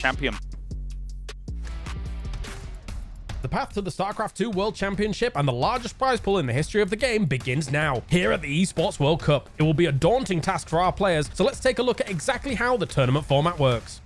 champion. The path to the Starcraft 2 World Championship and the largest prize pool in the history of the game begins now, here at the Esports World Cup. It will be a daunting task for our players, so let's take a look at exactly how the tournament format works.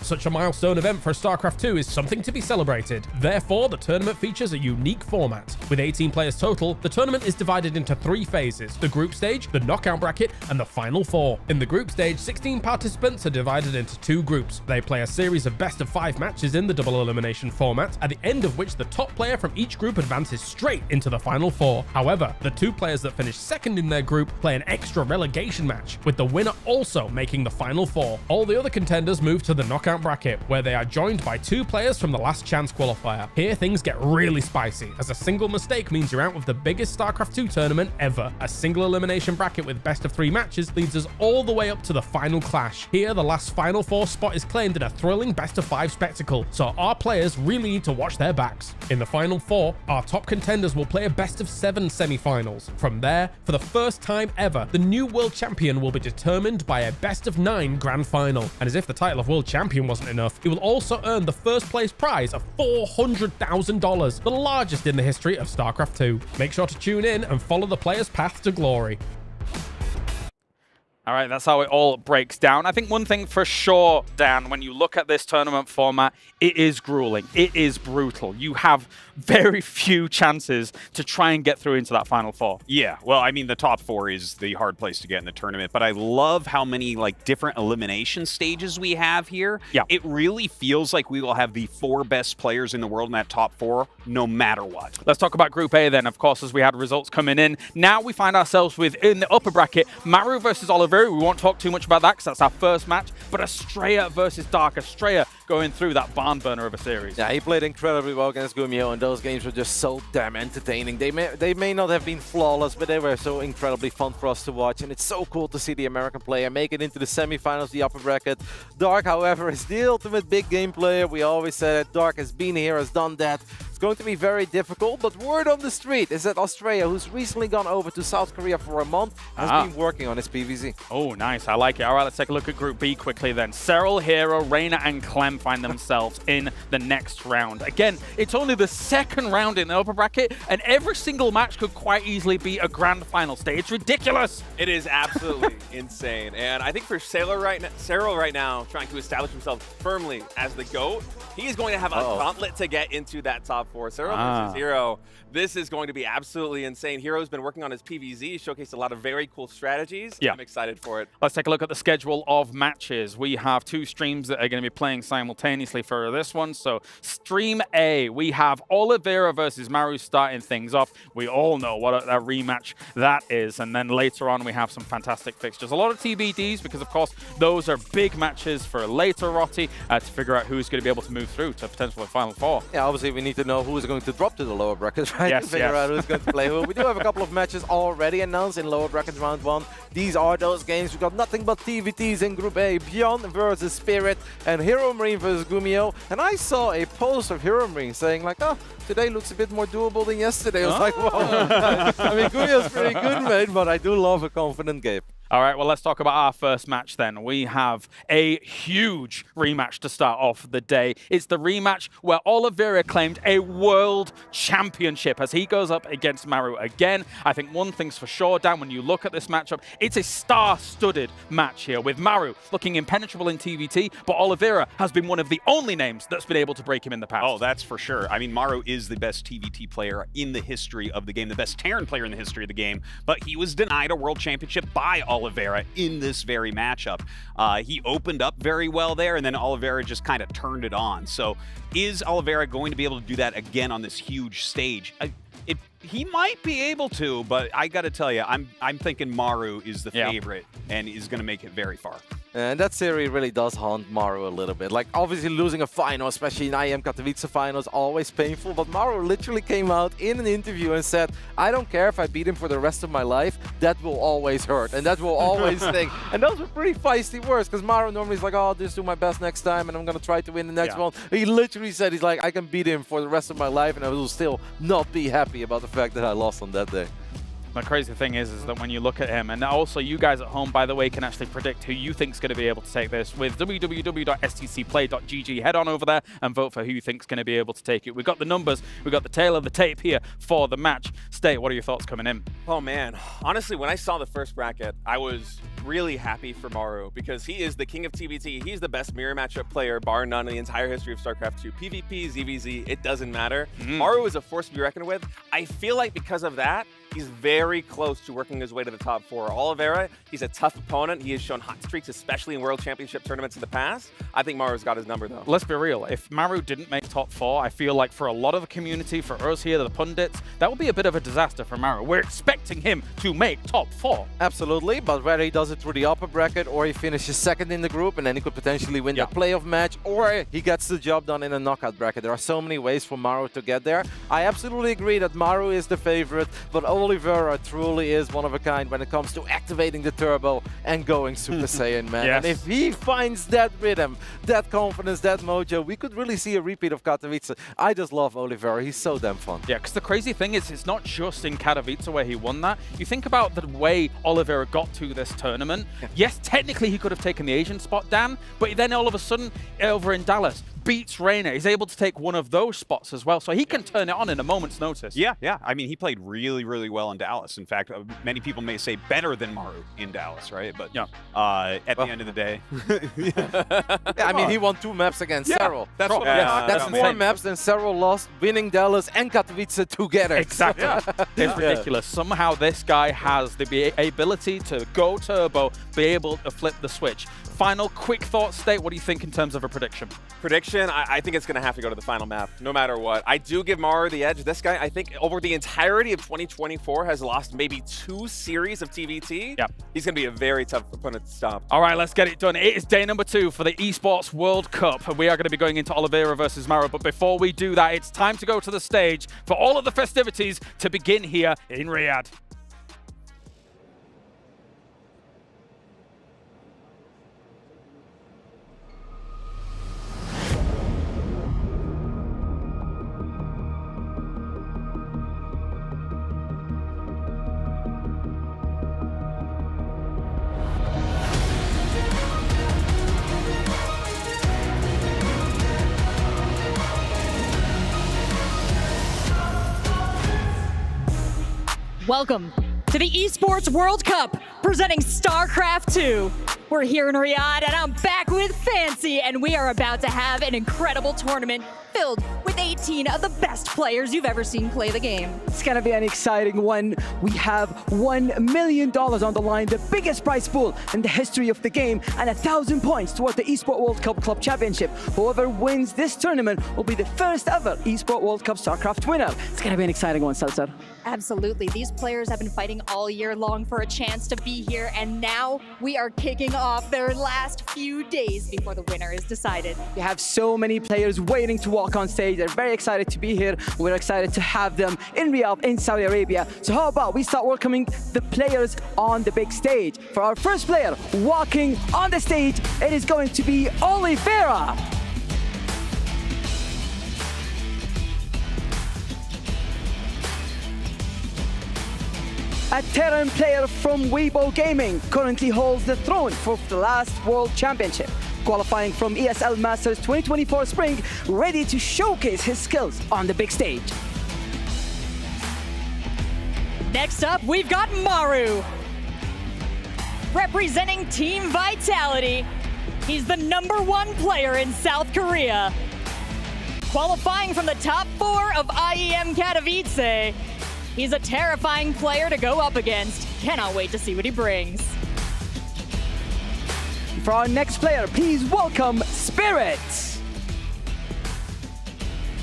Such a milestone event for StarCraft 2 is something to be celebrated. Therefore, the tournament features a unique format. With 18 players total, the tournament is divided into 3 phases: the group stage, the knockout bracket, and the final 4. In the group stage, 16 participants are divided into 2 groups. They play a series of best-of-5 matches in the double elimination format, at the end of which the top player from each group advances straight into the final 4. However, the 2 players that finish second in their group play an extra relegation match, with the winner also making the final 4. All the other contenders move to the knockout bracket, where they are joined by 2 players from the last chance qualifier. Here things get really spicy, as a single mistake means you're out of the biggest StarCraft 2 tournament ever. A single elimination bracket with best of 3 matches leads us all the way up to the final clash. Here the last final 4 spot is claimed in a thrilling best of 5 spectacle, so our players really need to watch their backs. In the final 4, our top contenders will play a best of 7 semi-finals. From there, for the first time ever, the new world champion will be determined by a best of 9 grand final, and as if the title of world champion wasn't enough, he will also earn the first place prize of $400,000, the largest in the history of StarCraft 2. Make sure to tune in and follow the player's path to glory. All right, that's how it all breaks down. I think one thing for sure, Dan, when you look at this tournament format, it is grueling. It is brutal. You have very few chances to try and get through into that final 4. Yeah, well, I mean, the top 4 is the hard place to get in the tournament, but I love how many different elimination stages we have here. Yeah. It really feels like we will have the 4 best players in the world in that top 4, no matter what. Let's talk about Group A then, of course, as we had results coming in. Now we find ourselves in the upper bracket, Maru versus Oliveira. We won't talk too much about that because that's our first match, but Astrea versus Dark. Astrea going through that barn burner of a series. Yeah, he played incredibly well against Gumio, and those games were just so damn entertaining. They may not have been flawless, but they were so incredibly fun for us to watch, and it's so cool to see the American player make it into the semi-finals, the upper bracket. Dark, however, is the ultimate big game player. We always said that Dark has been here, has done that. It's going to be very difficult, but word on the street is that Astrea, who's recently gone over to South Korea for a month, has been working on his PvZ. Oh, nice. I like it. All right, let's take a look at Group B quickly then. Serral, Hero, Reynor, and Clem find themselves in the next round. Again, it's only the second round in the upper bracket, and every single match could quite easily be a grand final stage. It's ridiculous. It is absolutely insane. And I think for Serral right now, trying to establish himself firmly as the GOAT, he is going to have a gauntlet to get into that top 4. Serral versus Hero. This is going to be absolutely insane. Hero's been working on his PvZ, showcased a lot of very cool strategies. Yeah. I'm excited for it. Let's take a look at the schedule of matches. We have 2 streams that are going to be playing simultaneously for this one. So Stream A, we have Oliveira versus Maru starting things off. We all know what a rematch that is. And then later on, we have some fantastic fixtures. A lot of TBDs because, of course, those are big matches for later, Rotti, to figure out who's going to be able to move through to potentially Final 4. Yeah, obviously we need to know who is going to drop to the lower brackets, right? Yes, to figure out who's going to play who. We do have a couple of matches already announced in lower brackets round 1. These are those games. We've got nothing but TVTs in Group A. Beyond versus Spirit and Hero Marine versus Gumio. And I saw a post of Hero Marine saying oh, today looks a bit more doable than yesterday. I was like, whoa. I mean, Gumio's pretty good, mate, but I do love a confident game. All right, well, let's talk about our first match then. We have a huge rematch to start off the day. It's the rematch where Oliveira claimed a world championship as he goes up against Maru again. I think one thing's for sure, Dan, when you look at this matchup, it's a star-studded match here with Maru looking impenetrable in TVT, but Oliveira has been one of the only names that's been able to break him in the past. Oh, that's for sure. I mean, Maru is the best TVT player in the history of the game, the best Terran player in the history of the game, but he was denied a world championship by Oliveira in this very matchup. He opened up very well there, and then Oliveira just kind of turned it on. So is Oliveira going to be able to do that again on this huge stage? He might be able to, but I got to tell you, I'm thinking Maru is the favorite and is going to make it very far. And that series really does haunt Maru a little bit. Obviously losing a final, especially in IEM Katowice final, is always painful. But Maru literally came out in an interview and said, I don't care if I beat him for the rest of my life, that will always hurt. And that will always sting. And those were pretty feisty words, because Maru normally is like, oh, I'll just do my best next time, and I'm going to try to win the next one. He literally said, he's like, I can beat him for the rest of my life, and I will still not be happy about the fact that I lost on that day. The crazy thing is that when you look at him, and also you guys at home, by the way, can actually predict who you think is going to be able to take this with www.stcplay.gg. Head on over there and vote for who you think is going to be able to take it. We've got the numbers, we've got the tail of the tape here for the match. State, what are your thoughts coming in? Oh man, honestly, when I saw the first bracket, I was really happy for Maru because he is the king of TBT. He's the best mirror matchup player, bar none, in the entire history of StarCraft 2. PvP, ZVZ, it doesn't matter. Maru is a force to be reckoned with. I feel like because of that, he's very close to working his way to the top 4. Oliveira, he's a tough opponent. He has shown hot streaks, especially in World Championship tournaments in the past. I think Maru's got his number, though. Let's be real. If Maru didn't make top 4, I feel like for a lot of the community, for us here, the pundits, that would be a bit of a disaster for Maru. We're expecting him to make top 4. Absolutely, but whether he does it through the upper bracket or he finishes second in the group and then he could potentially win the playoff match, or he gets the job done in a knockout bracket. There are so many ways for Maru to get there. I absolutely agree that Maru is the favorite, but Oliveira truly is one of a kind when it comes to activating the turbo and going Super Saiyan, man. Yes. And if he finds that rhythm, that confidence, that mojo, we could really see a repeat of Katowice. I just love Oliveira. He's so damn fun. Yeah, because the crazy thing is, it's not just in Katowice where he won that. You think about the way Oliveira got to this tournament. Yes, technically he could have taken the Asian spot, Dan, but then all of a sudden, over in Dallas, beats Reynor. He's able to take one of those spots as well, so he can turn it on in a moment's notice. Yeah. I mean, he played really, really well in Dallas. In fact, many people may say better than Maru in Dallas, right? But at the end of the day, I mean, he won 2 maps against Serral. That's what That's more maps than Serral lost, winning Dallas and Katowice together. Exactly. It's ridiculous. Somehow this guy has the ability to go turbo, be able to flip the switch. Final quick thought, State, what do you think in terms of a prediction? Prediction, I think it's going to have to go to the final map, no matter what. I do give Maru the edge. This guy, I think, over the entirety of 2024, has lost maybe 2 series of TVT. Yep. He's going to be a very tough opponent to stop. All right, let's get it done. It is day number 2 for the Esports World Cup. We are going to be going into Oliveira versus Maru, but before we do that, it's time to go to the stage for all of the festivities to begin here in Riyadh. Welcome to the Esports World Cup, presenting Starcraft 2. We're here in Riyadh, and I'm back with Fancy, and we are about to have an incredible tournament filled with 18 of the best players you've ever seen play the game. It's gonna be an exciting one. We have $1 million on the line, the biggest prize pool in the history of the game, and 1,000 points toward the Esports World Cup Club Championship. Whoever wins this tournament will be the first ever Esports World Cup StarCraft winner. It's gonna be an exciting one, Seltzer. Absolutely. These players have been fighting all year long for a chance to be here, and now we are kicking off their last few days before the winner is decided. We have so many players waiting to walk on stage. They're very excited to be here. We're excited to have them in Riyadh, in Saudi Arabia. So how about we start welcoming the players on the big stage. For our first player walking on the stage, it is going to be Oliveira. A Terran player from Weibo Gaming, currently holds the throne for the last World Championship. Qualifying from ESL Masters 2024 Spring, ready to showcase his skills on the big stage. Next up, we've got Maru. Representing Team Vitality, he's the #1 player in South Korea. Qualifying from the top 4 of IEM Katowice, he's a terrifying player to go up against. Cannot wait to see what he brings. For our next player, please welcome Spirit.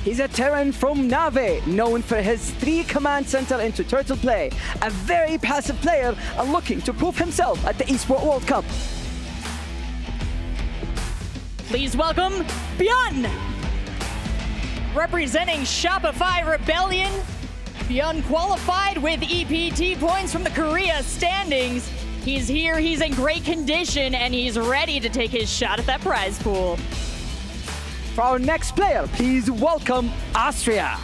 He's a Terran from Nave, known for his 3 command center into turtle play. A very passive player and looking to prove himself at the Esports World Cup. Please welcome Byun. Representing Shopify Rebellion, Byun qualified with EPT points from the Korea standings. He's here, he's in great condition, and he's ready to take his shot at that prize pool. For our next player, please welcome Astrea.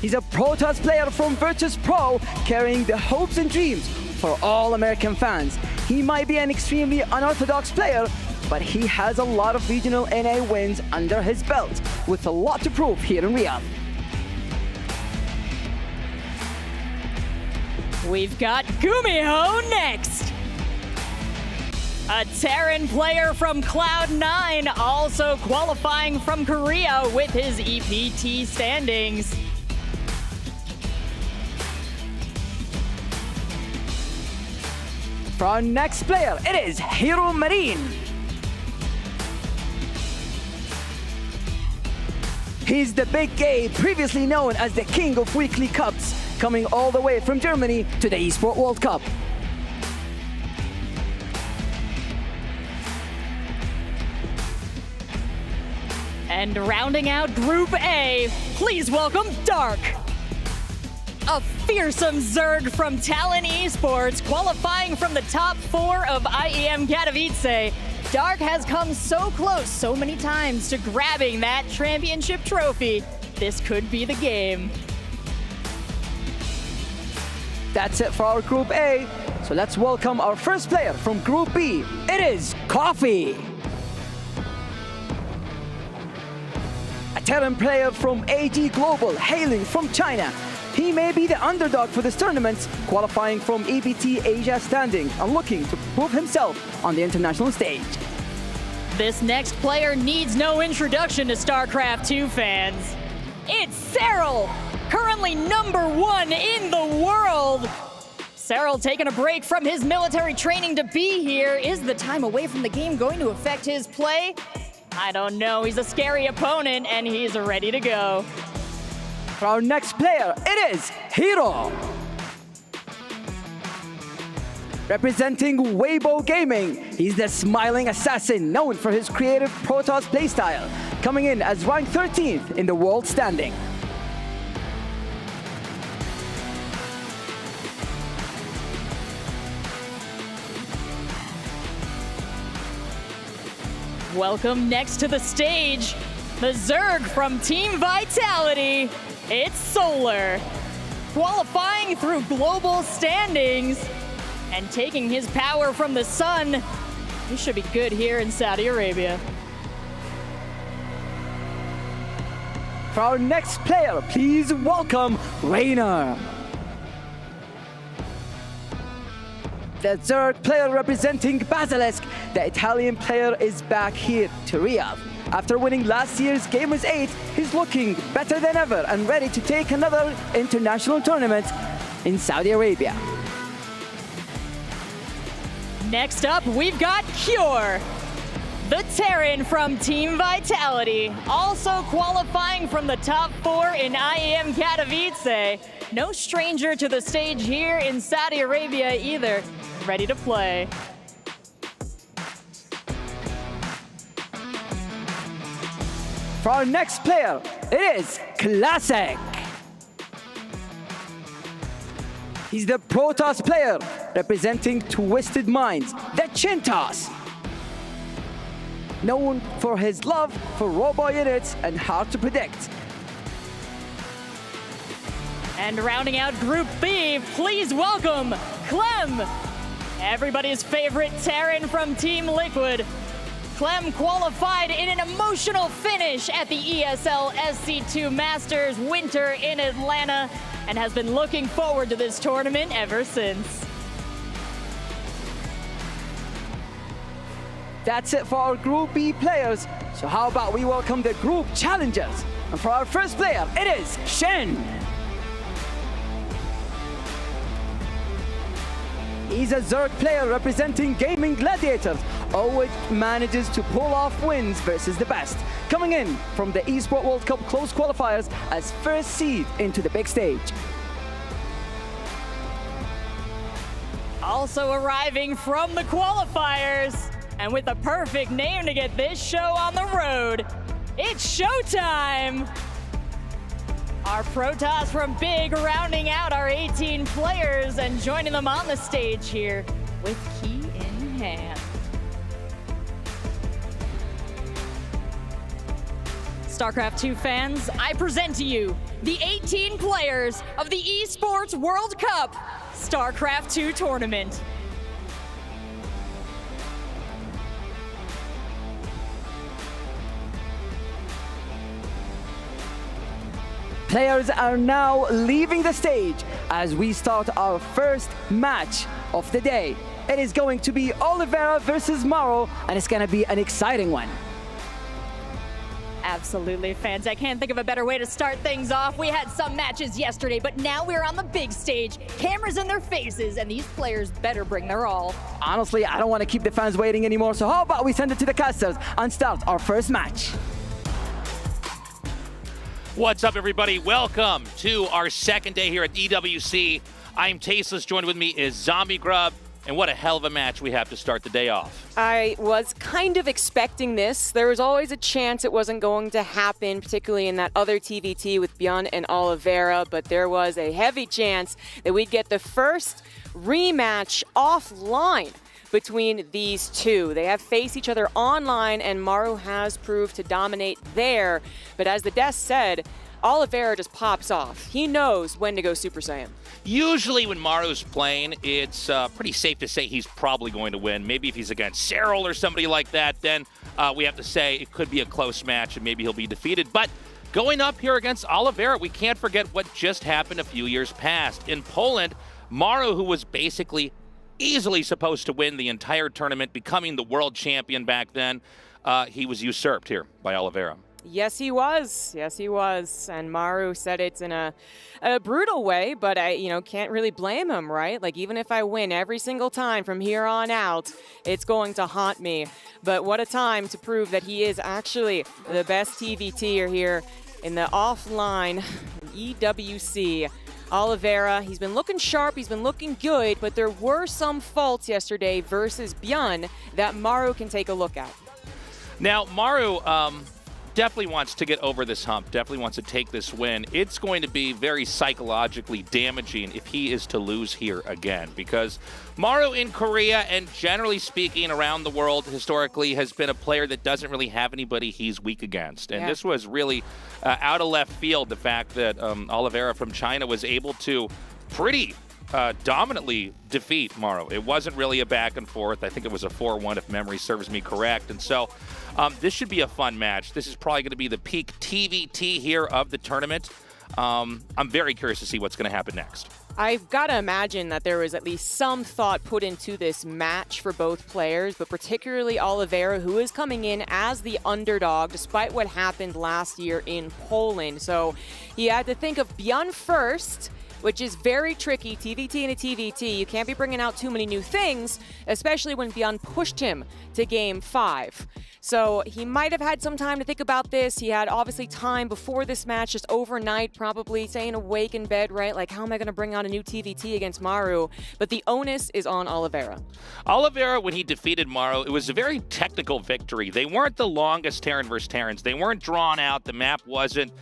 He's a Protoss player from Virtus Pro, carrying the hopes and dreams for all American fans. He might be an extremely unorthodox player, but he has a lot of regional NA wins under his belt, with a lot to prove here in Riyadh. We've got Gumiho next. A Terran player from Cloud9, also qualifying from Korea with his EPT standings. For our next player, it is Hero Marine. He's the Big A, previously known as the King of Weekly Cups, coming all the way from Germany to the Esports World Cup. And rounding out Group A, please welcome Dark. A fearsome Zerg from Talon Esports, qualifying from the top 4 of IEM Katowice. Dark has come so close so many times to grabbing that championship trophy. This could be the game. That's it for our Group A. So let's welcome our first player from Group B. It is Coffee. A Terran player from AG Global, hailing from China. He may be the underdog for this tournament, qualifying from EBT Asia standing and looking to prove himself on the international stage. This next player needs no introduction to StarCraft 2 fans. It's Cyril, currently #1 in the world. Cyril taking a break from his military training to be here. Is the time away from the game going to affect his play? I don't know. He's a scary opponent and he's ready to go. For our next player, it is Hero. Representing Weibo Gaming, he's the smiling assassin known for his creative Protoss playstyle, coming in as ranked 13th in the world standing. Welcome next to the stage, the Zerg from Team Vitality. It's Solar, qualifying through global standings and taking his power from the sun. He should be good here in Saudi Arabia. For our next player, please welcome Reynor. The Zerg player representing Basilisk, the Italian player, is back here to Riyadh. After winning last year's Gamers 8, he's looking better than ever and ready to take another international tournament in Saudi Arabia. Next up, we've got Cure, the Terran from Team Vitality, also qualifying from the top 4 in IEM Katowice. No stranger to the stage here in Saudi Arabia either. Ready to play. For our next player, it is Classic. He's the Protoss player, representing Twisted Minds, the Chintos. Known for his love for robot units and hard to predict. And rounding out Group B, please welcome Clem, everybody's favorite Terran from Team Liquid. Clem qualified in an emotional finish at the ESL SC2 Masters Winter in Atlanta and has been looking forward to this tournament ever since. That's it for our Group B players. So how about we welcome the Group Challengers? And for our first player, it is Shen. He's a Zerg player representing Gaming Gladiators, always manages to pull off wins versus the best, coming in from the Esports World Cup close qualifiers as first seed into the big stage. Also arriving from the qualifiers, and with the perfect name to get this show on the road, it's showtime! Our Protoss from Big rounding out our 18 players and joining them on the stage here with key in hand. StarCraft 2 fans, I present to you the 18 players of the Esports World Cup Starcraft 2 tournament. Players are now leaving the stage as we start our first match of the day. It is going to be Oliveira versus Maru, and it's going to be an exciting one. Absolutely, fans. I can't think of a better way to start things off. We had some matches yesterday, but now we're on the big stage. Cameras in their faces, and these players better bring their all. Honestly, I don't want to keep the fans waiting anymore, so how about we send it to the casters and start our first match? What's up, everybody? Welcome to our second day here at EWC. I'm Tasteless. Joined with me is Zombie Grub. And what a hell of a match we have to start the day off. I was kind of expecting this. There was always a chance it wasn't going to happen, particularly in that other TVT with Bjorn and Oliveira, but there was a heavy chance that we'd get the first rematch offline between these two. They have faced each other online, and Maru has proved to dominate there. But as the desk said, Oliveira just pops off. He knows when to go Super Saiyan. Usually when Maru's playing, it's pretty safe to say he's probably going to win. Maybe if he's against Cyril or somebody like that, then we have to say it could be a close match and maybe he'll be defeated. But going up here against Oliveira, we can't forget what just happened a few years past. In Poland, Maru, who was basically easily supposed to win the entire tournament, becoming the world champion back then, he was usurped here by Oliveira. Yes, he was. Yes, he was. And Maru said it in a brutal way, but I, can't really blame him, right? Like, even if I win every single time from here on out, it's going to haunt me. But what a time to prove that he is actually the best TVTer here in the offline EWC. Oliveira, he's been looking sharp, he's been looking good, but there were some faults yesterday versus Bjorn that Maru can take a look at. Now, Maru definitely wants to get over this hump, definitely wants to take this win. It's going to be very psychologically damaging if he is to lose here again, because Maru in Korea and generally speaking around the world historically has been a player that doesn't really have anybody he's weak against. And this was really out of left field, the fact that Oliveira from China was able to pretty dominantly defeat Maru. It wasn't really a back and forth. I think it was a 4-1 if memory serves me correct. And so this should be a fun match. This is probably going to be the peak TVT here of the tournament. I'm very curious to see what's going to happen next. I've got to imagine that there was at least some thought put into this match for both players, but particularly Oliveira, who is coming in as the underdog despite what happened last year in Poland. So he had to think of Bjorn first, which is very tricky. TVT and a TVT, you can't be bringing out too many new things, especially when Bjorn pushed him to Game 5. So he might have had some time to think about this. He had obviously time before this match, just overnight, probably staying awake in bed, right? Like, how am I going to bring out a new TVT against Maru? But the onus is on Oliveira. Oliveira, when he defeated Maru, it was a very technical victory. They weren't the longest Terran versus Terrans. They weren't drawn out. The map wasn't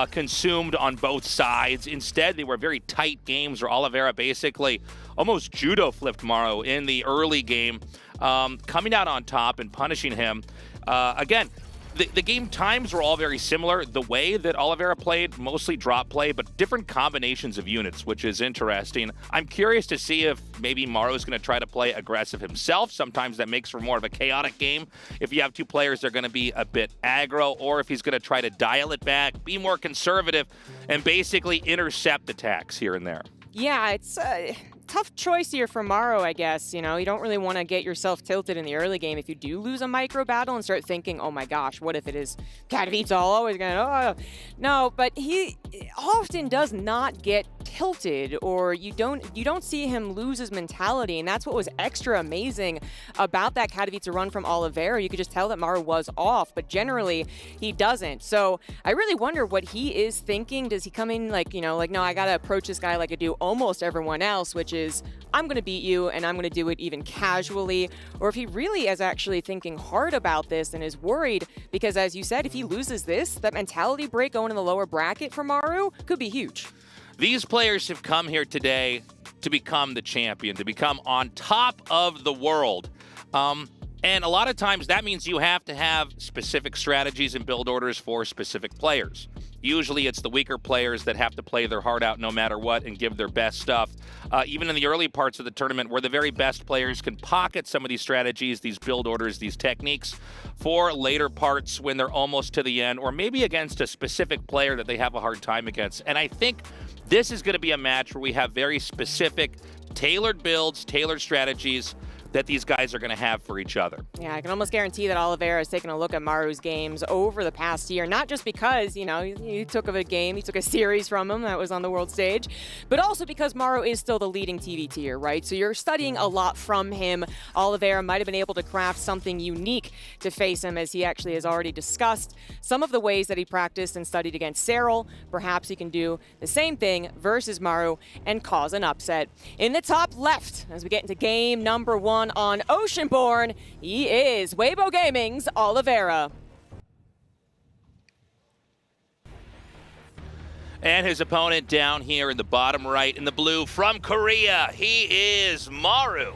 consumed on both sides. Instead, they were very tight games where Oliveira basically almost judo flipped Maru in the early game, coming out on top and punishing him. Again, the game times were all very similar. The way that Oliveira played, mostly drop play, but different combinations of units, which is interesting. I'm curious to see if maybe Maru's going to try to play aggressive himself. Sometimes that makes for more of a chaotic game. If you have two players, they're going to be a bit aggro, or if he's going to try to dial it back, be more conservative, and basically intercept attacks here and there. Yeah, it's a tough choice here for Maru, I guess. You don't really want to get yourself tilted in the early game if you do lose a micro battle and start thinking, oh my gosh, what if it is Katowice all always going to, no, but he often does not get tilted, or you don't see him lose his mentality, and that's what was extra amazing about that Katowice run from Oliveira. You could just tell that Maru was off, but generally he doesn't. So I really wonder what he is thinking. Does he come in like, no, I got to approach this guy like I do almost everyone else, which is I'm going to beat you and I'm going to do it even casually, or if he really is actually thinking hard about this and is worried because, as you said, if he loses this, that mentality break going in the lower bracket for Maru could be huge. These players have come here today to become the champion, to become on top of the world. And a lot of times that means you have to have specific strategies and build orders for specific players. Usually it's the weaker players that have to play their heart out no matter what and give their best stuff. Even in the early parts of the tournament where the very best players can pocket some of these strategies, these build orders, these techniques for later parts when they're almost to the end, or maybe against a specific player that they have a hard time against. And I think this is going to be a match where we have very specific, tailored builds, tailored strategies that these guys are going to have for each other. Yeah, I can almost guarantee that Oliveira has taken a look at Maru's games over the past year, not just because, you know, he took a game, he took a series from him that was on the world stage, but also because Maru is still the leading TVTer, right? So you're studying a lot from him. Oliveira might have been able to craft something unique to face him, as he actually has already discussed some of the ways that he practiced and studied against Serral. Perhaps he can do the same thing versus Maru and cause an upset. In the top left, as we get into game number 1, on Oceanborn, he is Weibo Gaming's Oliveira. And his opponent down here in the bottom right in the blue from Korea, he is Maru.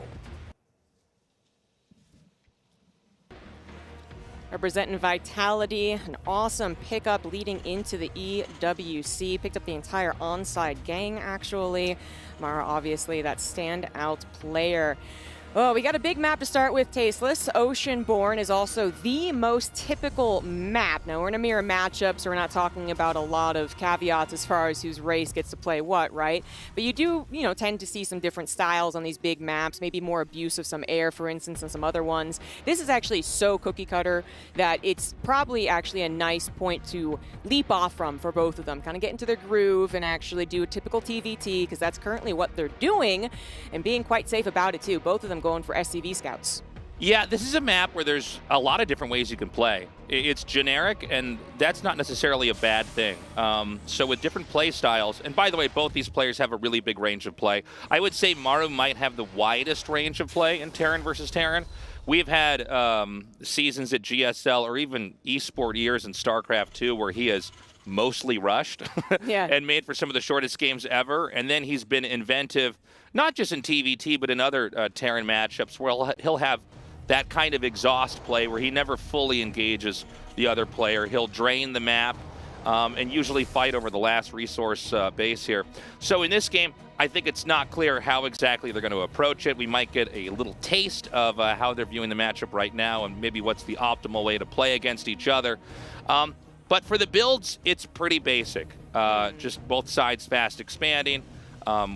Representing Vitality, an awesome pickup leading into the EWC. Picked up the entire onside gang, actually. Maru, obviously, that standout player. Oh, we got a big map to start with, Tasteless. Oceanborn is also the most typical map. Now, we're in a mirror matchup, so we're not talking about a lot of caveats as far as whose race gets to play what, right? But you do, you know, tend to see some different styles on these big maps, maybe more abuse of some air, for instance, and some other ones. This is actually so cookie cutter that it's probably actually a nice point to leap off from for both of them. Kind of get into their groove and actually do a typical TVT, because that's currently what they're doing, and being quite safe about it, too. Both of them going for SCV scouts. Yeah, this is a map where there's a lot of different ways you can play. It's generic, and that's not necessarily a bad thing. So with different play styles, and by the way, both these players have a really big range of play. I would say Maru might have the widest range of play in Terran versus Terran. We've had seasons at GSL or even esport years in Starcraft 2 where he has mostly rushed Yeah. and made for some of the shortest games ever. And then he's been inventive, not just in TVT, but in other Terran matchups where he'll have that kind of exhaust play where he never fully engages the other player. He'll drain the map and usually fight over the last resource base here. So in this game, I think it's not clear how exactly they're going to approach it. We might get a little taste of how they're viewing the matchup right now and maybe what's the optimal way to play against each other. But for the builds, it's pretty basic. Just both sides fast expanding.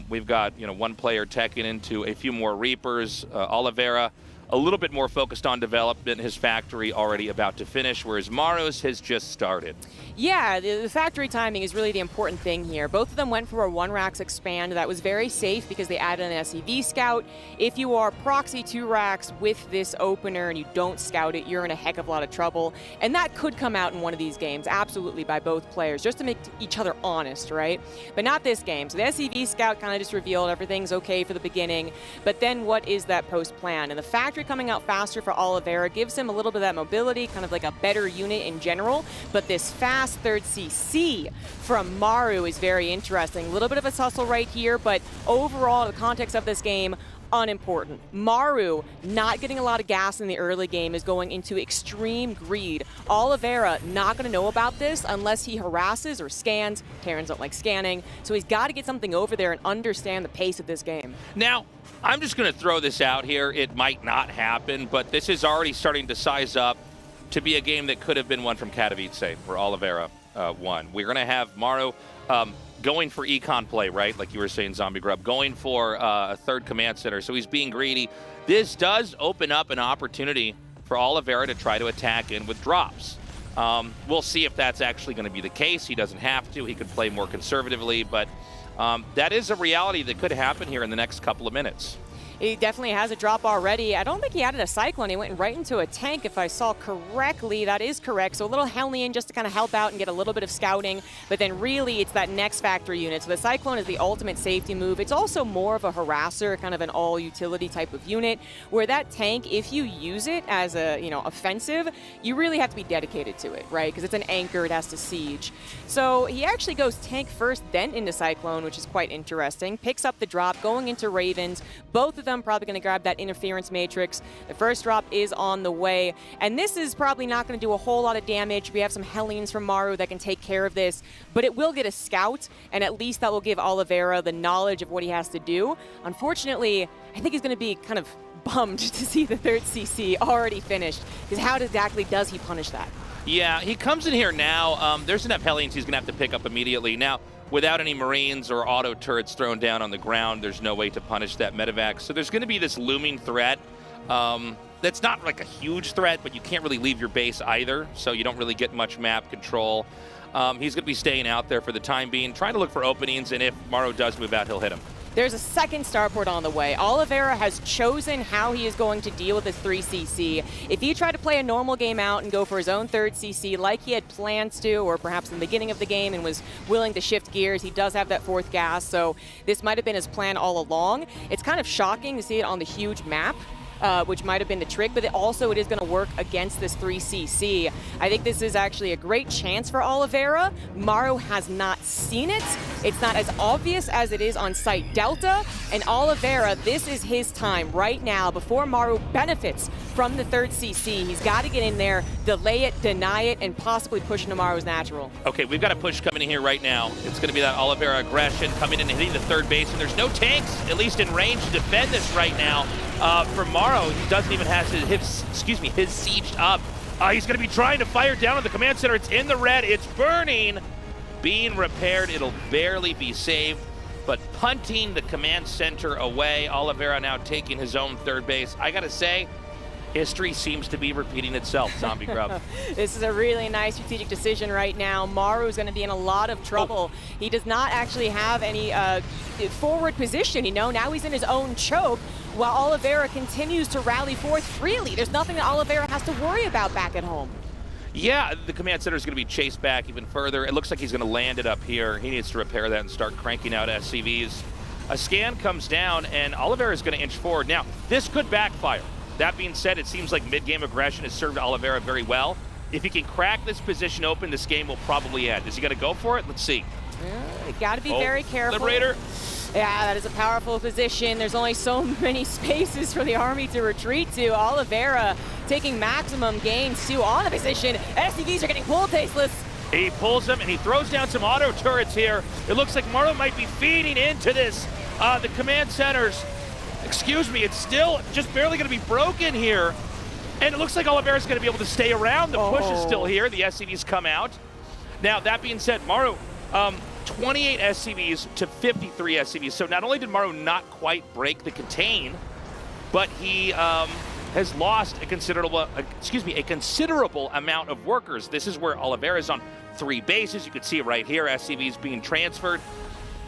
We've got, you know, one player teching into a few more Reapers. Oliveira, a little bit more focused on development. His factory already about to finish, whereas Maru's has just started. Yeah, the factory timing is really the important thing here. Both of them went for a 1-racks expand. That was very safe because they added an SCV scout. If you are proxy 2 racks with this opener and you don't scout it, you're in a heck of a lot of trouble. And that could come out in one of these games, absolutely, by both players, just to make each other honest, right? But not this game. So the SCV scout kind of just revealed everything's okay for the beginning. But then what is that post plan? And the factory coming out faster for Oliveira gives him a little bit of that mobility, kind of like a better unit in general. But this fast third CC from Maru is very interesting. A little bit of a tussle right here, but overall, the context of this game, unimportant. Maru, not getting a lot of gas in the early game, is going into extreme greed. Oliveira, not going to know about this unless he harasses or scans. Terrans don't like scanning, so he's got to get something over there and understand the pace of this game. Now, I'm just going to throw this out here. It might not happen, but this is already starting to size up to be a game that could have been one from Katowice, where Oliveira won. We're going to have Maru going for econ play, right? Like you were saying, Zombie Grub, going for a third command center. So he's being greedy. This does open up an opportunity for Oliveira to try to attack in with drops. We'll see if that's actually going to be the case. He doesn't have to. He could play more conservatively, but that is a reality that could happen here in the next couple of minutes. He definitely has a drop already. I don't think he added a Cyclone. He went right into a tank, if I saw correctly. That is correct. So a little Hellion just to kind of help out and get a little bit of scouting. But then really, it's that next factory unit. So the Cyclone is the ultimate safety move. It's also more of a harasser, kind of an all-utility type of unit, where that tank, if you use it as a, you know, offensive, you really have to be dedicated to it, right? Because it's an anchor, it has to siege. So he actually goes tank first, then into Cyclone, which is quite interesting. Picks up the drop, going into Ravens. Both of them them, probably going to grab that interference matrix. The first drop is on the way, and this is probably not going to do a whole lot of damage. We have some Hellions from Maru that can take care of this, but it will get a scout, and at least that will give Oliveira the knowledge of what he has to do. Unfortunately, I think he's going to be kind of bummed to see the third CC already finished, because how exactly does he punish that? Yeah, he comes in here now. There's enough Hellions he's going to have to pick up immediately. Now, without any Marines or auto turrets thrown down on the ground, there's no way to punish that medevac. So there's going to be this looming threat. That's not like a huge threat, but you can't really leave your base either, so you don't really get much map control. He's going to be staying out there for the time being, trying to look for openings, and if Maru does move out, he'll hit him. There's a second starport on the way. Oliveira has chosen how he is going to deal with his 3CC. If he tried to play a normal game out and go for his own third CC like he had plans to, or perhaps in the beginning of the game and was willing to shift gears, he does have that fourth gas, so this might have been his plan all along. It's kind of shocking to see it on the huge map. Which might have been the trick, but it is going to work against this 3CC. I think this is actually a great chance for Oliveira. Maru has not seen it. It's not as obvious as it is on site Delta, and Oliveira, this is his time right now before Maru benefits from the third CC. He's got to get in there, delay it, deny it, and possibly push into Maru's natural. Okay, we've got a push coming in here right now. It's going to be that Oliveira aggression coming in and hitting the third base, and there's no tanks, at least in range, to defend this right now. For Maru, he doesn't even have his sieged up. He's going to be trying to fire down on the command center. It's in the red. It's burning. Being repaired. It'll barely be saved. But punting the command center away. Oliveira now taking his own third base. I got to say, history seems to be repeating itself, Zombie Grub. This is a really nice strategic decision right now. Maru is going to be in a lot of trouble. He does not actually have any forward position, you know. Now he's in his own choke while Oliveira continues to rally forth freely. There's nothing that Oliveira has to worry about back at home. Yeah, the command center is going to be chased back even further. It looks like he's going to land it up here. He needs to repair that and start cranking out SCVs. A scan comes down, and Oliveira is going to inch forward. Now, this could backfire. That being said, it seems like mid-game aggression has served Oliveira very well. If he can crack this position open, this game will probably end. Is he going to go for it? Let's see. Got to be very careful. Liberator. Yeah, that is a powerful position. There's only so many spaces for the army to retreat to. Oliveira taking maximum gains too on the position. SCVs are getting pulled tasteless. He pulls them and he throws down some auto turrets here. It looks like Maru might be feeding into this. The command centers, it's still just barely going to be broken here. And it looks like Oliveira's going to be able to stay around. The push is still here. The SCVs come out. Now, that being said, Maru, 28 SCVs to 53 SCVs. So not only did Maru not quite break the contain, but he has lost a considerable amount of workers. This is where Oliveira is on 3 bases. You can see it right here, SCVs being transferred.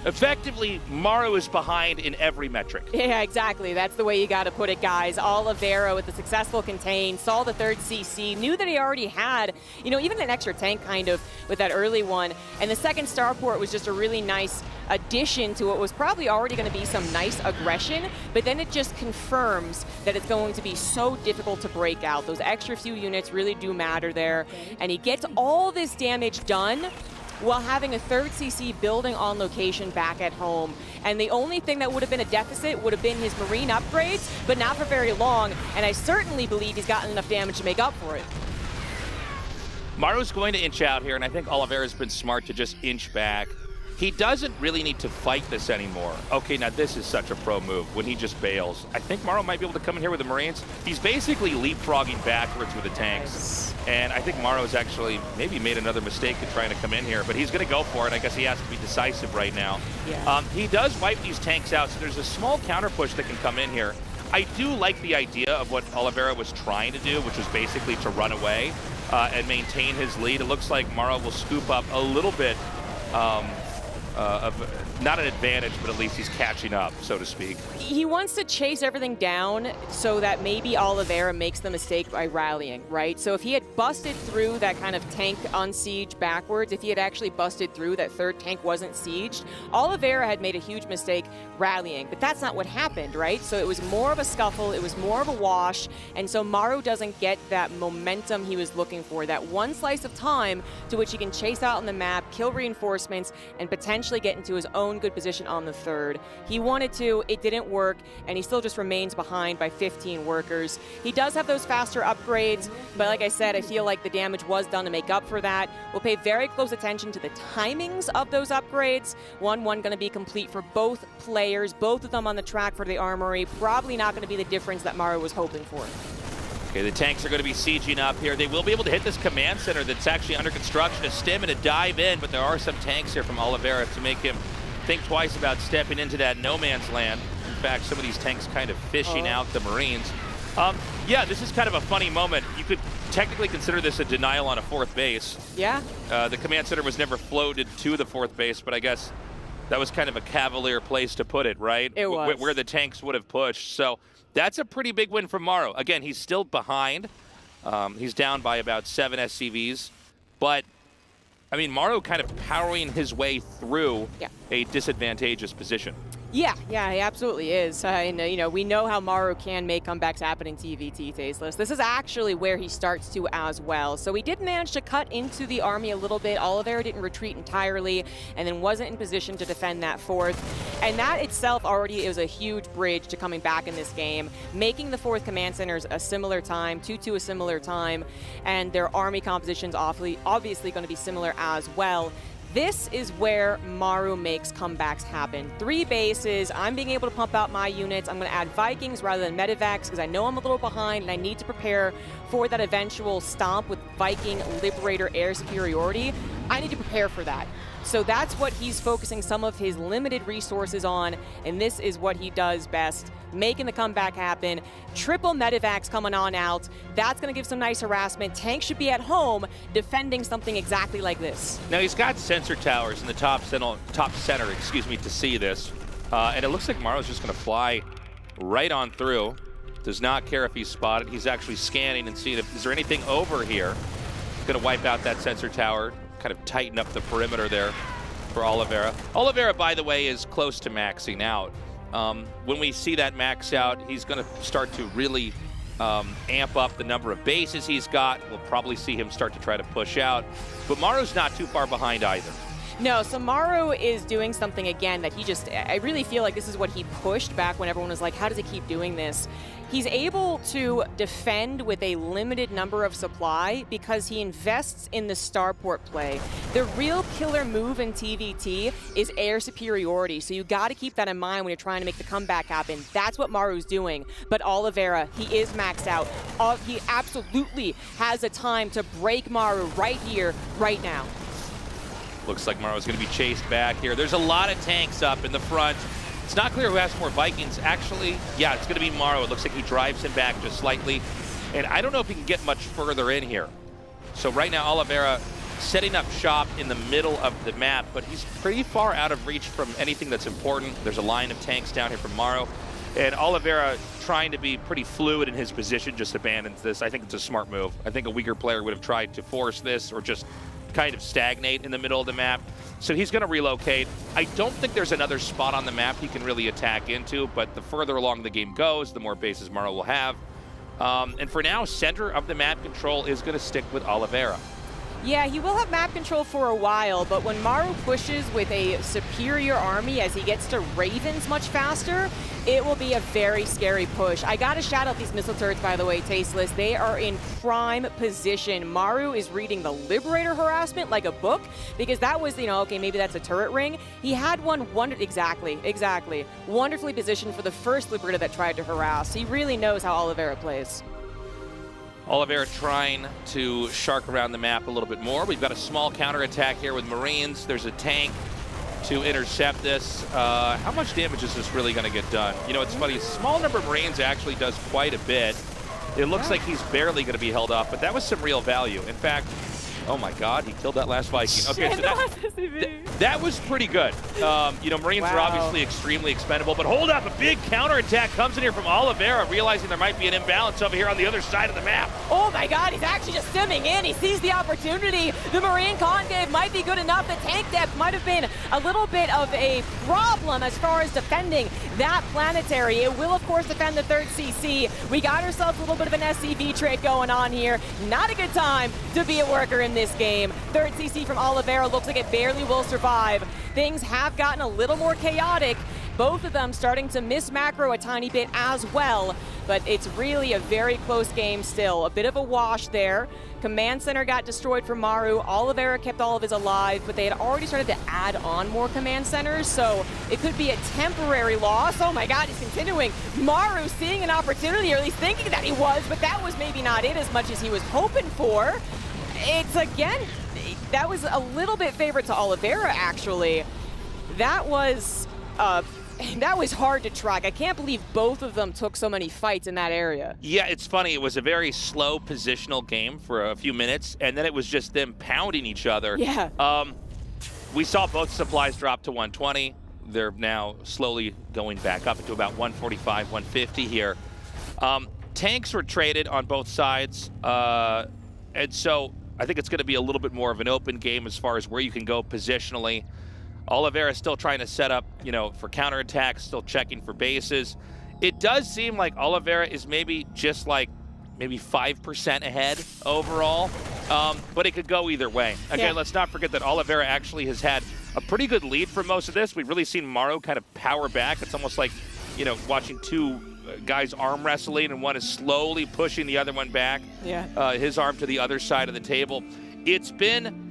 Effectively, Maru is behind in every metric. Yeah, exactly. That's the way you got to put it, guys. Oliveira with the successful contain, saw the third CC, knew that he already had, even an extra tank kind of with that early one. And the second starport was just a really nice addition to what was probably already going to be some nice aggression, but then it just confirms that it's going to be so difficult to break out. Those extra few units really do matter there. And he gets all this damage done while having a third CC building on location back at home. And the only thing that would have been a deficit would have been his Marine upgrades, but not for very long. And I certainly believe he's gotten enough damage to make up for it. Maru's going to inch out here, and I think Oliveira's been smart to just inch back. He doesn't really need to fight this anymore. Okay, now this is such a pro move when he just bails. I think Maru might be able to come in here with the Marines. He's basically leapfrogging backwards with the tanks. And I think Maru has actually maybe made another mistake in trying to come in here, but he's going to go for it. I guess he has to be decisive right now. Yeah. He does wipe these tanks out, so there's a small counter push that can come in here. I do like the idea of what Oliveira was trying to do, which was basically to run away and maintain his lead. It looks like Maru will scoop up a little bit of not an advantage, but at least he's catching up, so to speak. He wants to chase everything down so that maybe Oliveira makes the mistake by rallying, right? So if he had busted through that kind of tank unsiege backwards, if he had actually busted through that third tank wasn't sieged, Oliveira had made a huge mistake rallying, but that's not what happened, right? So it was more of a scuffle, it was more of a wash, and so Maru doesn't get that momentum he was looking for, that one slice of time to which he can chase out on the map, kill reinforcements, and potentially get into his own own good position on the third. He wanted to, it didn't work, and he still just remains behind by 15 workers. He does have those faster upgrades, but like I said, I feel like the damage was done to make up for that. We'll pay very close attention to the timings of those upgrades. One going to be complete for both players, both of them on the track for the armory. Probably not going to be the difference that Maru was hoping for. Okay, the tanks are going to be sieging up here. They will be able to hit this command center that's actually under construction, a stim and a dive in, but there are some tanks here from Oliveira to make him think twice about stepping into that no man's land. In fact, some of these tanks kind of fishing out the Marines. Yeah, this is kind of a funny moment. You could technically consider this a denial on a fourth base. Yeah. The command center was never floated to the fourth base, but I guess that was kind of a cavalier place to put it, right? It was. Where the tanks would have pushed. So that's a pretty big win for Maru. Again, he's still behind. He's down by about 7 SCVs. But, I mean, Maru kind of powering his way through a disadvantageous position. Yeah, he absolutely is. And, you know, we know how Maru can make comebacks happen in TVT, Tasteless. This is actually where he starts to as well. So he did manage to cut into the army a little bit. Oliveira didn't retreat entirely and then wasn't in position to defend that fourth. And that itself already is a huge bridge to coming back in this game, making the fourth command centers a similar time, 2-2 a similar time, and their army compositions obviously going to be similar as well. This is where Maru makes comebacks happen. 3 bases, I'm being able to pump out my units. I'm gonna add Vikings rather than Medivacs because I know I'm a little behind and I need to prepare for that eventual stomp with Viking Liberator air superiority. I need to prepare for that. So that's what he's focusing some of his limited resources on, and this is what he does best, making the comeback happen. Triple Medivacs coming on out. That's going to give some nice harassment. Tanks should be at home defending something exactly like this. Now he's got sensor towers in the top center, to see this. And it looks like Maru's just going to fly right on through. Does not care if he's spotted. He's actually scanning and seeing if is there anything over here. He's going to wipe out that sensor tower, kind of tighten up the perimeter there for Oliveira. Oliveira, by the way, is close to maxing out. When we see that max out, he's going to start to really amp up the number of bases he's got. We'll probably see him start to try to push out. But Maru's not too far behind either. No, so Maru is doing something again that I really feel like this is what he pushed back when everyone was like, how does he keep doing this? He's able to defend with a limited number of supply because he invests in the starport play. The real killer move in TVT is air superiority, so you got to keep that in mind when you're trying to make the comeback happen. That's what Maru's doing. But Oliveira, he is maxed out. He absolutely has a time to break Maru right here, right now. Looks like Maru's going to be chased back here. There's a lot of tanks up in the front. It's not clear who has more Vikings. Actually, yeah, it's going to be Maru. It looks like he drives him back just slightly. And I don't know if he can get much further in here. So right now, Oliveira setting up shop in the middle of the map, but he's pretty far out of reach from anything that's important. There's a line of tanks down here from Maru. And Oliveira, trying to be pretty fluid in his position, just abandons this. I think it's a smart move. I think a weaker player would have tried to force this or just kind of stagnate in the middle of the map. So he's going to relocate. I don't think there's another spot on the map he can really attack into, but the further along the game goes, the more bases Maru will have. And for now, center of the map control is going to stick with Oliveira. Yeah, he will have map control for a while, but when Maru pushes with a superior army as he gets to Ravens much faster, it will be a very scary push. I gotta shout out these missile turrets, by the way, Tasteless. They are in prime position. Maru is reading the Liberator harassment like a book, because that was, you know, okay, maybe that's a turret ring. He had one exactly. Wonderfully positioned for the first Liberator that tried to harass. He really knows how Oliveira plays. Oliveira trying to shark around the map a little bit more. We've got a small counterattack here with Marines. There's a tank to intercept this. How much damage is this really going to get done? You know, it's funny. A small number of Marines actually does quite a bit. It looks like he's barely going to be held off, but that was some real value. In fact, oh my God, he killed that last Viking. Okay, so that was pretty good. You know, Marines are obviously extremely expendable, but hold up, a big counterattack comes in here from Oliveira, realizing there might be an imbalance over here on the other side of the map. Oh my God, he's actually just simming in. He sees the opportunity. The Marine concave might be good enough. The tank depth might have been a little bit of a problem as far as defending that planetary. It will, of course, defend the third CC. We got ourselves a little bit of an SCV trade going on here. Not a good time to be a worker in this game. Third CC from Oliveira looks like it barely will survive. Things have gotten a little more chaotic. Both of them starting to miss macro a tiny bit as well, but it's really a very close game still. A bit of a wash there. Command Center got destroyed for Maru. Oliveira kept all of his alive, but they had already started to add on more Command Centers, so it could be a temporary loss. Oh my god, he's continuing. Maru seeing an opportunity, or at least thinking that he was, but that was maybe not it as much as he was hoping for. It's, again, that was a little bit favored to Oliveira, actually. That was hard to track. I can't believe both of them took so many fights in that area. Yeah, it's funny. It was a very slow positional game for a few minutes, and then it was just them pounding each other. Yeah. We saw both supplies drop to 120. They're now slowly going back up into about 145, 150 here. Tanks were traded on both sides, and so I think it's going to be a little bit more of an open game as far as where you can go positionally. Oliveira still trying to set up, for counterattacks, still checking for bases. It does seem like Oliveira is maybe just like maybe 5% ahead overall, but it could go either way. Again, let's not forget that Oliveira actually has had a pretty good lead for most of this. We've really seen Maru kind of power back. It's almost like, watching two guys arm wrestling, and one is slowly pushing the other one back. Yeah. His arm to the other side of the table. It's been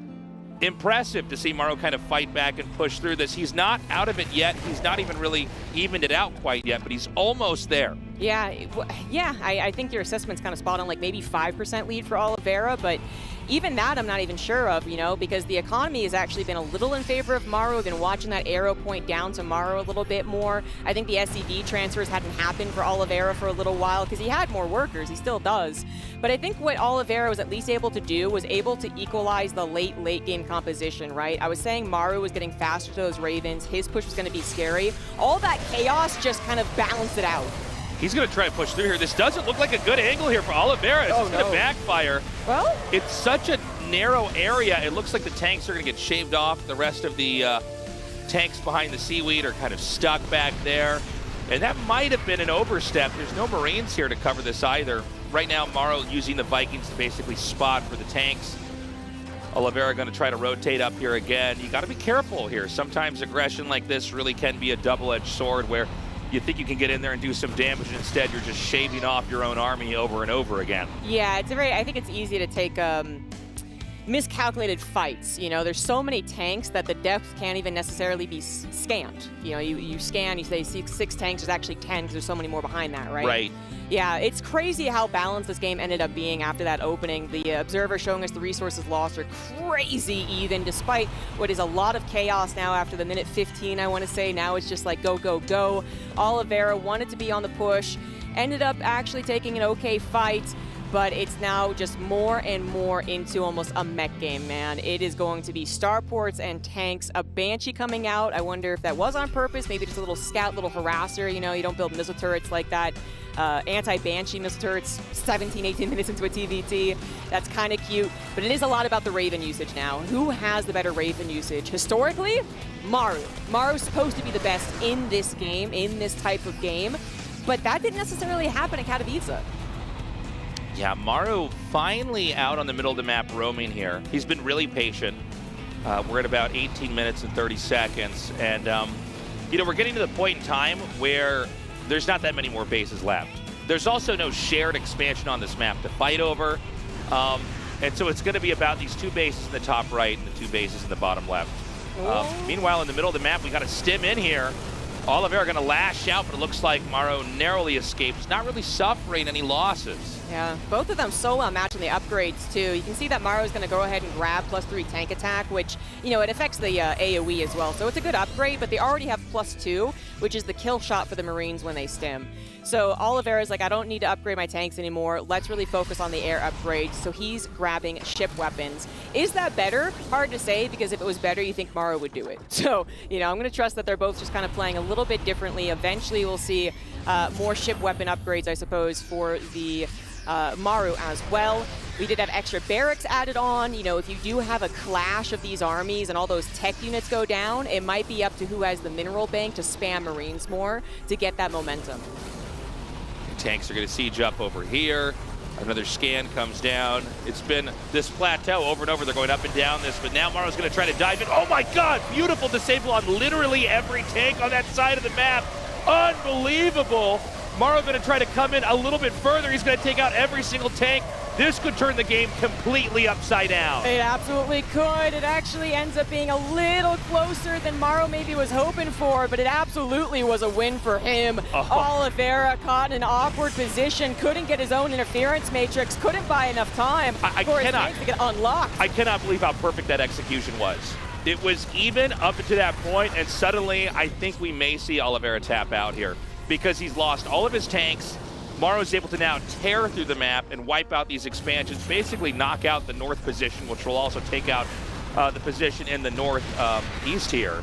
impressive to see Maru kind of fight back and push through this. He's not out of it yet. He's not even really evened it out quite yet, but he's almost there. Yeah, I think your assessment's kind of spot on, like maybe 5% lead for Oliveira, but even that I'm not even sure of, because the economy has actually been a little in favor of Maru. We've been watching that arrow point down to Maru a little bit more. I think the SCV transfers hadn't happened for Oliveira for a little while because he had more workers. He still does. But I think what Oliveira was at least able to do was able to equalize the late game composition, right? I was saying Maru was getting faster to those Ravens. His push was going to be scary. All that chaos just kind of balanced it out. He's going to try to push through here. This doesn't look like a good angle here for Oliveira. It's going to backfire. Well, it's such a narrow area. It looks like the tanks are going to get shaved off. The rest of the tanks behind the seaweed are kind of stuck back there. And that might have been an overstep. There's no Marines here to cover this either. Right now, Maru using the Vikings to basically spot for the tanks. Oliveira going to try to rotate up here again. You got to be careful here. Sometimes aggression like this really can be a double-edged sword where you think you can get in there and do some damage, and instead you're just shaving off your own army over and over again. Yeah, I think it's easy to take miscalculated fights. There's so many tanks that the depth can't even necessarily be scanned. You scan, you say six tanks, there's actually 10 because there's so many more behind that, right? Right. Yeah, it's crazy how balanced this game ended up being after that opening. The observer showing us the resources lost are crazy even, despite what is a lot of chaos now after the minute 15, I want to say. Now it's just like go, go, go. Oliveira wanted to be on the push, ended up actually taking an okay fight, but it's now just more and more into almost a mech game, man. It is going to be starports and tanks, a Banshee coming out. I wonder if that was on purpose, maybe just a little scout, little harasser. You don't build missile turrets like that. Anti-Banshee missile turrets 17, 18 minutes into a TVT. That's kind of cute, but it is a lot about the Raven usage now. Who has the better Raven usage? Historically, Maru. Maru's supposed to be the best in this game, in this type of game, but that didn't necessarily happen in Katowice. Yeah, Maru finally out on the middle of the map roaming here. He's been really patient. We're at about 18 minutes and 30 seconds, and we're getting to the point in time where there's not that many more bases left. There's also no shared expansion on this map to fight over. And so it's going to be about these two bases in the top right and the two bases in the bottom left. Meanwhile, in the middle of the map, we got a stim in here. Oliveira going to lash out, but it looks like Maru narrowly escapes. Not really suffering any losses. Yeah, both of them so well matched in the upgrades, too. You can see that Maru is going to go ahead and grab +3 tank attack, which, it affects the AoE as well. So it's a good upgrade, but they already have +2, which is the kill shot for the Marines when they stim. So Oliveira's like, I don't need to upgrade my tanks anymore. Let's really focus on the air upgrades. So he's grabbing ship weapons. Is that better? Hard to say, because if it was better, you think Maru would do it. So, I'm going to trust that they're both just kind of playing a little bit differently. Eventually, we'll see more ship weapon upgrades, I suppose, for the Maru as well. We did have extra barracks added on. You know, if you do have a clash of these armies and all those tech units go down, it might be up to who has the mineral bank to spam Marines more to get that momentum. Tanks are going to siege up over here. Another scan comes down. It's been this plateau over and over. They're going up and down this, but now Maru's going to try to dive in. Oh my God, beautiful disable on literally every tank on that side of the map. Unbelievable. Maru going to try to come in a little bit further. He's going to take out every single tank. This could turn the game completely upside down. It absolutely could. It actually ends up being a little closer than Maru maybe was hoping for, but it absolutely was a win for him. Oliveira caught in an awkward position, couldn't get his own interference matrix, couldn't buy enough time for his tanks to get unlocked. I cannot believe how perfect that execution was. It was even up to that point, and suddenly I think we may see Oliveira tap out here because he's lost all of his tanks. Maru is able to now tear through the map and wipe out these expansions, basically knock out the north position, which will also take out the position in the north east here.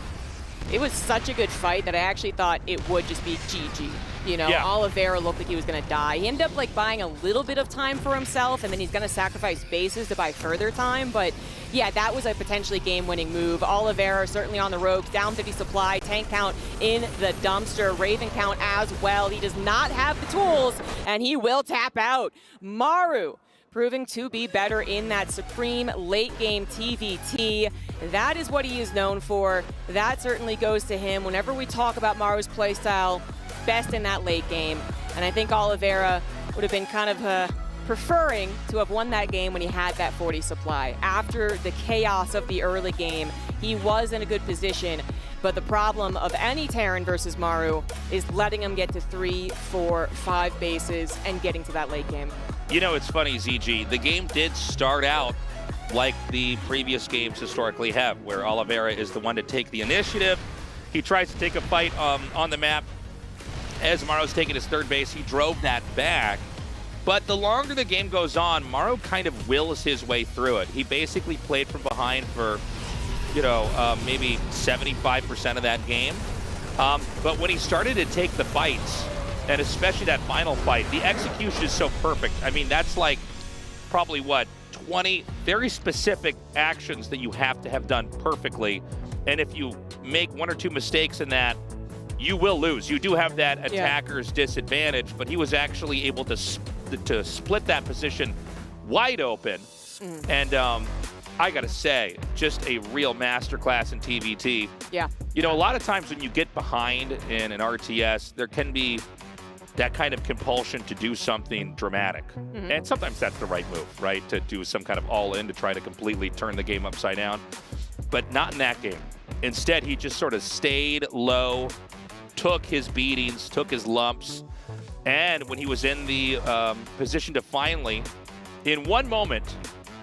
It was such a good fight that I actually thought it would just be GG. You know, yeah. Oliveira looked like he was going to die. He ended up like buying a little bit of time for himself, and then he's going to sacrifice bases to buy further time. But yeah, that was a potentially game-winning move. Oliveira certainly on the ropes, down 50 supply, tank count in the dumpster, Raven count as well. He does not have the tools, and he will tap out. Maru proving to be better in that supreme late-game TVT. That is what he is known for. That certainly goes to him. Whenever we talk about Maru's playstyle, best in that late game. And I think Oliveira would have been kind of preferring to have won that game when he had that 40 supply. After the chaos of the early game, he was in a good position. But the problem of any Terran versus Maru is letting him get to 3, 4, 5 bases and getting to that late game. You know, it's funny, ZG, the game did start out like the previous games historically have, where Oliveira is the one to take the initiative. He tries to take a fight on the map. As Maru's taking his third base, he drove that back. But the longer the game goes on, Maru kind of wills his way through it. He basically played from behind for, you know, maybe 75% of that game. But when he started to take the fights, and especially that final fight, the execution is so perfect. I mean, that's like probably, what, 20 very specific actions that you have to have done perfectly. And if you make 1 or 2 mistakes in that, you will lose. You do have that attacker's disadvantage, but he was actually able to split that position wide open. And I gotta say, just a real masterclass in TVT. Yeah. You know, a lot of times when you get behind in an RTS, there can be that kind of compulsion to do something dramatic. And sometimes that's the right move, right? To do some kind of all-in to try to completely turn the game upside down. But not in that game. Instead, he just sort of stayed low, took his beatings, took his lumps, and when he was in the position to finally, in one moment,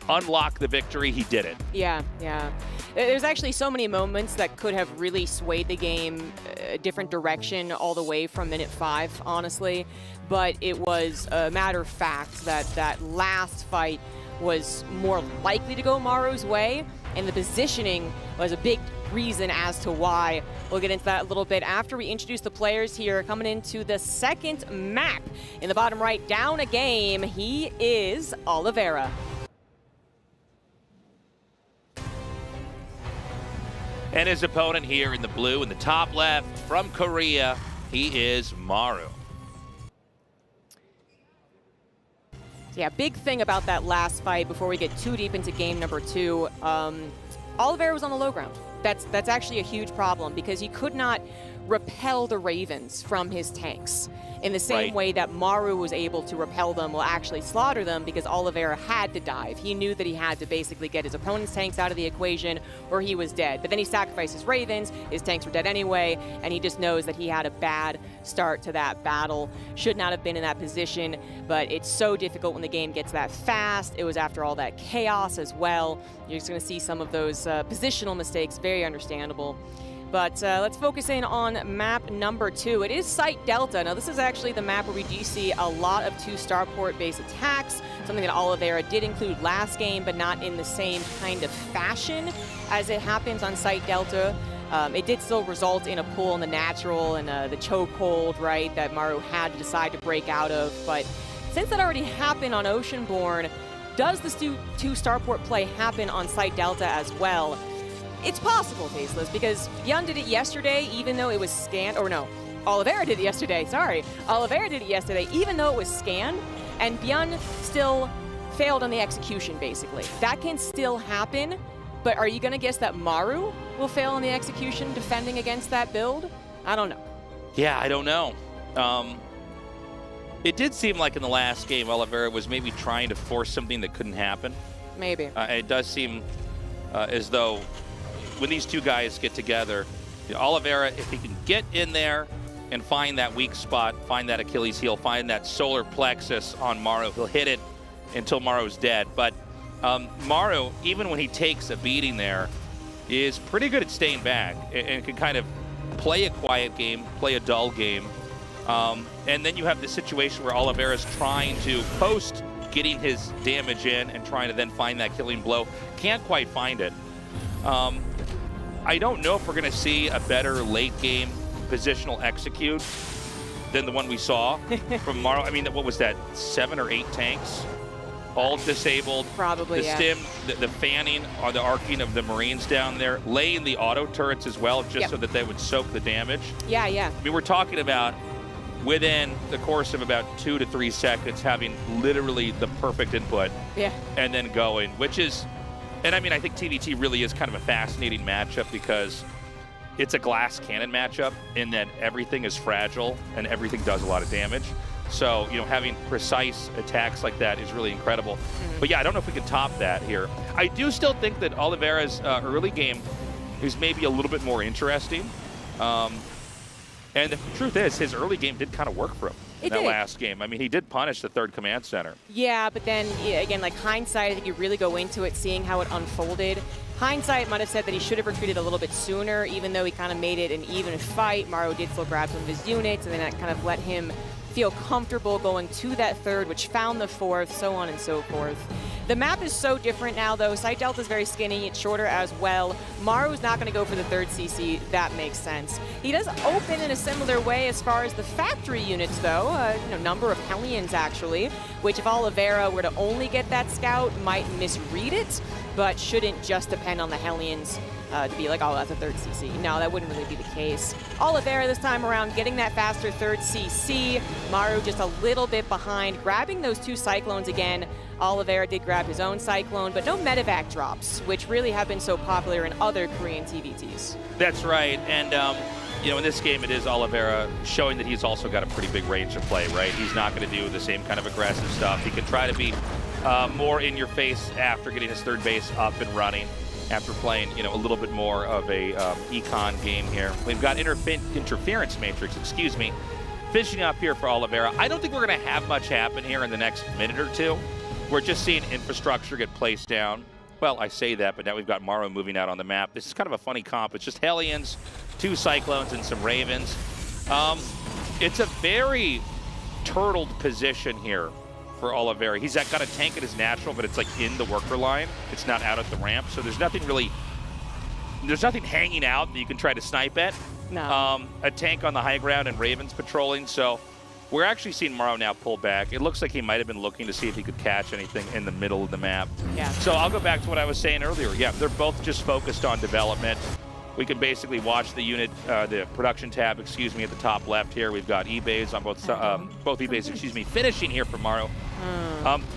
unlock the victory, he did it. Yeah, yeah. There's actually so many moments that could have really swayed the game a different direction all the way from minute 5, honestly. But it was a matter of fact that that last fight was more likely to go Maru's way, and the positioning was a big reason as to why. We'll get into that a little bit after we introduce the players here. Coming into the second map in the bottom right, down a game, he is Oliveira. And his opponent here in the blue in the top left from Korea, he is Maru. Yeah, big thing about that last fight before we get too deep into game number 2, Oliveira was on the low ground. That's actually a huge problem because he could not repel the Ravens from his tanks in the same way that Maru was able to repel them, actually slaughter them, because Oliveira had to dive. He knew that he had to basically get his opponent's tanks out of the equation or he was dead. But then he sacrificed his Ravens, his tanks were dead anyway, and he just knows that he had a bad start to that battle. Should not have been in that position, but it's so difficult when the game gets that fast. It was after all that chaos as well. You're just going to see some of those positional mistakes, very understandable. But let's focus in on map number 2. It is Site Delta. Now, this is actually the map where we do see a lot of 2 starport-based attacks, something that Oliveira did include last game, but not in the same kind of fashion as it happens on Site Delta. It did still result in a pull in the natural and the chokehold, right, that Maru had to decide to break out of. But since that already happened on Oceanborn, does the two starport play happen on Site Delta as well? It's possible, Tasteless, because Yun did it yesterday, even though it was scanned, or no, Oliveira did it yesterday, sorry. Oliveira did it yesterday, even though it was scanned, and Yun still failed on the execution, basically. That can still happen, but are you gonna guess that Maru will fail on the execution defending against that build? I don't know. Yeah, I don't know. It did seem like in the last game, Oliveira was maybe trying to force something that couldn't happen. Maybe. It does seem as though when these two guys get together, Oliveira, if he can get in there and find that weak spot, find that Achilles heel, find that solar plexus on Maru, he'll hit it until Maru's dead. But Maru, even when he takes a beating there, is pretty good at staying back and can kind of play a quiet game, play a dull game. And then you have the situation where Oliveira's trying to post getting his damage in and trying to then find that killing blow. Can't quite find it. I don't know if we're going to see a better late game positional execute than the one we saw from Maru. I mean, what was that, 7 or 8 tanks? All disabled. Probably, the yeah. stim, the fanning or the arcing of the Marines down there, laying the auto turrets as well, just so that they would soak the damage. Yeah, yeah. I mean, we're talking about within the course of about 2 to 3 seconds having literally the perfect input. Yeah. And then going, which is, and I mean, I think TVT really is kind of a fascinating matchup because it's a glass cannon matchup in that everything is fragile and everything does a lot of damage. So, you know, having precise attacks like that is really incredible. But yeah, I don't know if we can top that here. I do still think that Oliveira's early game is maybe a little bit more interesting. And the truth is, his early game did kind of work for him in that last game. I mean, he did punish the 3rd command center. Yeah, but then, again, like hindsight, I think you really go into it seeing how it unfolded. Hindsight might have said that he should have retreated a little bit sooner, even though he kind of made it an even fight. Maru did still grab some of his units, and then that kind of let him feel comfortable going to that 3rd, which found the 4th, so on and so forth. The map is so different now, though. Site Delta is very skinny. It's shorter as well. Maru's not going to go for the 3rd CC. That makes sense. He does open in a similar way as far as the factory units, though. Number of Hellions, actually, which if Oliveira were to only get that scout, might misread it, but shouldn't just depend on the Hellions to be like, oh, that's a 3rd CC. No, that wouldn't really be the case. Oliveira this time around getting that faster 3rd CC. Maru just a little bit behind, grabbing those 2 Cyclones again. Oliveira did grab his own Cyclone, but no medevac drops, which really have been so popular in other Korean TVTs. That's right, and you know, in this game it is Oliveira showing that he's also got a pretty big range of play, right? He's not going to do the same kind of aggressive stuff. He can try to be more in your face after getting his 3rd base up and running, after playing, you know, a little bit more of a econ game here. We've got interference matrix, finishing up here for Oliveira. I don't think we're going to have much happen here in the next minute or two. We're just seeing infrastructure get placed down. Well, I say that, but now we've got Maru moving out on the map. This is kind of a funny comp. It's just Hellions, 2 Cyclones, and some Ravens. It's a very turtled position here for Oliveira. He's got a tank at his natural, but it's like in the worker line. It's not out at the ramp, so there's nothing hanging out that you can try to snipe at. No. A tank on the high ground and Ravens patrolling, so we're actually seeing Maru now pull back. It looks like he might have been looking to see if he could catch anything in the middle of the map. Yeah. So I'll go back to what I was saying earlier. Yeah, they're both just focused on development. We can basically watch the unit, the production tab, at the top left here. We've got eBays on both eBays, finishing here for Maru.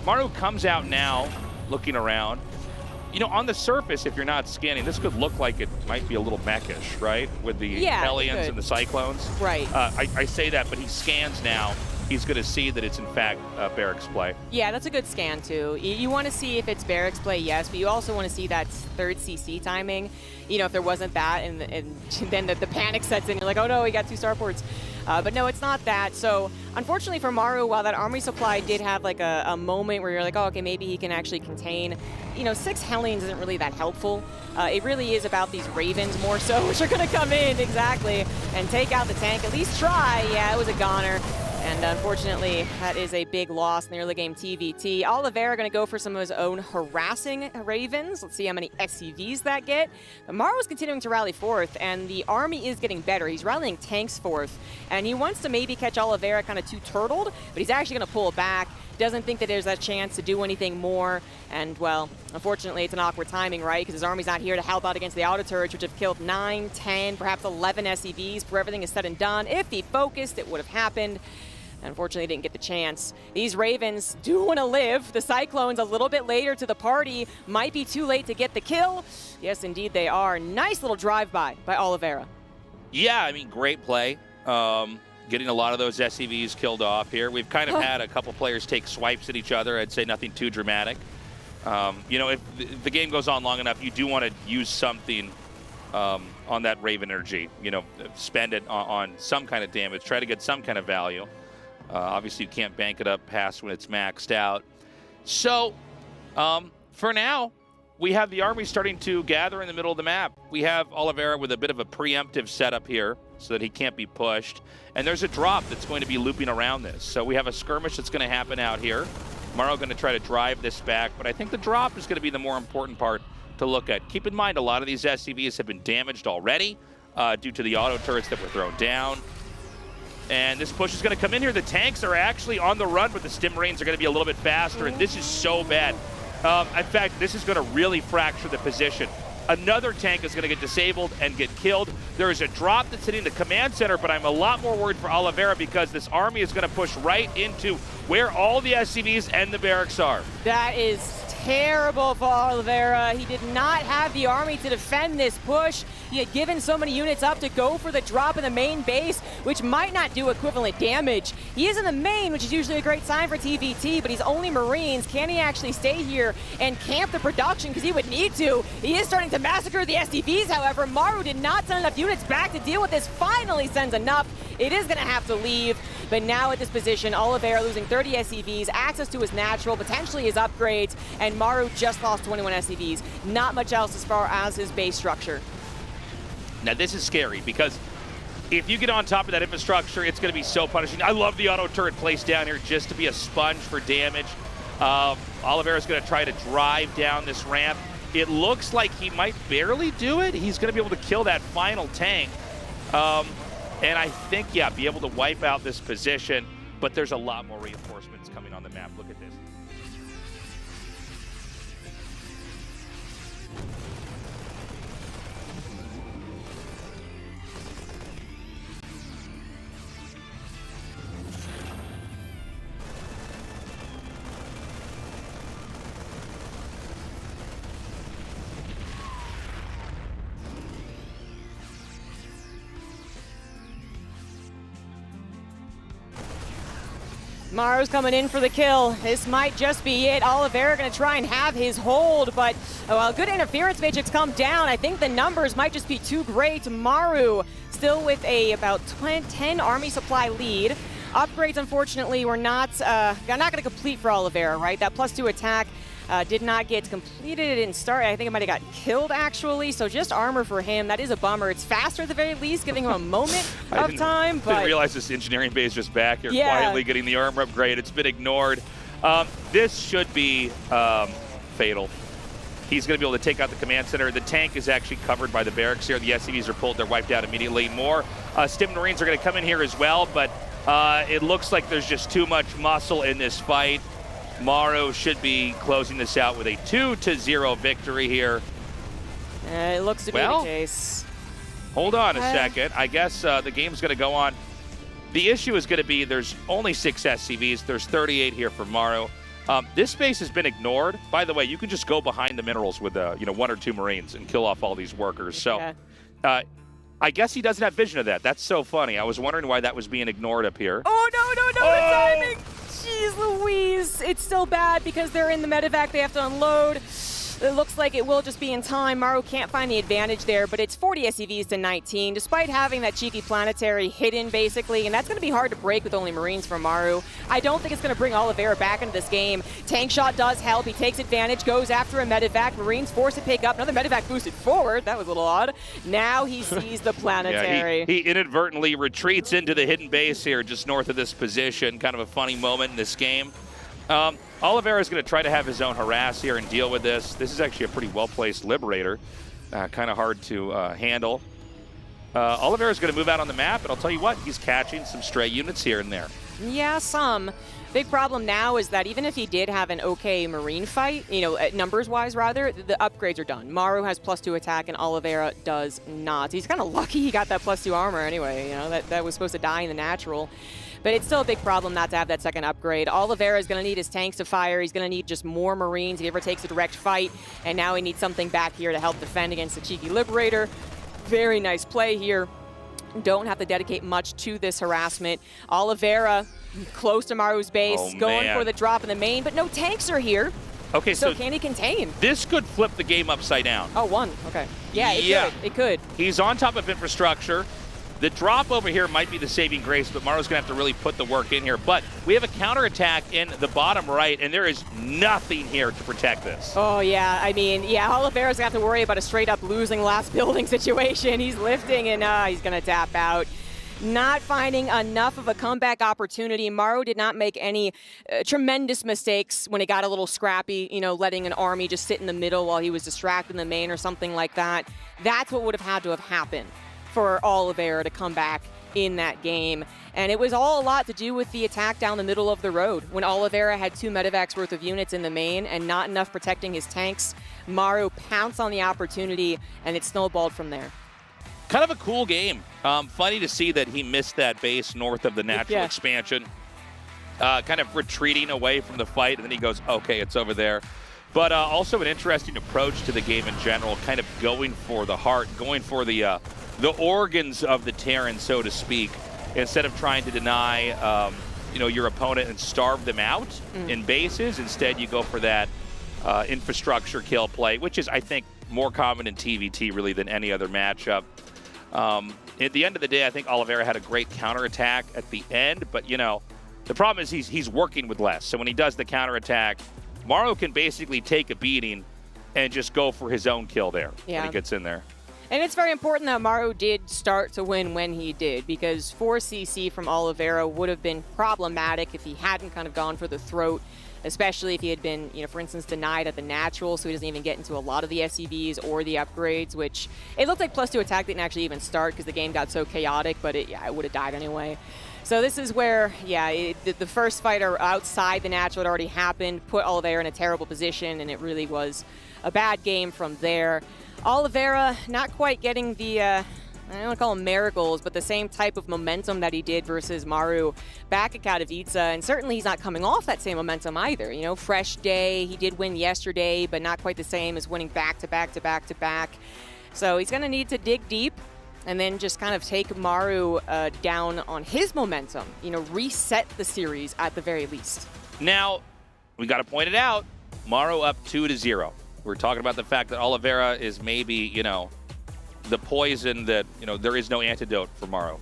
Maru comes out now, looking around. You know, on the surface, if you're not scanning, this could look like it might be a little mechish, right? With the Hellions and the Cyclones. Right. I say that, but he scans now. He's going to see that it's, in fact, Barracks play. Yeah, that's a good scan, too. You want to see if it's Barracks play, yes, but you also want to see that 3rd CC timing. You know, if there wasn't that, and then the panic sets in, you're like, oh, no, we got 2 starports. But no, it's not that. So unfortunately for Maru, while that army supply did have like a moment where you're like, oh, okay, maybe he can actually contain, you know, 6 Hellions isn't really that helpful. It really is about these Ravens more so, which are going to come in, exactly, and take out the tank. At least try. Yeah, it was a goner. And unfortunately, that is a big loss in the early game TVT. Oliveira going to go for some of his own harassing Ravens. Let's see how many SCVs that get. But Maru's continuing to rally 4th, and the army is getting better. He's rallying tanks 4th, and he wants to maybe catch Oliveira kind of too turtled, but he's actually going to pull back. doesn't think that there's a chance to do anything more. And, well, unfortunately, it's an awkward timing, right? Because his army's not here to help out against the auto turrets, which have killed 9, 10, perhaps 11 SCVs before everything is said and done. If he focused, it would have happened. Unfortunately, didn't get the chance. These Ravens do want to live. The Cyclones a little bit later to the party. Might be too late to get the kill. Yes, indeed they are. Nice little drive-by by Oliveira. Yeah, I mean, great play. Getting a lot of those SCVs killed off here. We've kind of had a couple players take swipes at each other. I'd say nothing too dramatic. You know, if the game goes on long enough, you do want to use something on that Raven energy. You know, spend it on some kind of damage. Try to get some kind of value. Obviously, you can't bank it up past when it's maxed out. So, for now, we have the army starting to gather in the middle of the map. We have Oliveira with a bit of a preemptive setup here so that he can't be pushed. And there's a drop that's going to be looping around this. So we have a skirmish that's going to happen out here. Maru going to try to drive this back, but I think the drop is going to be the more important part to look at. Keep in mind, a lot of these SCVs have been damaged already due to the auto turrets that were thrown down. And this push is going to come in here. The tanks are actually on the run, but the Stim Marines are going to be a little bit faster, and this is so bad. In fact, this is going to really fracture the position. Another tank is going to get disabled and get killed. There is a drop that's hitting the command center, but I'm a lot more worried for Oliveira because this army is going to push right into where all the SCVs and the barracks are. That is terrible for Oliveira. He did not have the army to defend this push. He had given so many units up to go for the drop in the main base, which might not do equivalent damage. He is in the main, which is usually a great sign for TVT, but he's only Marines. Can he actually stay here and camp the production? Because he would need to. He is starting to massacre the SCVs, however. Maru did not send enough units back to deal with this. Finally sends enough. It is going to have to leave. But now at this position, Oliveira losing 30 SCVs, access to his natural, potentially his upgrades, and Maru just lost 21 SCVs. Not much else as far as his base structure. Now this is scary because if you get on top of that infrastructure, it's going to be so punishing. I love the auto turret placed down here just to be a sponge for damage. Oliveira's going to try to drive down this ramp. It looks like he might barely do it. He's going to be able to kill that final tank. And I think, yeah, be able to wipe out this position, but there's a lot more reinforcements coming on the map. Look at this. Maru's coming in for the kill. This might just be it. Oliveira going to try and have his hold, but well, good interference matrix come down. I think the numbers might just be too great. Maru still with a about 10 army supply lead. Upgrades, unfortunately, were not going to complete for Oliveira, right? That +2 attack did not get completed. It didn't start. I think it might have got killed, actually. So just armor for him. That is a bummer. It's faster at the very least, giving him a moment of time. I didn't realize this engineering bay is just back here quietly getting the armor upgrade. It's been ignored. This should be fatal. He's going to be able to take out the command center. The tank is actually covered by the barracks here. The SCVs are pulled. They're wiped out immediately. More Stim Marines are going to come in here as well, but it looks like there's just too much muscle in this fight. Maru should be closing this out with a 2-0 victory here. It looks to be the case. Hold on a second. I guess the game's going to go on. The issue is going to be there's only 6 SCVs. There's 38 here for Maru. This space has been ignored. By the way, you can just go behind the minerals with 1 or 2 Marines and kill off all these workers. So I guess he doesn't have vision of that. That's so funny. I was wondering why that was being ignored up here. Oh, no, the timing! Jeez Louise. It's still bad because they're in the medevac. They have to unload. It looks like it will just be in time. Maru can't find the advantage there, but it's 40 SCVs to 19, despite having that cheeky planetary hidden, basically, and that's going to be hard to break with only Marines for Maru. I don't think it's going to bring Oliveira back into this game. Tank shot does help. He takes advantage, goes after a medevac. Marines forced to pick up. Another medevac boosted forward. That was a little odd. Now he sees the planetary. He inadvertently retreats into the hidden base here, just north of this position. Kind of a funny moment in this game. Oliveira is going to try to have his own harass here and deal with this. This is actually a pretty well-placed Liberator. Kind of hard to handle. Oliveira is going to move out on the map, and I'll tell you what, he's catching some stray units here and there. Yeah, some. Big problem now is that even if he did have an okay Marine fight, you know, numbers-wise rather, the upgrades are done. Maru has +2 attack and Oliveira does not. He's kind of lucky he got that +2 armor anyway, you know, that was supposed to die in the natural. But it's still a big problem not to have that second upgrade. Oliveira is going to need his tanks to fire. He's going to need just more Marines if he ever takes a direct fight. And now he needs something back here to help defend against the cheeky Liberator. Very nice play here. Don't have to dedicate much to this harassment. Oliveira close to Maru's base, going for the drop in the main, but no tanks are here. Okay, so can he contain? This could flip the game upside down. Oh, one. Okay. Yeah, it could. He's on top of infrastructure. The drop over here might be the saving grace, but Maru's going to have to really put the work in here. But we have a counterattack in the bottom right, and there is nothing here to protect this. Oh, yeah. I mean, yeah, Oliveira's going to have to worry about a straight-up losing last building situation. He's lifting, and he's going to tap out. Not finding enough of a comeback opportunity. Maru did not make any tremendous mistakes when it got a little scrappy, you know, letting an army just sit in the middle while he was distracted in the main or something like that. That's what would have had to have happened for Oliveira to come back in that game. And it was all a lot to do with the attack down the middle of the road. When Oliveira had 2 medevacs worth of units in the main and not enough protecting his tanks, Maru pounced on the opportunity and it snowballed from there. Kind of a cool game. Funny to see that he missed that base north of the natural expansion. Kind of retreating away from the fight, and then he goes, okay, it's over there. But also an interesting approach to the game in general, kind of going for the heart, going for the organs of the Terran, so to speak, instead of trying to deny you know, your opponent and starve them out in bases. Instead, you go for that infrastructure kill play, which is, I think, more common in TVT really than any other matchup. At the end of the day, I think Oliveira had a great counterattack at the end, but, you know, the problem is he's working with less. So when he does the counterattack, Maru can basically take a beating and just go for his own kill there when he gets in there. And it's very important that Maru did start to win when he did, because 4 CC from Oliveira would have been problematic if he hadn't kind of gone for the throat, especially if he had been, you know, for instance, denied at the natural, so he doesn't even get into a lot of the SCVs or the upgrades, which it looked like +2 attack didn't actually even start because the game got so chaotic, but it would have died anyway. So this is where, the first fighter outside the natural had already happened, put Oliveira in a terrible position, and it really was a bad game from there. Oliveira not quite getting the, I don't want to call them miracles, but the same type of momentum that he did versus Maru back at Katowice, and certainly he's not coming off that same momentum either. You know, fresh day, he did win yesterday, but not quite the same as winning back to back to back to back. So he's going to need to dig deep and then just kind of take Maru down on his momentum, you know, reset the series at the very least. Now, we got to point it out, Maru up 2-0. We're talking about the fact that Oliveira is maybe, you know, the poison that, you know, there is no antidote for Maru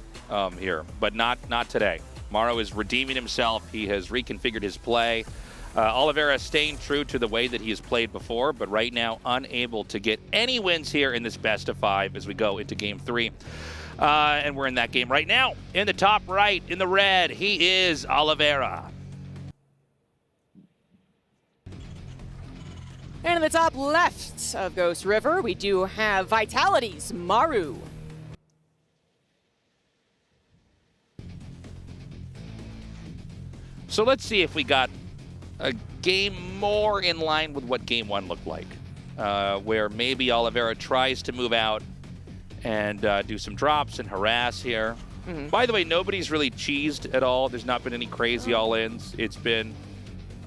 here, but not today. Maru is redeeming himself. He has reconfigured his play. Oliveira staying true to the way that he has played before, but right now unable to get any wins here in this best of 5 as we go into Game 3. And we're in that game right now. In the top right, in the red, he is Oliveira. And in the top left of Ghost River, we do have Vitality's Maru. So let's see if we got a game more in line with what Game 1 looked like, where maybe Oliveira tries to move out and do some drops and harass here. By the way, nobody's really cheesed at all. There's not been any crazy all-ins. It's been,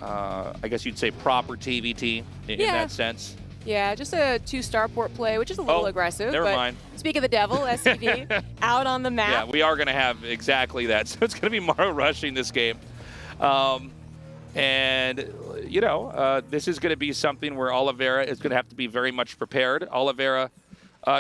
I guess you'd say, proper TVT in that sense. Yeah, just a 2 starport play, which is a little aggressive. Never mind. Speak of the devil, SCV out on the map. Yeah, we are going to have exactly that. So it's going to be Maru rushing this game. And, you know, this is going to be something where Oliveira is going to have to be very much prepared. Oliveira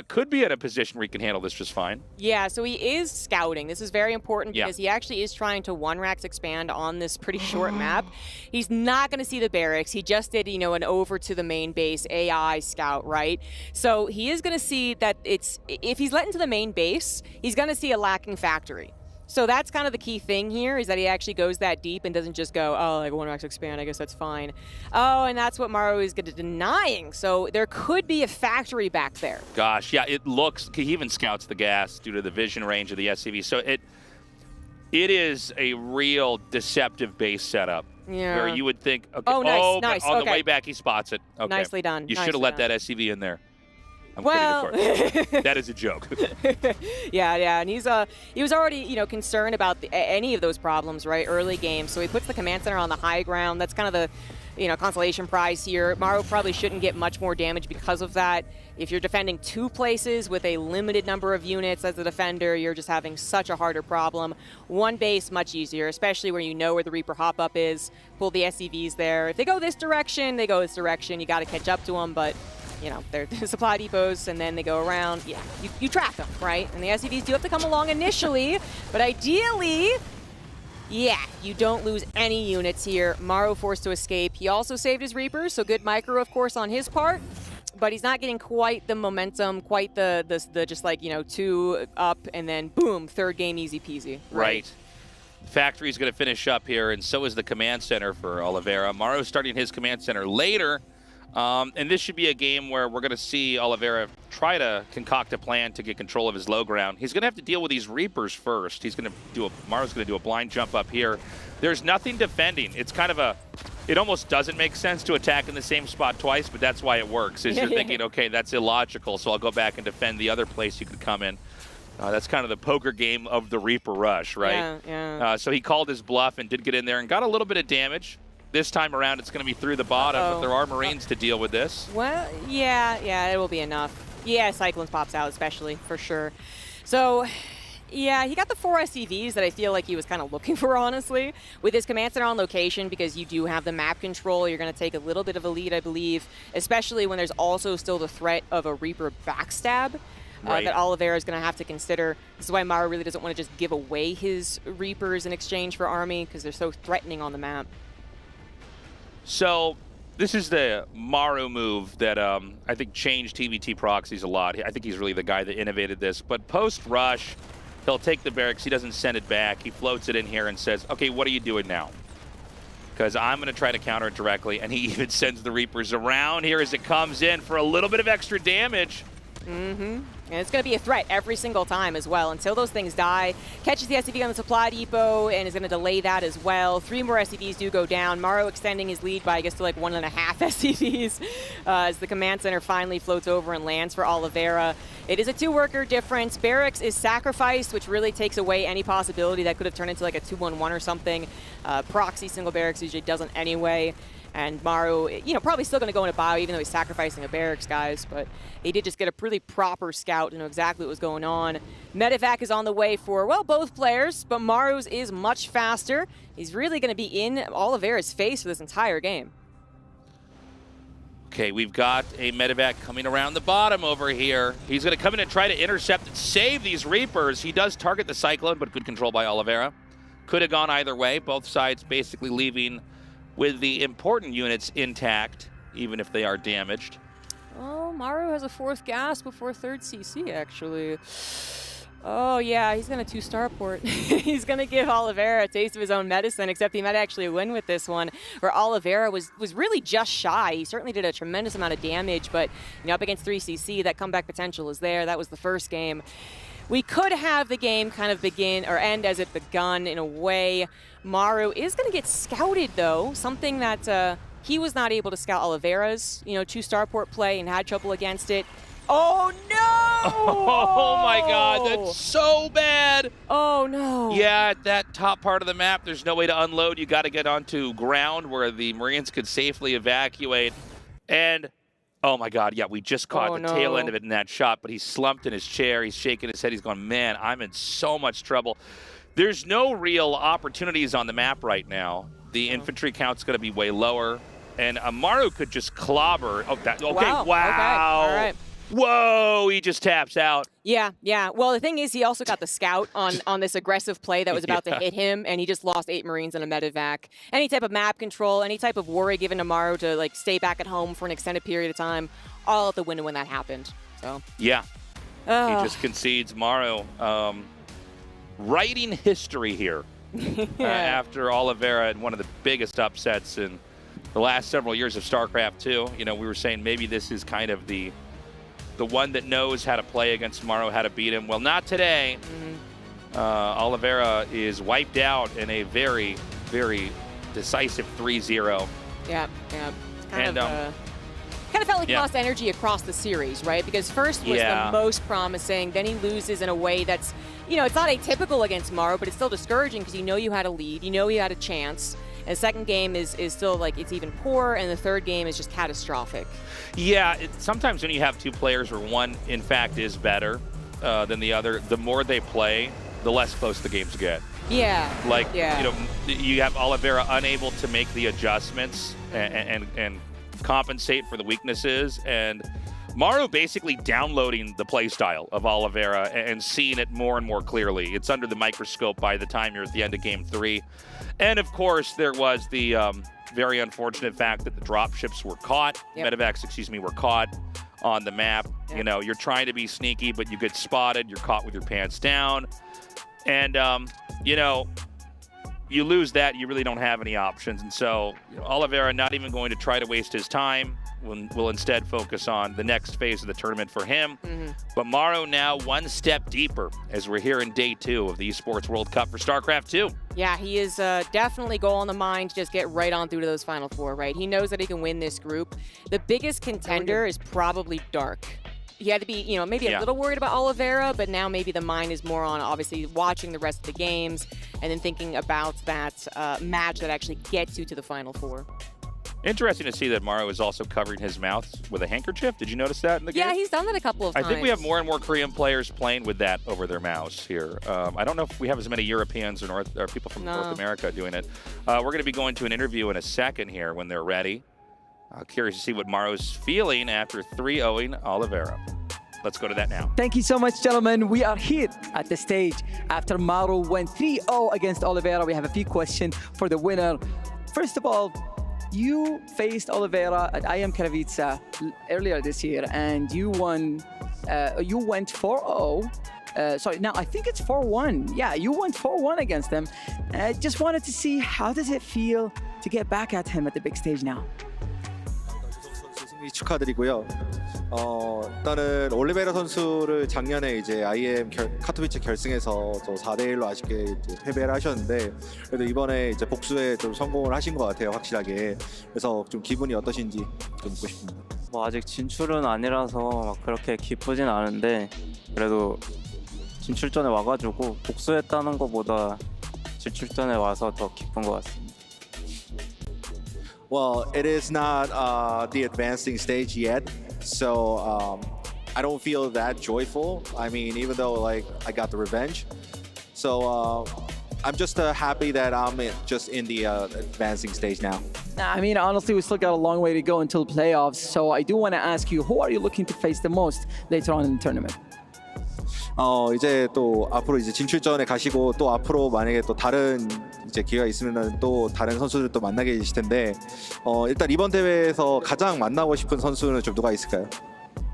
could be in a position where he can handle this just fine. Yeah, so he is scouting. This is very important because he actually is trying to 1-rax expand on this pretty short map. He's not going to see the barracks. He just did, you know, an over to the main base AI scout, right? So he is going to see that if he's let into the main base, he's going to see a lacking factory. So that's kind of the key thing here, is that he actually goes that deep and doesn't just go, oh, like 1-rax expand, I guess that's fine. Oh, and that's what Maru is denying. So there could be a factory back there. Gosh, yeah, it looks, he even scouts the gas due to the vision range of the SCV. So It is a real deceptive base setup. Yeah. Where you would think, okay, oh, nice, but nice. on okay. the way back he spots it. Okay. Nicely done. You should have let that SCV in there. I'm well, kidding, of course. That is a joke. yeah, and he was already concerned about any of those problems early game. So he puts the command center on the high ground. That's kind of the consolation prize here. Maru probably shouldn't get much more damage because of that. If you're defending 2 places with a limited number of units as a defender, you're just having such a harder problem. 1 base, much easier, especially where you know where the Reaper hop-up is. Pull the SCVs there. If they go this direction, they go this direction. You got to catch up to them, but they're supply depots, and then they go around. Yeah, you track them, right? And the SCVs do have to come along initially, but ideally, yeah, you don't lose any units here. Maru forced to escape. He also saved his Reapers, so good micro, of course, on his part. But he's not getting quite the momentum, quite the just 2 up, and then boom, 3rd game easy peasy. Right. Factory's going to finish up here, and so is the command center for Oliveira. Maru's starting his command center later. And this should be a game where we're going to see Oliveira try to concoct a plan to get control of his low ground. He's going to have to deal with these Reapers first. Maru's going to do a blind jump up here. There's nothing defending. It's kind of it almost doesn't make sense to attack in the same spot twice, but that's why it works. Is you're thinking, okay, that's illogical, so I'll go back and defend the other place you could come in. That's kind of the poker game of the Reaper rush, right? Yeah. So he called his bluff and did get in there and got a little bit of damage. This time around, it's going to be through the bottom, but there are Marines to deal with this. Well, yeah, it will be enough. Yeah, Cyclones pops out especially, for sure. So, yeah, he got the 4 SCVs that I feel like he was kind of looking for, honestly. With his command center on location, because you do have the map control, you're going to take a little bit of a lead, I believe, especially when there's also still the threat of a Reaper backstab. That Oliveira is going to have to consider. This is why Maru really doesn't want to just give away his Reapers in exchange for army, because they're so threatening on the map. So this is the Maru move that I think changed TVT proxies a lot. I think he's really the guy that innovated this. But post-rush, he'll take the barracks. He doesn't send it back. He floats it in here and says, okay, what are you doing now? Because I'm going to try to counter it directly. And he even sends the Reapers around here as it comes in for a little bit of extra damage. Mm-hmm. And it's going to be a threat every single time as well until those things die. Catches the SCV on the supply depot and is going to delay that as well. 3 more SCVs do go down. Maru extending his lead by, I guess, to 1.5 SCVs as the command center finally floats over and lands for Oliveira. It is a 2-worker difference. Barracks is sacrificed, which really takes away any possibility that could have turned into a 2-1-1 or something. Proxy single barracks usually doesn't anyway. And Maru, probably still going to go into bio, even though he's sacrificing a barracks, guys. But he did just get a pretty proper scout to know exactly what was going on. Medevac is on the way for, well, both players, but Maru's is much faster. He's really going to be in Oliveira's face for this entire game. Okay, we've got a Medevac coming around the bottom over here. He's going to come in and try to intercept and save these Reapers. He does target the Cyclone, but good control by Oliveira. Could have gone either way. Both sides basically leaving with the important units intact, even if they are damaged. Oh, Maru has a 4th gas before 3rd CC, actually. Oh, yeah, he's going to 2-starport. He's going to give Oliveira a taste of his own medicine, except he might actually win with this one, where Oliveira was really just shy. He certainly did a tremendous amount of damage, but up against 3 CC, that comeback potential is there. That was the first game. We could have the game kind of begin or end as it begun in a way. Maru is going to get scouted, though, something that he was not able to scout Oliveira's, 2-starport play and had trouble against it. Oh, no! Oh, my God, that's so bad. Oh, no. Yeah, at that top part of the map, there's no way to unload. You got to get onto ground where the Marines could safely evacuate. And oh, my God, yeah, we just caught the tail end of it in that shot, but he's slumped in his chair. He's shaking his head. He's going, man, I'm in so much trouble. There's no real opportunities on the map right now. The infantry count's going to be way lower, and Maru could just clobber. Oh, that, okay, wow. Okay, all right. Whoa, he just taps out. Yeah. Well, the thing is, he also got the scout on this aggressive play that was about to hit him, and he just lost 8 Marines and a medevac. Any type of map control, any type of worry given to Maru to stay back at home for an extended period of time, all out the window when that happened. So yeah, he just concedes. Maru writing history here after Oliveira had one of the biggest upsets in the last several years of Starcraft 2. We were saying maybe this is kind of the one that knows how to play against Maru, how to beat him. Well, not today. Oliveira is wiped out in a very, very decisive 3-0. Yeah. It's kind of felt like he lost energy across the series, right? Because first was the most promising, then he loses in a way that's, it's not atypical against Maru, but it's still discouraging because you had a lead, you had a chance. And the second game is still like it's even poor, and the third game is just catastrophic. Yeah, sometimes when you have two players where one, in fact, is better than the other, the more they play, the less close the games get. Yeah. You have Oliveira unable to make the adjustments and compensate for the weaknesses, and Maru basically downloading the playstyle of Oliveira and seeing it more and more clearly. It's under the microscope by the time you're at the end of Game 3. And of course, there was the very unfortunate fact that the dropships were caught, medevacs, were caught on the map. Yep. You're trying to be sneaky, but you get spotted, you're caught with your pants down. And, you lose that, you really don't have any options. And so Oliveira not even going to try to waste his time, will instead focus on the next phase of the tournament for him. But Maru now one step deeper as we're here in day 2 of the Esports World Cup for Starcraft 2. Yeah, he is definitely goal on the mind to just get right on through to those Final Four, right? He knows that he can win this group. The biggest contender is probably Dark. He had to be, maybe a little worried about Oliveira, but now maybe the mind is more on obviously watching the rest of the games and then thinking about that match that actually gets you to the Final Four. Interesting to see that Maru is also covering his mouth with a handkerchief. Did you notice that in the game? Yeah, he's done that a couple of times. I think we have more and more Korean players playing with that over their mouths here. I don't know if we have as many Europeans or people from North America doing it. We're going to be going to an interview in a second here when they're ready. Curious to see what Maru's feeling after 3-0ing Oliveira. Let's go to that now. Thank you so much, gentlemen. We are here at the stage after Maru went 3-0 against Oliveira. We have a few questions for the winner. First of all, you faced Oliveira at IEM Katowice earlier this year, and you won. You went 4-0. Sorry, now I think it's 4-1. Yeah, you went 4-1 against them. Just wanted to see, how does it feel to get back at him at the big stage now? 축하드리고요. 일단은 올리베이라 선수를 작년에 이제 IEM 카토비체 결승에서 4대1로 아쉽게 이제 패배를 하셨는데, 그래도 이번에 이제 복수에 좀 성공을 하신 것 같아요, 확실하게. 그래서 좀 기분이 어떠신지 좀 묻고 싶습니다. 뭐 아직 진출은 아니라서 막 그렇게 기쁘진 않은데, 그래도 진출전에 와가지고 복수했다는 것보다 진출전에 와서 더 기쁜 것 같습니다. Well, it is not the advancing stage yet, so I don't feel that joyful. I mean, even though I got the revenge, so I'm just happy that I'm just in the advancing stage now. I mean, honestly, we still got a long way to go until playoffs. So I do want to ask you, who are you looking to face the most later on in the tournament? 이제 또 앞으로 이제 진출전에 가시고, 또 앞으로 만약에 또 다른 이제 기회가 있으면은 또 다른 선수들 또 만나게 되실 텐데, 일단 이번 대회에서 가장 만나고 싶은 선수는 좀 누가 있을까요?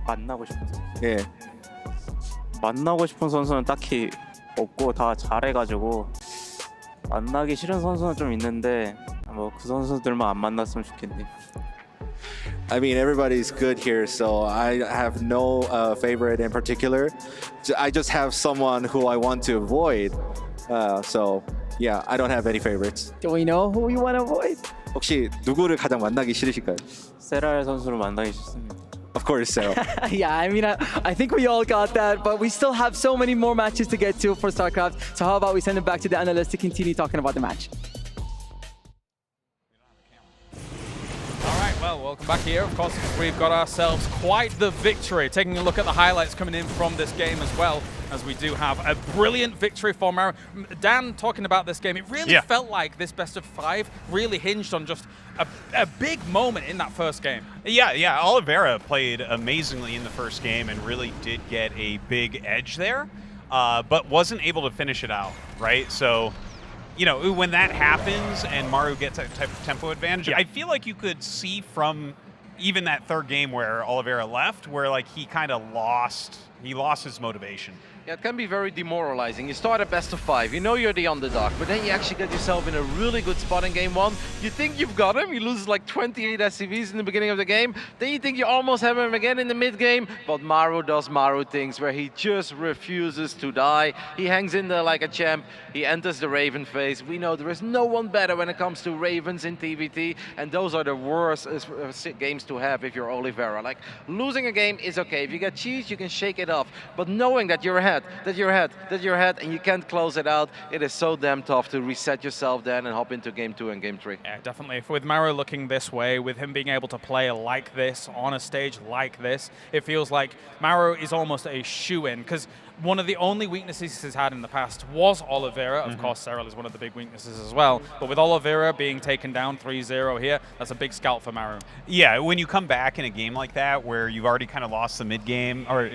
만나고 싶은 선수? 예. 만나고 싶은 선수는 딱히 없고 다 잘해가지고 만나기 싫은 선수는 좀 있는데 뭐 그 선수들만 안 만났으면 좋겠네요. I mean, everybody's good here, so I have no favorite in particular. I just have someone who I want to avoid. So, yeah, I don't have any favorites. Do we know who you want to avoid? 혹시 누구를 가장 만나기 싫으실까요? 세랄 선수를 만나기 싫습니다. Of course, Sarah. Yeah, I mean, I think we all got that, but we still have so many more matches to get to for StarCraft. So how about we send it back to the analyst to continue talking about the match? Well, welcome back here. Of course, we've got ourselves quite the victory. Taking a look at the highlights coming in from this game as well, as we do have a brilliant victory for Maru. Dan, talking about this game, it really felt like this best of 5 really hinged on just a big moment in that first game. Yeah, Oliveira played amazingly in the first game and really did get a big edge there, but wasn't able to finish it out, right? So, you know, when that happens and Maru gets that type of tempo advantage, I feel like you could see from even that third game where Oliveira left, where like he kind of lost his motivation. Yeah, it can be very demoralizing. You start at best of 5, you know you're the underdog, but then you actually get yourself in a really good spot in game 1. You think you've got him, you lose like 28 SCVs in the beginning of the game, then you think you almost have him again in the mid game, but Maru does Maru things where he just refuses to die. He hangs in there like a champ, he enters the Raven phase. We know there is no one better when it comes to Ravens in TVT, and those are the worst games to have if you're Oliveira. Like, losing a game is okay. If you get cheese, you can shake it off, but knowing that you're ahead, and you can't close it out, it is so damn tough to reset yourself then and hop into game 2 and game 3. Yeah, definitely. With Maru looking this way, with him being able to play like this, on a stage like this, it feels like Maru is almost a shoe-in, because one of the only weaknesses he's had in the past was Oliveira. Of course, Serral is one of the big weaknesses as well. But with Oliveira being taken down 3-0 here, that's a big scalp for Maru. Yeah, when you come back in a game like that where you've already kind of lost the mid-game, or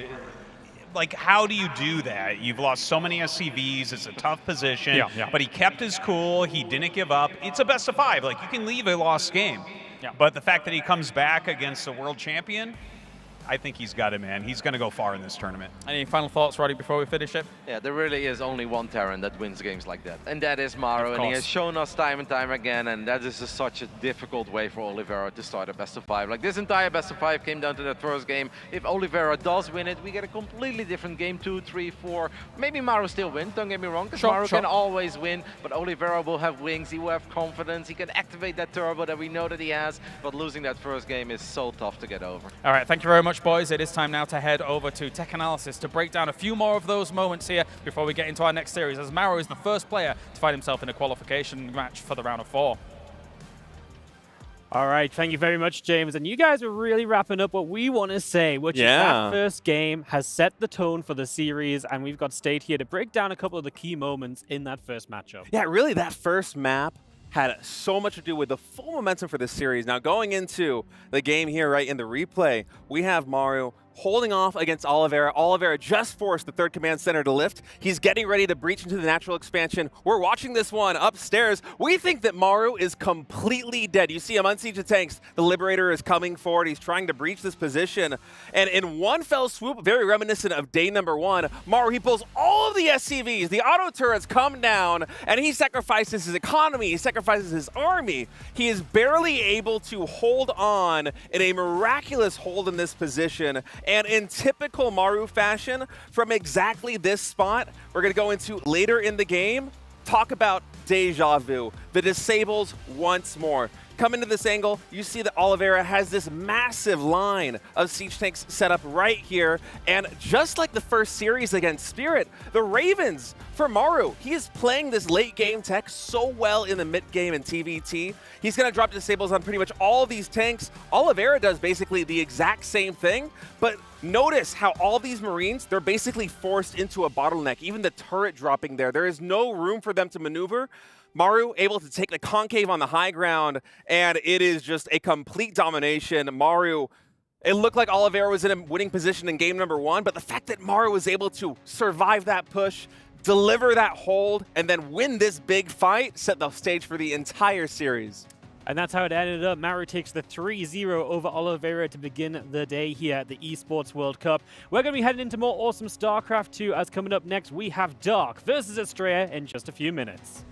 like, how do you do that? You've lost so many SCVs, it's a tough position, but he kept his cool, he didn't give up. It's a best of 5, like, you can leave a lost game. But the fact that he comes back against a world champion, I think he's got it, man. He's going to go far in this tournament. Any final thoughts, Roddy, before we finish it? Yeah, there really is only one Terran that wins games like that, and that is Maru, and he has shown us time and time again, and that is just such a difficult way for Oliveira to start a best of 5. Like, this entire best of 5 came down to that first game. If Oliveira does win it, we get a completely different game 2, 3, 4. Maybe Maru still wins, don't get me wrong, because Maru can always win, but Oliveira will have wings, he will have confidence, he can activate that turbo that we know that he has, but losing that first game is so tough to get over. All right, thank you very much, boys. It is time now to head over to Tech Analysis to break down a few more of those moments here before we get into our next series, as Maru is the first player to find himself in a qualification match for the round of 4. All right, thank you very much, James. And you guys are really wrapping up what we want to say, which is that first game has set the tone for the series, and we've got State here to break down a couple of the key moments in that first matchup. Yeah, really, that first map had so much to do with the full momentum for this series. Now, going into the game here, right, in the replay, we have Maru holding off against Oliveira. Oliveira just forced the 3rd command center to lift. He's getting ready to breach into the natural expansion. We're watching this one upstairs. We think that Maru is completely dead. You see him unsiege the tanks. The Liberator is coming forward. He's trying to breach this position. And in one fell swoop, very reminiscent of day number 1, Maru, he pulls all of the SCVs. The auto turrets come down, and he sacrifices his economy. He sacrifices his army. He is barely able to hold on in a miraculous hold in this position. And in typical Maru fashion, from exactly this spot, we're going to go into later in the game, talk about deja vu, the disables once more. Come into this angle, you see that Oliveira has this massive line of siege tanks set up right here, and just like the first series against Spirit, the Ravens for Maru, he is playing this late game tech so well in the mid game in TVT. He's going to drop disables on pretty much all of these tanks. Oliveira does basically the exact same thing, but notice how all these Marines, they're basically forced into a bottleneck. Even the turret dropping there is no room for them to maneuver. Maru able to take the concave on the high ground, and it is just a complete domination. Maru, it looked like Oliveira was in a winning position in game number 1, but the fact that Maru was able to survive that push, deliver that hold, and then win this big fight set the stage for the entire series. And that's how it ended up. Maru takes the 3-0 over Oliveira to begin the day here at the Esports World Cup. We're going to be heading into more awesome StarCraft 2, as coming up next we have Dark versus Astrea in just a few minutes.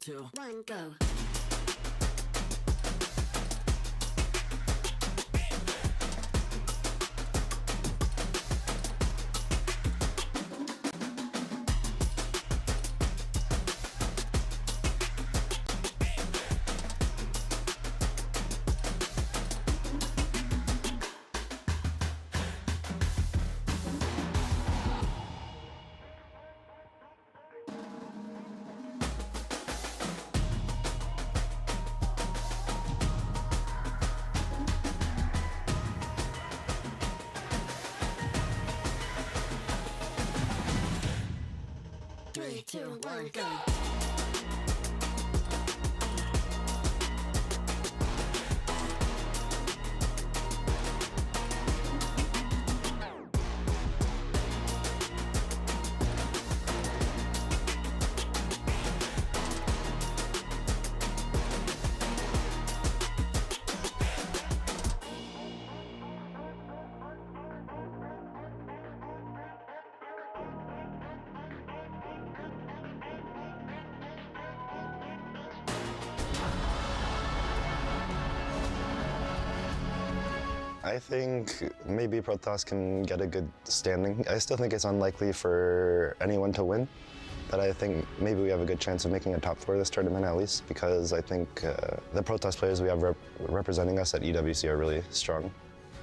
2, 1, go. Three, two, one, go. I think maybe Protoss can get a good standing. I still think it's unlikely for anyone to win, but I think maybe we have a good chance of making a top 4 this tournament at least, because I think the Protoss players we have representing us at EWC are really strong.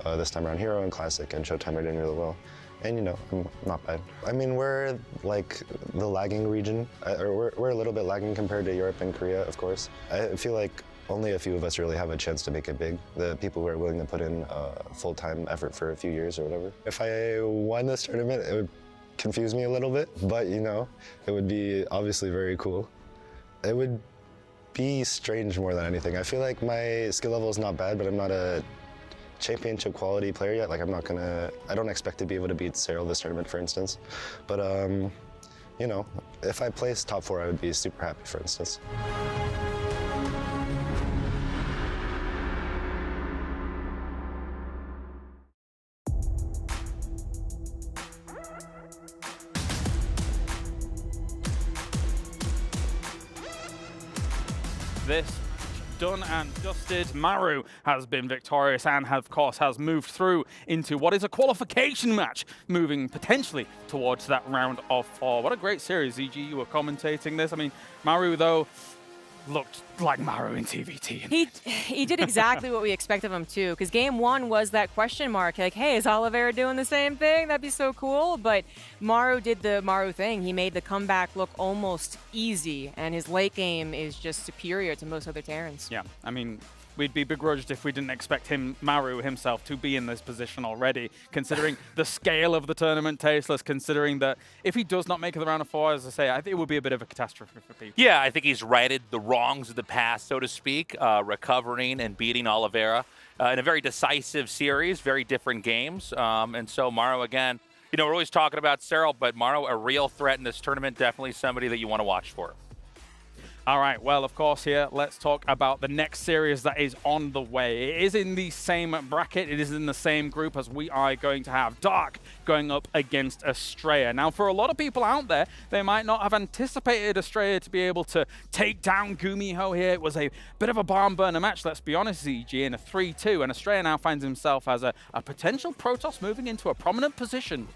This time around, Hero and Classic and Showtime are doing really well. And you know, I'm not bad. I mean, we're like the lagging region, or we're a little bit lagging compared to Europe and Korea, of course. I feel like only a few of us really have a chance to make it big. The people who are willing to put in full-time effort for a few years or whatever. If I won this tournament, it would confuse me a little bit, but you know, it would be obviously very cool. It would be strange more than anything. I feel like my skill level is not bad, but I'm not a championship quality player yet. Like I don't expect to be able to beat Cyril this tournament, for instance. But you know, if I placed top 4, I would be super happy, for instance. This done and dusted. Maru has been victorious and, of course, has moved through into what is a qualification match, moving potentially towards that round of 4. What a great series, EG. You were commentating this. I mean, Maru, though, looked like Maru in TVT. He did exactly what we expect of him too, because game 1 was that question mark, like, hey, is Oliveira doing the same thing? That'd be so cool. But Maru did the Maru thing. He made the comeback look almost easy, and his late game is just superior to most other Terrans. Yeah, I mean, we'd be begrudged if we didn't expect Maru himself to be in this position already, considering the scale of the tournament, Tasteless, considering that if he does not make it the round of 4, as I say, I think it would be a bit of a catastrophe for people. Yeah, I think he's righted the wrongs of the past, so to speak, recovering and beating Oliveira in a very decisive series, very different games. And so Maru, again, you know, we're always talking about Cyril, but Maru, a real threat in this tournament, definitely somebody that you want to watch for. All right, well, of course, here, let's talk about the next series that is on the way. It is in the same bracket. It is in the same group as we are going to have Dark going up against Astrea. Now, for a lot of people out there, they might not have anticipated Astrea to be able to take down Gumiho here. It was a bit of a barn burner match, let's be honest, EG, in a 3-2, and Astrea now finds himself as a potential Protoss moving into a prominent position.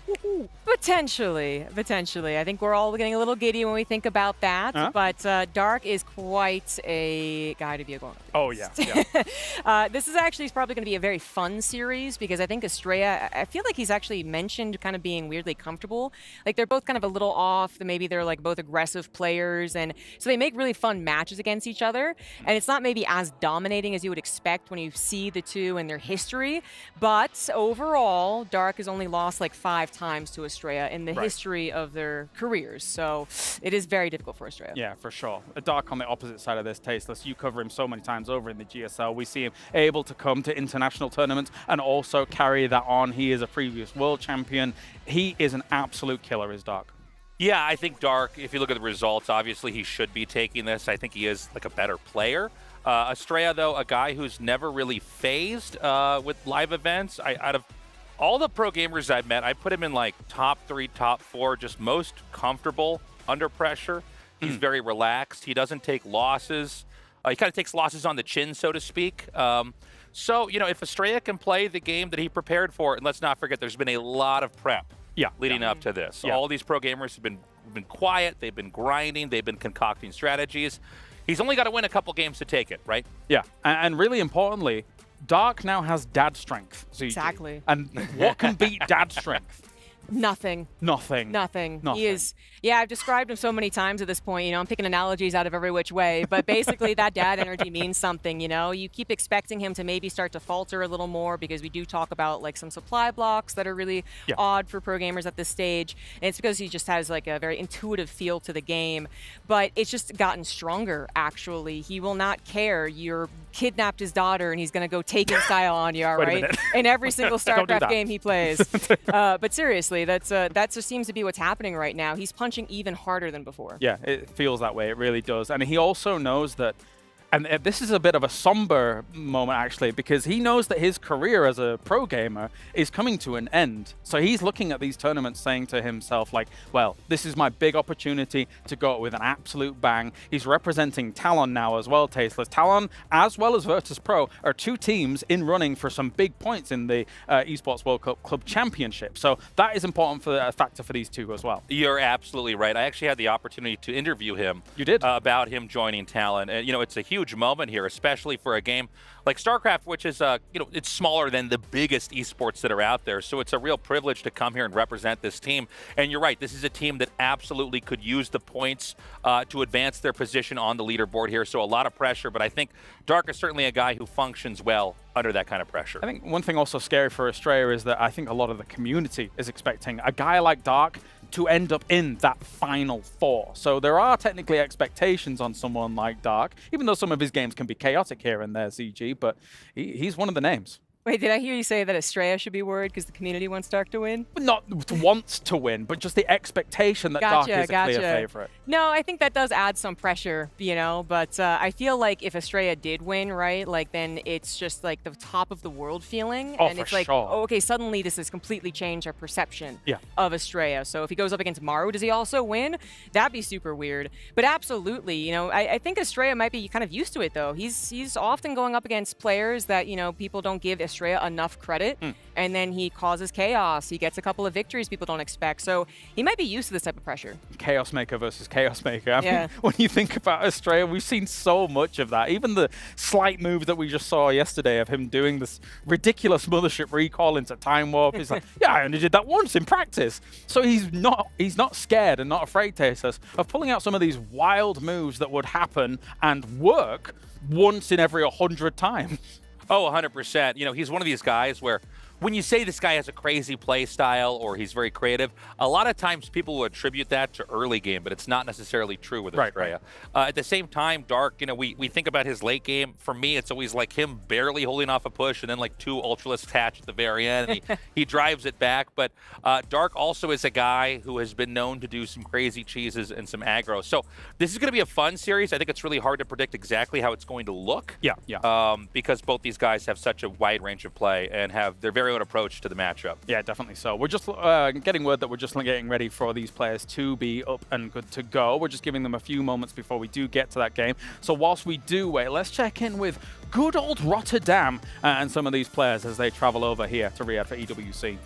Potentially. I think we're all getting a little giddy when we think about that, but Dark is quite a guy to be going up against. Oh, yeah. This is actually probably going to be a very fun series, because I think Astrea, I feel like he's actually mentioned kind of being weirdly comfortable. Like, they're both kind of a little off. Maybe they're like both aggressive players, and so they make really fun matches against each other. And it's not maybe as dominating as you would expect when you see the two and their history, but overall, Dark has only lost like 5 times to Astrea in the history of their careers. So it is very difficult for Astrea. Yeah, for sure. Dark on the opposite side of this, Tasteless. You cover him so many times over in the GSL. We see him able to come to international tournaments and also carry that on. He is a previous world champion. He is an absolute killer, is Dark. Yeah, I think Dark, if you look at the results, obviously he should be taking this. I think he is like a better player. Astrea, though, a guy who's never really phased with live events. Out of all the pro gamers I've met, I put him in like top 3, top 4, just most comfortable under pressure. He's very relaxed. He doesn't take losses. He kind of takes losses on the chin, so to speak. So, you know, if Astrea can play the game that he prepared for, and let's not forget, there's been a lot of prep leading up to this. Yeah. All these pro gamers have been quiet. They've been grinding. They've been concocting strategies. He's only got to win a couple games to take it, right? Yeah, and really importantly, Dark now has dad strength. ZG. Exactly. And what can beat dad strength? Nothing. Nothing. Nothing. Nothing. He is, yeah, I've described him so many times at this point, you know, I'm picking analogies out of every which way, but basically that dad energy means something, you know. You keep expecting him to maybe start to falter a little more because we do talk about like some supply blocks that are really odd for pro gamers at this stage. And it's because he just has like a very intuitive feel to the game, but it's just gotten stronger, actually. He will not care. You're kidnapped his daughter and he's going to go taking style on you, all right? In every single StarCraft game he plays. But seriously, that just seems to be what's happening right now. He's punching even harder than before. Yeah, it feels that way. It really does. And he also knows that, and this is a bit of a somber moment, actually, because he knows that his career as a pro gamer is coming to an end. So he's looking at these tournaments saying to himself, like, well, this is my big opportunity to go out with an absolute bang. He's representing Talon now as well, Tasteless. Talon, as well as Virtus Pro, are two teams in running for some big points in the Esports World Cup Club Championship. So that is important for a factor for these two as well. You're absolutely right. I actually had the opportunity to interview him. You did? About him joining Talon. And, you know, it's a huge moment here, especially for a game like StarCraft, which is, you know, it's smaller than the biggest esports that are out there. So it's a real privilege to come here and represent this team. And you're right, this is a team that absolutely could use the points to advance their position on the leaderboard here. So a lot of pressure, but I think Dark is certainly a guy who functions well under that kind of pressure. I think one thing also scary for Astrea is that I think a lot of the community is expecting a guy like Dark to end up in that final four. So there are technically expectations on someone like Dark, even though some of his games can be chaotic here and there, ZG, but he's one of the names. Wait, did I hear you say that Astrea should be worried because the community wants Dark to win? Not wants to win, but just the expectation that Dark is a clear favorite. No, I think that does add some pressure, you know, but I feel like if Astrea did win, right, like then it's just like the top of the world feeling. Oh, and it's for like, sure. oh, okay, suddenly this has completely changed our perception Yeah. of Astrea. So if he goes up against Maru, does he also win? That'd be super weird. But absolutely, you know, I think Astrea might be kind of used to it, though. He's often going up against players that, you know, people don't give Astrea enough credit, and then he causes chaos. He gets a couple of victories people don't expect. So he might be used to this type of pressure. Chaos Maker versus Chaos Maker. I mean, Yeah. when you think about Astrea, we've seen so much of that. Even the slight move that we just saw yesterday of him doing this ridiculous mothership recall into Time Warp. He's like, yeah, I only did that once in practice. So he's not scared and not afraid, Tasteless, of pulling out some of these wild moves that would happen and work once in every 100 times. Oh, 100%. You know, he's one of these guys where when you say this guy has a crazy play style or he's very creative, a lot of times people will attribute that to early game, but it's not necessarily true with Astrea. At the same time, Dark, you know, we think about his late game. For me, it's always like him barely holding off a push and then like two ultralists attached at the very end. And he drives it back. But Dark also is a guy who has been known to do some crazy cheeses and some aggro. So this is going to be a fun series. I think it's really hard to predict exactly how it's going to look. Because both these guys have such a wide range of play and have their very own approach to the matchup. Yeah, definitely so. We're just getting word that we're just getting ready for these players to be up and good to go. We're just giving them a few moments before we do get to that game. So whilst we do wait, let's check in with good old Rotterdam and some of these players as they travel over here to Riyadh for EWC.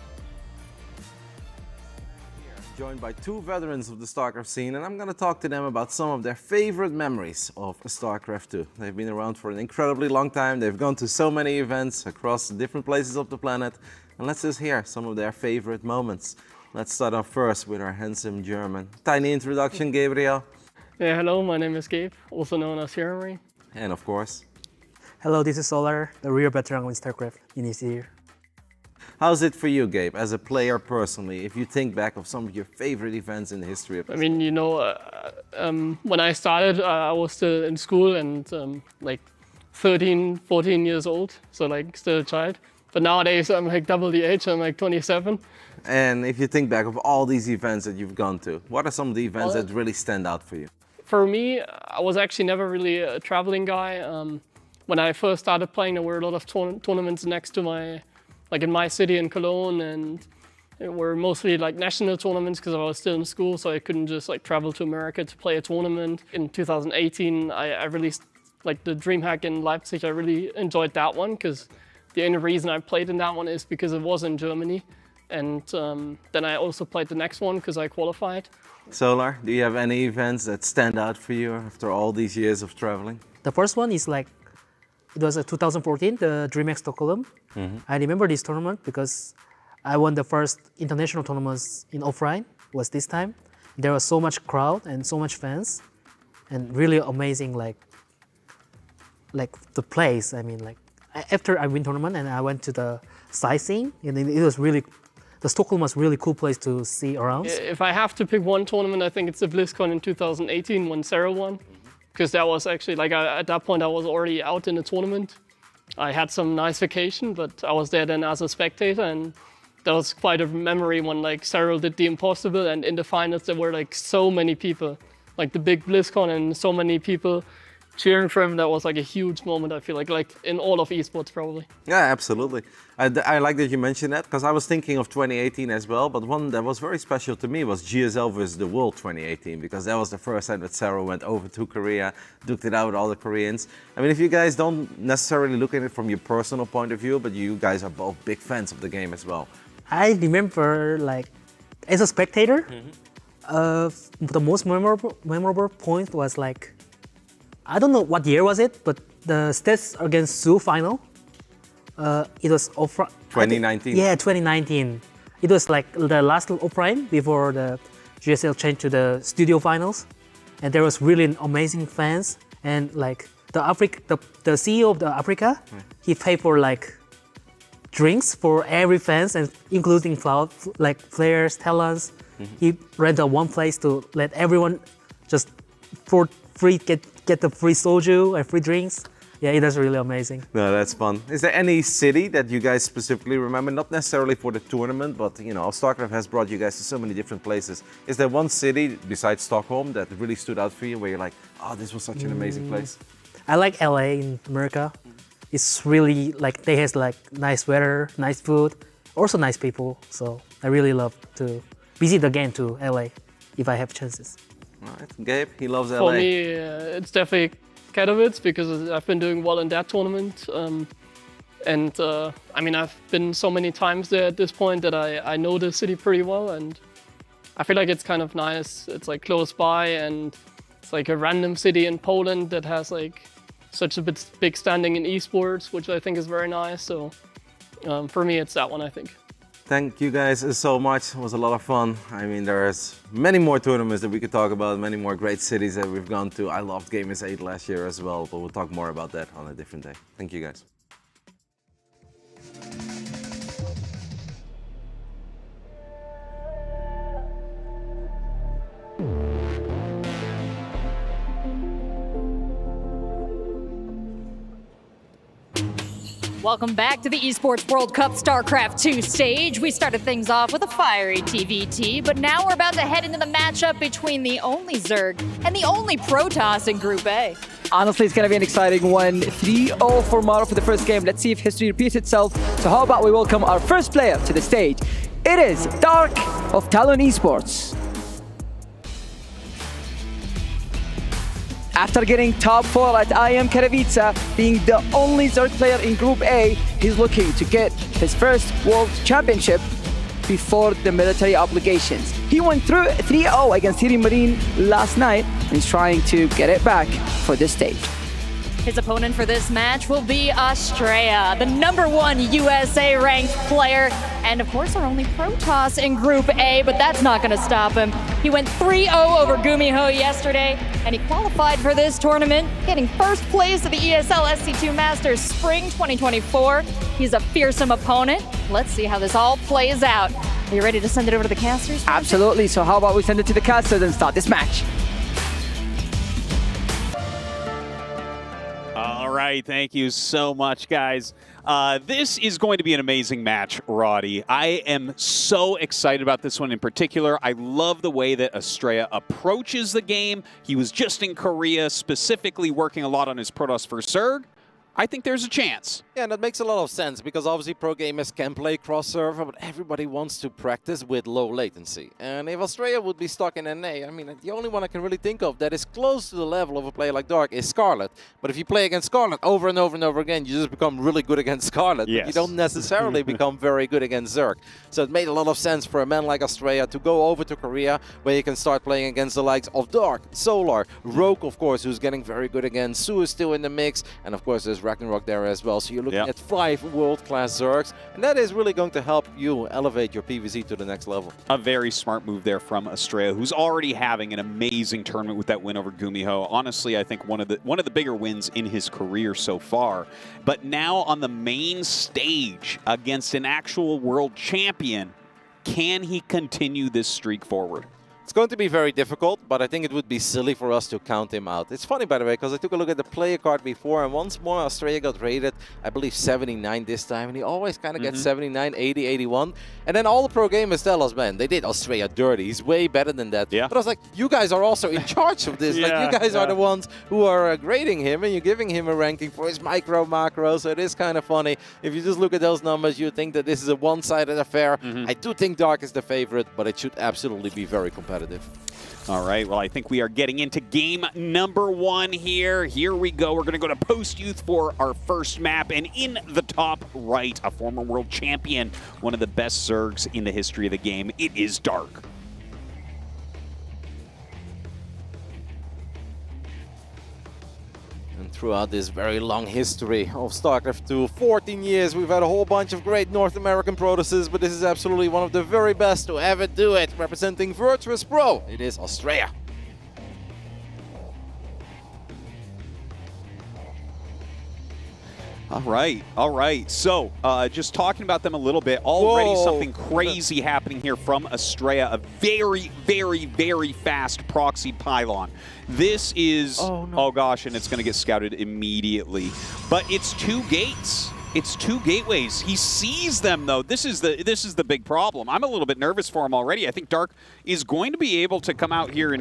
Joined by two veterans of the StarCraft scene, and I'm going to talk to them about some of their favorite memories of StarCraft 2. They've been around for an incredibly long time. They've gone to so many events across different places of the planet, and let's just hear some of their favorite moments. Let's start off first with our handsome German. Tiny introduction, Gabriel. Yeah, hello, my name is Gabe, also known as Jeremy. And of course... Hello, this is Solar, the real veteran in StarCraft in this year. How's it for you, Gabe, as a player personally, if you think back of some of your favorite events in the history of... I mean, you know, when I started, I was still in school and like 13, 14 years old, so like still a child. But nowadays I'm like double the age, I'm like 27. And if you think back of all these events that you've gone to, what are some of the events that really stand out for you? For me, I was actually never really a traveling guy. When I first started playing, there were a lot of tournaments next to my... like in my city in Cologne, and were mostly like national tournaments because I was still in school, so I couldn't just like travel to America to play a tournament. In 2018, I released like the DreamHack in Leipzig. I really enjoyed that one because the only reason I played in that one is because it was in Germany. And then I also played the next one because I qualified. Solar, do you have any events that stand out for you after all these years of traveling? The first one is like, it was 2014, the DreamHack Stockholm. I remember this tournament because I won the first international tournaments in offline, was this time. There was so much crowd and so much fans and really amazing like the place. I mean, like after I win tournament and I went to the sightseeing, and it was really, the Stockholm was really cool place to see around. If I have to pick one tournament, I think it's the BlizzCon in 2018 when Sarah won. Because that was actually, like at that point I was already out in the tournament. I had some nice vacation, but I was there then as a spectator, and that was quite a memory when like Sarah did the impossible, and in the finals there were like so many people, like the big BlizzCon and so many people cheering for him. That was like a huge moment, I feel like in all of esports probably. Yeah, absolutely. I like that you mentioned that because I was thinking of 2018 as well, but one that was very special to me was GSL versus the World 2018 because that was the first time that Sarah went over to Korea, duked it out with all the Koreans. I mean, if you guys don't necessarily look at it from your personal point of view, but you guys are both big fans of the game as well. I remember like, as a spectator, the most memorable point was like, I don't know what year was it, but the stats against Su final, it was 2019. Yeah, 2019. It was like the last offline before the GSL changed to the studio finals, and there was really amazing fans. And like the CEO of the Africa, he paid for like drinks for every fans, and including like players, talents. He rented one place to let everyone just for free get the free soju and free drinks. Yeah, it was really amazing. No, that's fun. Is there any city that you guys specifically remember? Not necessarily for the tournament, but you know, Starcraft has brought you guys to so many different places. Is there one city besides Stockholm that really stood out for you where you're like, oh, this was such an amazing place? I like LA in America. It's really like, they has like nice weather, nice food, also nice people. So I really love to visit again to LA if I have chances. All right, Gabe, he loves LA. For me, it's definitely Katowice because I've been doing well in that tournament. I mean, I've been so many times there at this point that I know the city pretty well, and I feel like it's kind of nice. It's like close by, and it's like a random city in Poland that has like such a big standing in esports, which I think is very nice. So for me, it's that one, I think. Thank you guys so much. It was a lot of fun. I mean, there's many more tournaments that we could talk about, many more great cities that we've gone to. I loved Gamers 8 last year as well, but we'll talk more about that on a different day. Thank you guys. Welcome back to the Esports World Cup Starcraft 2 stage. We started things off with a fiery TVT, but now we're about to head into the matchup between the only Zerg and the only Protoss in Group A. Honestly, it's going to be an exciting one. 3-0 for Maru for the first game. Let's see if history repeats itself. So how about we welcome our first player to the stage. It is Dark of Talon Esports. After getting top 4 at IEM Katowice, being the only Zerg player in Group A, he's looking to get his first World Championship before the military obligations. He went through 3-0 against Thierry Marine last night, and he's trying to get it back for this stage. His opponent for this match will be Astrea, the #1 USA ranked player, and of course our only Protoss in Group A, but that's not going to stop him. He went 3-0 over Gumiho yesterday, and he qualified for this tournament, getting first place at the ESL SC2 Masters Spring 2024. He's a fearsome opponent. Let's see how this all plays out. Are you ready to send it over to the casters? Absolutely, so how about we send it to the casters and start this match? All right, thank you so much, guys. This is going to be an amazing match, Roddy. I am so excited about this one in particular. I love the way that Astrea approaches the game. He was just in Korea, specifically working a lot on his Protoss for Zerg. I think there's a chance. Yeah, and that makes a lot of sense because obviously pro gamers can play cross-server, but everybody wants to practice with low latency. And if Astrea would be stuck in NA, I mean, the only one I can really think of that is close to the level of a player like Dark is Scarlet. But if you play against Scarlet over and over and over again, you just become really good against Scarlet. Yes. But you don't necessarily become very good against Zerg. So it made a lot of sense for a man like Astrea to go over to Korea, where you can start playing against the likes of Dark, Solar, Rogue, of course, who's getting very good again. Su is still in the mix, and of course there's Ragnarok there as well. So you're looking at 5 world-class Zergs, and that is really going to help you elevate your PvZ to the next level. A very smart move there from Astrea, who's already having an amazing tournament with that win over Gumiho. Honestly, I think one of the bigger wins in his career so far. But now on the main stage against an actual world champion, can he continue this streak forward? It's going to be very difficult, but I think it would be silly for us to count him out. It's funny, by the way, because I took a look at the player card before, and once more Astrea got rated, I believe 79 this time, and he always kind of gets 79, 80, 81. And then all the pro gamers tell us, man, they did Astrea dirty. He's way better than that. Yeah. But I was like, you guys are also in charge of this. Like, you guys are the ones who are grading him, and you're giving him a ranking for his micro macro, so it is kind of funny. If you just look at those numbers, you think that this is a one-sided affair. I do think Dark is the favorite, but it should absolutely be very competitive. All right, well, I think we are getting into game number 1 here. Here we go. We're going to go to post-youth for our first map. And in the top right, a former world champion, one of the best Zergs in the history of the game. It is Dark. Throughout this very long history of StarCraft 2, 14 years, we've had a whole bunch of great North American Protosses, but this is absolutely one of the very best to ever do it. Representing Virtuous Pro, it is Astrea. All right. So, just talking about them a little bit, already something crazy happening here from Astrea, a very, very, very fast proxy pylon. This is, oh gosh, and it's going to get scouted immediately. But it's 2 gates. It's 2 gateways. He sees them, though. This is the big problem. I'm a little bit nervous for him already. I think Dark is going to be able to come out here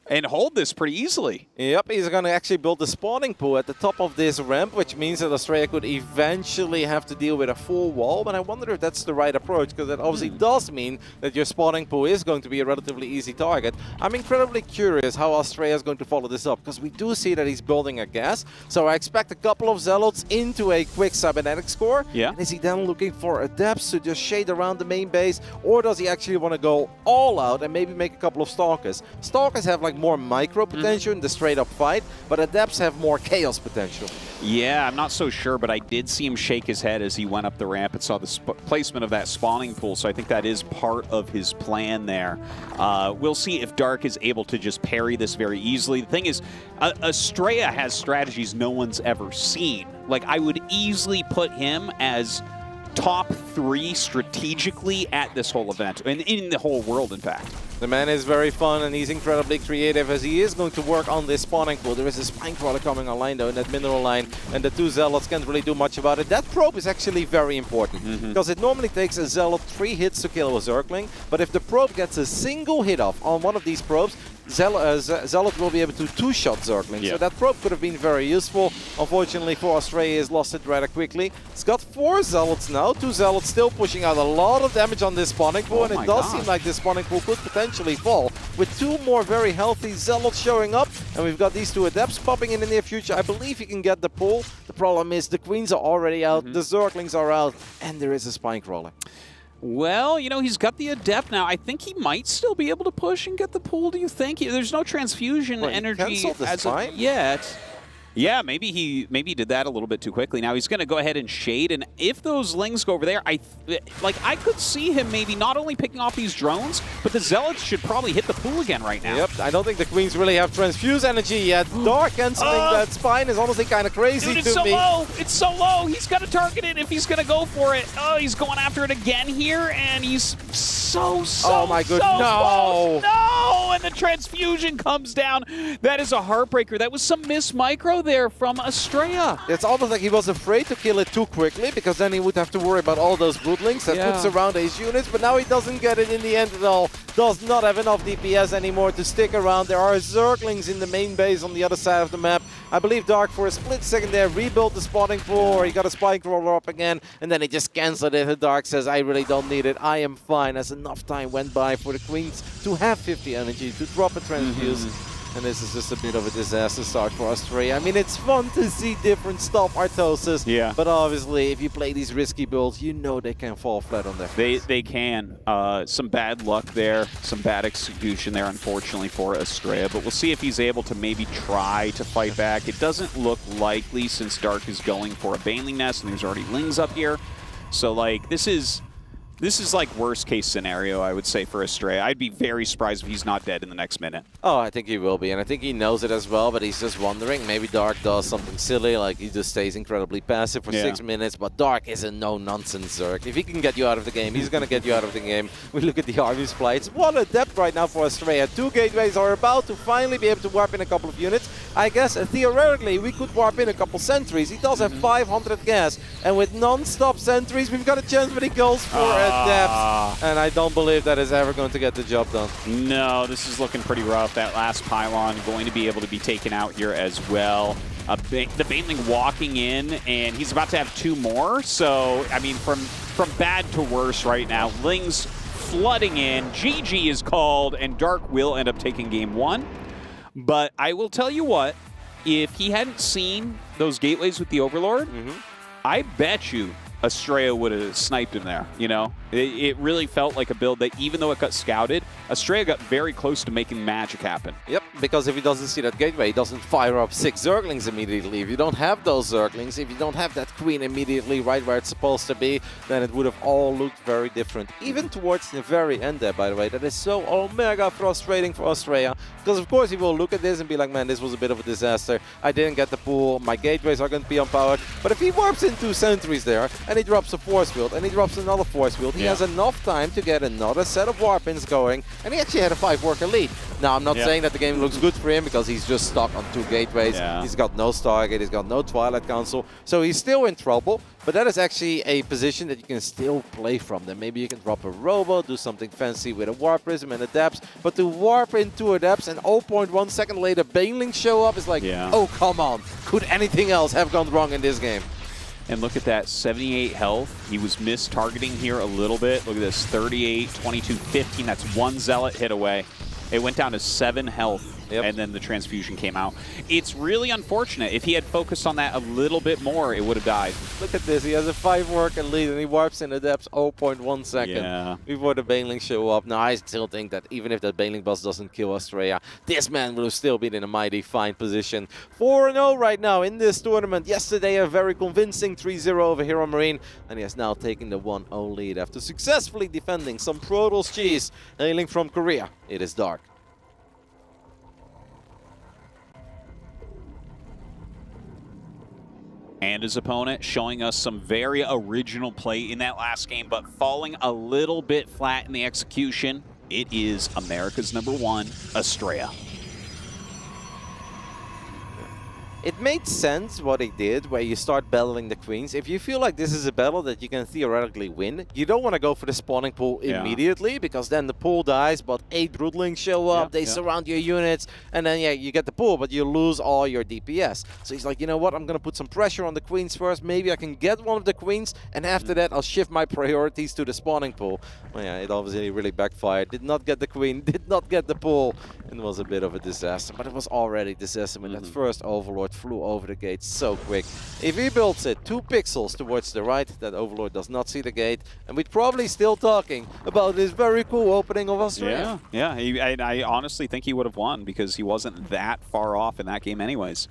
and hold this pretty easily. Yep, he's going to actually build the spawning pool at the top of this ramp, which means that Astrea could eventually have to deal with a full wall, but I wonder if that's the right approach, because that obviously does mean that your spawning pool is going to be a relatively easy target. I'm incredibly curious how Astrea is going to follow this up, because we do see that he's building a gas, so I expect a couple of Zealots into a quick cybernetics core. Yeah. And is he then looking for Adepts to just shade around the main base, or does he actually want to go all out and maybe make a couple of Stalkers? Stalkers have like more micro potential in the straight-up fight, but Adepts have more chaos potential. Yeah, I'm not so sure, but I did see him shake his head as he went up the ramp and saw the placement of that spawning pool, so I think that is part of his plan there. We'll see if Dark is able to just parry this very easily. The thing is, Astrea has strategies no one's ever seen. Like, I would easily put him as top 3 strategically at this whole event, and in the whole world, in fact. The man is very fun, and he's incredibly creative as he is going to work on this spawning pool. There is a spine crawler coming online, though, in that mineral line, and the 2 Zealots can't really do much about it. That probe is actually very important, because it normally takes a Zealot 3 hits to kill a Zergling, but if the probe gets a single hit off on one of these probes, Zealot will be able to 2-shot Zergling. So that probe could have been very useful. Unfortunately for Astrea, he's lost it rather quickly. He's got 4 Zealots now. 2 Zealots still pushing out a lot of damage on this spawning pool, and it does seem like this spawning pool could potentially fall. With 2 more very healthy Zealots showing up, and we've got these 2 Adepts popping in the near future. I believe he can get the pull. The problem is the Queens are already out, the Zerglings are out, and there is a spine crawler. Well, you know, he's got the Adept now. I think he might still be able to push and get the pool, do you think? There's no transfusion energy as of yet. Yeah, maybe he did that a little bit too quickly. Now he's going to go ahead and shade, and if those Lings go over there, I could see him maybe not only picking off these drones, but the Zealots should probably hit the pool again right now. Yep, I don't think the Queens really have transfuse energy yet. Dark canceling that spine is honestly kind of crazy Dude, to me. Low. It's so low. He's got to target it if he's going to go for it. Oh, he's going after it again here, and he's so oh my goodness, no! No, and the transfusion comes down. That is a heartbreaker. That was some missed micro combo there from Astrea. It's almost like he was afraid to kill it too quickly, because then he would have to worry about all those broodlings that puts around his units, but now he doesn't get it in the end at all. Does not have enough DPS anymore to stick around. There are Zerglings in the main base on the other side of the map. I believe Dark for a split second there rebuilt the spawning pool, or he got a spike roller up again, and then he just cancelled it. Dark says, I really don't need it. I am fine, as enough time went by for the Queens to have 50 energy to drop a transfuse. And this is just a bit of a disaster start for Astrea. I mean, it's fun to see different stuff, Artosis. Yeah. But obviously, if you play these risky builds, you know they can fall flat on their face. They can. Some bad luck there, some bad execution there, unfortunately, for Astrea. But we'll see if he's able to maybe try to fight back. It doesn't look likely, since Dark is going for a Baneling Nest, and there's already Lings up here. So, like, this is like worst case scenario, I would say, for Astrea. I'd be very surprised if he's not dead in the next minute. Oh, I think he will be, and I think he knows it as well, but he's just wondering. Maybe Dark does something silly, like he just stays incredibly passive for 6 minutes, but Dark is a no-nonsense Zerg. If he can get you out of the game, he's going to get you out of the game. We look at the army splites. What a depth right now for Astrea. 2 gateways are about to finally be able to warp in a couple of units. I guess, theoretically, we could warp in a couple sentries. He does have 500 gas, and with non-stop sentries, we've got a chance when he goes for a depth. And I don't believe that is ever going to get the job done. No, this is looking pretty rough. That last pylon going to be able to be taken out here as well. The Baneling walking in, and he's about to have 2 more. So, I mean, from bad to worse right now. Lings flooding in. GG is called, and Dark will end up taking game 1. But I will tell you what, if he hadn't seen those gateways with the Overlord, I bet you Astrea would have sniped him there, you know? It really felt like a build that, even though it got scouted, Astrea got very close to making magic happen. Yep, because if he doesn't see that gateway, he doesn't fire up 6 Zerglings immediately. If you don't have those Zerglings, if you don't have that Queen immediately right where it's supposed to be, then it would have all looked very different. Even towards the very end there, by the way. That is so omega frustrating for Astrea. Because of course he will look at this and be like, man, this was a bit of a disaster. I didn't get the pool, my gateways are going to be unpowered. But if he warps in 2 sentries there, and he drops a force field, and he drops another force field, he has enough time to get another set of warp-ins going, and he actually had a 5-worker lead. Now, I'm not saying that the game looks good for him, because he's just stuck on 2 gateways. He's got no Stargate, he's got no Twilight Council, so he's still in trouble, but that is actually a position that you can still play from. Then maybe you can drop a Robo, do something fancy with a Warp Prism and Adepts, but to warp into Adepts and 0.1 second later Baneling show up is like, oh, come on. Could anything else have gone wrong in this game? And look at that, 78 health. He was mis-targeting here a little bit. Look at this, 38, 22, 15. That's 1 Zealot hit away. It went down to 7 health, and then the transfusion came out. It's really unfortunate. If he had focused on that a little bit more, it would have died. Look at this. He has a 5-worker lead, and he warps in the depths 0.1 second before the Baneling show up. Now, I still think that even if that Baneling boss doesn't kill Astrea, this man will have still been in a mighty fine position. 4-0 right now in this tournament. Yesterday, a very convincing 3-0 over Hero Marine, and he has now taken the 1-0 lead after successfully defending some Protoss cheese hailing from Korea. It is Dark. And his opponent showing us some very original play in that last game, but falling a little bit flat in the execution. It is America's #1, Astrea. It made sense what he did, where you start battling the queens. If you feel like this is a battle that you can theoretically win, you don't want to go for the spawning pool immediately, because then the pool dies, but 8 broodlings show up, they surround your units, and then you get the pool, but you lose all your DPS. So he's like, you know what, I'm going to put some pressure on the queens first, maybe I can get one of the queens, and after that I'll shift my priorities to the spawning pool. Well, yeah, it obviously really backfired. Did not get the queen, did not get the pool, and it was a bit of a disaster, but it was already disaster when that first Overlord flew over the gate so quick. If he builds it 2 pixels towards the right, that Overlord does not see the gate, and we're probably still talking about this very cool opening of Australia. I honestly think he would have won, because he wasn't that far off in that game anyways.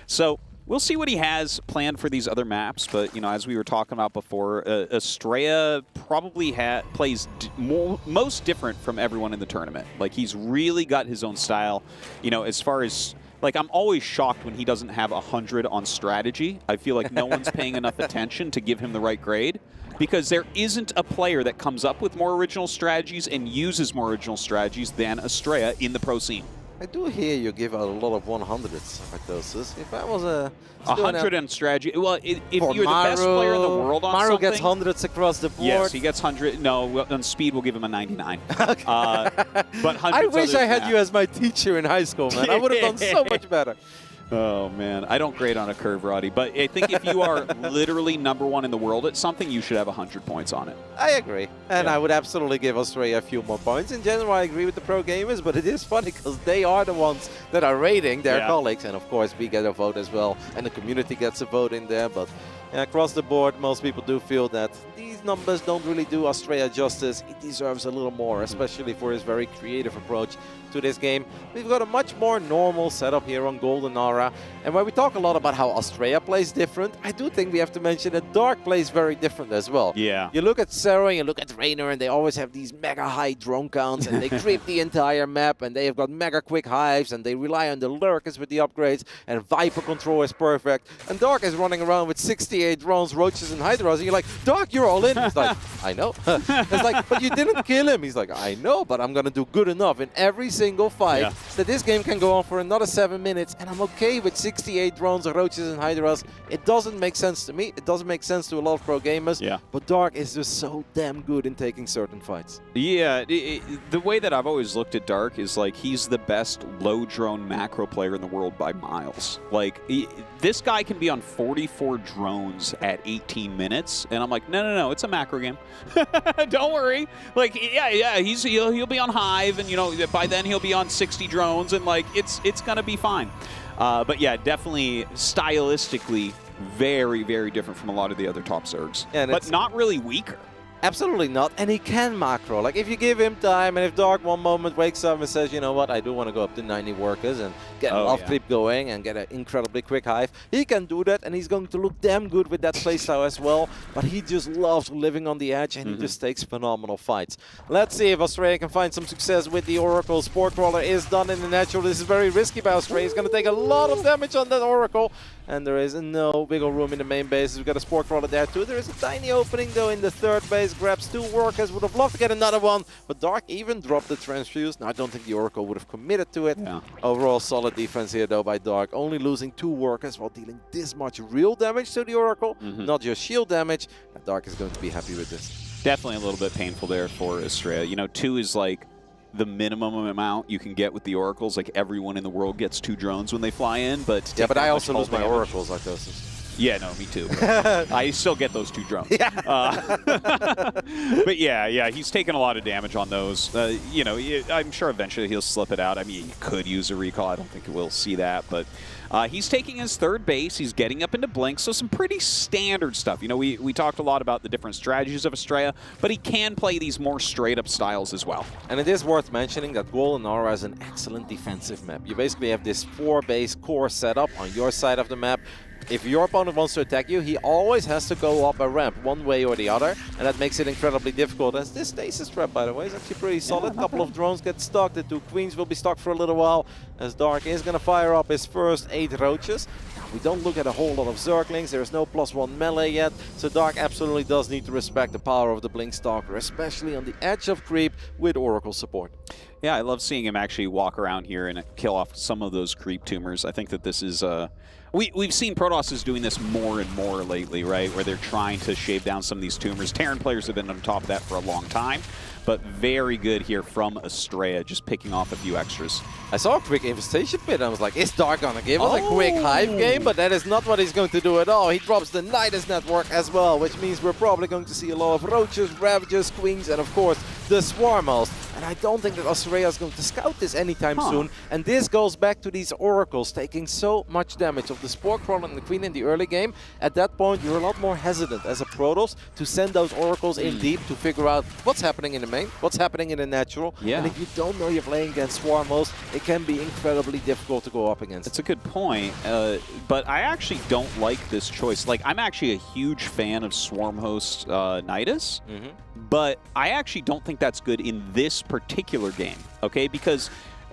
So we'll see what he has planned for these other maps, but you know, as we were talking about before, Astrea probably plays most different from everyone in the tournament. Like, he's really got his own style, you know, as far as, like, I'm always shocked when he doesn't have 100 on strategy. I feel like no one's paying enough attention to give him the right grade, because there isn't a player that comes up with more original strategies and uses more original strategies than Astrea in the pro scene. I do hear you give out a lot of 100s, Artosis. If I was a 100 in strategy. Well, if For you're the best player in the world on Maru something, gets hundreds across the board. Yes, he gets 100. No, on speed we'll give him a 99. But I wish I had you as my teacher in high school, man. I would have done so much better. Oh, man. I don't grade on a curve, Roddy. But I think if you are literally #1 in the world at something, you should have 100 points on it. I agree. And I would absolutely give Astrea a few more points. In general, I agree with the pro gamers, but it is funny because they are the ones that are rating their colleagues. And, of course, we get a vote as well. And the community gets a vote in there. But across the board, most people do feel that these numbers don't really do Astrea justice. He deserves a little more, especially for his very creative approach to this game. We've got a much more normal setup here on Golden Aura. And when we talk a lot about how Astrea plays different, I do think we have to mention that Dark plays very different as well. Yeah. You look at Sarah, you look at Reynor, and they always have these mega high drone counts, and they creep the entire map, and they have got mega quick hives, and they rely on the lurkers with the upgrades, and Viper control is perfect. And Dark is running around with 68 drones, roaches, and hydras, and you're like, Dark, you're all in. He's like, I know. It's like, but you didn't kill him. He's like, I know, but I'm going to do good enough in every single fight that this game can go on for another 7 minutes, and I'm okay with 68 drones, roaches, and hydras. It doesn't make sense to me. It doesn't make sense to a lot of pro gamers. Yeah. But Dark is just so damn good in taking certain fights. Yeah, the way that I've always looked at Dark is like he's the best low drone macro player in the world by miles. Like this guy can be on 44 drones at 18 minutes, and I'm like, no, it's a macro game. Don't worry. Like, yeah, he'll be on Hive, and you know by then he'll be on 60 drones, and like it's gonna be fine. But yeah, definitely stylistically very, very different from a lot of the other top Zergs, but not really weaker. Absolutely not, and he can macro. Like, if you give him time, and if Dark one moment wakes up and says, you know what, I do want to go up to 90 workers and get a love creep going and get an incredibly quick hive, he can do that, and he's going to look damn good with that playstyle as well. But he just loves living on the edge, and he just takes phenomenal fights. Let's see if Astrea can find some success with the Oracle. Spore Crawler is done in the natural. This is very risky by Astrea. He's going to take a lot of damage on that Oracle, and there is no wiggle room in the main base. We've got a Spore Crawler there too. There is a tiny opening though in the third base. Grabs 2 workers. Would have loved to get another one, but Dark even dropped the transfuse. Now I don't think the Oracle would have committed to it. Overall solid defense here though by Dark. Only losing 2 workers while dealing this much real damage to the Oracle. Not just shield damage. And Dark is going to be happy with this. Definitely a little bit painful there for Astrea. You know, 2 is like the minimum amount you can get with the Oracles. Like everyone in the world gets 2 drones when they fly in, but yeah, but I also lose my Oracles like those. Yeah, no, me too. I still get those 2 drones. But yeah, he's taking a lot of damage on those. You know, I'm sure eventually he'll slip it out. I mean, he could use a recall. I don't think we'll see that, but he's taking his third base. He's getting up into Blink, so some pretty standard stuff. You know, we talked a lot about the different strategies of Astrea, but he can play these more straight-up styles as well. And it is worth mentioning that Golden Aura is an excellent defensive map. You basically have this 4-base core setup on your side of the map. If your opponent wants to attack you, he always has to go up a ramp one way or the other, and that makes it incredibly difficult. As this stasis trap, by the way, is actually pretty solid. A couple of drones get stuck. The 2 queens will be stuck for a little while, as Dark is going to fire up his first 8 roaches. We don't look at a whole lot of Zerglings. There is no +1 melee yet, so Dark absolutely does need to respect the power of the Blink Stalker, especially on the edge of creep with Oracle support. Yeah, I love seeing him actually walk around here and kill off some of those creep tumors. I think that this is we've seen Protoss is doing this more and more lately, right? Where they're trying to shave down some of these tumors. Terran players have been on top of that for a long time, but very good here from Astrea, just picking off a few extras. I saw a quick infestation pit. I was like, is Dark gonna give us a quick hive game? But that is not what he's going to do at all. He drops the Nidus network as well, which means we're probably going to see a lot of roaches, ravagers, queens, and of course the swarmals. And I don't think that Astrea is going to scout this anytime soon. And this goes back to these Oracles taking so much damage of the Spore Crawler and the Queen in the early game. At that point, you're a lot more hesitant as a Protoss to send those Oracles in deep to figure out what's happening in the main, what's happening in the natural. And if you don't know you're playing against Swarmals, it can be incredibly difficult to go up against. That's a good point, but I actually don't like this choice. Like, I'm actually a huge fan of Swarm Host Nidus, but I actually don't think that's good in this particular game, okay? Because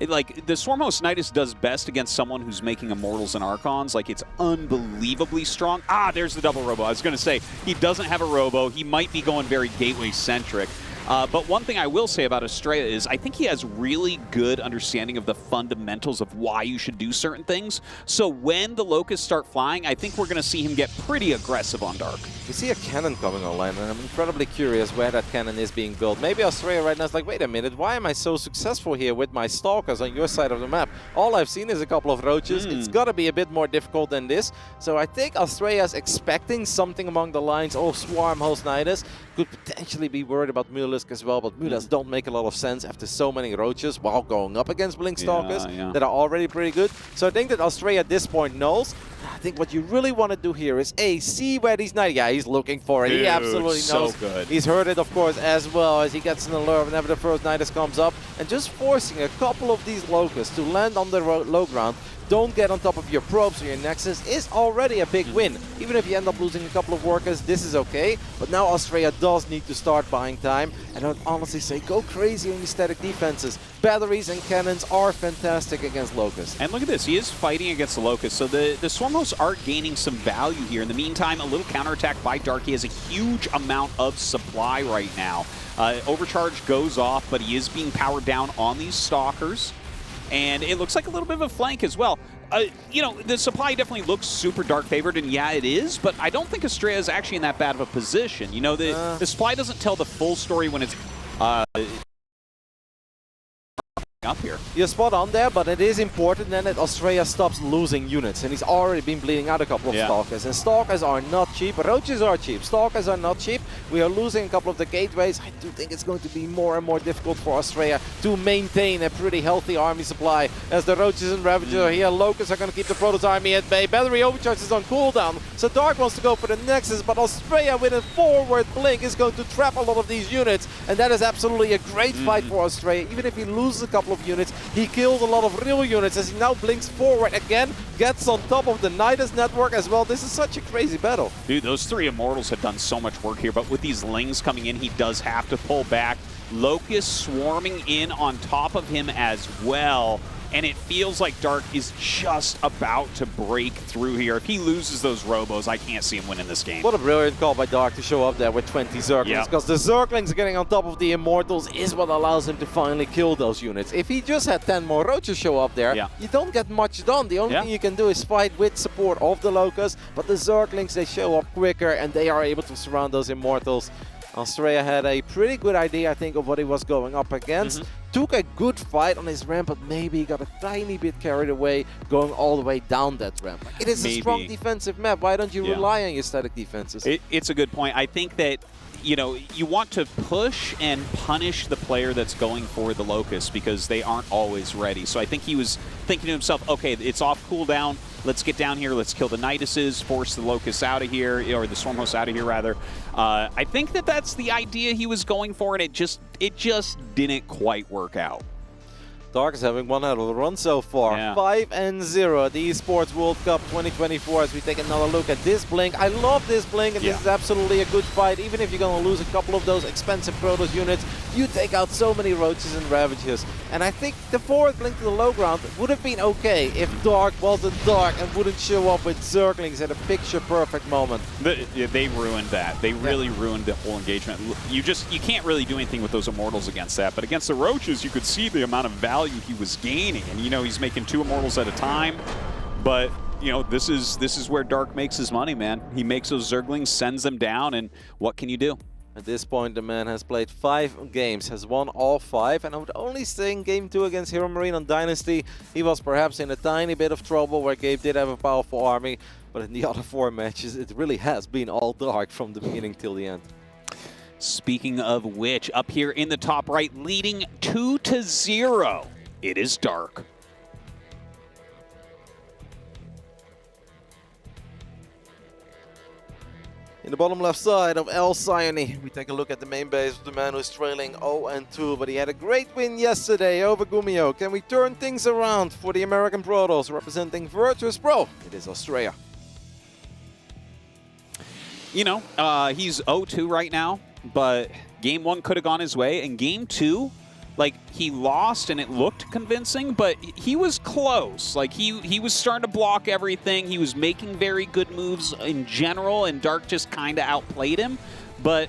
like the Swarm Host Nidus does best against someone who's making Immortals and Archons. Like, it's unbelievably strong. Ah, there's the double robo. I was going to say, he doesn't have a robo. He might be going very gateway-centric. But one thing I will say about Astrea is I think he has really good understanding of the fundamentals of why you should do certain things. So when the Locusts start flying, I think we're going to see him get pretty aggressive on Dark. We see a cannon coming online, and I'm incredibly curious where that cannon is being built. Maybe Astrea right now is like, wait a minute, why am I so successful here with my Stalkers on your side of the map? All I've seen is a couple of roaches. It's got to be a bit more difficult than this. So I think Astrea is expecting something among the lines of Swarm host Nidus. Could potentially be worried about Muralisk as well, but Muralisk don't make a lot of sense after so many roaches while going up against Blink Stalkers that are already pretty good. So I think that Astrea at this point knows. I think what you really want to do here is see where these Nidus. Yeah, he's looking for it. He absolutely knows. So good. He's heard it, of course, as well as he gets an alert whenever the first Nidus comes up, and just forcing a couple of these Locusts to land on the low ground. Don't get on top of your probes or your Nexus is already a big win. Even if you end up losing a couple of workers, this is okay. But now Astrea does need to start buying time. And I would honestly say go crazy on your static defenses. Batteries and cannons are fantastic against Locusts. And look at this, he is fighting against the Locusts. So the Swarm hosts are gaining some value here. In the meantime, a little counterattack by Dark. He has a huge amount of supply right now. Overcharge goes off, but he is being powered down on these Stalkers. And it looks like a little bit of a flank as well. You know, the supply definitely looks super Dark favored, and yeah, it is, but I don't think Astrea is actually in that bad of a position. You know, the supply doesn't tell the full story when it's up here. You're spot on there, but it is important then that Astrea stops losing units, and he's already been bleeding out a couple of Stalkers, and Stalkers are not cheap. Roaches are cheap, Stalkers are not cheap. We are losing a couple of the gateways. I do think it's going to be more and more difficult for Astrea to maintain a pretty healthy army supply as the Roaches and Ravagers are here. Locusts are going to keep the Protoss army at bay. Battery overcharge is on cooldown, so Dark wants to go for the Nexus, but Astrea with a forward blink is going to trap a lot of these units, and that is absolutely a great fight for Astrea. Even if he loses a couple of units, he kills a lot of real units as he now blinks forward again, gets on top of the Nidus network as well. This is such a crazy battle. Dude, those three Immortals have done so much work here, but with these Lings coming in, he does have to pull back. Locust swarming in on top of him as well. And it feels like Dark is just about to break through here. If he loses those Robos, I can't see him winning this game. What a brilliant call by Dark to show up there with 20 Zerglings, because the Zerglings getting on top of the Immortals is what allows him to finally kill those units. If he just had 10 more Roaches show up there, you don't get much done. The only thing you can do is fight with support of the Locusts, but the Zerglings, they show up quicker and they are able to surround those Immortals. Astrea had a pretty good idea, I think, of what he was going up against. Took a good fight on his ramp, but maybe he got a tiny bit carried away going all the way down that ramp. It is a strong defensive map. Why don't you rely on your static defenses? It's a good point. I think that, you know, you want to push and punish the player that's going for the Locust because they aren't always ready. So I think he was thinking to himself, okay, it's off cooldown. Let's get down here. Let's kill the Niduses, force the Locusts out of here, or the Swarm hosts out of here, rather. I think that that's the idea he was going for, and it just didn't quite work out. Dark is having one hell of a run so far. 5-0 at the Esports World Cup 2024 as we take another look at this blink. I love this blink, and this is absolutely a good fight. Even if you're going to lose a couple of those expensive Protoss units, you take out so many Roaches and Ravagers. And I think the forward blink to the low ground would have been okay if Dark wasn't Dark and wouldn't show up with Zerglings at a picture-perfect moment. They ruined that. They really ruined the whole engagement. You can't really do anything with those Immortals against that. But against the Roaches, you could see the amount of value he was gaining, and you know he's making 2 Immortals at a time, but you know this is where Dark makes his money, man. He makes those Zerglings, sends them down, and what can you do? At this point, the man has played 5 games, has won all 5, and I would only say in Game 2 against Hero Marine on Dynasty, he was perhaps in a tiny bit of trouble where Gabe did have a powerful army, but in the other 4 matches, it really has been all Dark from the beginning till the end. Speaking of which, up here in the top right, leading 2-0, it is Dark. In the bottom left side of El Sione, we take a look at the main base of the man who's trailing 0-2, but he had a great win yesterday over Gumio. Can we turn things around for the American Protoss representing Virtus Pro? It is Astrea. You know, he's 0-2 right now, but Game 1 could have gone his way, and Game 2, like, he lost and it looked convincing, but he was close. Like, he was starting to block everything. He was making very good moves in general, and Dark just kind of outplayed him. But,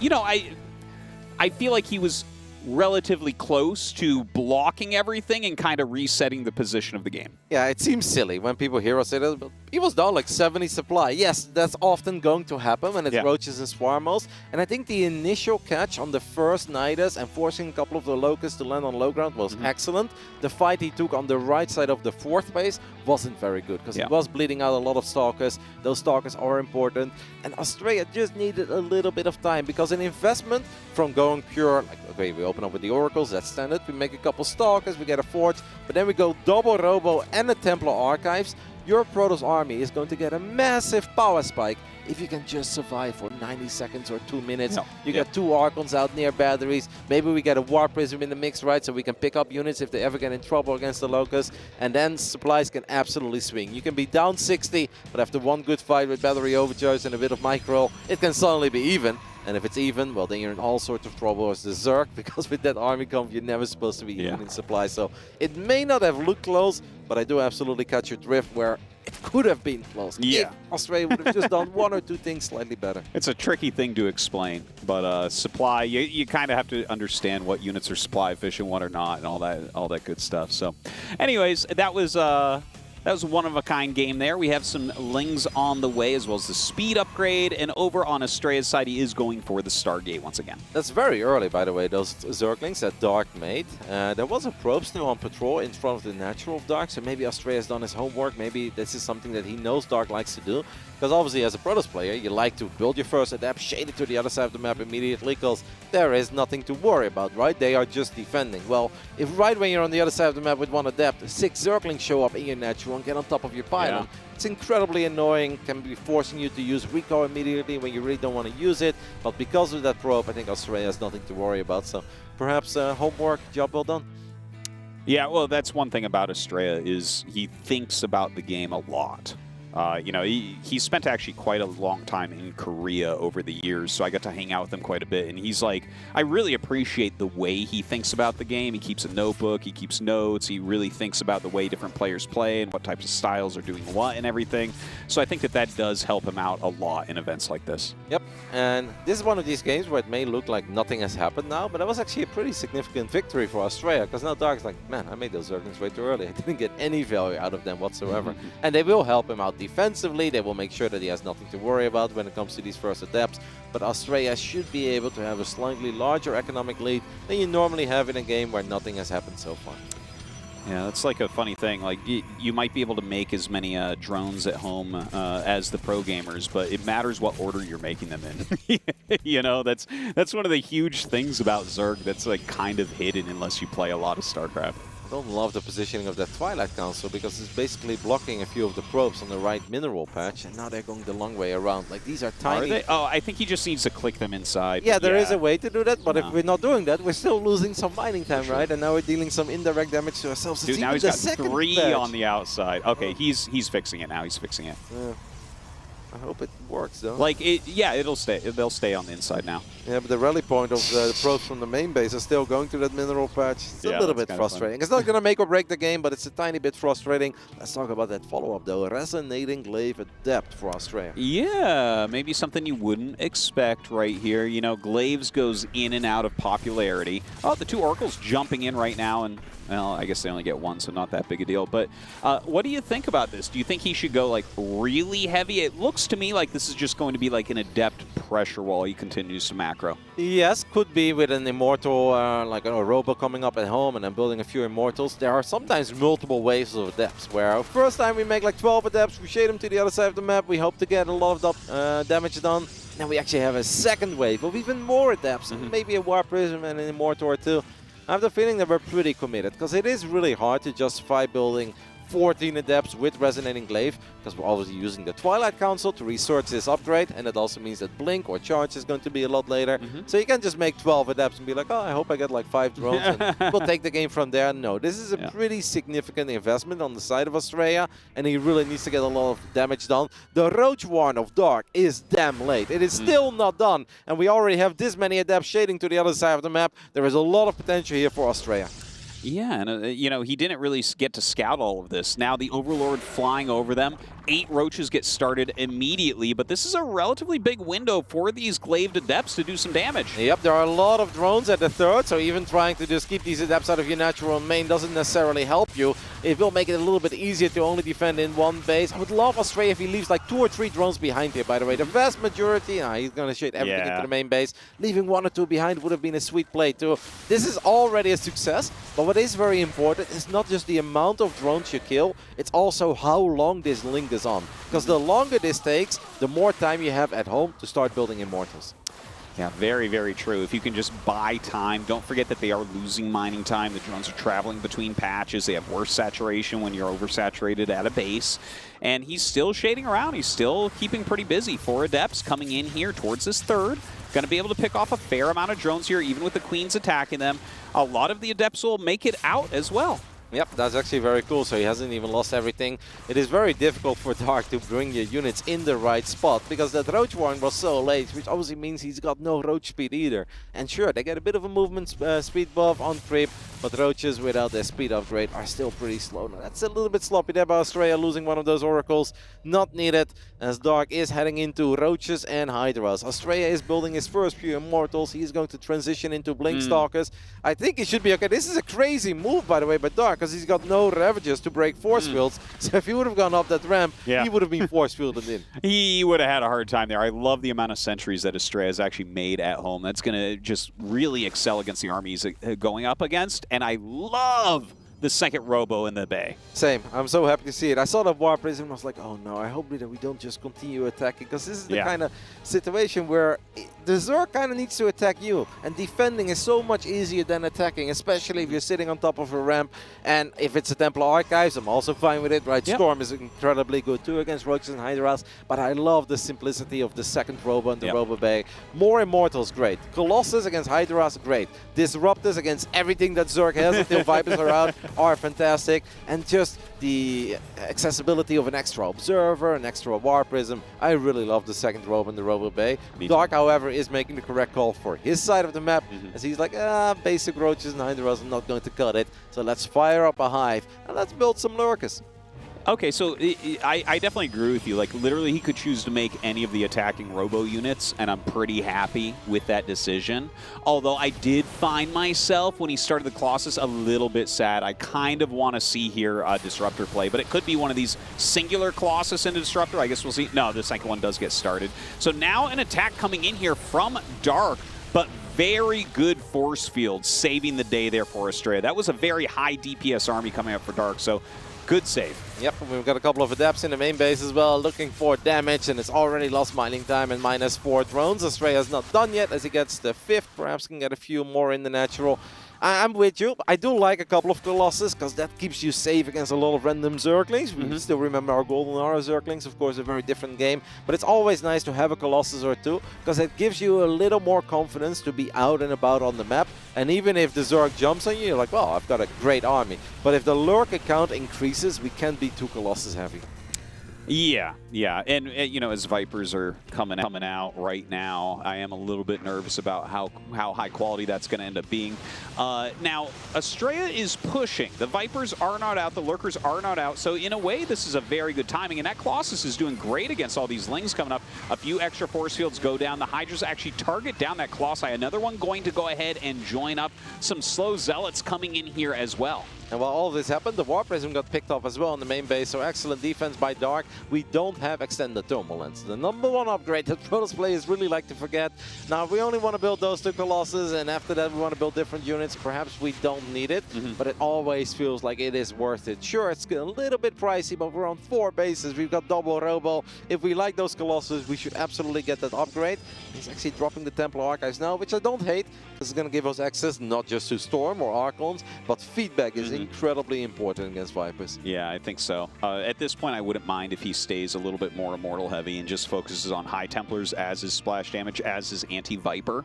you know, I I feel like he was relatively close to blocking everything and kind of resetting the position of the game. Yeah, it seems silly when people hear us say that, but he was down like 70 supply. Yes, that's often going to happen when it's roaches and swarmos. And I think the initial catch on the first Nidus and forcing a couple of the locusts to land on low ground was excellent. The fight he took on the right side of the fourth base wasn't very good because he was bleeding out a lot of Stalkers. Those Stalkers are important. And Astrea just needed a little bit of time because an investment from going pure, like, okay, we open up with the Oracles, that's standard. We make a couple Stalkers, we get a Forge, but then we go double Robo and a Templar Archives. Your Protoss army is going to get a massive power spike if you can just survive for 90 seconds or 2 minutes. You get 2 Archons out near batteries. Maybe we get a War Prism in the mix, right? So we can pick up units if they ever get in trouble against the Locusts. And then supplies can absolutely swing. You can be down 60, but after one good fight with battery overcharge and a bit of micro, it can suddenly be even. And if it's even, well, then you're in all sorts of trouble as the Zerg, because with that army comp, you're never supposed to be even in supply. So it may not have looked close, but I do absolutely catch your drift where it could have been close. If Australia would have just done 1 or 2 things slightly better. It's a tricky thing to explain, but supply, you kind of have to understand what units are supply efficient, what are not, and all that good stuff. So anyways, that was a one-of-a-kind game there. We have some Lings on the way, as well as the speed upgrade. And over on Astrea's side, he is going for the Stargate once again. That's very early, by the way, those Zerglings that Dark made. There was a probe still on patrol in front of the natural of Dark, so maybe Astrea has done his homework. Maybe this is something that he knows Dark likes to do. Because obviously, as a Protoss player, you like to build your first adept, shade it to the other side of the map immediately, because there is nothing to worry about, right? They are just defending. Well, if right when you're on the other side of the map with 1 adept, 6 Zerglings show up in your natural and get on top of your pylon, it's incredibly annoying, can be forcing you to use Recall immediately when you really don't want to use it. But because of that probe, I think Astrea has nothing to worry about. So perhaps homework, job well done. Yeah, well, that's one thing about Astrea is he thinks about the game a lot. You know, he spent actually quite a long time in Korea over the years, so I got to hang out with him quite a bit. And he's like, I really appreciate the way he thinks about the game. He keeps a notebook, he keeps notes, he really thinks about the way different players play and what types of styles are doing what and everything. So I think that does help him out a lot in events like this. Yep, and this is one of these games where it may look like nothing has happened now, but it was actually a pretty significant victory for Astrea, because now Dark's like, man, I made those Zerglings way too early. I didn't get any value out of them whatsoever. And they will help him out defensively. They will make sure that he has nothing to worry about when it comes to these first adepts. But Astrea should be able to have a slightly larger economic lead than you normally have in a game where nothing has happened so far. Yeah, that's like a funny thing. Like, you might be able to make as many drones at home as the pro gamers, but it matters what order you're making them in. You know, that's one of the huge things about Zerg that's like kind of hidden unless you play a lot of Starcraft. I don't love the positioning of that Twilight Council because it's basically blocking a few of the probes on the right mineral patch, and now they're going the long way around. Like, these are tiny. Are they? Oh, I think he just needs to click them inside. Yeah, there is a way to do that, but if we're not doing that, we're still losing some mining time, right? And now we're dealing some indirect damage to ourselves. Dude, now he's got 3 on the outside. Okay, he's fixing it now. He's fixing it. Yeah. I hope it works, though. Like, it'll stay. They'll stay on the inside now. Yeah, but the rally point of the probes from the main base are still going to that mineral patch. It's a little bit frustrating. It's not going to make or break the game, but it's a tiny bit frustrating. Let's talk about that follow-up, though. Resonating Glaive Adept for Astrea. Yeah, maybe something you wouldn't expect right here. You know, Glaives goes in and out of popularity. Oh, the 2 Oracles jumping in right now, and well, I guess they only get 1, so not that big a deal. But what do you think about this? Do you think he should go, like, really heavy? It looks to me like this is just going to be like an Adept pressure while he continues to macro. Yes, could be with an Immortal, like a Robo coming up at home and then building a few Immortals. There are sometimes multiple waves of Adepts, where first time we make like 12 Adepts, we shade them to the other side of the map, we hope to get a lot of damage done. Then we actually have a second wave of even more Adepts, and maybe a War Prism and an Immortal or 2. I have the feeling that we're pretty committed, because it is really hard to justify building 14 Adepts with Resonating Glaive, because we're obviously using the Twilight Council to research this upgrade, and it also means that Blink or Charge is going to be a lot later. So you can't just make 12 Adepts and be like, oh, I hope I get like 5 drones, and we'll take the game from there. No, this is a pretty significant investment on the side of Astrea, and he really needs to get a lot of damage done. The Roach Warren of Dark is damn late. It is still not done, and we already have this many Adepts shading to the other side of the map. There is a lot of potential here for Astrea. Yeah, and you know, he didn't really get to scout all of this. Now the Overlord flying over them, 8 roaches get started immediately, but this is a relatively big window for these Glaive Adepts to do some damage. Yep, there are a lot of drones at the third, so even trying to just keep these Adepts out of your natural main doesn't necessarily help you. It will make it a little bit easier to only defend in one base. I would love Astrea if he leaves like 2 or 3 drones behind here, by the way. The vast majority, he's going to shoot everything into the main base. Leaving 1 or 2 behind would have been a sweet play too. This is already a success, but what is very important is not just the amount of drones you kill, it's also how long this link is on. Because the longer this takes, the more time you have at home to start building Immortals. Yeah, very, very true. If you can just buy time, don't forget that they are losing mining time. The drones are traveling between patches. They have worse saturation when you're oversaturated at a base. And he's still shading around. He's still keeping pretty busy. 4 Adepts coming in here towards this third. Going to be able to pick off a fair amount of drones here, even with the Queens attacking them. A lot of the Adepts will make it out as well. Yep, that's actually very cool, so he hasn't even lost everything. It is very difficult for Dark to bring your units in the right spot, because that Roach Warren was so late, which obviously means he's got no Roach speed either. And sure, they get a bit of a movement speed buff on creep, but Roaches without their speed upgrade are still pretty slow. Now, that's a little bit sloppy there by Astrea, losing one of those Oracles. Not needed, as Dark is heading into Roaches and Hydras. Astrea is building his first few Immortals. He's going to transition into Blink Stalkers. I think he should be okay. This is a crazy move, by the way, by Dark, because he's got no Ravages to break force fields. So if he would have gone up that ramp, he would have been force fielded in. He would have had a hard time there. I love the amount of sentries that Astrea has actually made at home. That's going to just really excel against the armies going up against. And I love the second Robo in the Bay. Same. I'm so happy to see it. I saw the War Prism and was like, oh no, I hope that we don't just continue attacking, because this is the kind of situation where the Zerg kind of needs to attack you, and defending is so much easier than attacking, especially if you're sitting on top of a ramp. And if it's a Templar Archives, I'm also fine with it, right? Storm is incredibly good too against Roaches and Hydras, but I love the simplicity of the second Robo and the Robo Bay. More Immortals, great. Colossus against Hydras, great. Disruptors against everything that Zerg has until Vipers are out are fantastic. And just the accessibility of an extra Observer, an extra War Prism. I really love the second Robo and the Robo Bay. Dark, however, is making the correct call for his side of the map, as he's like, basic Roaches and Hydras are not going to cut it. So let's fire up a hive and let's build some Lurkers. Okay, so I definitely agree with you. Like, literally, he could choose to make any of the attacking Robo units, and I'm pretty happy with that decision. Although I did find myself, when he started the Colossus, a little bit sad. I kind of want to see here a Disruptor play, but it could be one of these singular Colossus into Disruptor. I guess we'll see. No, the second one does get started. So now an attack coming in here from Dark, but very good force field, saving the day there for Astrea. That was a very high DPS army coming up for Dark, so good save. Yep, we've got a couple of Adepts in the main base as well, looking for damage, and it's already lost mining time and -4 drones. Astrea's not done yet, as he gets the 5th, perhaps can get a few more in the natural. I'm with you. I do like a couple of Colossus, because that keeps you safe against a lot of random Zerglings. We still remember our Golden Aura Zerglings, of course, a very different game. But it's always nice to have a Colossus or two, because it gives you a little more confidence to be out and about on the map. And even if the Zerg jumps on you, you're like, well, I've got a great army. But if the Lurk account increases, we can't be too Colossus heavy. Yeah, and you know, as Vipers are coming out right now, I am a little bit nervous about how high quality that's going to end up being. Now, Astrea is pushing. The Vipers are not out, the Lurkers are not out, so in a way, this is a very good timing, and that Colossus is doing great against all these Lings coming up. A few extra force fields go down. The Hydras actually target down that Colossi. Another one going to go ahead and join up. Some slow Zealots coming in here as well. And while all this happened, the War Prism got picked off as well on the main base, so excellent defense by Dark. We don't have extended thermal lens. The #1 upgrade that Protoss players really like to forget. Now, we only want to build those 2 Colossus, and after that we want to build different units. Perhaps we don't need it, but it always feels like it is worth it. Sure, it's a little bit pricey, but we're on 4 bases. We've got double Robo. If we like those Colossus, we should absolutely get that upgrade. He's actually dropping the Templar Archives now, which I don't hate, because it's going to give us access not just to Storm or Archons, but feedback is incredibly important against Vipers. Yeah, I think so. At this point, I wouldn't mind if he stays a little bit more Immortal heavy and just focuses on high Templars as his splash damage, as his anti-Viper.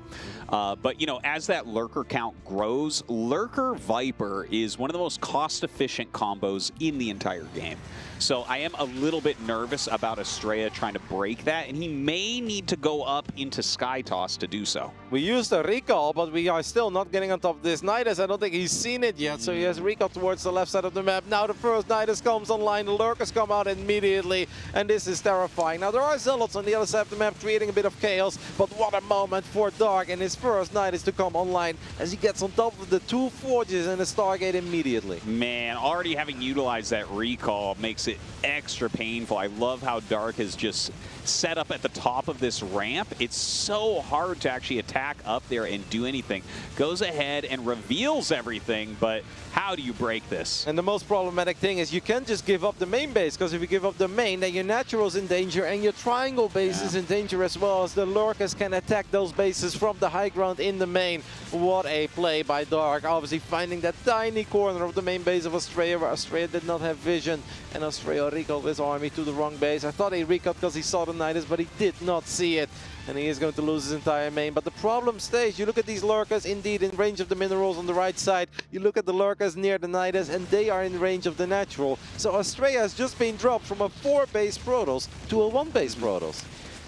But, you know, as that Lurker count grows, Lurker-Viper is one of the most cost-efficient combos in the entire game. So I am a little bit nervous about Astrea trying to break that, and he may need to go up into Sky Toss to do so. We used a recall, but we are still not getting on top of this Nidus. I don't think he's seen it yet, so he has recall towards the left side of the map. Now the first Nidus comes online, the Lurkers come out immediately, and this is terrifying. Now there are Zealots on the other side of the map creating a bit of chaos, but what a moment for Dark and his first Nidus to come online as he gets on top of the 2 Forges and the Stargate immediately. Man, already having utilized that recall makes it extra painful. I love how Dark has just set up at the top of this ramp. It's so hard to actually attack up there and do anything. Goes ahead and reveals everything, but how do you break this? And the most problematic thing is you can't just give up the main base, because if you give up the main, then your natural's in danger and your triangle base is in danger as well, as the Lurkers can attack those bases from the high ground in the main. What a play by Dark, obviously finding that tiny corner of the main base of Astrea, where Astrea did not have vision, and Astrea recalled his army to the wrong base. I thought he recalled because he saw the Nidus, but he did not see it, and he is going to lose his entire main. But the problem stays. You look at these Lurkers, indeed in range of the minerals on the right side. You look at the Lurkers near the Nidus, and they are in range of the natural. So Astrea has just been dropped from a 4-base Protoss to a 1-base Protoss.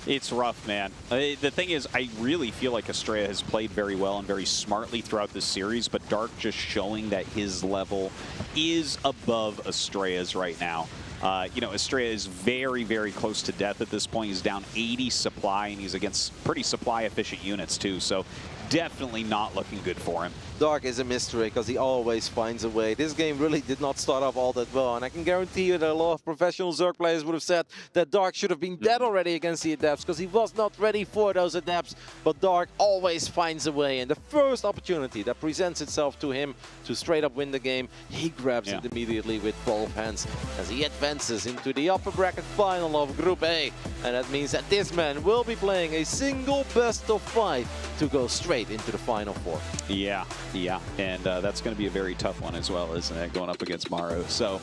It's rough, man. The thing is, I really feel like Astrea has played very well and very smartly throughout this series, but Dark just showing that his level is above Astrea's right now. You know, Astrea is very, very close to death at this point. He's down 80 supply, and he's against pretty supply-efficient units, too. So definitely not looking good for him. Dark is a mystery because he always finds a way. This game really did not start off all that well, and I can guarantee you that a lot of professional Zerg players would have said that Dark should have been dead already against the Adepts because he was not ready for those Adepts, but Dark always finds a way, and the first opportunity that presents itself to him to straight up win the game, he grabs it immediately with both hands as he advances into the upper bracket final of Group A, and that means that this man will be playing a single best of 5 to go straight into the Final Four. Yeah, and that's going to be a very tough one as well, isn't it, going up against Maru. So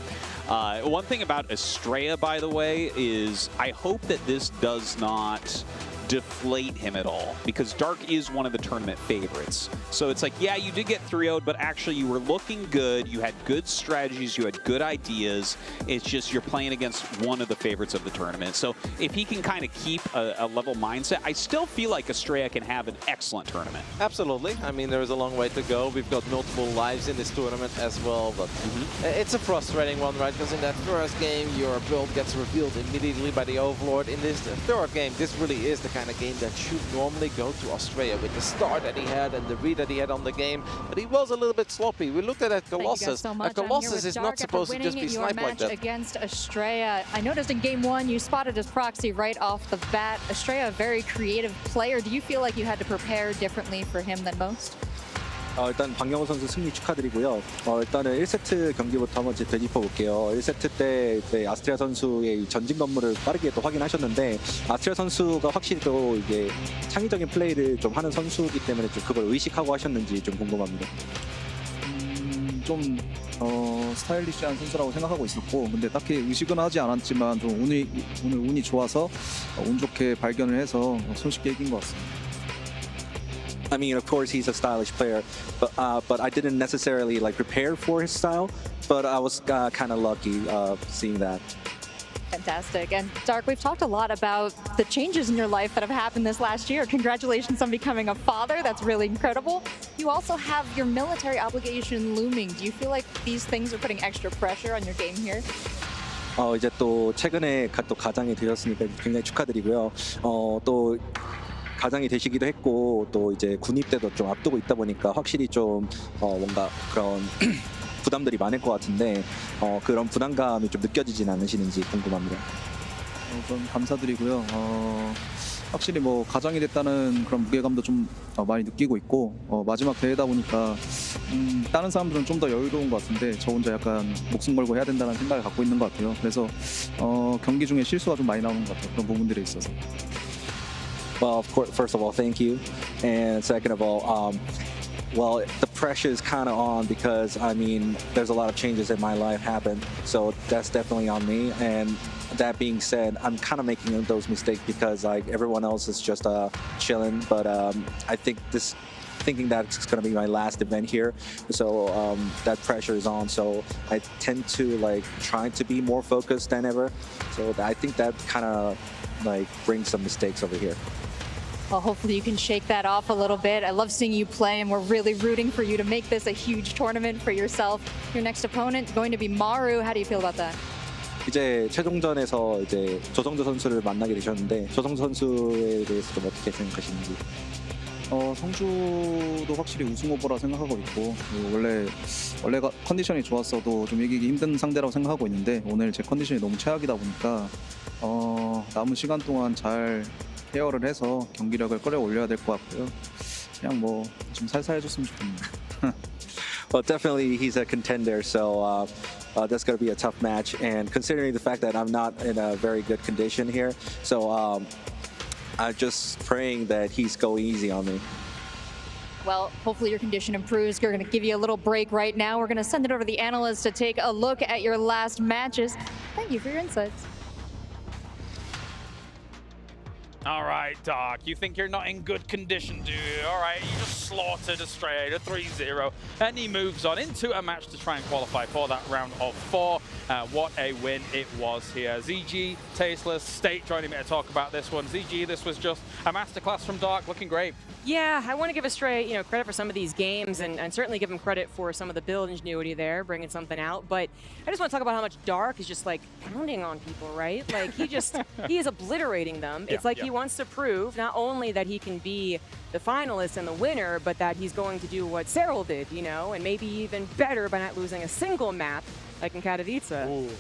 one thing about Astrea, by the way, is I hope that this does not deflate him at all, because Dark is one of the tournament favorites. So it's like, yeah, you did get 3-0'd, but actually you were looking good, you had good strategies, you had good ideas. It's just you're playing against one of the favorites of the tournament. So if he can kind of keep a level mindset, I still feel like Astrea can have an excellent tournament. Absolutely. I mean, there is a long way to go. We've got multiple lives in this tournament as well, but it's a frustrating one, right? Because in that first game, your build gets revealed immediately by the Overlord. In this third game, this really is the kind of game that should normally go to Astrea with the start that he had and the read that he had on the game, but he was a little bit sloppy. We looked at that Colossus. So much. Colossus is not supposed to just be sniped like that. Against Astrea, I noticed in game 1 you spotted his proxy right off the bat. Astrea, a very creative player. Do you feel like you had to prepare differently for him than most? 일단 박영호 선수 승리 축하드리고요. 일단은 1세트 경기부터 한번 되짚어볼게요. 1세트 때 이제 아스트레아 선수의 전진 건물을 빠르게 또 확인하셨는데, 아스트레아 선수가 확실히 또 이게 창의적인 플레이를 좀 하는 선수이기 때문에 좀 그걸 의식하고 하셨는지 좀 궁금합니다. 좀 스타일리시한 선수라고 생각하고 있었고, 근데 딱히 의식은 하지 않았지만 좀 오늘 운이 좋아서 운 좋게 발견을 해서 손쉽게 이긴 것 같습니다. I mean, of course, he's a stylish player, but I didn't necessarily like prepare for his style, but I was kind of lucky seeing that. Fantastic. And Dark, we've talked a lot about the changes in your life that have happened this last year. Congratulations on becoming a father. That's really incredible. You also have your military obligation looming. Do you feel like these things are putting extra pressure on your game here? 이제 또 최근에 또 가장이 되셨으니까 굉장히 축하드리고요. 또 가장이 되시기도 했고, 또 이제 군입 때도 좀 앞두고 있다 보니까 확실히 좀 뭔가 그런 부담들이 많을 것 같은데, 그런 부담감이 좀 느껴지진 않으시는지 궁금합니다. 좀 감사드리고요. 확실히 뭐 가장이 됐다는 그런 무게감도 좀 많이 느끼고 있고, 마지막 대회다 보니까 다른 사람들은 좀 더 여유로운 것 같은데 저 혼자 약간 목숨 걸고 해야 된다는 생각을 갖고 있는 것 같아요. 그래서 경기 중에 실수가 좀 많이 나오는 것 같아요. 그런 부분들에 있어서. Well, of course, first of all, thank you, and second of all, well, the pressure is kind of on because I mean, there's a lot of changes in my life happen, so that's definitely on me. And that being said, I'm kind of making those mistakes because like everyone else is just chilling, but I think this thinking that it's going to be my last event here, so that pressure is on. So I tend to like trying to be more focused than ever. So I think that kind of like brings some mistakes over here. Well, hopefully you can shake that off a little bit. I love seeing you play, and we're really rooting for you to make this a huge tournament for yourself. Your next opponent is going to be Maru. How do you feel about that? 이제 최종전에서 이제 조성주 선수를 만나게 되셨는데 조성주 선수에 대해서 좀 어떻게 생각하시는지? 성주도 확실히 우승 후보라 생각하고 있고 원래가 컨디션이 좋았어도 좀 이기기 힘든 상대라고 생각하고 있는데 오늘 제 컨디션이 너무 최악이다 보니까 남은 시간 동안 잘 케어를 해서 경기력을 끌어올려야 될 것 같고요. 그냥 뭐 좀 살살 해줬으면 좋겠네요. Well, definitely he's a contender, so that's going to be a tough match. And considering the fact that I'm not in a very good condition here, so I'm just praying that he's going easy on me. Well, hopefully your condition improves. We're going to give you a little break right now. We're going to send it over to the analysts to take a look at your last matches. Thank you for your insights. All right, Dark, you think you're not in good condition, do you? All right, you just slaughtered Astrea to 3-0, and he moves on into a match to try and qualify for that round of 4. What a win it was here. ZG, Tasteless, State joining me to talk about this one. ZG, this was just a masterclass from Dark, looking great. Yeah, I want to give Astrea, credit for some of these games, and certainly give him credit for some of the build ingenuity there, bringing something out. But I just want to talk about how much Dark is just like pounding on people, right? Like he is obliterating them. It's like he wants to prove not only that he can be the finalist and the winner, but that he's going to do what Cyril did, and maybe even better by not losing a single map like in Katowice.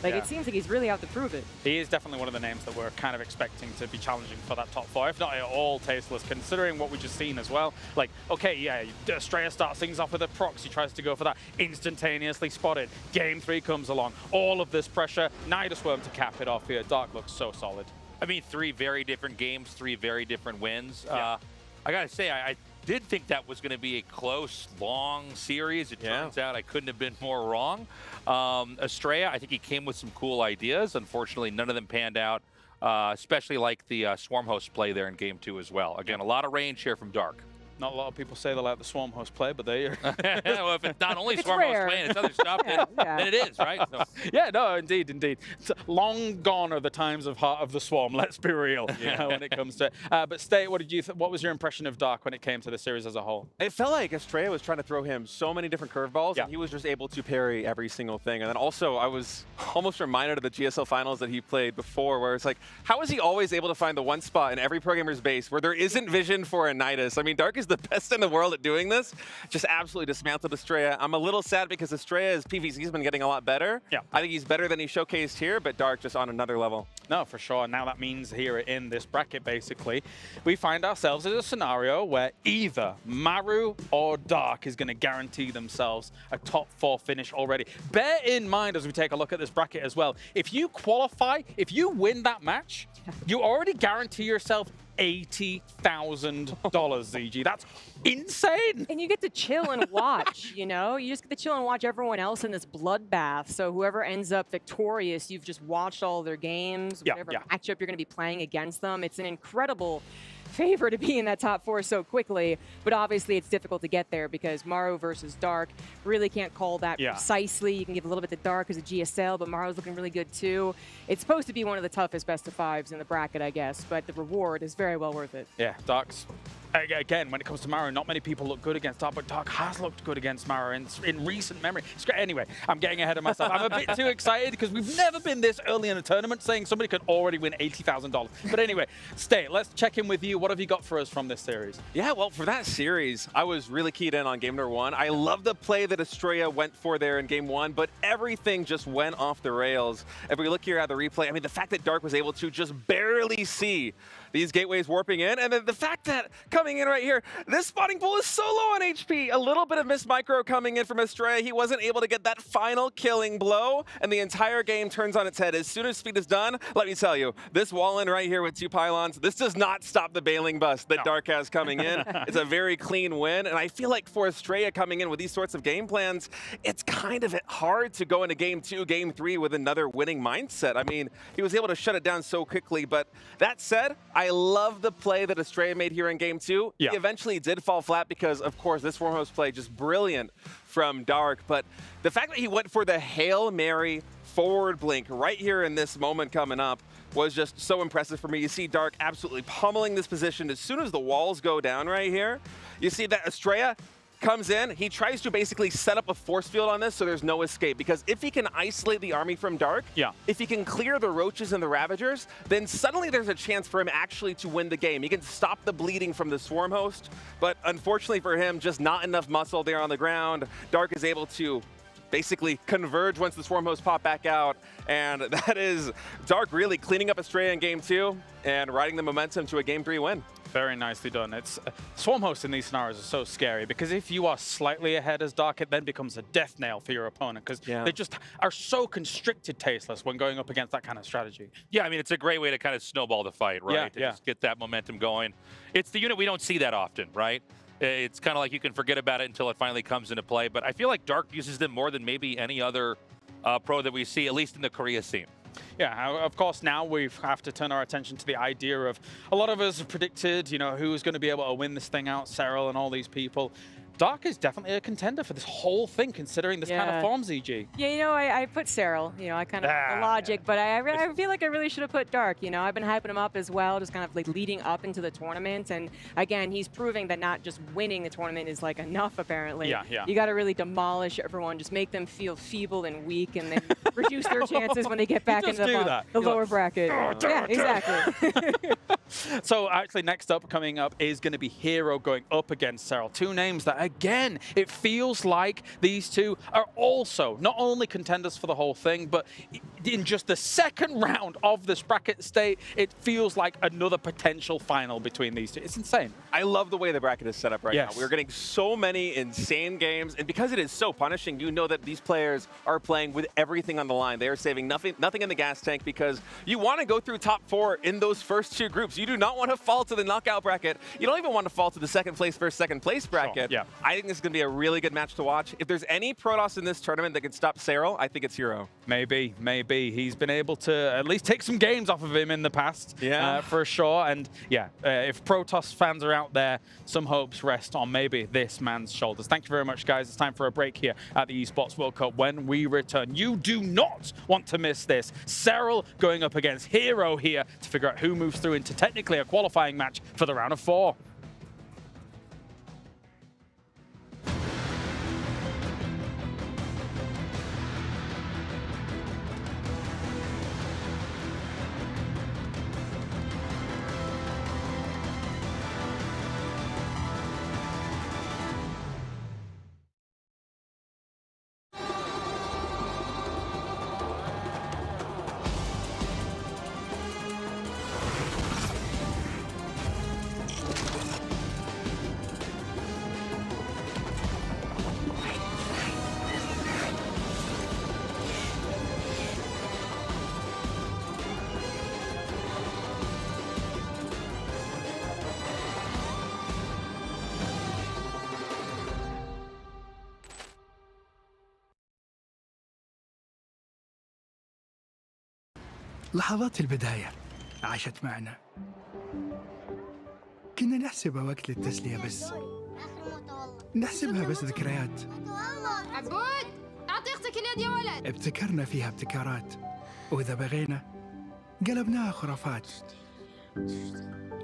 It seems like he's really out to prove it. He is definitely one of the names that we're kind of expecting to be challenging for that top 4, if not at all Tasteless, considering what we've just seen as well. Like, okay, yeah, Astrea starts things off with a proxy, tries to go for that, instantaneously spotted. Game 3 comes along, all of this pressure, Nidusworm to cap it off here. Dark looks so solid. I mean, 3 very different games, 3 very different wins. I gotta say, I did think that was going to be a close, long series. It turns out I couldn't have been more wrong. Astrea, I think he came with some cool ideas. Unfortunately, none of them panned out, especially like the Swarm Host play there in Game 2 as well. Again, a lot of range here from Dark. Not a lot of people say they like the Swarm Host play, but they are. Well, if it's not only Swarm Host playing, it's other stuff, then it is, right? So. Yeah, no, indeed. It's long gone are the times of Heart of the Swarm, let's be real, when it comes to it. But State, what was your impression of Dark when it came to the series as a whole? It felt like Astrea was trying to throw him so many different curveballs, and he was just able to parry every single thing. And then also, I was almost reminded of the GSL finals that he played before, where it's like, how is he always able to find the one spot in every pro gamer's base where there isn't vision for a Nidus? I mean, Dark is the best in the world at doing this. Just absolutely dismantled Astrea. I'm a little sad because Astrea's PvC's been getting a lot better. Yeah. I think he's better than he showcased here, but Dark just on another level. No, for sure. Now that means here in this bracket, basically, we find ourselves in a scenario where either Maru or Dark is going to guarantee themselves a top 4 finish already. Bear in mind as we take a look at this bracket as well, if you qualify, if you win that match, you already guarantee yourself $80,000, ZG. That's insane. And you get to chill and watch, You just get to chill and watch everyone else in this bloodbath. So whoever ends up victorious, you've just watched all their games, whatever matchup you're going to be playing against them. It's an incredible favor to be in that top 4 so quickly, but obviously it's difficult to get there because Maru versus Dark really can't call that precisely. You can give a little bit to Dark as a GSL, but Maru's looking really good too. It's supposed to be one of the toughest best of 5s in the bracket, I guess, but the reward is very well worth it. Yeah, Dark's again, when it comes to Maru, not many people look good against Dark, but Dark has looked good against Maru in recent memory. It's great. Anyway, I'm getting ahead of myself. I'm a bit too excited because we've never been this early in a tournament saying somebody could already win $80,000. But anyway, State, let's check in with you. What have you got for us from this series? Yeah, well, for that series, I was really keyed in on game number 1. I love the play that Astrea went for there in game 1, but everything just went off the rails. If we look here at the replay, I mean, the fact that Dark was able to just barely see these gateways warping in, and then the fact that coming in right here, this spotting pool is so low on HP. A little bit of missed micro coming in from Astrea. He wasn't able to get that final killing blow, and the entire game turns on its head. As soon as speed is done, let me tell you, this wall in right here with 2 pylons, this does not stop the bailing bust that Dark has coming in. It's a very clean win, and I feel like for Astrea coming in with these sorts of game plans, it's kind of hard to go into game 2, game 3 with another winning mindset. I mean, he was able to shut it down so quickly, but that said, I I love the play that Astrea made here in game 2. Yeah. He eventually did fall flat because, of course, this Swarmhost play just brilliant from Dark. But the fact that he went for the Hail Mary forward blink right here in this moment coming up was just so impressive for me. You see Dark absolutely pummeling this position as soon as the walls go down right here. You see that Astrea comes in, he tries to basically set up a force field on this so there's no escape, because if he can isolate the army from Dark, if he can clear the Roaches and the Ravagers, then suddenly there's a chance for him actually to win the game. He can stop the bleeding from the Swarm host, but unfortunately for him, just not enough muscle there on the ground. Dark is able to basically converge once the Swarm hosts pop back out, and that is Dark really cleaning up Astrea in game 2 and riding the momentum to a game 3 win. Very nicely done. It's Swarm hosts in these scenarios are so scary because if you are slightly ahead as Dark, it then becomes a death nail for your opponent because they just are so constricted tasteless when going up against that kind of strategy. Yeah, I mean, it's a great way to kind of snowball the fight, right? Yeah, to just get that momentum going. It's the unit we don't see that often, right? It's kind of like you can forget about it until it finally comes into play. But I feel like Dark uses them more than maybe any other pro that we see, at least in the Korea scene. Yeah, of course, now we have to turn our attention to the idea of a lot of us have predicted, you know, who's going to be able to win this thing out, Cyril and all these people. Dark is definitely a contender for this whole thing, considering this kind of form, ZG. Yeah, you know, I put Cyril, you know, I kind of the logic, but I feel like I really should have put Dark, you know. I've been hyping him up as well, just kind of like leading up into the tournament. And again, he's proving that not just winning the tournament is like enough, apparently. You got to really demolish everyone, just make them feel feeble and weak, and then reduce their chances when they get back into the lower bracket. Yeah, exactly. So actually next up, coming up, is going to be Hero going up against Cyril. Two names that, again, it feels like these two are also not only contenders for the whole thing, but in just the second round of this bracket state, it feels like another potential final between these two. It's insane. I love the way the bracket is set up right now. We're getting so many insane games, and because it is so punishing, you know that these players are playing with everything on the line. They are saving nothing in the gas tank because you want to go through top 4 in those first 2 groups. You do not want to fall to the knockout bracket. You don't even want to fall to the second place versus second place bracket. I think this is going to be a really good match to watch. If there's any Protoss in this tournament that can stop Cyril, I think it's Hero. Maybe. He's been able to at least take some games off of him in the past, for sure. And if Protoss fans are out there, some hopes rest on maybe this man's shoulders. Thank you very much, guys. It's time for a break here at the Esports World Cup. When we return, you do not want to miss this. Cyril going up against Hero here to figure out who moves through into technically a qualifying match for the round of 4. لحظات البداية عاشت معنا. كنا نحسبها وقت للتسلية بس. نحسبها بس ذكريات. عبود أعطي أختك اليد يا ولد. ابتكرنا فيها ابتكارات، وإذا بغينا قلبناها خرافات.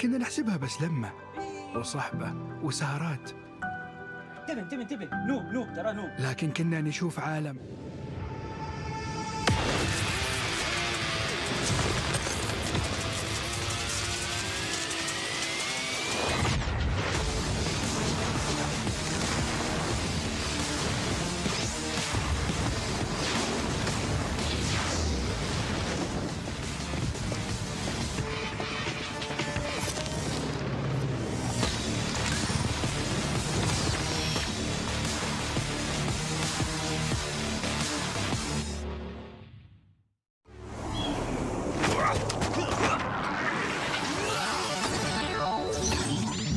كنا نحسبها بس لمة وصحبة وسهرات. انتبه نوب ترى نوب. لكن كنا نشوف عالم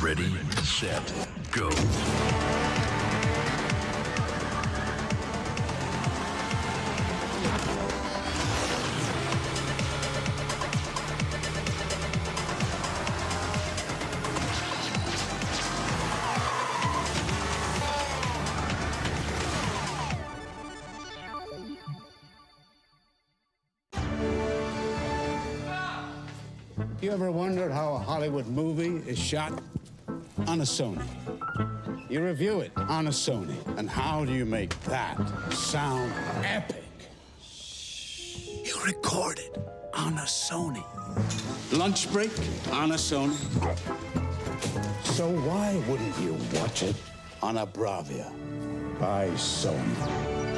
Ready, set, go. You ever wondered how a Hollywood movie is shot? On a Sony. You review it on a Sony. And how do you make that sound epic? You record it on a Sony. Lunch break on a Sony. So why wouldn't you watch it on a Bravia by Sony?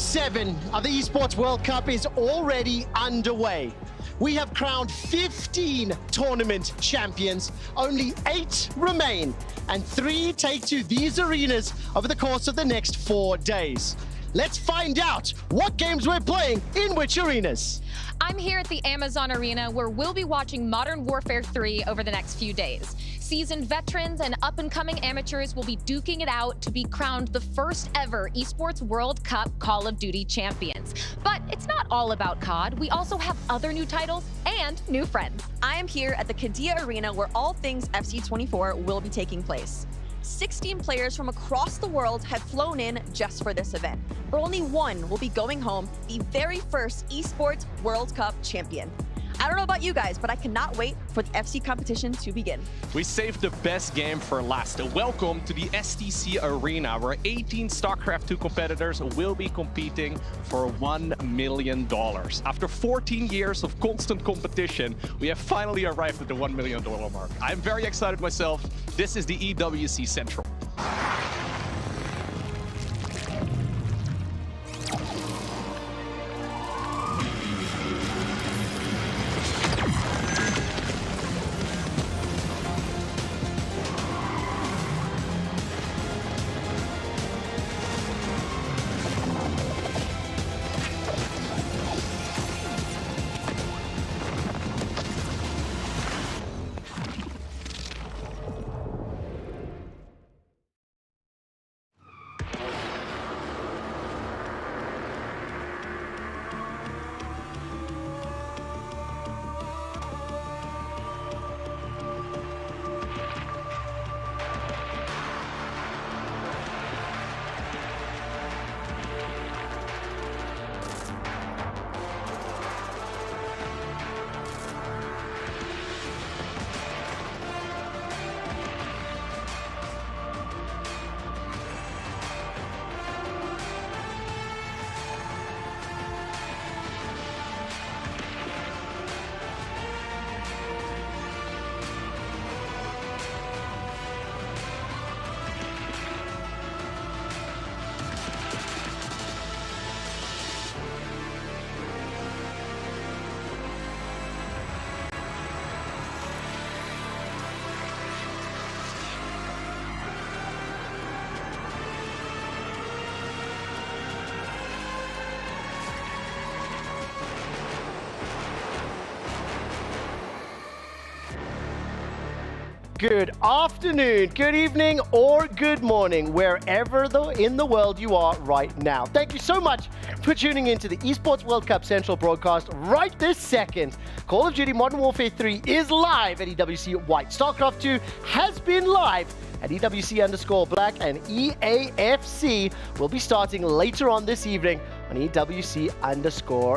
7 of the Esports World Cup is already underway. We have crowned 15 tournament champions, only 8 remain, and 3 take to these arenas over the course of the next 4 days. Let's find out what games we're playing in which arenas. I'm here at the Amazon Arena where we'll be watching Modern Warfare 3 over the next few days. Seasoned veterans and up-and-coming amateurs will be duking it out to be crowned the first ever Esports World Cup Call of Duty champions. But it's not all about COD. We also have other new titles and new friends. I am here at the Kadia Arena where all things FC24 will be taking place. 16 players from across the world have flown in just for this event, but only one will be going home, the very first Esports World Cup champion. I don't know about you guys, but I cannot wait for the FC competition to begin. We saved the best game for last. Welcome to the STC Arena, where 18 Starcraft 2 competitors will be competing for $1 million. After 14 years of constant competition, we have finally arrived at the $1 million mark. I'm very excited myself. This is the EWC Central. Good afternoon, good evening, or good morning, wherever in the world you are right now. Thank you so much for tuning into the Esports World Cup Central broadcast right this second. Call of Duty Modern Warfare 3 is live at EWC White. Starcraft 2 has been live at EWC_Black, and EAFC will be starting later on this evening on EWC_Gold.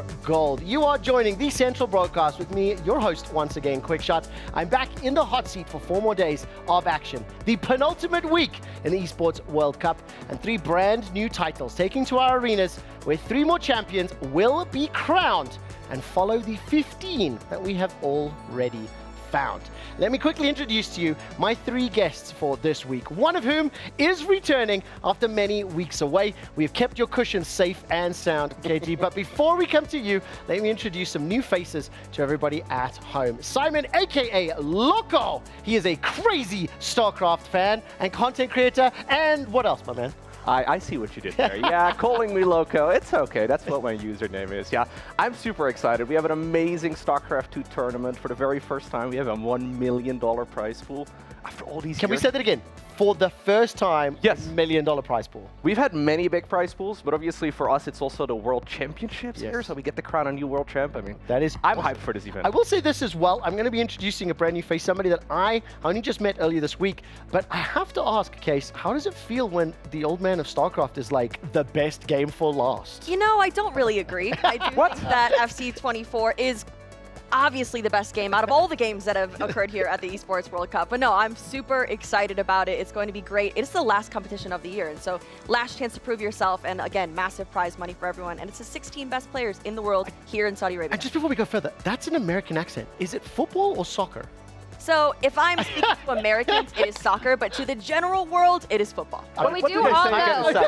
You are joining the Central broadcast with me, your host, once again, Quickshot. I'm back in the hot seat for 4 more days of action. The penultimate week in the Esports World Cup, and 3 brand new titles taking to our arenas, where 3 more champions will be crowned and follow the 15 that we have already found. Let me quickly introduce to you my 3 guests for this week, one of whom is returning after many weeks away. We've kept your cushions safe and sound, KG. But before we come to you, let me introduce some new faces to everybody at home. Simon, aka Loco. He is a crazy StarCraft fan and content creator. And what else, my man? I see what you did there. Yeah, calling me Loco, it's okay. That's what my username is. Yeah, I'm super excited. We have an amazing StarCraft 2 tournament. For the very first time, we have a $1 million prize pool. After all these years. Can we say that again? For the first time, yes. $1 million prize pool. We've had many big prize pools, but obviously for us, it's also the World Championships here, so we get to crown a new world champ. I mean, I'm hyped for this event. I will say this as well. I'm going to be introducing a brand new face, somebody that I only just met earlier this week. But I have to ask, Case, how does it feel when the old man of StarCraft is like the best game for last? You know, I don't really agree. I do think that FC24 is obviously the best game out of all the games that have occurred here at the Esports World Cup. But no, I'm super excited about it. It's going to be great. It's the last competition of the year, and so last chance to prove yourself, and again, massive prize money for everyone. And it's the 16 best players in the world here in Saudi Arabia. And just before we go further, that's an American accent. Is it football or soccer? So if I'm speaking to Americans, it is soccer, but to the general world, it is football. But we do all know. We all know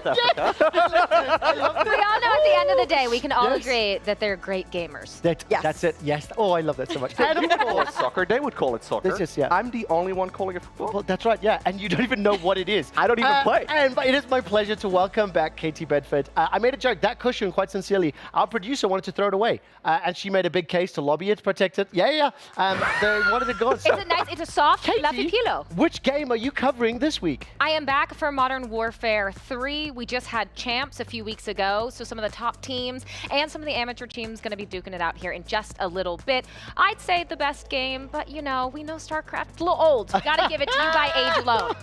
at the end of the day, we can all agree that they're great gamers. That's it. Yes. Oh, I love that so much. And of course, soccer. They would call it soccer. This is, yeah. I'm the only one calling it football. Well, that's right, yeah. And you don't even know what it is. I don't even play. And it is my pleasure to welcome back Katie Bedford. I made a joke, that cushion, quite sincerely, our producer wanted to throw it away. And she made a big case to lobby it, protect it. Yeah. They wanted it gone. It's a soft, fluffy pillow. Which game are you covering this week? I am back for Modern Warfare 3. We just had champs a few weeks ago, so some of the top teams and some of the amateur teams going to be duking it out here in just a little bit. I'd say the best game, but we know Starcraft's a little old. Got to give it to you by age alone.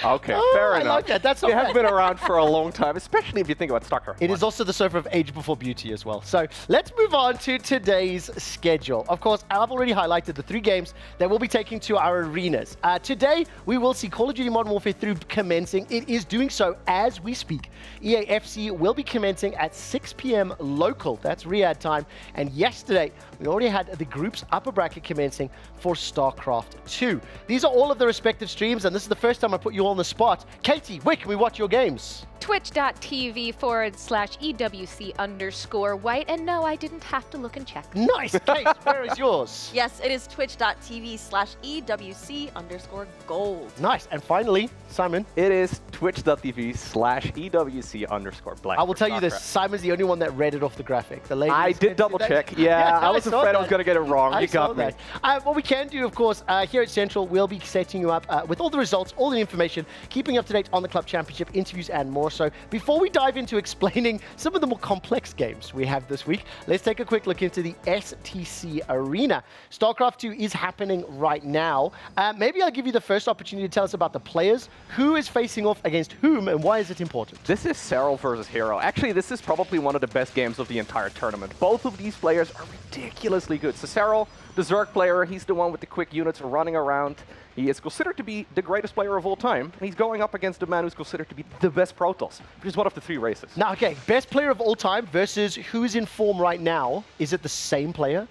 Okay, fair enough. I like that. That's it has been around for a long time, especially if you think about Starcraft. It is also the surfer of age before beauty as well. So let's move on to today's schedule. Of course, I've already highlighted the 3 games that we'll be taking to our arenas. Today, we will see Call of Duty Modern Warfare 3 commencing. It is doing so as we speak. EAFC will be commencing at 6 p.m. local. That's Riyadh time. And yesterday, we already had the group's upper bracket commencing for StarCraft 2. These are all of the respective streams, and this is the first time I put you on the spot. Katie, where can we watch your games? Twitch.tv/EWC_white. And no, I didn't have to look and check. Nice. Kate, where is yours? Yes, it is twitch.tv/EWC_gold. Nice. And finally, Simon. It is twitch.tv/EWC_black. I will tell you this, Simon's the only one that read it off the graphic. The lady I did double check. Yeah, I was afraid I was going to get it wrong. You got me. What we can do, of course, here at Central, we'll be setting you up with all the results, all the information, keeping up to date on the Club Championship, interviews, and more. So before we dive into explaining some of the more complex games we have this week, let's take a quick look into the STC Arena. StarCraft 2 is happening right now. Maybe I'll give you the first opportunity to tell us about the players, who is facing off against whom, and why is it important? This is Serral versus Hero. Actually, this is probably one of the best games of the entire tournament. Both of these players are ridiculously good. So Serral, the Zerg player, he's the one with the quick units running around. He is considered to be the greatest player of all time, and he's going up against the man who's considered to be the best Protoss, which is one of the 3 races. Now, okay, best player of all time versus who's in form right now. Is it the same player?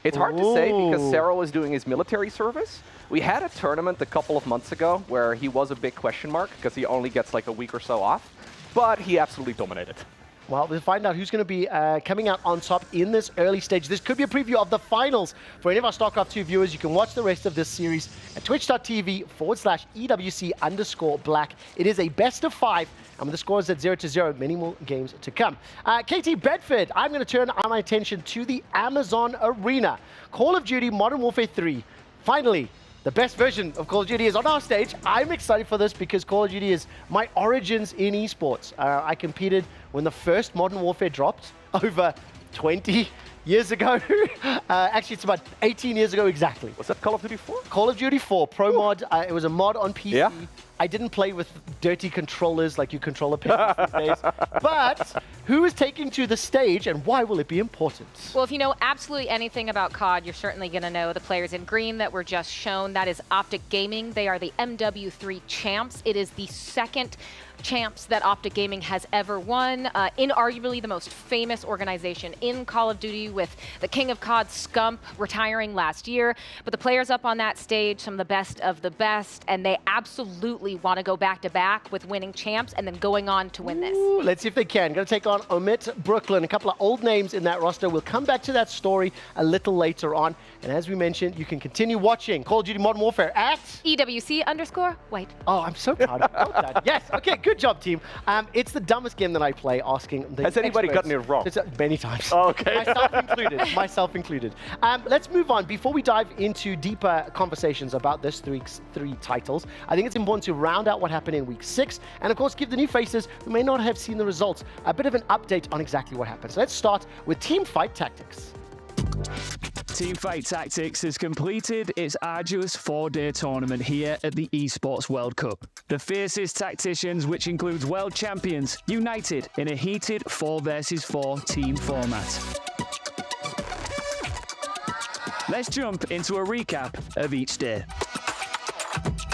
It's hard to say because Serral is doing his military service. We had a tournament a couple of months ago where he was a big question mark because he only gets like a week or so off, but he absolutely dominated. Well, we'll find out who's going to be coming out on top in this early stage. This could be a preview of the finals. For any of our StarCraft 2 viewers, you can watch the rest of this series at twitch.tv/EWC_black. It is a best of 5, and the score is at 0-0. Many more games to come. Katie Bedford, I'm going to turn my attention to the Amazon Arena. Call of Duty Modern Warfare 3. Finally, the best version of Call of Duty is on our stage. I'm excited for this because Call of Duty is my origins in esports. I competed when the first Modern Warfare dropped over 20 years ago. Actually, it's about 18 years ago exactly. Was that Call of Duty 4? Call of Duty 4, Pro Mod. It was a mod on PC. Yeah. I didn't play with dirty controllers like you control a PC these days. But who is taking to the stage and why will it be important? Well, if you know absolutely anything about COD, you're certainly going to know the players in green that were just shown. That is Optic Gaming. They are the MW3 champs. It is the second champs that Optic Gaming has ever won. Inarguably the most famous organization in Call of Duty, with the king of COD, Scump, retiring last year. But the players up on that stage, some of the best, and they absolutely want to go back-to-back with winning champs and then going on to win this. Ooh, let's see if they can. Going to take on Omit Brooklyn, a couple of old names in that roster. We'll come back to that story a little later on. And as we mentioned, you can continue watching Call of Duty Modern Warfare at EWC_white. Oh, I'm so proud of that. Yes, okay, good job, team. It's the dumbest game that I play, asking the Has anybody gotten it wrong? Many times. Oh, okay. Myself included. Let's move on. Before we dive into deeper conversations about this three titles, I think it's important to round out what happened in Week 6, and of course give the new faces who may not have seen the results a bit of an update on exactly what happened. So let's start with Team Fight Tactics. Teamfight Tactics has completed its arduous 4-day tournament here at the Esports World Cup. The fiercest tacticians, which includes world champions, united in a heated 4 versus 4 team format. Let's jump into a recap of each day.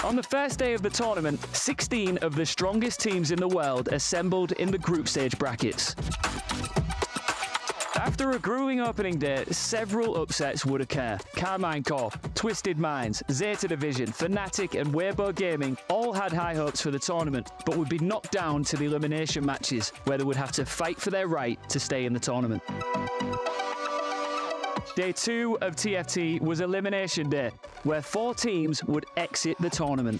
On the first day of the tournament, 16 of the strongest teams in the world assembled in the group stage brackets. After a grueling opening day, several upsets would occur. Carmine Corp, Twisted Minds, Zeta Division, Fnatic and Weibo Gaming all had high hopes for the tournament, but would be knocked down to the elimination matches, where they would have to fight for their right to stay in the tournament. Day 2 of TFT was Elimination Day, where 4 teams would exit the tournament.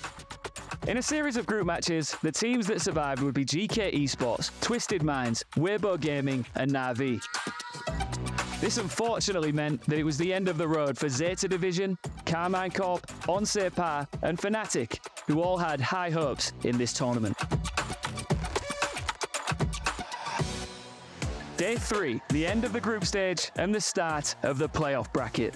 In a series of group matches, the teams that survived would be GK Esports, Twisted Minds, Weibo Gaming and Na'Vi. This unfortunately meant that it was the end of the road for Zeta Division, Carmine Corp, Onsepa and Fnatic, who all had high hopes in this tournament. Day 3, the end of the group stage and the start of the playoff bracket.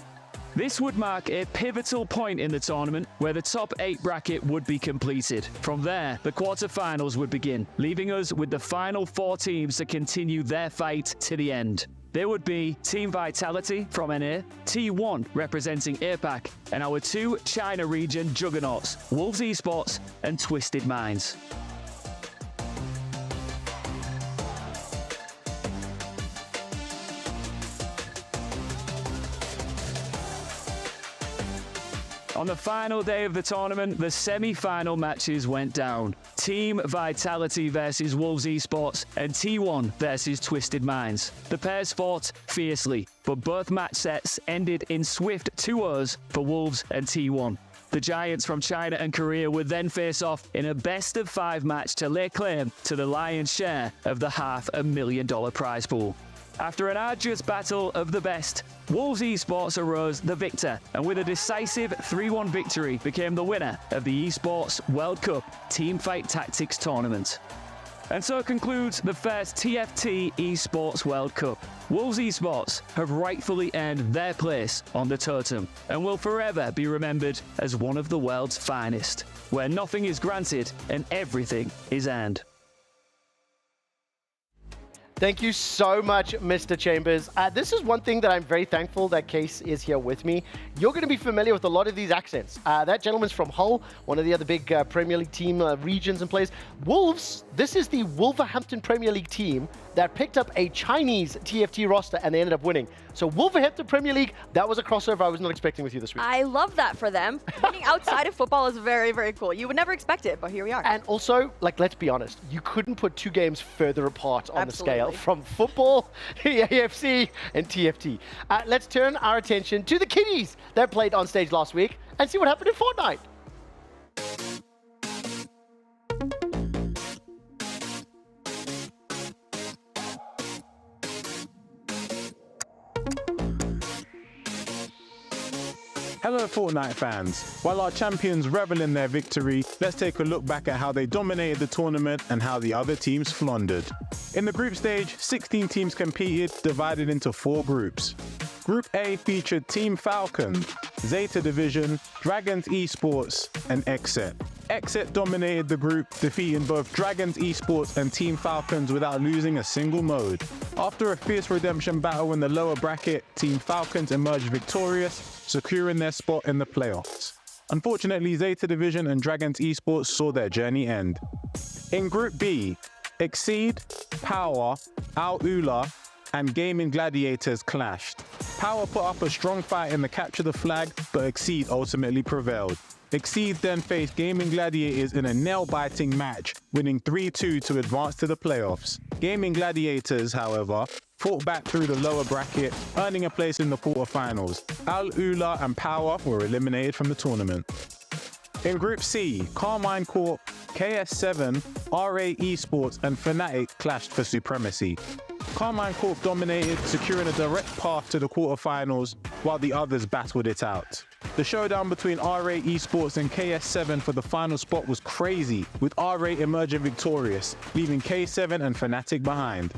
This would mark a pivotal point in the tournament where the top 8 bracket would be completed. From there, the quarterfinals would begin, leaving us with the final 4 teams to continue their fight to the end. There would be Team Vitality from NA, T1 representing APAC, and our 2 China region juggernauts, Wolves Esports and Twisted Minds. On the final day of the tournament, the semi-final matches went down. Team Vitality versus Wolves Esports and T1 versus Twisted Minds. The pairs fought fiercely, but both match sets ended in swift 2-0s for Wolves and T1. The Giants from China and Korea would then face off in a best-of-5 match to lay claim to the lion's share of the $500,000 prize pool. After an arduous battle of the best, Wolves Esports arose the victor, and with a decisive 3-1 victory became the winner of the Esports World Cup Teamfight Tactics Tournament. And so concludes the first TFT Esports World Cup. Wolves Esports have rightfully earned their place on the totem and will forever be remembered as one of the world's finest, where nothing is granted and everything is earned. Thank you so much, Mr. Chambers. This is one thing that I'm very thankful that Case is here with me. You're going to be familiar with a lot of these accents. That gentleman's from Hull, one of the other big Premier League team regions and plays. Wolves, this is the Wolverhampton Premier League team that picked up a Chinese TFT roster and they ended up winning. So Wolverhampton Premier League, that was a crossover I was not expecting with you this week. I love that for them. Winning outside of football is very, very cool. You would never expect it, but here we are. And also, like, let's be honest, you couldn't put 2 games further apart on the scale from football, EAFC, and TFT. Let's turn our attention to the kiddies that played on stage last week and see what happened in Fortnite. Hello Fortnite fans. While our champions revel in their victory, let's take a look back at how they dominated the tournament and how the other teams floundered. In the group stage, 16 teams competed, divided into 4 groups. Group A featured Team Falcon, Zeta Division, Dragons Esports, and Exet. Exet dominated the group, defeating both Dragons Esports and Team Falcons without losing a single mode. After a fierce redemption battle in the lower bracket, Team Falcons emerged victorious, securing their spot in the playoffs. Unfortunately, Zeta Division and Dragons Esports saw their journey end. In Group B, Exceed, Power, Al-Ula, and Gaming Gladiators clashed. Power put up a strong fight in the Capture the Flag, but Exceed ultimately prevailed. Exceed then faced Gaming Gladiators in a nail-biting match, winning 3-2 to advance to the playoffs. Gaming Gladiators, however, fought back through the lower bracket, earning a place in the quarterfinals. Al-Ula and Power were eliminated from the tournament. In Group C, Carmine Corp, KS7, RA Esports and Fnatic clashed for supremacy. Carmine Corp dominated, securing a direct path to the quarterfinals, while the others battled it out. The showdown between RA Esports and KS7 for the final spot was crazy, with RA emerging victorious, leaving K7 and Fnatic behind.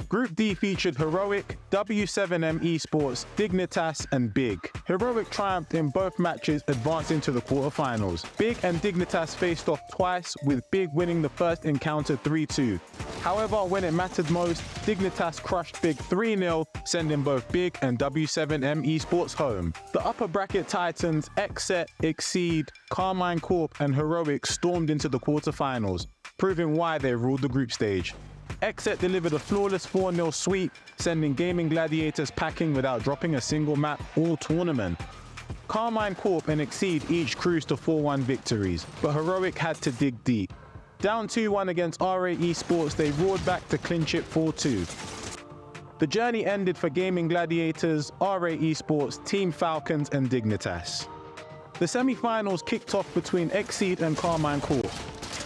Group D featured Heroic, W7M Esports, Dignitas, and Big. Heroic triumphed in both matches, advancing to the quarterfinals. Big and Dignitas faced off twice, with Big winning the first encounter 3-2. However, when it mattered most, Dignitas crushed Big 3-0, sending both Big and W7M Esports home. The upper bracket titans Exet, Exceed, Carmine Corp, and Heroic stormed into the quarterfinals, proving why they ruled the group stage. Exet delivered a flawless 4-0 sweep, sending Gaming Gladiators packing without dropping a single map all tournament. Carmine Corp and Exceed each cruised to 4-1 victories, but Heroic had to dig deep. Down 2-1 against RA Esports, they roared back to clinch it 4-2. The journey ended for Gaming Gladiators, RA Esports, Team Falcons and Dignitas. The semi-finals kicked off between Exceed and Carmine Corp.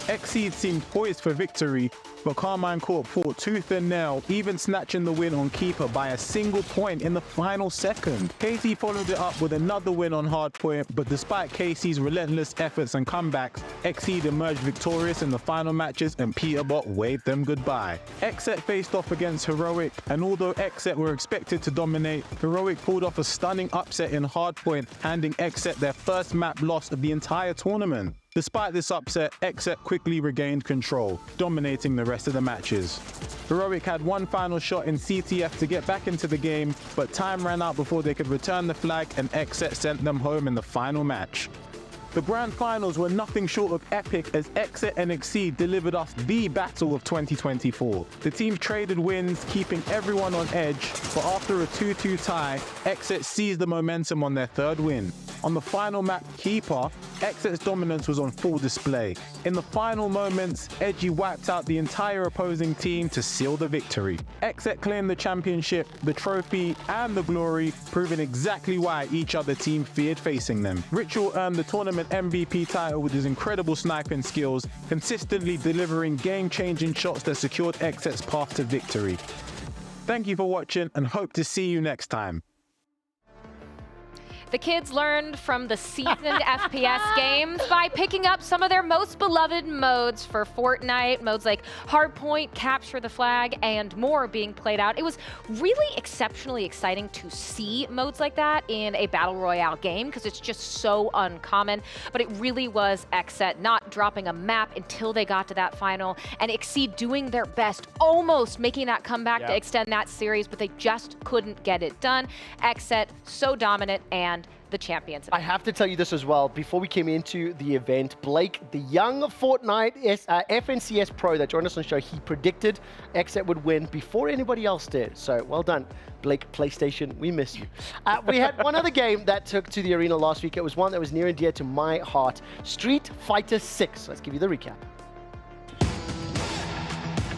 Exceed seemed poised for victory, but Carmine Corp fought tooth and nail, even snatching the win on keeper by a single point in the final second. KC followed it up with another win on hardpoint, but despite KC's relentless efforts and comebacks, Exceed emerged victorious in the final matches and Peterbot waved them goodbye. Exet faced off against Heroic, and although Exet were expected to dominate, Heroic pulled off a stunning upset in hardpoint, handing Exet their first map loss of the entire tournament. Despite this upset, Exet quickly regained control, dominating the rest of the matches. Heroic had one final shot in CTF to get back into the game, but time ran out before they could return the flag and Exet sent them home in the final match. The grand finals were nothing short of epic as Exet and Exceed delivered us the battle of 2024. The teams traded wins, keeping everyone on edge, but after a 2-2 tie, Exet seized the momentum on their third win. On the final map, Keeper, Exet's dominance was on full display. In the final moments, Edgy wiped out the entire opposing team to seal the victory. Exet claimed the championship, the trophy, and the glory, proving exactly why each other team feared facing them. Ritual earned the tournament MVP title with his incredible sniping skills, consistently delivering game-changing shots that secured Exet's path to victory. Thank you for watching and hope to see you next time. The kids learned from the seasoned FPS games by picking up some of their most beloved modes for Fortnite, modes like Hardpoint, Capture the Flag, and more being played out. It was really exceptionally exciting to see modes like that in a Battle Royale game because it's just so uncommon, but it really was Exet not dropping a map until they got to that final, and Exceed doing their best, almost making that comeback to extend that series, but they just couldn't get it done. Exet so dominant and the champions. I have to tell you this as well. Before we came into the event, Blake, the young Fortnite FNCS pro that joined us on the show, he predicted Exet would win before anybody else did. So well done, Blake PlayStation. We miss you. We had one other game that took to the arena last week. It was one that was near and dear to my heart, Street Fighter 6. Let's give you the recap.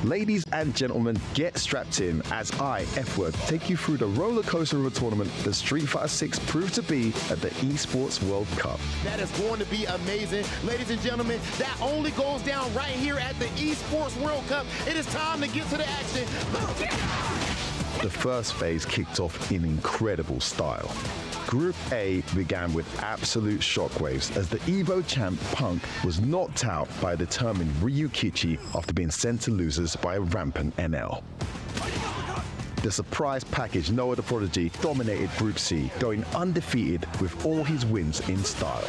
Ladies and gentlemen, get strapped in as I, F-Word, take you through the roller coaster of a tournament that Street Fighter 6 proved to be at the Esports World Cup. That is going to be amazing. Ladies and gentlemen, that only goes down right here at the Esports World Cup. It is time to get to the action. The first phase kicked off in incredible style. Group A began with absolute shockwaves as the Evo champ Punk was knocked out by a determined Ryu Kichi after being sent to losers by a rampant NL. The surprise package Noah the Prodigy dominated Group C, going undefeated with all his wins in style.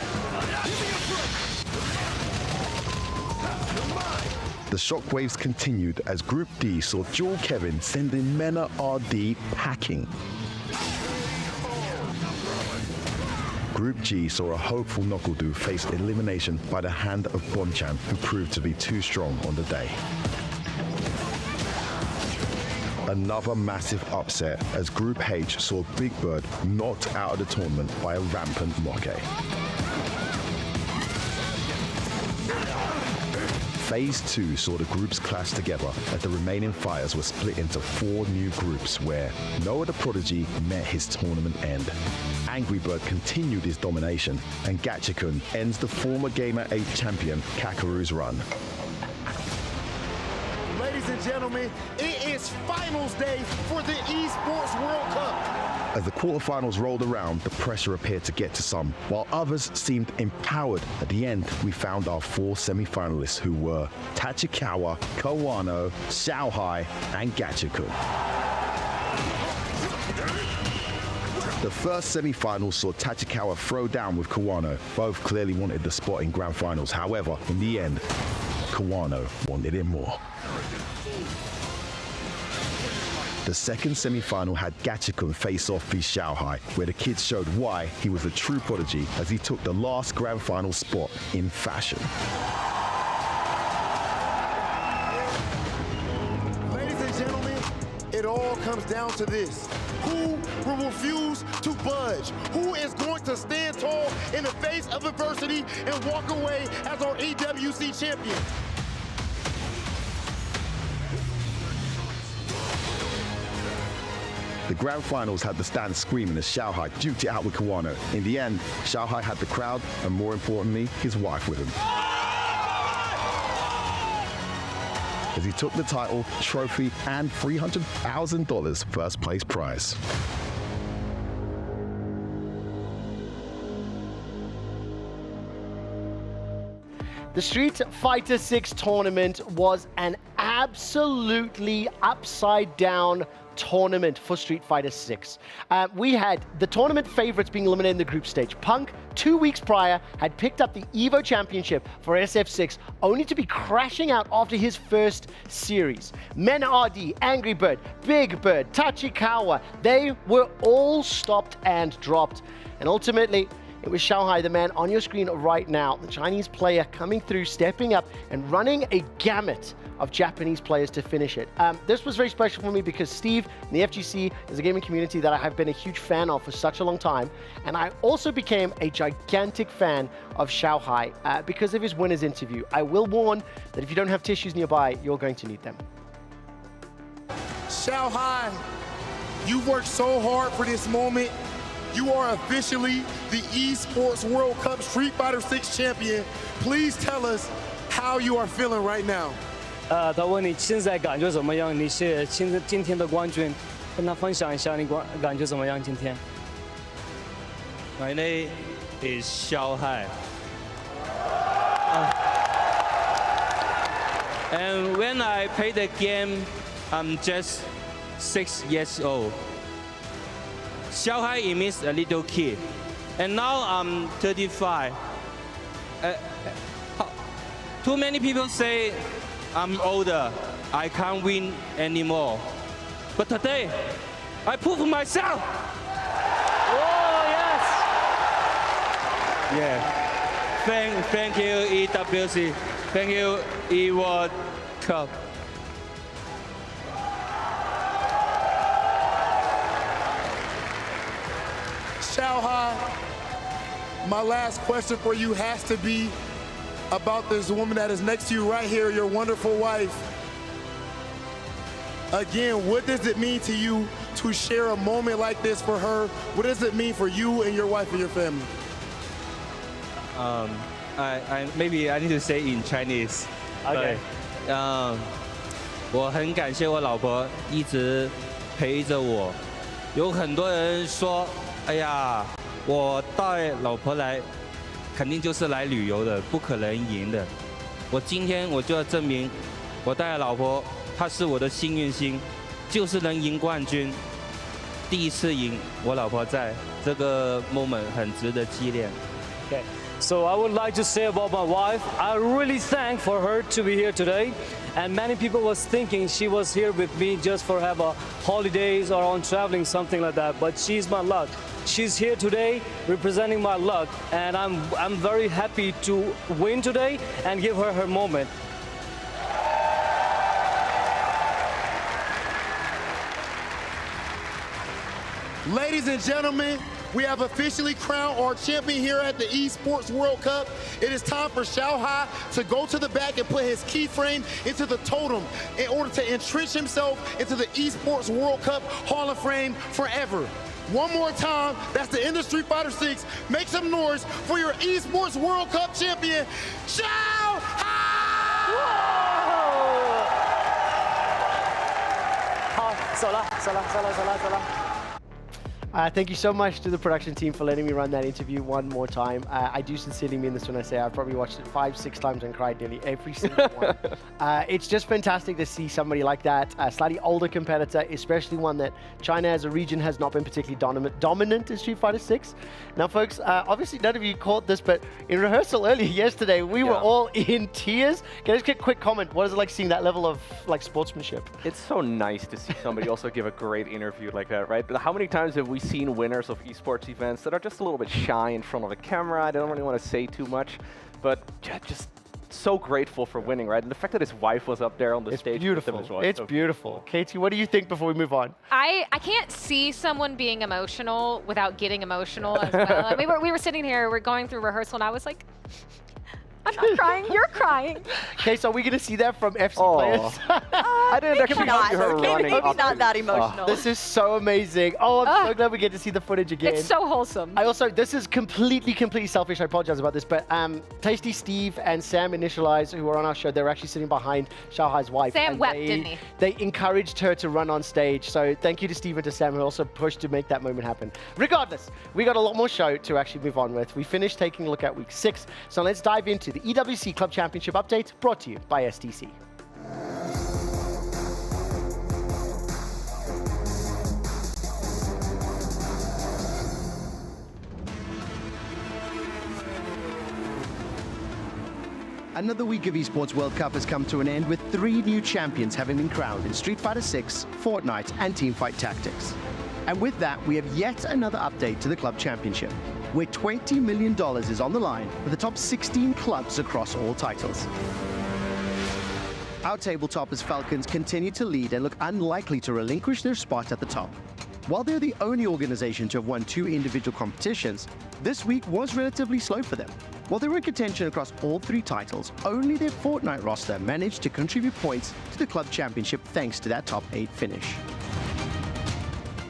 The shockwaves continued as Group D saw Jewel Kevin sending Mena RD packing. Group G saw a hopeful Nokuldu face elimination by the hand of Bonchan, who proved to be too strong on the day. Another massive upset as Group H saw Big Bird knocked out of the tournament by a rampant Moke. Phase 2 saw the groups clash together as the remaining fighters were split into 4 new groups where Noah the Prodigy met his tournament end. Angry Bird continued his domination, and Gachikun ends the former Gamer 8 champion Kakaru's run. Ladies and gentlemen, it is finals day for the Esports World Cup. As the quarterfinals rolled around, the pressure appeared to get to some, while others seemed empowered. At the end, we found our 4 semi-finalists who were Tachikawa, Kawano, Xiaohai, and Gachikun. The first semi-final saw Tachikawa throw down with Kawano. Both clearly wanted the spot in grand finals. However, in the end, Kawano wanted it more. The second semi-final had Gachikun face off v Xiaohai, where the kids showed why he was a true prodigy as he took the last grand final spot in fashion. it all comes down to this. Who will refuse to budge? Who is going to stand tall in the face of adversity and walk away as our EWC champion? The grand finals had the stand screaming as Xiaohai duked it out with Kawano. In the end, Xiaohai had the crowd and, more importantly, his wife with him. As he took the title, trophy, and $300,000 first place prize. The Street Fighter 6 tournament was an absolutely upside down tournament for Street Fighter 6. We had the tournament favorites being eliminated in the group stage. Punk, 2 weeks prior, had picked up the EVO Championship for SF6, only to be crashing out after his first series. Men RD, Angry Bird, Big Bird, Tachikawa, they were all stopped and dropped. And ultimately, it was Xiaohai, the man on your screen right now, the Chinese player coming through, stepping up and running a gamut of Japanese players to finish it. This was very special for me because Steve and the FGC is a gaming community that I have been a huge fan of for such a long time. And I also became a gigantic fan of Xiaohai because of his winner's interview. I will warn that if you don't have tissues nearby, you're going to need them. Xiaohai, you worked so hard for this moment. You are officially the Esports World Cup Street Fighter 6 champion. Please tell us how you are feeling right now. 他问你现在感觉怎么样？你是今天的冠军，跟他分享一下你感觉怎么样？今天。My name is Xiaohai. And when I play the game, I'm just 6 years old. Xiaohai means a little kid, and now I'm 35. Too many people say I'm older, I can't win anymore. But today, I prove myself. Oh yes! Yeah. Thank you EWC. Thank you World Cup. Xiaohai, my last question for you has to be about this woman that is next to you right here, your wonderful wife. Again, what does it mean to you to share a moment like this for her? What does it mean for you and your wife and your family? Maybe I need to say in Chinese. Okay. 我很感谢我老婆一直陪着我。有很多人说，哎呀，我带老婆来，肯定就是来旅游的，不可能赢的。我今天我就要证明，我带老婆，她是我的幸运星，就是能赢冠军。第一次赢，我老婆在，这个 moment 很值得纪念。Okay. So I would like to say about my wife, I really thank for her to be here today. And many people was thinking she was here with me just for have a holidays or on traveling, something like that. But she's my luck. She's here today representing my luck. And I'm very happy to win today and give her her moment. Ladies and gentlemen, we have officially crowned our champion here at the Esports World Cup. It is time for Xiaohai to go to the back and put his keyframe into the totem in order to entrench himself into the Esports World Cup Hall of Fame forever. One more time, that's the end of Street Fighter 6. Make some noise for your Esports World Cup champion, Xiaohai! 好，走了。Thank you so much to the production team for letting me run that interview one more time. I do sincerely mean this when I say I've probably watched it 5-6 times and cried nearly every single one. It's just fantastic to see somebody like that, a slightly older competitor, especially one that China as a region has not been particularly dominant in Street Fighter 6. Now, folks, obviously none of you caught this, but in rehearsal earlier yesterday, we were all in tears. Can I just get a quick comment? What is it like seeing that level of sportsmanship? It's so nice to see somebody also give a great interview like that, right? But how many times have we seen winners of esports events that are just a little bit shy in front of a camera? I don't really want to say too much, but just so grateful for winning, right? And the fact that his wife was up there on the stage. Beautiful. With him as well. It's beautiful. Katie, what do you think before we move on? I can't see someone being emotional without getting emotional as well. we were sitting here, we're going through rehearsal, and I was like, I'm not crying, you're crying. Okay, so are we going to see that from FC players? I didn't actually see her running Maybe up not to- that emotional. This is so amazing. Oh, I'm so glad we get to see the footage again. It's so wholesome. I also, this is completely selfish. I apologize about this, but Tasty Steve and Sam Initialize, who were on our show, they were actually sitting behind Xiaohai's wife. Sam and wept, didn't he? They encouraged her to run on stage. So thank you to Steve and to Sam, who also pushed to make that moment happen. Regardless, we got a lot more show to actually move on with. We finished taking a look at week 6. So let's dive into the EWC Club Championship update brought to you by STC. Another week of Esports World Cup has come to an end with 3 new champions having been crowned in Street Fighter 6, Fortnite, and Teamfight Tactics. And with that, we have yet another update to the Club Championship, where $20 million is on the line for the top 16 clubs across all titles. Our tabletoppers Falcons continue to lead and look unlikely to relinquish their spot at the top. While they're the only organization to have won 2 individual competitions, this week was relatively slow for them. While they were in contention across all 3 titles, only their Fortnite roster managed to contribute points to the Club Championship thanks to that top 8 finish.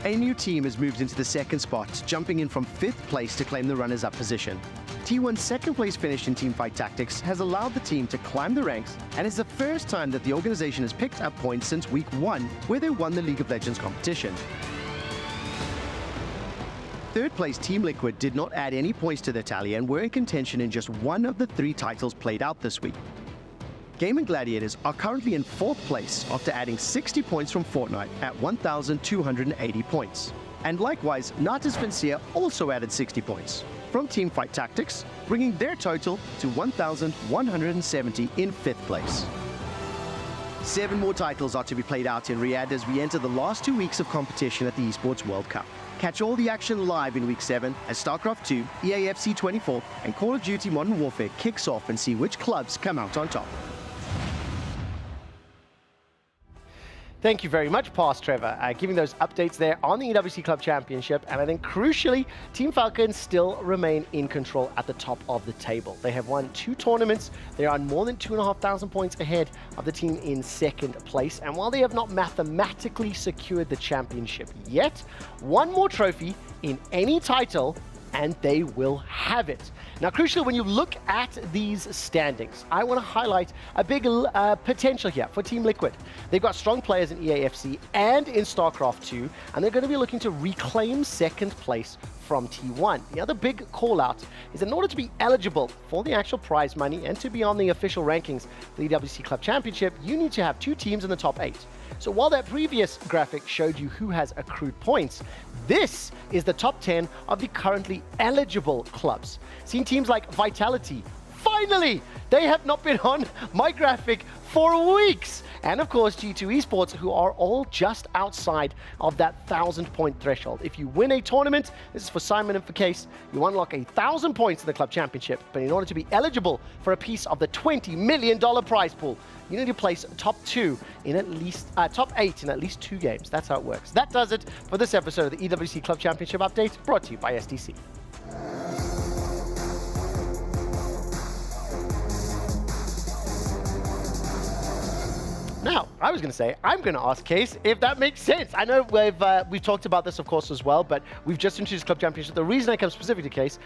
A new team has moved into the 2nd spot, jumping in from 5th place to claim the runners-up position. T1's 2nd place finish in Teamfight Tactics has allowed the team to climb the ranks, and is the first time that the organization has picked up points since week 1, where they won the League of Legends competition. 3rd place Team Liquid did not add any points to their tally and were in contention in just 1 of the 3 titles played out this week. Gaming Gladiators are currently in 4th place after adding 60 points from Fortnite at 1,280 points. And likewise, Natas Vincia also added 60 points from Teamfight Tactics, bringing their total to 1,170 in 5th place. 7 more titles are to be played out in Riyadh as we enter the last 2 weeks of competition at the Esports World Cup. Catch all the action live in Week 7 as Starcraft 2, EAFC 24, and Call of Duty Modern Warfare kicks off and see which clubs come out on top. Thank you very much, Past Trevor, giving those updates there on the EWC Club Championship. And I think crucially, Team Falcons still remain in control at the top of the table. They have won 2 tournaments. They are more than 2,500 points ahead of the team in 2nd place. And while they have not mathematically secured the championship yet, 1 more trophy in any title and they will have it. Now, crucially, when you look at these standings, I want to highlight a big potential here for Team Liquid. They've got strong players in EAFC and in StarCraft 2, and they're going to be looking to reclaim 2nd place from T1. The other big call out is in order to be eligible for the actual prize money and to be on the official rankings for the EWC Club Championship, you need to have 2 teams in the top 8. So while that previous graphic showed you who has accrued points, this is the top 10 of the currently eligible clubs. Seeing teams like Vitality, finally, they have not been on my graphic for weeks. And of course, G2 Esports, who are all just outside of that 1,000-point threshold. If you win a tournament, this is for Simon and for Case, you unlock 1,000 points in the club championship. But in order to be eligible for a piece of the $20 million prize pool, you need to place top 8 in at least 2 games. That's how it works. That does it for this episode of the EWC Club Championship Update, brought to you by SDC. Now, I was going to say, I'm going to ask Case if that makes sense. I know we've talked about this, of course, as well, but we've just introduced Club Championship. The reason I come specifically to Case,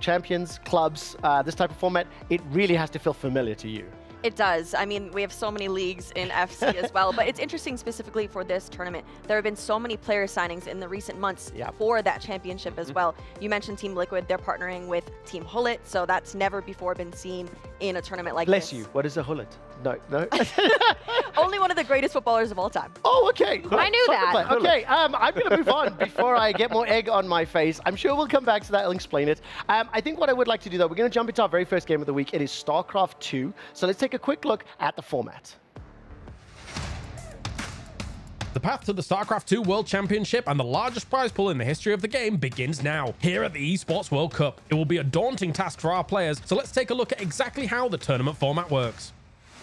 champions, clubs, this type of format, it really has to feel familiar to you. It does. I mean, we have so many leagues in FC as well, but it's interesting specifically for this tournament. There have been so many player signings in the recent months for that championship as well. You mentioned Team Liquid. They're partnering with Team Hullet, so that's never before been seen in a tournament like Bless this. you. What is a Hullet? No. Only one of the greatest footballers of all time. Oh, okay. I knew that. Okay, I'm going to move on before I get more egg on my face. I'm sure we'll come back to that and explain it. I think what I would like to do, though, we're going to jump into our very first game of the week. It is StarCraft 2. So let's take a quick look at the format. The The path to the StarCraft 2 World Championship and the largest prize pool in the history of the game begins now, here at the Esports World Cup. It will be a daunting task for our players, so let's take a look at exactly how the tournament format works.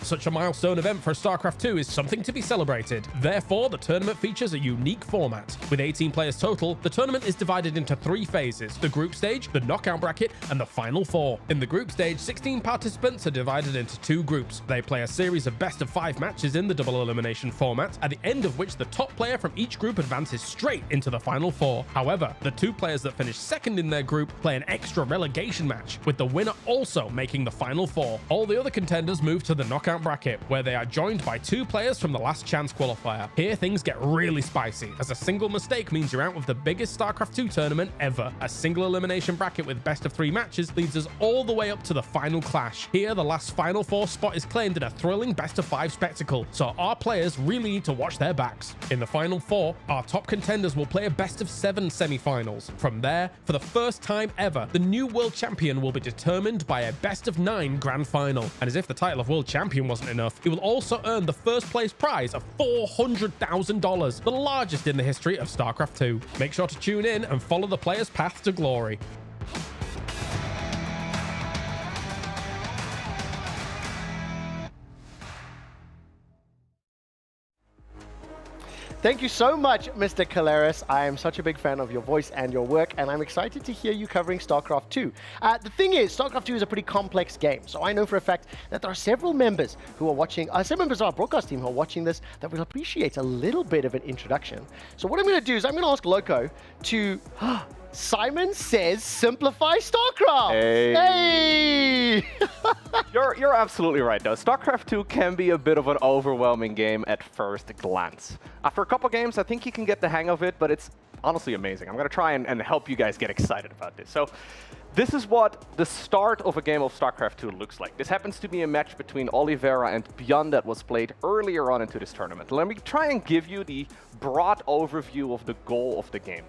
Such a milestone event for StarCraft 2 is something to be celebrated. Therefore, the tournament features a unique format. With 18 players total, the tournament is divided into 3 phases: the group stage, the knockout bracket, and the final 4. In the group stage, 16 participants are divided into 2 groups. They play a series of best-of-5 matches in the double elimination format, at the end of which the top player from each group advances straight into the final 4. However, the 2 players that finish second in their group play an extra relegation match, with the winner also making the final 4. All the other contenders move to the knockout bracket, where they are joined by 2 players from the last chance qualifier. Here things get really spicy, as a single mistake means you're out of the biggest StarCraft 2 tournament ever. A single elimination bracket with best of 3 matches leads us all the way up to the final clash. Here the last final 4 spot is claimed in a thrilling best of 5 spectacle, so our players really need to watch their backs. In the final 4, our top contenders will play a best of 7 semi-finals. From there, for the first time ever, the new world champion will be determined by a best of 9 grand final. And as if the title of world champion wasn't enough, it will also earn the first place prize of $400,000, the largest in the history of StarCraft 2. Make sure to tune in and follow the player's path to glory. Thank you so much, Mr. Caleres. I am such a big fan of your voice and your work, and I'm excited to hear you covering StarCraft 2. The thing is, StarCraft 2 is a pretty complex game, so I know for a fact that there are several members who are watching, several members of our broadcast team who are watching this that will appreciate a little bit of an introduction. So what I'm going to do is I'm going to ask Loco to... Simon says simplify StarCraft! Hey! You're absolutely right, though. StarCraft 2 can be a bit of an overwhelming game at first glance. After a couple games, I think you can get the hang of it, but it's honestly amazing. I'm going to try and help you guys get excited about this. So, this is what the start of a game of StarCraft 2 looks like. This happens to be a match between Oliveira and Beyond that was played earlier on into this tournament. Let me try and give you the broad overview of the goal of the game.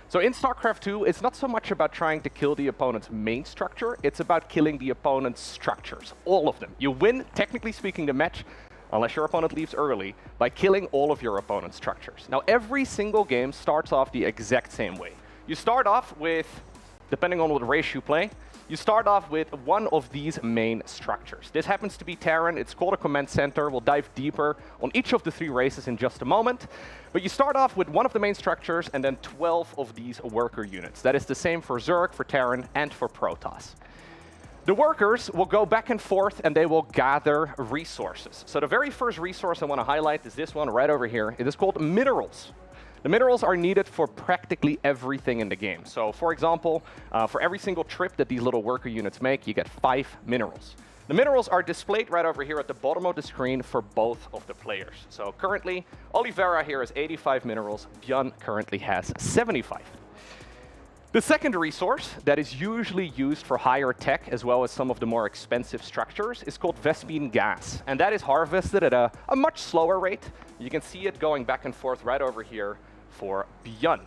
So in StarCraft 2, it's not so much about trying to kill the opponent's main structure, it's about killing the opponent's structures, all of them. You win, technically speaking, the match, unless your opponent leaves early, by killing all of your opponent's structures. Now, every single game starts off the exact same way. You start off with, depending on what race you play, you start off with one of these main structures. This happens to be Terran. It's called a command center. We'll dive deeper on each of the 3 races in just a moment. But you start off with one of the main structures and then 12 of these worker units. That is the same for Zerg, for Terran, and for Protoss. The workers will go back and forth and they will gather resources. So the very first resource I want to highlight is this one right over here. It is called minerals. The minerals are needed for practically everything in the game. So, for example, for every single trip that these little worker units make, you get 5 minerals. The minerals are displayed right over here at the bottom of the screen for both of the players. So currently, Oliveira here has 85 minerals, Björn currently has 75. The second resource that is usually used for higher tech as well as some of the more expensive structures is called Vespene gas. And that is harvested at a much slower rate. You can see it going back and forth right over here for Björn.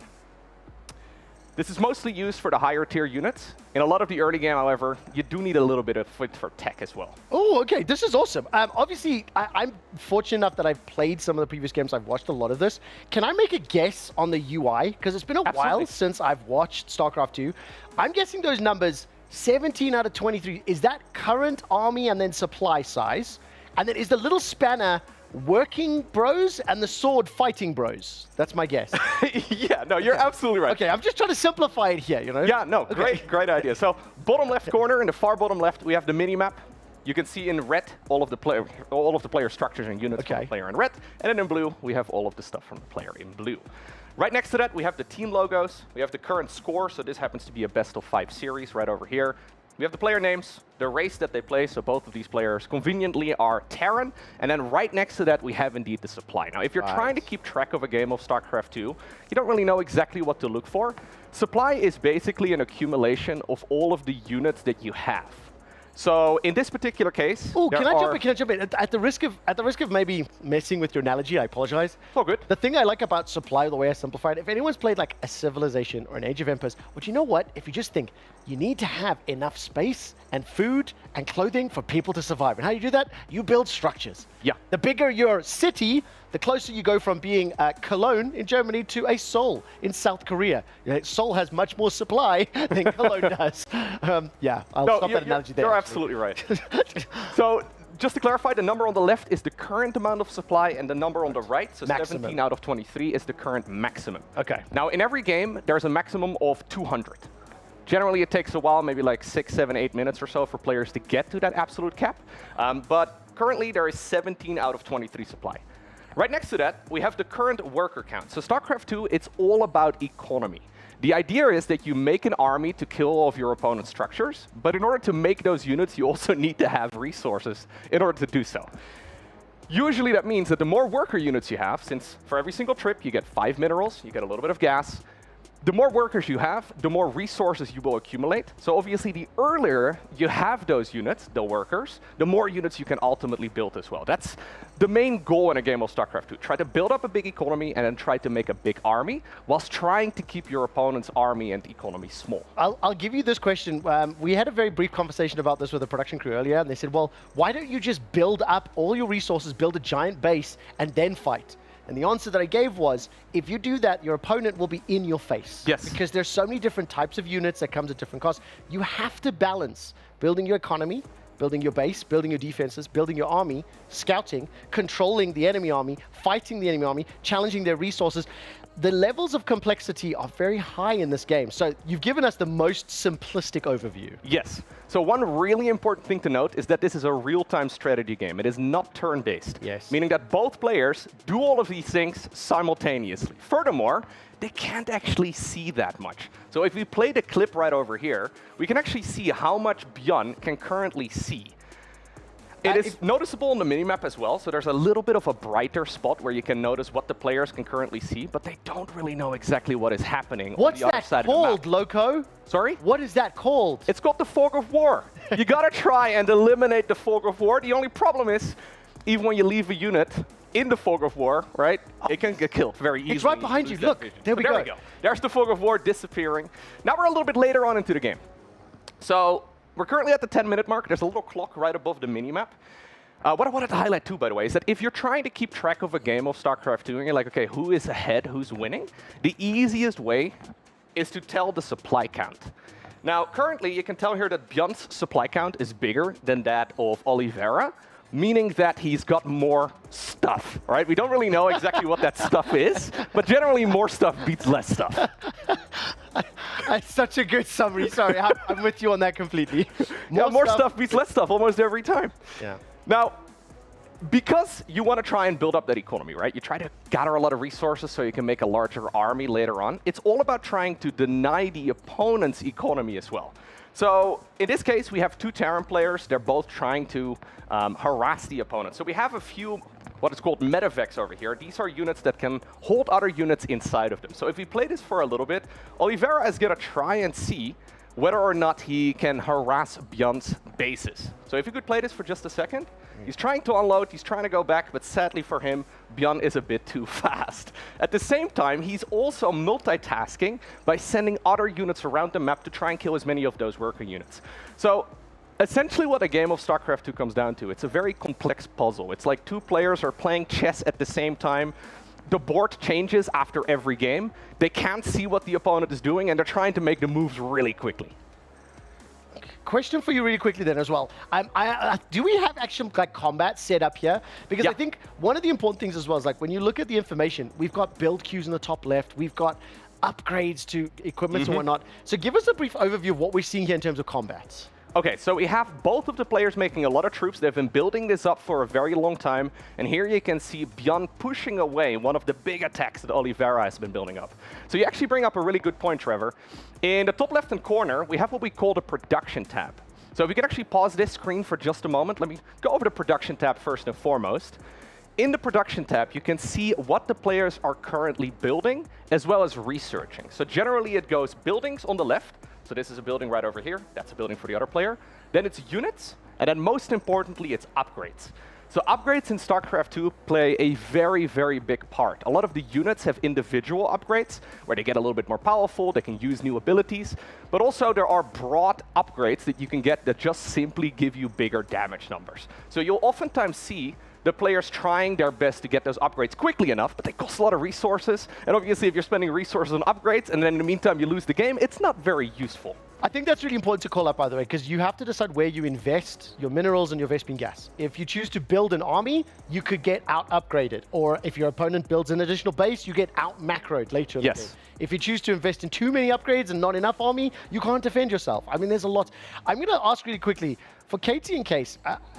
This is mostly used for the higher tier units. In a lot of the early game, however, you do need a little bit of it for tech as well. Oh, okay, this is awesome. Obviously, I'm fortunate enough that I've played some of the previous games. I've watched a lot of this. Can I make a guess on the UI? Because it's been a while since I've watched StarCraft 2. I'm guessing those numbers, 17 out of 23, is that current army and then supply size? And then is the little spanner working bros and the sword fighting bros? That's my guess. Yeah, no, you're absolutely right. Okay, I'm just trying to simplify it here, you know? Yeah, no, great idea. So bottom left corner, in the far bottom left, we have the mini-map. You can see in red all of the player structures and units from the player in red, and then in blue, we have all of the stuff from the player in blue. Right next to that, we have the team logos. We have the current score, so this happens to be a best of 5 series right over here. We have the player names, the race that they play, so both of these players conveniently are Terran, and then right next to that we have indeed the supply. Now, if you're trying to keep track of a game of StarCraft 2, you don't really know exactly what to look for. Supply is basically an accumulation of all of the units that you have. So in this particular case, oh, can I jump in? At the risk of maybe messing with your analogy, I apologize. All good. The thing I like about supply, the way I simplify it, if anyone's played like a Civilization or an Age of Empires, but you know what? If you just think, you need to have enough space and food and clothing for people to survive. And how do you do that? You build structures. Yeah. The bigger your city, the closer you go from being Cologne in Germany to a Seoul in South Korea. Seoul has much more supply than Cologne does. Yeah, I'll stop that analogy there. You're absolutely right. So just to clarify, the number on the left is the current amount of supply, and the number on the right, so maximum. 17 out of 23, is the current maximum. Okay. Now, in every game, there's a maximum of 200. Generally, it takes a while, maybe like 6, 7, 8 minutes or so for players to get to that absolute cap. But currently, there is 17 out of 23 supply. Right next to that, we have the current worker count. So StarCraft 2, it's all about economy. The idea is that you make an army to kill all of your opponent's structures, but in order to make those units, you also need to have resources in order to do so. Usually that means that the more worker units you have, since for every single trip you get 5 minerals, you get a little bit of gas, the more workers you have, the more resources you will accumulate. So obviously, the earlier you have those units, the workers, the more units you can ultimately build as well. That's the main goal in a game of StarCraft 2. Try to build up a big economy and then try to make a big army, whilst trying to keep your opponent's army and economy small. I'll give you this question. We had a very brief conversation about this with the production crew earlier, and they said, well, why don't you just build up all your resources, build a giant base, and then fight? And the answer that I gave was, if you do that, your opponent will be in your face. Yes. Because there's so many different types of units that comes at different costs. You have to balance building your economy, building your base, building your defenses, building your army, scouting, controlling the enemy army, fighting the enemy army, challenging their resources. The levels of complexity are very high in this game. So you've given us the most simplistic overview. Yes. So one really important thing to note is that this is a real-time strategy game. It is not turn-based. Yes. Meaning that both players do all of these things simultaneously. Furthermore, they can't actually see that much. So if we play the clip right over here, we can actually see how much Björn can currently see. It is noticeable on the minimap as well, so there's a little bit of a brighter spot where you can notice what the players can currently see, but they don't really know exactly what is happening on the other side of the map. What's that called, Loco? Sorry? What is that called? It's called the Fog of War. You gotta try and eliminate the Fog of War. The only problem is, even when you leave a unit in the Fog of War, right, it can get killed very easily. It's right behind you. Look, there we go. There's the Fog of War disappearing. Now we're a little bit later on into the game. So we're currently at the 10-minute mark. There's a little clock right above the minimap. What I wanted to highlight too, by the way, is that if you're trying to keep track of a game of StarCraft 2 and you're like, okay, who is ahead, who's winning, the easiest way is to tell the supply count. Now, currently, you can tell here that Björn's supply count is bigger than that of Oliveira, meaning that he's got more stuff, right? We don't really know exactly what that stuff is, but generally more stuff beats less stuff. That's such a good summary. Sorry, I'm with you on that completely. More stuff beats less stuff almost every time. Yeah. Now, because you want to try and build up that economy, right? You try to gather a lot of resources so you can make a larger army later on. It's all about trying to deny the opponent's economy as well. So in this case, we have two Terran players. They're both trying to harass the opponent. So we have a few what is called medevacs over here. These are units that can hold other units inside of them. So if we play this for a little bit, Oliveira is going to try and see whether or not he can harass Björn's bases. So if you could play this for just a second, he's trying to unload, he's trying to go back, but sadly for him, Björn is a bit too fast. At the same time, he's also multitasking by sending other units around the map to try and kill as many of those worker units. So essentially what a game of StarCraft 2 comes down to, it's a very complex puzzle. It's like two players are playing chess at the same time. The board changes after every game. They can't see what the opponent is doing, and they're trying to make the moves really quickly. Question for you really quickly then as well. Do we have actual combat set up here? Because I think one of the important things as well is when you look at the information, we've got build queues in the top left, we've got upgrades to equipment and whatnot. So give us a brief overview of what we're seeing here in terms of combat. Okay, so we have both of the players making a lot of troops. They've been building this up for a very long time. And here you can see Björn pushing away one of the big attacks that Oliveira has been building up. So you actually bring up a really good point, Trevor. In the top left-hand corner, we have what we call the production tab. So if we can actually pause this screen for just a moment, let me go over the production tab first and foremost. In the production tab, you can see what the players are currently building, as well as researching. So generally it goes buildings on the left, So this is a building right over here. That's a building for the other player. Then it's units, and then most importantly, it's upgrades. So upgrades in StarCraft 2 play a very, very big part. A lot of the units have individual upgrades where they get a little bit more powerful, they can use new abilities, but also there are broad upgrades that you can get that just simply give you bigger damage numbers. So you'll oftentimes see the players trying their best to get those upgrades quickly enough, but they cost a lot of resources. And obviously, if you're spending resources on upgrades and then in the meantime you lose the game, it's not very useful. I think that's really important to call out, by the way, because you have to decide where you invest your minerals and your Vespene gas. If you choose to build an army, you could get out upgraded. Or if your opponent builds an additional base, you get out macroed later in the game. If you choose to invest in too many upgrades and not enough army, you can't defend yourself. I mean, there's a lot. I'm going to ask really quickly, for Katie and Case,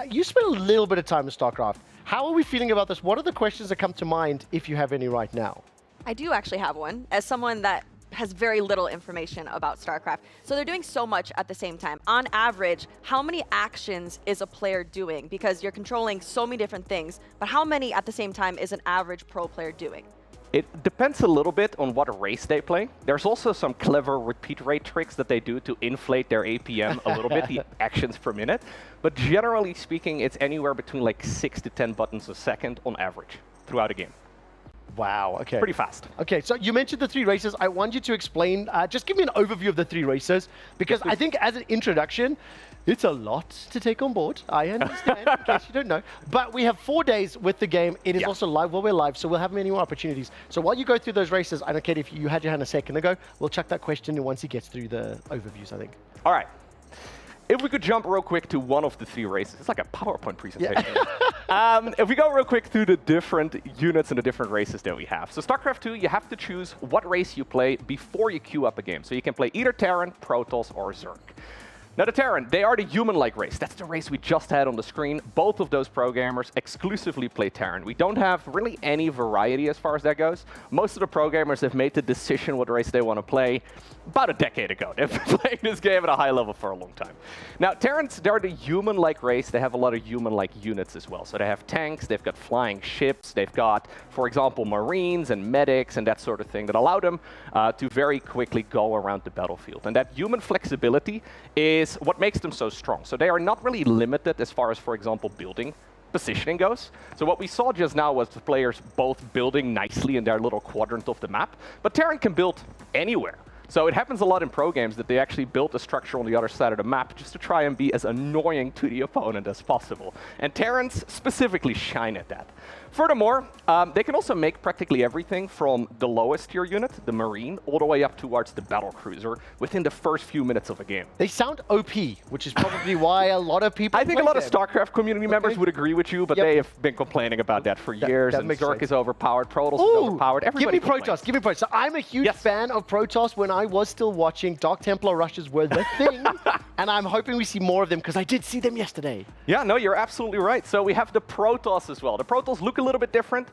you spent a little bit of time in StarCraft. How are we feeling about this? What are the questions that come to mind, if you have any right now? I do actually have one, as someone that has very little information about StarCraft. So they're doing so much at the same time. On average, how many actions is a player doing? Because you're controlling so many different things, but how many at the same time is an average pro player doing? It depends a little bit on what race they play. There's also some clever repeat rate tricks that they do to inflate their APM a little bit, the actions per minute. But generally speaking, it's anywhere between like 6 to 10 buttons a second on average throughout a game. Wow, okay. Pretty fast. Okay, so you mentioned the 3 races. I want you to explain, just give me an overview of the 3 races, because I think as an introduction, it's a lot to take on board. I understand, in case you don't know. But we have 4 days with the game. It is also live while we're live, so we'll have many more opportunities. So while you go through those races, I don't care if you had your hand a second ago, we'll chuck that question in once he gets through the overviews, I think. All right. If we could jump real quick to one of the 3 races. It's like a PowerPoint presentation. If we go real quick through the different units and the different races that we have. So StarCraft 2, you have to choose what race you play before you queue up a game. So you can play either Terran, Protoss, or Zerg. Now the Terran, they are the human-like race. That's the race we just had on the screen. Both of those programmers exclusively play Terran. We don't have really any variety as far as that goes. Most of the programmers have made the decision what race they want to play about a decade ago. They've been playing this game at a high level for a long time. Now Terrans, they're the human-like race. They have a lot of human-like units as well. So they have tanks, they've got flying ships, they've got, for example, Marines and medics and that sort of thing that allow them to very quickly go around the battlefield. And that human flexibility is what makes them so strong. So they are not really limited as far as, for example, building positioning goes. So what we saw just now was the players both building nicely in their little quadrant of the map, but Terran can build anywhere. So it happens a lot in pro games that they actually build a structure on the other side of the map just to try and be as annoying to the opponent as possible. And Terrans specifically shine at that. Furthermore, they can also make practically everything from the lowest tier unit, the Marine, all the way up towards the Battle Cruiser within the first few minutes of a game. They sound OP, which is probably why a lot of people I think a lot of StarCraft community members would agree with you, but they have been complaining about that for years. And Zerg is overpowered, Protoss is overpowered. Everybody give me Protoss, give me Protoss. So I'm a huge fan of Protoss when I was still watching. Dark Templar rushes were the thing, and I'm hoping we see more of them because I did see them yesterday. Yeah, no, you're absolutely right. So we have the Protoss as well. The Protoss look a little bit different.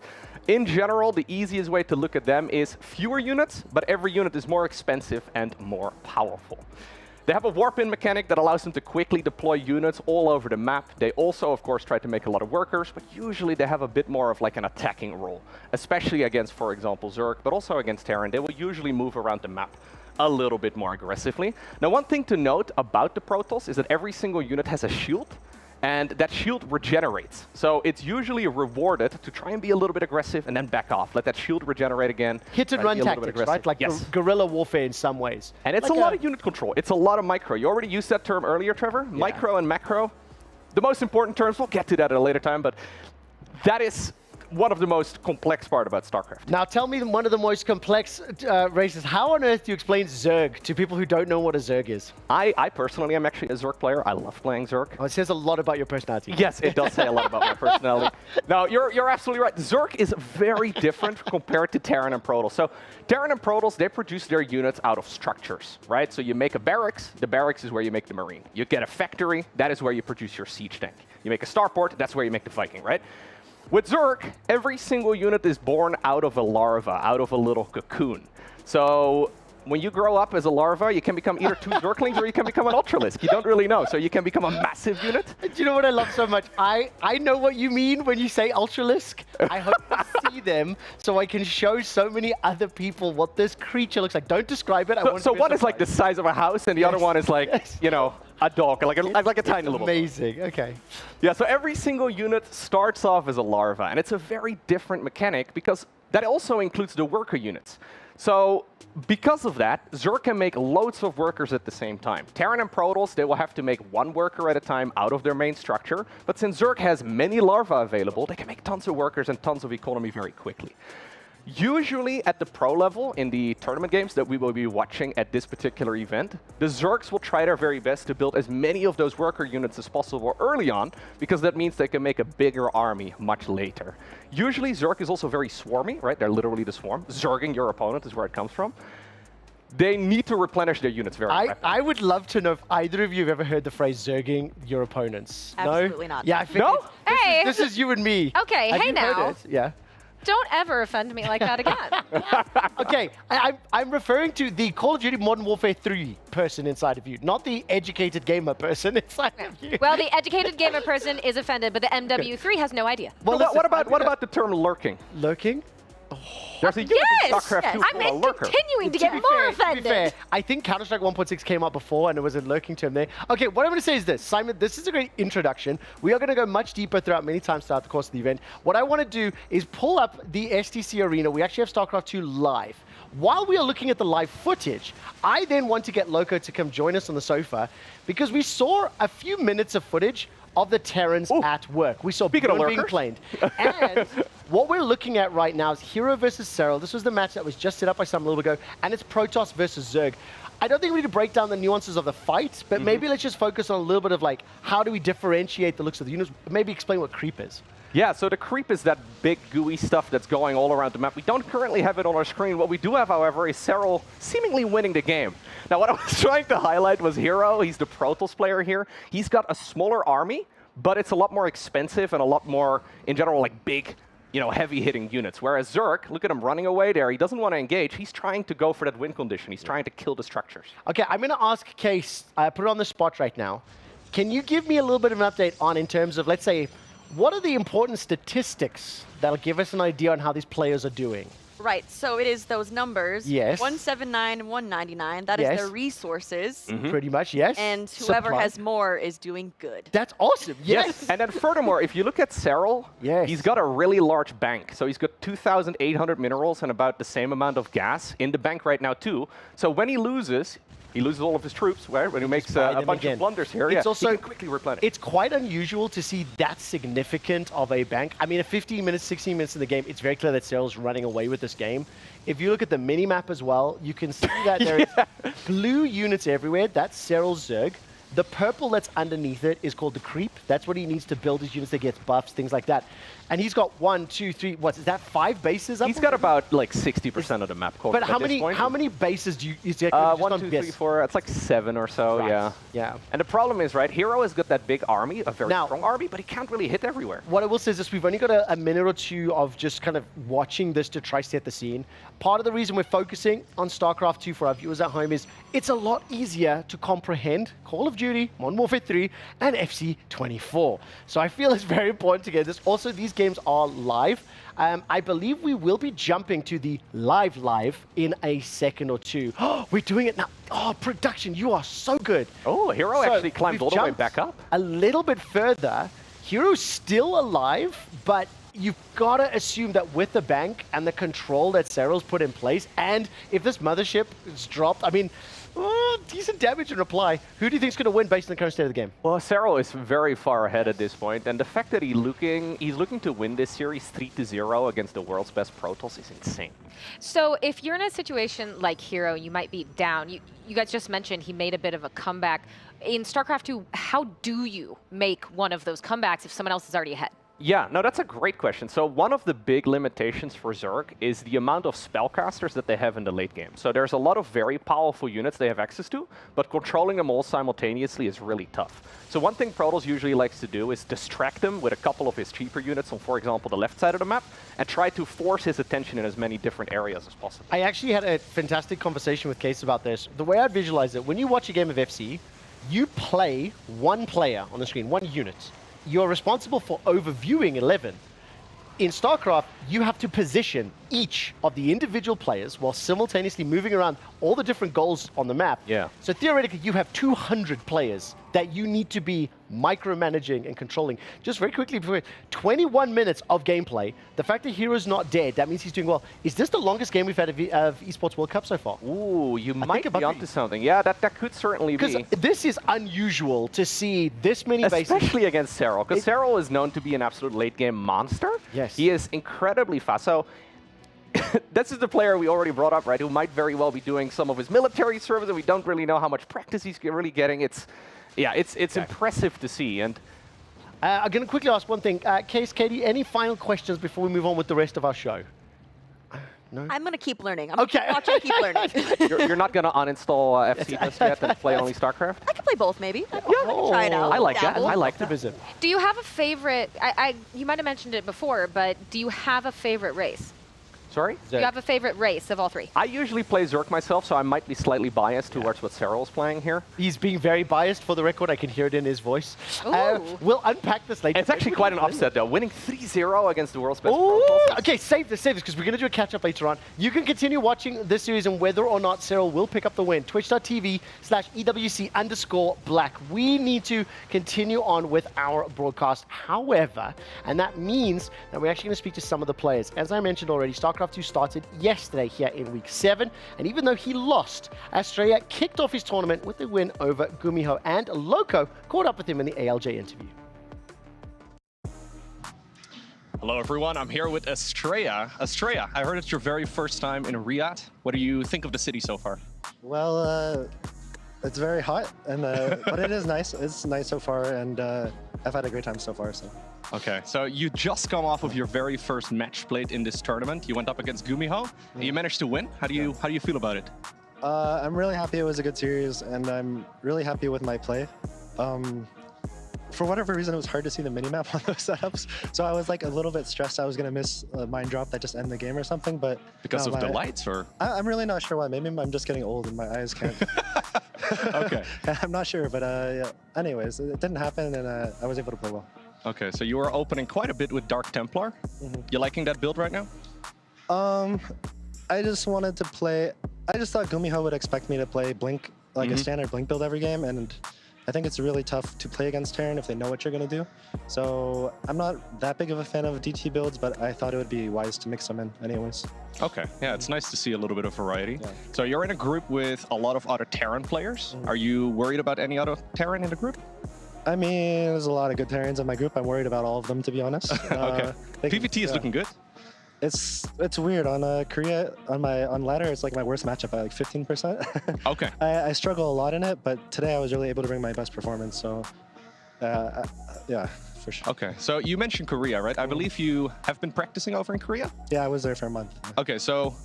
In general, the easiest way to look at them is fewer units, but every unit is more expensive and more powerful. They have a warp-in mechanic that allows them to quickly deploy units all over the map. They also, of course, try to make a lot of workers, but usually they have a bit more of like an attacking role, especially against, for example, Zerg, but also against Terran. They will usually move around the map a little bit more aggressively. Now, one thing to note about the Protoss is that every single unit has a shield, and that shield regenerates. So it's usually rewarded to try and be a little bit aggressive and then back off. Let that shield regenerate again. Hit and run tactics, right? Like guerrilla warfare in some ways. And it's like a lot of unit control. It's a lot of micro. You already used that term earlier, Trevor. Yeah. Micro and macro. The most important terms, we'll get to that at a later time, but that is one of the most complex part about StarCraft. Now tell me one of the most complex races. How on earth do you explain Zerg to people who don't know what a Zerg is? I personally am actually a Zerg player. I love playing Zerg. Oh, it says a lot about your personality. Yes, it does say a lot about my personality. Now, you're absolutely right. Zerg is very different compared to Terran and Protoss. So Terran and Protoss, they produce their units out of structures, right? So you make a barracks. The barracks is where you make the Marine. You get a factory. That is where you produce your siege tank. You make a starport. That's where you make the Viking, right? With Zerg, every single unit is born out of a larva, out of a little cocoon. So when you grow up as a larva, you can become either 2 Zerglings or you can become an Ultralisk. You don't really know. So you can become a massive unit. Do you know what I love so much? I know what you mean when you say Ultralisk. I hope to see them so I can show so many other people what this creature looks like. Don't describe it. So one is like the size of a house, and the other one is like, you know, a dog, like a tiny little dog. Amazing. Okay. Yeah, so every single unit starts off as a larva, and it's a very different mechanic because that also includes the worker units. So because of that, Zerg can make loads of workers at the same time. Terran and Protoss, they will have to make one worker at a time out of their main structure. But since Zerg has many larvae available, they can make tons of workers and tons of economy very quickly. Usually at the pro level in the tournament games that we will be watching at this particular event, the Zergs will try their very best to build as many of those worker units as possible early on, because that means they can make a bigger army much later. Usually Zerg is also very swarmy, right? They're literally the swarm. Zerging your opponent is where it comes from. They need to replenish their units very rapidly. I would love to know if either of you have ever heard the phrase Zerging your opponents. Absolutely no? not. Yeah, I figured. No? Hey! This is you and me. Okay, Have hey you heard now. it? Yeah. Don't ever offend me like that again. Okay, I'm referring to the Call of Duty Modern Warfare 3 person inside of you, not the educated gamer person inside of you. Well, the educated gamer person is offended, but the MW3 has no idea. Well, what about the term lurking? Lurking? There's a unit in Yes! StarCraft 2 I'm called a lurker. continuing to get more To be offended. fair, I think Counter-Strike 1.6 came out before and there was a lurking term there. Okay, what I'm going to say is this. Simon, this is a great introduction. We are going to go much deeper throughout many times throughout the course of the event. What I want to do is pull up the STC Arena. We actually have StarCraft 2 live. While we are looking at the live footage, I then want to get Loco to come join us on the sofa because we saw a few minutes of footage of the Terrans at work. We saw Burn being claimed. And what we're looking at right now is Hero versus Serral. This was the match that was just set up by some a little bit ago, and it's Protoss versus Zerg. I don't think we need to break down the nuances of the fight, but maybe let's just focus on a little bit of like, how do we differentiate the looks of the units? Maybe explain what creep is. Yeah, so the creep is that big gooey stuff that's going all around the map. We don't currently have it on our screen. What we do have, however, is Serral seemingly winning the game. Now, what I was trying to highlight was Hero. He's the Protoss player here. He's got a smaller army, but it's a lot more expensive and a lot more, in general, like big, you know, heavy-hitting units. Whereas Zerg, look at him running away there. He doesn't want to engage. He's trying to go for that win condition. He's trying to kill the structures. Okay, I'm going to ask Case, put it on the spot right now. Can you give me a little bit of an update on, in terms of, let's say, what are the important statistics that'll give us an idea on how these players are doing? Right, so it is those numbers. Yes. 179 and 199. That is Yes. their resources. Pretty much, yes. And whoever Supply. has more is doing good. That's awesome. Yes. And then furthermore, if you look at Serral, he's got a really large bank. So he's got 2,800 minerals and about the same amount of gas in the bank right now too. So when he loses all of his troops, right? When he makes a bunch of blunders here, It's also he can quickly replenish. It's quite unusual to see that significant of a bank. I mean, at 15 minutes, 16 minutes in the game, it's very clear that Serral's running away with this game. If you look at the mini-map as well, you can see that there is blue units everywhere. That's Serral's Zerg. The purple that's underneath it is called the creep. That's what he needs to build his units that gets buffs, things like that. And he's got 1, 2, 3, what is that, 5 bases up? He's got about like 60% of the map covered. But at how this many point. bases do you is there? 1, 2, 3, 4. It's like 7 or so. Right. Yeah. Yeah. And the problem is, right? Hero has got that big army, a very strong army, but he can't really hit everywhere. What I will say is this, we've only got a minute or two of just kind of watching this to try set the scene. Part of the reason we're focusing on StarCraft 2 for our viewers at home is it's a lot easier to comprehend Call of Duty, Modern Warfare 3, and FC 24. So I feel it's very important to get this. Also, these games are live. I believe we will be jumping to the live in a second or two. We're doing it now. Oh, production, you are so good. Oh, Hero actually climbed all the way back up. A little bit further. Hero's still alive, but you've got to assume that with the bank and the control that Serral's put in place, and if this mothership is dropped, I mean, decent damage in reply. Who do you think is going to win based on the current state of the game? Well, Serral is very far ahead at this point, and the fact that he's looking to win this series 3-0 against the world's best Protoss is insane. So if you're in a situation like Hero, you might be down. You guys just mentioned he made a bit of a comeback. In StarCraft 2, how do you make one of those comebacks if someone else is already ahead? Yeah, no, that's a great question. So one of the big limitations for Zerg is the amount of spellcasters that they have in the late game. So there's a lot of very powerful units they have access to, but controlling them all simultaneously is really tough. So one thing Protoss usually likes to do is distract them with a couple of his cheaper units on, for example, the left side of the map, and try to force his attention in as many different areas as possible. I actually had a fantastic conversation with Case about this. The way I'd visualize it, when you watch a game of FC, you play one player on the screen, one unit. You're responsible for overviewing 11. in StarCraft, you have to position each of the individual players while simultaneously moving around all the different goals on the map. Yeah. So theoretically, you have 200 players that you need to be micromanaging and controlling. Just very quickly, before 21 minutes of gameplay. The fact that Hero's not dead, that means he's doing well. Is this the longest game we've had of Esports World Cup so far? Ooh, you might be onto something. Yeah, that could certainly be. Because this is unusual to see this many bases. Especially against Serral, because Serral is known to be an absolute late-game monster. Yes. He is incredibly fast. So this is the player we already brought up, right, who might very well be doing some of his military service, and we don't really know how much practice he's really getting. It's impressive to see. And I'm going to quickly ask one thing. Case, Katie, any final questions before we move on with the rest of our show? No? I'm going to keep learning. I'm okay. going to keep watching, keep learning. you're not going to uninstall FC just yet and play only StarCraft? I can play both, maybe. I can try it out. I like that. I like that. Do you have a favorite? You might have mentioned it before, but do you have a favorite race? Sorry? Do you have a favorite race of all three? I usually play Zerg myself, so I might be slightly biased towards what Serral's playing here. He's being very biased, for the record. I can hear it in his voice. We'll unpack this later. It's actually quite an upset, though. Winning 3-0 against the world's best Protoss. Okay, save this, because we're going to do a catch-up later on. You can continue watching this series and whether or not Serral will pick up the win. Twitch.tv/EWC_black. We need to continue on with our broadcast. However, and that means that we're actually going to speak to some of the players. As I mentioned already, StarCraft 2 started yesterday here in week 7, and even though he lost, Astrea kicked off his tournament with a win over Gumiho, and Loco caught up with him in the ALJ interview. Hello everyone, I'm here with Astrea. Astrea, I heard it's your very first time in Riyadh. What do you think of the city so far? Well, it's very hot, and but it is nice. It's nice so far, and I've had a great time so far. So. Okay, so you just come off of your very first match played in this tournament. You went up against Gumiho, and you managed to win. How do you feel about it? I'm really happy. It was a good series, and I'm really happy with my play. For whatever reason, it was hard to see the minimap on those setups, so I was like a little bit stressed I was going to miss a mine drop that just ended the game or something, but... Because of the lights, or...? I'm really not sure why. Maybe I'm just getting old and my eyes can't... Okay. I'm not sure, but yeah. Anyways, it didn't happen, and I was able to play well. Okay, so you were opening quite a bit with Dark Templar. You liking that build right now? I just wanted to play... I just thought Gumiho would expect me to play Blink, like a standard Blink build every game, and... I think it's really tough to play against Terran if they know what you're going to do. So I'm not that big of a fan of DT builds, but I thought it would be wise to mix them in anyways. Okay, yeah, it's nice to see a little bit of variety. Yeah. So you're in a group with a lot of other Terran players. Are you worried about any other Terran in the group? I mean, there's a lot of good Terrans in my group. I'm worried about all of them, to be honest. Okay. PvT is looking good. It's weird on Korea on ladder. It's like my worst matchup by like 15%. Okay. I struggle a lot in it, but today I was really able to bring my best performance. So yeah, for sure. Okay. So you mentioned Korea, right? I believe you have been practicing over in Korea. Yeah, I was there for a month. Okay, so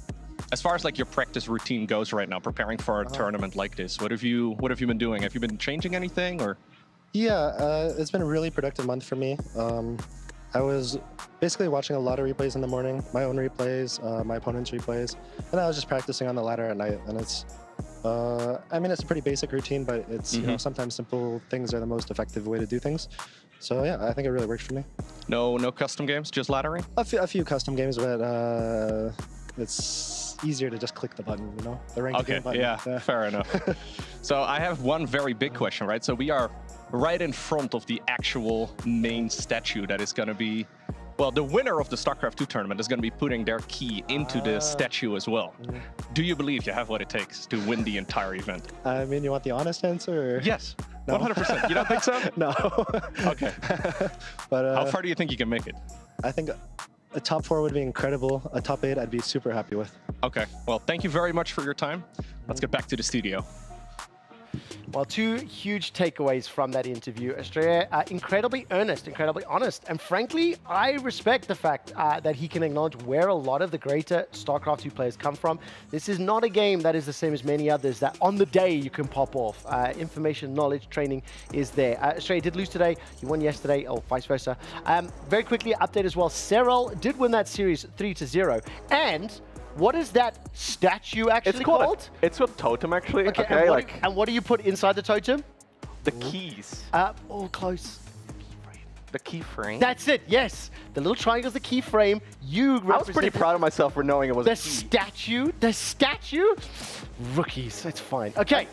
as far as like your practice routine goes right now, preparing for a tournament like this, what have you been doing? Have you been changing anything or? Yeah, it's been a really productive month for me. I was basically watching a lot of replays in the morning, my own replays, my opponent's replays, and I was just practicing on the ladder at night. And it's, I mean, it's a pretty basic routine, but it's you know, sometimes simple things are the most effective way to do things. So yeah, I think it really worked for me. No custom games, just laddering? A few custom games, but it's easier to just click the button, you know, the ranked game button. Yeah, fair enough. So I have one very big question, right? So we are right in front of the actual main statue that is going to be, well, the winner of the StarCraft 2 tournament is going to be putting their key into the statue as well. Do you believe you have what it takes to win the entire event? I mean, you want the honest answer? Or? Yes, no. 100%. You don't think so? No. Okay. But how far do you think you can make it? I think a top 4 would be incredible. A top 8 I'd be super happy with. Okay. Well, thank you very much for your time. Let's get back to the studio. Well, 2 huge takeaways from that interview. Astrea, incredibly earnest, incredibly honest. And frankly, I respect the fact that he can acknowledge where a lot of the greater StarCraft 2 players come from. This is not a game that is the same as many others that on the day you can pop off. Information, knowledge, training is there. Astrea did lose today. He won yesterday, or vice versa. Very quickly, update as well. Serral did win that series 3-0. And what is that statue actually called? It's a totem, actually. Okay, and what do you put inside the totem? The keys. Oh, close. The keyframe. That's it, yes. The little triangle's the keyframe. I was pretty proud of myself for knowing it was the a key. statue. Rookies, it's fine. Okay,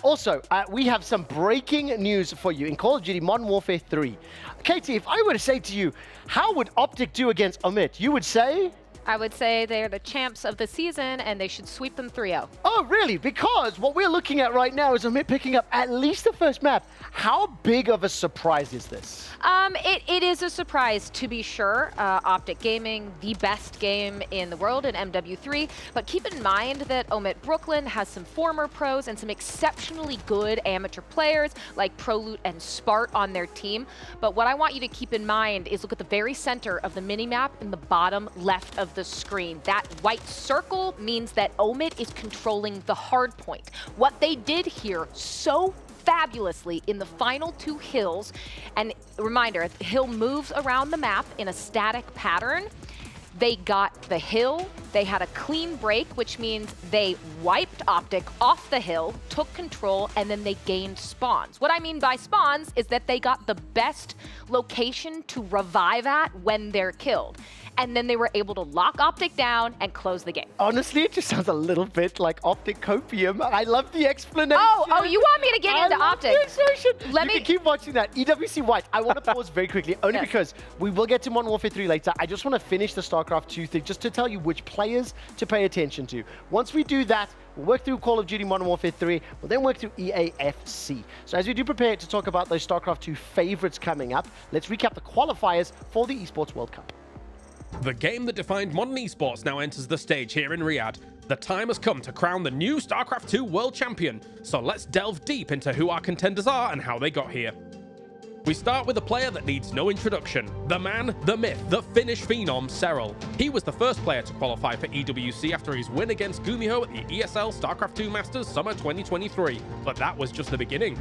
also, we have some breaking news for you in Call of Duty Modern Warfare 3. Katie, if I were to say to you, how would Optic do against Omid? You would say? I would say they're the champs of the season, and they should sweep them 3-0. Oh, really? Because what we're looking at right now is Omid picking up at least the first map. How big of a surprise is this? It is a surprise, to be sure. Optic Gaming, the best game in the world in MW3. But keep in mind that Omid Brooklyn has some former pros and some exceptionally good amateur players like ProLoot and Spart on their team. But what I want you to keep in mind is look at the very center of the minimap in the bottom left of the screen. That white circle means that Omid is controlling the hard point. What they did here so fabulously in the final 2 hills, and reminder, the hill moves around the map in a static pattern. They got the hill, they had a clean break, which means they wiped Optic off the hill, took control, and then they gained spawns. What I mean by spawns is that they got the best location to revive at when they're killed. And then they were able to lock Optic down and close the game. Honestly, it just sounds a little bit like Optic Copium. I love the explanation. Oh, you want me to get into Optic? Let me keep watching that. EWC White, I want to pause very quickly, only because we will get to Modern Warfare 3 later. I just want to finish the StarCraft 2 thing, just to tell you which players to pay attention to. Once we do that, we'll work through Call of Duty Modern Warfare 3. We'll then work through EAFC. So as we do prepare to talk about those StarCraft 2 favorites coming up, let's recap the qualifiers for the Esports World Cup. The game that defined modern esports now enters the stage here in Riyadh. The time has come to crown the new StarCraft 2 World Champion, so let's delve deep into who our contenders are and how they got here. We start with a player that needs no introduction. The man, the myth, the Finnish phenom, Serral. He was the first player to qualify for EWC after his win against Gumiho at the ESL StarCraft 2 Masters Summer 2023, but that was just the beginning.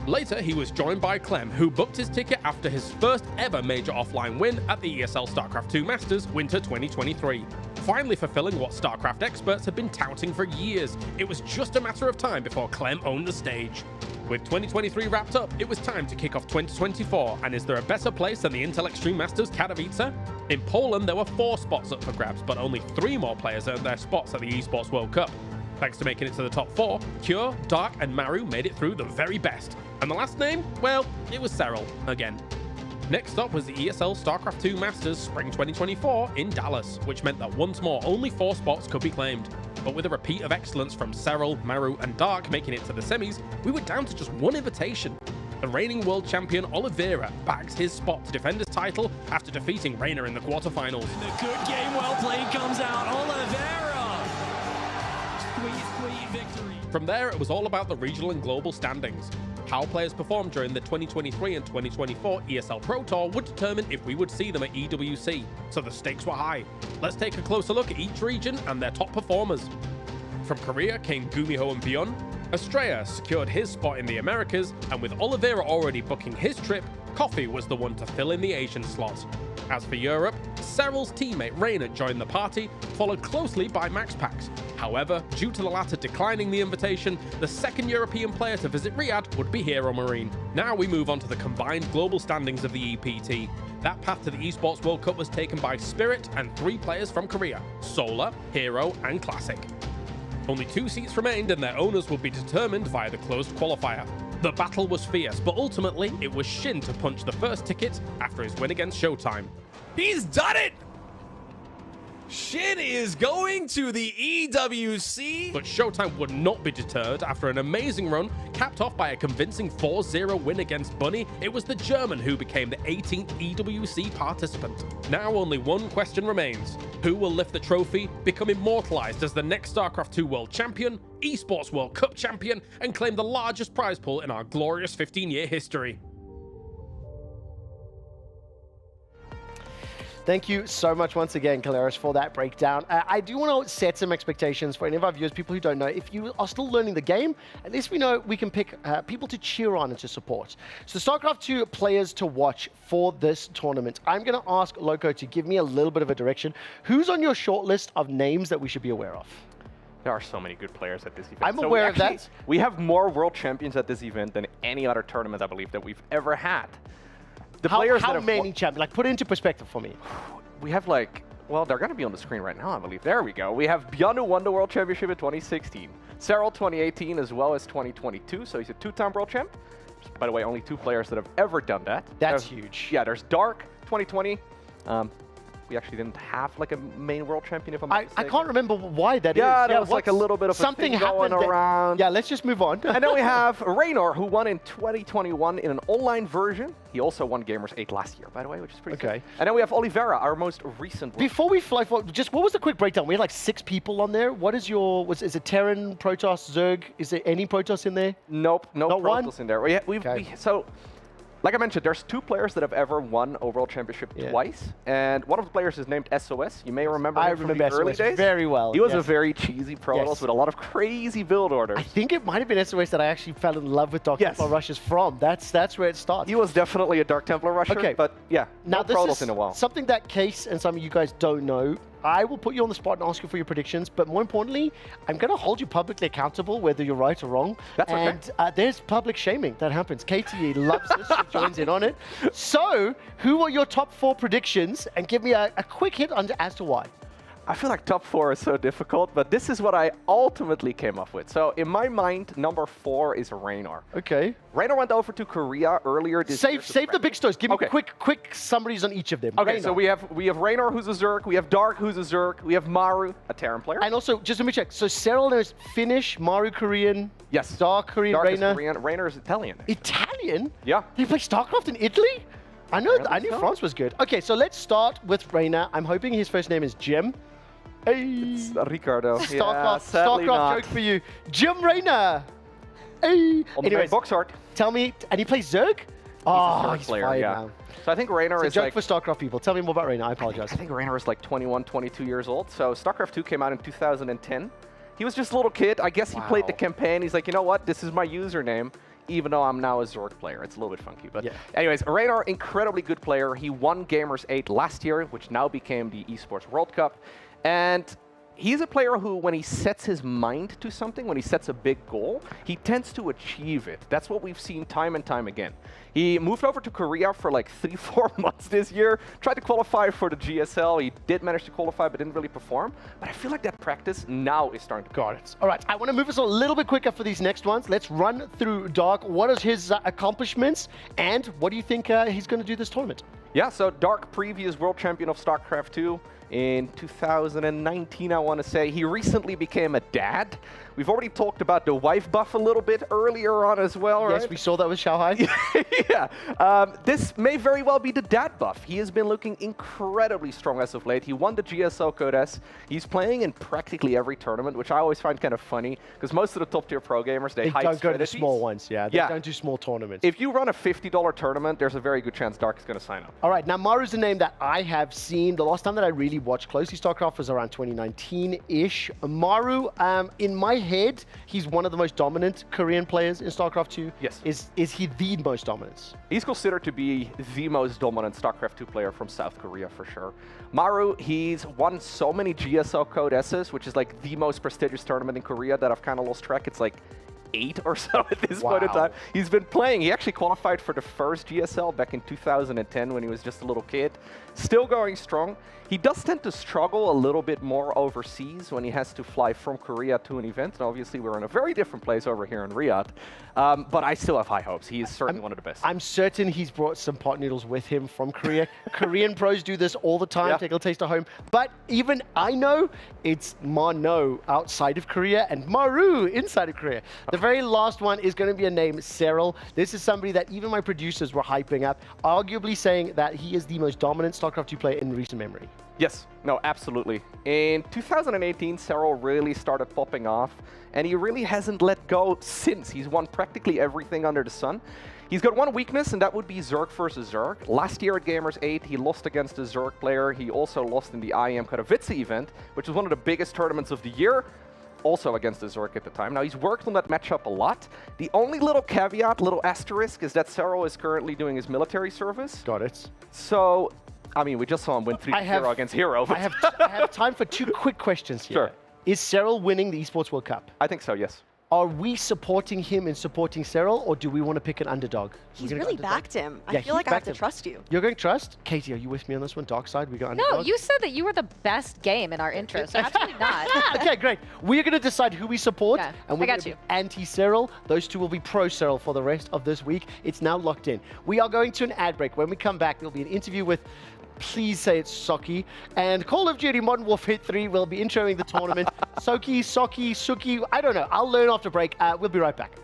Later, he was joined by Clem, who booked his ticket after his first ever major offline win at the ESL StarCraft 2 Masters Winter 2023. Finally fulfilling what StarCraft experts had been touting for years. It was just a matter of time before Clem owned the stage. With 2023 wrapped up, it was time to kick off 2024, and is there a better place than the Intel Extreme Masters Katowice? In Poland, there were 4 spots up for grabs, but only 3 more players earned their spots at the Esports World Cup. Thanks to making it to the top 4, Cure, Dark, and Maru made it through the very best. And the last name? Well, it was Serral, again. Next up was the ESL StarCraft 2 Masters Spring 2024 in Dallas, which meant that once more only 4 spots could be claimed. But with a repeat of excellence from Serral, Maru, and Dark making it to the semis, we were down to just 1 invitation. The reigning world champion Oliveira bags his spot to defend his title after defeating Reynor in the quarterfinals. The good game well played comes out. Oliveira! Sweet victory. From there, it was all about the regional and global standings. How players performed during the 2023 and 2024 ESL Pro Tour would determine if we would see them at EWC, so the stakes were high. Let's take a closer look at each region and their top performers. From Korea came Gumiho and Beyond. Astrea secured his spot in the Americas, and with Oliveira already booking his trip, Coffee was the one to fill in the Asian slot. As for Europe, Serral's teammate Reynor joined the party, followed closely by MaxPax. However, due to the latter declining the invitation, the second European player to visit Riyadh would be Hero Marine. Now we move on to the combined global standings of the EPT. That path to the Esports World Cup was taken by Spirit and 3 players from Korea, Solar, Hero, and Classic. Only 2 seats remained, and their owners would be determined via the closed qualifier. The battle was fierce, but ultimately it was Shin to punch the first ticket after his win against Showtime. He's done it! Shin is going to the EWC. But Showtime would not be deterred after an amazing run, capped off by a convincing 4-0 win against Bunny. It was the German who became the 18th EWC participant. Now only one question remains. Who will lift the trophy, become immortalized as the next StarCraft 2 World Champion, Esports World Cup Champion, and claim the largest prize pool in our glorious 15-year history? Thank you so much once again, Kaleris, for that breakdown. I do want to set some expectations for any of our viewers, people who don't know. If you are still learning the game, at least we know we can pick people to cheer on and to support. So StarCraft 2 players to watch for this tournament. I'm going to ask Loco to give me a little bit of a direction. Who's on your short list of names that we should be aware of? There are so many good players at this event. I'm aware of that. We have more world champions at this event than any other tournament, I believe, that we've ever had. The players that how have many champions? Like, put it into perspective for me. We have like, well, they're going to be on the screen right now, I believe. There we go. We have Beyond, who won the World Championship in 2016. Serral 2018 as well as 2022, so he's a 2-time world champ. By the way, only 2 players that have ever done that. That's huge. Yeah, there's Dark 2020. We actually didn't have like a main world champion, if I'm not mistaken. I can't remember why that is. Yeah, there was like a little bit of something a thing going around. Yeah, let's just move on. And then we have Reynor, who won in 2021 in an online version. He also won Gamers 8 last year, by the way, which is pretty cool. And then we have Oliveira, our most recent. Before we fly forward, just what was the quick breakdown? We had like 6 people on there. What is your, is it Terran, Protoss, Zerg? Is there any Protoss in there? Nope, no Not Protoss in there. So, like I mentioned, there's 2 players that have ever won a world championship twice, and one of the players is named SOS. You may remember him from the early days. Very well. He was a very cheesy Protoss with a lot of crazy build orders. I think it might have been SOS that I actually fell in love with Dark Templar rushes from. That's where it starts. He was definitely a Dark Templar rusher, but yeah, now no this Protoss is in a while. something that Case and some of you guys don't know. I will put you on the spot and ask you for your predictions, but more importantly, I'm going to hold you publicly accountable, whether you're right or wrong. That's okay. And there's public shaming that happens. KTE loves this. She joins in on it. So, who are your top 4 predictions? And give me a quick hint as to why. I feel like top 4 is so difficult, but this is what I ultimately came up with. So in my mind, number 4 is Reynor. Okay. Reynor went over to Korea earlier this year. Save the big stories. Give me quick summaries on each of them. Okay, Reynor. so we have Reynor, who's a Zerg. We have Dark, who's a Zerg. We have Maru, a Terran player. And also, just let me check. So Serral is Finnish, Maru Korean. Yes. Dark Korean, Dark Reynor. is Korean. Reynor is Italian. Italian? Yeah. Did he play Starcraft in Italy? I knew France was good. Okay, so let's start with Reynor. I'm hoping his first name is Jim. Hey. It's Ricardo. Starcraft joke for you. Jim Reynor. Hey. Anyways, box art. Tell me, and he plays Zerg? He's player, fine yeah. now. So I think Reynor is joke like... for Starcraft people. Tell me more about Reynor. I apologize. I think Reynor is like 21, 22 years old. So Starcraft 2 came out in 2010. He was just a little kid. I guess he played the campaign. He's like, you know what? This is my username, even though I'm now a Zerg player. It's a little bit funky. But anyways, Reynor, incredibly good player. He won Gamers 8 last year, which now became the Esports World Cup. And he's a player who, when he sets his mind to something, when he sets a big goal, he tends to achieve it. That's what we've seen time and time again. He moved over to Korea for like 3-4 months this year, tried to qualify for the GSL. He did manage to qualify, but didn't really perform. But I feel like that practice now is starting to Got it. All right, I want to move us a little bit quicker for these next ones. Let's run through Dark. What are his accomplishments, and what do you think he's going to do this tournament? Yeah, so Dark, previous world champion of Starcraft 2 in 2019, I want to say. He recently became a dad. We've already talked about the wife buff a little bit earlier on as well, right? Yes, we saw that with Xiaohai. Yeah. This may very well be the dad buff. He has been looking incredibly strong as of late. He won the GSL Code S. He's playing in practically every tournament, which I always find kind of funny, because most of the top-tier pro gamers, they hide don't go to the strategies. small ones, They don't do small tournaments. If you run a $50 tournament, there's a very good chance Dark is going to sign up. All right, now Maru's a name that I have seen. The last time that I really watched closely StarCraft was around 2019-ish. Maru, in my head, he's one of the most dominant Korean players in StarCraft 2. Yes. Is he the most dominant? He's considered to be the most dominant StarCraft 2 player from South Korea for sure. Maru, he's won so many GSL Code S's, which is like the most prestigious tournament in Korea that I've kind of lost track. It's like 8 or so at this point in time. He's been playing. He actually qualified for the first GSL back in 2010 when he was just a little kid. Still going strong. He does tend to struggle a little bit more overseas when he has to fly from Korea to an event. And obviously, we're in a very different place over here in Riyadh. But I still have high hopes. He is certainly one of the best. I'm certain he's brought some pot noodles with him from Korea. Korean pros do this all the time, take a taste of home. But even I know it's Mano outside of Korea and Maru inside of Korea. The very last one is going to be a name, Serral. This is somebody that even my producers were hyping up, arguably saying that he is the most dominant StarCraft 2 player in recent memory. Yes, no, absolutely. In 2018, Serral really started popping off, and he really hasn't let go since. He's won practically everything under the sun. He's got one weakness, and that would be Zerg versus Zerg. Last year at Gamers 8, he lost against a Zerg player. He also lost in the IEM Katowice event, which was one of the biggest tournaments of the year, also against the Zerg at the time. Now, he's worked on that matchup a lot. The only little caveat, little asterisk, is that Serral is currently doing his military service. Got it. So, I mean, we just saw him win 3-0 against Hero. But I have time for 2 quick questions here. Sure. Is Serral winning the Esports World Cup? I think so, yes. Are we supporting him and supporting Cyril, or do we want to pick an underdog? He's really backed him. I feel like I have to trust you. You're going to trust? Katie, are you with me on this one? Dark side, we got underdog? No, you said that you were the best game in our intro, so absolutely not. Okay, great. We're going to decide who we support, Okay, and we're I got going to you. be anti-Cyril. Those two will be pro-Cyril for the rest of this week. It's now locked in. We are going to an ad break. When we come back, there'll be an interview with, please say it's Saki, and Call of Duty Modern Warfare 3 will be introing the tournament. Saki, Suki, I don't know. I'll learn after break. We'll be right back.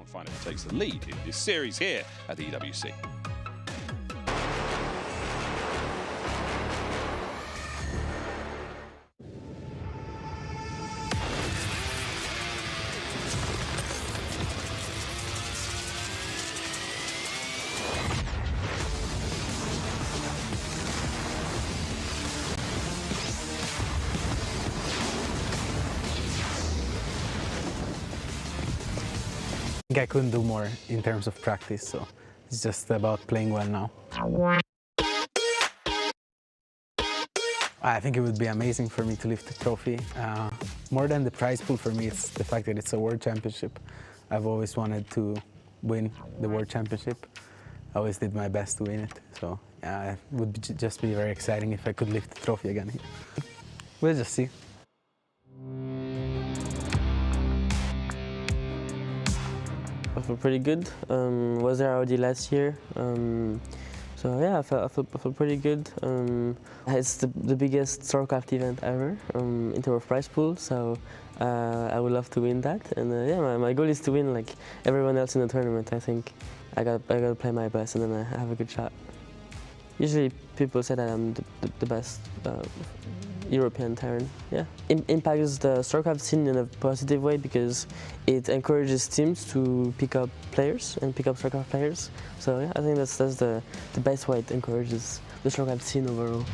Find who takes the lead in this series here at the EWC. I couldn't do more in terms of practice, so it's just about playing well now. I think it would be amazing for me to lift the trophy. More than the prize pool for me, it's the fact that it's a world championship. I've always wanted to win the world championship. I always did my best to win it, so it would just be very exciting if I could lift the trophy again. We'll just see. I feel pretty good. Was there already last year. So yeah, I feel pretty good. It's the biggest Starcraft event ever in terms of prize pool, so I would love to win that. And yeah, my goal is to win like everyone else in the tournament. I think I gotta play my best, and then I have a good shot. Usually people say that I'm the best European Terran. Yeah, impacts the Starcraft scene in a positive way because it encourages teams to pick up players and pick up Starcraft players. So yeah, I think that's the best way it encourages the Starcraft scene overall.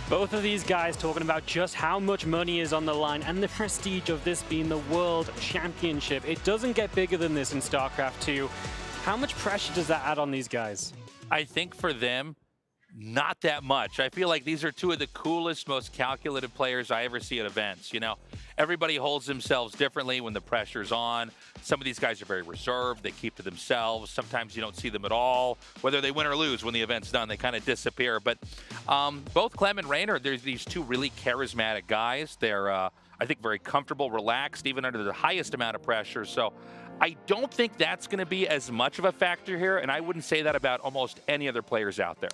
Both of these guys talking about just how much money is on the line and the prestige of this being the World Championship. It doesn't get bigger than this in StarCraft 2. How much pressure does that add on these guys? I think for them, not that much. I feel like these are two of the coolest, most calculated players I ever see at events. You know, everybody holds themselves differently when the pressure's on. Some of these guys are very reserved. They keep to themselves. Sometimes you don't see them at all. Whether they win or lose when the event's done, they kind of disappear. But both Clem and Reynor, there's these two really charismatic guys. They're, I think, very comfortable, relaxed, even under the highest amount of pressure. So I don't think that's going to be as much of a factor here, and I wouldn't say that about almost any other players out there.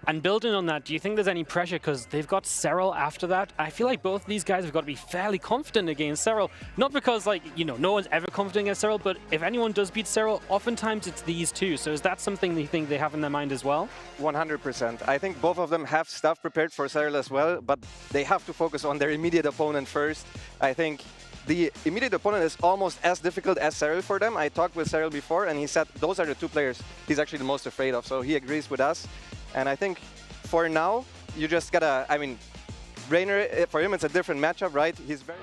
And building on that, do you think there's any pressure? Because they've got Serral after that. I feel like both these guys have got to be fairly confident against Serral. Not because, like, you know, no one's ever confident against Serral, but if anyone does beat Serral, oftentimes it's these two. So is that something you think they have in their mind as well? 100%. I think both of them have stuff prepared for Serral as well, but they have to focus on their immediate opponent first. I think the immediate opponent is almost as difficult as Serral for them. I talked with Serral before, and he said those are the two players he's actually the most afraid of. So he agrees with us. And I think for now, you just gotta, I mean, Reynor, for him, it's a different matchup, right? He's very...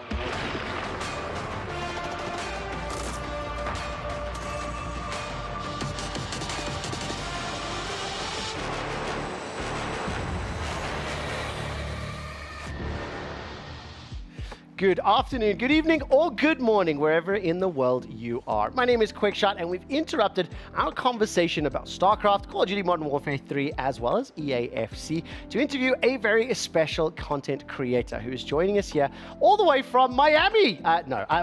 Good afternoon, good evening, or good morning, wherever in the world you are. My name is QuickShot, and we've interrupted our conversation about Starcraft, Call of Duty Modern Warfare 3, as well as EAFC, to interview a very special content creator who is joining us here all the way from Miami.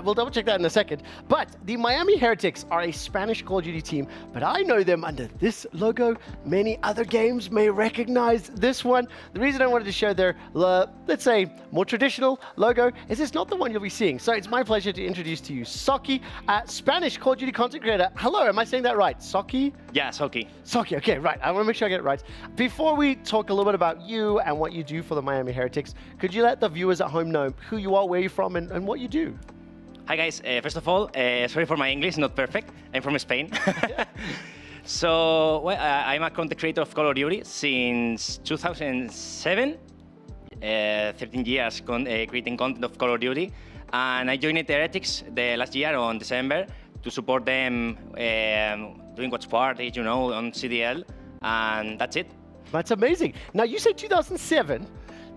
We'll double check that in a second. But the Miami Heretics are a Spanish Call of Duty team, but I know them under this logo. Many other games may recognize this one. The reason I wanted to show their, let's say, more traditional logo is it's not the one you'll be seeing. So it's my pleasure to introduce to you Saki, Spanish Call of Duty content creator. Hello, am I saying that right? Saki? Yeah, Saki. Saki, okay, right. I want to make sure I get it right. Before we talk a little bit about you and what you do for the Miami Heretics, could you let the viewers at home know who you are, where you're from, and what you do? Hi guys, first of all, sorry for my English, not perfect. I'm from Spain. So, well, I'm a content creator of Call of Duty since 2007. 13 years creating content of Call of Duty, and I joined the Heretics the last year on December to support them doing watch parties, you know, on CDL, and that's it. That's amazing. Now, you say 2007.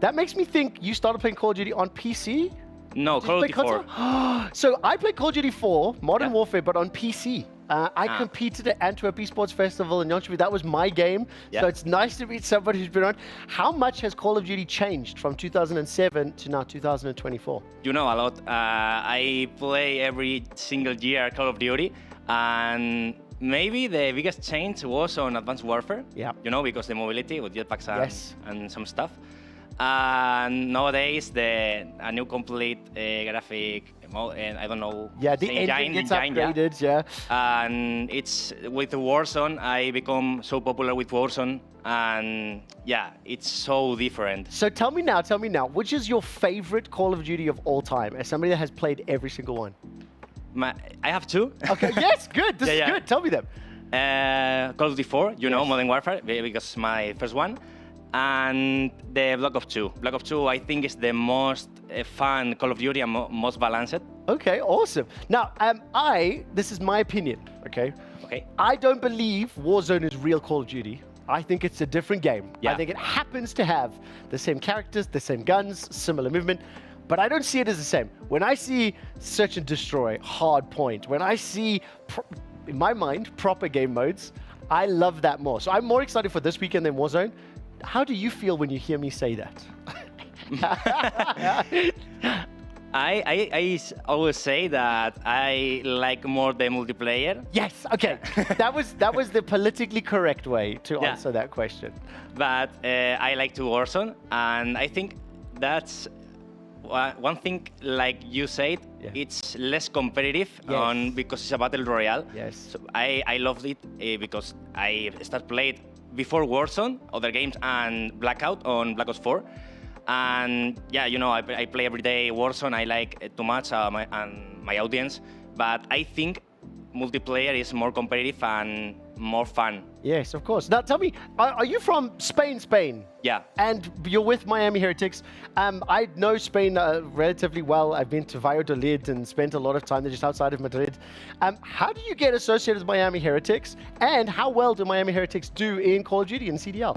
That makes me think you started playing Call of Duty on PC? No, Call of Duty 4. So I played Call of Duty 4, Modern Warfare, but on PC. I competed at Antwerp Esports Festival in Jönköping. That was my game. So it's nice to meet somebody who's been on. How much has Call of Duty changed from 2007 to now 2024? You know, a lot. I play every single year Call of Duty, and maybe the biggest change was on Advanced Warfare. Yeah. You know, because the mobility with jetpacks and some stuff. And nowadays, a new complete graphic, and I don't know. Yeah, the engine gets upgraded, yeah. And it's with Warzone, I become so popular with Warzone, and yeah, it's so different. So tell me now, which is your favorite Call of Duty of all time, as somebody that has played every single one? I have two. Okay, yes, good. This is good. Tell me them. Call of Duty 4, you know, Modern Warfare, because it's my first one. And the Black Ops 2. Black Ops 2, I think, is the most fun Call of Duty and most balanced. Okay, awesome. Now, this is my opinion, okay? Okay. I don't believe Warzone is real Call of Duty. I think it's a different game. Yeah. I think it happens to have the same characters, the same guns, similar movement, but I don't see it as the same. When I see Search and Destroy, Hardpoint, when I see, in my mind, proper game modes, I love that more. So I'm more excited for this weekend than Warzone. How do you feel when you hear me say that? I always say that I like more the multiplayer. Yes, okay. that was the politically correct way to answer that question. But I like to Warzone, and I think that's one thing, like you said, it's less competitive because it's a battle royale. Yes. So I loved it because I started playing before Warzone, other games, and Blackout on Black Ops 4. And yeah, you know, I play every day Warzone. I like it too much, my audience. But I think multiplayer is more competitive, and more fun. Yes, of course. Now tell me, are you from Spain? Yeah. And you're with Miami Heretics. I know Spain relatively well. I've been to Valladolid and spent a lot of time there just outside of Madrid. How do you get associated with Miami Heretics? And how well do Miami Heretics do in Call of Duty and CDL?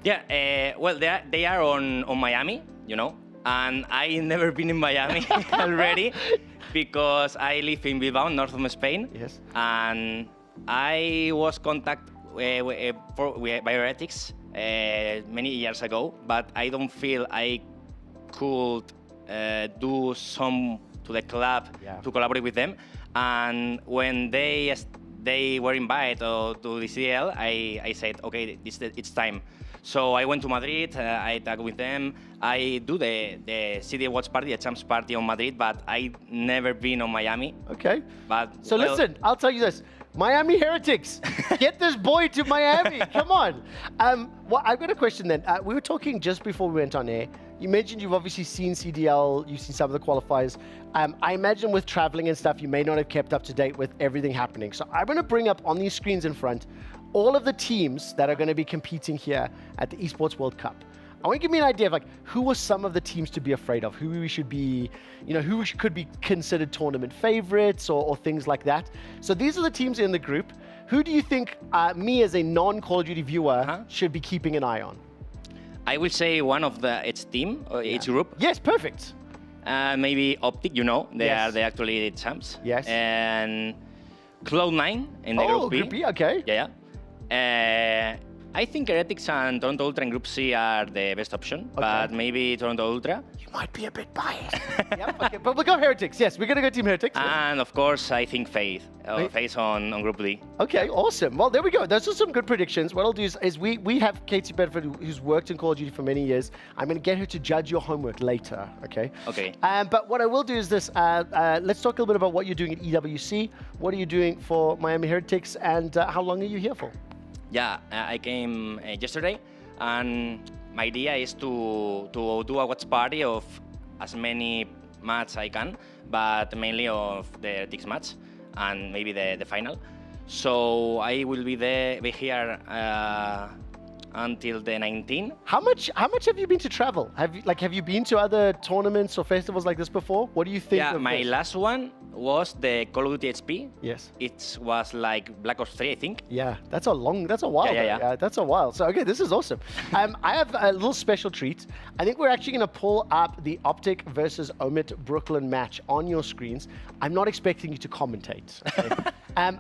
Yeah, well, they are on Miami, you know, and I never been in Miami already because I live in Bilbao, north of Spain. Yes. And I was contacted by Heretics many years ago, but I don't feel I could do some to the club to collaborate with them. And when they were invited to the CL, I said, okay, it's time. So I went to Madrid, I talked with them. I do the CD Watch party, the Champs party on Madrid, but I never been on Miami. Okay. But so listen, I'll tell you this. Miami Heretics, get this boy to Miami. Come on. Well, I've got a question then. We were talking just before we went on air. You mentioned you've obviously seen CDL, you've seen some of the qualifiers. I imagine with traveling and stuff, you may not have kept up to date with everything happening. So I'm going to bring up on these screens in front all of the teams that are going to be competing here at the Esports World Cup. I want to give me an idea of like who are some of the teams to be afraid of, who we should be, you know, who could be considered tournament favorites or things like that. So these are the teams in the group. Who do you think me as a non-Call of Duty viewer should be keeping an eye on? I will say one of its team, its group. Yes, perfect. Maybe Optic, you know, they are actually the champs. Yes. And Cloud9 in the Group B. Group B, okay. Yeah. I think Heretics and Toronto Ultra in Group C are the best option, but maybe Toronto Ultra. You might be a bit biased. Yep, okay, but we'll go Heretics. Yes, we're going to go Team Heretics. And of course, I think Faith. Faith on Group D. Okay, awesome. Well, there we go. Those are some good predictions. What I'll do is we have Katie Bedford, who's worked in Call of Duty for many years. I'm going to get her to judge your homework later, okay? Okay. But what I will do is this. Let's talk a little bit about what you're doing at EWC. What are you doing for Miami Heretics, and how long are you here for? Yeah, I came yesterday, and my idea is to do a watch party of as many matches I can, but mainly of the Heretics match and maybe the final. So I will be here until the 19th. How much have you been to travel? Have you been to other tournaments or festivals like this before? What do you think? Yeah, of my this? last one was the Call of Duty HP. Yes. It was like Black Ops 3, I think. Yeah, that's a while. Yeah. That's a while. So, okay, this is awesome. I have a little special treat. I think we're actually going to pull up the Optic versus Omit Brooklyn match on your screens. I'm not expecting you to commentate. Okay?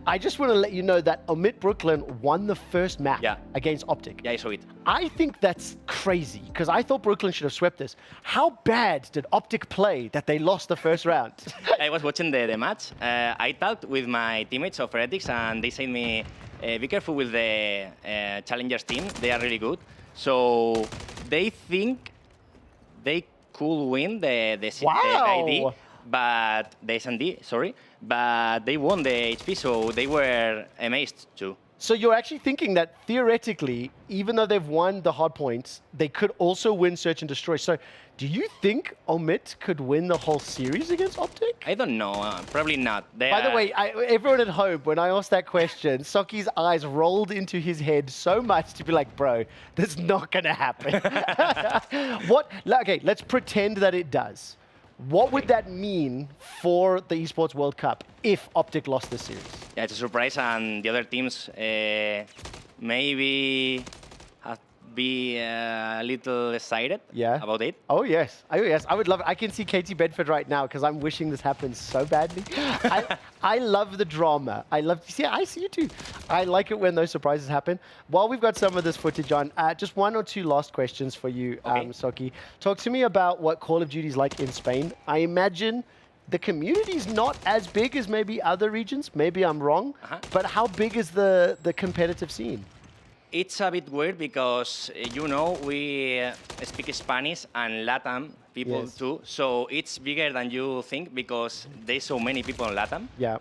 I just want to let you know that Omit Brooklyn won the first match against Optic. Yeah, I saw it. I think that's crazy because I thought Brooklyn should have swept this. How bad did Optic play that they lost the first round? I was watching the match. I talked with my teammates of Heretics, and they said me, be careful with the Challengers team. They are really good. So they think they could win the ID, but the S&D, sorry. But they won the HP, so they were amazed too. So you're actually thinking that theoretically, even though they've won the hard points, they could also win Search and Destroy. So do you think Omit could win the whole series against Optic? I don't know. Probably not. By the way, everyone at home, when I asked that question, Saki's eyes rolled into his head so much to be like, bro, that's not going to happen. Okay, let's pretend that it does. What would that mean for the Esports World Cup if Optic lost this series? Yeah, it's a surprise, and the other teams maybe have be a little excited about it. Oh, yes. I would love it. I can see Katie Bedford right now because I'm wishing this happens so badly. I love the drama. I see you too. I like it when those surprises happen. While we've got some of this footage on, just one or two last questions for you, Saki. Talk to me about what Call of Duty is like in Spain. I imagine the community's not as big as maybe other regions. Maybe I'm wrong. But how big is the competitive scene? It's a bit weird because, you know, we speak Spanish and Latam people too. So it's bigger than you think because there's so many people in Latam. Yeah.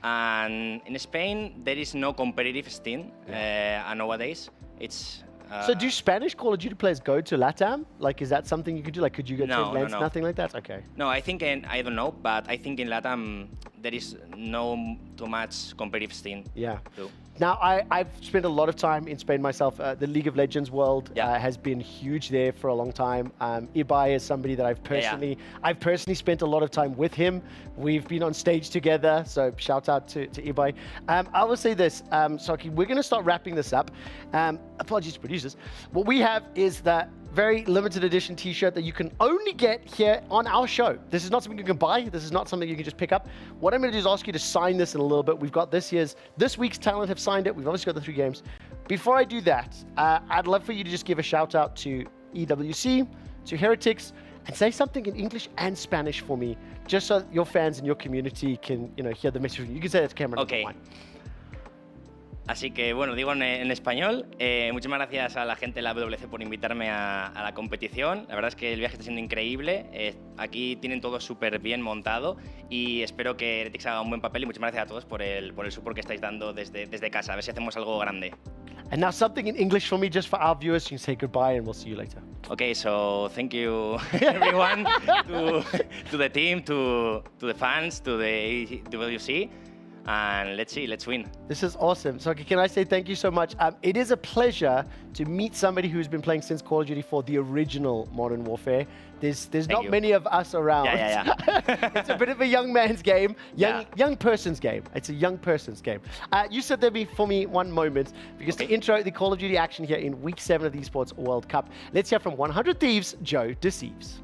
And in Spain, there is no competitive scene nowadays. It's... so do Spanish Call of Duty players go to LATAM? Like, is that something you could do? Like, could you go to Lens? No. Nothing like that? Okay. No, I think, I don't know, but I think in LATAM, there is no too much competitive scene. Yeah. Too. Now, I've spent a lot of time in Spain myself. The League of Legends world has been huge there for a long time. Ibai is somebody that I've personally spent a lot of time with him. We've been on stage together, so shout out to Ibai. I will say this, Saki, we're going to start wrapping this up. Apologies to producers. What we have is that very limited edition t-shirt that you can only get here on our show. This is not something you can buy. This is not something you can just pick up. What I'm going to do is ask you to sign this in a little bit. We've got this week's talent have signed it. We've obviously got the 3 games. Before I do that, I'd love for you to just give a shout out to EWC, to Heretics, and say something in English and Spanish for me, just so your fans and your community can, hear the message. You can say that to camera. Okay. Así que bueno, digo en español, muchísimas gracias a la gente de la WC por invitarme a la competición. La verdad es que el viaje está siendo increíble, aquí tienen todo súper bien montado y espero que Heretics haga un buen papel y muchísimas gracias a todos por el support que estáis dando desde casa, a ver si hacemos algo grande. And now something in English for me, just for our viewers, you can say goodbye and we'll see you later. Okay, so thank you everyone, to the team, to the fans, to the EWC. And let's win. This is awesome. So can I say thank you so much? It is a pleasure to meet somebody who's been playing since Call of Duty 4, the original Modern Warfare. There's not many of us around. Yeah. It's a bit of a young man's game, young person's game. It's a young person's game. You said there'd be, for me, one moment, because to intro the Call of Duty action here in Week 7 of the Esports World Cup, let's hear from 100 Thieves, Joe Deceives.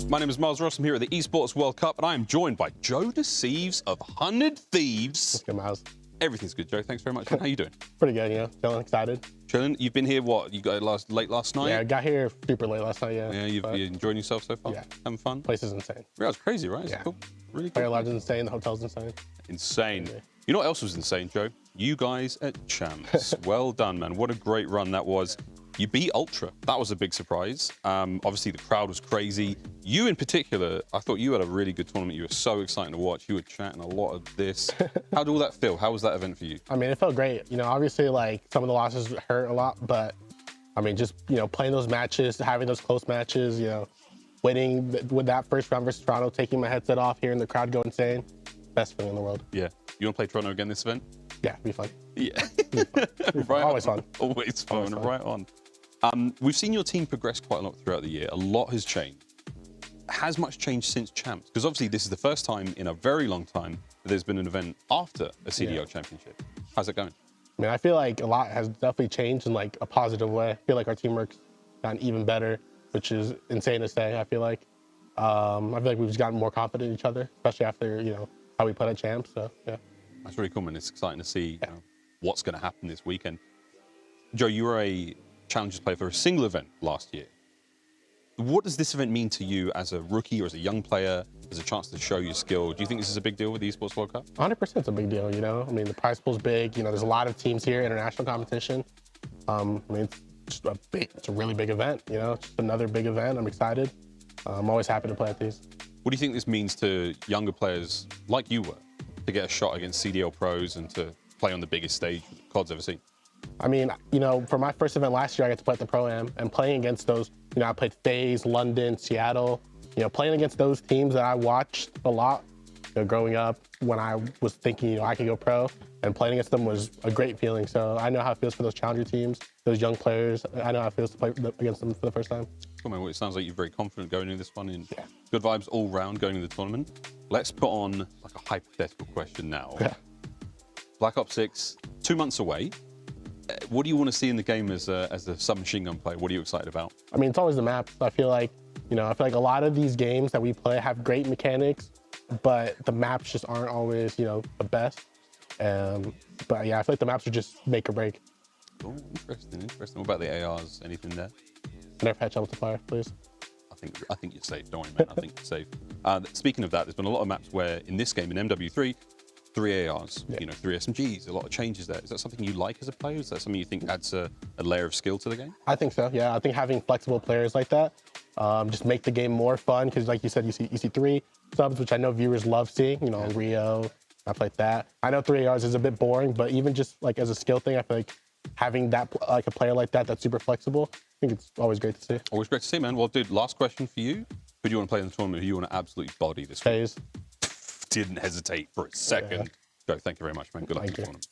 My name is Miles Ross. I'm here at the Esports World Cup, and I am joined by Joe Deceives of 100 Thieves. What's good, Miles? Everything's good, Joe. Thanks very much. How are you doing? Pretty good, Feeling excited. Chilling. You've been here, what? You got late last night? Yeah, I got here super late last night, Yeah, you enjoying yourself so far? Yeah. Having fun? Place is insane. Yeah, it's crazy, right? It's Yeah. cool. Really cool. Player lodge is insane. The hotel's insane. Insane. You know what else was insane, Joe? You guys at Champs. Well done, man. What a great run that was. You beat Ultra. That was a big surprise. Obviously, the crowd was crazy. You in particular, I thought you had a really good tournament. You were so exciting to watch. You were chatting a lot of this. How did all that feel? How was that event for you? I mean, it felt great. Obviously, some of the losses hurt a lot, but I mean, just, playing those matches, having those close matches, winning with that first round versus Toronto, taking my headset off, hearing the crowd go insane. Best feeling in the world. Yeah. You want to play Toronto again this event? Yeah, it'd be fun. Yeah. Right Always fun. Always fun. Right on. We've seen your team progress quite a lot throughout the year. A lot has changed. Has much changed since Champs? Because obviously this is the first time in a very long time that there's been an event after a CDO championship. How's it going? I mean, I feel like a lot has definitely changed in a positive way. I feel like our teamwork's gotten even better, which is insane to say, I feel like. I feel like we've just gotten more confident in each other, especially after, how we played at Champs, so yeah. That's really cool, man. It's exciting to see what's going to happen this weekend. Joe, you were a Challengers player for a single event last year. What does this event mean to you as a rookie or as a young player, as a chance to show your skill? Do you think this is a big deal with the Esports World Cup? 100% it's a big deal, I mean, the prize pool's big. There's a lot of teams here, international competition. I mean, it's a really big event, It's just another big event. I'm excited. I'm always happy to play at these. What do you think this means to younger players like you were to get a shot against CDL pros and to play on the biggest stage COD's ever seen? I mean, for my first event last year, I got to play at the Pro-Am, and playing against those, I played FaZe, London, Seattle, playing against those teams that I watched a lot, growing up when I was thinking, I could go pro, and playing against them was a great feeling. So I know how it feels for those challenger teams, those young players. I know how it feels to play against them for the first time. Cool, man. Well, it sounds like you're very confident going into this one, and good vibes all round going into the tournament. Let's put on a hypothetical question now. Yeah. Black Ops 6, 2 months away. What do you want to see in the game as a submachine gun player? What are you excited about? I mean, it's always the map. I feel like, a lot of these games that we play have great mechanics, but the maps just aren't always, the best. But yeah, I feel like the maps are just make or break. Oh, interesting. What about the ARs? Anything there? Nerf hatch multiplier, please. I think you're safe. Don't worry, man. I think you're safe. Speaking of that, there's been a lot of maps where in this game, in MW3, 3 ARs, 3 SMGs, a lot of changes there. Is that something you like as a player? Is that something you think adds a layer of skill to the game? I think so, yeah. I think having flexible players like that just make the game more fun, because like you said, you see 3 subs, which I know viewers love seeing, Rio, stuff like that. I know 3 ARs is a bit boring, but even just as a skill thing, I feel like having that, a player like that that's super flexible, I think it's always great to see. Always great to see, man. Well, dude, last question for you. Who do you want to play in the tournament? Who do you want to absolutely body this FaZe. Didn't hesitate for a second. Joe, thank you very much, man. Good luck in the tournament.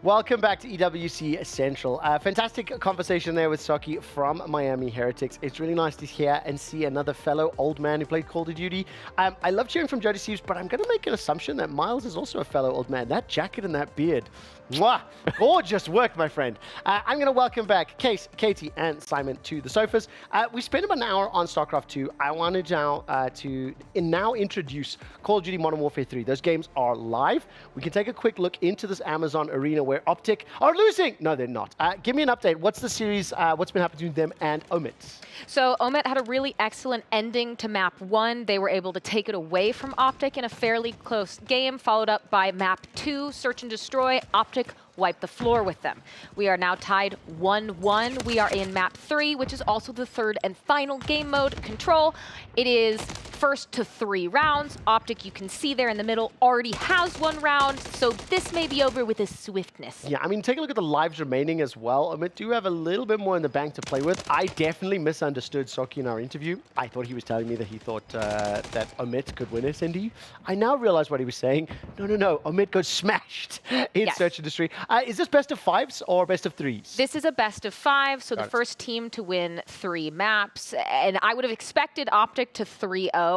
Welcome back to EWC Central. Fantastic conversation there with Saki from Miami Heretics. It's really nice to hear and see another fellow old man who played Call of Duty. I love cheering from Joe Deceives, but I'm going to make an assumption that Miles is also a fellow old man. That jacket and that beard. Mwah! Gorgeous work, my friend. I'm going to welcome back Case, Katie, and Simon to the sofas. We spent about an hour on StarCraft 2. I wanted now to introduce Call of Duty Modern Warfare 3. Those games are live. We can take a quick look into this Amazon arena where Optic are losing. No, they're not. Give me an update. What's the series? What's been happening to them and Omit? So Omit had a really excellent ending to map 1. They were able to take it away from Optic in a fairly close game, followed up by map 2, Search and Destroy. Optic wiped the floor with them. We are now tied 1-1. We are in map 3, which is also the third and final game mode, Control. It is first to 3 rounds. Optic, you can see there in the middle, already has 1 round, so this may be over with a swiftness. Yeah, I mean, take a look at the lives remaining as well. Omit do have a little bit more in the bank to play with. I definitely misunderstood Saki in our interview. I thought he was telling me that he thought that Omit could win SND. I now realize what he was saying. No, Omit got smashed in Search and Destroy. Is this best of 5s or best of 3s? This is a best of 5, so the first team to win 3 maps, and I would have expected Optic to 3-0.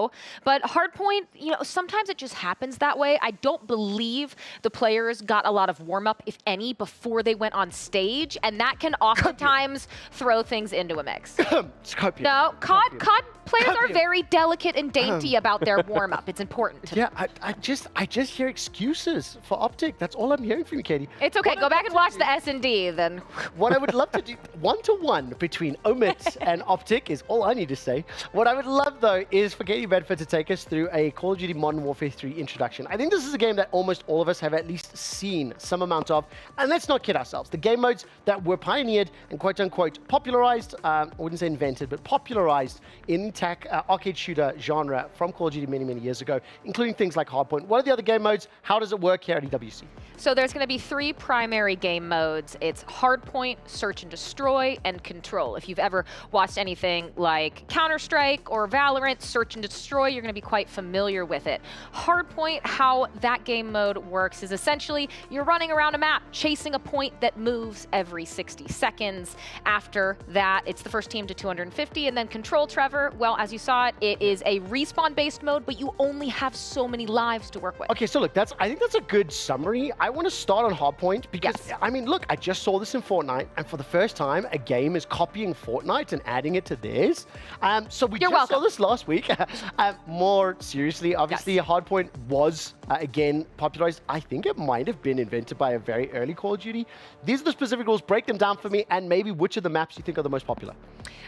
But Hardpoint, sometimes it just happens that way. I don't believe the players got a lot of warm-up, if any, before they went on stage, and that can oftentimes throw things into a mix. Scorpion. No, COD players are very delicate and dainty about their warm-up. It's important to know. I just hear excuses for Optic. That's all I'm hearing from you, Katie. It's okay. Go back and watch the S&D then. What I would love to do, 1-to-1 between Omit and Optic is all I need to say. What I would love, though, is for Katie Bedford to take us through a Call of Duty Modern Warfare 3 introduction. I think this is a game that almost all of us have at least seen some amount of. And let's not kid ourselves. The game modes that were pioneered and quote-unquote popularized, I wouldn't say invented, but popularized in the arcade shooter genre from Call of Duty many, many years ago, including things like Hardpoint. What are the other game modes? How does it work here at EWC? So there's going to be 3 primary game modes. It's Hardpoint, Search and Destroy, and Control. If you've ever watched anything like Counter-Strike or Valorant, Search and Destroy, you're going to be quite familiar with it. Hardpoint, how that game mode works is essentially you're running around a map, chasing a point that moves every 60 seconds. After that, it's the first team to 250, and then Control, Trevor, well, as you saw it is a respawn-based mode, but you only have so many lives to work with. Okay, so look, I think that's a good summary. I want to start on Hardpoint because, I mean, look, I just saw this in Fortnite, and for the first time, a game is copying Fortnite and adding it to theirs. So we just saw this last week. More seriously, obviously, Hardpoint was, again, popularized. I think it might have been invented by a very early Call of Duty. These are the specific rules. Break them down for me, and maybe which of the maps you think are the most popular.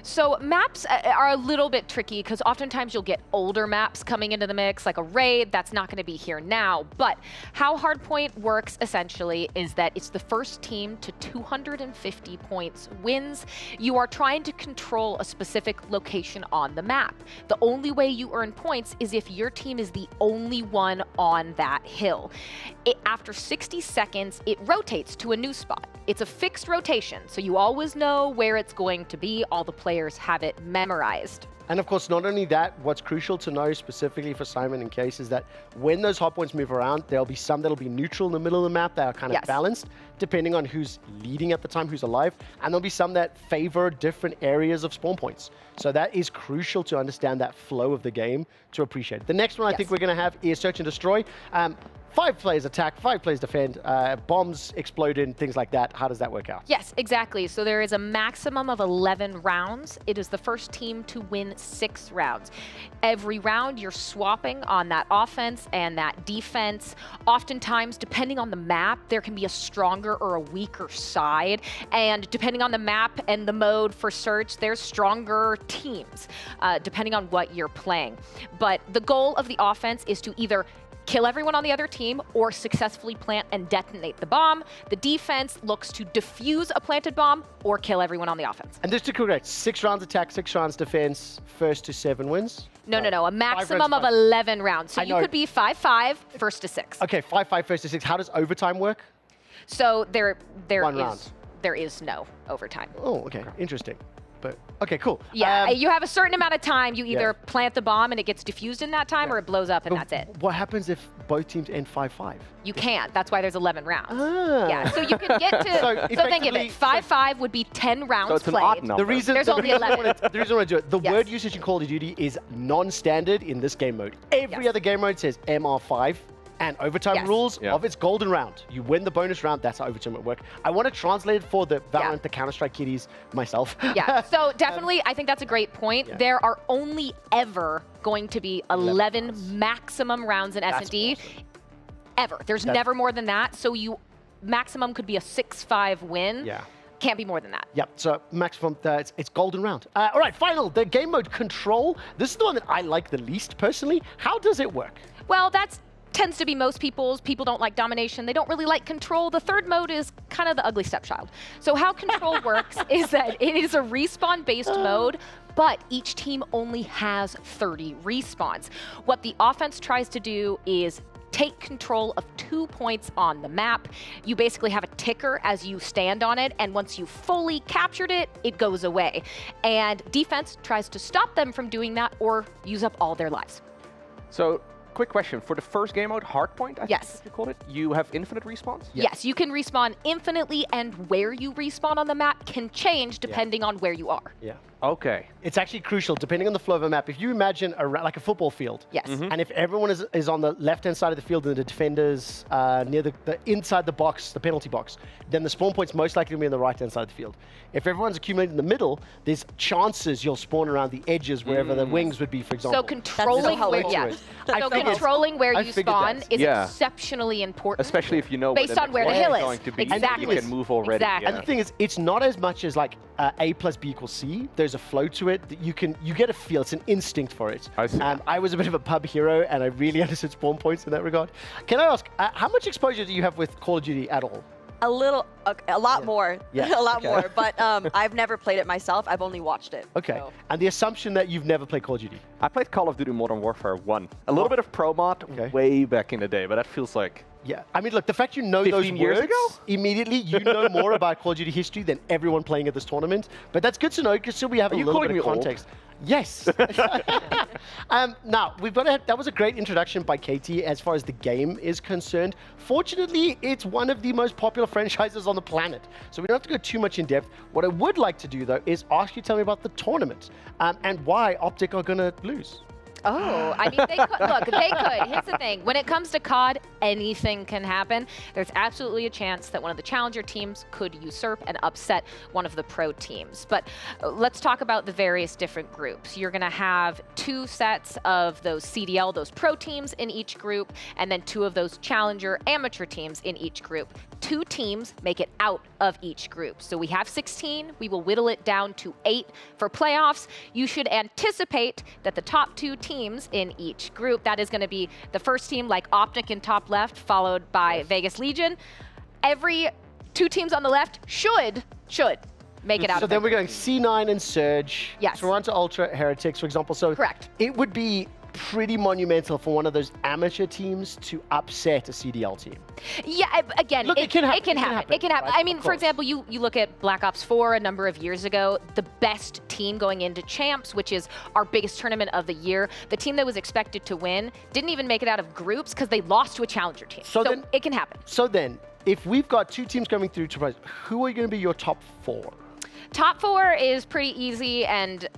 So maps are a little bit tricky because oftentimes you'll get older maps coming into the mix, like a raid. That's not going to be here now. But how Hardpoint works essentially is that it's the first team to 250 points wins. You are trying to control a specific location on the map. The only way you earn points is if your team is the only one on that hill. After 60 seconds, it rotates to a new spot. It's a fixed rotation, so you always know where it's going to be. All the players have it memorized. And of course, not only that, what's crucial to know specifically for Simon and Case is that when those hardpoints move around, there'll be some that'll be neutral in the middle of the map that are kind of balanced, depending on who's leading at the time, who's alive. And there'll be some that favor different areas of spawn points. So that is crucial to understand that flow of the game to appreciate it. The next one I think we're going to have is Search and Destroy. 5 players attack, 5 players defend, bombs explode and things like that. How does that work out? Yes, exactly. So there is a maximum of 11 rounds. It is the first team to win 6 rounds. Every round, you're swapping on that offense and that defense. Oftentimes, depending on the map, there can be a stronger or a weaker side. And depending on the map and the mode for search, there's stronger teams, depending on what you're playing. But the goal of the offense is to either kill everyone on the other team or successfully plant and detonate the bomb. The defense looks to defuse a planted bomb or kill everyone on the offense. And just to correct, 6 rounds attack, 6 rounds defense, first to 7 wins? No, a maximum of 11 rounds. So you could be 5-5, first to 6. Okay, 5-5, first to 6. How does overtime work? So there One round. is no overtime. Oh, okay, interesting. but okay, cool. Yeah, you have a certain amount of time. You either Yeah. plant the bomb and it gets diffused in that time, or it blows up and that's it. What happens if both teams end 5-5? You can't. That's why there's 11 rounds. Ah. Yeah, so you can get to. so think of it. 5-5 would be 10 rounds So it's an played. odd number. The reason there's only 11. The reason I want to do it, the Yes. word usage in Call of Duty is non-standard in this game mode. Every other game mode says MR5. And overtime rules of its golden round. You win the bonus round, that's how overtime would work. I want to translate it for the Valorant, the Counter-Strike kiddies, myself. Yeah, so definitely, I think that's a great point. There are only ever going to be 11 maximum rounds in S&D. Ever. There's never more than that. So maximum could be a 6-5 win. Yeah. Can't be more than that. Yep, so maximum, it's golden round. All right, final, the game mode Control. This is the one that I like the least, personally. How does it work? Well, that tends to be most people's. People don't like domination. They don't really like control. The third mode is kind of the ugly stepchild. So how control works is that it is a respawn-based mode, but each team only has 30 respawns. What the offense tries to do is take control of 2 points on the map. You basically have a ticker as you stand on it, and once you fully captured it, it goes away. And defense tries to stop them from doing that or use up all their lives. So, quick question. For the first game mode, Hardpoint, I think you called it, you have infinite respawns? Yes, you can respawn infinitely, and where you respawn on the map can change depending on where you are. Yeah. Okay. It's actually crucial, depending on the flow of a map. If you imagine like a football field, yes, and if everyone is on the left-hand side of the field and the defenders near the inside the box, the penalty box, then the spawn point's most likely to be on the right-hand side of the field. If everyone's accumulated in the middle, there's chances you'll spawn around the edges wherever the wings would be, for example. So controlling where you spawn is exceptionally important. Especially if you know based where on where the next hill wave is. going to be, Exactly. you can move already. Exactly. And the thing is, it's not as much as like A plus B equals C. There's a flow to it that you get a feel. It's an instinct for it. I see. I was a bit of a pub hero, and I really understood spawn points in that regard. Can I ask, how much exposure do you have with Call of Duty at all? A lot more. Yeah, a lot okay. more. But I've never played it myself. I've only watched it. Okay. So. And the assumption that you've never played Call of Duty? I played Call of Duty Modern Warfare 1. A little bit of Pro Mod way back in the day, but that feels like... Yeah, I mean, look, the fact you know 15 those years words, ago? immediately you know more about Call of Duty history than everyone playing at this tournament. But that's good to know, because still we have a little bit of context. Yes. Now, that was a great introduction by Katie as far as the game is concerned. Fortunately, it's one of the most popular franchises on the planet, so we don't have to go too much in depth. What I would like to do, though, is ask you to tell me about the tournament and why Optic are going to lose. Oh, I mean, they could. Look, they could. Here's the thing. When it comes to COD, anything can happen. There's absolutely a chance that one of the challenger teams could usurp and upset one of the pro teams. But let's talk about the various different groups. You're going to have 2 sets of those CDL, those pro teams in each group, and then 2 of those challenger amateur teams in each group. 2 teams make it out of each group. So we have 16. We will whittle it down to 8 for playoffs. You should anticipate that the top 2 teams in each group, that is going to be the first team like Optic in top left, followed by Vegas Legion. Every 2 teams on the left should make it out. So then we're going C9 and Surge, yes. Toronto Ultra, Heretics, for example. So correct. It would be pretty monumental for one of those amateur teams to upset a CDL team. Yeah, again, look, it can happen. It can happen. Right? I mean, for example, you look at Black Ops 4 a number of years ago, the best team going into Champs, which is our biggest tournament of the year, the team that was expected to win didn't even make it out of groups because they lost to a challenger team. So then, it can happen. So then, if we've got 2 teams coming through to rise, who are going to be your top 4? Top 4 is pretty easy, and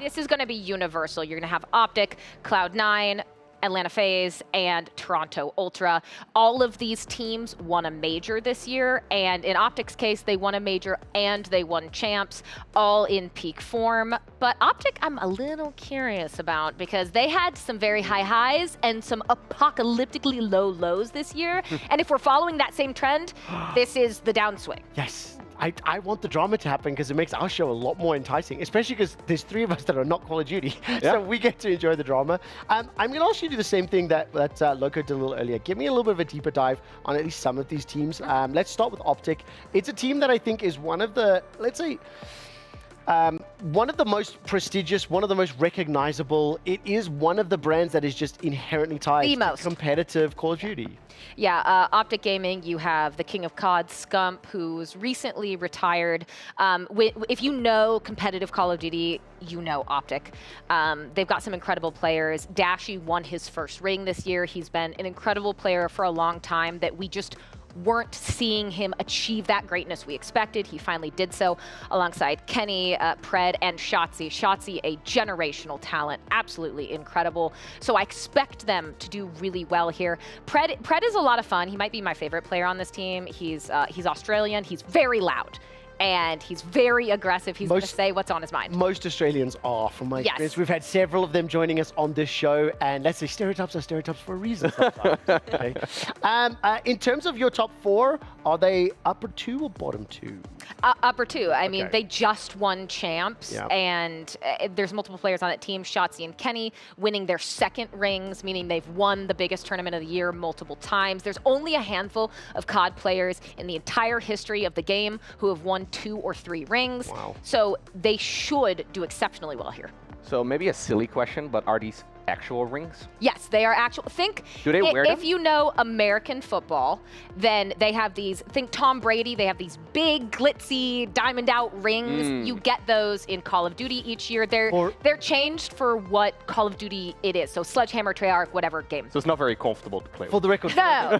this is going to be universal. You're going to have Optic, Cloud9, Atlanta FaZe, and Toronto Ultra. All of these teams won a major this year, and in Optic's case, they won a major and they won Champs, all in peak form. But Optic, I'm a little curious about, because they had some very high highs and some apocalyptically low lows this year. And if we're following that same trend, this is the downswing. Yes. I want the drama to happen because it makes our show a lot more enticing, especially because there's 3 of us that are not Call of Duty, so we get to enjoy the drama. I'm going to ask you to do the same thing that Loco did a little earlier. Give me a little bit of a deeper dive on at least some of these teams. Let's start with Optic. It's a team that I think is one of the, let's say, one of the most prestigious, one of the most recognizable. It is one of the brands that is just inherently tied to competitive Call of Duty. Yeah, Optic Gaming, you have the King of COD, Scump, who's recently retired. If you know competitive Call of Duty, you know Optic. They've got some incredible players. Dashy won his first ring this year. He's been an incredible player for a long time that we just weren't seeing him achieve that greatness we expected. He finally did so alongside Kenny, Pred, and Shotzi. Shotzi, a generational talent, absolutely incredible. So I expect them to do really well here. Pred is a lot of fun. He might be my favorite player on this team. He's Australian. He's very loud. And he's very aggressive. He's going to say what's on his mind. Most Australians are, from my experience. We've had several of them joining us on this show, and let's say stereotypes are stereotypes for a reason sometimes. Okay. In terms of your top 4, are they upper 2 or bottom 2? Upper 2. I mean, they just won champs, and there's multiple players on that team, Shotzi and Kenny, winning their 2nd rings, meaning they've won the biggest tournament of the year multiple times. There's only a handful of COD players in the entire history of the game who have won 2 or 3 rings. Wow. So they should do exceptionally well here. So maybe a silly question, but are these actual rings? Yes, they are actual. Do they wear them? If you know American football, then they have these, think Tom Brady, they have these big, glitzy, diamond out rings. You get those in Call of Duty each year. They're changed for what Call of Duty it is. So Sledgehammer, Treyarch, whatever game. So it's not very comfortable to play with. For the record, no.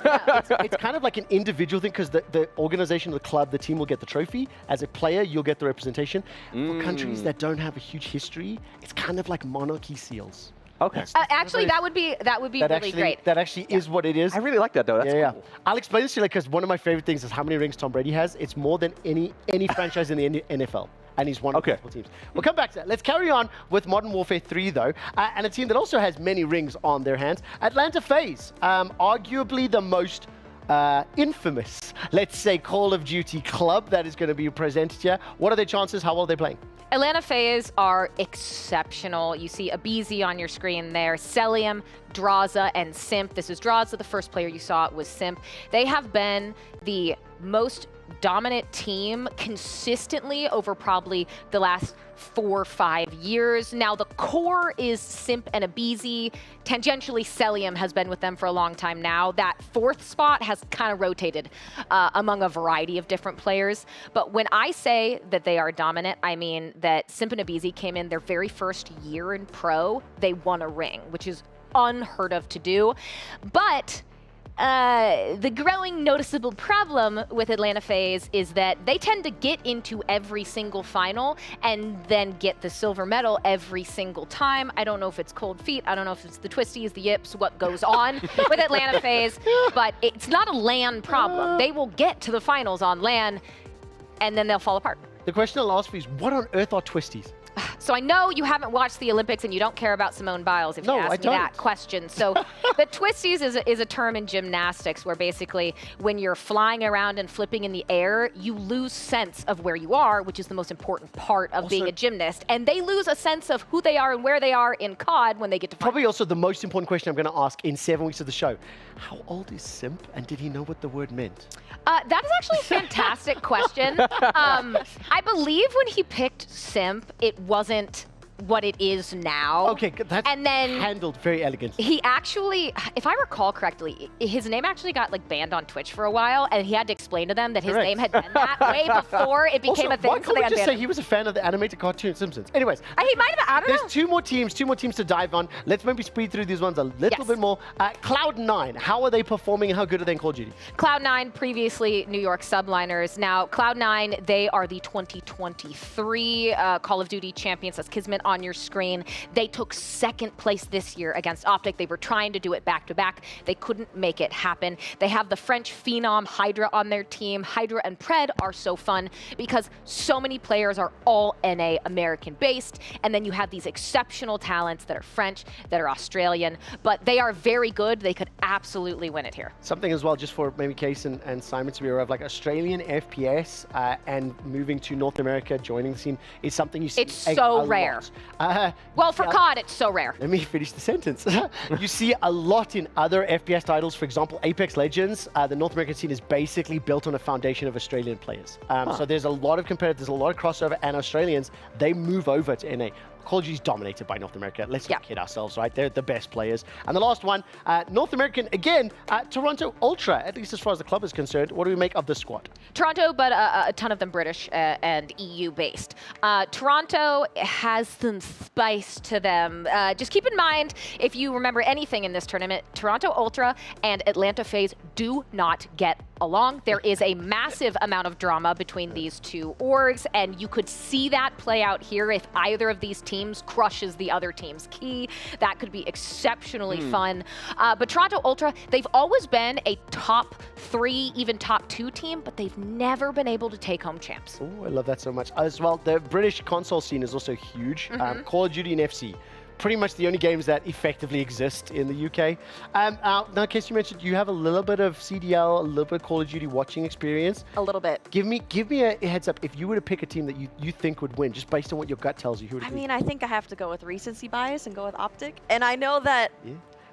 It's kind of like an individual thing, because the organization, the club, the team will get the trophy. As a player, you'll get the representation. For countries that don't have a huge history, it's kind of like monarchy seals. Okay. Actually, that would be really great. That actually is what it is. I really like that, though. That's cool. I'll explain this to you, because one of my favorite things is how many rings Tom Brady has. It's more than any franchise in the NFL. And he's won multiple teams. We'll come back to that. Let's carry on with Modern Warfare 3, though, and a team that also has many rings on their hands. Atlanta FaZe, arguably the most infamous, let's say, Call of Duty club that is going to be presented here. What are their chances? How well are they playing? Atlanta FaZe are exceptional. You see Abizi on your screen there, Celium, Draza, and Simp. This is Draza, the first player you saw was Simp. They have been the most dominant team consistently over probably the last 4 or 5 years. Now the core is Simp and Abizi. Tangentially, Celium has been with them for a long time now. That 4th spot has kind of rotated among a variety of different players. But when I say that they are dominant, I mean that Simp and Abizi came in their very first year in pro. They won a ring, which is unheard of to do. But the growing noticeable problem with Atlanta FaZe is that they tend to get into every single final and then get the silver medal every single time. I don't know if it's cold feet. I don't know if it's the twisties, the yips, what goes on with Atlanta FaZe, but it's not a LAN problem. They will get to the finals on LAN and then they'll fall apart. The question I'll ask you is, what on earth are twisties? So I know you haven't watched the Olympics and you don't care about Simone Biles if you ask me that question. So the twisties is a term in gymnastics where basically when you're flying around and flipping in the air, you lose sense of where you are, which is the most important part of being a gymnast. And they lose a sense of who they are and where they are in COD when they get to Probably also the most important question I'm going to ask in 7 weeks of the show. How old is Simp, and did he know what the word meant? That is actually a fantastic question. I believe when he picked Simp, it wasn't what it is now. Okay, that's handled very elegantly. He actually, if I recall correctly, his name actually got like banned on Twitch for a while, and he had to explain to them that his name had been that way before it became also, a thing. Why can't we just say he was a fan of the animated cartoon Simpsons? Anyways, he might have. I don't know. There's two more teams to dive on. Let's maybe speed through these ones a little bit more. Cloud9, how are they performing and how good are they in Call of Duty? Cloud9, previously New York Subliners. Now, Cloud9, they are the 2023 Call of Duty champions. That's Kismet on your screen. They took 2nd place this year against Optic. They were trying to do it back-to-back. They couldn't make it happen. They have the French phenom Hydra on their team. Hydra and Pred are so fun because so many players are all NA American-based, and then you have these exceptional talents that are French, that are Australian, but they are very good. They could absolutely win it here. Something as well, just for maybe Case and Simon to be aware of, like Australian FPS and moving to North America, joining the team, is something you see It's so rare. Well, for COD, it's so rare. Let me finish the sentence. You see a lot in other FPS titles. For example, Apex Legends, the North American scene is basically built on a foundation of Australian players. So there's a lot of competitors, a lot of crossover, and Australians, they move over to NA. Call of Duty is dominated by North America. Let's not kid ourselves, right? They're the best players. And the last one, North American, again, Toronto Ultra, at least as far as the club is concerned. What do we make of this squad? Toronto, but a ton of them British and EU based. Toronto has some spice to them. Just keep in mind, if you remember anything in this tournament, Toronto Ultra and Atlanta FaZe do not get along. There is a massive amount of drama between these two orgs, and you could see that play out here if either of these teams crushes the other team's key. That could be exceptionally fun. But Toronto Ultra, they've always been a top 3, even top 2 team, but they've never been able to take home champs. Oh, I love that so much. As well, the British console scene is also huge. Call of Duty and FC. Pretty much the only games that effectively exist in the UK. Now, in case you mentioned you have a little bit of CDL, a little bit of Call of Duty watching experience. A little bit. Give me a heads up. If you were to pick a team that you think would win, just based on what your gut tells you, who would it be? I mean, I think I have to go with recency bias and go with Optic. And I know that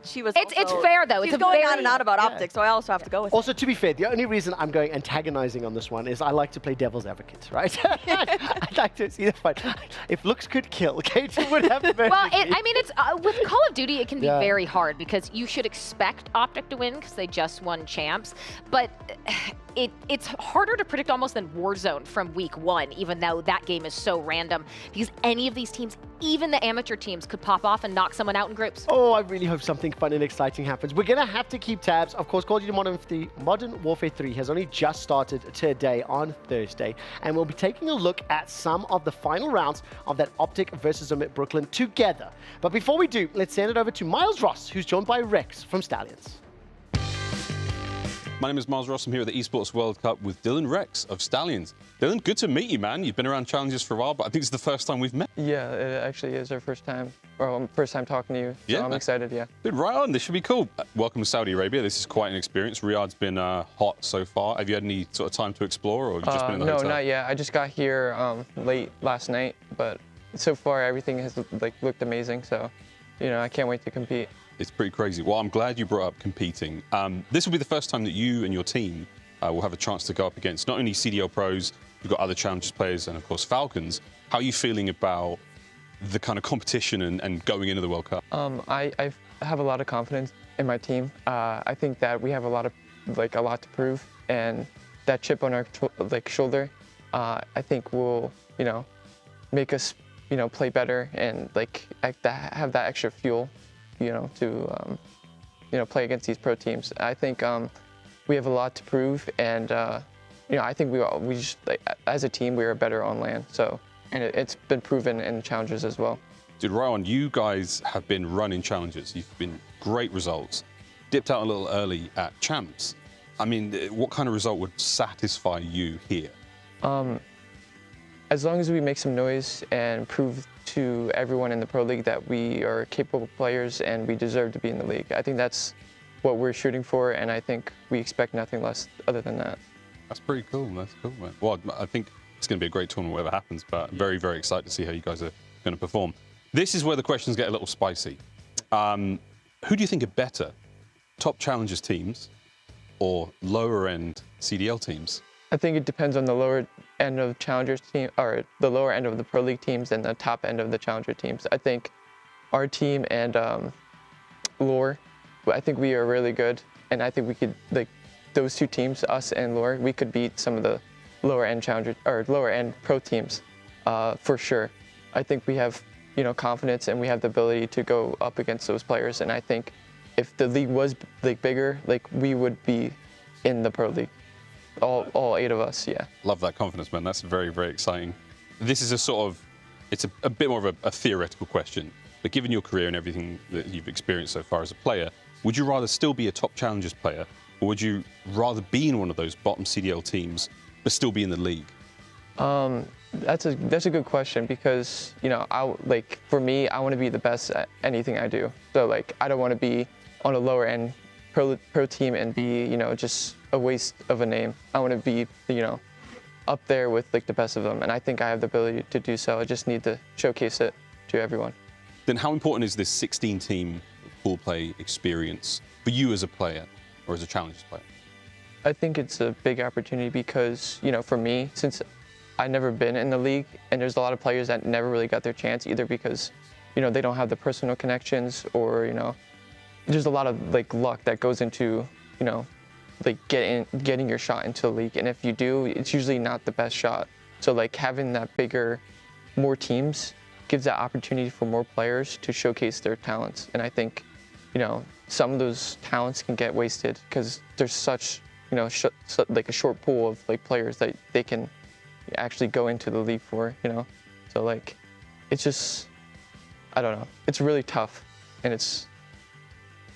she was It's fair, though. She's It's going very, on and out about Optic, so I also have to go with Also, to be fair, the only reason I'm going antagonizing on this one is I like to play devil's advocate, right? I'd like to see the fight. If looks could kill, Katie would have the best. Well, I mean, it's with Call of Duty, it can be very hard because you should expect Optic to win because they just won champs, but it's harder to predict almost than Warzone from week 1, even though that game is so random, because any of these teams, even the amateur teams, could pop off and knock someone out in groups. Oh, I really hope something fun and exciting happens. We're going to have to keep tabs. Of course, Call of Duty Modern Warfare 3 has only just started today on Thursday, and we'll be taking a look at some of the final rounds of that Optic versus Omit Brooklyn together. But before we do, let's send it over to Miles Ross, who's joined by Rex from Stallions. My name is Miles Ross. I'm here at the Esports World Cup with Dylan Rex of Stallions. Dylan, good to meet you, man. You've been around challenges for a while, but I think it's the first time we've met. Yeah, it actually is our first time, or first time talking to you. So I'm excited, yeah. Dude, right on. This should be cool. Welcome to Saudi Arabia. This is quite an experience. Riyadh's been hot so far. Have you had any sort of time to explore, or have you just been in the hotel? No, not yet. I just got here late last night, but so far everything has looked amazing. So, I can't wait to compete. It's pretty crazy. Well, I'm glad you brought up competing. This will be the first time that you and your team will have a chance to go up against not only CDL pros, you've got other Challengers players, and of course Falcons. How are you feeling about the kind of competition and going into the World Cup? I have a lot of confidence in my team. I think that we have a lot to prove, and that chip on our shoulder, I think will make us play better and have that extra fuel. To play against these pro teams. I think we have a lot to prove, and I think we just as a team we are better on land. So, and it's been proven in challenges as well. Dude, Ryan, you guys have been running challenges. You've been great results. Dipped out a little early at champs. I mean, what kind of result would satisfy you here? As long as we make some noise and prove to everyone in the Pro League that we are capable players and we deserve to be in the league. I think that's what we're shooting for, and I think we expect nothing less other than that. That's pretty cool. That's cool, man. Well, I think it's going to be a great tournament whatever happens, but I'm very, very excited to see how you guys are going to perform. This is where the questions get a little spicy. Who do you think are better, top Challengers teams or lower-end CDL teams? I think it depends on the lower end of Challengers team, or the lower end of the Pro League teams and the top end of the Challenger teams. I think our team and Lore, I think we are really good, and I think we could, those two teams, us and Lore, we could beat some of the lower end Challenger or lower end Pro teams for sure. I think we have confidence and we have the ability to go up against those players, and I think if the league was bigger, we would be in the Pro League. All 8 of us, yeah. Love that confidence, man. That's very, very exciting. This is it's a bit more of a theoretical question, but given your career and everything that you've experienced so far as a player, would you rather still be a top Challengers player, or would you rather be in one of those bottom CDL teams, but still be in the league? That's a good question, because, for me, I want to be the best at anything I do. So, I don't want to be on a lower end pro team and be, just a waste of a name. I want to be, up there with the best of them, and I think I have the ability to do so. I just need to showcase it. to everyone. Then how important is this 16-team pool play experience for you as a player or as a Challengers player? I think it's a big opportunity because, you know, for me, since I've never been in the league, and there's a lot of players that never really got their chance either because, you know, they don't have the personal connections or, you know, there's a lot of like luck that goes into, you know, like getting your shot into the league. And if you do, it's usually not the best shot. So like having that bigger, more teams gives that opportunity for more players to showcase their talents. And I think, you know, some of those talents can get wasted because there's such, you know, like a short pool of like players that they can actually go into the league for, you know. So like, it's just, I don't know. It's really tough, and it's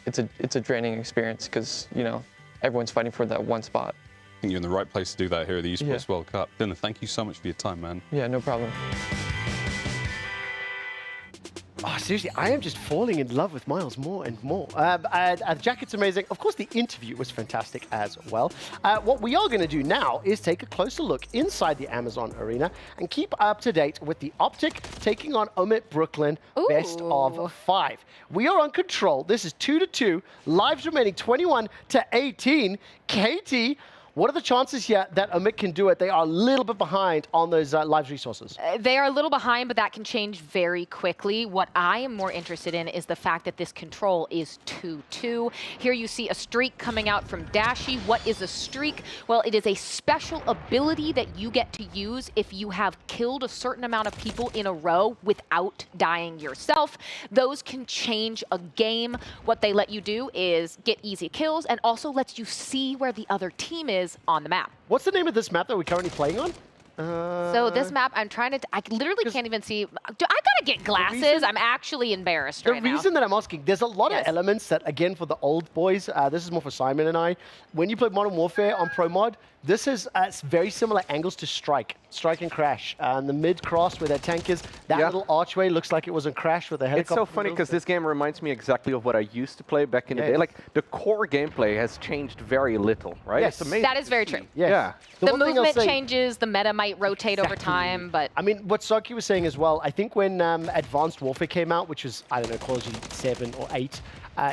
a draining experience because, you know, everyone's fighting for that one spot. I think you're in the right place to do that here at the Esports World Cup. Dylan, thank you so much for your time, man. Yeah, no problem. Oh, seriously, I am just falling in love with Miles more and more. Jacket's amazing. Of course, the interview was fantastic as well. What we are going to do now is take a closer look inside the Amazon Arena and keep up to date with the Optic taking on Omit Brooklyn best of 5. We are on control. This is 2-2. Lives remaining 21 to 18. KT, what are the chances here that Omit can do it? They are a little bit behind on those lives resources. They are a little behind, but that can change very quickly. What I am more interested in is the fact that this control is 2-2. Here you see a streak coming out from Dashi. What is a streak? Well, it is a special ability that you get to use if you have killed a certain amount of people in a row without dying yourself. Those can change a game. What they let you do is get easy kills and also lets you see where the other team is on the map. What's the name of this map that we're currently playing on? So this map, I literally can't even see. I gotta get glasses. I'm actually embarrassed right now. The reason that I'm asking, there's a lot of elements that, again, for the old boys, this is more for Simon and I. When you play Modern Warfare on Pro Mod, this is very similar angles to Strike and Crash. And the mid-cross where that tank is, that little archway looks like it was in Crash with a helicopter. It's so funny because this game reminds me exactly of what I used to play back in the day. Like, the core gameplay has changed very little, right? Yes. It's amazing. That is very true. Yes. Yeah. The movement changes, the meta might rotate over time, but... I mean, what Saki was saying as well, I think when Advanced Warfare came out, which was, I don't know, Call of Duty 7 or 8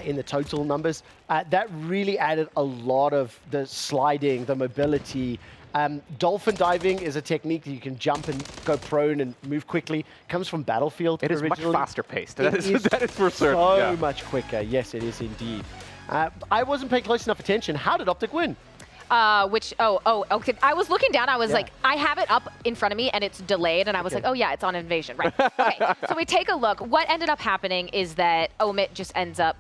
in the total numbers, that really added a lot of the sliding, the mobility. Dolphin diving is a technique that you can jump and go prone and move quickly. Comes from Battlefield. It is much faster paced. That is for certain. So much quicker. Yes, it is indeed. I wasn't paying close enough attention. How did Optic win? Okay. I was looking down. I was like, I have it up in front of me and it's delayed. And I was like, oh yeah, it's on Invasion. Right. Okay. So we take a look. What ended up happening is that Omit just ends up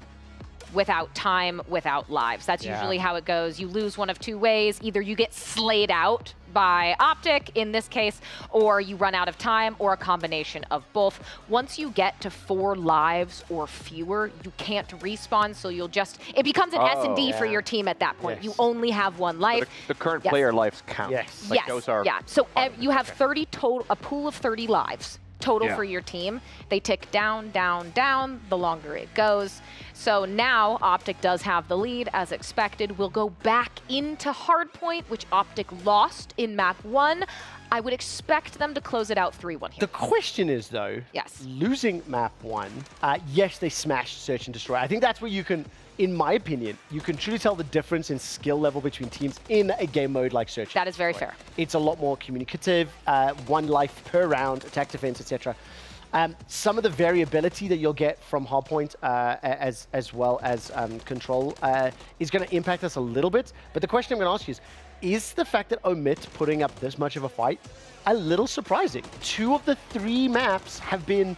without time, without lives. That's usually how it goes. You lose one of two ways. Either you get slayed out by Optic in this case, or you run out of time, or a combination of both. Once you get to 4 lives or fewer, you can't respawn, so you'll just, it becomes an S&D for your team at that point. You only have 1 life. So the current player lives count. Yes. Like those are So you have 30 total, a pool of 30 lives total for your team. They tick down, down, down, the longer it goes. So now Optic does have the lead as expected. We'll go back into Hardpoint, which Optic lost in map 1. I would expect them to close it out 3-1 here. The question is, though, losing map 1, yes, they smashed Search and Destroy. I think that's where you can, in my opinion, you can truly tell the difference in skill level between teams in a game mode like Search. That is very fair. It's a lot more communicative, 1 life per round, attack, defense, etc. Some of the variability that you'll get from Hardpoint as well as Control is going to impact us a little bit. But the question I'm going to ask you is the fact that Omit putting up this much of a fight a little surprising? 2 of the 3 maps have been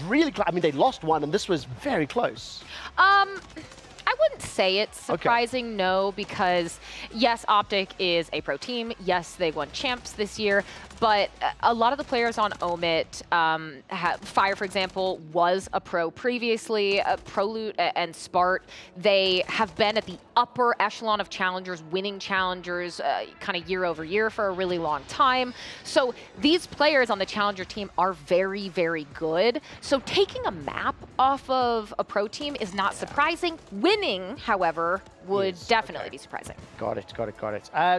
really close. I mean, they lost 1, and this was very close. I wouldn't say it's surprising, no, because yes, Optic is a pro team. Yes, they won champs this year, but a lot of the players on Omit, Fire, for example, was a pro previously. Proloot and Spart, they have been at the upper echelon of challengers, winning challengers kind of year over year for a really long time. So these players on the challenger team are very, very good. So taking a map off of a pro team is not surprising. Winning, however, would definitely be surprising. Got it.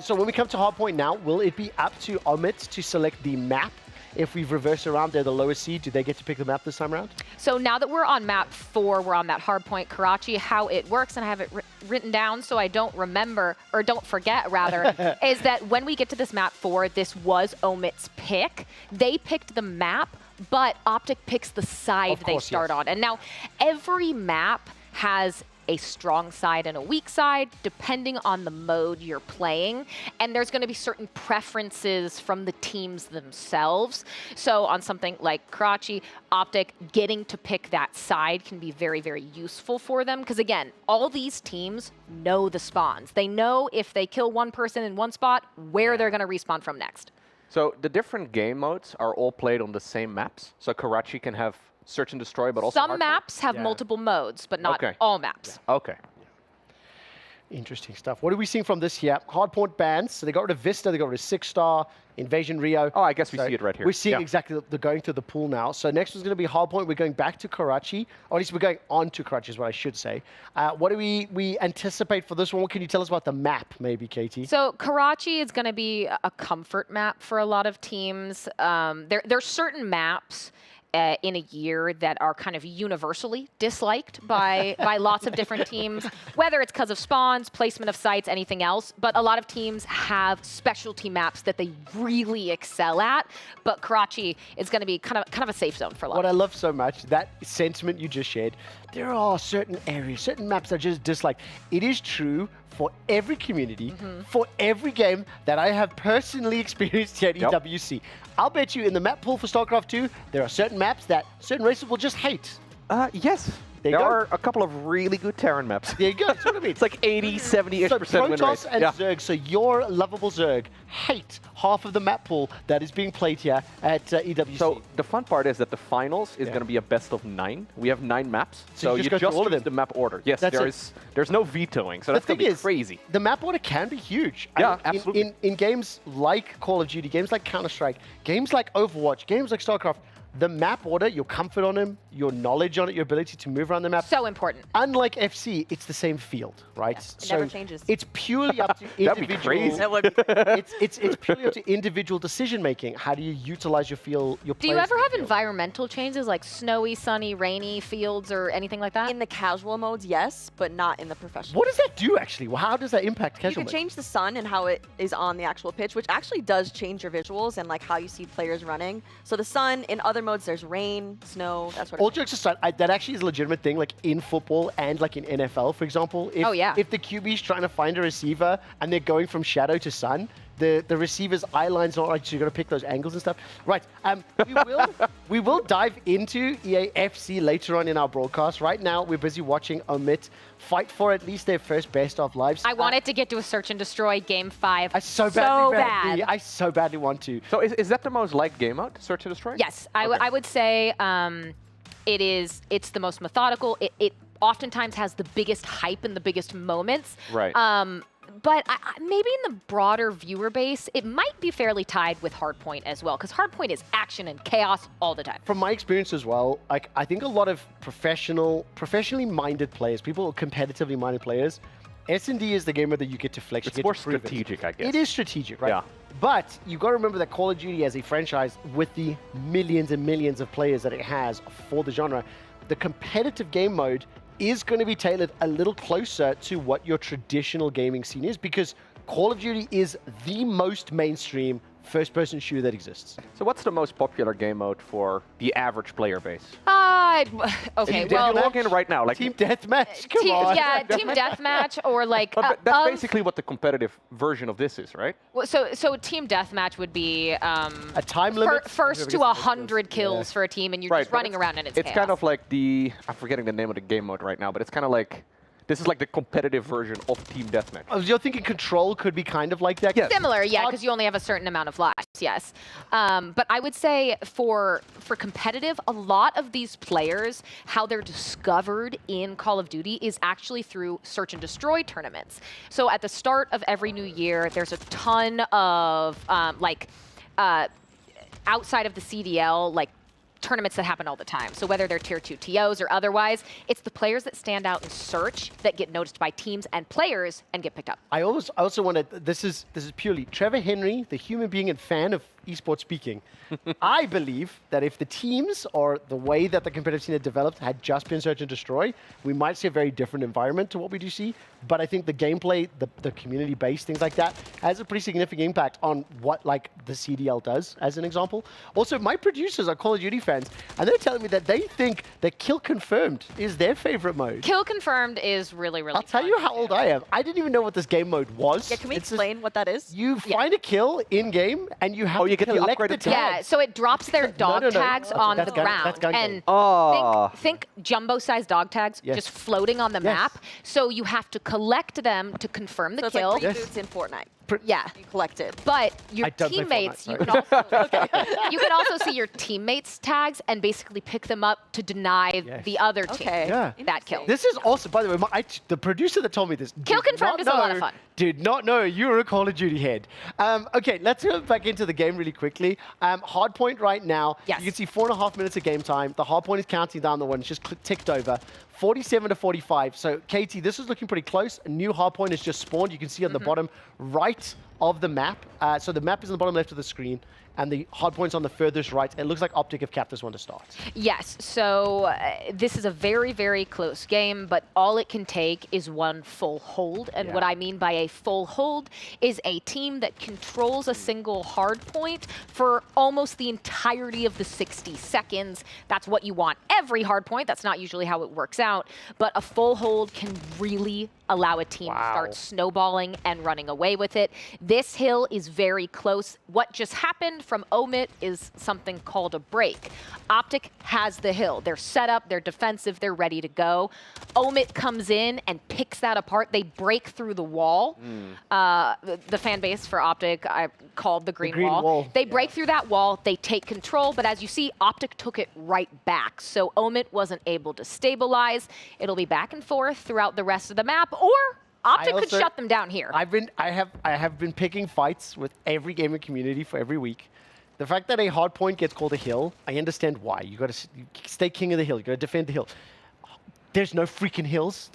So when we come to Hardpoint now, will it be up to Omit to select the map if we've reversed around, they're the lowest seed. Do they get to pick the map this time around? So now that we're on map 4, we're on that hardpoint Karachi, how it works, and I have it written down so I don't remember, or don't forget rather, is that when we get to this map 4, this was Omit's pick. They picked the map, but Optic picks the side they start on. And now every map has a strong side and a weak side, depending on the mode you're playing. And there's going to be certain preferences from the teams themselves. So on something like Karachi, Optic getting to pick that side can be very, very useful for them. Because again, all these teams know the spawns. They know if they kill one person in one spot, where they're going to respawn from next. So the different game modes are all played on the same maps. So Karachi can have search and destroy, but also some maps have multiple modes, but not all maps. Okay. Interesting stuff. What are we seeing from this here? Hardpoint bans. So they got rid of Vista, they got rid of 6-star, Invasion Rio. Oh, I guess we see it right here. We're seeing exactly the going through the pool now. So next was going to be Hardpoint. We're going back to Karachi, or at least we're going on to Karachi is what I should say. What do we anticipate for this one? What can you tell us about the map, maybe, Katie? So Karachi is going to be a comfort map for a lot of teams. There's certain maps in a year that are kind of universally disliked by lots of different teams, whether it's because of spawns, placement of sites, anything else. But a lot of teams have specialty maps that they really excel at. But Karachi is going to be kind of a safe zone for a lot. What I love so much, that sentiment you just shared, there are certain areas, certain maps that are just disliked. It is true for every community, for every game that I have personally experienced here at EWC. I'll bet you in the map pool for StarCraft 2, there are certain maps that certain races will just hate. Yes. There are a couple of really good Terran maps. There you go. That's what I mean. It's like 80-70-ish% win rate. Protoss and Zerg, so your lovable Zerg, hate half of the map pool that is being played here at EWC. So the fun part is that the finals is going to be a best of 9. We have 9 maps, so you just choose the map order. Yes, there's no vetoing, so that's going to be crazy. The map order can be huge. Yeah, absolutely. In games like Call of Duty, games like Counter-Strike, games like Overwatch, games like StarCraft, the map order, your comfort on them, your knowledge on it, your ability to move around the map. So important. Unlike FC, it's the same field, right? Yeah, it never changes. It's purely up to individual. That'd be crazy. That would be it's purely up to individual decision making. How do you utilize your field? Do you ever have environmental changes like snowy, sunny, rainy fields or anything like that? in the casual modes, yes, but not in the professional. What does that do actually? How does that impact casual? You can change the sun and how it is on the actual pitch, which actually does change your visuals and like how you see players running. So the sun, in other modes, there's rain, snow, that sort of All thing. jokes aside, that actually is a legitimate thing, like in football and like in NFL, for example. If, if the QB's trying to find a receiver and they're going from shadow to sun, the receiver's eye line's not right, so you're going to pick those angles and stuff. Right, we will dive into EAFC later on in our broadcast. Right now, we're busy watching Omit fight for at least their first best of lives. I want it to get to a search and destroy game 5. I so badly want to. So is that the most liked game mode, search and destroy? Yes, I would say it's the most methodical. It oftentimes has the biggest hype and the biggest moments. Right. But maybe in the broader viewer base, it might be fairly tied with Hardpoint as well, because Hardpoint is action and chaos all the time. From my experience as well, like I think a lot of professionally minded players, people competitively minded players, S&D is the game where you get to flex. It's more strategic, I guess. It is strategic, right? Yeah. But you've got to remember that Call of Duty as a franchise, with the millions and millions of players that it has for the genre, the competitive game mode is going to be tailored a little closer to what your traditional gaming scene is, because Call of Duty is the most mainstream first-person shooter that exists. So what's the most popular game mode for the average player base? Okay, if you log in right now, like Team Deathmatch, come on. Yeah, Team Deathmatch or like... But that's basically what the competitive version of this is, right? Well, so Team Deathmatch would be... a time limit? First to 100 kills for a team, and you're just running around and it's chaos. kind of like the... I'm forgetting the name of the game mode right now, but it's kind of like... This is like the competitive version of Team Deathmatch. Oh, you're thinking Control could be kind of like that? Yes. Similar, yeah, because you only have a certain amount of lives, yes. But I would say for competitive, a lot of these players, how they're discovered in Call of Duty is actually through search and destroy tournaments. So at the start of every new year, there's a ton of outside of the CDL, like tournaments that happen all the time. So whether they're tier 2 TOs or otherwise, it's the players that stand out in search that get noticed by teams and players and get picked up. I also want to, this is purely Trevor Henry, the human being and fan of esports speaking. I believe that if the teams or the way that the competitive scene had developed had just been Search and Destroy, we might see a very different environment to what we do see. But I think the gameplay, the community base, things like that, has a pretty significant impact on what like the CDL does, as an example. Also, my producers are Call of Duty fans, and they're telling me that they think that Kill Confirmed is their favorite mode. Kill Confirmed is really, really I'll tell you how old I am. I didn't even know what this game mode was. Yeah, can we explain what that is? You find a kill in-game, and you have to collect the tags. Yeah, so it drops their dog tags on the ground. And think jumbo-sized dog tags just floating on the map. So you have to collect them to confirm the kill. It's like reboots in Fortnite. Yeah. You collected. But your teammates, you can also you can also see your teammates' tags and basically pick them up to deny the other team that kill. This is awesome. By the way, the producer that told me this. Kill Confirmed is a lot of fun. Did not know you were a Call of Duty head. Okay, let's go back into the game really quickly. Hardpoint right now. You can see 4.5 minutes of game time. The hardpoint is counting down the one. It's just ticked over. 47 to 45. So, Katie, this is looking pretty close. A new hardpoint has just spawned. You can see on the bottom right of the map. So the map is on the bottom left of the screen, and the hardpoint's on the furthest right. It looks like Optic have capped this one to start. Yes, so this is a very, very close game, but all it can take is one full hold. And what I mean by a full hold is a team that controls a single hardpoint for almost the entirety of the 60 seconds. That's what you want. Every hardpoint, that's not usually how it works out, but a full hold can really allow a team to start snowballing and running away with it. This hill is very close. What just happened from Omit is something called a break. Optic has the hill. They're set up, they're defensive, they're ready to go. Omit comes in and picks that apart. They break through the wall. The fan base for Optic, I called the green wall. They break through that wall, they take control, but as you see, Optic took it right back. So Omit wasn't able to stabilize. It'll be back and forth throughout the rest of the map, or Optic could shut them down here. I have been picking fights with every gaming community for every week. The fact that a hard point gets called a hill, I understand why. You got to stay king of the hill. You got to defend the hill. There's no freaking hills.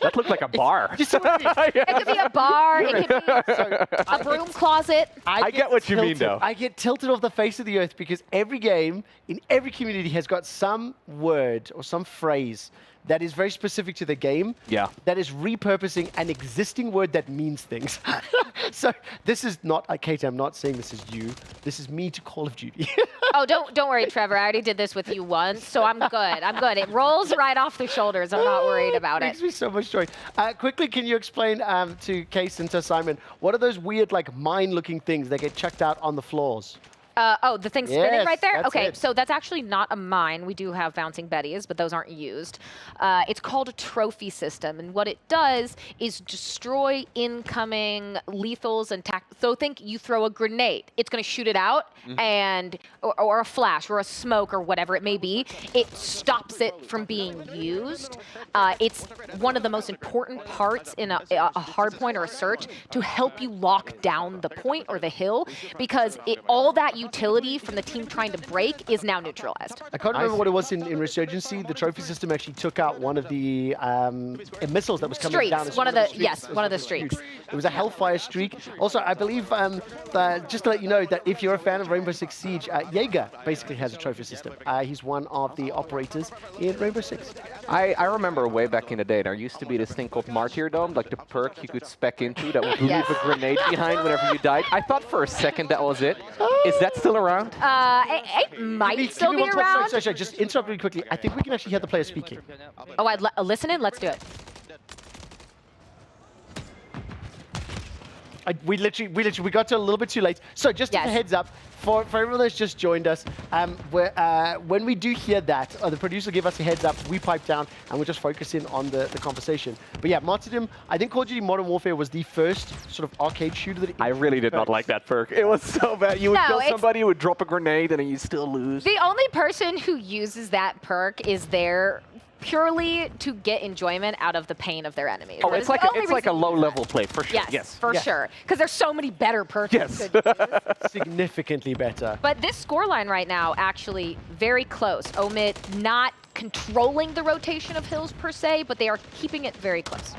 That looked like a bar. It could be a bar. It could be a broom closet. I get what you mean, though. I get tilted off the face of the earth because every game in every community has got some word or some phrase that is very specific to the game. Yeah. That is repurposing an existing word that means things. So this is not, Kate, I'm not saying this is you. This is me to Call of Duty. Oh, don't worry, Trevor. I already did this with you once, so I'm good. I'm good. It rolls right off the shoulders. I'm not worried about it. Makes me so much joy. Quickly, can you explain to Case and to Simon, what are those weird, like, mine-looking things that get chucked out on the floors? Oh, the thing spinning right there? That's Okay, it. so that's actually not a mine. We do have bouncing Betties, but those aren't used. It's called a trophy system, and what it does is destroy incoming lethals and so think you throw a grenade. It's going to shoot it out, and or a flash or a smoke or whatever it may be. It stops it from being used. It's one of the most important parts in a hard point or a search to help you lock down the point or the hill, because all that utility from the team trying to break is now neutralized. I can't remember what it was in Resurgency. The trophy system actually took out one of the missiles that was coming down. One of the streaks. It was a Hellfire streak. Also, I believe, just to let you know, that if you're a fan of Rainbow Six Siege, Jaeger basically has a trophy system. He's one of the operators in Rainbow Six. I remember way back in the day, there used to be this thing called Martyrdom, like the perk you could spec into that would leave a grenade behind whenever you died. I thought for a second that was it. Is that still around? It might still be around. Sorry, just interrupt really quickly. I think we can actually hear the player speaking. Oh, I'd listen in. Let's do it. We got to a little bit too late. So just as a heads up, for everyone that's just joined us, when we do hear that, the producer will give us a heads up, we pipe down, and we'll just focus in on the conversation. But yeah, Martyrdom, I think Call of Duty Modern Warfare was the first sort of arcade shooter that I really did not like that perk. It was so bad. You would kill somebody, you would drop a grenade, and then you still lose. The only person who uses that perk is there purely to get enjoyment out of the pain of their enemies. Oh, it's like a low-level play, for sure. Yes, for sure. Because there's so many better perks. Yes. Significantly better. But this scoreline right now, actually very close. Omit not controlling the rotation of hills per se, but they are keeping it very close.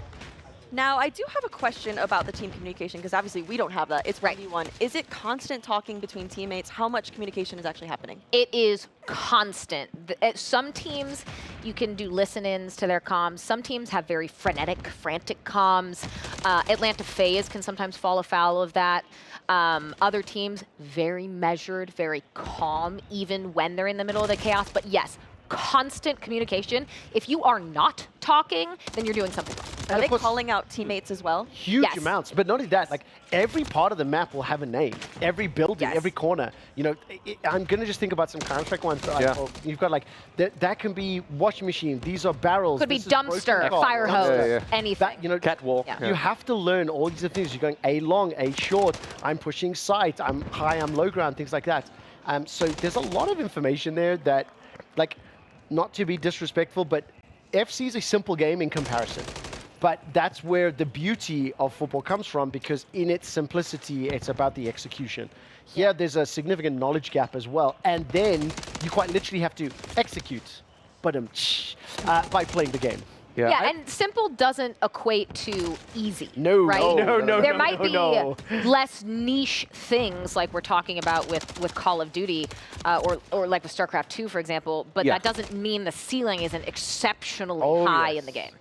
Now, I do have a question about the team communication, because obviously we don't have that. It's 1v1. Is it constant talking between teammates? How much communication is actually happening? It is constant. Some teams, you can do listen-ins to their comms. Some teams have very frenetic, frantic comms. Atlanta FaZe can sometimes fall afoul of that. Other teams, very measured, very calm, even when they're in the middle of the chaos. But yes, constant communication. If you are not talking, then you're doing something wrong. Are they calling out teammates as well? Huge amounts, but not only that, like every part of the map will have a name. Every building, every corner. You know, I'm gonna just think about some Counter-Strike ones. You've got like, that can be washing machine, these are barrels. Could be dumpster, fire hose, anything. That, you know, catwalk. You have to learn all these things. You're going A long, A short, I'm pushing site, I'm high, I'm low ground, things like that. So there's a lot of information there that, like, not to be disrespectful, but FC is a simple game in comparison. But that's where the beauty of football comes from, because in its simplicity, it's about the execution. Here, there's a significant knowledge gap as well. And then you quite literally have to execute by playing the game. Yeah, and simple doesn't equate to easy. No, right? no. There might be less niche things like we're talking about with Call of Duty or like with Starcraft 2, for example, but that doesn't mean the ceiling isn't exceptionally high in the game.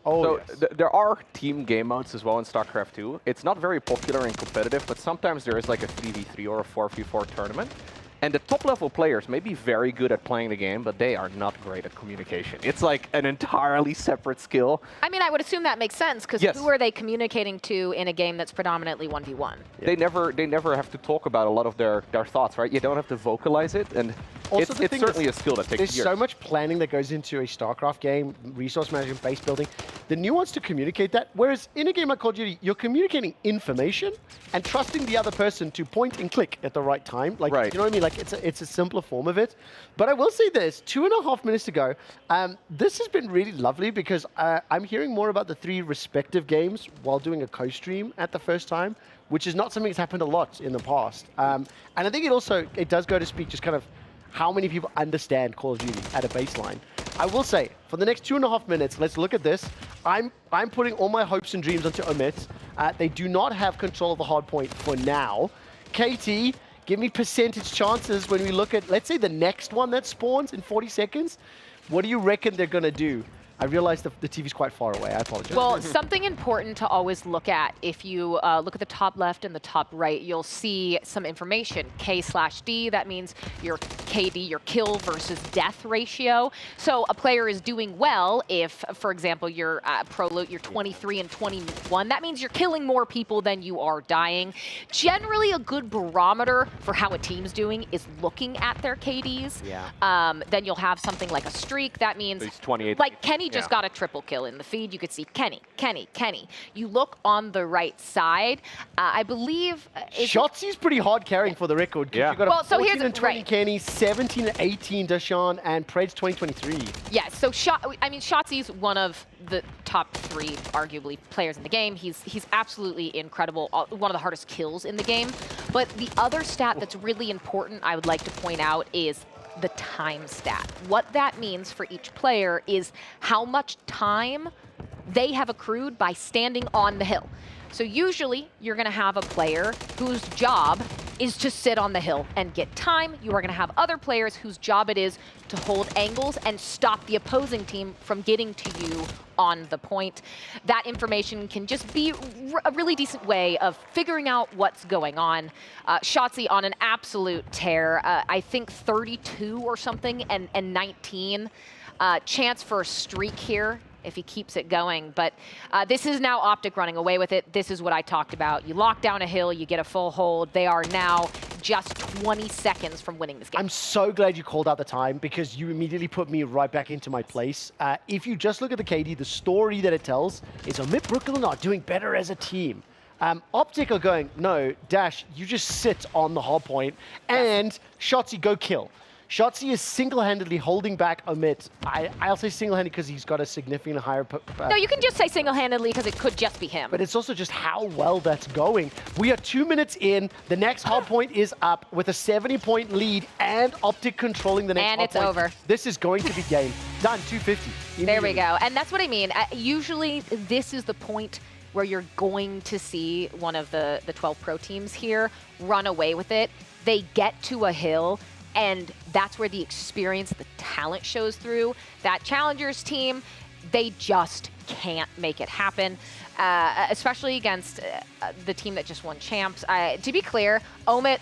There are team game modes as well in Starcraft 2. It's not very popular and competitive, but sometimes there is like a 3v3 or a 4v4 tournament. And the top-level players may be very good at playing the game, but they are not great at communication. It's like an entirely separate skill. I mean, I would assume that makes sense, because who are they communicating to in a game that's predominantly 1v1? They never have to talk about a lot of their thoughts, right? You don't have to vocalize it, and also, it's certainly a skill that takes years. There's so much planning that goes into a StarCraft game, resource management, base building. The nuance to communicate that, whereas in a game like Call of Duty, you're communicating information and trusting the other person to point and click at the right time. Like, you know what I mean? Like, it's a simpler form of it. But I will say this, 2.5 minutes to go. This has been really lovely, because I'm hearing more about the 3 respective games while doing a co-stream at the first time, which is not something that's happened a lot in the past. And I think it does go to speak just kind of how many people understand Call of Duty at a baseline. I will say, for the next 2.5 minutes, let's look at this. I'm putting all my hopes and dreams onto Omit. They do not have control of the hard point for now. KT, give me percentage chances when we look at, let's say, the next one that spawns in 40 seconds. What do you reckon they're going to do? I realize the TV's quite far away. I apologize. Well, something important to always look at, if you look at the top left and the top right, you'll see some information. K/D, that means your KD, your kill versus death ratio. So a player is doing well if, for example, you're you're 23 and 21. That means you're killing more people than you are dying. Generally, a good barometer for how a team's doing is looking at their KDs. Then you'll have something like a streak. That means, like Kenny just got a triple kill in the feed. You could see Kenny. You look on the right side. I believe Shotzi's pretty hard carrying for the record. You got well, so 14 and 20 Kenny, 17 and 18 Dashawn, and Pred's 2023. Yeah, so Shotzi's one of the top 3, arguably, players in the game. He's absolutely incredible. One of the hardest kills in the game. But the other stat that's really important, I would like to point out, is the time stat. What that means for each player is how much time they have accrued by standing on the hill. So usually you're going to have a player whose job is to sit on the hill and get time. You are going to have other players whose job it is to hold angles and stop the opposing team from getting to you on the point. That information can just be a really decent way of figuring out what's going on. Shotzi on an absolute tear. I think 32 or something and 19. Chance for a streak here if he keeps it going. But this is now Optic running away with it. This is what I talked about. You lock down a hill, you get a full hold. They are now just 20 seconds from winning this game. I'm so glad you called out the time, because you immediately put me right back into my place. If you just look at the KD, the story that it tells is Omit Brooklyn are doing better as a team. Optic are going, no, Dash, you just sit on the hard point, and Shotzi, go kill. Shotzi is single-handedly holding back Omit. I'll say single-handed because he's got a significantly higher... no, you can just say single-handedly because it could just be him. But it's also just how well that's going. We are 2 minutes in. The next hard point is up with a 70-point lead and Optic controlling the next hard point. And it's over. This is going to be game. Done, 250. There we go. And that's what I mean. Usually, this is the point where you're going to see one of the 12 pro teams here run away with it. They get to a hill, and that's where the experience, the talent shows through. That Challengers team, they just can't make it happen, especially against the team that just won champs. To be clear, Omit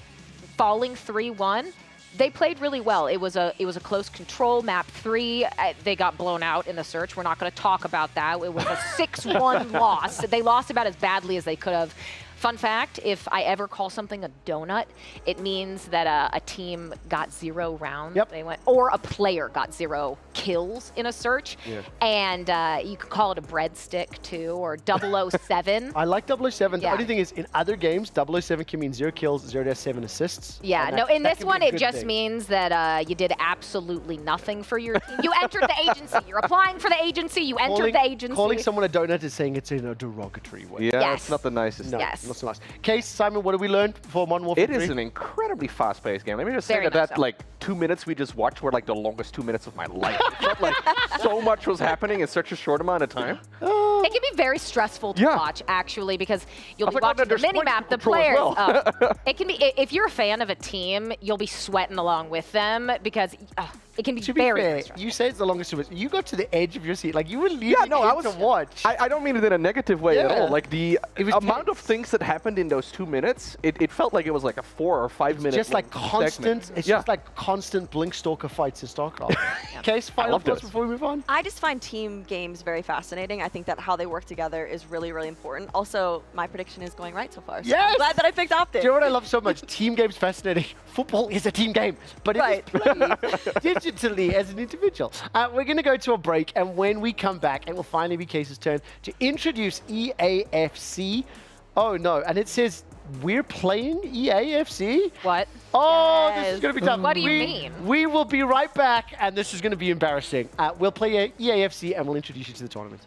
falling 3-1, they played really well. It was a close control, map 3. They got blown out in the search. We're not going to talk about that. It was a 6-1 loss. They lost about as badly as they could have. Fun fact, if I ever call something a donut, it means that a team got 0 rounds. Yep. They went, or a player got 0 kills in a search. Yeah. And you could call it a breadstick too, or 007. I like 007. The Yeah. only thing is, in other games, 007 can mean 0 kills, 0 to 7 assists. Yeah, And no, that in this can be one, a it good just thing. means that you did absolutely nothing for your team. You entered the agency. You're applying for the agency. You entered the agency. Calling someone a donut is saying it's in a derogatory way. Yeah, Yes. it's not the nicest. No, Yes. not so nice. Case, Simon, what have we learned for Modern Warfare It 3? is an incredibly fast-paced game. Let me just say Very that much so. like 2 minutes we just watched were like the longest 2 minutes of my life. It felt like so much was happening in such a short amount of time. It can be very stressful to Yeah. watch, actually, because you'll I be forgot watching that the there's mini-map, the control as players. well. It can be, if you're a fan of a team, you'll be sweating along with them because it can be To be very fair, stressful. you say it's the longest 2 minutes. You got to the edge of your seat. Like, you were leaving Yeah, no, I to watch. I don't mean it in a negative way at Yeah. all. Like the It was amount of things that happened in those 2 minutes, it felt like it was like a 4 or 5 minute. Just like segment. constant, it's Yeah. just like constant Blinkstalker fights in StarCraft. Case, final love thoughts this. before we move on? I just find team games very fascinating. I think that how they work together is really, really important. Also, my prediction is going right so far. So Yes! I'm glad that I picked Optic. Do you know what I love so much? Team games fascinating. Football is a team game, but it is played digitally as an individual. We're going to go to a break, and when we come back, it will finally be Case's turn to introduce EAFC. Oh no, and it says we're playing EAFC? What? Oh, this is Yes. going to be tough. What do you mean? We will be right back, and this is going to be embarrassing. We'll play EAFC, and we'll introduce you to the tournament.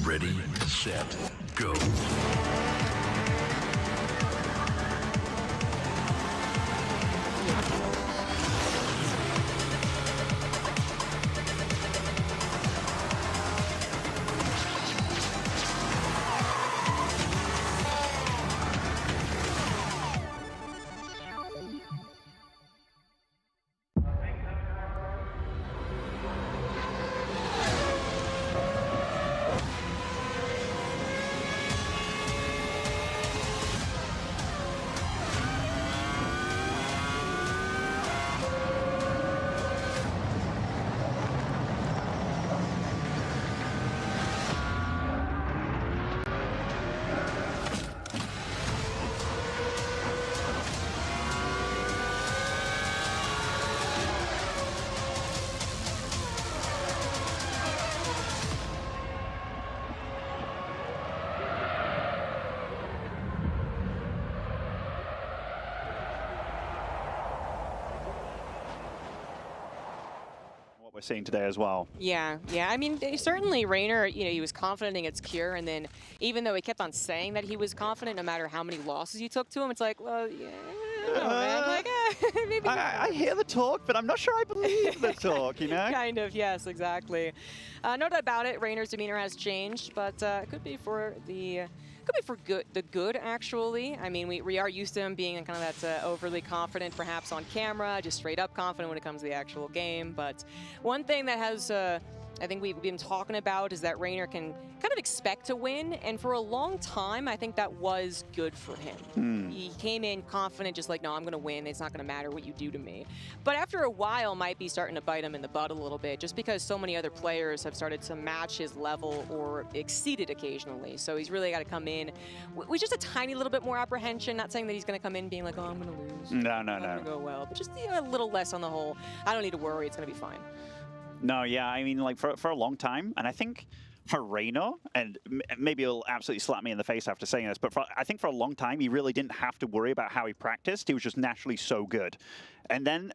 Ready, set, go. We're seeing today as well. Yeah. I mean, certainly Reynor, he was confident in its cure, and then even though he kept on saying that he was confident, no matter how many losses you took to him, it's like, well, yeah, I don't know, man. Like, I hear the talk, but I'm not sure I believe the talk, you know? Kind of, yes, exactly. No doubt about it, Reynor's demeanor has changed, but it could be for the good, actually. I mean, we are used to him being kind of that overly confident, perhaps on camera, just straight up confident when it comes to the actual game. But one thing that has, I think we've been talking about is that Reynor can kind of expect to win, and for a long time, I think that was good for him. He came in confident, just like, no, I'm going to win. It's not going to matter what you do to me. But after a while, might be starting to bite him in the butt a little bit, just because so many other players have started to match his level or exceed it occasionally. So he's really got to come in with just a tiny little bit more apprehension. Not saying that he's going to come in being like, oh, I'm going to lose. No. It's not going to go well, but just a little less on the whole. I don't need to worry. It's going to be fine. No, yeah, I mean, like, for a long time, and I think for Reynor, and maybe he'll absolutely slap me in the face after saying this, but I think for a long time, he really didn't have to worry about how he practiced. He was just naturally so good. And then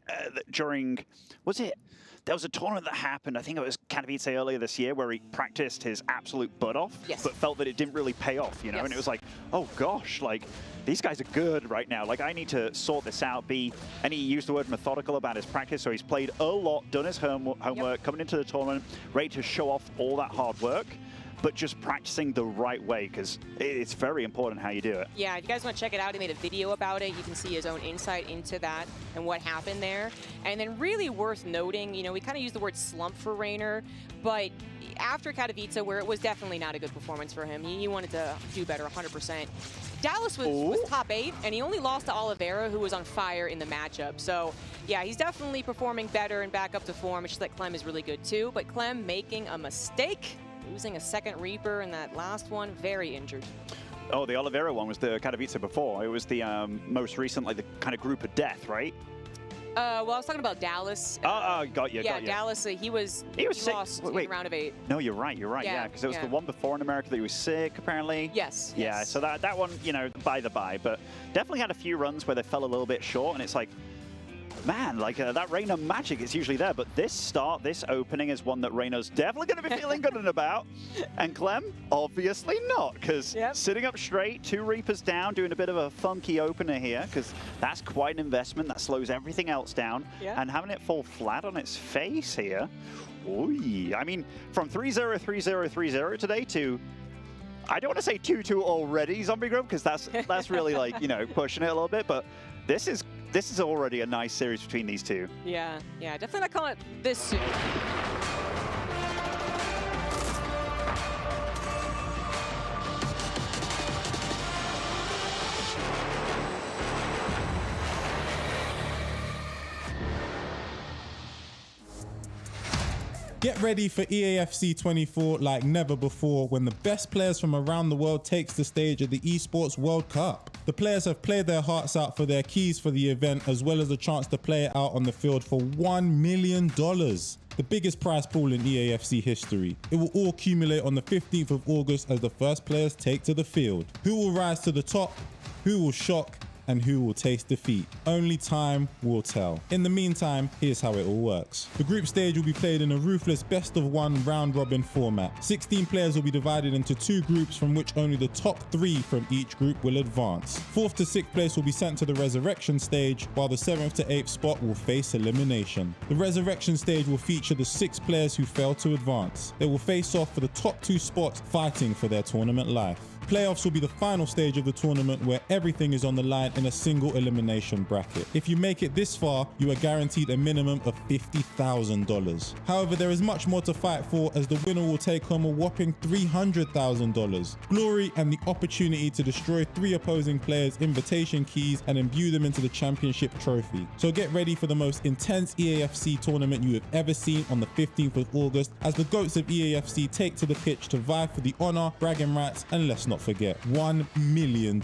during, there was a tournament that happened, I think it was Katowice earlier this year, where he practiced his absolute butt off, but felt that it didn't really pay off, you know? And it was like, oh gosh, like, these guys are good right now. Like, I need to sort this out, and he used the word methodical about his practice, so he's played a lot, done his homework, coming into the tournament, ready to show off all that hard work, but just practicing the right way, because it's very important how you do it. Yeah, if you guys want to check it out, he made a video about it. You can see his own insight into that and what happened there. And then really worth noting, you know, we kind of used the word slump for Reynor, but after Katowice, where it was definitely not a good performance for him, he wanted to do better 100%. Dallas was top 8, and he only lost to Oliveira, who was on fire in the matchup. So, yeah, he's definitely performing better and back up to form. It's just that Clem is really good, too. But Clem making a mistake, losing a second Reaper in that last one, very injured. Oh, the Oliveira one was the Katowice before. It was the most recent, like, the kind of group of death, right? Well, I was talking about Dallas. Got you. Dallas, he lost in round of 8. No, you're right, yeah, because it was the one before in America that he was sick, apparently. Yes. Yeah, so that one, you know, by the by, but definitely had a few runs where they fell a little bit short, and it's like, man, like that Reynor magic is usually there, but this opening is one that Reynor's definitely going to be feeling good about. And Clem, obviously not, because sitting up straight, 2 Reapers down, doing a bit of a funky opener here, because that's quite an investment. That slows everything else down. And having it fall flat on its face here, oy. I mean, from 3-0, 3-0, 3-0 today to, I don't want to say 2-2 already, Zombie Grove, because that's really like, you know, pushing it a little bit, but this is already a nice series between these two. Yeah, definitely not calling it this soon. Get ready for EAFC 24 like never before, when the best players from around the world takes the stage at the Esports World Cup. The players have played their hearts out for their keys for the event, as well as a chance to play it out on the field for $1 million. The biggest prize pool in EAFC history. It will all accumulate on the 15th of August as the first players take to the field. Who will rise to the top? Who will shock? And who will taste defeat? Only time will tell. In the meantime, here's how it all works. The group stage will be played in a ruthless best-of-1 round-robin format. 16 players will be divided into 2 groups, from which only the top 3 from each group will advance. 4th to 6th place will be sent to the resurrection stage, while the 7th to 8th spot will face elimination. The resurrection stage will feature the 6 players who fail to advance. They will face off for the top 2 spots, fighting for their tournament life. Playoffs will be the final stage of the tournament, where everything is on the line in a single elimination bracket. If you make it this far, you are guaranteed a minimum of $50,000. However, there is much more to fight for, as the winner will take home a whopping $300,000. Glory and the opportunity to destroy 3 opposing players' invitation keys and imbue them into the championship trophy. So get ready for the most intense EAFC tournament you have ever seen on the 15th of August, as the GOATs of EAFC take to the pitch to vie for the honor, bragging rights, and let's not forget, $1 million.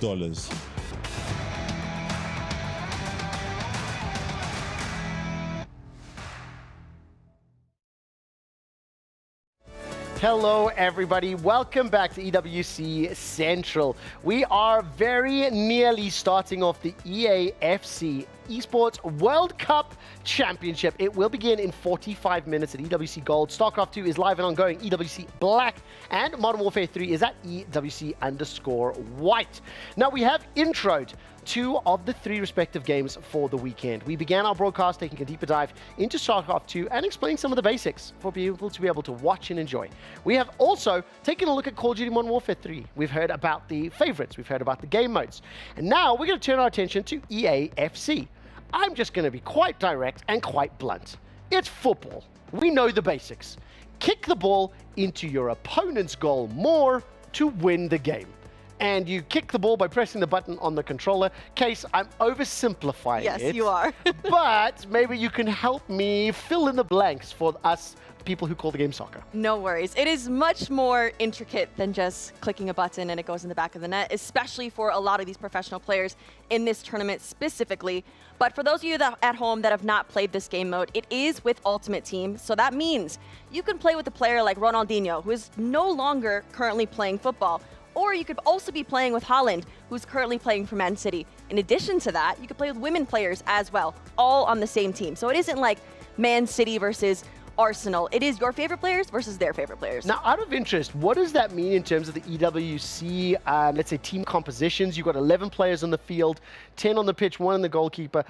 Hello everybody, welcome back to EWC Central. We are very nearly starting off the EAFC Esports World Cup Championship. It will begin in 45 minutes at EWC Gold. Starcraft 2 is live and ongoing, EWC Black, and Modern Warfare 3 is at EWC_White. Now, we have introed 2 of the 3 respective games for the weekend. We began our broadcast taking a deeper dive into StarCraft 2 and explaining some of the basics for people to be able to watch and enjoy. We have also taken a look at Call of Duty Modern Warfare 3. We've heard about the favorites, we've heard about the game modes, and now we're going to turn our attention to EAFC. I'm just going to be quite direct and quite blunt. It's football. We know the basics. Kick the ball into your opponent's goal more to win the game. And you kick the ball by pressing the button on the controller. Case, I'm oversimplifying it. Yes, you are. But maybe you can help me fill in the blanks for us people who call the game soccer. No worries. It is much more intricate than just clicking a button and it goes in the back of the net, especially for a lot of these professional players in this tournament specifically. But for those of you that at home that have not played this game mode, it is with Ultimate Team. So that means you can play with a player like Ronaldinho, who is no longer currently playing football. Or you could also be playing with Haaland, who's currently playing for Man City. In addition to that, you could play with women players as well, all on the same team. So it isn't like Man City versus Arsenal. It is your favorite players versus their favorite players. Now, out of interest, what does that mean in terms of the EWC, let's say, team compositions? You've got 11 players on the field, 10 on the pitch, 1 in the goalkeeper.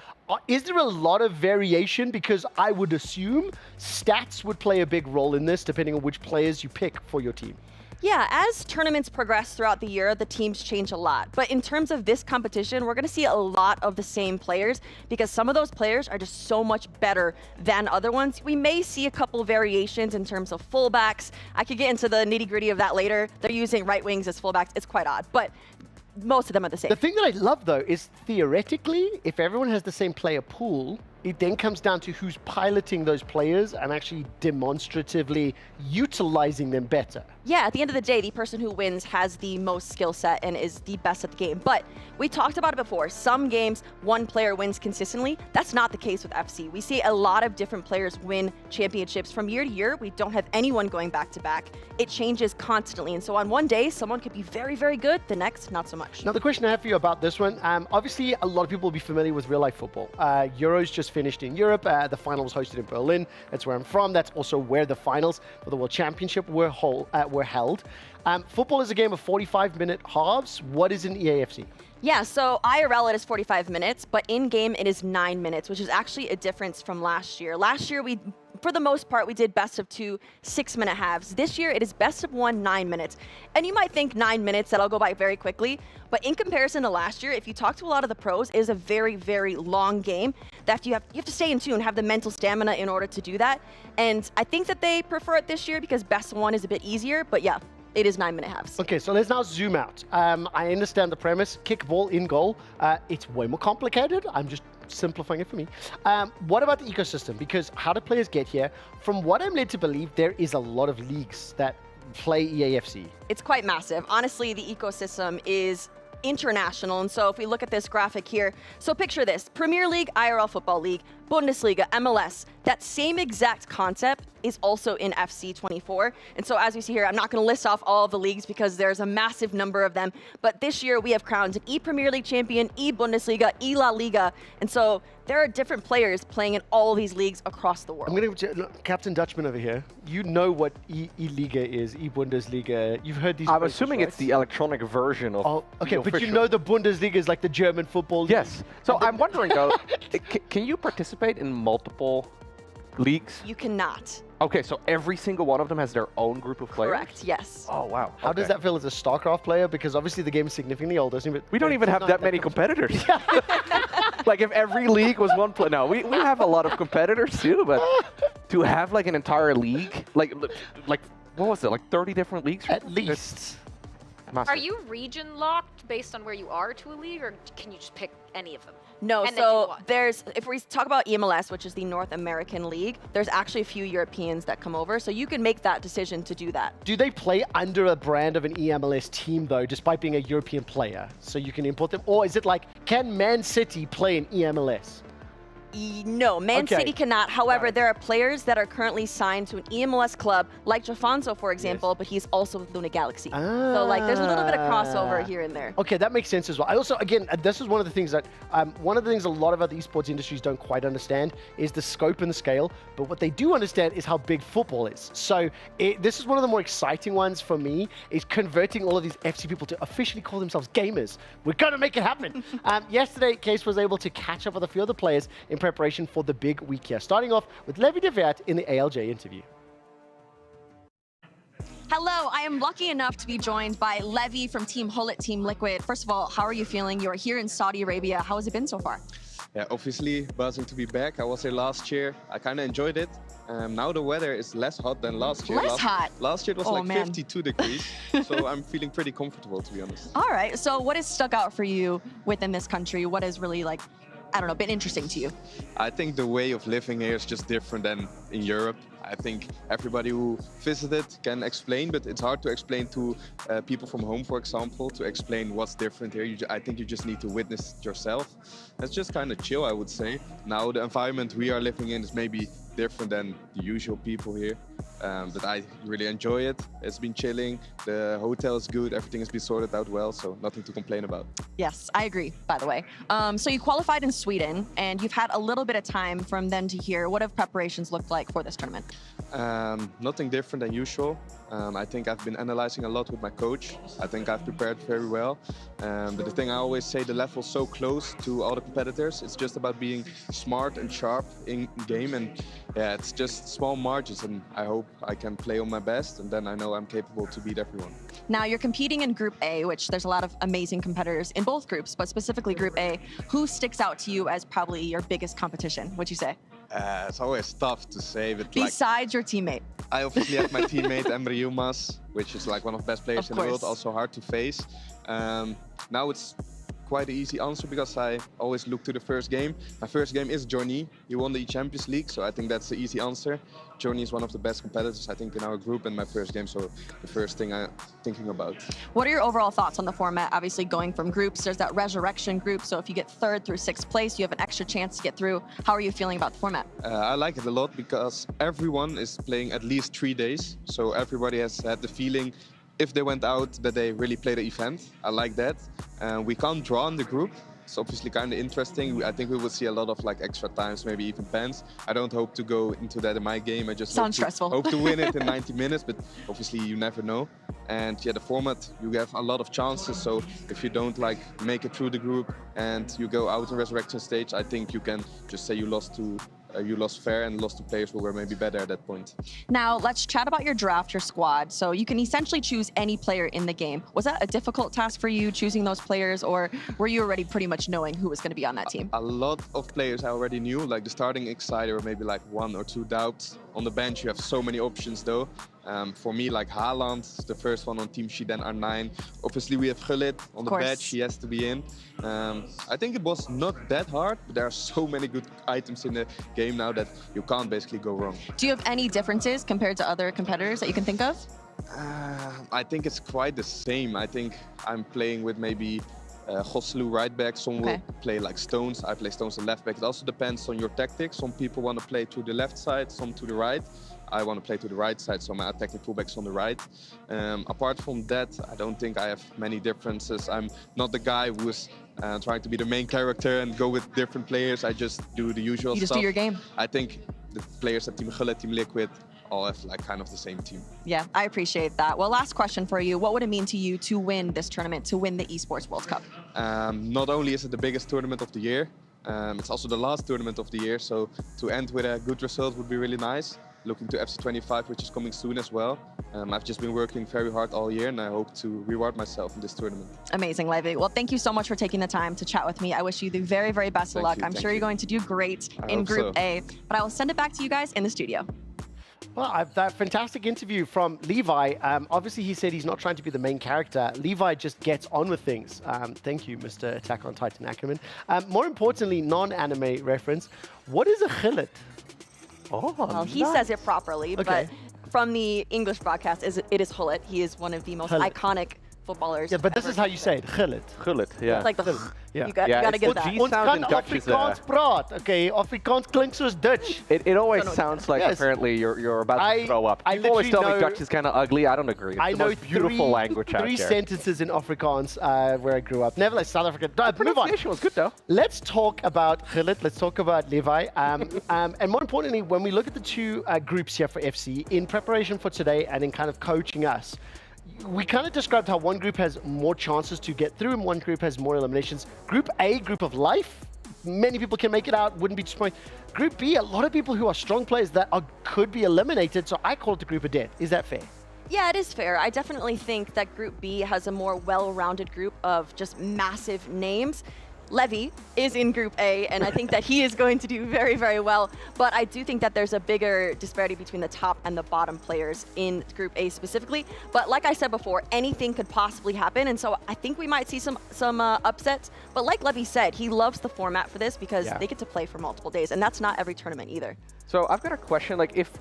Is there a lot of variation? Because I would assume stats would play a big role in this, depending on which players you pick for your team. Yeah, as tournaments progress throughout the year, the teams change a lot. But in terms of this competition, we're going to see a lot of the same players because some of those players are just so much better than other ones. We may see a couple variations in terms of fullbacks. I could get into the nitty-gritty of that later. They're using right wings as fullbacks. It's quite odd, but most of them are the same. The thing that I love, though, is theoretically, if everyone has the same player pool, it then comes down to who's piloting those players and actually demonstratively utilizing them better. Yeah, at the end of the day, the person who wins has the most skill set and is the best at the game. But we talked about it before. Some games, one player wins consistently. That's not the case with FC. We see a lot of different players win championships from year to year. We don't have anyone going back to back. It changes constantly. And so on one day, someone could be very, very good. The next, not so much. Now, the question I have for you about this one, obviously, a lot of people will be familiar with real-life football. Euros just finished in Europe. The final was hosted in Berlin. That's where I'm from. That's also where the finals for the World Championship were held. Football is a game of 45-minute halves. What is an EAFC? Yeah, so IRL it is 45 minutes, but in-game it is 9 minutes, which is actually a difference from last year. Last year, for the most part, we did best of 2 6-minute halves. This year, it is best of 1 9 minutes. And you might think 9 minutes, that'll go by very quickly. But in comparison to last year, if you talk to a lot of the pros, it is a very, very long game that you have to stay in tune, have the mental stamina in order to do that. And I think that they prefer it this year because best of 1 is a bit easier. But yeah, it is 9-minute halves. Okay, so let's now zoom out. I understand the premise, kick ball in goal. It's way more complicated. I'm just simplifying it for me. What about the ecosystem? Because how do players get here? From what I'm led to believe, there is a lot of leagues that play EAFC. It's quite massive. Honestly, the ecosystem is international. And so if we look at this graphic here, so picture this: Premier League, IRL Football League, Bundesliga, MLS. That same exact concept is also in FC24. And so as we see here, I'm not going to list off all of the leagues because there's a massive number of them. But this year we have crowned an E-Premier League champion, E-Bundesliga, E-La Liga. And so there are different players playing in all these leagues across the world. I'm going to Captain Dutchman over here. You know what E-Liga is, E-Bundesliga. You've heard these. I'm assuming it's the electronic version of. Okay, but you know the Bundesliga is like the German football. Yes. So I'm wondering though, can you participate in multiple leagues? You cannot. Okay, so every single one of them has their own group of players? Correct, yes. Oh, wow. How does that feel as a StarCraft player? Because obviously the game is significantly older. We don't even have that many competitors. Like if every league was one player. No, we have a lot of competitors too, but to have like an entire league, like what was it, like 30 different leagues? At least. Are you region locked based on where you are to a league, or can you just pick any of them? No, and so if we talk about EMLS, which is the North American League, there's actually a few Europeans that come over, so you can make that decision to do that. Do they play under a brand of an EMLS team though, despite being a European player? So you can import them? Or is it like, can Man City play in EMLS? No, Man Okay. City cannot. However, there are players that are currently signed to an EMLS club, like Jafonso, for example, but he's also with Luna Galaxy. So, like, there's a little bit of crossover here and there. Okay, that makes sense as well. I also, again, this is one of the things that, a lot of other esports industries don't quite understand is the scope and the scale, but what they do understand is how big football is. So this is one of the more exciting ones for me, is converting all of these FC people to officially call themselves gamers. We're going to make it happen. Yesterday, Case was able to catch up with a few other players in preparation for the big week here, starting off with Levi de Weerd in the ALJ interview. Hello, I am lucky enough to be joined by Levi from Team Hullet, Team Liquid. First of all, how are you feeling? You are here in Saudi Arabia. How has it been so far? Yeah, obviously buzzing to be back. I was here last year. I kind of enjoyed it. Now the weather is less hot than last year. Less hot? Last year it was like man. 52 degrees, so I'm feeling pretty comfortable, to be honest. All right, so what has stuck out for you within this country? What has really, like, I don't know, been interesting to you? I think the way of living here is just different than in Europe. I think everybody who visited can explain, but it's hard to explain to people from home, for example, to explain what's different here. I think you just need to witness it yourself. It's just kind of chill, I would say. Now the environment we are living in is maybe different than the usual people here, but I really enjoy it. It's been chilling, the hotel is good, everything has been sorted out well, so nothing to complain about. Yes, I agree, by the way. So you qualified in Sweden, and you've had a little bit of time from then to here. What have preparations looked like for this tournament? Nothing different than usual. I think I've been analyzing a lot with my coach. I think I've prepared very well. But the thing I always say, the level's so close to all the competitors. It's just about being smart and sharp in game. And yeah, it's just small margins. And I hope I can play on my best. And then I know I'm capable to beat everyone. Now you're competing in Group A, which there's a lot of amazing competitors in both groups, but specifically Group A. Who sticks out to you as probably your biggest competition? What'd you say? It's always tough to say, but besides your teammate. I obviously have my teammate Emre Yilmaz, which is like one of the best players in the world, also hard to face. Now it's quite an easy answer because I always look to the first game. My first game is Johnny. He won the Champions League, so I think that's the easy answer. Johnny is one of the best competitors, I think, in our group and my first game, so the first thing I'm thinking about. What are your overall thoughts on the format? Obviously, going from groups, there's that resurrection group, so if you get 3rd through 6th place, you have an extra chance to get through. How are you feeling about the format? I like it a lot because everyone is playing at least 3 days, so everybody has had the feeling if they went out that they really played the event. I like that. We can't draw in the group. It's obviously kind of interesting. I think we will see a lot of like extra times, maybe even bans. I don't hope to go into that in my game. I just hope to win it in 90 minutes, but obviously you never know. And yeah, the format, you have a lot of chances. So if you don't like make it through the group and you go out in resurrection stage, I think you can just say you lost fair and lost to players who were maybe better at that point. Now, let's chat about your draft, your squad. So you can essentially choose any player in the game. Was that a difficult task for you, choosing those players, or were you already pretty much knowing who was going to be on that team? A lot of players I already knew, like the starting X-side, or maybe like 1 or 2 doubts. On the bench, you have so many options though. For me, like Haaland, the first one on team sheet, then R9. Obviously, we have Gullit on the bench, he has to be in. I think it was not that hard, but there are so many good items in the game now that you can't basically go wrong. Do you have any differences compared to other competitors that you can think of? I think it's quite the same. I think I'm playing with maybe Goslu right back, some will play like Stones, I play Stones on left back. It also depends on your tactics. Some people want to play to the left side, some to the right. I want to play to the right side, so my attacking fullback's on the right. Apart from that, I don't think I have many differences. I'm not the guy who's trying to be the main character and go with different players. I just do the usual stuff. You just do your game. I think the players at Team Gullit, Team Liquid, all have like kind of the same team. Yeah, I appreciate that. Well, last question for you. What would it mean to you to win this tournament, to win the Esports World Cup? Not only is it the biggest tournament of the year, it's also the last tournament of the year. So to end with a good result would be really nice. Looking to FC 25, which is coming soon as well. I've just been working very hard all year, and I hope to reward myself in this tournament. Amazing, Levi. Well, thank you so much for taking the time to chat with me. I wish you the very, very best of luck. I'm sure you're going to do great in Group A, but I will send it back to you guys in the studio. Well, that fantastic interview from Levi. Obviously, he said he's not trying to be the main character. Levi just gets on with things. Thank you, Mr. Attack on Titan Ackerman. More importantly, non-anime reference, what is a Gullit? Oh, well, he says it properly, but from the English broadcast, it is Hullet. He is one of the most iconic footballers. Yeah, but this is how you say it. Gullit. Gullit, yeah. It's like the Yeah. you gotta get that. Ons kan Afrikaans praat. Okay, Afrikaans klinkt soos Dutch. It always sounds like apparently you're about to throw up. People always tell me Dutch is kind of ugly. I don't agree. It's the most beautiful language out there. 3 sentences in Afrikaans where I grew up. Nevertheless, South Africa. The pronunciation was good though. Let's talk about Gullit. Let's talk about Levi. And more importantly, when we look at the two groups here for FC, in preparation for today and in kind of coaching us, we kind of described how one group has more chances to get through and one group has more eliminations. Group A, group of life. Many people can make it out, wouldn't be disappointed. Group B, a lot of people who are strong players that could be eliminated, so I call it the group of death. Is that fair? Yeah, it is fair. I definitely think that Group B has a more well-rounded group of just massive names. Levi is in Group A, and I think that he is going to do very, very well. But I do think that there's a bigger disparity between the top and the bottom players in Group A specifically. But like I said before, anything could possibly happen, and so I think we might see some upsets. But like Levi said, he loves the format for this because they get to play for multiple days, and that's not every tournament either. So I've got a question. Like, if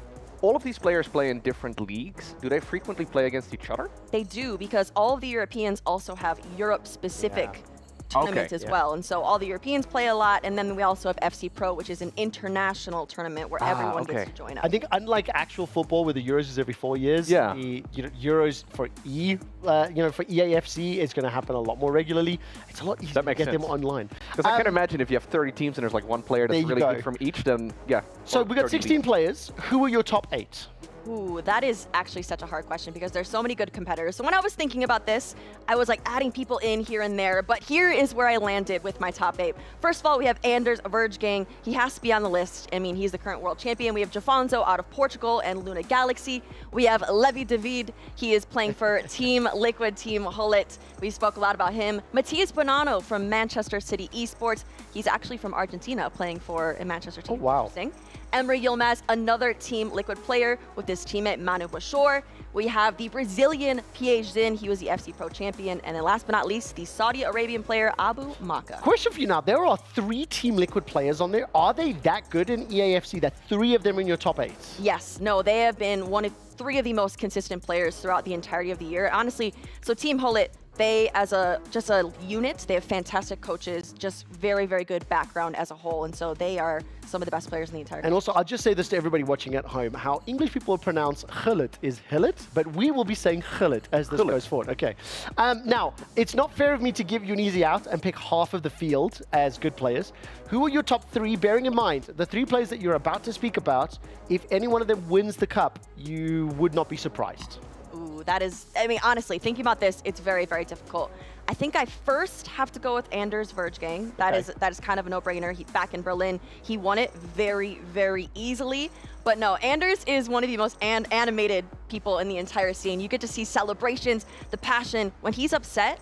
all of these players play in different leagues, do they frequently play against each other? They do, because all of the Europeans also have Europe-specific tournaments as well. And so all the Europeans play a lot, and then we also have FC Pro, which is an international tournament where everyone gets to join up. I think unlike actual football, where the Euros is every 4 years, the Euros for for EAFC is going to happen a lot more regularly. It's a lot easier to get them online. Because I can imagine if you have 30 teams and there's like one player that's really good from each, then So we got 16 players. Who are your top 8? Ooh, that is actually such a hard question because there's so many good competitors. So when I was thinking about this, I was like adding people in here and there, but here is where I landed with my top 8. First of all, we have Anders Verge. He has to be on the list. I mean, he's the current world champion. We have Jafonso out of Portugal and Luna Galaxy. We have Levi David. He is playing for Team Liquid, Team Hullet. We spoke a lot about him. Matthias Bonanno from Manchester City Esports. He's actually from Argentina playing for a Manchester team. Oh, wow. Interesting. Emery Yilmaz, another Team Liquid player with his teammate Manu Bashor. We have the Brazilian PH Zin, he was the FC Pro champion. And then last but not least, the Saudi Arabian player Abu Maka. Question for you now, there are 3 Team Liquid players on there. Are they that good in EAFC that 3 of them are in your top 8? Yes, no, they have been one of 3 of the most consistent players throughout the entirety of the year. Honestly, so Team Hullet, they, as just a unit, they have fantastic coaches, just very, very good background as a whole. And so they are some of the best players in the entire country. And also, I'll just say this to everybody watching at home, how English people pronounce Hullet is Hillet, but we will be saying Hullet as this goes forward. Okay. Now, it's not fair of me to give you an easy out and pick half of the field as good players. Who are your top 3, bearing in mind the 3 players that you're about to speak about, if any one of them wins the cup, you would not be surprised? Ooh, that is, I mean, honestly, thinking about this, it's very, very difficult. I think I first have to go with Anders Verge. That is kind of a no-brainer. Back in Berlin, he won it very, very easily. But no, Anders is one of the most animated people in the entire scene. You get to see celebrations, the passion. When he's upset,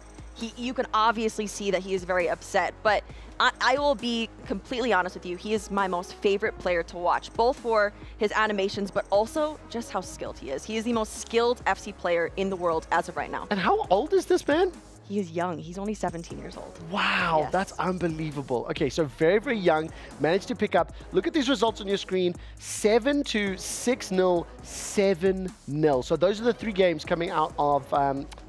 you can obviously see that he is very upset. But I will be completely honest with you. He is my most favorite player to watch, both for his animations, but also just how skilled he is. He is the most skilled FC player in the world as of right now. And how old is this man? He is young. He's only 17 years old. Wow, yes. That's unbelievable. Okay, so very, very young, managed to pick up, look at these results on your screen, 7-2, 6-0, 7-0. So those are the 3 games coming out of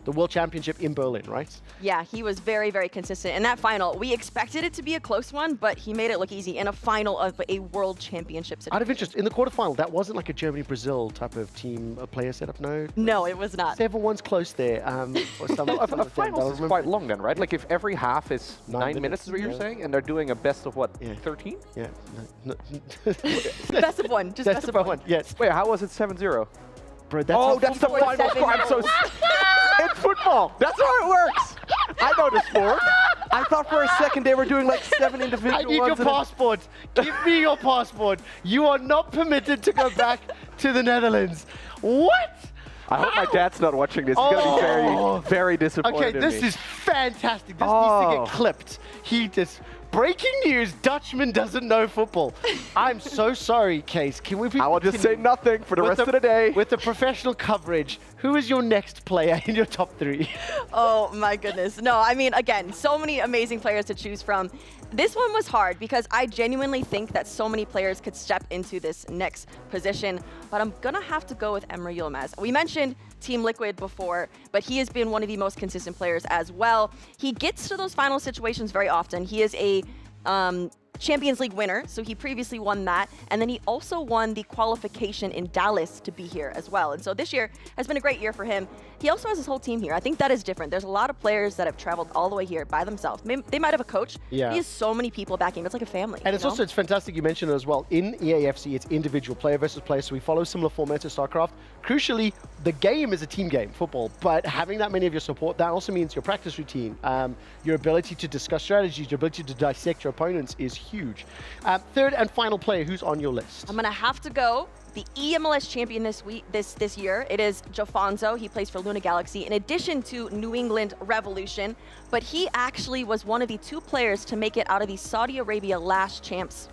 the World Championship in Berlin, right? Yeah, he was very, very consistent. In that final, we expected it to be a close one, but he made it look easy in a final of a World Championship situation. Out of interest, in the quarterfinal, that wasn't like a Germany-Brazil type of team player setup, no? No, it was not. 7-1's close there. A finals is quite long then, right? Like if every half is 9 minutes is what you're saying, and they're doing a best of what, 13? Yeah. Best of 1, just best of 1. Yes. Wait, how was it 7-0? Bro, that's the final score. I'm so it's football. That's how it works. I know the sport. I thought for a second they were doing like 7 individual I need your passport. Give me your passport. You are not permitted to go back to the Netherlands. What? I hope my dad's not watching this. He's going to be very, very disappointed Okay, this is fantastic. This needs to get clipped. He just breaking news, Dutchman doesn't know football. I'm so sorry, Case. Can we I will just say nothing for the rest of the day. With the professional coverage, who is your next player in your top 3? Oh my goodness. No, I mean, again, so many amazing players to choose from. This one was hard because I genuinely think that so many players could step into this next position, but I'm gonna have to go with Emre Yilmaz. We mentioned Team Liquid before, but he has been one of the most consistent players as well. He gets to those final situations very often. He is a Champions League winner, so he previously won that, and then he also won the qualification in Dallas to be here as well. And so this year has been a great year for him. He also has his whole team here. I think that is different. There's a lot of players that have traveled all the way here by themselves. They might have a coach. Yeah. He has so many people backing him. It's like a family. And it's also, it's fantastic you mentioned it as well. In EAFC, it's individual player versus player, so we follow similar format to Starcraft. Crucially, the game is a team game, football, but having that many of your support, that also means your practice routine, your ability to discuss strategies, your ability to dissect your opponents is huge. Third and final player, who's on your list? I'm gonna have to go the EMLS champion this year. It is Jofonzo. He plays for Luna Galaxy in addition to New England Revolution, but he actually was one of the 2 players to make it out of the Saudi Arabia last chance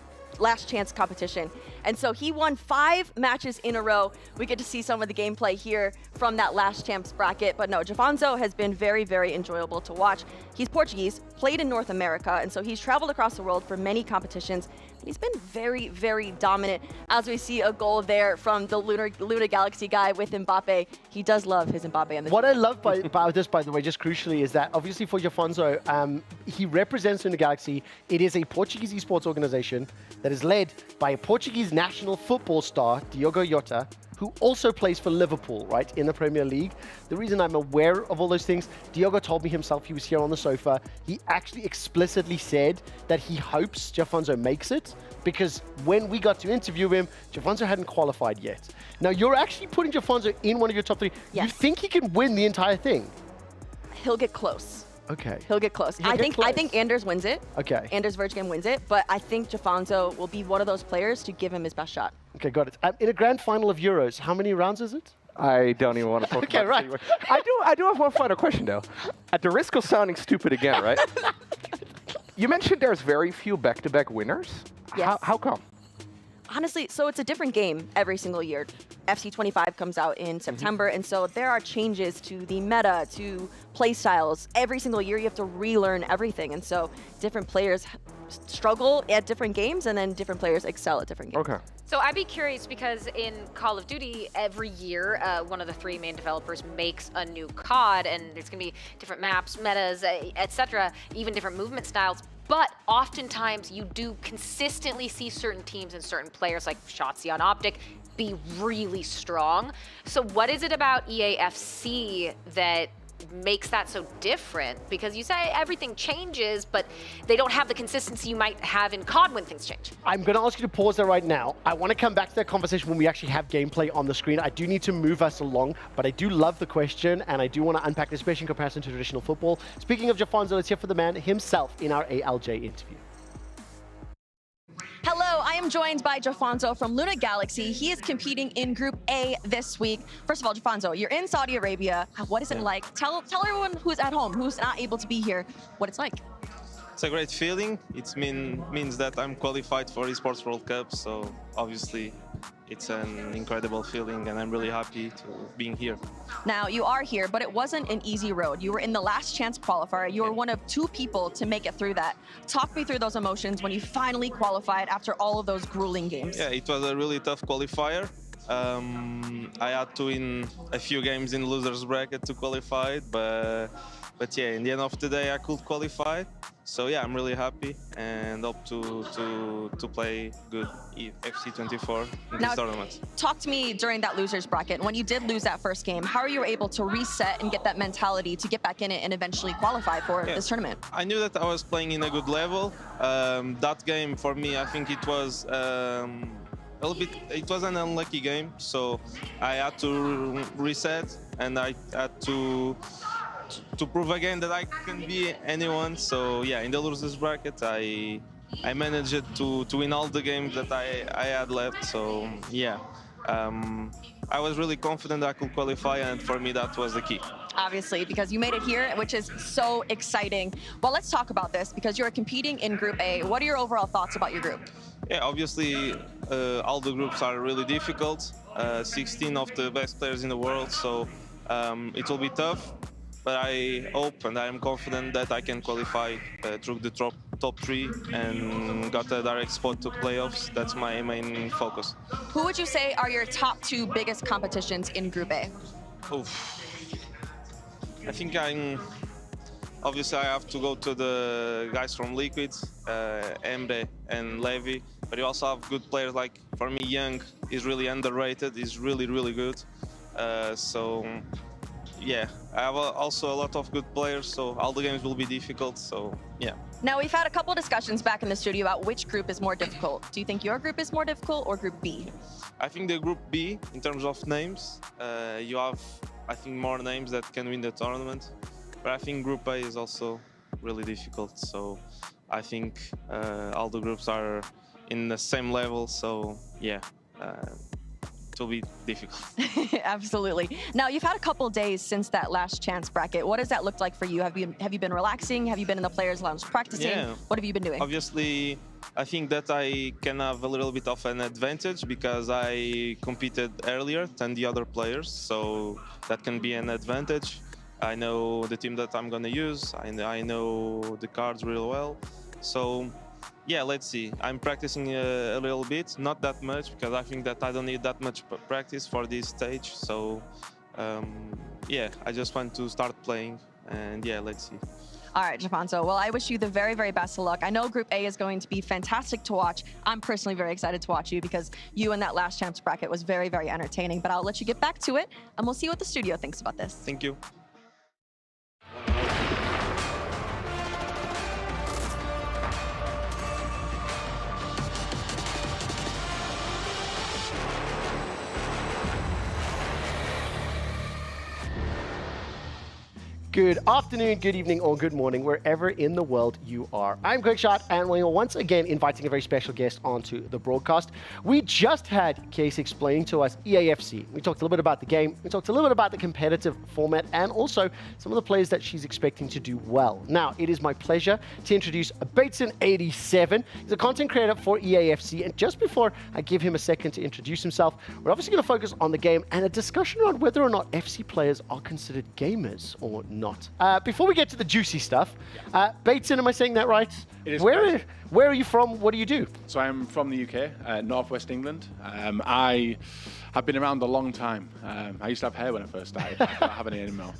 competition. And so he won 5 matches in a row. We get to see some of the gameplay here from that last champs bracket. But no, Jofonzo has been very, very enjoyable to watch. He's Portuguese, played in North America, and so he's traveled across the world for many competitions. And he's been very, very dominant. As we see a goal there from the Luna Galaxy guy with Mbappe. He does love his Mbappe on the What I love about this, by the way, just crucially, is that obviously for Jofonzo, he represents Luna Galaxy. It is a Portuguese esports organization that is led by a Portuguese national football star, Diogo Jota, who also plays for Liverpool, right, in the Premier League. The reason I'm aware of all those things, Diogo told me himself, he was here on the sofa, he actually explicitly said that he hopes Jofonzo makes it, because when we got to interview him, Jofonzo hadn't qualified yet. Now, you're actually putting Jofonzo in one of your top 3. Yes. You think he can win the entire thing? He'll get close. Okay. He'll get close. I think Anders wins it. Okay. Anders Virgin wins it, but I think Jofonzo will be one of those players to give him his best shot. Okay, got it. In a grand final of Euros, how many rounds is it? I don't even want to talk about it. Right. I do have one final question, though. At the risk of sounding stupid again, right? You mentioned there's very few back-to-back winners. Yes. How come? Honestly, so it's a different game every single year. FC 25 comes out in September, and so there are changes to the meta, to play styles. Every single year you have to relearn everything, and so different players struggle at different games, and then different players excel at different games. Okay. So I'd be curious because in Call of Duty, every year, one of the 3 main developers makes a new COD, and there's going to be different maps, metas, etc., even different movement styles. But oftentimes you do consistently see certain teams and certain players like Shotzi on Optic be really strong. So what is it about EAFC that makes that so different? Because you say everything changes, but they don't have the consistency you might have in COD when things change. I'm going to ask you to pause there right now. I want to come back to that conversation when we actually have gameplay on the screen. I do need to move us along, but I do love the question, and I do want to unpack this, especially in comparison to traditional football. Speaking of Jofonzo, let's hear from the man himself in our ALJ interview. Hello, I am joined by Jofonzo from Luna Galaxy. He is competing in Group A this week. First of all, Jofonzo, you're in Saudi Arabia. What is it like? Tell everyone who's at home, who's not able to be here, what it's like. It's a great feeling. It means that I'm qualified for Esports World Cup, so obviously it's an incredible feeling, and I'm really happy to being here. Now, you are here, but it wasn't an easy road. You were in the last chance qualifier. You were one of 2 people to make it through that. Talk me through those emotions when you finally qualified after all of those grueling games. Yeah, it was a really tough qualifier. I had to win a few games in losers bracket to qualify, but yeah, in the end of the day, I could qualify. So yeah, I'm really happy and hope to play good FC 24 in this tournament. Talk to me during that losers bracket. When you did lose that first game, how are you able to reset and get that mentality to get back in it and eventually qualify for this tournament? I knew that I was playing in a good level. That game for me, I think it was it was an unlucky game, so I had to reset and I had to prove again that I can be anyone. So yeah, in the losers bracket, I managed to win all the games that I had left. So yeah, I was really confident I could qualify, and for me that was the key. obviously, because you made it here, which is so exciting. Well, let's talk about this because you're competing in Group A. What are your overall thoughts about your group? Yeah, obviously, all the groups are really difficult. 16 of the best players in the world, so it will be tough. But I hope and I am confident that I can qualify through the top 3 and got a direct spot to playoffs. That's my main focus. Who would you say are your top 2 biggest competitions in Group A? Oof. I think obviously I have to go to the guys from Liquid, Emre and Levi, but you also have good players like, for me, Young is really underrated, he's really, really good. So yeah, I have also a lot of good players, so all the games will be difficult, so yeah. Now, we've had a couple discussions back in the studio about which group is more difficult. Do you think your group is more difficult or Group B? I think the Group B, in terms of names, you have, I think, more names that can win the tournament. But I think Group A is also really difficult. So I think all the groups are in the same level. So yeah, it will be difficult. Absolutely. Now, you've had a couple days since that last chance bracket. What does that look like for you? Have you been relaxing? Have you been in the players' lounge practicing? Yeah. What have you been doing? Obviously, I think that I can have a little bit of an advantage because I competed earlier than the other players. So that can be an advantage. I know the team that I'm going to use. I know the cards real well. So yeah, let's see. I'm practicing a little bit, not that much, because I think that I don't need that much practice for this stage. So yeah, I just want to start playing, and yeah, let's see. All right, Japonso. Well, I wish you the very, very best of luck. I know Group A is going to be fantastic to watch. I'm personally very excited to watch you because you in that last chance bracket was very, very entertaining. But I'll let you get back to it, and we'll see what the studio thinks about this. Thank you. Good afternoon, good evening, or good morning, wherever in the world you are. I'm Quickshot, and we are once again inviting a very special guest onto the broadcast. We just had Case explaining to us EAFC. We talked a little bit about the game, we talked a little bit about the competitive format, and also some of the players that she's expecting to do well. Now, it is my pleasure to introduce Bateson87. He's a content creator for EAFC, and just before I give him a second to introduce himself, we're obviously going to focus on the game and a discussion around whether or not FC players are considered gamers or not. Before we get to the juicy stuff, Bateson, am I saying that right? It is. Where are you from? What do you do? So I'm from the UK, northwest England. I have been around a long time. I used to have hair when I first started. I don't have any anymore.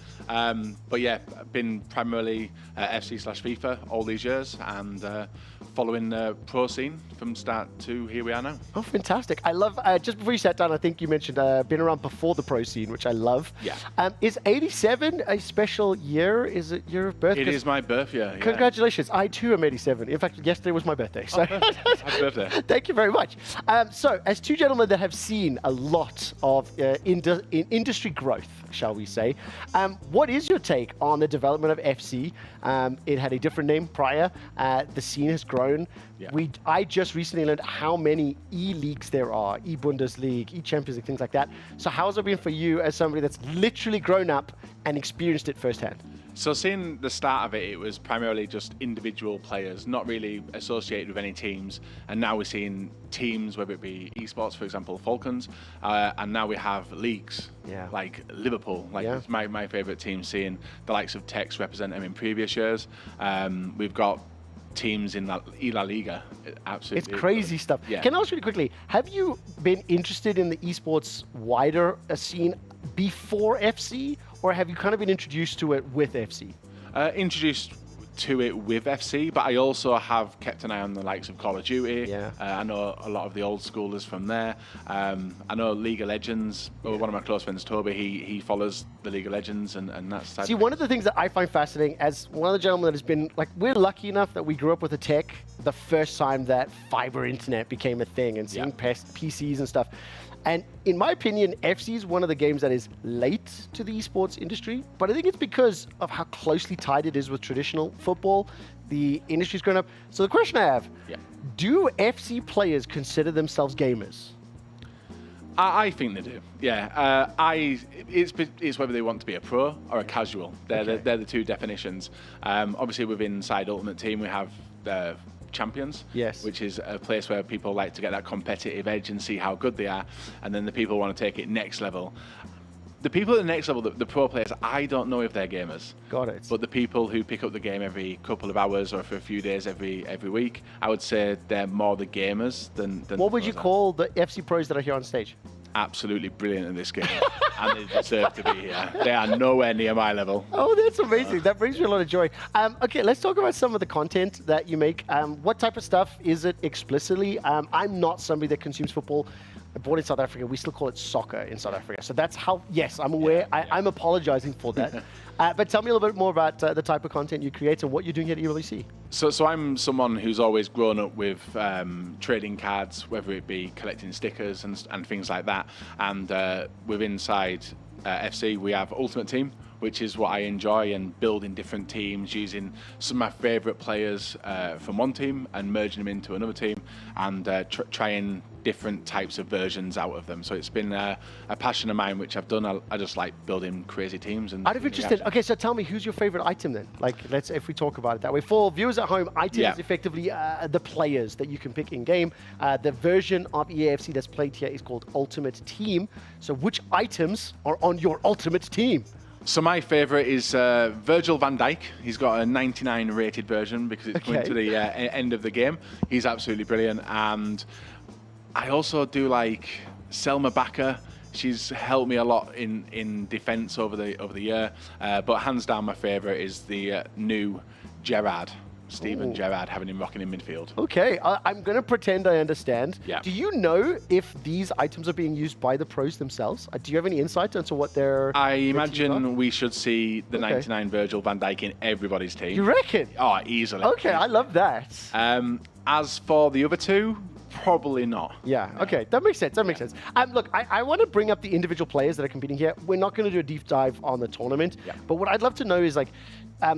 But yeah, I've been primarily FC/FIFA all these years and following the pro scene from start to here we are now. Oh, fantastic. I love, just before you sat down, I think you mentioned been around before the pro scene, which I love. Yeah. Is 87 a special year? Is it your birthday? It is my birth year. Yeah. Congratulations. I too am 87. In fact, yesterday was my birthday. So happy birthday. Thank you very much. So, as two gentlemen that have seen a lot of industry growth, shall we say, what is your take on the development of FC? It had a different name prior. The scene has grown. Yeah. I just recently learned how many E-leagues there are, E-Bundesliga, E-Champions League, things like that. So how has it been for you as somebody that's literally grown up and experienced it firsthand? So seeing the start of it, it was primarily just individual players, not really associated with any teams. And now we're seeing teams, whether it be esports, for example, Falcons, and now we have leagues, like Liverpool, it's my favourite team, seeing the likes of Tex represent them in previous years. We've got teams in La Liga, absolutely. It's crazy stuff. Yeah. Can I ask really quickly, have you been interested in the esports wider scene before FC, or have you kind of been introduced to it with FC? Introduced to it with FC, but I also have kept an eye on the likes of Call of Duty. I know a lot of the old schoolers from there. I know League of Legends. One of my close friends, Toby, he follows the League of Legends, and that's... See, one of the things that I find fascinating, as one of the gentlemen that has been, we're lucky enough that we grew up with the tech the first time that fiber internet became a thing, and seeing PCs and stuff. And in my opinion, FC is one of the games that is late to the esports industry, but I think it's because of how closely tied it is with traditional football. The industry's grown up. So the question I have, do FC players consider themselves gamers? I think they do. Yeah. It's whether they want to be a pro or a casual. They're the two definitions. Obviously, within inside Ultimate Team, we have the champions, which is a place where people like to get that competitive edge and see how good they are, and then the people want to take it next level. The people at the next level, the pro players, I don't know if they're gamers. Got it. But the people who pick up the game every couple of hours or for a few days every week, I would say they're more the gamers than What would you call the FC pros that are here on stage? Absolutely brilliant in this game, and they deserve to be here. They are nowhere near my level. Oh, that's amazing. That brings me a lot of joy. Okay, let's talk about some of the content that you make. What type of stuff is it explicitly? I'm not somebody that consumes football. Born in South Africa, we still call it soccer in South Africa. So that's how, yes, I'm aware. I'm apologizing for that. But tell me a little bit more about the type of content you create and what you're doing at EWC. So I'm someone who's always grown up with trading cards, whether it be collecting stickers and things like that. And with Inside FC, we have Ultimate Team, which is what I enjoy, and building different teams, using some of my favourite players from one team and merging them into another team, and trying different types of versions out of them. So it's been a passion of mine, which I've done. I just like building crazy teams. And out of interest, okay, so tell me, who's your favourite item then? Like, if we talk about it that way. For viewers at home, item is effectively the players that you can pick in game. The version of EAFC that's played here is called Ultimate Team. So which items are on your Ultimate Team? So my favourite is Virgil van Dijk. He's got a 99 rated version because it's going to the end of the game. He's absolutely brilliant. And I also do like Selma Bakker. She's helped me a lot in defence over the year. But hands down, my favourite is the new Gerrard. Steven Gerrard, having him rocking in midfield. Okay, I'm going to pretend I understand. Yeah. Do you know if these items are being used by the pros themselves? Do you have any insight into what they're... I imagine we should see the 99 Virgil van Dijk in everybody's team. You reckon? Oh, easily. Okay, I love that. As for the other two, probably not. Yeah, okay, that makes sense, that makes sense. Look, I want to bring up the individual players that are competing here. We're not going to do a deep dive on the tournament, but what I'd love to know is like,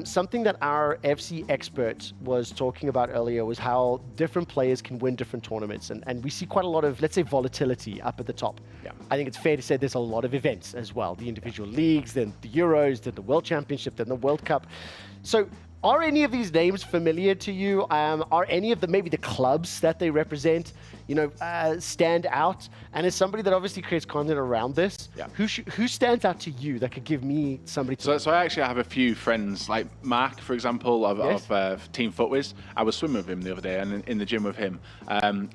something that our FC expert was talking about earlier was how different players can win different tournaments. And we see quite a lot of, let's say, volatility up at the top. Yeah. I think it's fair to say there's a lot of events as well. The individual leagues, then the Euros, then the World Championship, then the World Cup. So are any of these names familiar to you? Are any of maybe the clubs that they represent, stand out? And as somebody that obviously creates content around this, who stands out to you that could give me somebody to... So I actually have a few friends, like Mark, for example, of Team Footwiz. I was swimming with him the other day and in the gym with him.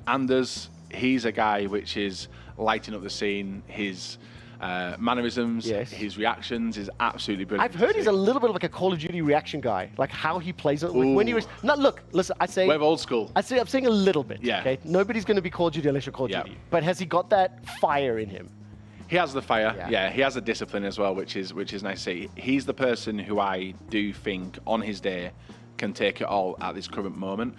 Anders, he's a guy which is lighting up the scene. His mannerisms, his reactions is absolutely brilliant. I've heard he's a little bit of like a Call of Duty reaction guy, like how he plays it. Like when he was look, listen, I say we're old school. I'm saying a little bit. Yeah. Okay. Nobody's going to be Call of Duty unless you're Call of Duty. But has he got that fire in him? He has the fire. Yeah. He has the discipline as well, which is nice to see. He's the person who I do think on his day can take it all at this current moment.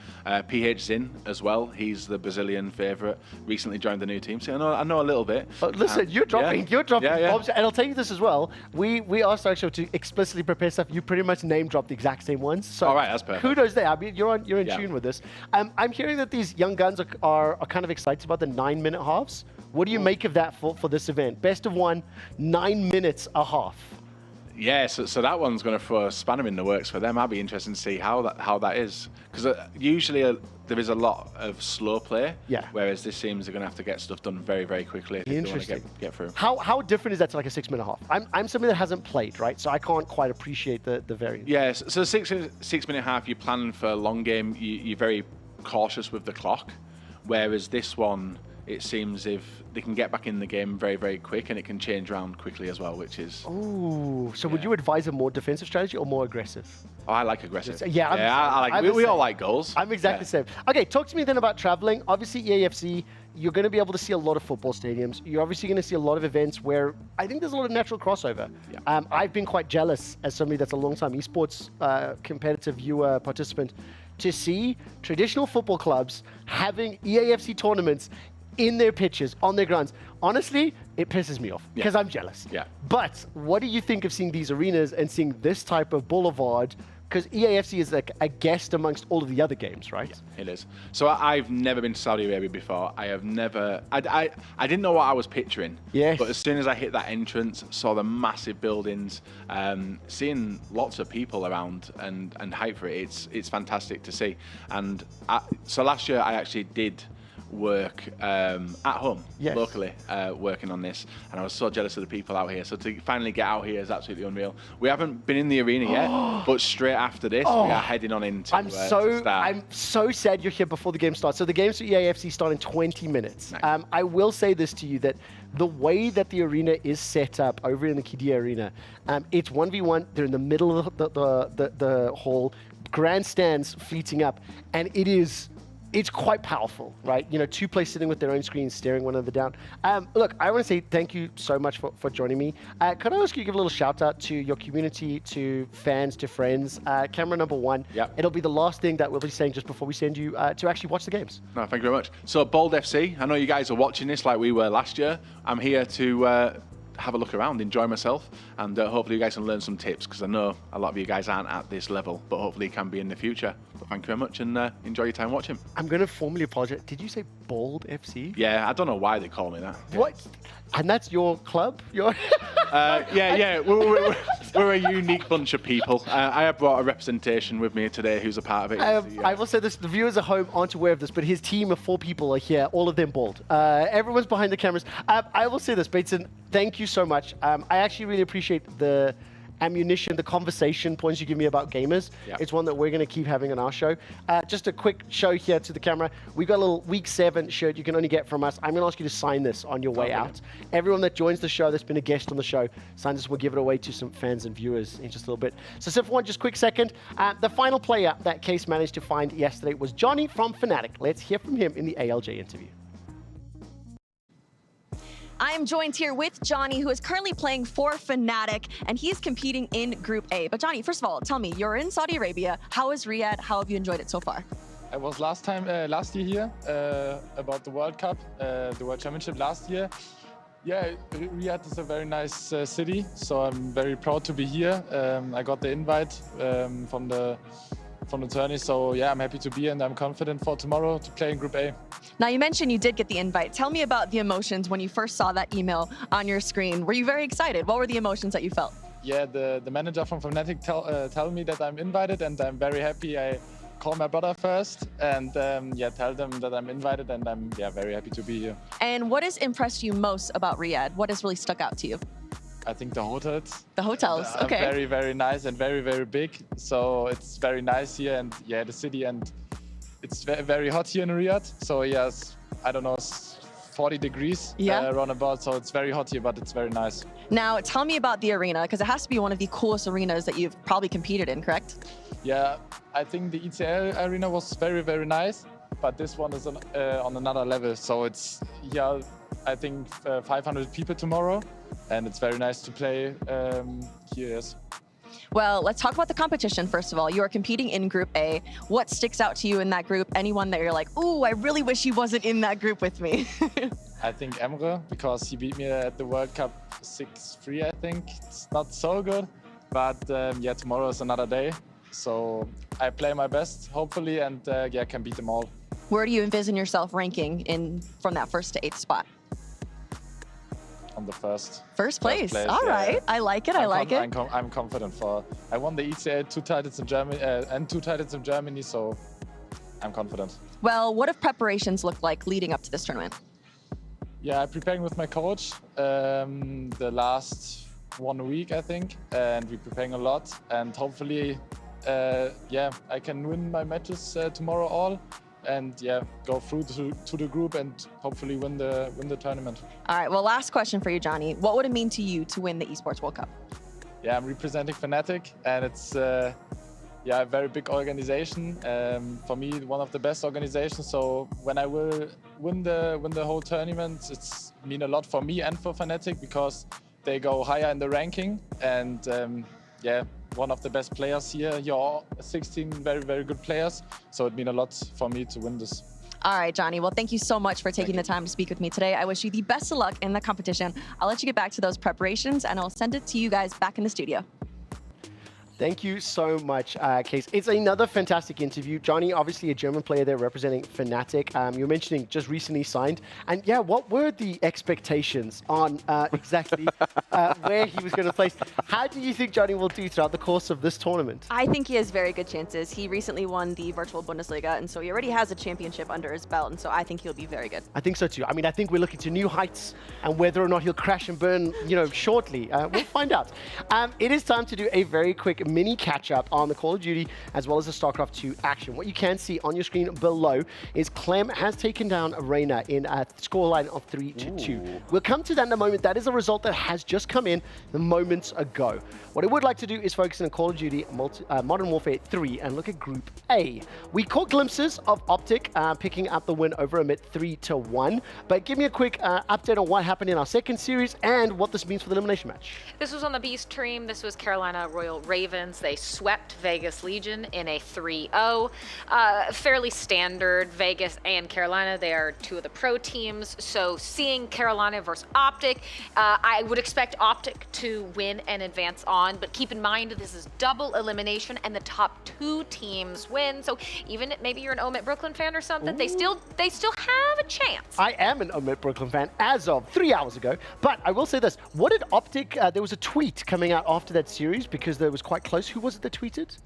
PH Zin as well. He's the Brazilian favourite. Recently joined the new team, so I know a little bit. Listen, you're dropping bombs, and I'll tell you this as well. We asked our show to explicitly prepare stuff. You pretty much name dropped the exact same ones. So all right, that's perfect. Kudos there. I mean, you're in tune with this. I'm hearing that these young guns are kind of excited about the 9-minute halves. What do you make of that for this event? Best of one, 9 minutes a half. Yeah, so that one's going to throw a spanner in the works for them. I'll be interested to see how that is. Because usually there is a lot of slow play, whereas this seems they're going to have to get stuff done very, very quickly if they want to get through. How different is that to like a 6-minute half? I'm somebody that hasn't played, right? So I can't quite appreciate the variance. Yes, so 6-minute half, you plan for a long game, you're very cautious with the clock, whereas this one, it seems if they can get back in the game very, very quick and it can change around quickly as well, which is... Ooh, so would you advise a more defensive strategy or more aggressive? Oh, I like aggressive. I like. We all like goals. I'm exactly the same. Okay, talk to me then about traveling. Obviously, EAFC, you're going to be able to see a lot of football stadiums. You're obviously going to see a lot of events where I think there's a lot of natural crossover. Yeah. I've been quite jealous as somebody that's a long-time esports competitive viewer participant to see traditional football clubs having EAFC tournaments in their pitches, on their grounds. Honestly, it pisses me off because I'm jealous. Yeah. But what do you think of seeing these arenas and seeing this type of boulevard because EAFC is like a guest amongst all of the other games, right? Yeah, it is. So I've never been to Saudi Arabia before. I have never. I didn't know what I was picturing. Yes. But as soon as I hit that entrance, saw the massive buildings, seeing lots of people around and hype for it, it's fantastic to see. And so last year I actually did work at home, locally, working on this, and I was so jealous of the people out here. So to finally get out here is absolutely unreal. We haven't been in the arena yet, but straight after this, we are heading on into. I'm so sad you're here before the game starts. So the games for EAFC start in 20 minutes. Nice. I will say this to you, that the way that the arena is set up over in the Qiddiya arena, it's 1v1. They're in the middle of the hall, grandstands fleeting up, and it's quite powerful, right? You know, two players sitting with their own screens, staring one another down. Look, I want to say thank you so much for joining me. Could I ask you to give a little shout out to your community, to fans, to friends? Camera number one. Yep. It'll be the last thing that we'll be saying just before we send you to actually watch the games. No, thank you very much. So Bold FC, I know you guys are watching this like we were last year. I'm here to have a look around, enjoy myself, and hopefully you guys can learn some tips, because I know a lot of you guys aren't at this level, but hopefully you can be in the future. But thank you very much, and enjoy your time watching. I'm going to formally apologize. Did you say Bold FC? Yeah, I don't know why they call me that. What? And that's your club? Your yeah. We're a unique bunch of people. I have brought a representation with me today who's a part of it. I will say this, the viewers at home aren't aware of this, but his team of 4 people are here, all of them bald. Everyone's behind the cameras. I will say this, Bateson, thank you so much. I actually really appreciate the ammunition, the conversation points you give me about gamers. Yeah. It's one that we're going to keep having on our show. Just a quick show here to the camera. We've got a little Week 7 shirt you can only get from us. I'm going to ask you to sign this on your way out. Everyone that joins the show, that's been a guest on the show, sign this. We'll give it away to some fans and viewers in just a little bit. So sit for one just quick second. The final player that Case managed to find yesterday was Johnny from Fnatic. Let's hear from him in the ALJ interview. I am joined here with Johnny, who is currently playing for Fnatic, and he's competing in Group A. But Johnny, first of all, tell me, you're in Saudi Arabia. How is Riyadh? How have you enjoyed it so far? I was last year here about the World Cup, the World Championship last year. Yeah, Riyadh is a very nice city, so I'm very proud to be here. I got the invite from the tourney, so yeah, I'm happy to be here, and I'm confident for tomorrow to play in Group A. Now, you mentioned you did get the invite. Tell me about the emotions when you first saw that email on your screen. Were you very excited? What were the emotions that you felt? Yeah, the manager from Fnatic tell me that I'm invited, and I'm very happy. I call my brother first and tell them that I'm invited, and I'm very happy to be here. And what has impressed you most about Riyadh? What has really stuck out to you? I think the hotels. The hotels, okay. Very, very nice and very, very big. So it's very nice here, and yeah, the city, and it's very, very hot here in Riyadh. So yes, I don't know, 40 degrees around about. So it's very hot here, but it's very nice. Now, tell me about the arena, because it has to be one of the coolest arenas that you've probably competed in, correct? Yeah, I think the ETL arena was very, very nice, but this one is on another level. So it's, I think 500 people tomorrow, and it's very nice to play here, yes. Well, let's talk about the competition, first of all. You are competing in Group A. What sticks out to you in that group? Anyone that you're like, ooh, I really wish he wasn't in that group with me? I think Emre, because he beat me at the World Cup 6-3, I think. It's not so good, but tomorrow is another day. So I play my best, hopefully, and can beat them all. Where do you envision yourself ranking from that 1st to 8th spot? On the first place. All right. I like it. I'm confident for. I won the ECA 2 titles in Germany and 2 titles in Germany, so I'm confident. Well, what have preparations looked like leading up to this tournament? Yeah, I'm preparing with my coach the last 1 week, I think, and we're preparing a lot, and hopefully, I can win my matches tomorrow all. And go through to the group and hopefully win the tournament. All right. Well, last question for you, Johnny. What would it mean to you to win the Esports World Cup? Yeah, I'm representing Fnatic, and it's a very big organization. For me, one of the best organizations. So when I will win the whole tournament, it's mean a lot for me and for Fnatic, because they go higher in the ranking, and one of the best players here. You're 16 very, very good players. So it means a lot for me to win this. All right, Johnny. Well, thank you so much for taking the time to speak with me today. I wish you the best of luck in the competition. I'll let you get back to those preparations, and I'll send it to you guys back in the studio. Thank you so much, Case. It's another fantastic interview. Johnny, obviously a German player there representing Fnatic. You were mentioning just recently signed. And yeah, what were the expectations on exactly where he was going to place? How do you think Johnny will do throughout the course of this tournament? I think he has very good chances. He recently won the virtual Bundesliga, and so he already has a championship under his belt, and so I think he'll be very good. I think so too. I mean, I think we're looking to new heights, and whether or not he'll crash and burn, shortly, we'll find out. It is time to do a very quick mini catch-up on the Call of Duty as well as the Starcraft 2 action. What you can see on your screen below is Clem has taken down Reynor in a scoreline of 3-2. We'll come to that in a moment. That is a result that has just come in moments ago. What I would like to do is focus on Call of Duty Modern Warfare 3 and look at Group A. We caught glimpses of Optic picking up the win over Emit 3-1, but give me a quick update on what happened in our second series and what this means for the elimination match. This was on the Beast team. This was Carolina Royal Ravens. They swept Vegas Legion in a 3-0. Fairly standard. Vegas and Carolina, they are two of the pro teams. So seeing Carolina versus Optic, I would expect Optic to win and advance on, but keep in mind this is double elimination and the top 2 teams win. So even maybe you're an Omit Brooklyn fan or something, they still have a chance. I am an Omit Brooklyn fan as of 3 hours ago, but I will say this. What did Optic, there was a tweet coming out after that series because there was quite close. Who was it that tweeted?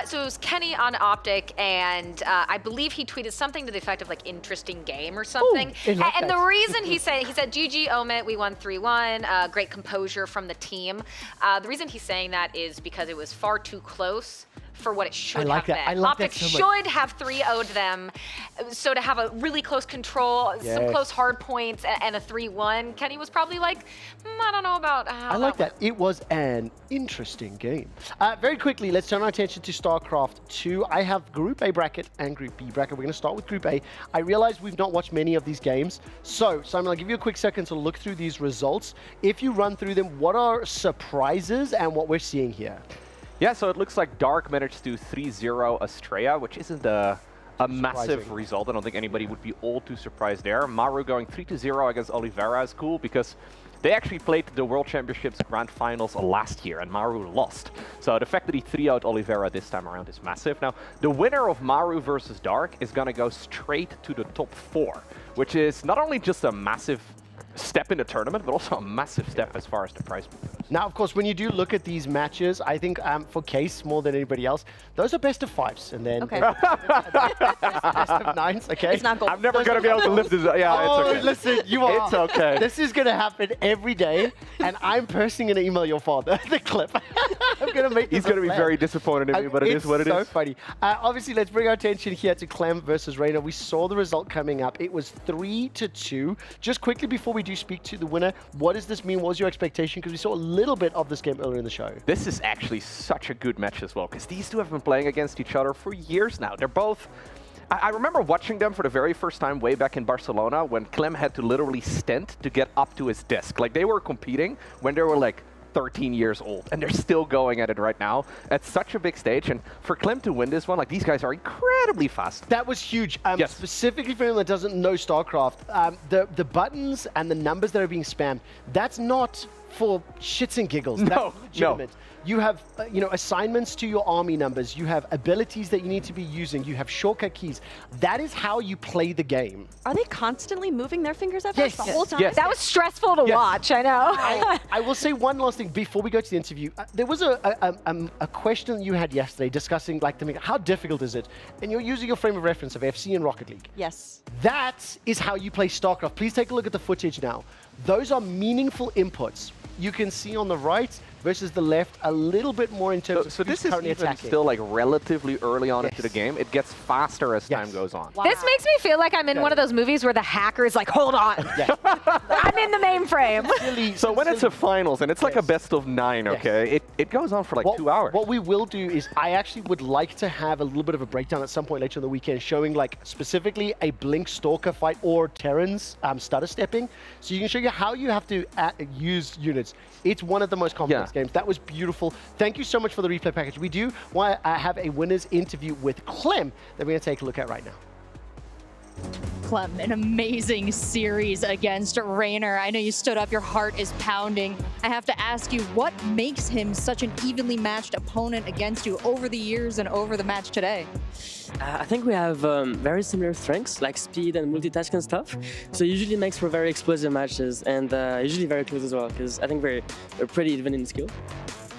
So it was Kenny on Optic, and I believe he tweeted something to the effect of like interesting game or something. And the reason he said GG Omit, we won 3-1, great composure from the team. The reason he's saying that is because it was far too close for what it should have been. Optic should have 3-0'd them. So to have a really close control, some close hard points, and a 3-1, Kenny was probably like, I don't know about how I like that. It was an interesting game. Very quickly, let's turn our attention to StarCraft 2. I have Group A bracket and Group B bracket. We're going to start with Group A. I realize we've not watched many of these games. So, Simon, I'll give you a quick second to look through these results. If you run through them, what are surprises and what we're seeing here? Yeah, so it looks like Dark managed to 3-0 Astrea, which isn't a massive result. I don't think anybody would be all too surprised there. Maru going 3-0 against Oliveira is cool because they actually played the World Championships Grand Finals last year, and Maru lost. So the fact that he 3-0'd Oliveira this time around is massive. Now, the winner of Maru versus Dark is going to go straight to the top 4, which is not only just a massive step in the tournament, but also a massive step as far as the prize pool goes. Now, of course, when you do look at these matches, I think for Case more than anybody else, those are best of 5s, and then best of 9s. Okay, it's not gold. I'm never going to be able to lift this. Yeah, it's okay. Listen, you are. It's okay. This is going to happen every day, and I'm personally going to email your father the clip. I'm going to make. He's going to be very disappointed in me, but it is what it is. It's so funny. Obviously, let's bring our attention here to Clem versus Reynor. We saw the result coming up. It was 3-2. Just quickly before we do speak to the winner, what does this mean? What was your expectation? Because we saw a little bit of this game earlier in the show. This is actually such a good match as well, because these two have been playing against each other for years now. They're both... I remember watching them for the very first time way back in Barcelona when Clem had to literally stint to get up to his disc. Like, they were competing when they were like 13 years old, and they're still going at it right now at such a big stage. And for Clem to win this one, like, these guys are incredibly fast. That was huge. Yes. Specifically for anyone that doesn't know StarCraft, the buttons and the numbers that are being spammed, that's not for shits and giggles. No, that's legitimate. You have, assignments to your army numbers. You have abilities that you need to be using. You have shortcut keys. That is how you play the game. Are they constantly moving their fingers up the whole time? Yes. That was stressful to watch, I know. I will say one last thing before we go to the interview. There was a question you had yesterday discussing, like, how difficult is it? And you're using your frame of reference of FC and Rocket League. Yes. That is how you play StarCraft. Please take a look at the footage now. Those are meaningful inputs. You can see on the right versus the left a little bit more in terms of so this is currently even attacking. still like relatively early on into the game. It gets faster as time goes on. Wow. This makes me feel like I'm in one of those movies where the hacker is like, hold on. I'm in the mainframe. So when it's a finals and it's like a best of 9, okay, it goes on for like 2 hours. What we will do is I actually would like to have a little bit of a breakdown at some point later in the weekend showing like specifically a Blink Stalker fight or Terran's stutter stepping. So you can show you how you have to use units. It's one of the most complex games. That was beautiful. Thank you so much for the replay package. We do want to have a winner's interview with Clem that we're going to take a look at right now. Clem, an amazing series against Reynor. I know you stood up, your heart is pounding. I have to ask you, what makes him such an evenly matched opponent against you over the years and over the match today? I think we have very similar strengths, like speed and multitask and stuff. So it usually makes for very explosive matches, and usually very close as well, because I think we're pretty even in skill.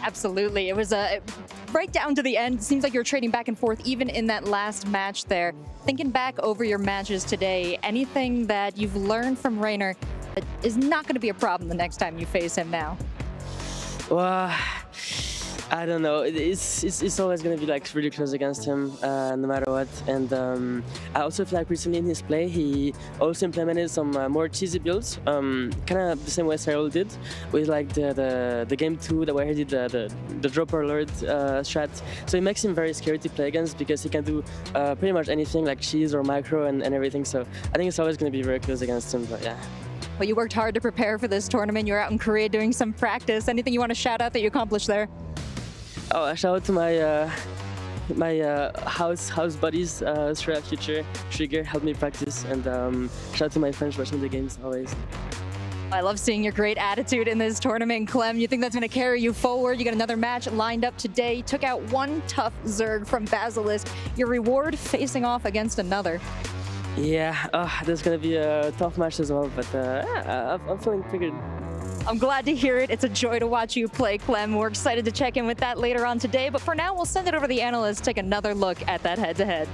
Absolutely. It was right down to the end. It seems like you're trading back and forth even in that last match there. Thinking back over your matches today, anything that you've learned from Reynor that is not going to be a problem the next time you face him now? Well, I don't know. It's always going to be like really close against him, no matter what. And I also feel like recently in his play, he also implemented some more cheesy builds, kind of the same way Cyril did, with like the game 2, the way he did the dropper alert strat. So it makes him very scary to play against because he can do pretty much anything like cheese or micro and everything. So I think it's always going to be very close against him. But yeah. Well, you worked hard to prepare for this tournament. You're out in Korea doing some practice. Anything you want to shout out that you accomplished there? Oh, shout out to my house buddies, Astrea, Future, Trigger, helped me practice, and shout out to my friends watching the games always. I love seeing your great attitude in this tournament, Clem. You think that's going to carry you forward? You got another match lined up today. Took out one tough Zerg from Basilisk. Your reward facing off against another. Yeah, there's going to be a tough match as well, but I'm feeling pretty good. I'm glad to hear it. It's a joy to watch you play, Clem. We're excited to check in with that later on today, but for now, we'll send it over to the analysts to take another look at that head-to-head.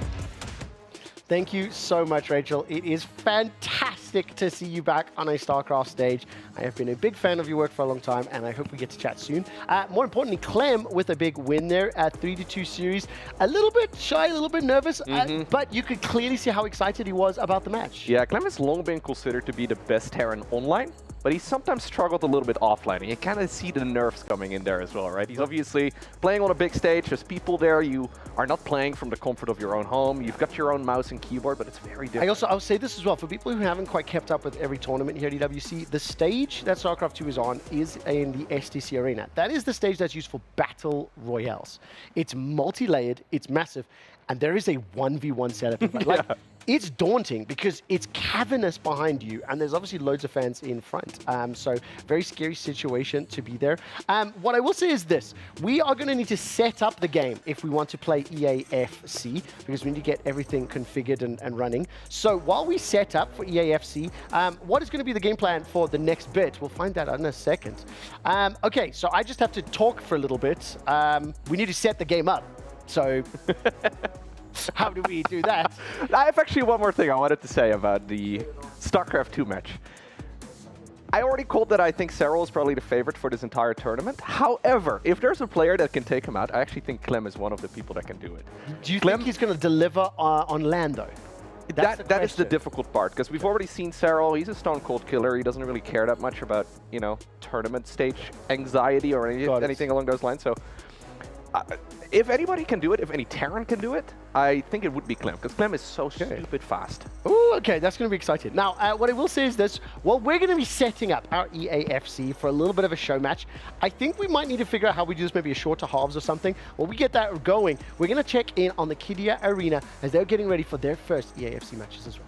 Thank you so much, Rachel. It is fantastic to see you back on a StarCraft stage. I have been a big fan of your work for a long time, and I hope we get to chat soon. More importantly, Clem with a big win there at 3-2 series. A little bit shy, a little bit nervous, but you could clearly see how excited he was about the match. Yeah, Clem has long been considered to be the best Terran online, but he's sometimes struggled a little bit offline. And you kind of see the nerves coming in there as well, right? He's obviously playing on a big stage. There's people there. You are not playing from the comfort of your own home. You've got your own mouse and keyboard, but it's very different. I'll say this as well. For people who haven't quite kept up with every tournament here at EWC, the stage that StarCraft 2 is on is in the STC Arena. That is the stage that's used for battle royales. It's multi-layered, it's massive, and there is a 1v1 setup. Like, it's daunting because it's cavernous behind you, and there's obviously loads of fans in front. So very scary situation to be there. What I will say is this. We are going to need to set up the game if we want to play EAFC, because we need to get everything configured and running. So while we set up for EAFC, what is going to be the game plan for the next bit? We'll find that out in a second. Okay, so I just have to talk for a little bit. We need to set the game up. So... How do we do that? I have actually one more thing I wanted to say about the StarCraft 2 match. I already called that I think Cyril is probably the favorite for this entire tournament. However, if there's a player that can take him out, I actually think Clem is one of the people that can do it. Do you think he's going to deliver on Lando? That is the difficult part, because we've already seen Cyril. He's a stone cold killer. He doesn't really care that much about, you know, tournament stage anxiety or anything along those lines. So if anybody can do it, if any Terran can do it, I think it would be Clem, because Clem is so stupid fast. Ooh, okay, that's going to be exciting. Now, what I will say is this. Well, we're going to be setting up our EAFC for a little bit of a show match. I think we might need to figure out how we do this, maybe a shorter halves or something. When we get that going, we're going to check in on the Kidia Arena as they're getting ready for their first EAFC matches as well.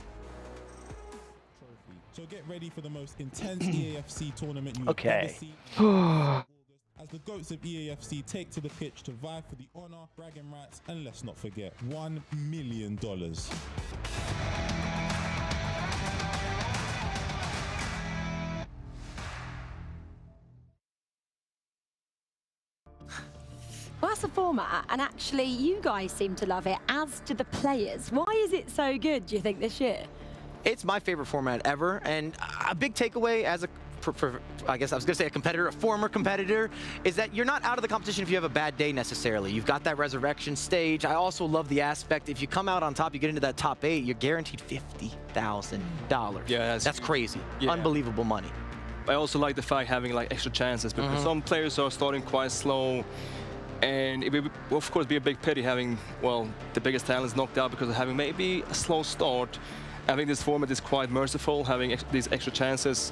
So get ready for the most intense EAFC tournament you've ever seen. As the GOATs of EAFC take to the pitch to vie for the honor, bragging rights, and let's not forget, $1 million. Well, that's the format, and actually you guys seem to love it, as do the players. Why is it so good, do you think, this year? It's my favorite format ever, and a big takeaway as a I guess I was going to say a competitor, a former competitor, is that you're not out of the competition if you have a bad day necessarily. You've got that resurrection stage. I also love the aspect, if you come out on top, you get into that top 8, you're guaranteed $50,000. Yeah, that's crazy. Yeah. Unbelievable money. I also like the fact having like extra chances, because some players are starting quite slow, and it would of course be a big pity having, well, the biggest talents knocked out because of having maybe a slow start. I think this format is quite merciful, having these extra chances.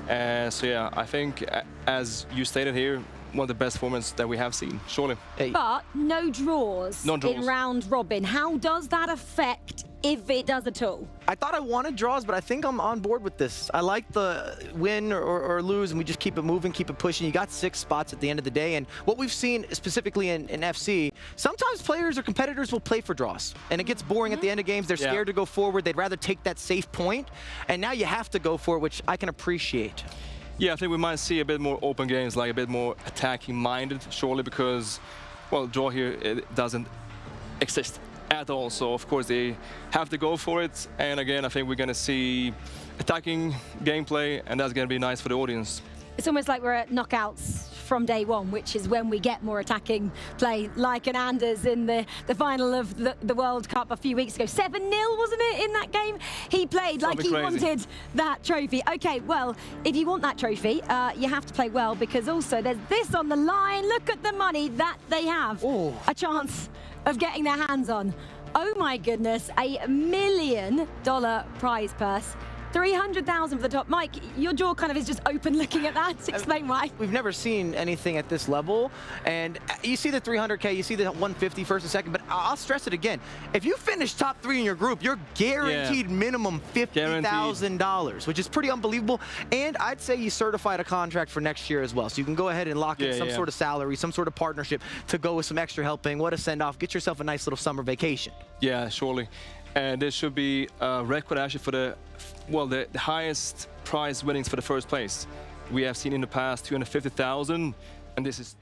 So yeah, I think, as you stated here, one of the best formats that we have seen, surely. But no draws in round robin. How does that affect if it does at all? I thought I wanted draws, but I think I'm on board with this. I like the win or lose, and we just keep it moving, keep it pushing. You got 6 spots at the end of the day, and what we've seen specifically in FC, sometimes players or competitors will play for draws, and it gets boring at the end of games. They're scared to go forward. They'd rather take that safe point, and now you have to go for it, which I can appreciate. Yeah, I think we might see a bit more open games, like a bit more attacking-minded, surely, because, well, draw here, it doesn't exist at all. So, of course, they have to go for it. And again, I think we're going to see attacking gameplay, and that's going to be nice for the audience. It's almost like we're at knockouts from day one, which is when we get more attacking play, like an Anders in the final of the World Cup a few weeks ago. 7-0, wasn't it, in that game? He played like he wanted that trophy. Okay, well, if you want that trophy, you have to play well, because also there's this on the line. Look at the money that they have a chance of getting their hands on. Oh my goodness, $1 million prize purse. 300,000 for the top. Mike, your jaw kind of is just open looking at that. Explain why. We've never seen anything at this level, and you see the 300K, you see the 150 first and second, but I'll stress it again. If you finish top 3 in your group, you're guaranteed minimum $50,000, which is pretty unbelievable. And I'd say you certified a contract for next year as well, so you can go ahead and lock in some sort of salary, some sort of partnership to go with some extra helping. What a send-off. Get yourself a nice little summer vacation. Yeah, surely. And this should be a record actually for the highest prize winnings for the first place. We have seen in the past 250,000, and this is...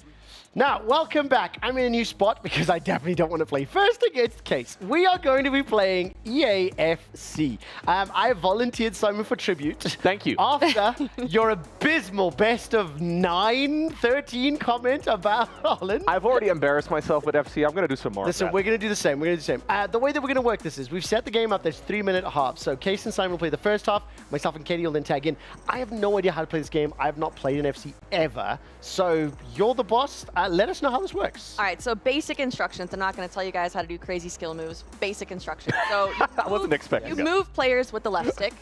Now, welcome back. I'm in a new spot because I definitely don't want to play first against Case. We are going to be playing EAFC. I have volunteered Simon for tribute. Thank you. After your abysmal best of 9-13 comment about Holland. I've already embarrassed myself with FC. I'm going to do some more. Listen, we're going to do the same. We're going to do the same. The way that we're going to work this is we've set the game up. There's 3-minute halves. So Case and Simon will play the first half. Myself and Katie will then tag in. I have no idea how to play this game. I have not played an FC ever. So you're the boss. Let us know how this works. All right, so basic instructions. I'm not going to tell you guys how to do crazy skill moves. Basic instructions. So I wasn't expecting you move players with the left stick.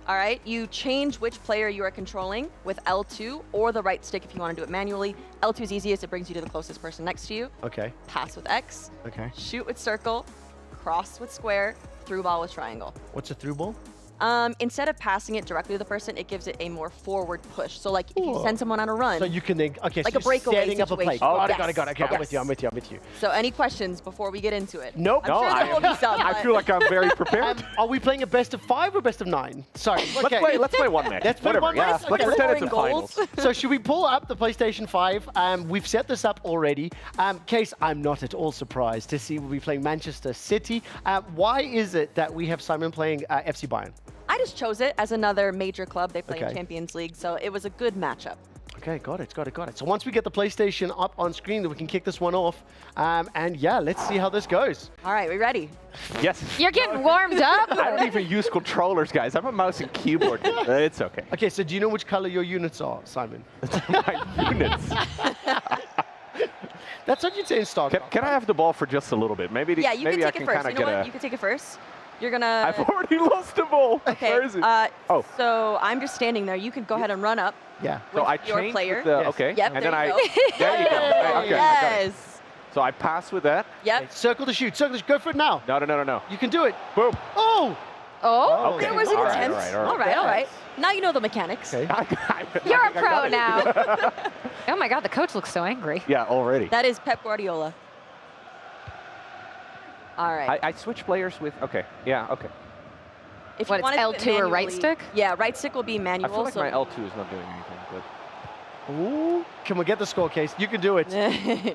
All right, you change which player you are controlling with L2 or the right stick if you want to do it manually. L2 is easiest. It brings you to the closest person next to you. Okay. Pass with X. Okay. Shoot with circle. Cross with square. Through ball with triangle. What's a through ball? Instead of passing it directly to the person, it gives it a more forward push. So like if you send someone on a run. So you can then, okay, like so a breakaway setting up a play. situation. Oh, Yes. got it. Okay, Yes. I'm with you. So any questions before we get into it? Nope. I'm sure there will be some. I feel like I'm very prepared. Are we playing a best of 5 or best of 9? Sorry. Okay. Let's play one match. Let's play Whatever, one yeah. match? Let's Okay, pretend it's a finals. So should we pull up the PlayStation 5? We've set this up already. Case, I'm not at all surprised to see we'll be playing Manchester City. Why is it that we have Simon playing FC Bayern? I just chose it as another major club. They play in Champions League, so it was a good matchup. Okay, got it. So once we get the PlayStation up on screen, then we can kick this one off. And yeah, let's see how this goes. All right, we ready? Yes. You're getting warmed up. I don't even use controllers, guys. I'm a mouse and keyboard. It's okay. Okay, so do you know which color your units are, Simon? My units. That's what you'd say in Starcraft. Can I have the ball for just a little bit? Maybe Yeah, you can maybe take I can it first. kind You of know get what? You can take it first. You're gonna... I've already lost the ball. Okay. Where is it? Oh. So I'm just standing there. You can go ahead and run up. Yeah. So I your changed player. with the, okay. Yep, and there then you I, go. there you go. Okay, I got it. Yes. So I pass with that. Yep. Okay, circle to shoot. Go for it now. No. You can do it. Boom. Oh! Oh, Okay. there was an All right, attempt. all right. Now you know the mechanics. Okay. You're a pro now. Oh my God, the coach looks so angry. Yeah, already. That is Pep Guardiola. All right. I switch players with, okay. Yeah, okay. If What, you it's wanted to do it L2 or right manually- stick? Yeah, right stick will be I manual. feel like so my L2 is not doing anything, but... Ooh, can we get the score, Case? You can do it.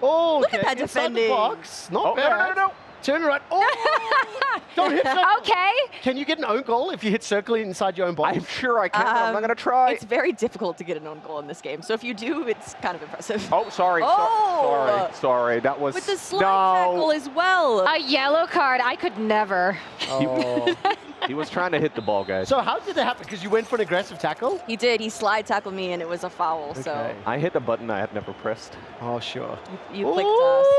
Oh, Look at that inside defending. the box. Not Oh, bad. no. Turn around. Oh! Don't hit circle. Okay. Can you get an own goal if you hit circle inside your own box? I'm sure I can, but I'm not going to try. It's very difficult to get an own goal in this game. So if you do, it's kind of impressive. Oh, sorry. Oh! Sorry. That was... With the slide tackle as well. A yellow card. I could never. Oh. He was trying to hit the ball, guys. So how did that happen? Because you went for an aggressive tackle? He did. He slide tackled me, and it was a foul. So I hit a button I had never pressed. Oh, sure. you clicked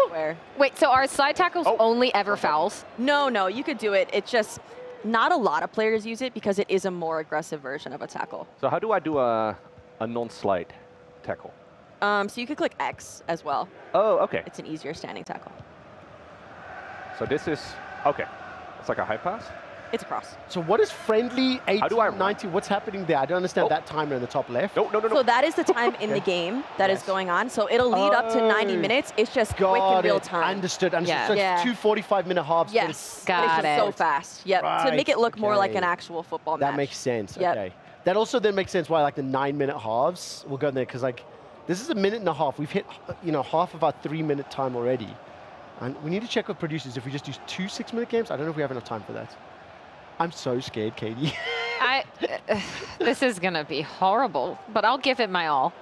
square. Wait, so are slide tackles only ever fouls? No, you could do it. It's just not a lot of players use it because it is a more aggressive version of a tackle. So how do I do a non-slide tackle? So you could click X as well. Oh, okay. It's an easier standing tackle. So this is... Okay. It's like a high pass? It's across. So what is friendly 18, How do I run? 90? What's happening there? I don't understand that timer in the top left. No. So that is the time in the game that is going on. So it'll lead up to 90 minutes. It's just quick in real time. Understood. Yeah. So it's 2 45-minute halves. Yes. Got it's just it. so fast. Yep. To make it look more like an actual football match. That makes sense. Yep. Okay. That also then makes sense why like the 9-minute halves will go in there, because like this is a minute and a half. We've hit half of our 3-minute time already. And we need to check with producers if we just do 2 6-minute games. I don't know if we have enough time for that. I'm so scared, Katie. This is gonna be horrible, but I'll give it my all.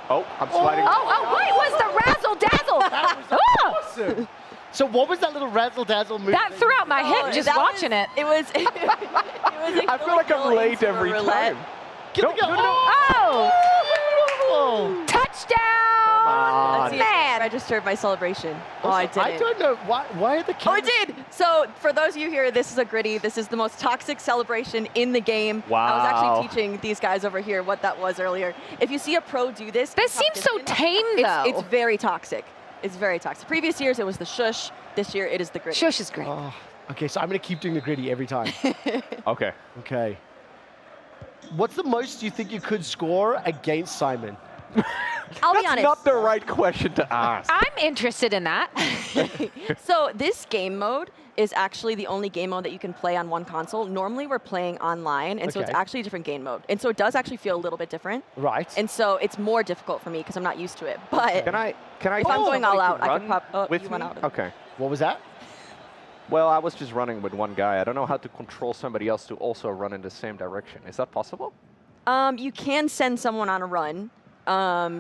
Oh, I'm sliding. Oh, wait, was the razzle dazzle? Awesome. So what was that little razzle dazzle move? That threw out my hip just watching it. It was. I feel like I'm late every time. Oh! Touchdown! Let's see if I registered my celebration. Oh, I didn't. I don't know. Why are the Oh, I did! So, for those of you here, this is a gritty. This is the most toxic celebration in the game. Wow. I was actually teaching these guys over here what that was earlier. If you see a pro do this... This seems so tame, though. It's very toxic. It's very toxic. Previous years, it was the shush. This year, it is the gritty. Shush is great. Oh, okay, so I'm going to keep doing the gritty every time. Okay. Okay. What's the most you think you could score against Simon? I'll be That's honest. not the right question to ask. I'm interested in that. So this game mode is actually the only game mode that you can play on one console. Normally we're playing online, and so it's Okay. actually a different game mode. And so it does actually feel a little bit different. Right. And so it's more difficult for me because I'm not used to it. But Can I if I'm going all out, I could pop. Oh, with you me? went out. Okay. What was that? Well, I was just running with one guy. I don't know how to control somebody else to also run in the same direction. Is that possible? You can send someone on a run.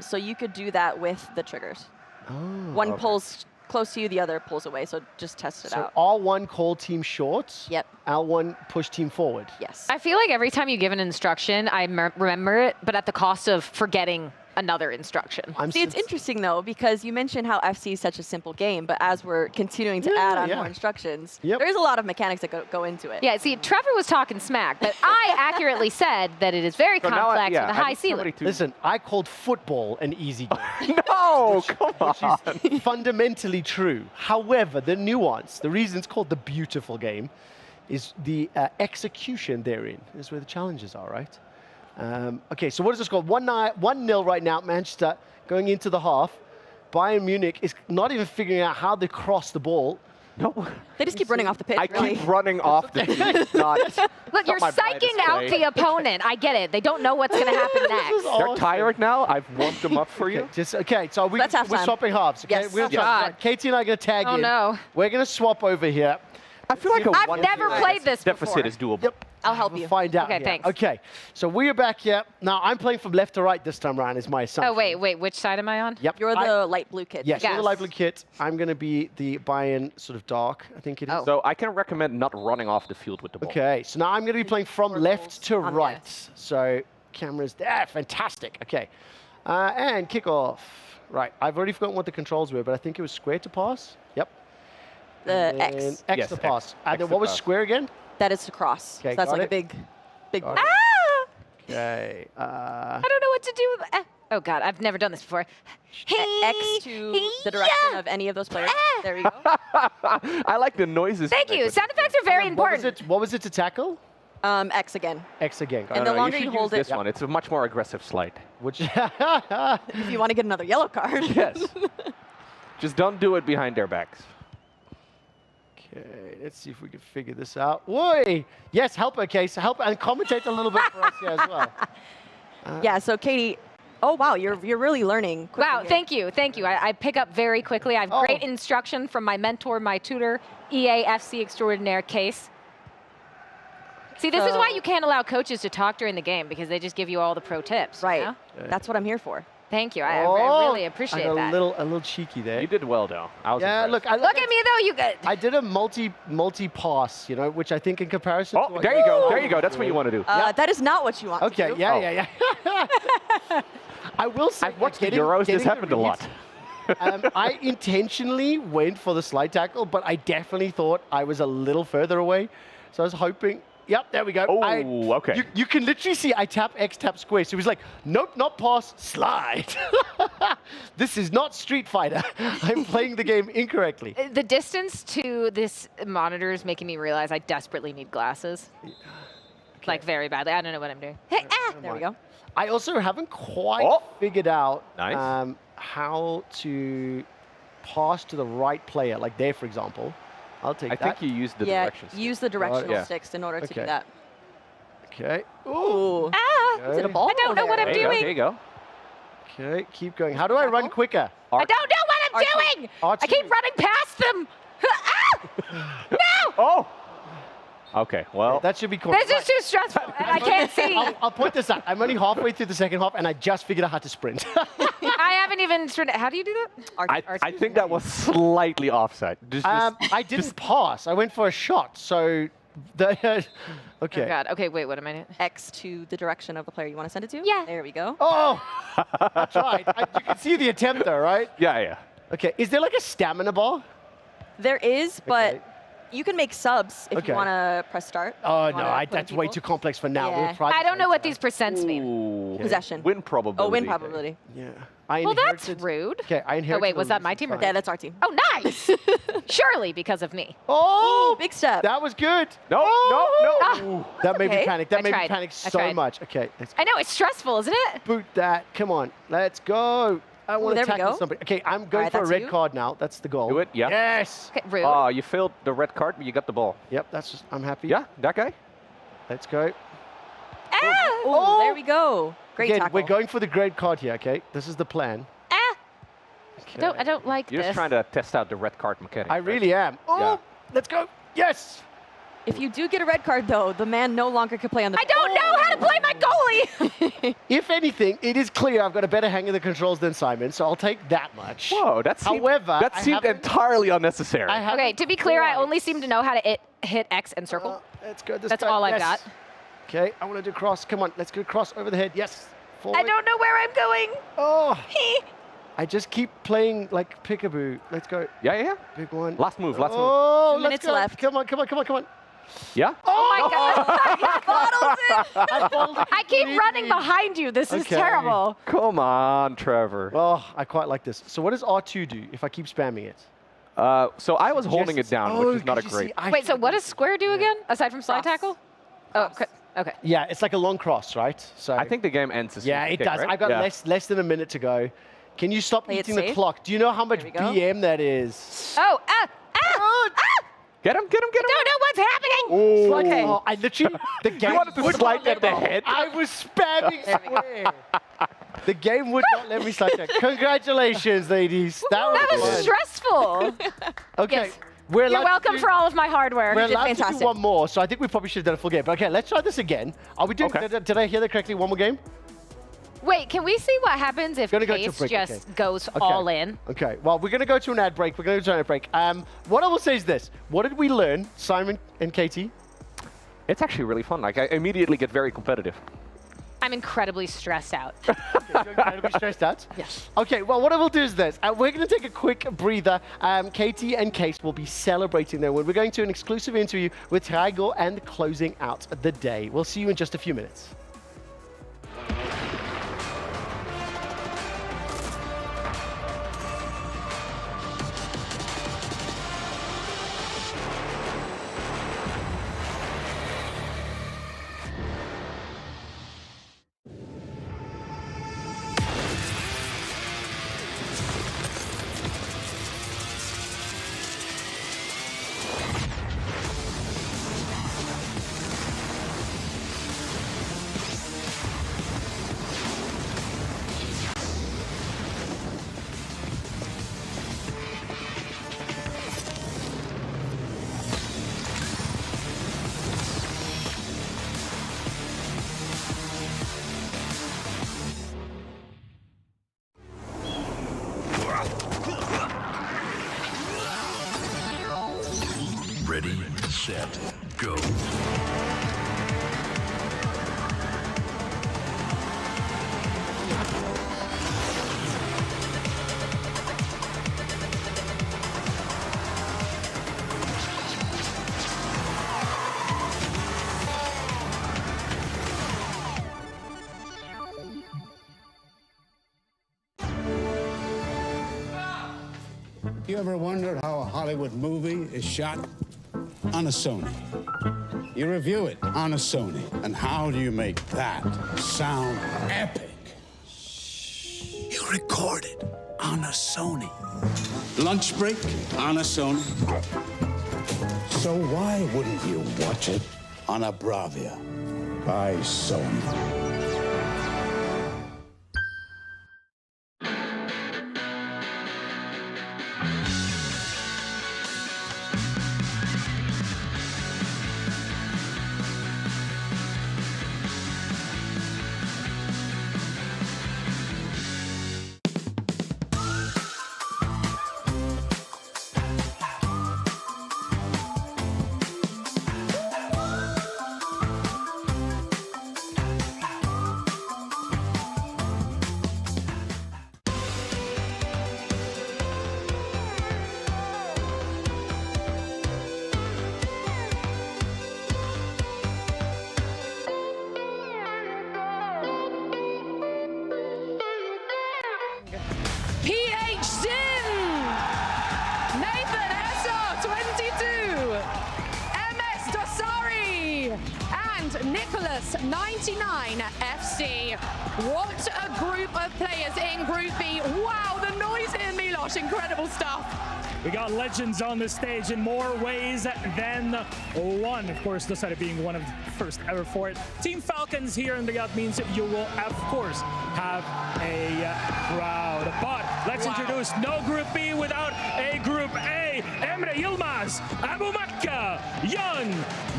So you could do that with the triggers. Oh, One pulls close to you, the other pulls away. So just test it So out. R1 call team short. Yep. L1 push team forward. Yes. I feel like every time you give an instruction, I remember it, but at the cost of forgetting another instruction. See, it's interesting though, because you mentioned how FC is such a simple game, but as we're continuing to add on more instructions, there's a lot of mechanics that go into it. Yeah, see, Trevor was talking smack, but I accurately said that it is very complex with a high ceiling. Listen, I called football an easy game. No, come on. Which is fundamentally true. However, the nuance, the reason it's called the beautiful game, is the execution therein is where the challenges are, right? Okay, so what is this called? 1-0 right now, Manchester going into the half. Bayern Munich is not even figuring out how to cross the ball. No. They just keep running off the pitch. I keep running off the pitch. Look, you're psyching out the opponent. I get it. They don't know what's going to happen next. They're tired now. I've warmed them up for you. Okay, so we're swapping halves. Okay? Yes. We're Oh, right, Katie and I are going to tag Oh, in. no. We're going to swap over here. I feel like I've never played this deficit before. is doable. Yep. I'll help We'll you. find out. Okay, here. thanks. Okay, so we are back here. Now, I'm playing from left to right this time around, is my assumption. Oh, wait, which side am I on? Yep. You're the light blue kid. Yes, you're the light blue kit. I'm going to be the Bayern sort of dark, I think it is. So I can recommend not running off the field with the ball. Okay, so now I'm going to be playing from left to right. So cameras there, fantastic. Okay, and kickoff. Right, I've already forgotten what the controls were, but I think it was square to pass. Yep. The And X. then X Yes, to X. pass. And X then to what was pass. square again? That is to cross. Okay, So that's got like it. a big. Got it. Ah! Okay. I don't know what to do. Oh, God, I've never done this before. X to the direction of any of those players. There you go. I like the noises. Thank you. Sound effects are very important. What was it to tackle? X again. X again. Got And it. the longer you you should hold use it, this one. It's a much more aggressive slide. Which if you want to get another yellow card. Yes. Just don't do it behind their backs. Okay, let's see if we can figure this out. Woi! Yes, help. Okay, so help and commentate a little bit for us here as well. Yeah, so Katie, oh wow, you're really learning quickly Wow, here. thank you, thank you. I pick up very quickly. I have great instruction from my mentor, my tutor, EAFC extraordinaire Case. See, this is why you can't allow coaches to talk during the game, because they just give you all the pro tips. Right. You know? That's what I'm here for. Thank you. I really appreciate I got that. a little cheeky there. You did well, though. I was Yeah, impressed. look. Look at me, though. You good. I did a multi pass, you know, which I think in comparison. to Oh, what there you go. There you go. That's what you want to do. That is not what you want Okay. to do. Yeah. I will say. I've watched the Euros. This happened a lot. I intentionally went for the slide tackle, but I definitely thought I was a little further away. So I was hoping Yep, there we go. Oh, okay. You can literally see I tap X, tap square. So he's like, nope, not pass, slide. This is not Street Fighter. I'm playing the game incorrectly. The distance to this monitor is making me realize I desperately need glasses. Like, very badly. I don't know what I'm doing. Hey, there we go. I also haven't quite figured out how to pass to the right player. Like there, for example. I'll take that. I think you use the direction stick. Use the directional sticks in order to do that. Okay. Ooh. Is it a ball? I don't know what I'm doing. There you go. Okay, keep going. How do I run quicker? I don't know what I'm doing. I keep running past them. No! Oh! Okay, well. That should be cool. This is too stressful, and I can't see. I'll point this out. I'm only halfway through the second half, and I just figured out how to sprint. I haven't even. How do you do that? I think that was slightly offside. I didn't pass. I went for a shot. So, okay. Oh God. Okay, wait. What am I doing? X to the direction of the player you want to send it to. Yeah. There we go. Oh, that's right. You can see the attempt there, right? Yeah. Okay. Is there like a stamina bar? There is, but you can make subs if you want to press start. Oh no, that's way too complex for now. Yeah. We'll try. I don't know what these percents mean. Ooh. Possession. Win probability. Oh, win probability. Yeah. Well, that's rude. Okay, I inherited. Oh wait, was that my team or? Yeah, that's our team. Oh, nice. Surely because of me. Oh, big step. That was good. No. That made me panic. That I made me tried. panic I so tried. much. Okay, let's I know it's stressful, isn't it? boot that. Come on, let's go. I want to there we tackle go. somebody. Okay, I'm going Alright, for a that's red you. card now. That's the goal. Do it, yeah. Yes. Okay, rude. Oh, you failed the red card, but you got the ball. Yep, that's just, I'm happy. Yeah, that guy? Let's go. Oh, there we go. Great Again, tackle. we're going for the grade card here, okay? This is the plan. I don't like You're this. just trying to test out the red card mechanic. I really am. Oh, Yeah. let's go. Yes. If you do get a red card, though, the man no longer can play on the I don't know how to play my goalie. If anything, it is clear I've got a better hang of the controls than Simon, so I'll take that much. Whoa, that seemed, However, that I seemed haven't- entirely unnecessary. Okay, to be clear, I only seem to know how to hit X and circle. Let's go this That's time. all I've Yes. got. Okay, I want to do cross. Come on, let's go cross over the head. Yes. Forward. I don't know where I'm going. Oh. I just keep playing like peekaboo. Let's go. Yeah. Big one. Last move, last move. Oh, 2 let's minutes go. left. Come on. Yeah? Oh my God. I keep running behind you. This is Okay. terrible. Come on, Trevor. Oh, I quite like this. So what does R2 do if I keep spamming it? So I was holding it down, which is not a great. Wait, so what does square do again, aside from slide tackle? Oh, okay. Yeah, it's like a long cross, right? So I think the game ends as yeah, soon as it you does. kick, right? I've got Yeah. less than a minute to go. Can you stop Play it eating the safe. clock? Do you know how much There we go. BM that is? Oh, Get him. don't know what's happening. Oh, Okay. Oh, I literally the game You wanted to would slide not let at the me- head? I was spamming square. The game would not let me slide that. Congratulations, ladies. That was fun. Stressful. Okay. Yes. We're You're allowed welcome to do, for all of my hard work. We're You did allowed to do fantastic. one more, so I think we probably should have done a full game. But okay, let's try this again. Are we doing? Okay. Did I hear that correctly? One more game? Wait, can we see what happens if Gonna go to Case break, just okay. goes Okay. all in? Okay, well, we're going to go to an ad break. What I will say is this. What did we learn, Simon and Katie? It's actually really fun. Like, I immediately get very competitive. I'm incredibly stressed out. You're incredibly stressed out? Yes. Okay, well, what I will do is this. We're going to take a quick breather. Katie and Case will be celebrating their win. We're going to an exclusive interview with Reynor and closing out the day. We'll see you in just a few minutes. Ready, set, go. You ever wondered how a Hollywood movie is shot? On a Sony. You review it on a Sony. And how do you make that sound epic? You record it on a Sony. Lunch break on a Sony. So why wouldn't you watch it on a Bravia by Sony? Nicholas 99 FC. What a group of players in Group B. Wow, the noise here, Milos. Incredible stuff. We got legends on the stage in more ways than one. Of course, this side being one of the first ever for it. Team Falcons here in the Riyadh means you will, of course, have a crowd. But let's introduce no Group B without a Group A. Emre Yilmaz, Abu Makka, Young,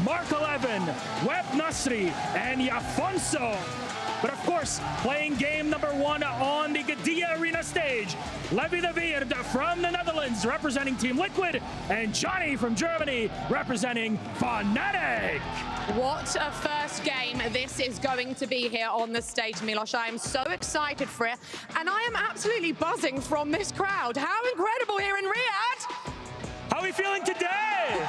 Mark 11, Web Nasri, and Yafonso. But of course, playing game number 1 on the Gadia Arena stage, Levi the Weerd from the Netherlands representing Team Liquid, and Johnny from Germany representing Fnatic. What a first game this is going to be here on the stage, Milos. I am so excited for it, and I am absolutely buzzing from this crowd. How incredible here in Riyadh! How are we feeling today?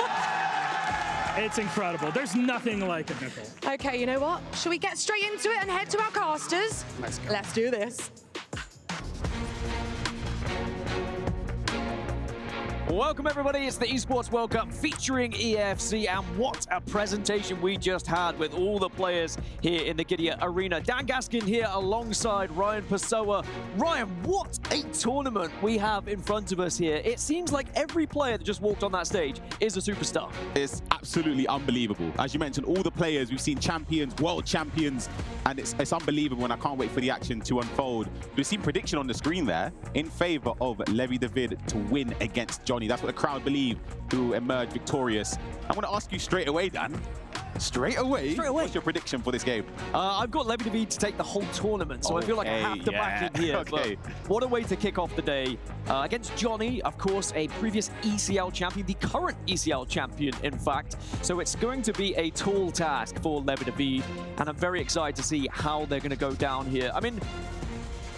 It's incredible. There's nothing like it, Nicole. Okay, you know what? Shall we get straight into it and head to our casters? Let's go. Let's do this. Welcome everybody, it's the Esports World Cup featuring EAFC, and what a presentation we just had with all the players here in the Gadia Arena. Dan Gaskin here alongside Ryan Pessoa. Ryan, what a tournament we have in front of us here. It seems like every player that just walked on that stage is a superstar. It's absolutely unbelievable. As you mentioned, all the players, we've seen champions, world champions, and it's unbelievable, and I can't wait for the action to unfold. We've seen prediction on the screen there in favor of Levi the Weerd to win against Johnny. That's what the crowd believe, who emerged victorious. I want to ask you straight away, Dan. Straight away? What's your prediction for this game? I've got Levi the Weerd to take the whole tournament, so I feel like I have to back it here. Okay. But what a way to kick off the day. Against Johnny, of course, a previous ECL champion, the current ECL champion, in fact. So it's going to be a tall task for Levi the Weerd, and I'm very excited to see how they're going to go down here. I mean,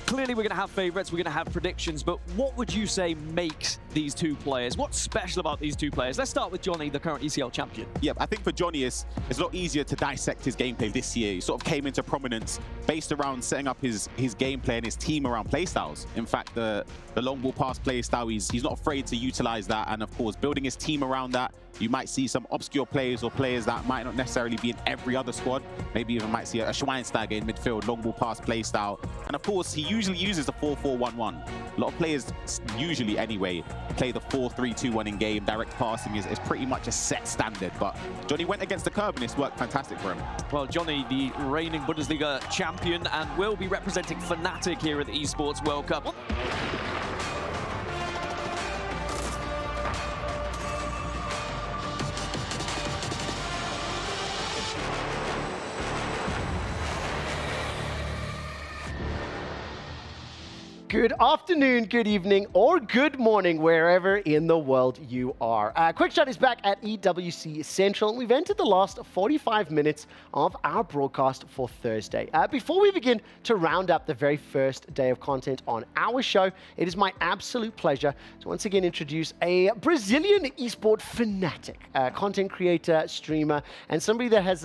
clearly, we're going to have favorites, we're going to have predictions, but what would you say makes these two players? What's special about these two players? Let's start with Johnny, the current ECL champion. Yeah, I think for Johnny, it's a lot easier to dissect his gameplay this year. He sort of came into prominence based around setting up his gameplay and his team around playstyles. In fact, the long ball pass playstyle, he's not afraid to utilize that, and of course, building his team around that. You might see some obscure players or players that might not necessarily be in every other squad. Maybe even might see a Schweinsteiger in midfield, long ball pass playstyle. And of course, he usually uses the 4-4-1-1. A lot of players, usually anyway, play the 4-3-2-1 in game. Direct passing is pretty much a set standard. But Johnny went against the curve and it's worked fantastic for him. Well, Johnny, the reigning Bundesliga champion, and will be representing Fnatic here at the Esports World Cup. Good afternoon, good evening, or good morning, wherever in the world you are. Quickshot is back at EWC Central, and we've entered the last 45 minutes of our broadcast for Thursday. Before we begin to round up the very first day of content on our show, it is my absolute pleasure to once again introduce a Brazilian esport fanatic, content creator, streamer, and somebody that has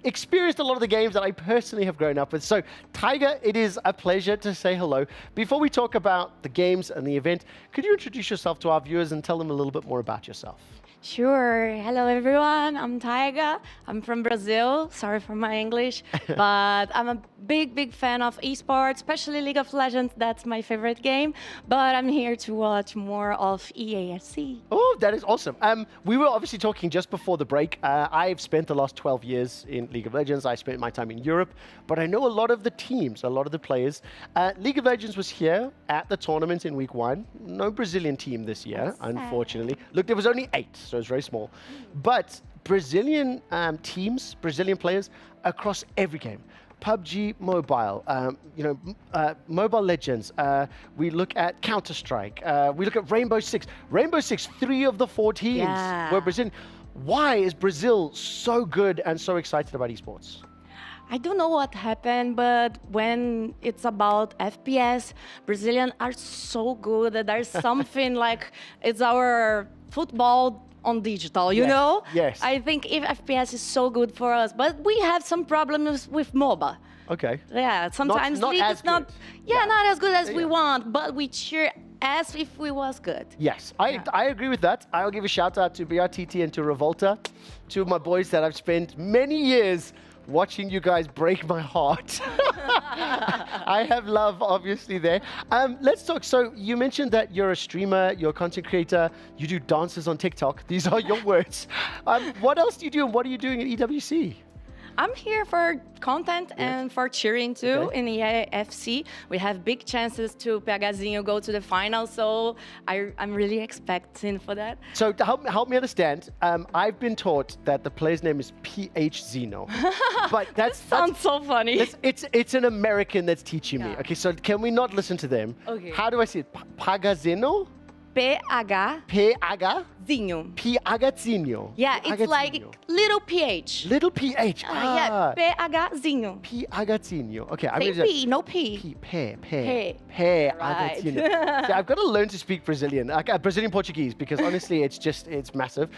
experienced a lot of the games that I personally have grown up with. So, Tiger, it is a pleasure to say hello. Before we talk about the games and the event, could you introduce yourself to our viewers and tell them a little bit more about yourself? Sure. Hello, everyone. I'm Taiga. I'm from Brazil. Sorry for my English. But I'm a big fan of esports, especially League of Legends. That's my favorite game. But I'm here to watch more of EAFC. Oh, that is awesome. We were obviously talking just before the break. I've spent the last 12 years in League of Legends. I spent my time in Europe. But I know a lot of the teams, a lot of the players. League of Legends was here at the tournament in week 1. No Brazilian team this year, unfortunately. Look, there was only 8. So it's very small. But Brazilian teams, Brazilian players across every game. PUBG Mobile, Mobile Legends. We look at Counter-Strike. We look at Rainbow Six. Rainbow Six, 3 of the 4 teams were Brazilian. Why is Brazil so good and so excited about esports? I don't know what happened, but when it's about FPS, Brazilians are so good that there's something like it's our football on digital, you know? Yes. I think if FPS is so good for us, but we have some problems with MOBA. Okay. Yeah, sometimes not League as is not, good. not as good as we want, but we cheer as if we was good. Yes, I agree with that. I'll give a shout out to BRTT and to Revolta, 2 of my boys that I've spent many years watching you guys break my heart. I have love, obviously, there. Let's talk. So you mentioned that you're a streamer, you're a content creator, you do dances on TikTok. These are your words. What else do you do, and what are you doing at EWC? I'm here for content and for cheering too in EAFC. We have big chances to PHzinho go to the final, so I'm really expecting for that. So to help me understand, I've been taught that the player's name is PHzinho, but that sounds so funny. It's an American that's teaching me. Okay, so can we not listen to them? Okay. How do I say it? PHzinho? PHzinho. PHzinho. Yeah, it's like little PH. Little PH. Yeah, PHzinho. PHzinho. Okay, I'm Say going to P, no P. PHzinho. See, I've got to learn to speak Brazilian, Brazilian Portuguese, because honestly, it's massive.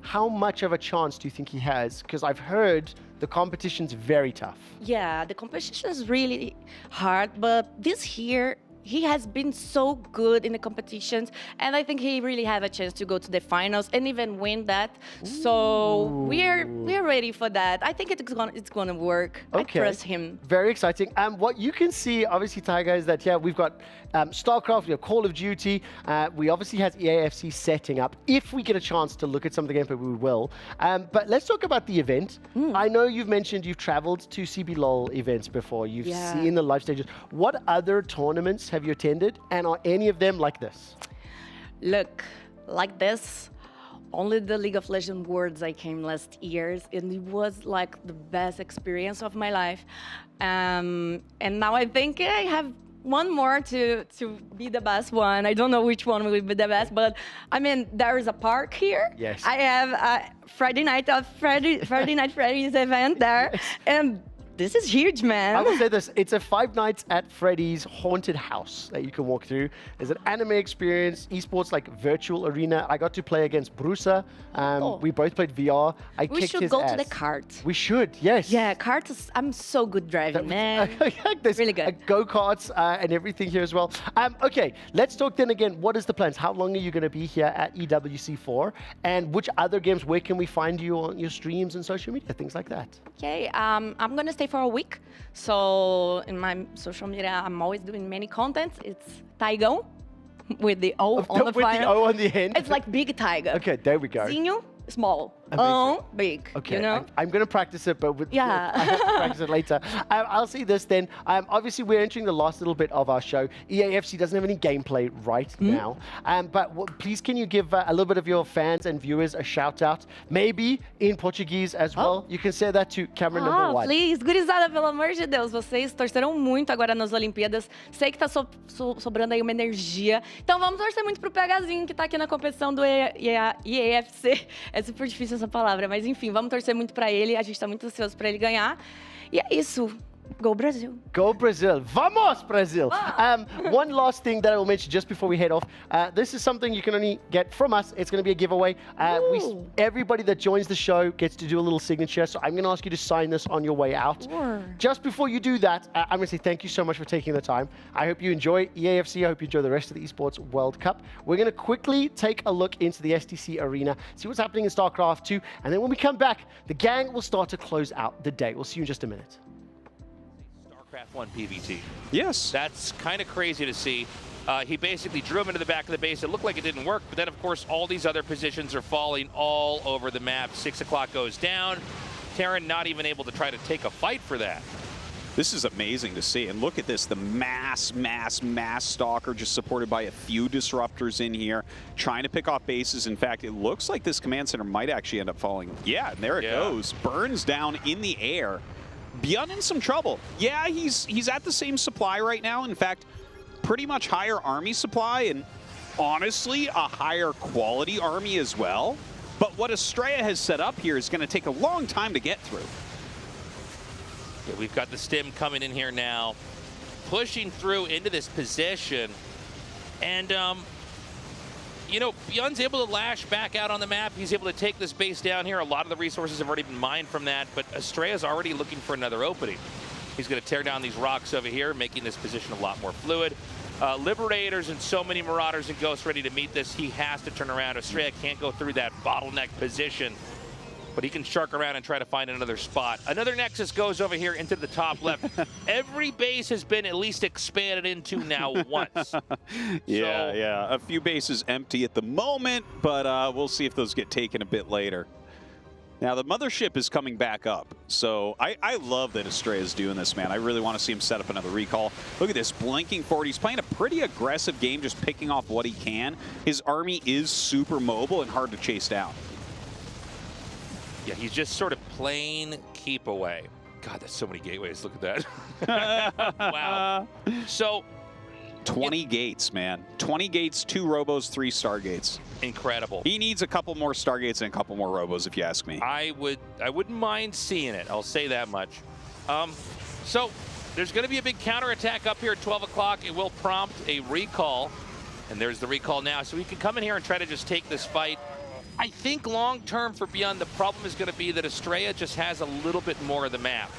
How much of a chance do you think he has? Because I've heard the competition's very tough. Yeah, the competition is really hard, but this year, he has been so good in the competitions, and I think he really have a chance to go to the finals and even win that. Ooh. So we're ready for that. I think it's gonna work. Okay. I trust him. Very exciting. What you can see, obviously, Tiger, is that we've got Starcraft, we have Call of Duty. We obviously have EAFC setting up. If we get a chance to look at some of the gameplay, we will. But let's talk about the event. I know you've mentioned you've traveled to CBLOL events before. You've seen the live stages. What other tournaments have you attended, and are any of them like this? Look, like this, only the League of Legends Worlds I came last year, and it was like the best experience of my life. And now I think I have one more to be the best one. I don't know which one will be the best, but I mean, there is a park here. Yes. I have Friday Night Freddy's event there, and this is huge, man. I will say this, it's a 5 nights at Freddy's haunted house that you can walk through. There's an anime experience, esports like virtual arena. I got to play against Brusa. We both played VR. We should go to the kart. We should, yes. Yeah, karts, I'm so good driving, man. There's really good. Go-karts and everything here as well. Okay, let's talk then again, what is the plans? How long are you going to be here at EWC for? And which other games, where can we find you on your streams and social media, things like that? Okay, I'm going to stay for a week. So in my social media, I'm always doing many contents. It's Taigão with the O on the with final. the O on the end. It's like big tiger. Okay, there we go. Zinho, small. Big. Okay, you know? I'm going to practice it, but I have to practice it later. I'll see this then. Obviously, we're entering the last little bit of our show. EAFC doesn't have any gameplay right now, but please can you give a little bit of your fans and viewers a shout out, maybe in Portuguese as well? You can say that to camera number 1. Please, gurizada, pelo amor de Deus, vocês torceram muito agora nas Olimpíadas. Sei que tá sobrando aí uma energia. Então vamos torcer muito pro PHzinho que tá aqui na competição do EAFC. É super difícil essa palavra, mas enfim, vamos torcer muito pra ele. A gente tá muito ansioso pra ele ganhar. E é isso. Go Brazil. Go Brazil. Vamos, Brazil. One last thing that I will mention just before we head off. This is something you can only get from us. It's going to be a giveaway. Everybody that joins the show gets to do a little signature. So I'm going to ask you to sign this on your way out. Just before you do that, I'm going to say thank you so much for taking the time. I hope you enjoy EAFC. I hope you enjoy the rest of the Esports World Cup. We're going to quickly take a look into the STC arena, see what's happening in StarCraft 2. And then when we come back, the gang will start to close out the day. We'll see you in just a minute. Starcraft 1 PVT. Yes. That's kind of crazy to see. He basically drew him into the back of the base. It looked like it didn't work, but then, of course, all these other positions are falling all over the map. 6 o'clock goes down. Terran not even able to try to take a fight for that. This is amazing to see. And look at this, the mass Stalker just supported by a few disruptors in here, trying to pick off bases. In fact, it looks like this command center might actually end up falling. Yeah, and there it goes. Burns down in the air. Beyond in some trouble. Yeah, he's at the same supply right now. In fact, pretty much higher army supply and honestly a higher quality army as well. But what Astrea has set up here is going to take a long time to get through. Yeah, we've got the stim coming in here now, pushing through into this position. And, you know, Beyond's able to lash back out on the map. He's able to take this base down here. A lot of the resources have already been mined from that, but Astrea's already looking for another opening. He's going to tear down these rocks over here, making this position a lot more fluid. Liberators and so many Marauders and Ghosts ready to meet this. He has to turn around. Astrea can't go through that bottleneck position, but he can shark around and try to find another spot. Another Nexus goes over here into the top left. Every base has been at least expanded into now once. Yeah. A few bases empty at the moment, but we'll see if those get taken a bit later. Now, the mothership is coming back up, so I love that Astrea is doing this, man. I really want to see him set up another recall. Look at this, blinking forward. He's playing a pretty aggressive game, just picking off what he can. His army is super mobile and hard to chase down. Yeah, he's just sort of playing keep away. God, that's so many gateways. Look at that. Wow. So 20 gates, man. 20 gates, 2 robos, 3 stargates. Incredible. He needs a couple more stargates and a couple more robos, if you ask me. I wouldn't mind seeing it. I'll say that much. So there's going to be a big counterattack up here at 12 o'clock. It will prompt a recall, and there's the recall now. So we can come in here and try to just take this fight. I think long-term for Beyond, the problem is going to be that Astrea just has a little bit more of the map.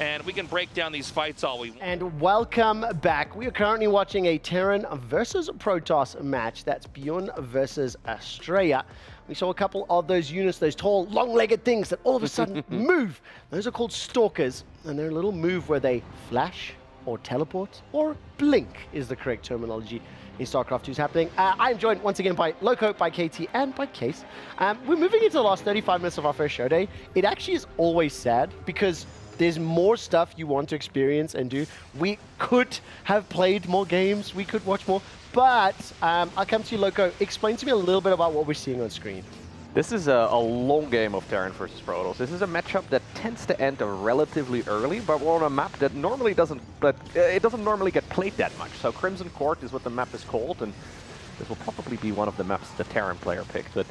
And we can break down these fights all we want. And welcome back. We are currently watching a Terran versus Protoss match. That's Beyond versus Astrea. We saw a couple of those units, those tall, long-legged things that all of a sudden move. Those are called Stalkers, and they're a little move where they flash or teleport or blink is the correct terminology in StarCraft 2 is happening. I'm joined once again by Loco, by KT, and by Case. We're moving into the last 35 minutes of our first show day. It actually is always sad because there's more stuff you want to experience and do. We could have played more games. We could watch more. But I'll come to you, Loco. Explain to me a little bit about what we're seeing on screen. This is a long game of Terran versus Protoss. This is a matchup that tends to end relatively early, but we're on a map that normally doesn't normally get played that much. So Crimson Court is what the map is called, and this will probably be one of the maps the Terran player picked. But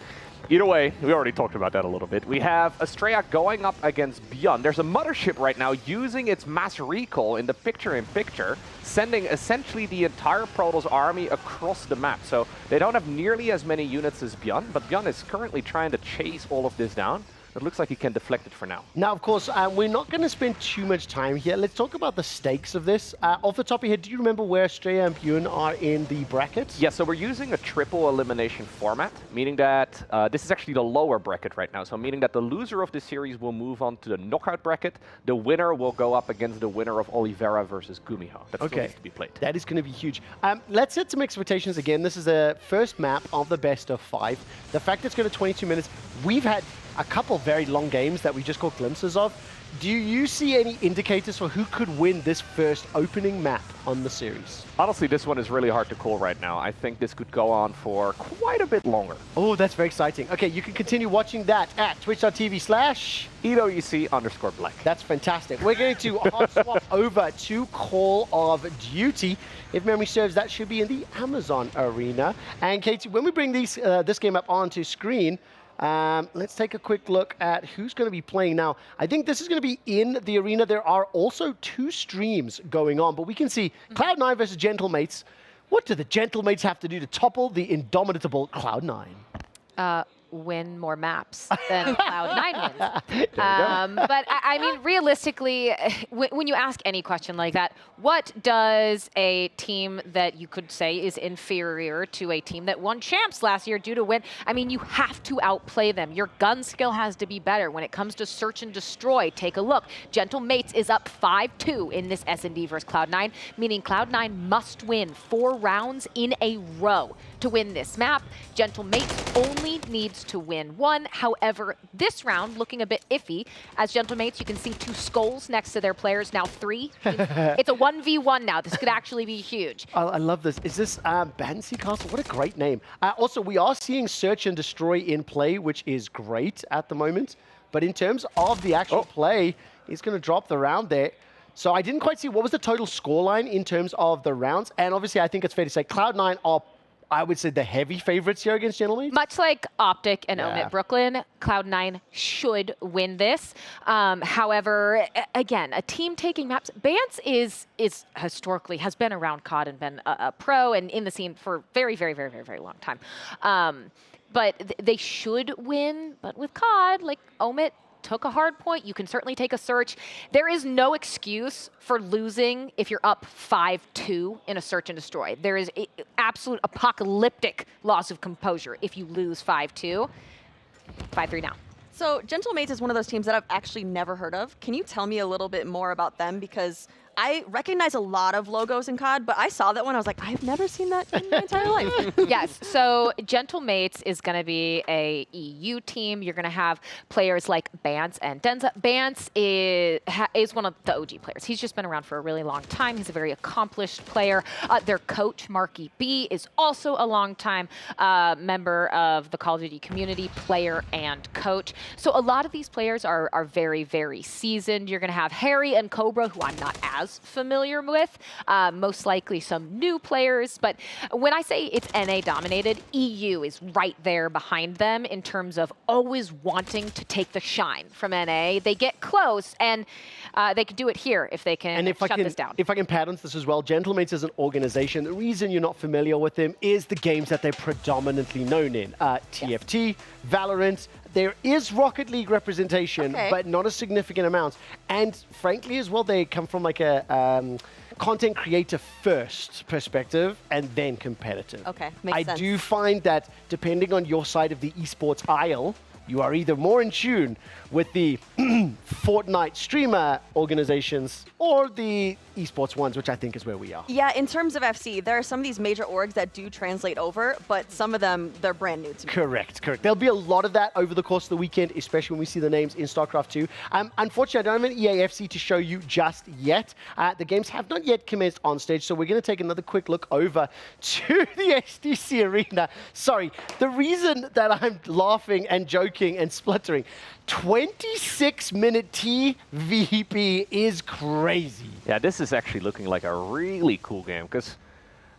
either way, we already talked about that a little bit. We have Astrea going up against Beyond. There's a mothership right now using its mass recall in the picture-in-picture, sending essentially the entire Protoss army across the map. So they don't have nearly as many units as Beyond, but Beyond is currently trying to chase all of this down. It looks like he can deflect it for now. Now, of course, we're not going to spend too much time here. Let's talk about the stakes of this. Off the top of your head, do you remember where Astrea and Bjorn are in the bracket? Yeah, so we're using a triple elimination format, meaning that this is actually the lower bracket right now. So meaning that the loser of this series will move on to the knockout bracket. The winner will go up against the winner of Oliveira versus Gumiho. That still needs to be played. That is going to be huge. Let's set some expectations again. This is the first map of the best of 5. The fact it's going to 22 minutes, we've had a couple very long games that we just caught glimpses of. Do you see any indicators for who could win this first opening map on the series? Honestly, this one is really hard to call right now. I think this could go on for quite a bit longer. Oh, that's very exciting. Okay, you can continue watching that at twitch.tv/EWC_Black. That's fantastic. We're going to hot swap over to Call of Duty. If memory serves, that should be in the Amazon arena. And Katie, when we bring this game up onto screen, Let's take a quick look at who's going to be playing now. I think this is going to be in the arena. There are also 2 streams going on, but we can see Cloud9 versus Gentlemates. What do the Gentlemates have to do to topple the indomitable Cloud9? Win more maps than Cloud9 wins. But I mean, realistically, when you ask any question like that, what does a team that you could say is inferior to a team that won champs last year do to win? I mean, you have to outplay them. Your gun skill has to be better. When it comes to search and destroy, take a look. Gentlemates is up 5-2 in this S&D versus Cloud9, meaning Cloud9 must win 4 rounds in a row to win this map. Gentlemates only needs to win 1. However, this round looking a bit iffy. As Gentlemates, you can see 2 skulls next to their players, now 3. It's a 1v1 now. This could actually be huge. I love this. Is this Bansi Castle? What a great name. Also, we are seeing Search and Destroy in play, which is great at the moment. But in terms of the actual play, he's going to drop the round there. So I didn't quite see what was the total scoreline in terms of the rounds. And obviously, I think it's fair to say Cloud9 are, I would say, the heavy favorites here against Gentlemates. Much like Optic and Omit Brooklyn, Cloud9 should win this. However, again, a team taking maps. Bance is historically has been around COD and been a pro and in the scene for very, very, very, very, very long time. But they should win. But with COD, like Omit took a hard point. You can certainly take a search. There is no excuse for losing if you're up 5-2 in a search and destroy. There is absolute apocalyptic loss of composure if you lose 5-2. 5-3 now. So Gentlemates is one of those teams that I've actually never heard of. Can you tell me a little bit more about them? Because I recognize a lot of logos in COD, but I saw that one. I was like, I've never seen that in my entire life. Yes, so Gentlemates is going to be a EU team. You're going to have players like Bance and Denza. Bance is one of the OG players. He's just been around for a really long time. He's a very accomplished player. Their coach, Marky B, is also a long-time member of the Call of Duty community, player and coach. So a lot of these players are very, very seasoned. You're going to have Harry and Cobra, who I'm not as familiar with, most likely some new players, but when I say it's NA dominated, EU is right there behind them in terms of always wanting to take the shine from NA. They get close, and they can do it here if they can shut this down. If I can pad on this as well, Gentlemates as an organization, the reason you're not familiar with them is the games that they're predominantly known in. TFT, Valorant. There is Rocket League representation, but not a significant amount. And frankly as well, they come from like a content creator first perspective and then competitive. Okay, makes sense. I do find that depending on your side of the esports aisle, you are either more in tune with the Fortnite streamer organizations or the esports ones, which I think is where we are. Yeah, in terms of FC, there are some of these major orgs that do translate over, but some of them, they're brand new to me. Correct. There'll be a lot of that over the course of the weekend, especially when we see the names in StarCraft 2. Unfortunately, I don't have an EAFC to show you just yet. The games have not yet commenced on stage, so we're going to take another quick look over to the SDC arena. Sorry, the reason that I'm laughing and joking and spluttering, 26-minute TVP is crazy. Yeah, this is actually looking like a really cool game because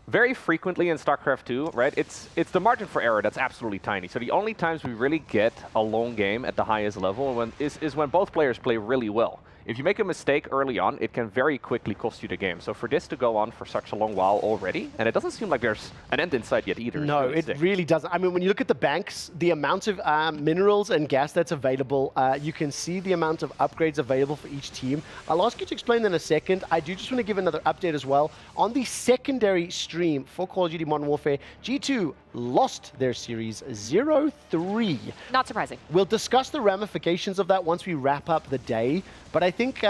very frequently in StarCraft 2, right, it's the margin for error that's absolutely tiny. So the only times we really get a long game at the highest level is when both players play really well. If you make a mistake early on, it can very quickly cost you the game. So for this to go on for such a long while already, and it doesn't seem like there's an end in sight yet either. No, it really doesn't. I mean, when you look at the banks, the amount of minerals and gas that's available, you can see the amount of upgrades available for each team. I'll ask you to explain in a second. I do just want to give another update as well. On the secondary stream for Call of Duty Modern Warfare, G2 lost their series 0-3. Not surprising. We'll discuss the ramifications of that once we wrap up the day. But I think,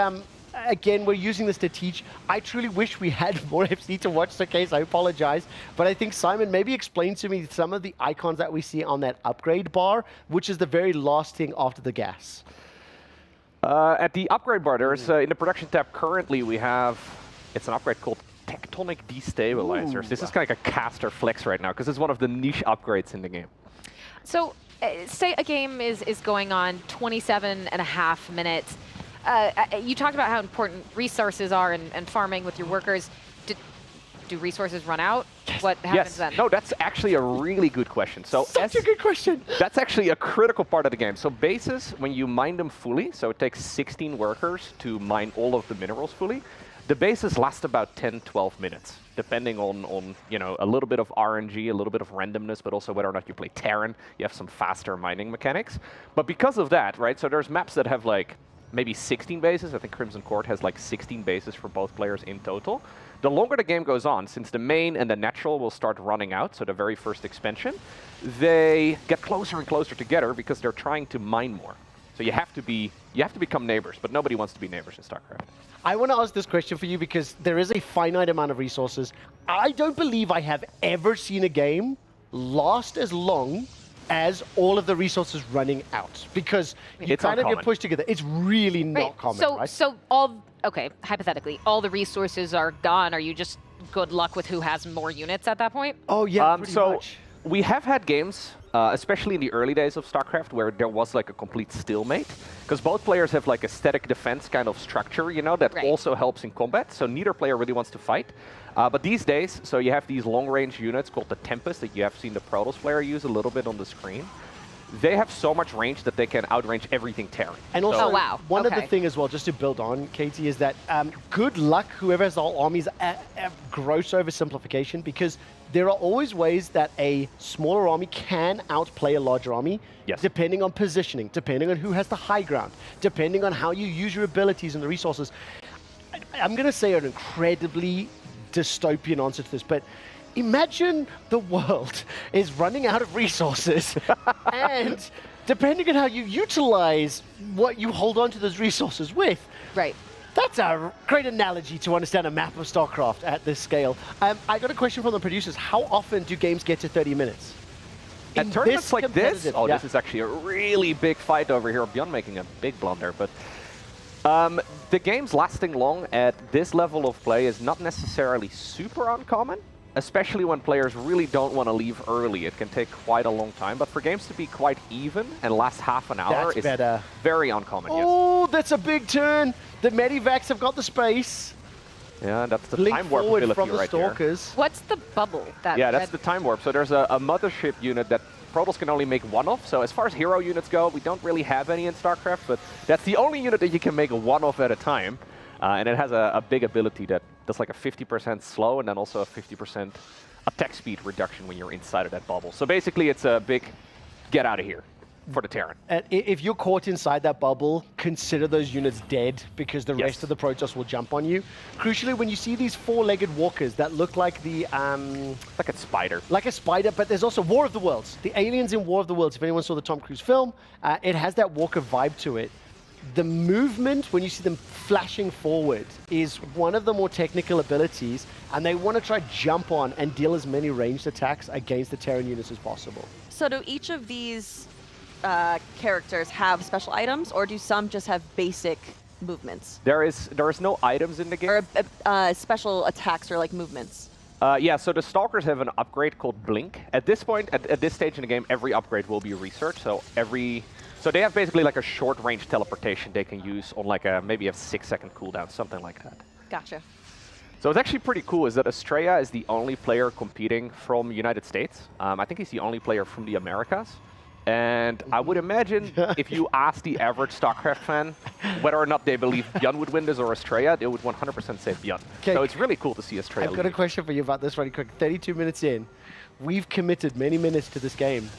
again, we're using this to teach. I truly wish we had more FC to watch, so case I apologize. But I think, Simon, maybe explain to me some of the icons that we see on that upgrade bar, which is the very last thing after the gas. At the upgrade bar, there's in the production tab currently we have, it's an upgrade called Tectonic Destabilizers. This is kind of like a caster flex right now because it's one of the niche upgrades in the game. So say a game is going on 27.5 minutes. You talked about how important resources are and farming with your workers. Do resources run out? what happens then? No, that's actually a really good question. So Such a good question. That's actually a critical part of the game. So bases, when you mine them fully, so it takes 16 workers to mine all of the minerals fully, the bases last about 10, 12 minutes, depending on you know, a little bit of RNG, a little bit of randomness, but also whether or not you play Terran, you have some faster mining mechanics. But because of that, right, so there's maps that have like maybe 16 bases. I think Crimson Court has like 16 bases for both players in total. The longer the game goes on, since the main and the natural will start running out, so the very first expansion, they get closer and closer together because they're trying to mine more. So you have to become neighbors, but nobody wants to be neighbors in StarCraft. I want to ask this question for you because there is a finite amount of resources. I don't believe I have ever seen a game last as long as all of the resources running out, because you kind of get pushed together. It's really not common, right? So okay, hypothetically, all the resources are gone. Are you just good luck with who has more units at that point? Oh yeah, pretty much. We have had games, especially in the early days of StarCraft, where there was like a complete stalemate, because both players have like a static defense kind of structure, you know, that also helps in combat. So neither player really wants to fight. But these days, so you have these long-range units called the Tempest that you have seen the Protoss player use a little bit on the screen. They have so much range that they can outrange everything Terran. And also, one of the things as well, just to build on, Katie, is that good luck whoever has all armies, gross oversimplification, because there are always ways that a smaller army can outplay a larger army, depending on positioning, depending on who has the high ground, depending on how you use your abilities and the resources. I'm going to say an incredibly dystopian answer to this, but imagine the world is running out of resources and depending on how you utilize what you hold on to those resources with. Right. That's a great analogy to understand a map of StarCraft at this scale. I got a question from the producers. How often do games get to 30 minutes? At tournaments like this, this is actually a really big fight over here. Beyond making a big blunder, but the games lasting long at this level of play is not necessarily super uncommon, especially when players really don't want to leave early. It can take quite a long time, but for games to be quite even and last half an hour is very uncommon. Oh, that's a big turn. The Medivacs have got the space. Yeah, that's the Blink time warp forward ability from the right there. Stalkers. What's the bubble? Yeah, that's the time warp. So there's a mothership unit that Protoss can only make one of. So as far as hero units go, we don't really have any in StarCraft, but that's the only unit that you can make one of at a time. And it has a big ability that does like a 50% slow and then also a 50% attack speed reduction when you're inside of that bubble. So basically it's a big get out of here for the Terran. If you're caught inside that bubble, consider those units dead because the rest of the Protoss will jump on you. Crucially, when you see these four-legged walkers that look like the... like a spider. Like a spider, but there's also War of the Worlds. The aliens in War of the Worlds, if anyone saw the Tom Cruise film, it has that walker vibe to it. The movement, when you see them flashing forward, is one of the more technical abilities, and they want to try jump on and deal as many ranged attacks against the Terran units as possible. So do each of these characters have special items, or do some just have basic movements? There is no items in the game. Or special attacks or like movements? Yeah, so the Stalkers have an upgrade called Blink. At this point, at this stage in the game, every upgrade will be researched. So they have basically like a short-range teleportation they can use on like maybe a 6-second cooldown, something like that. Gotcha. So it's actually pretty cool is that Astrea is the only player competing from the United States. I think he's the only player from the Americas. And I would imagine if you ask the average StarCraft fan whether or not they believe Bjorn would win this or Astrea, they would 100% say Bjorn. So it's really cool to see Astrea I've got a question for you about this really quick. 32 minutes in, we've committed many minutes to this game.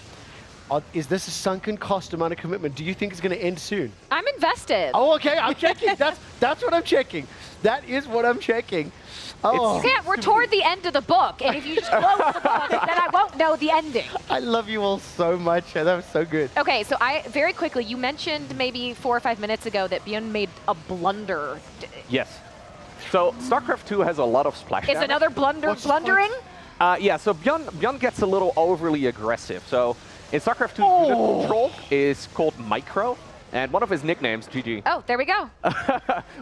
Is this a sunken cost amount of commitment? Do you think it's going to end soon? I'm invested. Oh, okay. I'm checking. That's what I'm checking. That is what I'm checking. Oh. Yeah, we're toward the end of the book, and if you just close the book, then I won't know the ending. I love you all so much. That was so good. Okay, so very quickly, you mentioned maybe 4 or 5 minutes ago that Bjorn made a blunder. Yes. So StarCraft 2 has a lot of splash damage. Is another blundering? Yeah, so Bjorn gets a little overly aggressive. So in StarCraft 2, unit control is called Micro. And one of his nicknames, GG. Oh, there we go.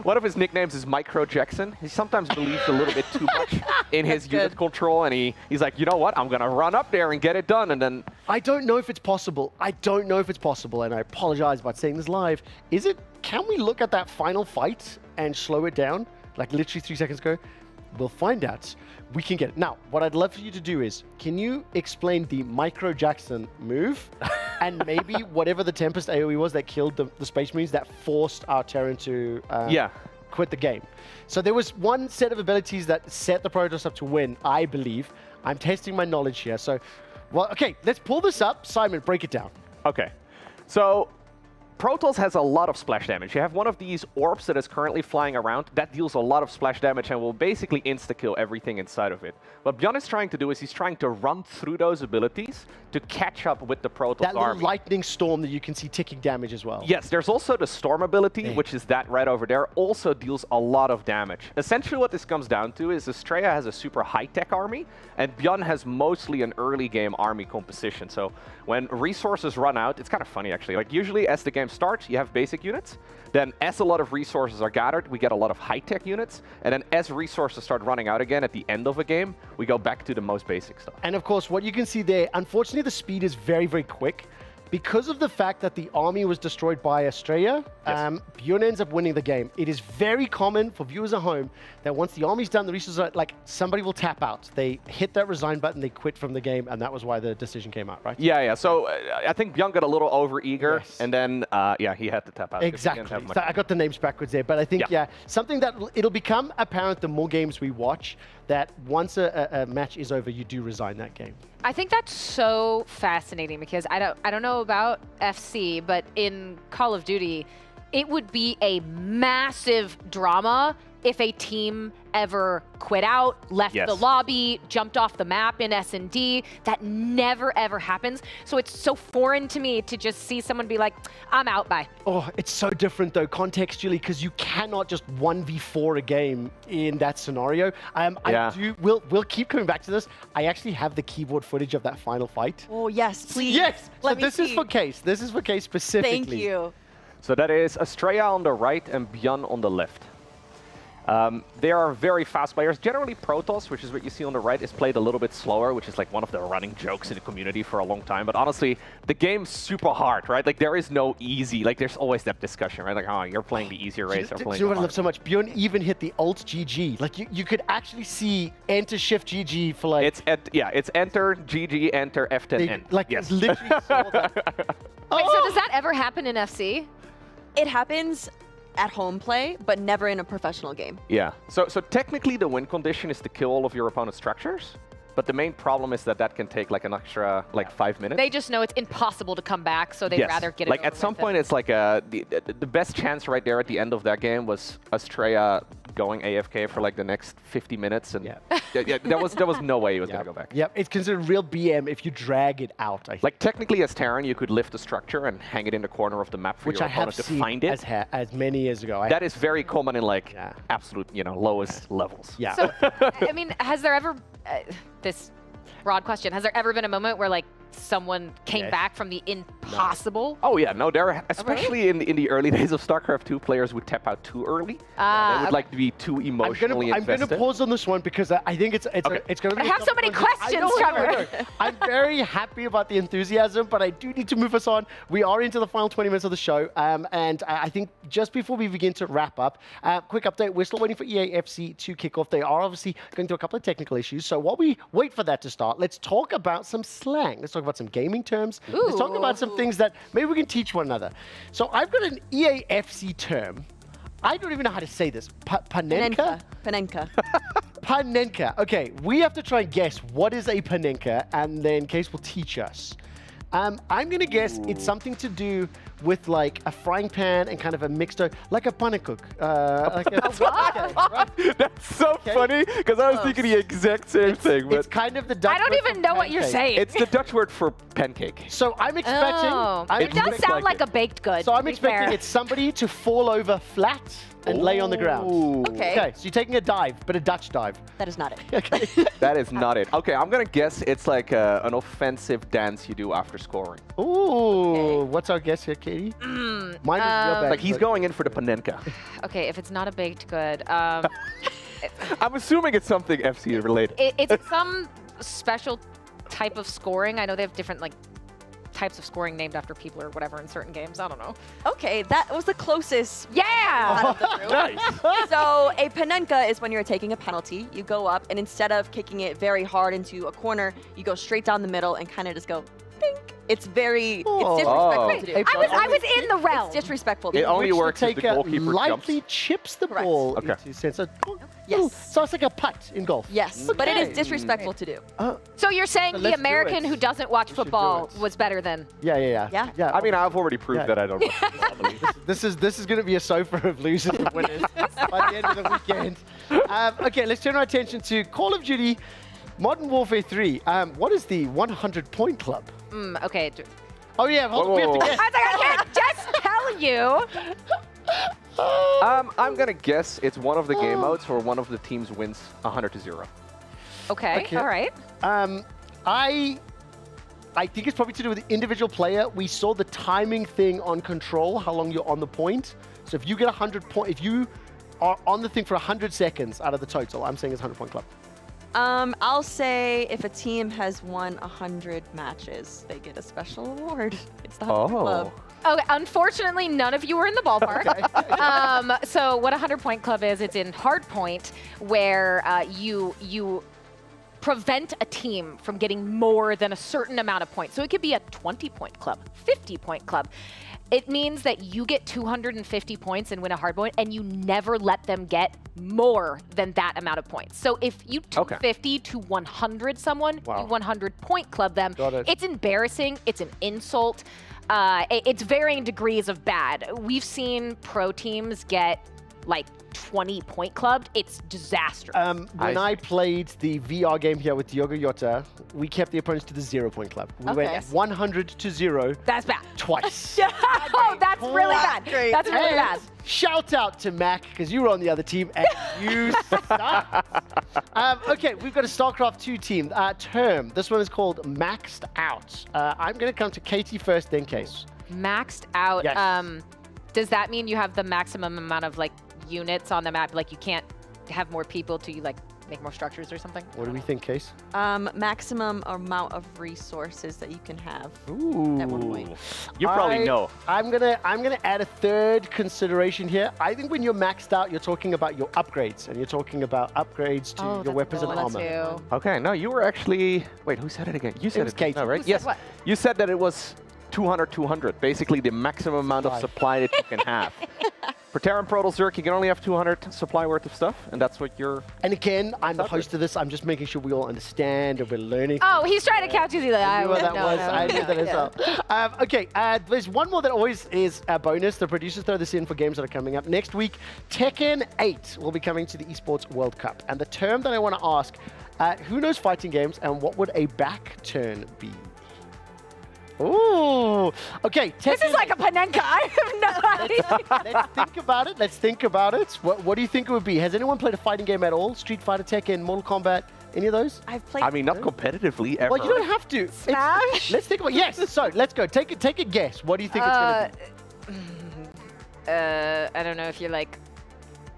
One of his nicknames is Micro Jackson. He sometimes believes a little bit too much in his unit control, and he's like, you know what? I'm gonna run up there and get it done, and then. I don't know if it's possible. I don't know if it's possible, and I apologize about saying this live. Can we look at that final fight and slow it down? Like literally 3 seconds ago. We'll find out. We can get it. Now, what I'd love for you to do is, can you explain the Micro Jackson move and maybe whatever the Tempest AoE was that killed the Space Marines that forced our Terran to quit the game. So there was one set of abilities that set the Protoss up to win, I believe. I'm testing my knowledge here. So, well, okay, let's pull this up. Simon, break it down. Okay. So Protoss has a lot of splash damage. You have one of these orbs that is currently flying around. That deals a lot of splash damage and will basically insta-kill everything inside of it. What Bjorn is trying to do is he's trying to run through those abilities to catch up with the Protoss that army. Little lightning storm that you can see ticking damage as well. Yes, there's also the storm ability, which is that right over there, also deals a lot of damage. Essentially what this comes down to is Astrea has a super high-tech army, and Bjorn has mostly an early game army composition. So when resources run out, it's kind of funny actually. Like usually as the game starts, you have basic units. Then as a lot of resources are gathered, we get a lot of high-tech units. And then as resources start running out again at the end of a game, we go back to the most basic stuff. And of course, what you can see there, unfortunately, the speed is very, very quick. Because of the fact that the army was destroyed by Astrea, Bjorn ends up winning the game. It is very common for viewers at home that once the army's done, the resources are like, somebody will tap out. They hit that resign button, they quit from the game, and that was why the decision came out, right? Yeah. So I think Bjorn got a little over-eager, and then, he had to tap out. Exactly. So I got the names backwards there, but I think, something that it'll become apparent the more games we watch, that once a match is over, you do resign that game. I think that's so fascinating because I don't know about FC, but in Call of Duty, it would be a massive drama if a team ever quit out, left the lobby, jumped off the map in S&D. That never, ever happens. So it's so foreign to me to just see someone be like, I'm out, bye. Oh, it's so different, though, contextually, because you cannot just 1v4 a game in that scenario. We'll keep coming back to this. I actually have the keyboard footage of that final fight. Oh, yes, please. Yes! Let me this is for Case. This is for Case specifically. Thank you. So that is Astrea on the right and Bjorn on the left. They are very fast players. Generally, Protoss, which is what you see on the right, is played a little bit slower, which is like one of the running jokes in the community for a long time. But honestly, the game's super hard, right? Like, there is no easy. Like, there's always that discussion, right? Like, oh, you're playing the easier race. Do you know what I love so much? Bjorn even hit the Alt GG. Like, you could actually see Enter Shift GG for like... It's Enter, GG, Enter, F10, N. Like, yes. literally saw that. Wait, so does that ever happen in FC? It happens at home play, but never in a professional game. Yeah. So technically the win condition is to kill all of your opponent's structures, but the main problem is that can take like an extra 5 minutes. They just know it's impossible to come back, so they'd rather get it like over at some with point, it's like the best chance right there at the end of that game was Astrea going AFK for like the next 50 minutes, and there was no way he was gonna go back. Yep, it's considered real BM if you drag it out. Like technically as Terran, you could lift the structure and hang it in the corner of the map for Which your I have opponent to seen find it. as many years ago. That is very common in like absolute, lowest levels. Yeah. So, I mean, has there ever, this broad question, has there ever been a moment where like someone came back from the impossible? Oh yeah, no, there, especially in the early days of StarCraft 2, players would tap out too early. They would like to be too emotionally I'm invested. gonna pause on this one because I think it's gonna be. I have so many questions, Trevor. I'm very happy about the enthusiasm, but I do need to move us on. We are into the final 20 minutes of the show, and I think just before we begin to wrap up, quick update: we're still waiting for EAFC to kick off. They are obviously going through a couple of technical issues. So while we wait for that to start, let's talk about some slang. Let's talk about some gaming terms. Let's talk about some things that maybe we can teach one another. So I've got an EAFC term. I don't even know how to say this. Panenka? Panenka. Panenka. Okay, we have to try and guess what is a panenka, and then Case will teach us. I'm going to guess it's something to do with like a frying pan and kind of a mixed dough, like a pannenkoek. That's so funny, because I was thinking the exact same thing. But it's kind of the Dutch I don't even know what you're saying. It's the Dutch word for pancake. So I'm expecting... it does sound like a baked good. So I'm expecting it's somebody to fall over flat and lay on the ground. Okay. So you're taking a dive, but a Dutch dive. That is not it. Okay. That is not it. Okay, I'm going to guess it's like an offensive dance you do after scoring. Ooh, what's our guess here, Katie? Mine is real bad. Like he's going in for the panenka. Okay, if it's not a baked good, I'm assuming it's something FC related. it's some special type of scoring. I know they have different like types of scoring named after people or whatever in certain games. I don't know. Okay, that was the closest. Yeah! Out of the group. Nice. So a panenka is when you're taking a penalty. You go up, and instead of kicking it very hard into a corner, you go straight down the middle and kind of just go, pink. It's very, it's disrespectful to do. I was in the realm. It's disrespectful. It only works if the Taker goalkeeper lightly jumps. chips the Correct. ball Okay. into center. Yes. So it's like a putt in golf. Yes, but it is disrespectful to do. So you're saying So the let's do American it. who doesn't watch We should do football it. was better than... Yeah. I mean, I've already proved Yeah. that I don't. This is going to be a sofa of losers and winners by the end of the weekend. Okay, let's turn our attention to Call of Duty Modern Warfare 3. What is the 100-point club? Okay. Oh yeah, hold on, we have to guess. I was like, I can't just tell you. I'm gonna guess it's one of the game modes where one of the teams wins 100-0. Okay, all right. I think it's probably to do with the individual player. We saw the timing thing on control, how long you're on the point. So if you get 100 points, if you are on the thing for 100 seconds out of the total, I'm saying it's 100-point club. I'll say if a team has won 100 matches, they get a special award. It's the 100 Club. Okay, unfortunately, none of you were in the ballpark. So what a 100-point club is, it's in hardpoint where you prevent a team from getting more than a certain amount of points. So it could be a 20-point club, 50-point club. It means that you get 250 points and win a hardpoint, and you never let them get more than that amount of points. So if you 250 to 100 someone, you 100-point club them. Got it. It's embarrassing. It's an insult. It's varying degrees of bad. We've seen pro teams get like 20-point clubbed. It's disastrous. When I played the VR game here with Diogo Jota, we kept the opponents to the 0-point club. We went 100 to 0. That's bad. Twice. Oh, that's really bad. That's really And bad. Shout out to Mac, because you were on the other team and you sucked. Okay, we've got a StarCraft 2 team. Term. This one is called Maxed Out. I'm going to come to Katie first, then Case. Maxed out. Yes. Does that mean you have the maximum amount of like units on the map? Like you can't have more people to like make more structures or something? What do we think, Case? Maximum amount of resources that you can have Ooh. at one point. You probably know. I'm gonna add a third consideration here. I think when you're maxed out, you're talking about your upgrades, and you're talking about upgrades to your weapons and armor. Okay, no, you were actually. Wait, who said it again? You said was Katie. No, right? Who said Yes. what? You said that it was 200, basically the maximum amount of supply that you can have. For Terran Protoss Zerk, you can only have 200 supply worth of stuff, and that's what you're... And again, I'm the host of this. I'm just making sure we all understand and we're learning. Oh, he's trying to catch you. I knew what that was. I knew that as well. Okay, there's one more that always is a bonus. The producers throw this in for games that are coming up. Next week, Tekken 8 will be coming to the Esports World Cup. And the term that I want to ask, who knows fighting games and what would a back turn be? Ooh, okay. This is like a panenka. I have no idea. Let's think about it. Let's think about it. What do you think it would be? Has anyone played a fighting game at all? Street Fighter, Tekken, Mortal Kombat, any of those? I've played. I mean, not competitively ever. Well, you don't have to. Smash? Let's think about. Yes. So let's go. Take a guess. What do you think it's going to be? I don't know if you're like,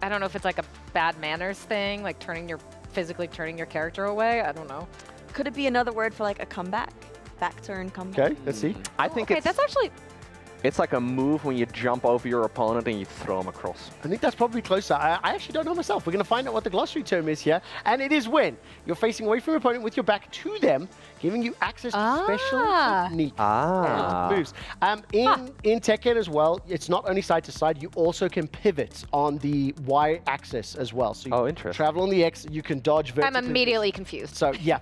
I don't know if it's like a bad manners thing, like physically turning your character away. I don't know. Could it be another word for like a comeback? Back turn comeback? Okay, let's see. I think that's actually... It's like a move when you jump over your opponent and you throw them across. I think that's probably closer. I actually don't know myself. We're going to find out what the glossary term is here. And it is when you're facing away from your opponent with your back to them, giving you access to special techniques and moves. In Tekken as well, it's not only side to side, you also can pivot on the Y axis as well. So you travel on the X, you can dodge vertically. I'm immediately confused. So yeah,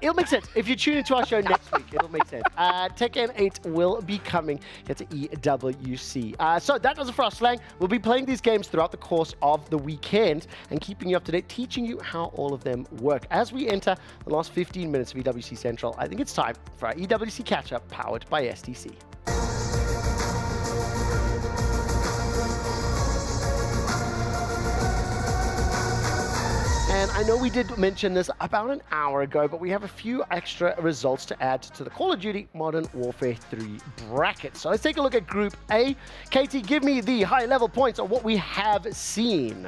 it'll make sense. If you tune into our show next week, it'll make sense. Tekken 8 will be coming here to EWC. So that does it for our slang. We'll be playing these games throughout the course of the weekend and keeping you up to date, teaching you how all of them work. As we enter the last 15 minutes of EWC Central, I think it's time for our EWC catch-up powered by STC. And I know we did mention this about an hour ago, but we have a few extra results to add to the Call of Duty Modern Warfare 3 bracket. So let's take a look at Group A. Katie, give me the high-level points on what we have seen.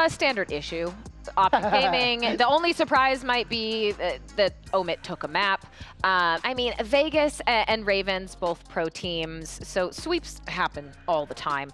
Standard issue. Optic Gaming. The only surprise might be that Omit took a map. I mean, Vegas and Ravens, both pro teams, so sweeps happen all the time.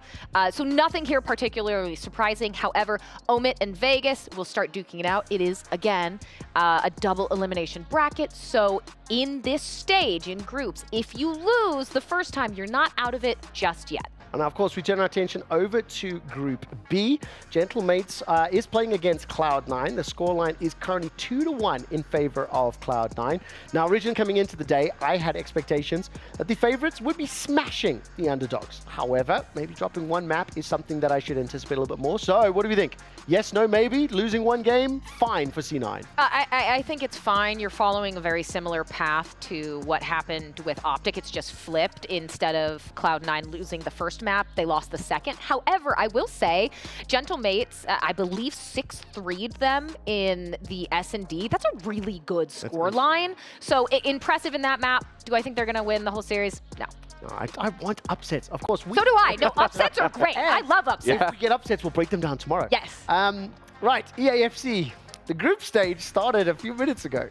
So nothing here particularly surprising. However, Omit and Vegas will start duking it out. It is, again, a double elimination bracket. So in this stage, in groups, if you lose the first time, you're not out of it just yet. And of course, we turn our attention over to Group B. Gentlemates is playing against Cloud9. The scoreline is currently 2-1 in favor of Cloud9. Now, originally coming into the day, I had expectations that the favorites would be smashing the underdogs. However, maybe dropping one map is something that I should anticipate a little bit more. So, what do we think? Yes, no, maybe? Losing one game? Fine for C9. I think it's fine. You're following a very similar path to what happened with Optic. It's just flipped. Instead of Cloud9 losing the first map, they lost the second. However, I will say, Gentlemates, I believe 6-3'd them in the S&D. That's a really good scoreline. So impressive in that map. Do I think they're going to win the whole series? No. No, I want upsets. Of course. So do I. No, upsets are great. I love upsets. If we get upsets, we'll break them down tomorrow. Yes. Right, EAFC. The group stage started a few minutes ago.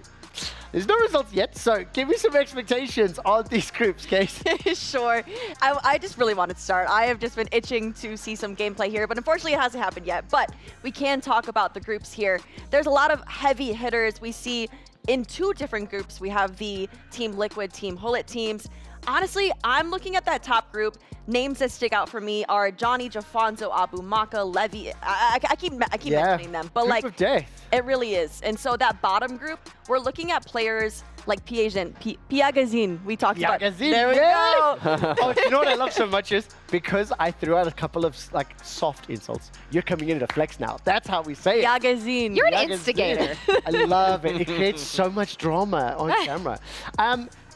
There's no results yet, so give me some expectations on these groups, Case. Sure. I just really want to start. I have just been itching to see some gameplay here, but unfortunately it hasn't happened yet. But we can talk about the groups here. There's a lot of heavy hitters. We see in two different groups. We have the Team Liquid, Team Hullet teams. Honestly, I'm looking at that top group. Names that stick out for me are Johnny, Jafonso, Abu Maka, Levi. I keep mentioning them, but group of death. It really is. And so that bottom group, we're looking at players like Piagazin. We talked about. There we go. Oh, you know what I love so much is because I threw out a couple of soft insults. You're coming in to flex now. That's how we say it. Piagazin. You're an instigator. I love it. It creates so much drama on camera.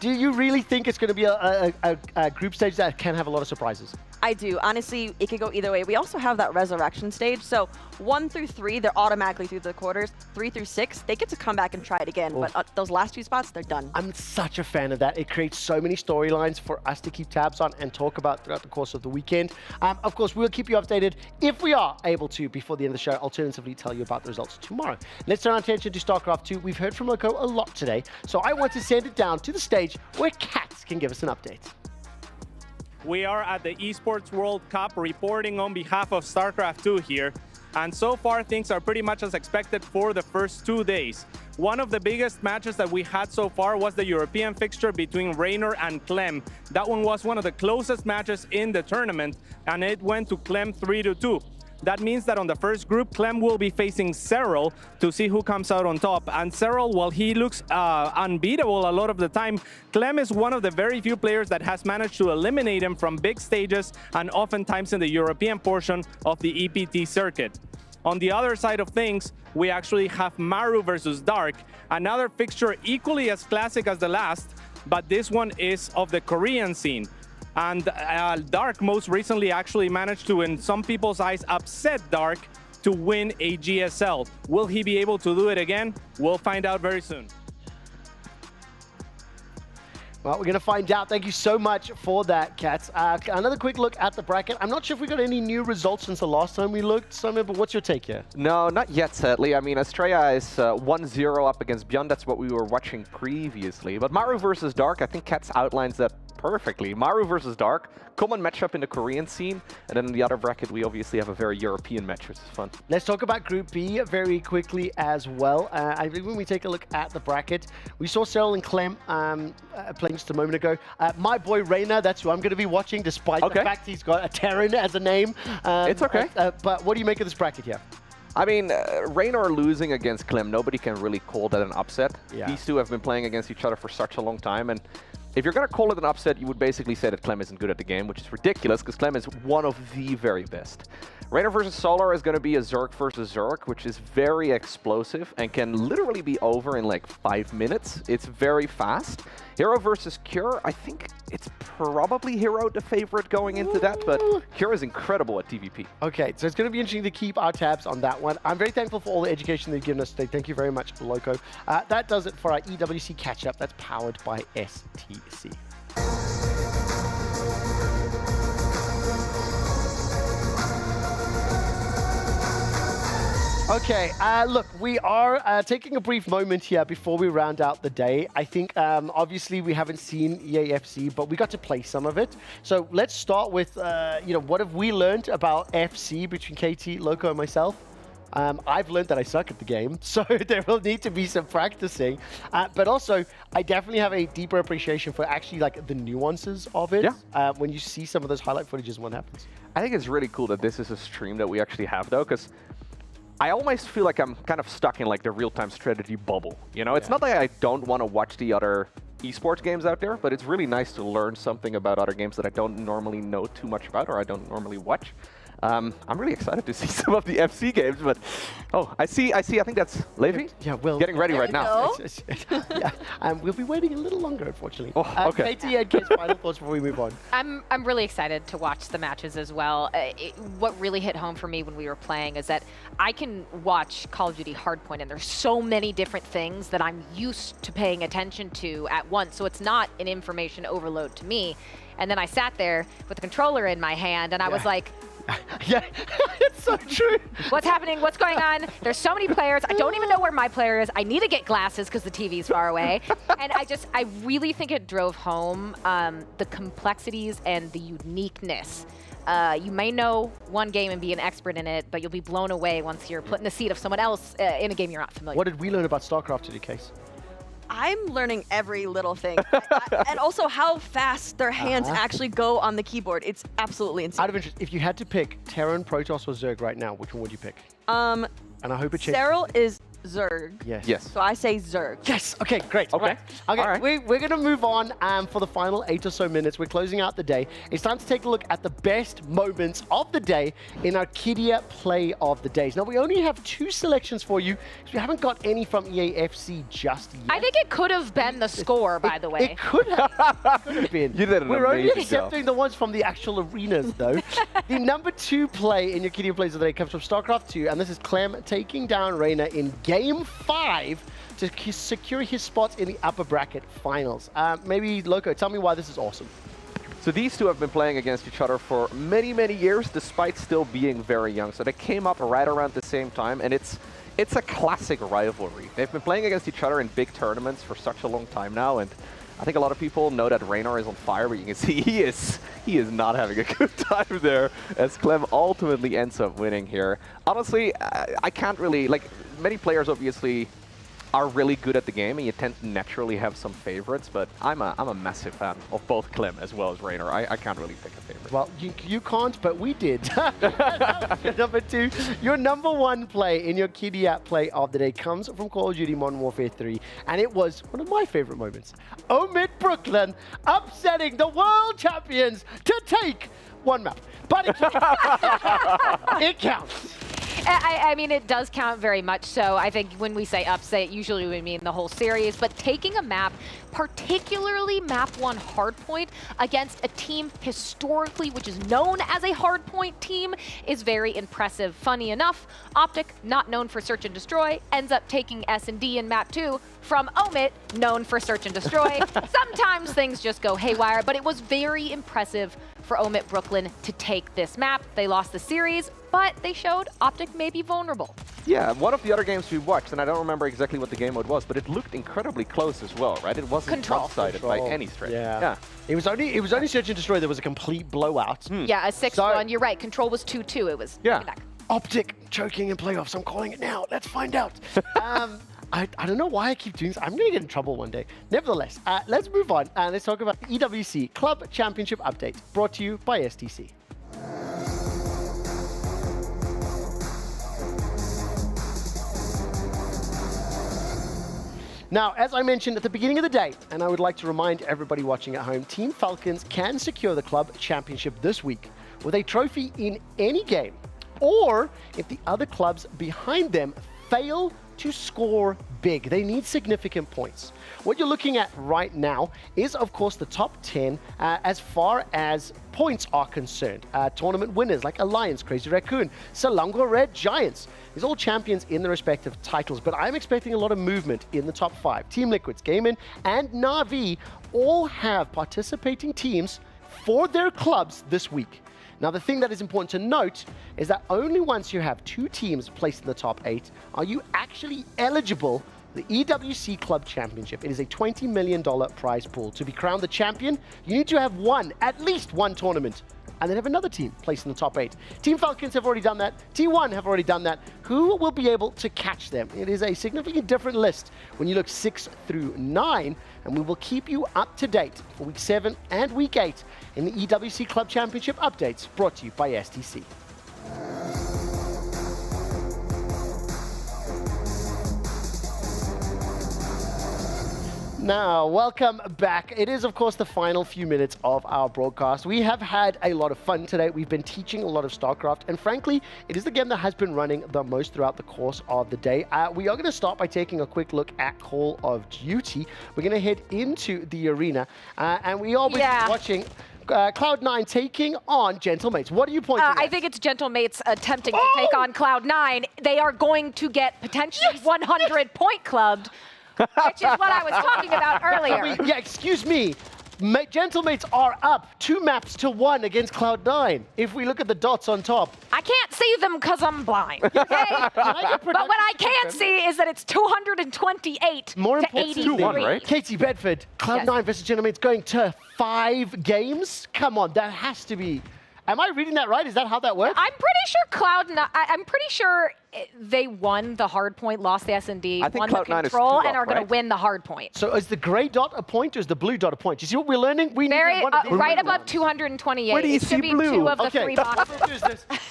Do you really think it's going to be a group stage that can have a lot of surprises? I do. Honestly, it could go either way. We also have that resurrection stage. So 1 through 3, they're automatically through the quarters. 3 through 6, they get to come back and try it again. Oof. But those last 2 spots, they're done. I'm such a fan of that. It creates so many storylines for us to keep tabs on and talk about throughout the course of the weekend. Of course, we'll keep you updated if we are able to before the end of the show. Alternatively, tell you about the results tomorrow. Let's turn our attention to Starcraft 2. We've heard from Loco a lot today, so I want to send it down to the stage where Cats can give us an update. We are at the Esports World Cup reporting on behalf of Starcraft 2 here. And so far, things are pretty much as expected for the first 2 days. One of the biggest matches that we had so far was the European fixture between Reynor and Clem. That one was one of the closest matches in the tournament, and it went to Clem 3-2. That means that on the first group, Clem will be facing Cyril to see who comes out on top. And Cyril, while he looks unbeatable a lot of the time, Clem is one of the very few players that has managed to eliminate him from big stages and oftentimes in the European portion of the EPT circuit. On the other side of things, we actually have Maru versus Dark, another fixture equally as classic as the last, but this one is of the Korean scene. And Dark most recently actually managed to, in some people's eyes, upset Dark to win a GSL. Will he be able to do it again? We'll find out very soon. Well, we're going to find out. Thank you so much for that, Cats. Another quick look at the bracket. I'm not sure if we got any new results since the last time we looked, Simon, but what's your take here? No, not yet, sadly. I mean, Astrea is 1-0 up against Beyond. That's what we were watching previously. But Maru versus Dark, I think Cats outlines that perfectly. Maru versus Dark, common matchup in the Korean scene. And then in the other bracket, we obviously have a very European match, which is fun. Let's talk about Group B very quickly as well. I think when we take a look at the bracket, we saw Cyril and Clem playing just a moment ago. My boy Reynor, that's who I'm going to be watching, despite the fact he's got a Terran as a name. It's okay. But what do you make of this bracket here? I mean, Reynor losing against Clem, nobody can really call that an upset. Yeah. These two have been playing against each other for such a long time, and if you're going to call it an upset, you would basically say that Clem isn't good at the game, which is ridiculous, because Clem is one of the very best. Reynor versus Solar is going to be a Zerg versus Zerg, which is very explosive and can literally be over in like 5 minutes. It's very fast. Hero versus Cure, I think it's probably Hero the favorite going into that, but Cure is incredible at TVP. Okay, so it's going to be interesting to keep our tabs on that one. I'm very thankful for all the education they've given us today. Thank you very much, Loco. That does it for our EWC catch-up. That's powered by STC. Okay, look, we are taking a brief moment here before we round out the day. I think, obviously, we haven't seen EAFC, but we got to play some of it. So let's start with, what have we learned about FC between KT, Loco, and myself? I've learned that I suck at the game, so there will need to be some practicing. But also, I definitely have a deeper appreciation for actually like the nuances of it. Yeah. When you see some of those highlight footages, what happens? I think it's really cool that this is a stream that we actually have, though, because I almost feel like I'm kind of stuck in like the real-time strategy bubble. It's not like I don't want to watch the other esports games out there, but it's really nice to learn something about other games that I don't normally know too much about or I don't normally watch. I'm really excited to see some of the FC games, but I see. I think that's Levi. Yeah, Will. Getting ready right now. Yeah, we'll be waiting a little longer, unfortunately. Oh, okay. KT and Kate's final thoughts before we move on. I'm really excited to watch the matches as well. What really hit home for me when we were playing is that I can watch Call of Duty Hardpoint, and there's so many different things that I'm used to paying attention to at once. So it's not an information overload to me. And then I sat there with the controller in my hand, and I was like, yeah, it's so true. What's happening? What's going on? There's so many players. I don't even know where my player is. I need to get glasses because the TV's far away. And I really think it drove home the complexities and the uniqueness. You may know one game and be an expert in it, but you'll be blown away once you're put in the seat of someone else in a game you're not familiar with. What did we learn about Starcraft today, Case? I'm learning every little thing. And also how fast their hands actually go on the keyboard. It's absolutely insane. Out of interest, if you had to pick Terran, Protoss, or Zerg right now, which one would you pick? And I hope it changes. Cyril is Zerg. Yes. So I say Zerg. Yes. Okay, great. Okay. Okay, All right. we're going to move on for the final 8 or so minutes. We're closing out the day. It's time to take a look at the best moments of the day in our Kidia Play of the Days. Now, we only have 2 selections for you because we haven't got any from EAFC just yet. I think it could have been the score, by the way. It could have been. You did an We're only amazing accepting job. the ones from the actual arenas, though. The number 2 play in your Kidia Plays of the Day comes from Starcraft 2, and this is Clem taking down Reynor in Game 5 to secure his spot in the upper bracket finals. Maybe, Loco, tell me why this is awesome. So these two have been playing against each other for many, many years, despite still being very young. So they came up right around the same time, and it's a classic rivalry. They've been playing against each other in big tournaments for such a long time now, and I think a lot of people know that Reynor is on fire, but you can see he is not having a good time there, as Clem ultimately ends up winning here. Honestly, I can't really, like, many players obviously are really good at the game, and you tend to naturally have some favorites, but I'm a massive fan of both Clem as well as Reynor. I can't really pick a favorite. Well, you can't, but we did. Number 2, your number 1 play in your Kidia Play of the Day comes from Call of Duty Modern Warfare 3, and it was one of my favorite moments. Omid Brooklyn upsetting the world champions to take 1 map. But it counts. I mean, it does count very much so. I think when we say upset, usually we mean the whole series, but taking a map, particularly map 1 Hardpoint, against a team historically which is known as a Hardpoint team is very impressive. Funny enough, Optic, not known for Search and Destroy, ends up taking S&D in map 2 from Omid, known for Search and Destroy. Sometimes things just go haywire, but it was very impressive for Omid Brooklyn to take this map. They lost the series, but they showed Optic may be vulnerable. Yeah, one of the other games we watched, and I don't remember exactly what the game mode was, but it looked incredibly close as well, right? It wasn't one-sided by any stretch. Yeah. It was only Search and Destroy. There was a complete blowout. Yeah, a 6-1. You're right. Control was 2-2. It was back. Optic choking in playoffs. I'm calling it now. Let's find out. I don't know why I keep doing this. I'm going to get in trouble one day. Nevertheless, let's move on and let's talk about the EWC Club Championship Update, brought to you by STC. Now, as I mentioned at the beginning of the day, and I would like to remind everybody watching at home, Team Falcons can secure the club championship this week with a trophy in any game, or if the other clubs behind them fail to score big. They need significant points. What you're looking at right now is, of course, the top 10 as far as points are concerned. Tournament winners like Alliance, Crazy Raccoon, Salangwa Red Giants. These are all champions in their respective titles, but I'm expecting a lot of movement in the top 5. Team Liquids, Gaimin, and Na'Vi all have participating teams for their clubs this week. Now, the thing that is important to note is that only once you have 2 teams placed in the top 8 are you actually eligible for the EWC Club Championship. It is a $20 million prize pool. To be crowned the champion, you need to have won at least 1 tournament, and then have another team placed in the top 8. Team Falcons have already done that. T1 have already done that. Who will be able to catch them? It is a significantly different list when you look 6 through 9, and we will keep you up to date for Week 7 and Week 8 in the EWC Club Championship updates brought to you by STC. Now, welcome back. It is, of course, the final few minutes of our broadcast. We have had a lot of fun today. We've been teaching a lot of Starcraft, and frankly, it is the game that has been running the most throughout the course of the day. We are going to start by taking a quick look at Call of Duty. We're going to head into the arena, and we are watching Cloud9 taking on Gentlemates. What are you pointing at? I think it's Gentlemates attempting to take on Cloud9. They are going to get potentially 100 point clubbed. Which is what I was talking about earlier. Yeah, excuse me. Gentlemates are up 2 maps to 1 against Cloud9. If we look at the dots on top. I can't see them because I'm blind, okay? But what I can see is that it's 228 More to important 83. 2-1, right? Katie Bedford, Cloud9 versus Gentlemates going to 5 games? Come on, that has to be... Am I reading that right? Is that how that works? I'm pretty sure Cloud9, I'm pretty sure they won the hard point, lost the S&D, won the control, and are going to win the hard point. So is the gray dot a point or is the blue dot a point? You see what we're learning? We Very, right above 228. Where do you see blue? 2 of the 3 bottom.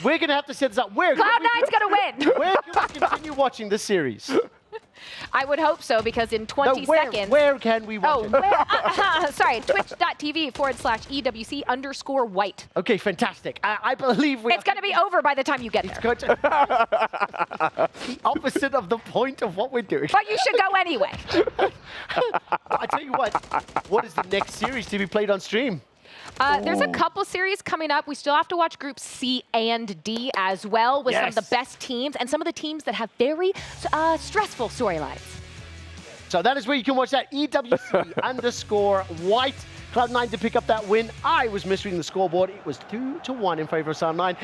We're going to have to set this up. Cloud9's going to win. Where can we continue watching this series? I would hope so, because in 20 seconds... Where can we watch it? Sorry, twitch.tv/EWC_white. Okay, fantastic. I believe it's going to be over by the time you get there. The opposite of the point of what we're doing. But you should go anyway. I tell you what is the next series to be played on stream? There's a couple series coming up. We still have to watch Groups C and D as well, with some of the best teams and some of the teams that have very stressful storylines. So that is where you can watch that EWC_white. Cloud9 to pick up that win. I was misreading the scoreboard. It was 2-1 in favor of Sound9.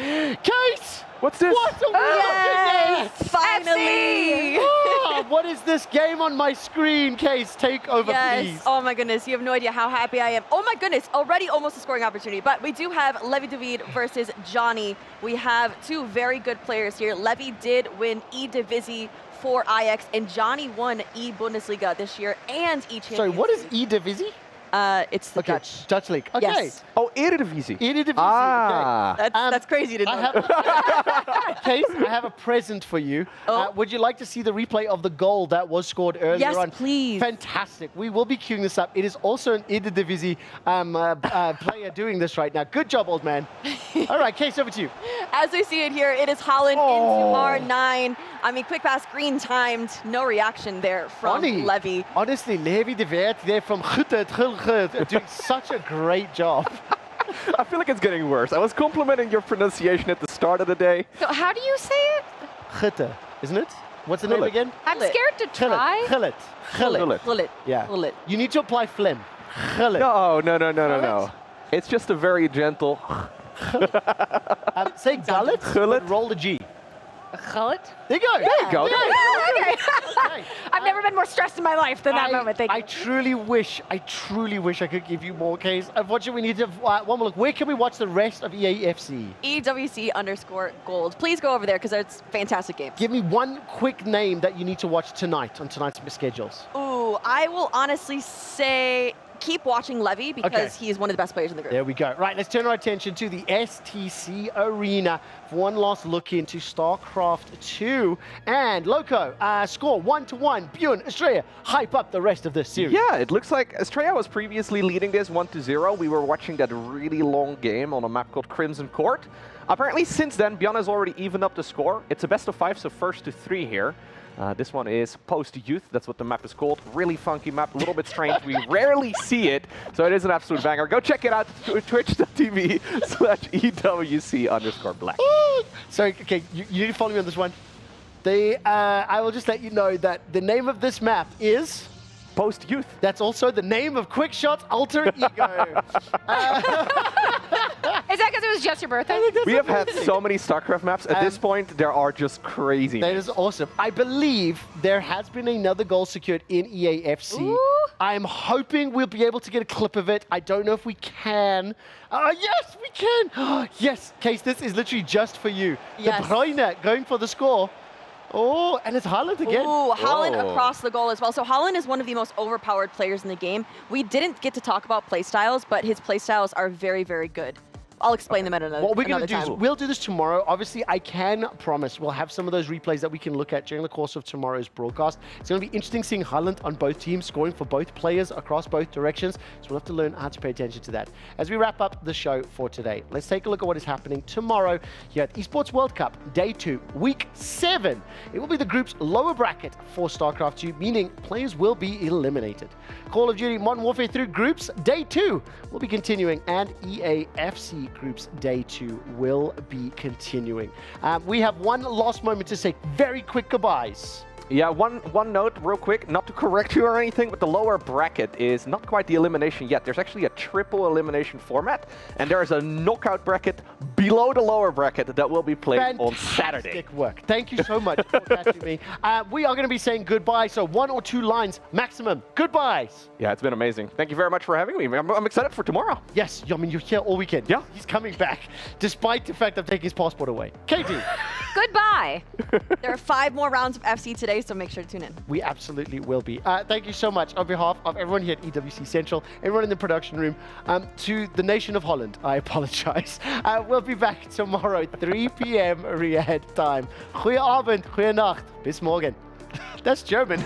Case! What's this? What are we looking at? Finally! Oh, what is this game on my screen? Case, take over, please. Oh my goodness, you have no idea how happy I am. Oh my goodness, already almost a scoring opportunity. But we do have Levi David versus Johnny. We have 2 very good players here. Levi did win EWC for IX, and Johnny won E-Bundesliga this year and E-Champions. Sorry, what is EWC? It's the Dutch League. Okay. Yes. Oh, Eredivisie. Eredivisie. Ah. Okay. That's crazy to know. Case, I have a present for you. Would you like to see the replay of the goal that was scored earlier on? Yes, please. Fantastic. We will be queuing this up. It is also an Eredivisie player doing this right now. Good job, old man. All right, Case, over to you. As we see it here, it is Holland into R9. I mean, quick pass, green timed. No reaction there from Levi. Honestly, Levi de Weerd there from doing such a great job. I feel like it's getting worse. I was complimenting your pronunciation at the start of the day. So how do you say it? Gutte, isn't it? What's the name again? I'm scared to try. Gullit. Yeah. Gullit. You need to apply phlegm. Gullit. No. It's just a very gentle. Say gullet, but roll the G. Gullet? There you go. There you go. Okay. I've never been more stressed in my life than that moment. Thank you. I truly wish I could give you more, Case. Unfortunately, we need to one more look. Where can we watch the rest of EAFC? EWC_gold. Please go over there because it's fantastic games. Give me one quick name that you need to watch tonight on tonight's schedules. Ooh, I will honestly say keep watching Levi because he is one of the best players in the group. There we go. Right, let's turn our attention to the STC Arena for one last look into StarCraft 2. And Loco, score 1-1. Bjorn, Astrea, hype up the rest of this series. Yeah, it looks like Astrea was previously leading this 1-0. We were watching that really long game on a map called Crimson Court. Apparently, since then, Bjorn has already evened up the score. It's a best of 5, so first to 3 here. This one is Post-Youth, that's what the map is called. Really funky map, a little bit strange. We rarely see it, so it is an absolute banger. Go check it out, twitch.tv/EWC_black. So, okay, you need to follow me on this one. I will just let you know that the name of this map is... Post-Youth. That's also the name of Quickshot's alter ego. Is that because it was just your birthday? We have had so many StarCraft maps. At this point, there are just crazy. That is awesome. I believe there has been another goal secured in EAFC. Ooh. I'm hoping we'll be able to get a clip of it. I don't know if we can. Yes, we can. Yes, Case, this is literally just for you. Yes. De Bruyne going for the score. Oh, and it's Haaland again. Ooh, Haaland across the goal as well. So Haaland is one of the most overpowered players in the game. We didn't get to talk about playstyles, but his playstyles are very, very good. I'll explain them at another time. What we're going to do is we'll do this tomorrow. Obviously, I can promise we'll have some of those replays that we can look at during the course of tomorrow's broadcast. It's going to be interesting seeing Haaland on both teams, scoring for both players across both directions. So we'll have to learn how to pay attention to that. As we wrap up the show for today, let's take a look at what is happening tomorrow here at Esports World Cup, Day 2, Week 7. It will be the group's lower bracket for StarCraft 2, meaning players will be eliminated. Call of Duty Modern Warfare 3 Groups, Day 2 will be continuing, and EAFC Groups Day 2 will be continuing. We have one last moment to say very quick goodbyes. Yeah, one note real quick, not to correct you or anything, but the lower bracket is not quite the elimination yet. There's actually a triple elimination format, and there is a knockout bracket below the lower bracket that will be played on Saturday. Fantastic work. Thank you so much for catching me. We are going to be saying goodbye, so 1 or 2 lines maximum. Goodbyes. Yeah, it's been amazing. Thank you very much for having me. I'm excited for tomorrow. Yes, I mean, you're here all weekend. Yeah. He's coming back, despite the fact I'm taking his passport away. Katie. Goodbye. There are 5 more rounds of FC today, so make sure to tune in. We absolutely will be. Thank you so much on behalf of everyone here at EWC Central, everyone in the production room, to the nation of Holland. I apologize. We'll be back tomorrow, 3 p.m. Riyadh time. Goeie Abend, goeie Nacht. Bis morgen. That's German.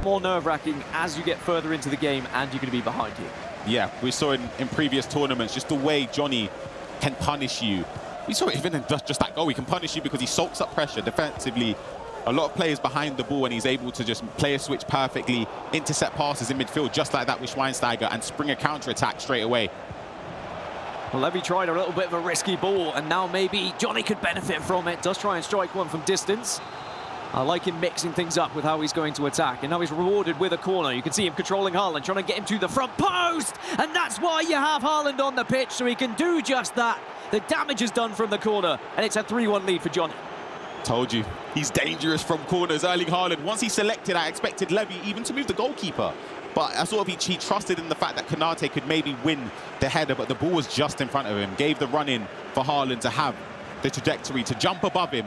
More nerve-wracking as you get further into the game and you're going to be behind you. Yeah, we saw in previous tournaments just the way Johnny can punish you. We saw it even in just that goal. He can punish you because he soaks up pressure defensively. A lot of players behind the ball, and he's able to just play a switch perfectly, intercept passes in midfield just like that with Schweinsteiger, and spring a counter-attack straight away. Well, Levi tried a little bit of a risky ball, and now maybe Johnny could benefit from it. Does try and strike one from distance. I like him mixing things up with how he's going to attack. And now he's rewarded with a corner. You can see him controlling Haaland, trying to get him to the front post. And that's why you have Haaland on the pitch, so he can do just that. The damage is done from the corner, and it's a 3-1 lead for Johnny. Told you. He's dangerous from corners. Erling Haaland, once he selected, I expected Levi even to move the goalkeeper. But I sort of he trusted in the fact that Konate could maybe win the header, but the ball was just in front of him. Gave the run in for Haaland to have the trajectory to jump above him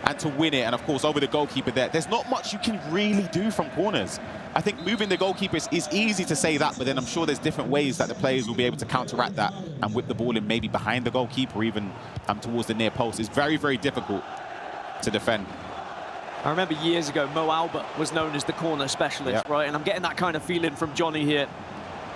and to win it. And of course, over the goalkeeper there. There's not much you can really do from corners. I think moving the goalkeeper is easy to say that, but then I'm sure there's different ways that the players will be able to counteract that and whip the ball in maybe behind the goalkeeper or even towards the near post. It's very, very difficult to defend. I remember years ago, Mo Albert was known as the corner specialist, right? And I'm getting that kind of feeling from Johnny here,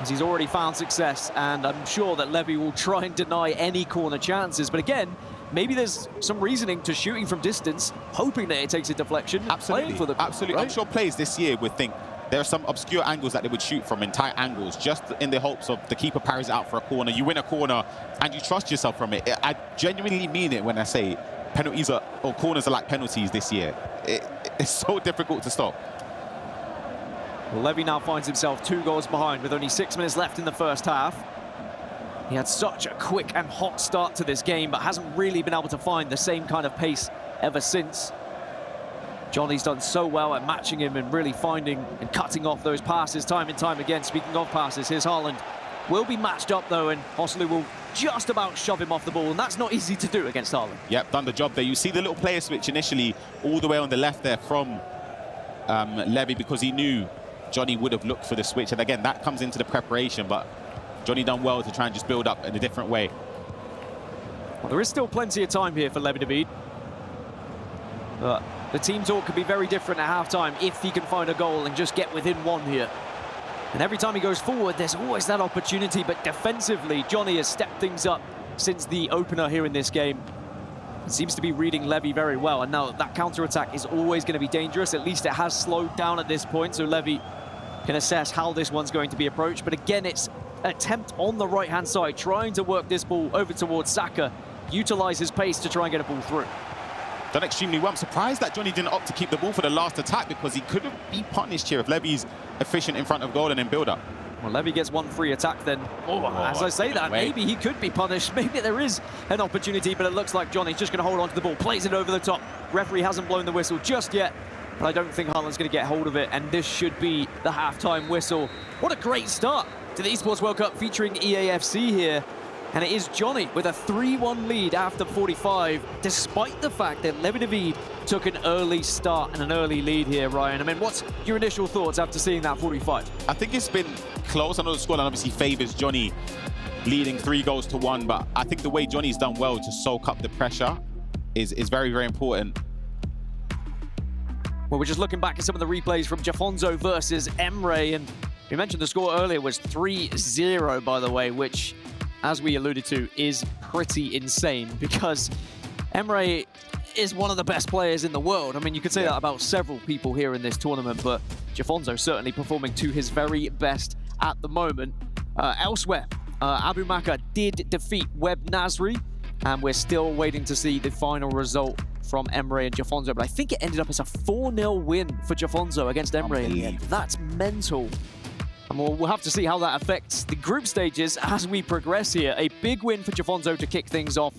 as he's already found success, and I'm sure that Levi will try and deny any corner chances. But again, maybe there's some reasoning to shooting from distance, hoping that it takes a deflection. Absolutely, for the absolutely. Right? I'm sure players this year would think there are some obscure angles that they would shoot from, in tight angles, just in the hopes of the keeper parries out for a corner. You win a corner and you trust yourself from it. I genuinely mean it when I say penalties or corners are like penalties this year. It's so difficult to stop. Levi now finds himself 2 goals behind with only 6 minutes left in the first half. He had such a quick and hot start to this game, but hasn't really been able to find the same kind of pace ever since. Johnny's done so well at matching him and really finding and cutting off those passes time and time again. Speaking of passes, here's Haaland. Will be matched up though, and Hoslu will just about shove him off the ball, and that's not easy to do against Haaland. Yep, done the job there. You see the little player switch initially all the way on the left there from Levi, because he knew Johnny would have looked for the switch. And again, that comes into the preparation, but Johnny done well to try and just build up in a different way. Well, there is still plenty of time here for Levi David. But the team talk could be very different at half-time if he can find a goal and just get within 1 here. And every time he goes forward, there's always that opportunity, but defensively, Johnny has stepped things up since the opener here in this game. He seems to be reading Levi very well, and now that counter-attack is always going to be dangerous. At least it has slowed down at this point, so Levi can assess how this one's going to be approached. But again, it's an attempt on the right-hand side, trying to work this ball over towards Saka, utilize his pace to try and get a ball through. Done extremely well. I'm surprised that Johnny didn't opt to keep the ball for the last attack, because he could have been punished here if Levy's efficient in front of goal and in build-up. Well, Levi gets 1 free attack then. As I say that, maybe he could be punished. Maybe there is an opportunity, but it looks like Johnny's just going to hold on to the ball, plays it over the top. Referee hasn't blown the whistle just yet, but I don't think Haaland's going to get hold of it, and this should be the half-time whistle. What a great start to the Esports World Cup featuring EAFC here. And it is Johnny with a 3-1 lead after 45, despite the fact that Levi David took an early start and an early lead here, Ryan. I mean, what's your initial thoughts after seeing that 45? I think it's been close. I know the scoreline obviously favours Johnny leading 3-1, but I think the way Johnny's done well to soak up the pressure is very, very important. Well, we're just looking back at some of the replays from Jafonzo versus Emre, and we mentioned the score earlier was 3-0, by the way, which, as we alluded to, is pretty insane, because Emre is one of the best players in the world. I mean, you could say that about several people here in this tournament, but Jafonzo certainly performing to his very best at the moment. Elsewhere, Abu Maka did defeat Web Nasri, and we're still waiting to see the final result from Emre and Jafonzo, but I think it ended up as a 4-0 win for Jafonzo against Emre in the end. That's mental. And we'll have to see how that affects the group stages as we progress here. A big win for Jafonzo to kick things off.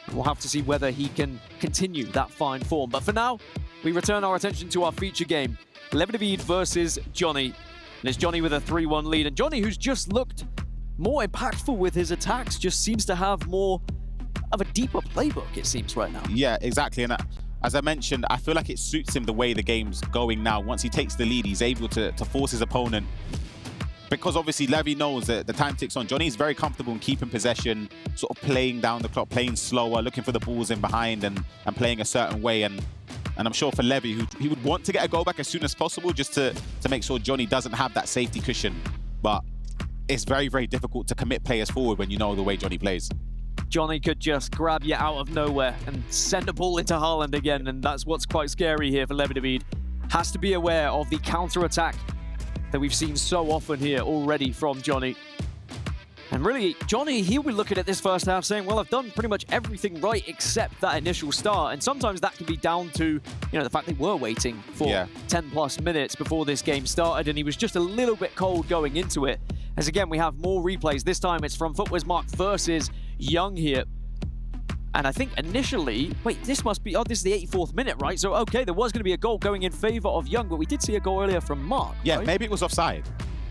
And we'll have to see whether he can continue that fine form. But for now, we return our attention to our feature game. Levi David versus Johnny. And it's Johnny with a 3-1 lead. And Johnny, who's just looked more impactful with his attacks, just seems to have more of a deeper playbook, it seems, right now. Yeah, exactly. And as I mentioned, I feel like it suits him the way the game's going now. Once he takes the lead, he's able to force his opponent, because obviously Levi knows that the time ticks on. Johnny's very comfortable in keeping possession, sort of playing down the clock, playing slower, looking for the balls in behind and playing a certain way. And I'm sure for Levi, he would want to get a goal back as soon as possible, just to make sure Johnny doesn't have that safety cushion. But it's very, very difficult to commit players forward when you know the way Johnny plays. Johnny could just grab you out of nowhere and send a ball into Haaland again, and that's what's quite scary here for Levi David. Has to be aware of the counter-attack that we've seen so often here already from Johnny. And really, Johnny, he'll be looking at this first half saying, well, I've done pretty much everything right except that initial start. And sometimes that can be down to, the fact they were waiting for 10 plus minutes before this game started, and he was just a little bit cold going into it. As again, we have more replays. This time it's from Footwear's Mark versus Young here. And I think initially, wait, this must be, this is the 84th minute, right? So, okay, there was going to be a goal going in favor of Young, but we did see a goal earlier from Mark. Yeah, right? maybe it was offside.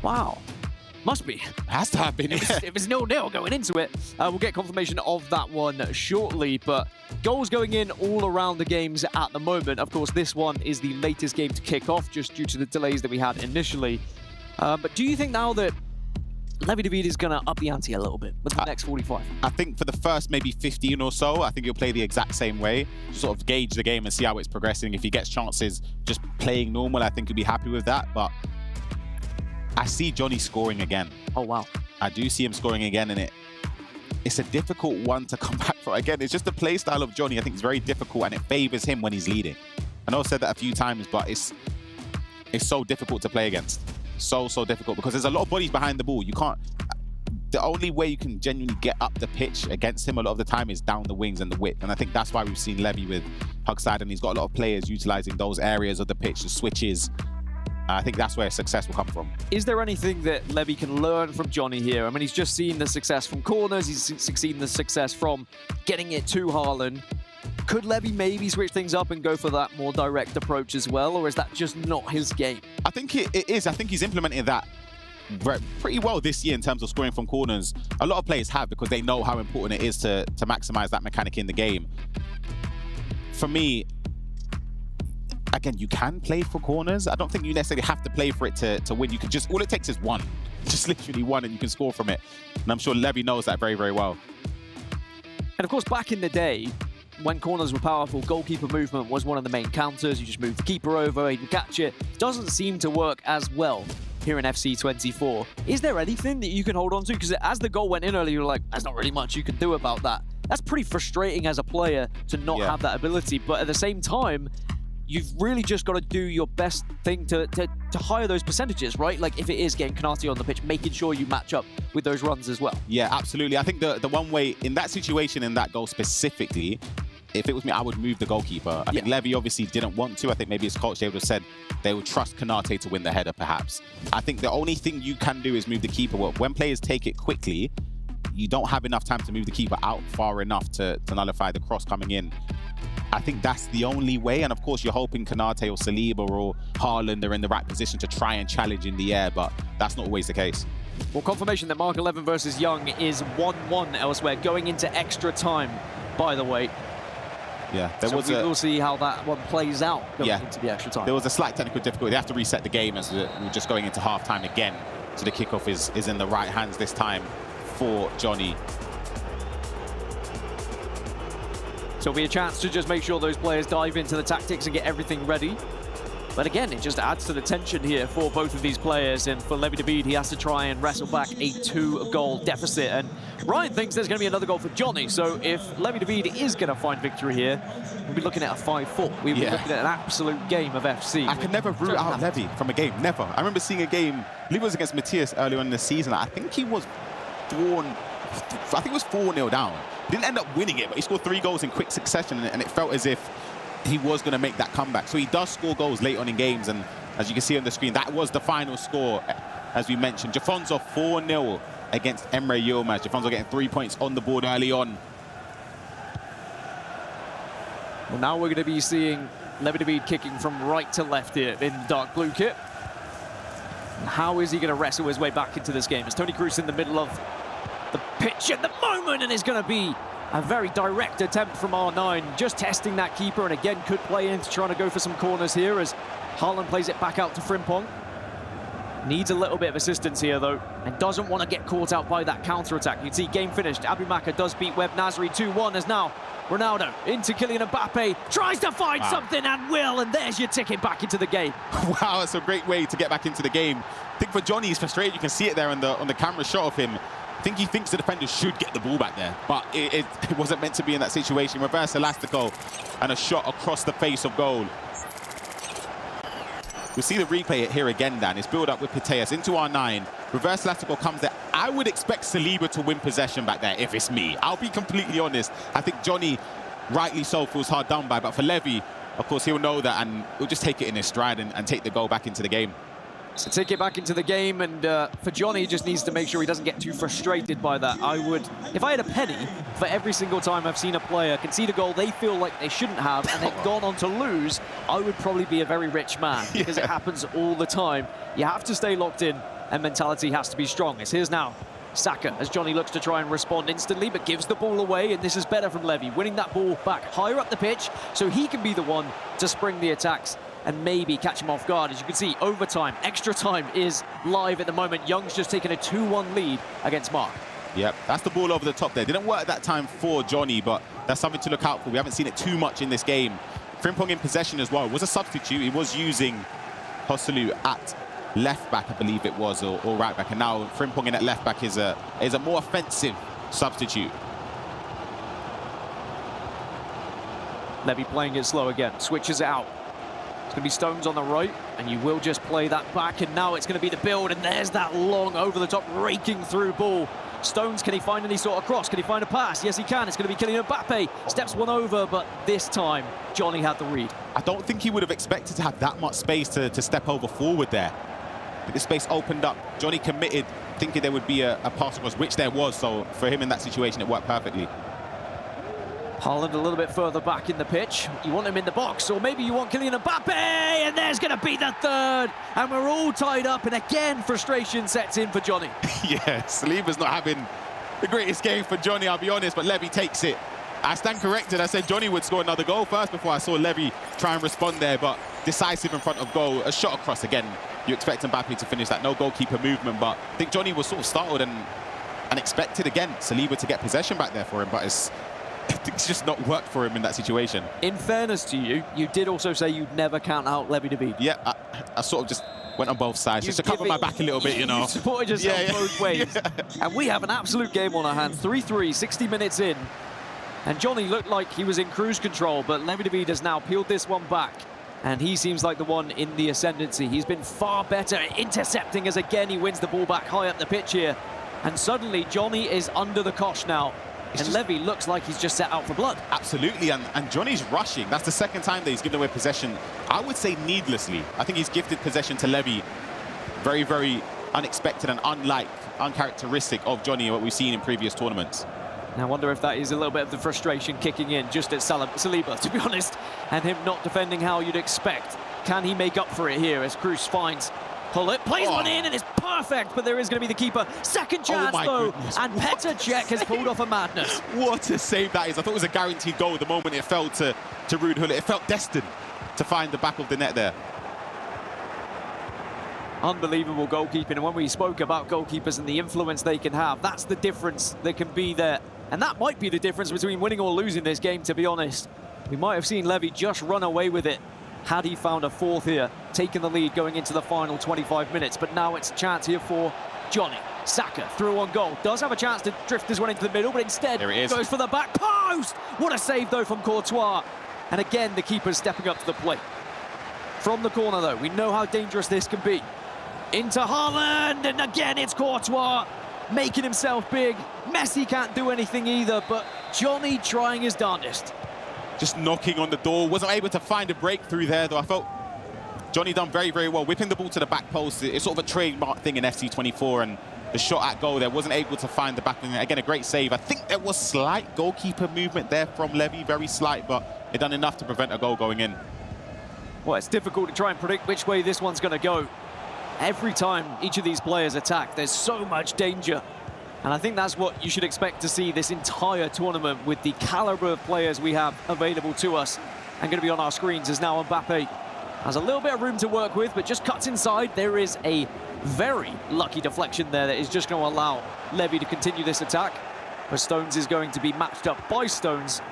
Wow. Must be. Has to have been. If it's 0-0 going into it, we'll get confirmation of that one shortly. But goals going in all around the games at the moment. Of course, this one is the latest game to kick off just due to the delays that we had initially. But do you think now that Levi David is going to up the ante a little bit with the next 45? I think for the first maybe 15 or so, I think he'll play the exact same way. Sort of gauge the game and see how it's progressing. If he gets chances just playing normal, I think he'll be happy with that. But I see Johnny scoring again. Oh, wow. I do see him scoring again, and it's a difficult one to come back for. Again, it's just the play style of Johnny. I think it's very difficult, and it favors him when he's leading. I know I've said that a few times, but it's so difficult to play against. So difficult, because there's a lot of bodies behind the ball. You can't... The only way you can genuinely get up the pitch against him a lot of the time is down the wings and the width. And I think that's why we've seen Levi with Hugside, and he's got a lot of players utilizing those areas of the pitch, the switches. I think that's where success will come from. Is there anything that Levi can learn from Johnny here? I mean, he's just seen the success from corners. He's seen the success from getting it to Haaland. Could Levi maybe switch things up and go for that more direct approach as well, or is that just not his game? I think it is. I think he's implemented that pretty well this year in terms of scoring from corners. A lot of players have, because they know how important it is to maximize that mechanic in the game. For me, again, you can play for corners. I don't think you necessarily have to play for it to win. You can just, all it takes is one. Just literally one, and you can score from it. And I'm sure Levi knows that very, very well. And of course, back in the day, when corners were powerful, goalkeeper movement was one of the main counters. You just move the keeper over, he can catch it. Doesn't seem to work as well here in FC 24. Is there anything that you can hold on to? Because as the goal went in earlier, you're like, there's not really much you can do about that. That's pretty frustrating as a player to not have that ability. But at the same time, you've really just got to do your best thing to higher those percentages, right? Like if it is getting Konate on the pitch, making sure you match up with those runs as well. Yeah, absolutely. I think the one way, in that situation, in that goal specifically, if it was me, I would move the goalkeeper. I think Levi obviously didn't want to. I think maybe his coach, they would have said they would trust Konate to win the header, perhaps. I think the only thing you can do is move the keeper. Well, when players take it quickly, you don't have enough time to move the keeper out far enough to nullify the cross coming in. I think that's the only way. And of course, you're hoping Konate or Saliba or Haaland are in the right position to try and challenge in the air, but that's not always the case. Well, confirmation that Mark 11 versus Young is 1-1 elsewhere, going into extra time, by the way. Yeah, we'll see how that one plays out going into the extra time. There was a slight technical difficulty. They have to reset the game as we're just going into half-time again. So the kickoff is in the right hands this time for Johnny. So it'll be a chance to just make sure those players dive into the tactics and get everything ready. But again, it just adds to the tension here for both of these players. And for Levi David, he has to try and wrestle back a 2-goal deficit. And Ryan thinks there's going to be another goal for Johnny. So if Levi David is going to find victory here, we'll be looking at a 5-4. We'll be looking at an absolute game of FC. I can never rule out Levi from a game, never. I remember seeing a game, I believe it was against Matthias earlier in the season. I think he was 4-0 down. He didn't end up winning it, but he scored 3 goals in quick succession, and it felt as if he was going to make that comeback. So he does score goals late on in games, and as you can see on the screen, that was the final score, as we mentioned. Jafonzo 4-0 against Emre Yilmaz. Jafonzo getting 3 points on the board early on. Well, now we're going to be seeing Levi David kicking from right to left here in the dark blue kit. And how is he going to wrestle his way back into this game? It's Toni Kroos in the middle of the pitch at the moment, and it's going to be a very direct attempt from R9, just testing that keeper, and again could play into trying to go for some corners here as Haaland plays it back out to Frimpong. Needs a little bit of assistance here though, and doesn't want to get caught out by that counter-attack. You can see game finished. Abumaka does beat Webb Nasri 2-1 as now Ronaldo into Kylian Mbappe, tries to find something and will, and there's your ticket back into the game. Wow, that's a great way to get back into the game. I think for Johnny, he's frustrated. You can see it there on the camera shot of him. I think he thinks the defender should get the ball back there, but it wasn't meant to be in that situation. Reverse elastico and a shot across the face of goal. We'll see the replay here again, Dan. It's build up with Piteas into R9. Reverse elastico comes there. I would expect Saliba to win possession back there if it's me. I'll be completely honest. I think Johnny, rightly so, feels hard done by, but for Levi, of course, he'll know that, and he'll just take it in his stride and take the goal back into the game. to take it back into the game, and for Johnny, he just needs to make sure he doesn't get too frustrated by that. I would, if I had a penny for every single time I've seen a player concede a goal they feel like they shouldn't have and they've gone on to lose, I would probably be a very rich man, because it happens all the time. You have to stay locked in, and mentality has to be strong. It's here's now Saka, as Johnny looks to try and respond instantly, but gives the ball away, and this is better from Levi, winning that ball back higher up the pitch, so he can be the one to spring the attacks and maybe catch him off guard. As you can see, overtime, extra time is live at the moment. Young's just taken a 2-1 lead against Mark. Yep, that's the ball over the top there. Didn't work that time for Johnny, but that's something to look out for. We haven't seen it too much in this game. Frimpong in possession as well. Was a substitute. He was using Hosselu at left back, I believe it was, or right back. And now Frimpong in at left back is a more offensive substitute. Levi playing it slow again, switches it out. It's going to be Stones on the right, and you will just play that back, and now it's going to be the build, and there's that long over-the-top raking through ball. Stones, can he find any sort of cross? Can he find a pass? Yes, he can. It's going to be Kylian Mbappe. Steps one over, but this time, Johnny had the read. I don't think he would have expected to have that much space to step over forward there. But this space opened up. Johnny committed, thinking there would be a pass across, which there was, so for him in that situation, it worked perfectly. Haaland a little bit further back in the pitch. You want him in the box, or maybe you want Kylian Mbappe, and there's going to be the third. And we're all tied up, and again, frustration sets in for Johnny. Yeah, Saliba's not having the greatest game for Johnny, I'll be honest, but Levi takes it. I stand corrected. I said Johnny would score another goal first before I saw Levi try and respond there, but decisive in front of goal. A shot across again. You expect Mbappe to finish that. No goalkeeper movement, but I think Johnny was sort of startled and expected again Saliba to get possession back there for him, but it's just not worked for him in that situation. In fairness to you, you did also say you'd never count out Levi David. Yeah, I sort of just went on both sides just to cover my back a little bit, you know. You supported yourself both ways. And we have an absolute game on our hands. 3-3, 60 minutes in. And Johnny looked like he was in cruise control, but Levi David has now peeled this one back. And he seems like the one in the ascendancy. He's been far better intercepting as again he wins the ball back high up the pitch here. And suddenly Johnny is under the cosh now. And Levi looks like he's just set out for blood. Absolutely, and Johnny's rushing. That's the second time that he's given away possession. I would say needlessly. I think he's gifted possession to Levi. Very, very unexpected and uncharacteristic of Johnny, what we've seen in previous tournaments. I wonder if that is a little bit of the frustration kicking in just at Saliba, to be honest, and him not defending how you'd expect. Can he make up for it here as Cruz finds Hullet, plays one in and it's perfect, but there is going to be the keeper. Second chance though, and Petr Cech has pulled off a madness. What a save that is. I thought it was a guaranteed goal the moment it fell to Ruud Hullet. It felt destined to find the back of the net there. Unbelievable goalkeeping, and when we spoke about goalkeepers and the influence they can have, that's the difference that can be there. And that might be the difference between winning or losing this game, to be honest. We might have seen Levi just run away with it had he found a fourth here, taking the lead going into the final 25 minutes. But now it's a chance here for Johnny. Saka through on goal. Does have a chance to drift this one into the middle, but instead goes for the back post. What a save, though, from Courtois. And again, the keeper's stepping up to the plate. From the corner, though, we know how dangerous this can be. Into Haaland, and again, it's Courtois making himself big. Messi can't do anything either, but Johnny trying his darndest. Just knocking on the door, wasn't able to find a breakthrough there, though. I felt Johnny done very, very well, whipping the ball to the back post. It's sort of a trademark thing in FC24, and the shot at goal there, wasn't able to find the back. Again, a great save. I think there was slight goalkeeper movement there from Levi, very slight, but it done enough to prevent a goal going in. Well, it's difficult to try and predict which way this one's going to go. Every time each of these players attack, there's so much danger. And I think that's what you should expect to see this entire tournament with the caliber of players we have available to us. And going to be on our screens is now Mbappe. Has a little bit of room to work with, but just cuts inside. There is a very lucky deflection there that is just going to allow Levi to continue this attack. But Stones is going to be matched up by Stones.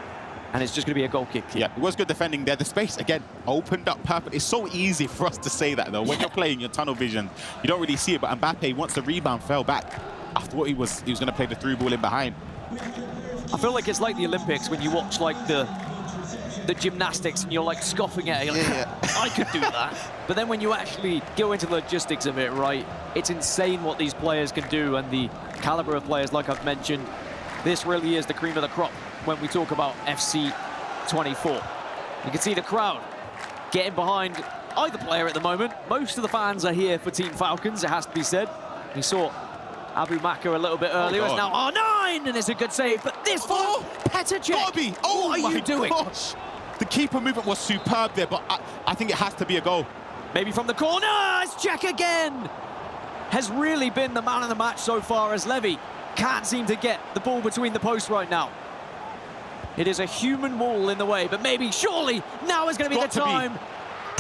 And it's just going to be a goal kick. Yeah, it was good defending there. The space, again, opened up perfect. It's so easy for us to say that, though. When you're playing your tunnel vision, you don't really see it. But Mbappe, once the rebound fell back, I thought he was going to play the through ball in behind. I feel like it's like the Olympics when you watch like the gymnastics and you're like scoffing at it. You're like, I could do that. But then when you actually go into the logistics of it, right, it's insane what these players can do, and the caliber of players, like I've mentioned. This really is the cream of the crop when we talk about FC24. You can see the crowd getting behind either player at the moment. Most of the fans are here for Team Falcons, it has to be said. We saw Abu Maka a little bit earlier. It's now R9, and it's a good save, but this one, Petr Cech. Gotta be. What are you doing? Gosh. The keeper movement was superb there, but I think it has to be a goal. Maybe from the corner, it's Cech again. Has really been the man of the match so far, as Levi can't seem to get the ball between the posts right now. It is a human wall in the way, but maybe, surely, now is going to be the time.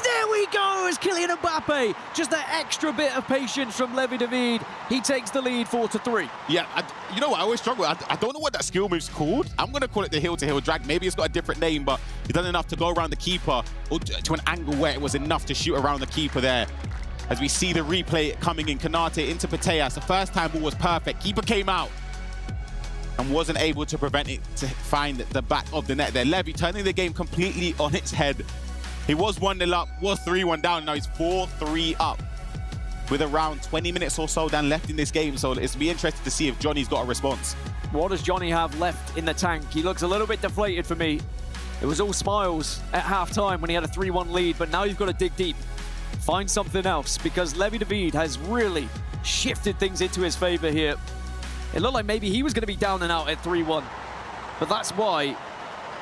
There we go, as Kylian Mbappe. Just that extra bit of patience from Levi David. He takes the lead 4-3. Yeah, you know what, I always struggle. I don't know what that skill move's called. I'm going to call it the heel-to-heel drag. Maybe it's got a different name, but he's done enough to go around the keeper or to an angle where it was enough to shoot around the keeper there. As we see the replay coming in, Kanate into Pateas. The first time ball was perfect. Keeper came out and wasn't able to prevent it to find the back of the net there. Levi turning the game completely on its head. He was 1-0 up, was 3-1 down, now he's 4-3 up with around 20 minutes or so down left in this game, so it's be interested to see if Johnny's got a response. What does Johnny have left in the tank? He looks a little bit deflated for me. It was all smiles at half-time when he had a 3-1 lead, but now you've got to dig deep. Find something else, because Levi David has really shifted things into his favor here. It looked like maybe he was going to be down and out at 3-1, but that's why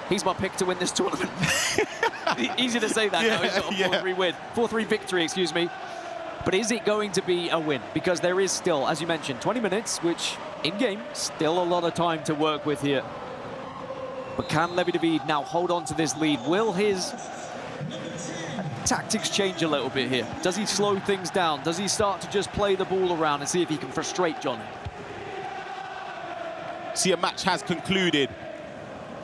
he's my pick to win this tournament. Easy to say that now. He's got a 4-3 win. 4-3 victory, excuse me. But is it going to be a win? Because there is still, as you mentioned, 20 minutes, which in-game, still a lot of time to work with here. But can Levi David now hold on to this lead? Will his tactics change a little bit here? Does he slow things down? Does he start to just play the ball around and see if he can frustrate Johnny? See, a match has concluded.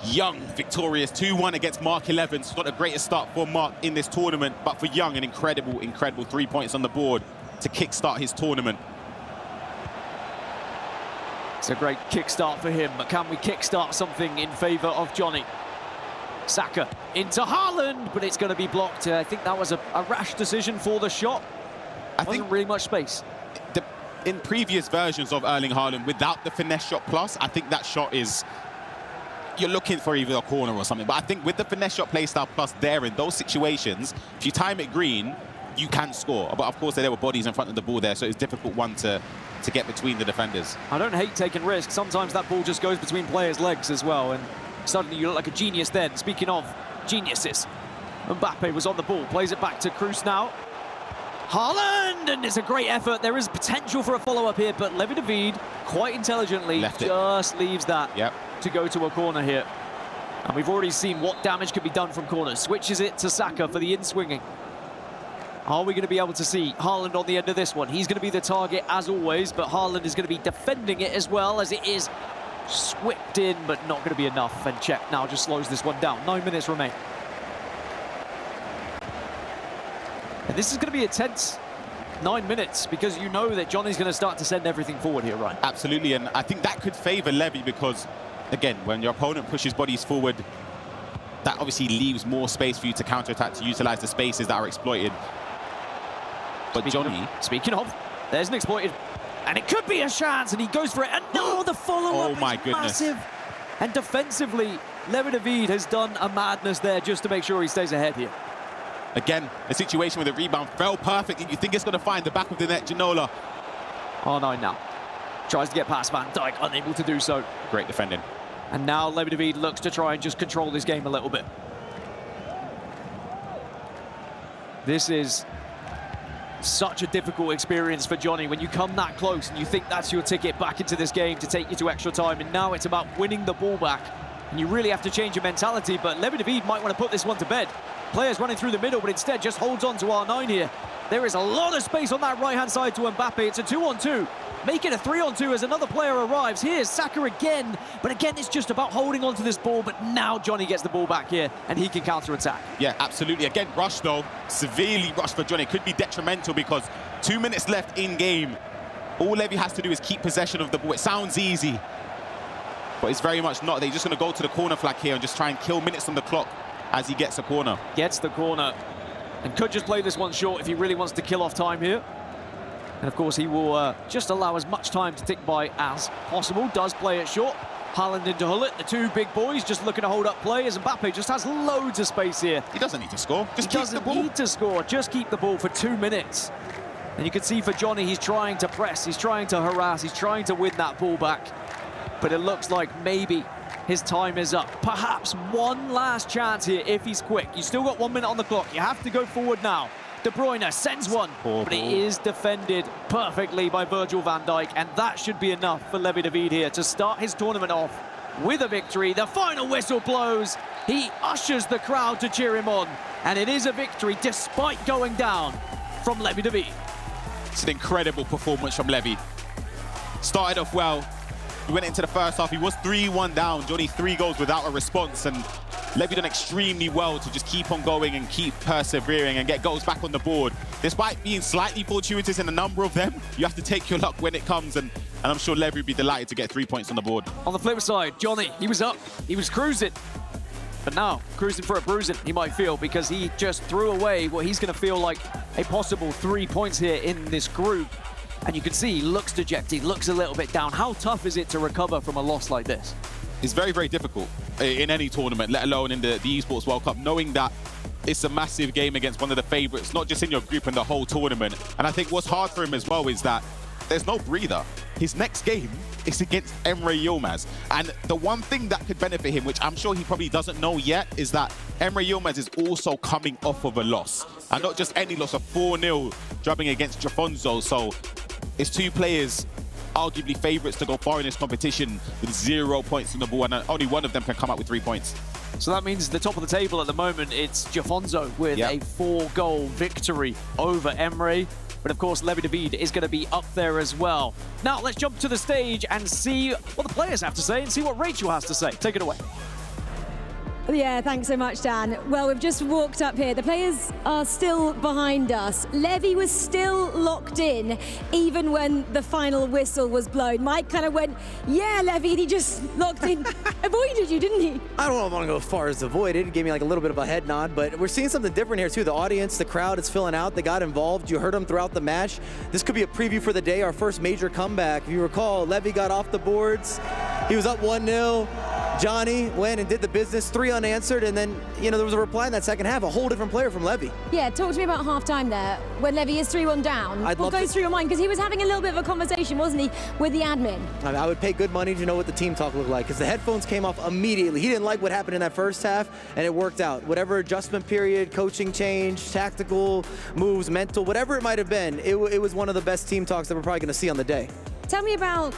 Young victorious 2-1 against Mark 11. It's not the greatest start for Mark in this tournament, but for Young, an incredible 3 points on the board to kickstart his tournament. It's a great kickstart for him, but can we kickstart something in favor of Johnny? Saka into Haaland, but it's going to be blocked. I think that was a rash decision for the shot. Wasn't really much space. In previous versions of Erling Haaland, without the finesse shot plus, I think that shot is... You're looking for either a corner or something, but I think with the finesse shot playstyle plus there, in those situations, if you time it green, you can score. But of course, there were bodies in front of the ball there, so it's a difficult one to get between the defenders. I don't hate taking risks. Sometimes that ball just goes between players' legs as well, and suddenly you look like a genius then. Speaking of geniuses, Mbappe was on the ball, plays it back to Kroos now. Haaland, and it's a great effort. There is potential for a follow-up here, but Levi David, quite intelligently, just leaves that to go to a corner here. And we've already seen what damage could be done from corners. Switches it to Saka for the in-swinging. Are we going to be able to see Haaland on the end of this one? He's going to be the target as always, but Haaland is going to be defending it as well, as it is swept in, but not going to be enough. And Cech now just slows this one down. 9 minutes remain. And this is going to be a tense 9 minutes, because you know that Johnny's going to start to send everything forward here, right? Absolutely, and I think that could favor Levi because, again, when your opponent pushes bodies forward, that obviously leaves more space for you to counterattack, to utilize the spaces that are exploited. But Johnny... Speaking of, there's an exploited, and it could be a chance, and he goes for it, and no, the follow-up is massive. And defensively, Levi David has done a madness there just to make sure he stays ahead here. Again, the situation with the rebound fell perfectly. You think it's going to find the back of the net, Ginola. R9 now. Tries to get past Van Dijk, unable to do so. Great defending. And now Levi David looks to try and just control this game a little bit. This is such a difficult experience for Johnny when you come that close and you think that's your ticket back into this game to take you to extra time. And now it's about winning the ball back. And you really have to change your mentality, but Levi David might want to put this one to bed. Players running through the middle, but instead just holds on to R9 here. There is a lot of space on that right-hand side to Mbappe. It's a 2-on-2. Make it a 3-on-2 as another player arrives. Here's Saka again, but again, it's just about holding on to this ball, but now Johnny gets the ball back here, and he can counter-attack. Yeah, absolutely. Again, rush, though. Severely rushed for Johnny. Could be detrimental because 2 minutes left in game. All Levi has to do is keep possession of the ball. It sounds easy, but it's very much not. They're just going to go to the corner flag here and just try and kill minutes on the clock as he gets a corner. Gets the corner and could just play this one short if he really wants to kill off time here. And of course, he will just allow as much time to tick by as possible. Does play it short. Haaland into Hullet, the two big boys just looking to hold up players. Mbappe just has loads of space here. He doesn't need to score. He Just keep the ball. doesn't need to score, just keep the ball for 2 minutes. And you can see for Johnny, he's trying to press, he's trying to harass, he's trying to win that ball back. But it looks like maybe his time is up. Perhaps one last chance here if he's quick. You still got 1 minute on the clock. You have to go forward now. De Bruyne sends one, but it is defended perfectly by Virgil van Dijk, and that should be enough for Levi David here to start his tournament off with a victory. The final whistle blows. He ushers the crowd to cheer him on, and it is a victory despite going down from Levi David. It's an incredible performance from Levi. Started off well. He went into the first half. He was 3-1 down. Johnny 3 goals without a response, and Levi done extremely well to just keep on going and keep persevering and get goals back on the board. Despite being slightly fortuitous in a number of them, you have to take your luck when it comes, and I'm sure Levi would be delighted to get 3 points on the board. On the flip side, Johnny, he was up, he was cruising. But now, cruising for a bruising, he might feel, because he just threw away what he's going to feel like a possible 3 points here in this group. And you can see he looks dejected, looks a little bit down. How tough is it to recover from a loss like this? It's very, very difficult in any tournament, let alone in the Esports World Cup, knowing that it's a massive game against one of the favourites, not just in your group and the whole tournament. And I think what's hard for him as well is that there's no breather. His next game is against Emre Yilmaz. And the one thing that could benefit him, which I'm sure he probably doesn't know yet, is that Emre Yilmaz is also coming off of a loss. And not just any loss, a 4-0 drubbing against Jafonzo. So it's two players arguably favourites to go far in this competition with 0 points on the ball, and only one of them can come out with 3 points. So that means the top of the table at the moment, it's Jafonzo with a 4-goal victory over Emre. But of course, Levi David is going to be up there as well. Now, let's jump to the stage and see what the players have to say and see what Rachel has to say. Take it away. Yeah, thanks so much, Dan. Well, we've just walked up here. The players are still behind us. Levi was still locked in, even when the final whistle was blown. Mike kind of went, yeah, Levi, and he just locked in. Avoided you, didn't he? I don't want to go as far as avoided. It gave me like a little bit of a head nod, but we're seeing something different here too. The audience, the crowd is filling out. They got involved. You heard them throughout the match. This could be a preview for the day, our first major comeback. If you recall, Levi got off the boards. He was up 1-0. Johnny went and did the business, 3 unanswered, and then, you know, there was a reply in that second half, a whole different player from Levi. Yeah, talk to me about half-time there, when Levi is 3-1 down. What goes through your mind? Because he was having a little bit of a conversation, wasn't he, with the admin? I would pay good money to know what the team talk looked like, because the headphones came off immediately. He didn't like what happened in that first half, and it worked out. Whatever adjustment period, coaching change, tactical moves, mental, whatever it might have been, it was one of the best team talks that we're probably going to see on the day. Tell me about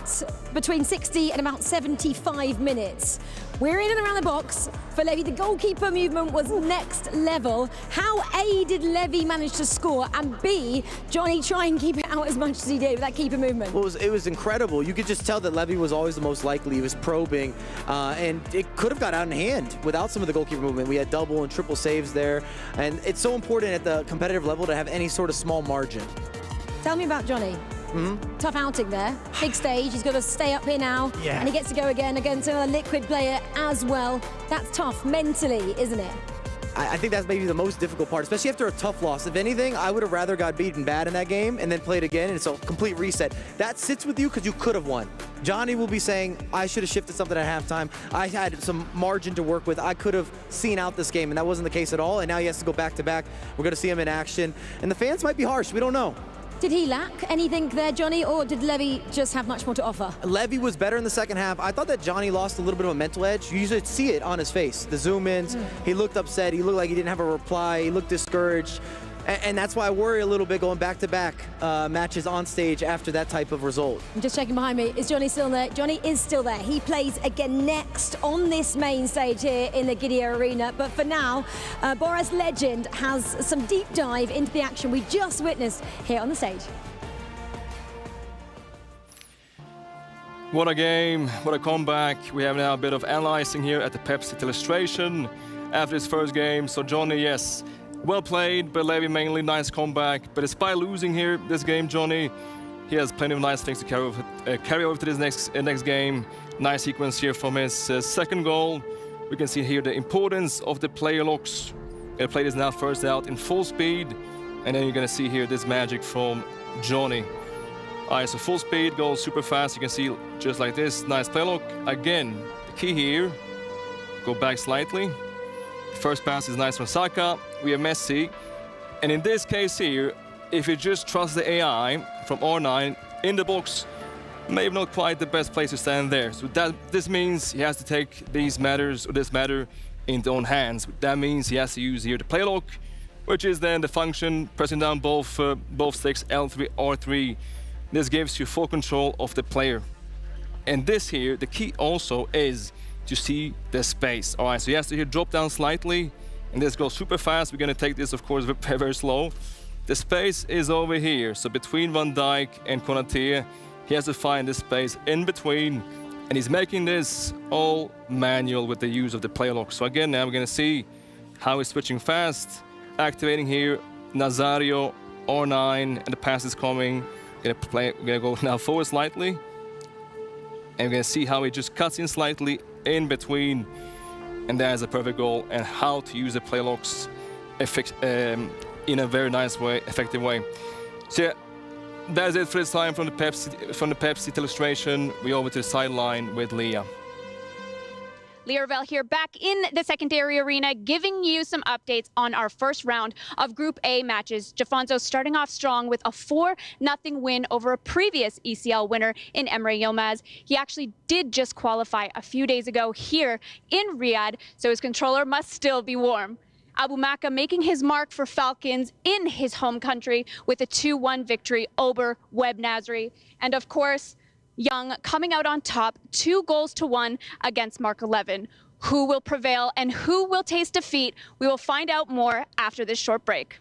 between 60 and about 75 minutes. We're in and around the box. For Levi, the goalkeeper movement was next level. How A, did Levi manage to score, and B, Johnny try and keep it out as much as he did with that keeper movement? Well, it was incredible. You could just tell that Levi was always the most likely. He was probing, and it could have got out of hand without some of the goalkeeper movement. We had double and triple saves there, and it's so important at the competitive level to have any sort of small margin. Tell me about Johnny. Tough outing there, big stage, he's got to stay up here now, and he gets to go again against another Liquid player as well. That's tough mentally, isn't it? I think that's maybe the most difficult part, especially after a tough loss. If anything, I would have rather got beaten bad in that game and then played again, and it's a complete reset. That sits with you because you could have won. Johnny will be saying, I should have shifted something at halftime. I had some margin to work with. I could have seen out this game, and that wasn't the case at all, and now he has to go back-to-back. We're going to see him in action, and the fans might be harsh. We don't know. Did he lack anything there, Johnny, or did Levi just have much more to offer? Levi was better in the second half. I thought that Johnny lost a little bit of a mental edge. You usually see it on his face. The zoom-ins, he looked upset. He looked like he didn't have a reply. He looked discouraged. And that's why I worry a little bit going back-to-back matches on stage after that type of result. I'm just checking behind me. Is Johnny still there? Johnny is still there. He plays again next on this main stage here in the Gidea Arena. But for now, Boris Legend has some deep dive into the action we just witnessed here on the stage. What a game, what a comeback. We have now a bit of analyzing here at the Pepsi illustration after his first game. So Johnny, yes, well played, but Levi mainly nice comeback. But despite losing here this game, Johnny, he has plenty of nice things to carry over to this next game. Nice sequence here from his second goal. We can see here the importance of the player locks. The play is now first out in full speed. And then you're gonna see here this magic from Johnny. All right, so full speed goes super fast. You can see just like this. Nice play look. Again, the key here, go back slightly. First pass is nice from Saka. We have Messi. And in this case here, if you just trust the AI from R9 in the box, maybe not quite the best place to stand there. So this means he has to take this matter in his own hands. That means he has to use here the play lock, which is then the function pressing down both sticks, L3, R3. This gives you full control of the player. And this here, the key also is to see the space. All right, so he has to here drop down slightly, and this goes super fast. We're gonna take this, of course, very, very slow. The space is over here. So between Van Dijk and Konaté, he has to find the space in between, and he's making this all manual with the use of the play lock. So again, now we're gonna see how he's switching fast, activating here, Nazario, R9, and the pass is coming. We're gonna go now forward slightly, and we're gonna see how he just cuts in slightly in between, and there's a perfect goal, and how to use the play locks in a very nice way, effective way. So yeah, that's it for this time from the Pepsi illustration. We over to the sideline with Leah. Leah Ravel here, back in the secondary arena, giving you some updates on our first round of Group A matches. Jafonso starting off strong with a 4-0 win over a previous ECL winner in Emre Yilmaz. He actually did just qualify a few days ago here in Riyadh, so his controller must still be warm. Abu Maka making his mark for Falcons in his home country with a 2-1 victory over Web Nasri. And of course, Young coming out on top, 2-1 against Mark 11. Who will prevail and who will taste defeat? We will find out more after this short break.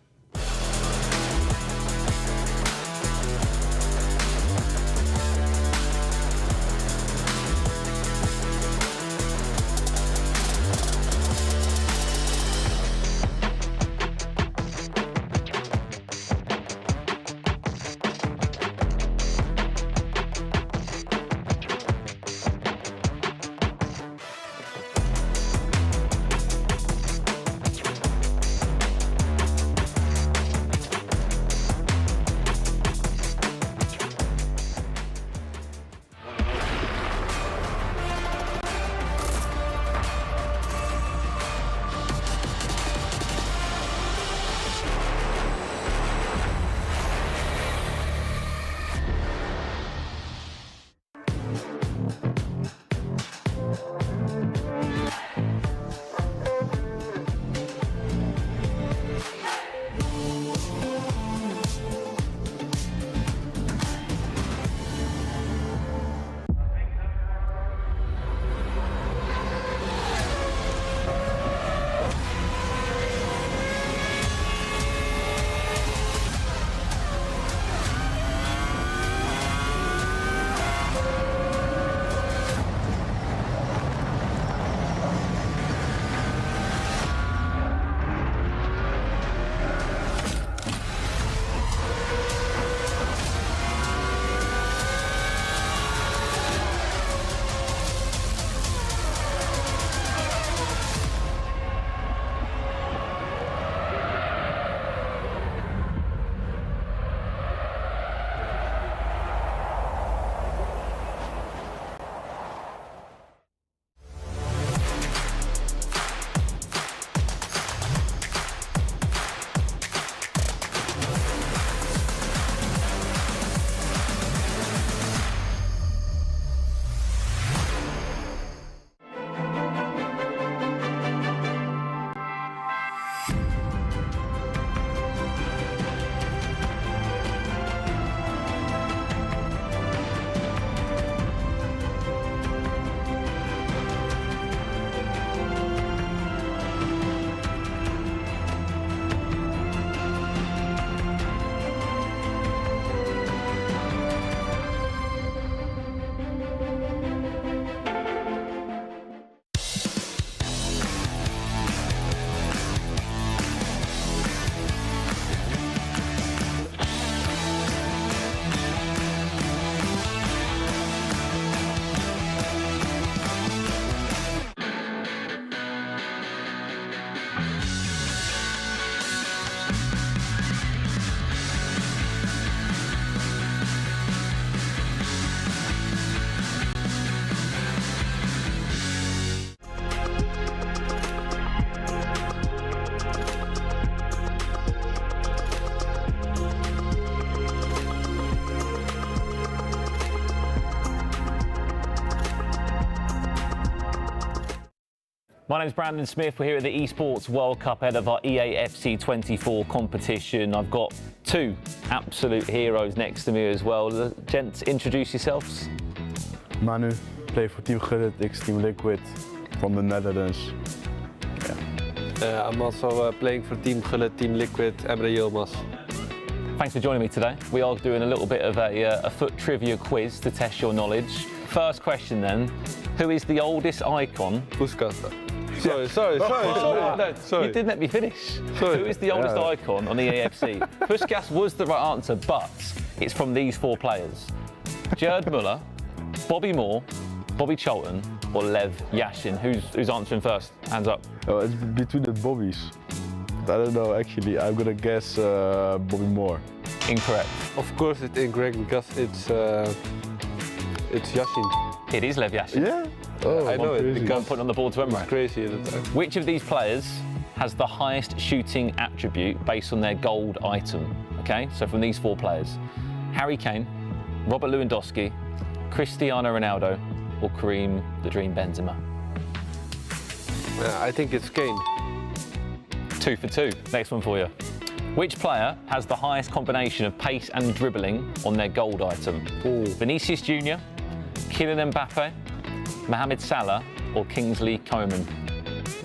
My name's Brandon Smith. We're here at the Esports World Cup ahead of our EAFC 24 competition. I've got two absolute heroes next to me as well. Gents, introduce yourselves. Manu, play for Team Gullit, Team Liquid from the Netherlands. I'm also playing for Team Gullit, Team Liquid, Emre Yilmaz. Thanks for joining me today. We are doing a little bit of a foot trivia quiz to test your knowledge. First question then, who is the oldest icon? Puskas. Sorry. No, you didn't let me finish. Sorry. Who is the oldest icon on the EAFC? Puskas was the right answer, but it's from these four players. Gerd Muller, Bobby Moore, Bobby Charlton, or Lev Yashin. Who's answering first? Hands up. Oh, it's between the Bobbies. I don't know, actually. I'm gonna guess Bobby Moore. Incorrect. Of course it's incorrect because it's Yashin. It is Lev Yashin. Yeah? Oh, I know it because 1 point on the board to Emre. It's crazy at the time. Which of these players has the highest shooting attribute based on their gold item? Okay, so from these four players. Harry Kane, Robert Lewandowski, Cristiano Ronaldo, or Karim the Dream Benzema? I think it's Kane. 2 for 2. Next one for you. Which player has the highest combination of pace and dribbling on their gold item? Vinicius Jr., Kylian Mbappe, Mohamed Salah, or Kingsley Coman?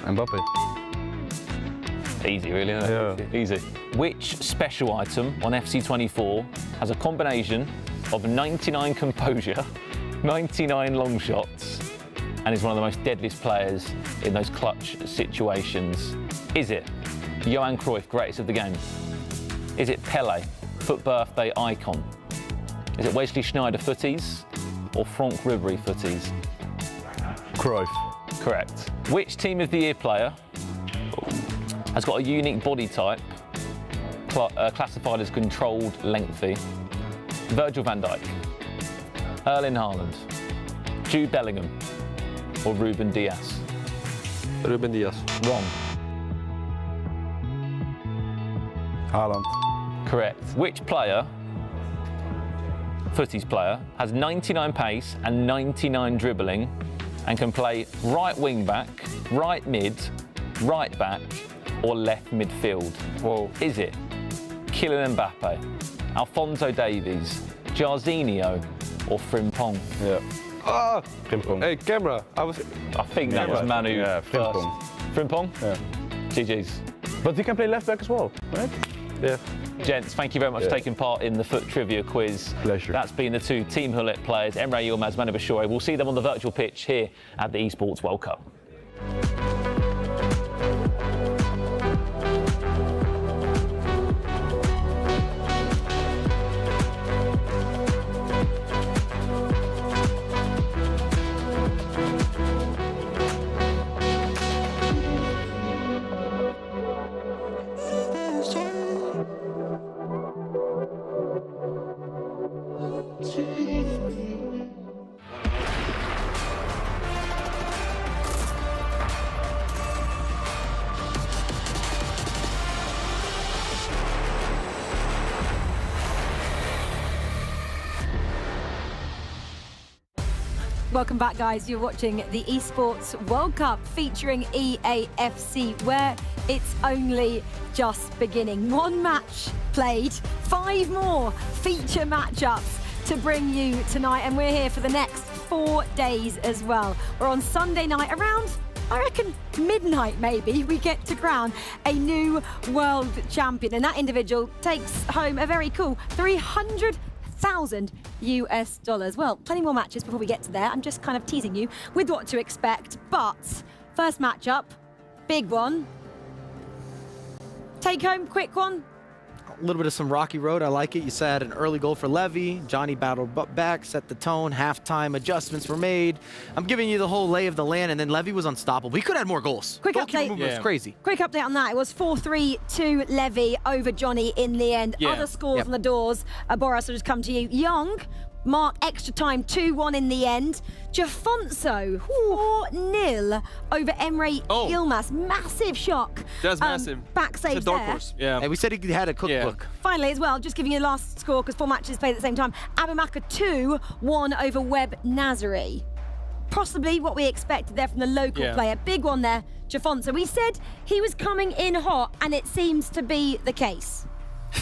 Mbappe. Easy, really, isn't it? Yeah. Easy. Which special item on FC24 has a combination of 99 composure, 99 long shots, and is one of the most deadliest players in those clutch situations? Is it Johan Cruyff, greatest of the game? Is it Pele, foot birthday icon? Is it Wesley Sneijder footies or Franck Ribéry footies? Cruyff. Correct. Which Team of the Year player has got a unique body type classified as controlled lengthy? Virgil van Dijk, Erling Haaland, Jude Bellingham, or Ruben Diaz? Ruben Diaz. Wrong. Haaland. Correct. Which player, footies player, has 99 pace and 99 dribbling and can play right wing back, right mid, right back, or left midfield? Whoa. Is it Kylian Mbappe, Alphonso Davies, Jarzinho, or Frimpong? Yeah. Ah! Frimpong. Hey, camera. I think that was Manu. Yeah, Frimpong. Frimpong? Yeah. GG's. But he can play left back as well, right? Yeah. Gents, thank you very much for taking part in the foot trivia quiz. Pleasure. That's been the two Team Gullit players, Emre Yilmaz, Manu Bashouri. We'll see them on the virtual pitch here at the Esports World Cup. Welcome back, guys. You're watching the Esports World Cup featuring EAFC, where it's only just beginning. One match played, 5 more feature matchups to bring you tonight, and we're here for the next 4 days as well. We're on Sunday night around, I reckon, midnight maybe, we get to crown a new world champion, and that individual takes home a very cool $300,000 US. Well, plenty more matches before we get to there. I'm just kind of teasing you with what to expect, but first matchup, big one. Take home, quick one. A little bit of some rocky road. I like it. You said an early goal for Levi. Johnny battled back, set the tone. Halftime adjustments were made. I'm giving you the whole lay of the land, and then Levi was unstoppable. He could have had more goals. Quick Goalkeeper update. movement was crazy. Quick update on that. It was 4-3 to Levi over Johnny in the end. Yeah. Other scores Yep. on the doors. Boris, I'll just come to you. Young, Mark, extra time, 2-1 in the end. Jafonso, 4-0 over Emre Yilmaz. Massive shock. That's massive. Back save there. Yeah. And we said he had a cookbook. Finally, as well, just giving you the last score because 4 matches played at the same time. Abimaka 2-1 over Webb Nazari. possibly what we expected there from the local Yeah. player. Big one there, Jafonso. We said he was coming in hot, and it seems to be the case.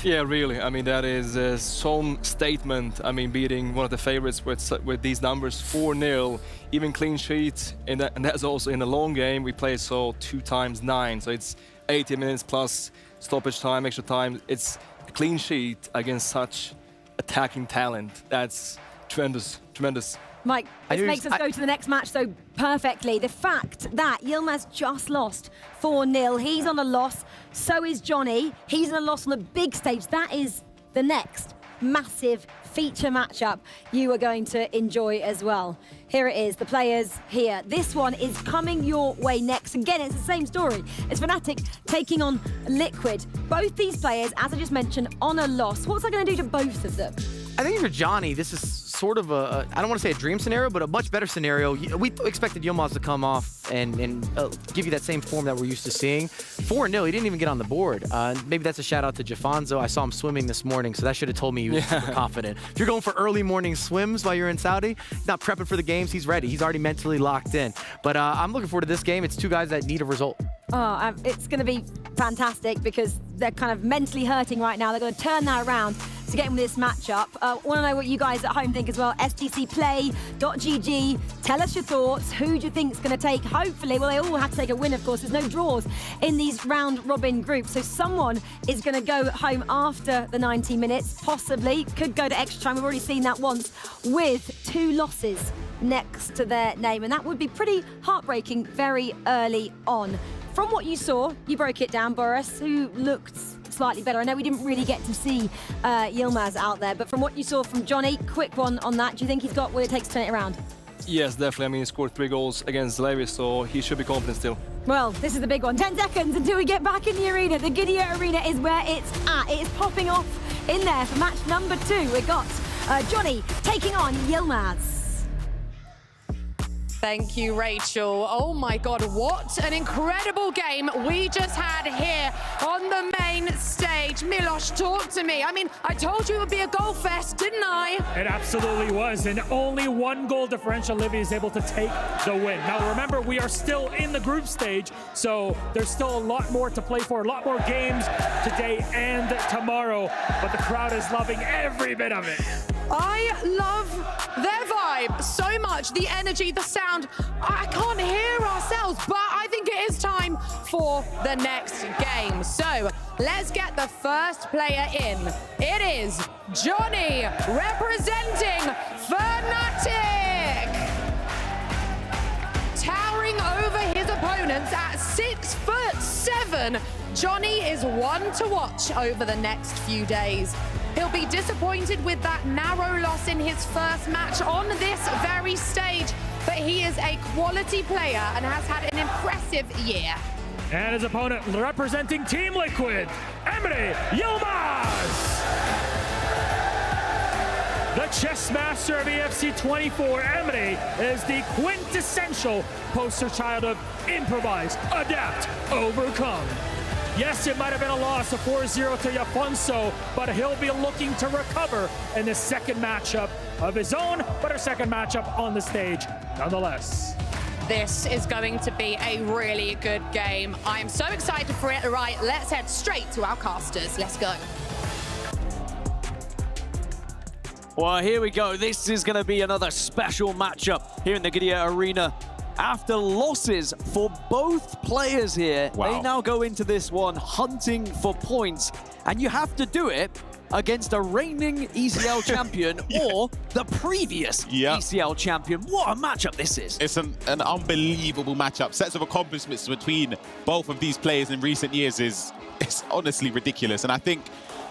Yeah, really. I mean, that is some statement. I mean, beating one of the favorites with these numbers, 4-0, even clean sheet, and that's also in a long game. We played so 2 times 9, so it's 80 minutes plus stoppage time, extra time. It's a clean sheet against such attacking talent. That's tremendous, tremendous. Mike, this makes us go to the next match so perfectly. The fact that Yilmaz just lost 4-0, he's on a loss, so is Johnny. He's on a loss on the big stage. That is the next massive feature matchup you are going to enjoy as well. Here it is, the players here. This one is coming your way next. Again, it's the same story. It's Fnatic taking on Liquid. Both these players, as I just mentioned, on a loss. What's that going to do to both of them? I think for Johnny, this is sort of a, I don't want to say a dream scenario, but a much better scenario. We expected Yilmaz to come off and give you that same form that we're used to seeing. 4-0, he didn't even get on the board. Maybe that's a shout out to Jafonso. I saw him swimming this morning, so that should have told me he was super confident. If you're going for early morning swims while you're in Saudi, not prepping for the games, he's ready. He's already mentally locked in. But I'm looking forward to this game. It's 2 guys that need a result. Oh, it's going to be fantastic because they're kind of mentally hurting right now. They're going to turn that around to get in with this matchup. Want to know what you guys at home think as well. stcplay.gg. Tell us your thoughts. Who do you think is going to take? Hopefully, well, they all have to take a win, of course. There's no draws in these round-robin groups. So someone is going to go home after the 90 minutes, possibly. Could go to extra time. We've already seen that once with 2 losses next to their name. And that would be pretty heartbreaking very early on. From what you saw, you broke it down, Boris, who looked slightly better. I know we didn't really get to see Yilmaz out there, but from what you saw from Johnny, quick one on that. Do you think he's got what it takes to turn it around? Yes, definitely. I mean, he scored 3 goals against Levi, so he should be confident still. Well, this is the big one. 10 seconds until we get back in the arena. The Gideon Arena is where it's at. It is popping off in there for match number 2. We've got Johnny taking on Yilmaz. Thank you, Rachel. Oh my God, what an incredible game we just had here on the main stage. Milos, talk to me. I mean, I told you it would be a goal fest, didn't I? It absolutely was, and only 1 goal differential. Livy is able to take the win. Now remember, we are still in the group stage, so there's still a lot more to play for, a lot more games today and tomorrow, but the crowd is loving every bit of it. I love their vibe so much, the energy, the sound. I can't hear ourselves, but I think it is time for the next game. So let's get the first player in. It is Johnny representing Fnatic. Towering over his opponents at 6'7", Johnny is one to watch over the next few days. He'll be disappointed with that narrow loss in his first match on this very stage, but he is a quality player and has had an impressive year. And his opponent representing Team Liquid, Emre Yilmaz. The chess master of EAFC 24, Emre, is the quintessential poster child of improvise, adapt, overcome. Yes, it might have been a loss of 4-0 to Jafonso, but he'll be looking to recover in the second matchup of his own, but a second matchup on the stage nonetheless. This is going to be a really good game. I am so excited for it. Right, let's head straight to our casters. Let's go. Well, here we go. This is going to be another special matchup here in the Gideon Arena. After losses for both players here, they now go into this one hunting for points. And you have to do it against a reigning ECL champion or the previous ECL champion. What a matchup this is. It's an unbelievable matchup. Sets of accomplishments between both of these players in recent years is honestly ridiculous. And I think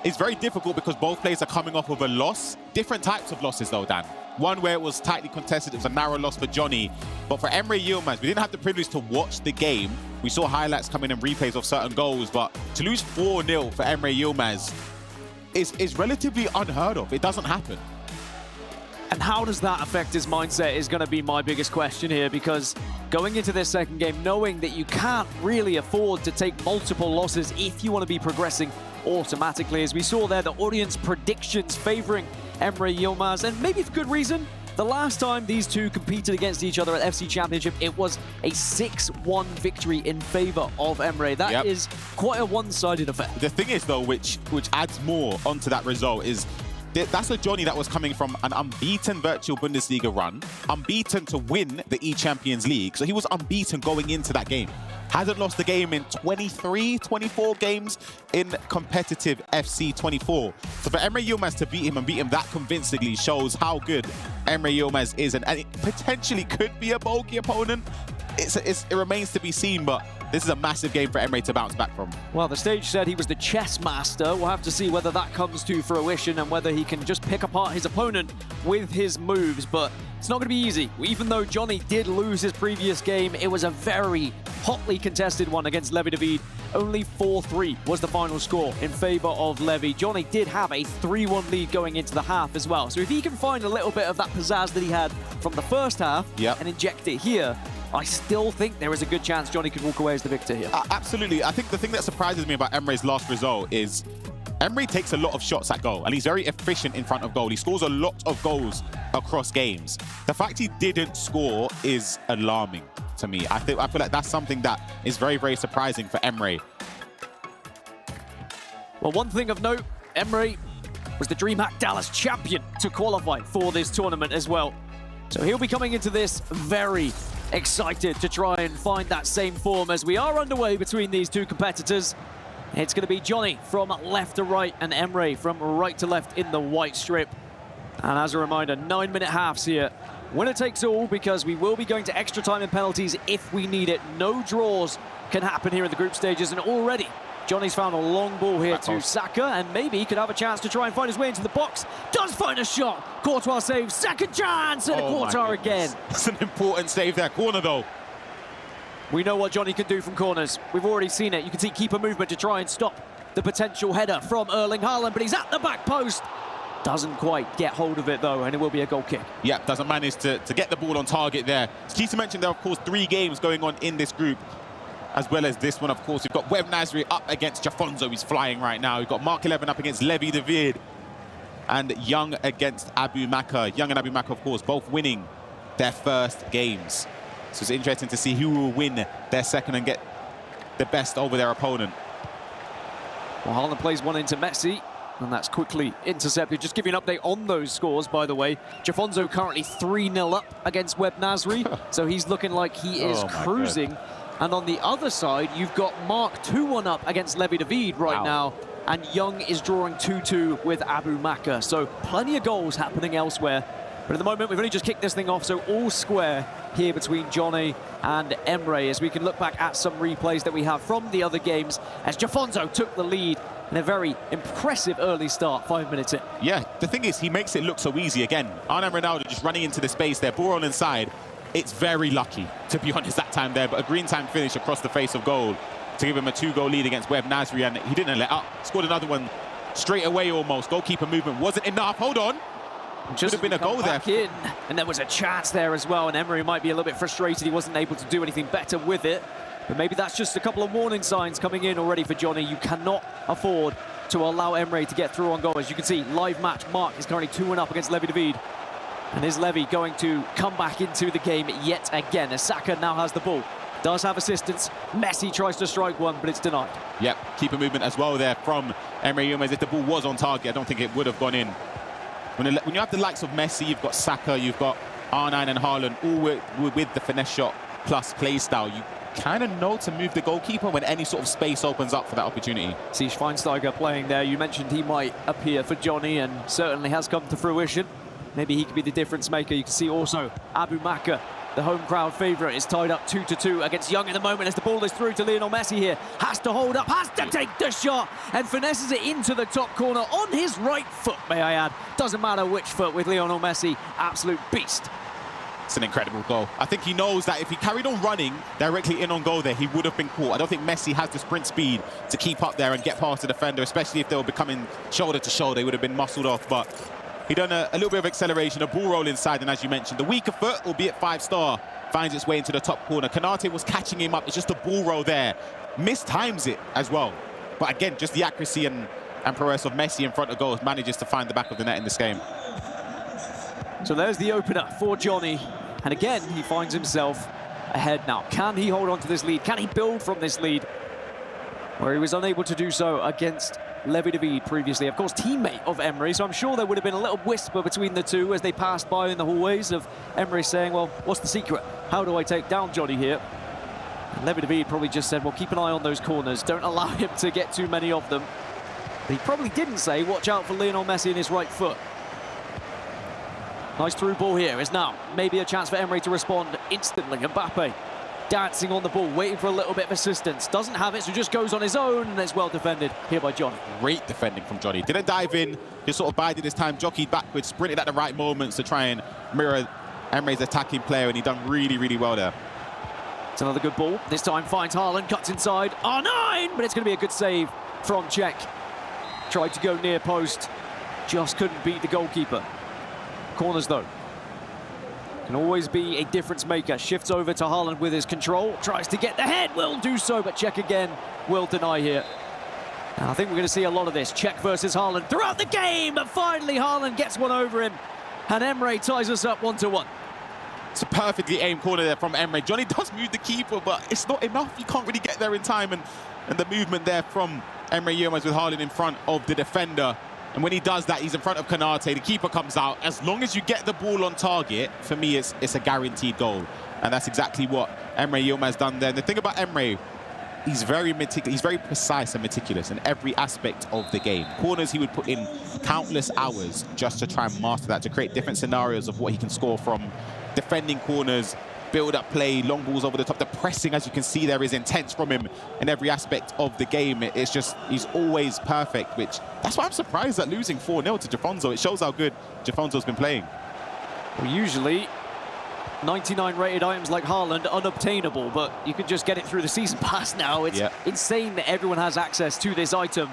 it's very difficult because both players are coming off of a loss. Different types of losses though, Dan. One where it was tightly contested, it was a narrow loss for Johnny. But for Emre Yilmaz, we didn't have the privilege to watch the game. We saw highlights coming in replays of certain goals, but to lose 4-0 for Emre Yilmaz is relatively unheard of. It doesn't happen. And how does that affect his mindset is going to be my biggest question here, because going into this second game, knowing that you can't really afford to take multiple losses if you want to be progressing automatically. As we saw there, the audience predictions favoring Emre Yilmaz, and maybe for good reason. The last time these two competed against each other at FC Championship, it was a 6-1 victory in favor of Emre. That is quite a one-sided affair. The thing is, though, which adds more onto that result is that's a Johnny that was coming from an unbeaten virtual Bundesliga run, unbeaten to win the E-Champions League. So he was unbeaten going into that game. Hasn't lost a game in 23, 24 games in competitive FC 24. So for Emre Yilmaz to beat him and beat him that convincingly shows how good Emre Yilmaz is. And it potentially could be a bulky opponent. It remains to be seen, but this is a massive game for Emre to bounce back from. Well, the stage said he was the chess master. We'll have to see whether that comes to fruition and whether he can just pick apart his opponent with his moves. But it's not going to be easy. Even though Johnny did lose his previous game, it was a very hotly contested one against Levi David. Only 4-3 was the final score in favor of Levi. Johnny did have a 3-1 lead going into the half as well. So if he can find a little bit of that pizzazz that he had from the first half and inject it here, I still think there is a good chance Johnny could walk away as the victor here. Absolutely. I think the thing that surprises me about Emre's last result is Emre takes a lot of shots at goal, and he's very efficient in front of goal. He scores a lot of goals across games. The fact he didn't score is alarming to me. I feel like that's something that is very, very surprising for Emre. Well, one thing of note, Emre was the DreamHack Dallas champion to qualify for this tournament as well. So he'll be coming into this very excited to try and find that same form as we are underway between these two competitors. It's going to be Johnny from left to right and Emre from right to left in the white strip. And as a reminder, 9-minute halves here. Winner takes all, because we will be going to extra time and penalties if we need it. No draws can happen here in the group stages, and already Johnny's found a long ball here to Saka, and maybe he could have a chance to try and find his way into the box. Does find a shot. Courtois saves. Second chance, and a Courtois again. That's an important save there. Corner, though. We know what Johnny can do from corners. We've already seen it. You can see keeper movement to try and stop the potential header from Erling Haaland, but he's at the back post. Doesn't quite get hold of it, though, and it will be a goal kick. Yeah, doesn't manage to get the ball on target there. It's key to mention there are, of course, 3 games going on in this group, as well as this one, of course. We've got Weerd Nasri up against Jafonzo. He's flying right now. We've got Mark 11 up against Levi David. And Young against Abu Maka. Young and Abu Maka, of course, both winning their first games. So it's interesting to see who will win their second and get the best over their opponent. Well, Haaland plays one into Messi, and that's quickly intercepted. Just give you an update on those scores, by the way. Jafonzo currently 3-0 up against Weerd Nasri, so he's looking like he is cruising. And on the other side, you've got Mark 2-1 up against Levi David right now, and Young is drawing 2-2 with Abu Maka. So plenty of goals happening elsewhere. But at the moment, we've only just kicked this thing off, so all square here between Johnny and Emre, as we can look back at some replays that we have from the other games, as Jafonzo took the lead in a very impressive early start, 5 minutes in. Yeah, the thing is, he makes it look so easy again. Arnhem Ronaldo just running into the space there, ball on inside. It's very lucky, to be honest, that time there, but a green time finish across the face of goal to give him a 2-goal lead against Weerd Nasri, and he didn't let up. Scored another one straight away almost. Goalkeeper movement wasn't enough. Hold on. Should have been a goal there. In, and there was a chance there as well, and Emre might be a little bit frustrated he wasn't able to do anything better with it. But maybe that's just a couple of warning signs coming in already for Johnny. You cannot afford to allow Emre to get through on goal. As you can see, live match, Mark is currently 2-1 up against Levi David. And is Levi going to come back into the game yet again, as Saka now has the ball? Does have assistance. Messi tries to strike one, but it's denied. Yep, keeper movement as well there from Emre Yilmaz. If the ball was on target, I don't think it would have gone in. When you have the likes of Messi, you've got Saka, you've got R9 and Haaland, all with the finesse shot plus play style, you kind of know to move the goalkeeper when any sort of space opens up for that opportunity. See Schweinsteiger playing there. You mentioned he might appear for Johnny, and certainly has come to fruition. Maybe he could be the difference maker. You can see also Abu Maka, the home crowd favourite, is tied up 2-2 against Young at the moment as the ball is through to Lionel Messi here. Has to hold up, has to take the shot, and finesses it into the top corner on his right foot, may I add. Doesn't matter which foot with Lionel Messi. Absolute beast. It's an incredible goal. I think he knows that if he carried on running directly in on goal there, he would have been caught. I don't think Messi has the sprint speed to keep up there and get past the defender, especially if they were becoming shoulder to shoulder. He would have been muscled off, but he done a little bit of acceleration, a ball roll inside, and as you mentioned, the weaker foot, albeit 5-star, finds its way into the top corner. Kanate was catching him up. It's just a ball roll there. Mistimes it as well. But again, just the accuracy and prowess of Messi in front of goal manages to find the back of the net in this game. So there's the opener for Johnny. And again, he finds himself ahead now. Can he hold on to this lead? Can he build from this lead? Where he was unable to do so against Levi previously. Of course, teammate of Emery, so I'm sure there would have been a little whisper between the two as they passed by in the hallways of Emery saying, well, what's the secret? How do I take down Johnny here? And Levi probably just said, well, keep an eye on those corners. Don't allow him to get too many of them. But he probably didn't say, watch out for Lionel Messi in his right foot. Nice through ball here is now maybe a chance for Emery to respond instantly. Mbappe dancing on the ball, waiting for a little bit of assistance. Doesn't have it, so just goes on his own, and it's well defended here by Johnny. Great defending from Johnny. Didn't dive in, just sort of bided his time, jockeyed backwards, sprinted at the right moments to try and mirror Emery's attacking player, and he done really, really well there. It's another good ball. This time finds Haaland, cuts inside. R9, but it's going to be a good save from Czech. Tried to go near post, just couldn't beat the goalkeeper. Corners, though. Can always be a difference maker. Shifts over to Haaland with his control. Tries to get the head. Will do so, but Czech again will deny here. And I think we're going to see a lot of this. Czech versus Haaland throughout the game. But finally, Haaland gets one over him. And Emre ties us up 1-1. It's a perfectly aimed corner there from Emre. Johnny does move the keeper, but it's not enough. You can't really get there in time. And the movement there from Emre Yilmaz with Haaland in front of the defender. And when he does that, he's in front of Konate. The keeper comes out. As long as you get the ball on target, for me, it's a guaranteed goal. And that's exactly what Emre Yilmaz done there. And the thing about Emre, he's very meticulous. He's very precise and meticulous in every aspect of the game. Corners, he would put in countless hours just to try and master that, to create different scenarios of what he can score from. Defending corners, build-up play, long balls over the top. The pressing, as you can see there, is intense from him in every aspect of the game. It's just, he's always perfect, which, that's why I'm surprised at losing 4-0 to Jafonzo. It shows how good Jafonzo's been playing. Well, usually, 99 rated items like Haaland unobtainable, but you can just get it through the season pass now. It's insane that everyone has access to this item.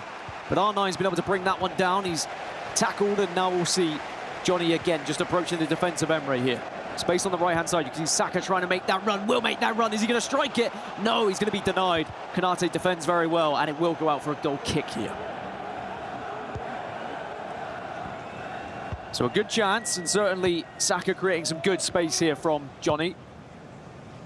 But R9's been able to bring that one down. He's tackled, and now we'll see Johnny again just approaching the defense of Emre here. Space on the right-hand side. You can see Saka trying to make that run. Will make that run. Is he going to strike it? No, he's going to be denied. Konate defends very well, and it will go out for a goal kick here. So a good chance, and certainly Saka creating some good space here from Johnny.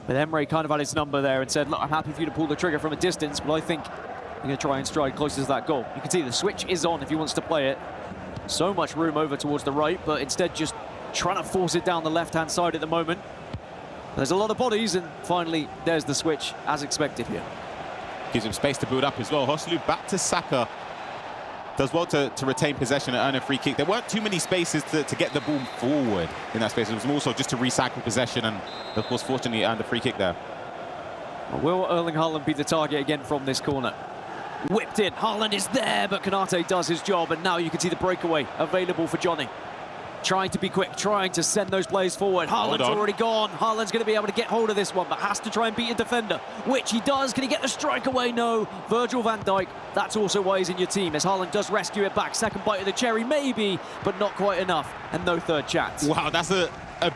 But Emre kind of had his number there and said, look, I'm happy for you to pull the trigger from a distance, but I think you're going to try and strike closest to that goal. You can see the switch is on if he wants to play it. So much room over towards the right, but instead just trying to force it down the left-hand side at the moment. There's a lot of bodies, and finally, there's the switch, as expected here. Gives him space to build up as well. Hoslu back to Saka. Does well to retain possession and earn a free kick. There weren't too many spaces to get the ball forward in that space. It was more so just to recycle possession, and of course, fortunately, earned a free kick there. Will Erling Haaland be the target again from this corner? Whipped in. Haaland is there, but Konate does his job, and now you can see the breakaway available for Johnny. Trying to be quick, trying to send those players forward. Haaland's already gone. Haaland's going to be able to get hold of this one, but has to try and beat a defender, which he does. Can he get the strike away? No. Virgil van Dijk, that's also why he's in your team, as Haaland does rescue it back. Second bite of the cherry, maybe, but not quite enough, and no third chance. Wow, that's a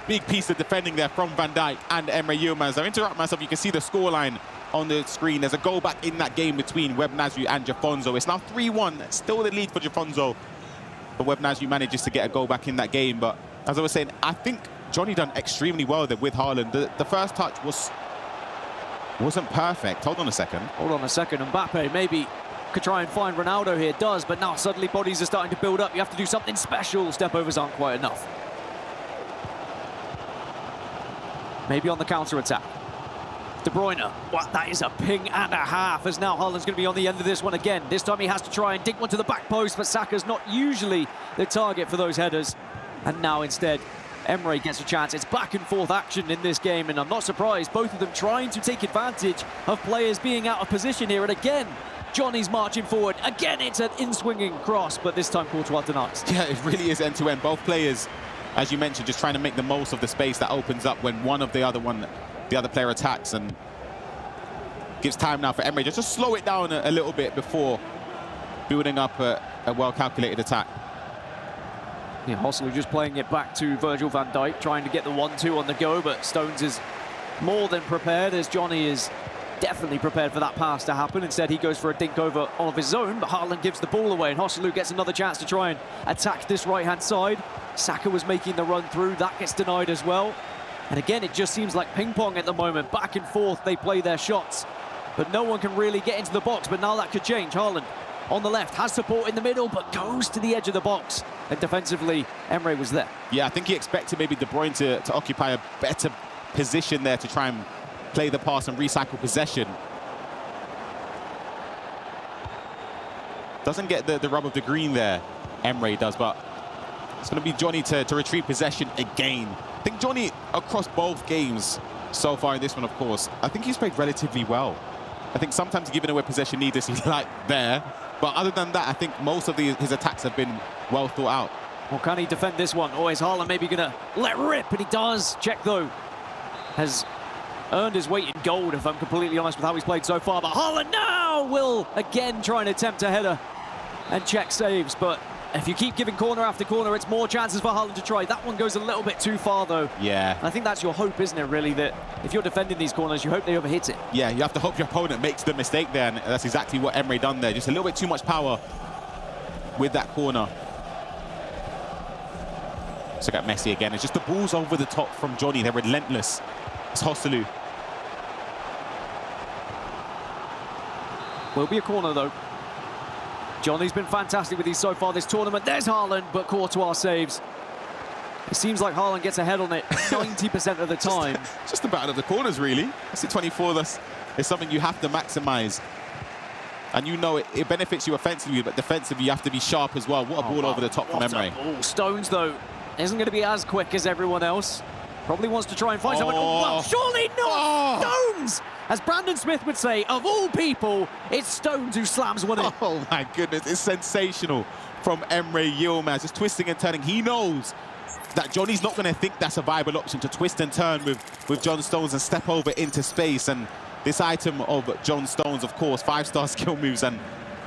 big piece of defending there from Van Dijk and Emre Yilmaz. I'll interrupt myself. You can see the scoreline on the screen. There's a goal back in that game between Web Nasri and Jafonzo. It's now 3-1, still the lead for Jafonzo. But Web Nasri manages to get a goal back in that game. But as I was saying, I think Johnny done extremely well there with Haaland. The first touch wasn't perfect. Hold on a second. Hold on a second. Mbappe maybe could try and find Ronaldo here. Does, but now suddenly bodies are starting to build up. You have to do something special. Step overs aren't quite enough. Maybe on the counter-attack. De Bruyne, what, that is a ping and a half, as now Haaland's going to be on the end of this one again. This time he has to try and dig one to the back post, but Saka's not usually the target for those headers. And now instead, Emre gets a chance. It's back and forth action in this game, and I'm not surprised, both of them trying to take advantage of players being out of position here. And again, Johnny's marching forward. Again, it's an in-swinging cross, but this time Courtois denies. Yeah, it really is end-to-end. Both players, as you mentioned, just trying to make the most of the space that opens up when the other player attacks, and gives time now for Emre just to slow it down a little bit before building up a well-calculated attack. Yeah, Hoslu just playing it back to Virgil van Dijk, trying to get the 1-2 on the go, but Stones is more than prepared as Johnny is definitely prepared for that pass to happen. Instead, he goes for a dink over of his own, but Haaland gives the ball away, and Hosselu gets another chance to try and attack this right-hand side. Saka was making the run through. That gets denied as well. And again, it just seems like ping-pong at the moment. Back and forth, they play their shots, but no one can really get into the box. But now that could change. Haaland on the left, has support in the middle, but goes to the edge of the box. And defensively, Emre was there. Yeah, I think he expected maybe De Bruyne to occupy a better position there to try and play the pass and recycle possession. Doesn't get the rub of the green there, Emre does, but it's going to be Johnny to retrieve possession again. I think Johnny, across both games so far in this one, of course, I think he's played relatively well. I think sometimes giving away possession needlessly like there, but other than that, I think most of his attacks have been well thought out. Well, can he defend this one? Or is Haaland maybe going to let rip? And he does. Czech, though, has earned his weight in gold, if I'm completely honest with how he's played so far. But Haaland now will again try and attempt a header. And Czech saves, but if you keep giving corner after corner, it's more chances for Haaland to try. That one goes a little bit too far, though. Yeah. And I think that's your hope, isn't it, really, that if you're defending these corners, you hope they overhit it. Yeah, you have to hope your opponent makes the mistake there, and that's exactly what Emre done there. Just a little bit too much power with that corner. So got Messi again. It's just the balls over the top from Johnny. They're relentless. It's Hosselu. Will be a corner, though. Johnny's been fantastic with these so far this tournament. There's Haaland, but Courtois saves. It seems like Haaland gets ahead on it 90% of the time. Just about out of the corners, really. It's at 24. That's something you have to maximize. And you know it benefits you offensively, but defensively you have to be sharp as well. What a ball over the top from Emre. Stones, though, isn't going to be as quick as everyone else. Probably wants to try and find someone. Oh, well, surely not! Stones! As Brandon Smith would say, of all people, it's Stones who slams one in. Oh my goodness, it's sensational from Emre Yilmaz. Just twisting and turning. He knows that Johnny's not going to think that's a viable option to twist and turn with John Stones and step over into space. And this item of John Stones, of course, 5-star skill moves and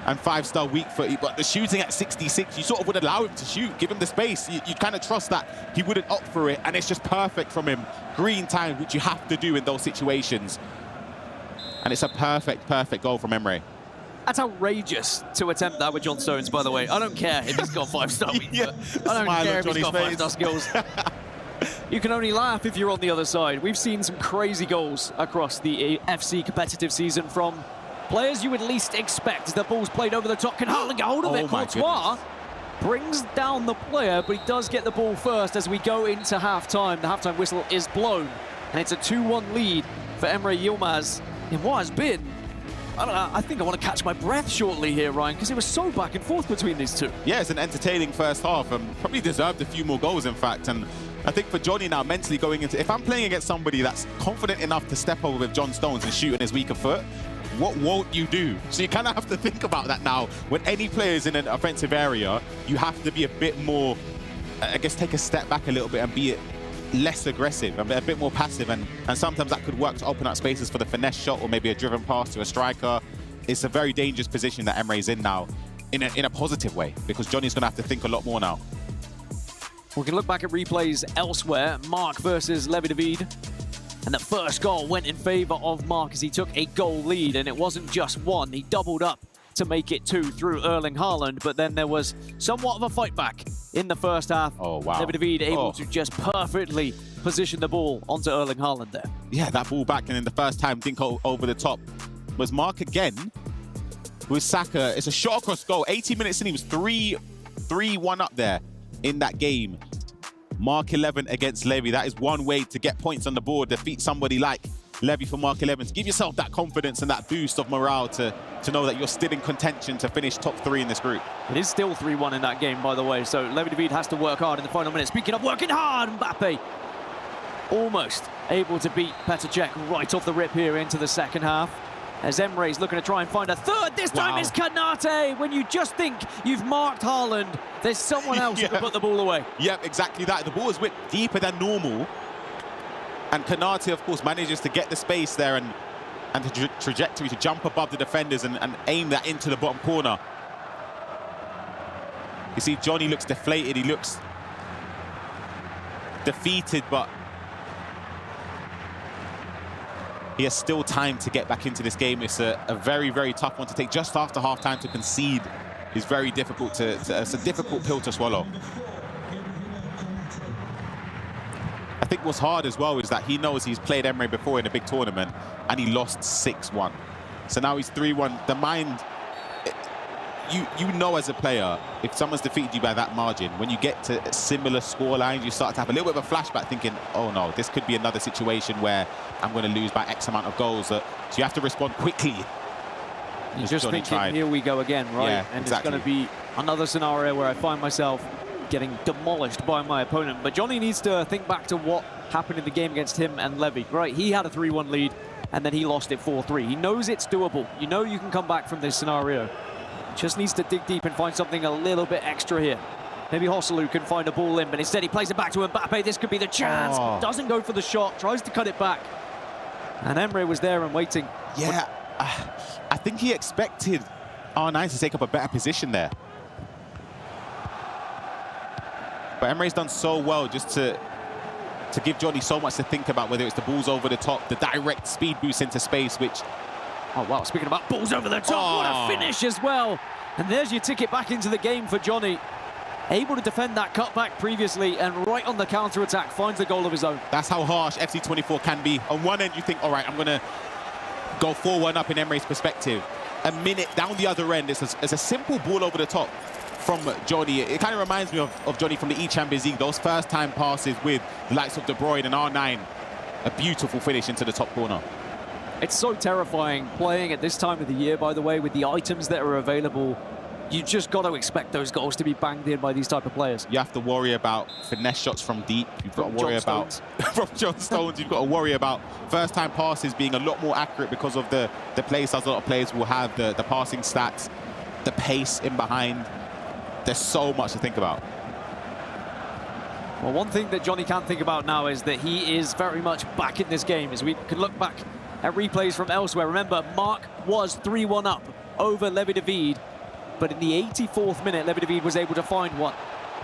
5-star weak foot, but the shooting at 66, you sort of would allow him to shoot, give him the space. You kind of trust that he wouldn't opt for it, and it's just perfect from him. Green time, which you have to do in those situations. And it's a perfect goal from Emre. That's outrageous to attempt that with John Stones, by the way. I don't care if he's got 5-star weak foot. I don't care if he's got 5-star skills. You can only laugh if you're on the other side. We've seen some crazy goals across the EAFC competitive season from players you would least expect as the ball's played over the top. Can Haaland get hold of it? Courtois brings down the player, but he does get the ball first as we go into half-time. The half-time whistle is blown, and it's a 2-1 lead for Emre Yilmaz in what has been, I don't know, I think I want to catch my breath shortly here, Ryan, because it was so back and forth between these two. Yeah, it's an entertaining first half, and probably deserved a few more goals, in fact. And I think for Johnny now, mentally going into, if I'm playing against somebody that's confident enough to step over with John Stones and shoot in his weaker foot, what won't you do? So you kind of have to think about that now. When any player is in an offensive area, you have to be a bit more, I guess, take a step back a little bit and be less aggressive, a bit more passive, and sometimes that could work to open up spaces for the finesse shot or maybe a driven pass to a striker. It's a very dangerous position that Emre's in now, in a positive way, because Johnny's going to have to think a lot more now. We can look back at replays elsewhere. Mark versus Levi David. And the first goal went in favor of Mark as he took a goal lead, and it wasn't just one. He doubled up to make it 2 through Erling Haaland, but then there was somewhat of a fight back in the first half. Oh, wow. Levi David able to just perfectly position the ball onto Erling Haaland there. Yeah, that ball back, and then the first time dink over the top was Mark again with Saka. It's a shot across goal. 18 minutes in, he was 3-1 up there in that game. Mark 11 against Levi. That is one way to get points on the board, defeat somebody like Levi for Mark 11, to give yourself that confidence and that boost of morale to know that you're still in contention to finish top 3 in this group. It is still 3-1 in that game, by the way, so Levi David has to work hard in the final minute. Speaking of working hard, Mbappe almost able to beat Petr Cech right off the rip here into the second half. As Emre's looking to try and find a third. This time it's Kanate. When you just think you've marked Haaland, there's someone else who can put the ball away. Yep, exactly that. The ball is whipped deeper than normal. And Kanate, of course, manages to get the space there and the trajectory to jump above the defenders and aim that into the bottom corner. You see, Johnny looks deflated. He looks defeated, but he has still time to get back into this game. It's a very, very tough one to take. Just after half-time to concede is very difficult it's a difficult pill to swallow. I think what's hard as well is that he knows he's played Emre before in a big tournament and he lost 6-1. So now he's 3-1. The mind, you know as a player, if someone's defeated you by that margin, when you get to similar score lines, you start to have a little bit of a flashback thinking, oh no, this could be another situation where I'm going to lose by X amount of goals. So you have to respond quickly. You're just thinking, here we go again, right? Yeah, and exactly. It's going to be another scenario where I find myself getting demolished by my opponent. But Johnny needs to think back to what happened in the game against him and Levi, right? He had a 3-1 lead, and then he lost it 4-3. He knows it's doable. You know you can come back from this scenario. Just needs to dig deep and find something a little bit extra here. Maybe Hosselu can find a ball in, but instead he plays it back to Mbappe. This could be the chance. Oh. Doesn't go for the shot, tries to cut it back. And Emre was there and waiting. Yeah, I think he expected R9 to take up a better position there. But Emre's done so well just to give Johnny so much to think about, whether it's the balls over the top, the direct speed boost into space, which... Oh, wow, speaking about balls over the top, what a finish as well. And there's your ticket back into the game for Johnny. Able to defend that cutback previously, and right on the counter-attack, finds the goal of his own. That's how harsh FC24 can be. On one end, you think, all right, I'm going to go 4-1 up in Emre's perspective. A minute down the other end, it's a simple ball over the top from Johnny. It kind of reminds me of Johnny from the E-Champions League, those first-time passes with the likes of De Bruyne and R9. A beautiful finish into the top corner. It's so terrifying playing at this time of the year, by the way, with the items that are available. You just got to expect those goals to be banged in by these type of players. You have to worry about finesse shots from deep. You've got to worry about from John Stones. You've got to worry about first-time passes being a lot more accurate because of the play styles. A lot of players will have the passing stats, the pace in behind. There's so much to think about. Well, one thing that Johnny can't think about now is that he is very much back in this game. As we can look back at replays from elsewhere. Remember, Mark was 3-1 up over Levi David, but in the 84th minute, Levi David was able to find one.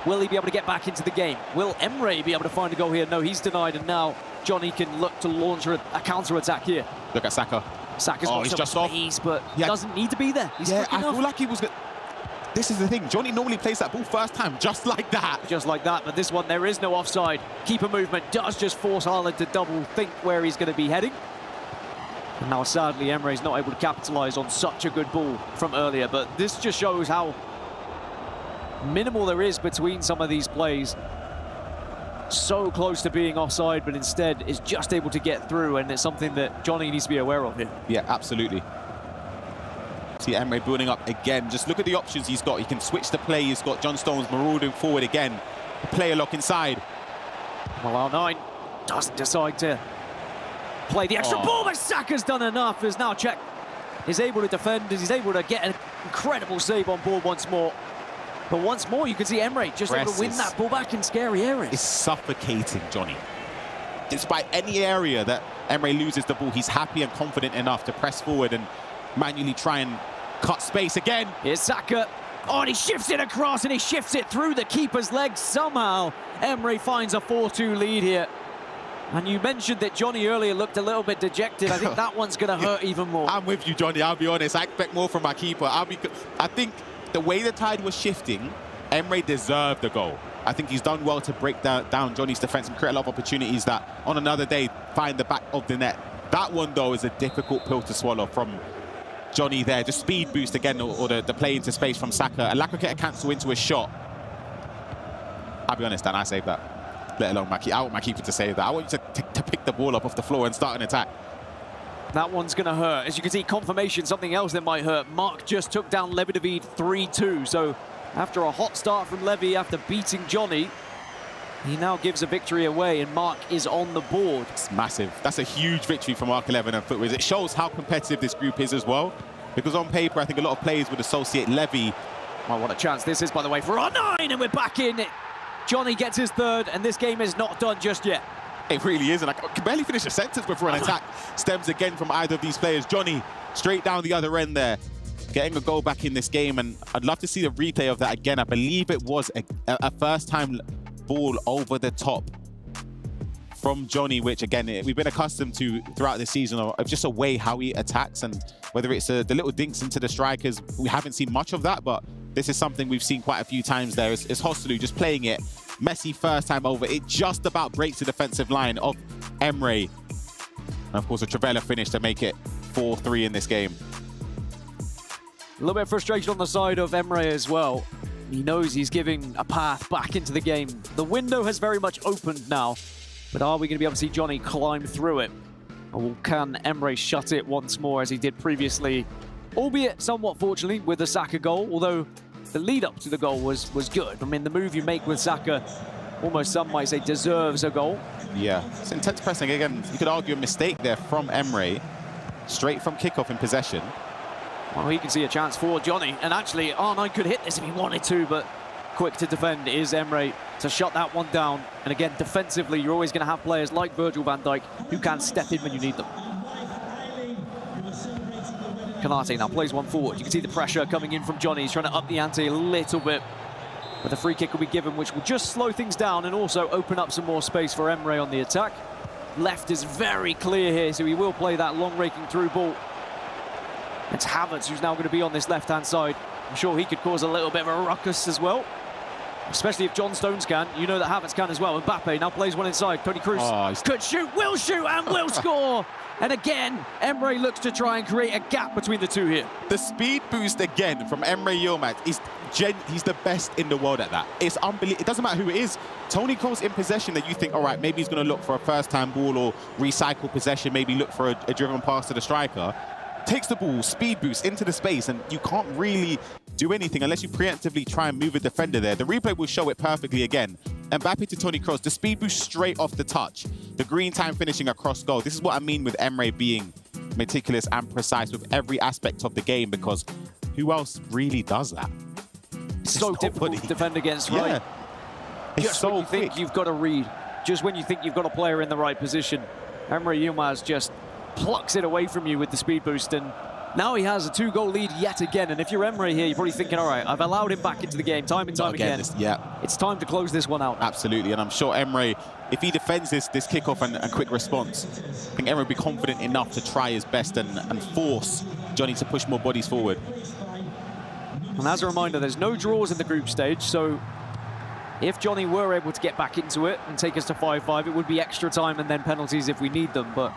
Will he be able to get back into the game? Will Emre be able to find a goal here? No, he's denied, and now Johnny can look to launch a counter-attack here. Look at Saka. Saka's he's just off. Space, but doesn't need to be there. He's I quick enough. feel like he was... This is the thing. Johnny normally plays that ball first time, just like that. Just like that, but this one, there is no offside. Keeper movement does just force Haaland to double think where he's going to be heading. And now, sadly, Emre's not able to capitalise on such a good ball from earlier, but this just shows how minimal there is between some of these plays. So close to being offside, but instead is just able to get through, and it's something that Johnny needs to be aware of here. Yeah, absolutely. See Emre building up again. Just look at the options he's got. He can switch the play. He's got John Stones marauding forward again. Player lock inside. Well, R9 doesn't decide to play the extra ball, but Saka's done enough. As now Czech is able to defend, as he's able to get an incredible save on board once more. But once more, you can see Emre just able to win that ball back in scary areas. It's suffocating Johnny. Despite any area that Emre loses the ball, he's happy and confident enough to press forward and manually try and cut space again. Here's Saka. Oh, and he shifts it across, and he shifts it through the keeper's legs. Somehow, Emre finds a 4-2 lead here. And you mentioned that Johnny earlier looked a little bit dejected. I think that one's going to hurt even more. I'm with you, Johnny. I'll be honest. I expect more from my keeper. I think the way the tide was shifting, Emre deserved the goal. I think he's done well to break down Johnny's defense and create a lot of opportunities that, on another day, find the back of the net. That one, though, is a difficult pill to swallow from Johnny there. Just speed boost again, or the play into space from Saka. A lack of get a cancel into a shot. I'll be honest, Dan, I saved that. Let alone I want my keeper to save that. I want you to pick the ball up off the floor and start an attack. That one's going to hurt. As you can see, confirmation, something else that might hurt. Mark just took down Levi David 3-2. So after a hot start from Levi, after beating Johnny, he now gives a victory away, and Mark is on the board. It's massive. That's a huge victory from Mark 11 and Footwiz. It shows how competitive this group is as well. Because on paper, I think a lot of players would associate Levi. Oh, what a chance this is, by the way, for R9, and we're back in it. Johnny gets his third, and this game is not done just yet. It really isn't. I can barely finish a sentence before an attack stems again from either of these players. Johnny, straight down the other end there, getting a goal back in this game, and I'd love to see the replay of that again. I believe it was a first-time ball over the top from Johnny, which again, we've been accustomed to throughout this season of just a way how he attacks, and whether it's the little dinks into the strikers, we haven't seen much of that, but this is something we've seen quite a few times there. It's Hostelu just playing it. Messi first time over, it just about breaks the defensive line of Emre. And of course, a Travella finish to make it 4-3 in this game. A little bit of frustration on the side of Emre as well. He knows he's giving a path back into the game. The window has very much opened now, but are we going to be able to see Johnny climb through it? Or can Emre shut it once more as he did previously, albeit somewhat fortunately with the Saka goal, although the lead up to the goal was good. I mean, the move you make with Saka, almost some might say deserves a goal. Yeah, it's intense pressing. Again, you could argue a mistake there from Emre, straight from kickoff in possession. Well, he can see a chance for Johnny, and actually R9 could hit this if he wanted to, but quick to defend is Emre to shut that one down. And again, defensively, you're always going to have players like Virgil van Dijk who can step in when you need them. Canate now plays one forward. You can see the pressure coming in from Johnny. He's trying to up the ante a little bit. But the free kick will be given, which will just slow things down and also open up some more space for Emre on the attack. Left is very clear here, so he will play that long raking through ball. It's Havertz who's now going to be on this left-hand side. I'm sure he could cause a little bit of a ruckus as well. Especially if John Stones can. You know that Havertz can as well. Mbappe now plays one inside. Toni Kroos could shoot, will shoot, and will score. And again, Emre looks to try and create a gap between the two here. The speed boost again from Emre Yilmaz is he's the best in the world at that. It's unbelievable. It doesn't matter who it is. Toni Kroos in possession that you think, all right, maybe he's going to look for a first-time ball or recycle possession, maybe look for a driven pass to the striker. Takes the ball, speed boost into the space, and you can't really do anything unless you preemptively try and move a defender there. The replay will show it perfectly again. Mbappe to Toni Kroos, the speed boost straight off the touch. The green time finishing across goal. This is what I mean with Emre being meticulous and precise with every aspect of the game, because who else really does that? So difficult to defend against, right? Yeah. It's just so when you think quick. you've got a read, just when you think you've got a player in the right position, Emre Yilmaz just plucks it away from you with the speed boost, and now he has a 2-goal lead yet again. And if you're Emre here, you're probably thinking, all right, I've allowed him back into the game time and time again. It's time to close this one out. Absolutely, and I'm sure Emre, if he defends this kickoff and quick response, I think Emre will be confident enough to try his best and force Johnny to push more bodies forward. And as a reminder, there's no draws in the group stage, so if Johnny were able to get back into it and take us to 5-5, it would be extra time and then penalties if we need them, but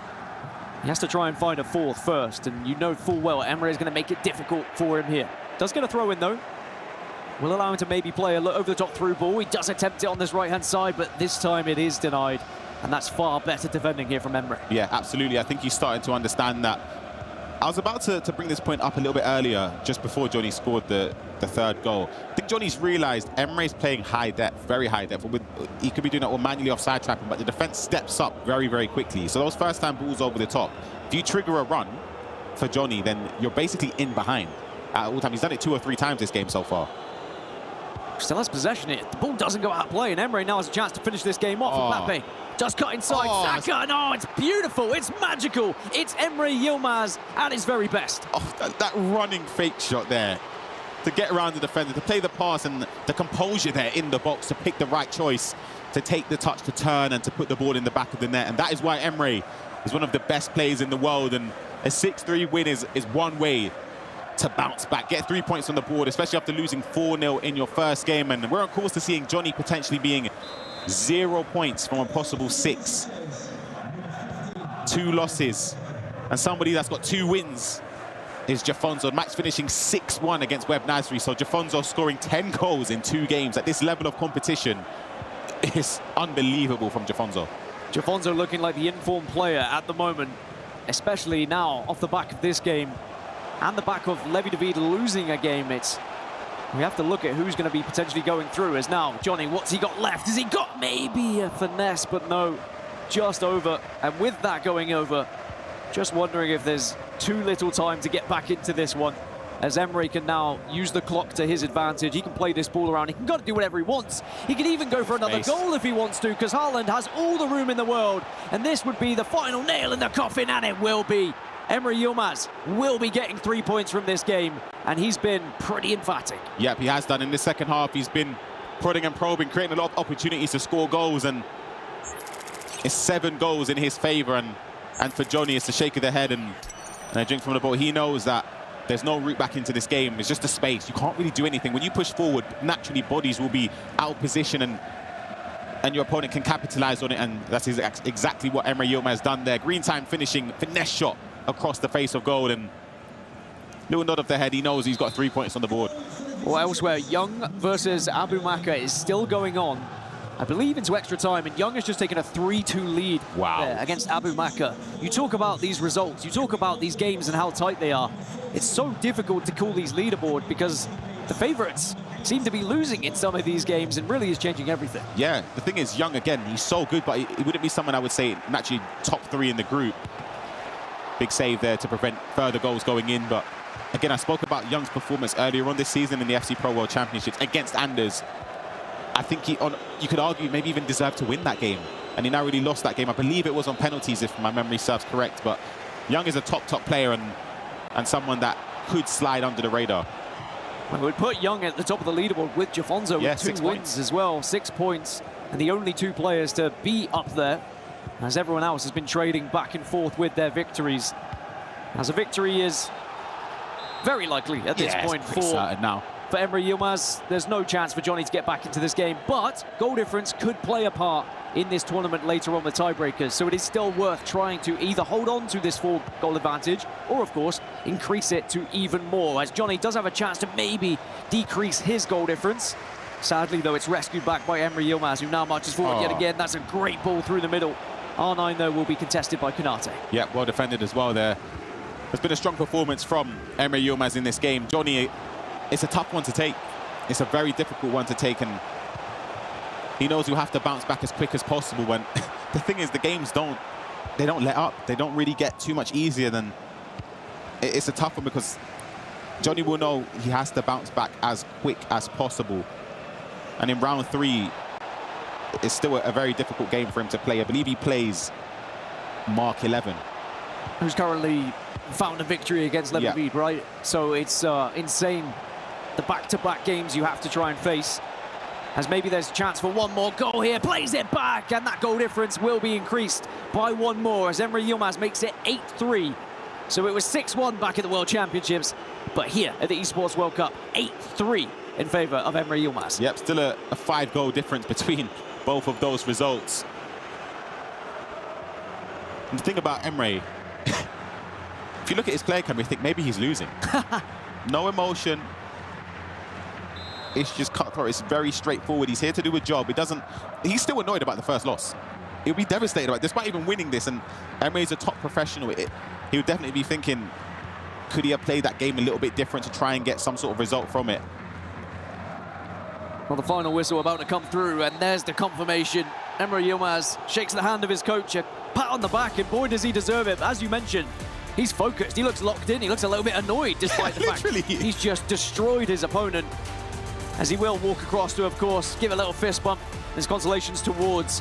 he has to try and find a fourth first, and you know full well Emre is going to make it difficult for him here. Does get a throw in though. Will allow him to maybe play a over-the-top through ball. He does attempt it on this right-hand side, but this time it is denied, and that's far better defending here from Emre. Yeah, absolutely. I think he's starting to understand that. I was about to bring this point up a little bit earlier, just before Johnny scored the third goal. I think Johnny's realised Emre's playing high depth, very high depth. He could be doing that all manually offside trapping, but the defence steps up very, very quickly. So those first-time balls over the top, if you trigger a run for Johnny, then you're basically in behind at all time. He's done it 2 or 3 times this game so far. Still has possession here. The ball doesn't go out of play, and Emre now has a chance to finish this game off. Mbappe just cut inside. Saka, no, it's beautiful. It's magical. It's Emre Yilmaz at his very best. That running fake shot there to get around the defender, to play the pass, and the composure there in the box to pick the right choice, to take the touch, to turn, and to put the ball in the back of the net. And that is why Emre is one of the best players in the world, and a 6-3 win is one way to bounce back, get 3 points on the board, especially after losing 4-0 in your first game. And we're on course to seeing Johnny potentially being 0 points from a possible 6. 2 losses. And somebody that's got 2 wins is Jafonzo. Match finishing 6-1 against Web Nasri. So Jafonzo scoring 10 goals in 2 games at this level of competition is unbelievable from Jafonzo. Jafonzo looking like the informed player at the moment, especially now off the back of this game and the back of Levi David losing a game. We have to look at who's going to be potentially going through. As now, Johnny, what's he got left? Has he got maybe a finesse? But no, just over. And with that going over, just wondering if there's too little time to get back into this one, as Emre can now use the clock to his advantage. He can play this ball around. He can do whatever he wants. He can even go for another goal if he wants to, because Haaland has all the room in the world. And this would be the final nail in the coffin, and it will be. Emre Yilmaz will be getting 3 points from this game, and he's been pretty emphatic. Yep, he has done. In the second half, he's been prodding and probing, creating a lot of opportunities to score goals, and It's 7 goals in his favor, and for Johnny, it's a shake of the head and a drink from the bowl. He knows that there's no route back into this game. It's just a space. You can't really do anything. When you push forward, naturally bodies will be out of position and your opponent can capitalize on it, and that's exactly what Emre Yilmaz has done there. Green time finishing, finesse shot across the face of goal, and little nod of the head. He knows he's got 3 points on the board. Well, elsewhere, Young versus Abu Maka is still going on, I believe, into extra time, and Young has just taken a 3-2 lead there against Abu Maka. You talk about these results, you talk about these games and how tight they are. It's so difficult to call these leaderboard because the favorites seem to be losing in some of these games and really is changing everything. Yeah, the thing is, Young, again, he's so good, but it wouldn't be someone I would say naturally top 3 in the group. Big save there to prevent further goals going in, but again, I spoke about Young's performance earlier on this season in the FC Pro World Championships against Anders. I think you could argue maybe even deserved to win that game, and he now really lost that game. I believe it was on penalties, if my memory serves correct, but Young is a top player and someone that could slide under the radar. Well, we'd put Young at the top of the leaderboard with Jafonzo with 2 wins as well, 6 points, and the only 2 players to be up there, as everyone else has been trading back and forth with their victories. As a victory is very likely at this point for Emre Yilmaz. There's no chance for Johnny to get back into this game, but goal difference could play a part in this tournament later on the tiebreakers, so it is still worth trying to either hold on to this 4-goal advantage or, of course, increase it to even more, as Johnny does have a chance to maybe decrease his goal difference. Sadly, though, it's rescued back by Emre Yilmaz, who now marches forward yet again. That's a great ball through the middle. R9, though, will be contested by Konate. Yeah, well defended as well there. There's been a strong performance from Emre Yilmaz in this game. Johnny, it's a tough one to take. It's a very difficult one to take, and he knows he'll have to bounce back as quick as possible. When the thing is, the games don't let up. They don't really get too much easier than. It's a tough one because Johnny will know he has to bounce back as quick as possible. And in round 3, it's still a very difficult game for him to play. I believe he plays Mark 11. Who's currently found a victory against Levi, right? So it's insane, the back-to-back games you have to try and face. As maybe there's a chance for one more goal here, plays it back, and that goal difference will be increased by 1 more as Emre Yilmaz makes it 8-3. So it was 6-1 back at the World Championships, but here at the Esports World Cup, 8-3 in favor of Emre Yilmaz. Yep, still a 5-goal difference between both of those results. And the thing about Emre, if you look at his player camera, you think maybe he's losing. No emotion. It's just cutthroat. It's very straightforward. He's here to do a job. He's still annoyed about the first loss. He'll be devastated about it, despite even winning this. And Emre's a top professional. He would definitely be thinking, could he have played that game a little bit different to try and get some sort of result from it? Well, the final whistle about to come through, and there's the confirmation. Emre Yilmaz shakes the hand of his coach, a pat on the back, and boy, does he deserve it. As you mentioned, he's focused. He looks locked in. He looks a little bit annoyed, despite the fact he's just destroyed his opponent. As he will walk across to, of course, give a little fist bump. His consolations towards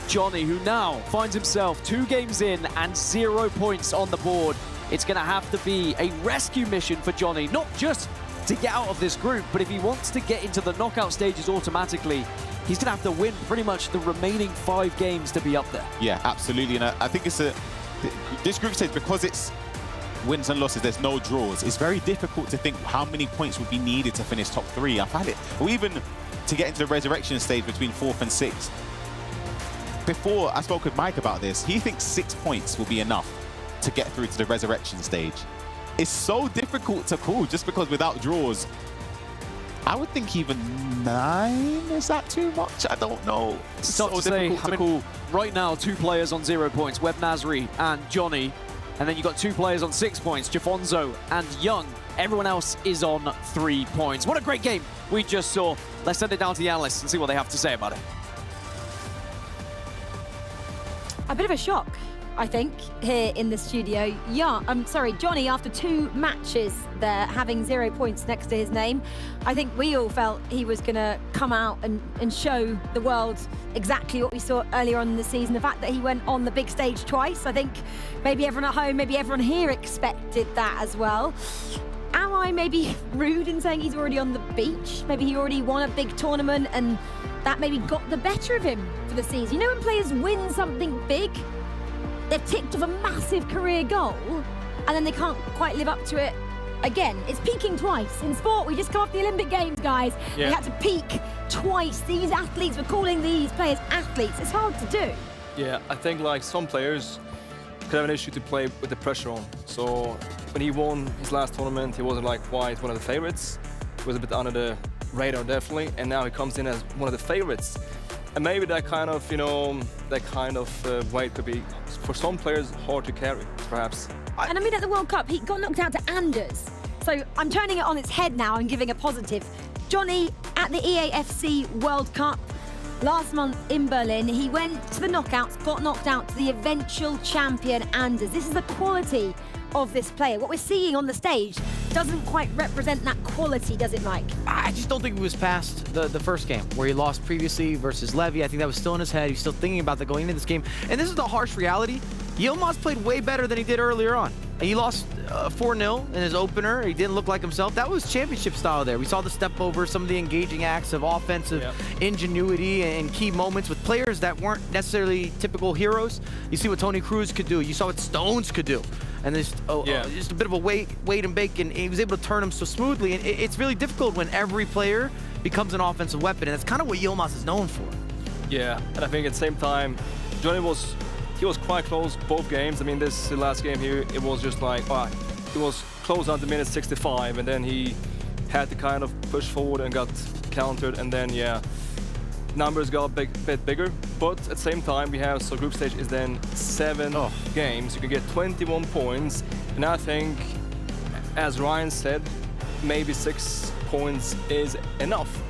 Johnny, who now finds himself 2 games in and 0 points on the board. It's going to have to be a rescue mission for Johnny, not just to get out of this group, but if he wants to get into the knockout stages automatically, he's going to have to win pretty much the remaining 5 games to be up there. Yeah, absolutely. And I think this group stage, because it's wins and losses, there's no draws. It's very difficult to think how many points would be needed to finish top 3. I find it, or even to get into the resurrection stage between 4th and 6th. Before I spoke with Mike about this, he thinks 6 points will be enough to get through to the resurrection stage. It's so difficult to call just because without draws, I would think even 9, is that too much? I don't know. It's tough to say. I mean, right now, 2 players on 0 points, Web Nasri and Johnny. And then you've got 2 players on 6 points, Jafonzo and Young. Everyone else is on 3 points. What a great game we just saw. Let's send it down to the analysts and see what they have to say about it. A bit of a shock, I think, here in the studio. Johnny, after 2 matches there, having 0 points next to his name, I think we all felt he was going to come out and show the world exactly what we saw earlier on in the season. The fact that he went on the big stage twice, I think maybe everyone at home, maybe everyone here expected that as well. Am I maybe rude in saying he's already on the beach? Maybe he already won a big tournament and that maybe got the better of him for the season. You know when players win something big, they've ticked off a massive career goal, and then they can't quite live up to it again. It's peaking twice. In sport, we just come off the Olympic Games, guys. Yeah. They had to peak twice. These athletes, we're calling these players athletes. It's hard to do. Yeah, I think like some players could have an issue to play with the pressure on. So when he won his last tournament, he wasn't like quite one of the favorites. He was a bit under the radar, definitely, and now he comes in as one of the favorites. And maybe that kind of, weight could be, for some players, hard to carry, perhaps. And I mean, at the World Cup, he got knocked out to Anders. So I'm turning it on its head now and giving a positive. Johnny, at the EAFC World Cup last month in Berlin, he went to the knockouts, got knocked out to the eventual champion Anders. This is the quality of this player. What we're seeing on the stage doesn't quite represent that quality, does it, Mike? I just don't think he was past the first game where he lost previously versus Levi. I think that was still in his head. He was still thinking about that going into this game. And this is the harsh reality. Yilmaz played way better than he did earlier on. He lost 4-0 in his opener. He didn't look like himself. That was championship style there. We saw the step over, some of the engaging acts of offensive ingenuity and key moments with players that weren't necessarily typical heroes. You see what Tony Cruz could do. You saw what Stones could do. And there's just a bit of a wait and bake, and he was able to turn them so smoothly. And it's really difficult when every player becomes an offensive weapon, and that's kind of what Yilmaz is known for. Yeah, and I think at the same time, Johnny was quite close both games. I mean, this last game here, it was just like, it was close on the minute 65, and then he had to kind of push forward and got countered, and then, numbers got a bit bigger. But at the same time, we have, so group stage is then 7 games. You can get 21 points, and I think, as Ryan said, maybe 6 points is enough.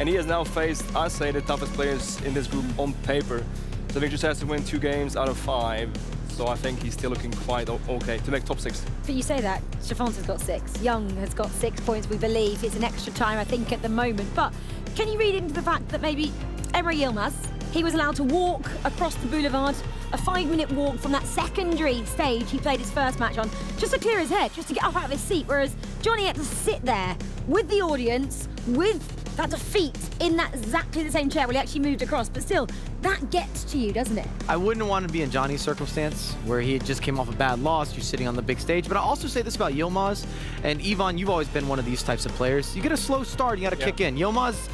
And he has now faced, I say, the toughest players in this group on paper. So he just has to win 2 games out of 5. So I think he's still looking quite okay to make top 6. But you say that, Stefan's got 6. Young has got 6 points, we believe. It's an extra time, I think, at the moment. But can you read into the fact that maybe Emre Yilmaz, he was allowed to walk across the boulevard, a 5-minute walk from that secondary stage he played his first match on, just to clear his head, just to get up out of his seat, whereas Johnny had to sit there with the audience, with that defeat in that exactly the same chair where he actually moved across, but still, that gets to you, doesn't it? I wouldn't want to be in Johnny's circumstance where he just came off a bad loss, you're sitting on the big stage. But I'll also say this about Yilmaz, and Ivan, you've always been one of these types of players. You get a slow start, you got to kick in. Yilmaz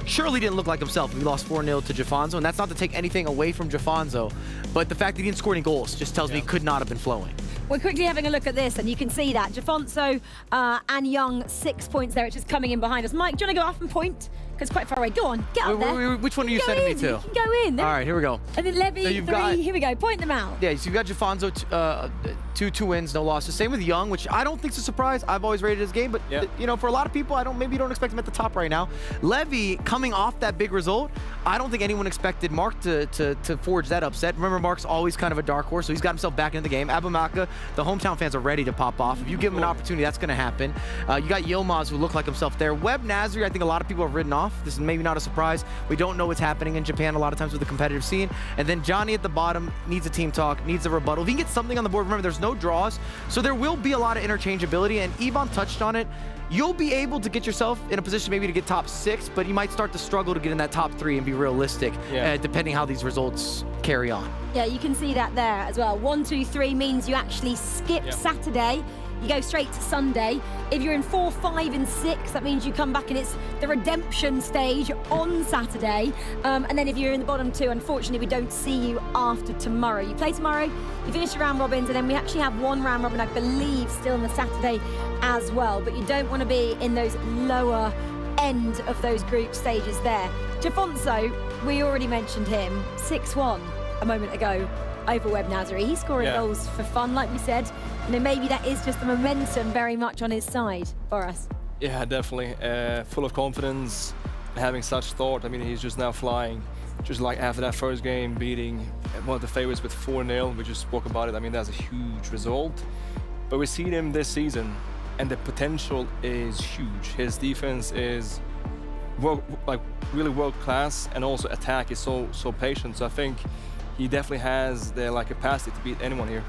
surely didn't look like himself. He lost 4-0 to Jafonzo, and that's not to take anything away from Jafonzo, but the fact that he didn't score any goals just tells me he could not have been flowing. We're quickly having a look at this, and you can see that. Jafonzo and Young, 6 points there. It's just coming in behind us. Mike, do you want to go up and point? Because it's quite far away. Go on, get up there. Which one are you sending me to? You can go in. All right, here we go. And then Levi, So 3, here we go. Point them out. Yeah, so you've got Jafonzo, 2 wins, no losses. Same with Young, which I don't think is a surprise. I've always rated his game, but for a lot of people, maybe you don't expect him at the top right now. Levi, coming off that big result, I don't think anyone expected Mark to forge that upset. Remember, Mark's always kind of a dark horse, so he's got himself back into the game. Abumaka, the hometown fans are ready to pop off. If you give him an opportunity, that's going to happen. You got Yilmaz, who looked like himself there. Webb Nasri, I think a lot of people have written off. This is maybe not a surprise. We don't know what's happening in Japan a lot of times with the competitive scene. And then Johnny at the bottom needs a team talk, needs a rebuttal. If he can get something on the board, remember, there's no draws, so there will be a lot of interchangeability, and Ivan touched on it. You'll be able to get yourself in a position maybe to get top 6, but you might start to struggle to get in that top 3 and be realistic, depending how these results carry on. Yeah, you can see that there as well. 1, 2, 3 means you actually skip Saturday. You go straight to Sunday. If you're in 4, 5, and 6, that means you come back and it's the redemption stage on Saturday. And then if you're in the bottom 2, unfortunately, we don't see you after tomorrow. You play tomorrow, you finish your round robins, and then we actually have 1 round robin, I believe, still on the Saturday as well. But you don't want to be in those lower end of those group stages there. Jafonso, we already mentioned him, 6-1 a moment ago over Webb Nasri. He's scoring goals for fun, like we said. Maybe that is just the momentum very much on his side for us. Yeah, definitely. Full of confidence, having such thought. I mean, he's just now flying. Just like after that first game, beating one of the favorites with 4-0. We just spoke about it. I mean, that's a huge result. But we've seen him this season, and the potential is huge. His defense is really world class, and also attack is so patient. So I think he definitely has the capacity to beat anyone here.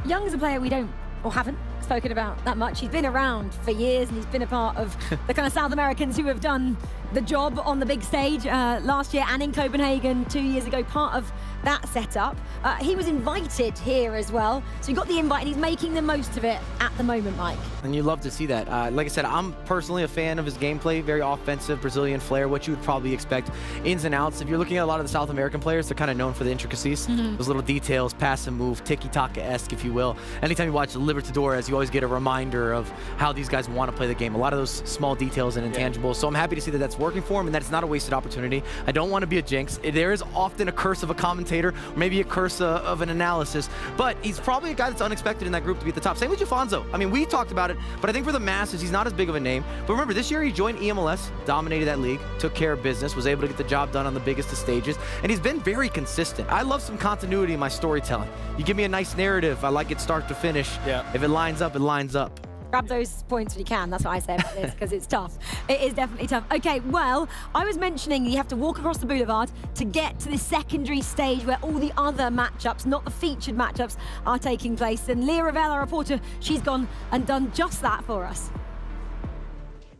Young is a player we don't or haven't spoken about that much. He's been around for years and he's been a part of the kind of South Americans who have done the job on the big stage last year and in Copenhagen 2 years ago, part of that setup. He was invited here as well, so he got the invite and he's making the most of it at the moment, Mike. And you love to see that. Like I said, I'm personally a fan of his gameplay, very offensive, Brazilian flair, what you would probably expect, ins and outs. If you're looking at a lot of the South American players, they're kind of known for the intricacies, those little details, pass and move, tiki-taka-esque, if you will. Anytime you watch Libertadores, you always get a reminder of how these guys want to play the game. A lot of those small details and intangibles. So I'm happy to see that that's working for him and that it's not a wasted opportunity. I don't want to be a jinx. There is often a curse of a commentator, or maybe a curse of an analysis, but he's probably a guy that's unexpected in that group to be at the top. Same with Jafonzo. I mean, we talked about it, but I think for the masses, he's not as big of a name. But remember, this year he joined EMLS, dominated that league, took care of business, was able to get the job done on the biggest of stages, and he's been very consistent. I love some continuity in my storytelling. You give me a nice narrative, I like it start to finish. Yeah. If it lines up, it lines up. Grab those points when you can. That's what I say about this, because it's tough. It is definitely tough. Okay, well, I was mentioning you have to walk across the boulevard to get to the secondary stage where all the other matchups, not the featured matchups, are taking place. And Leah Ravel, our reporter, she's gone and done just that for us.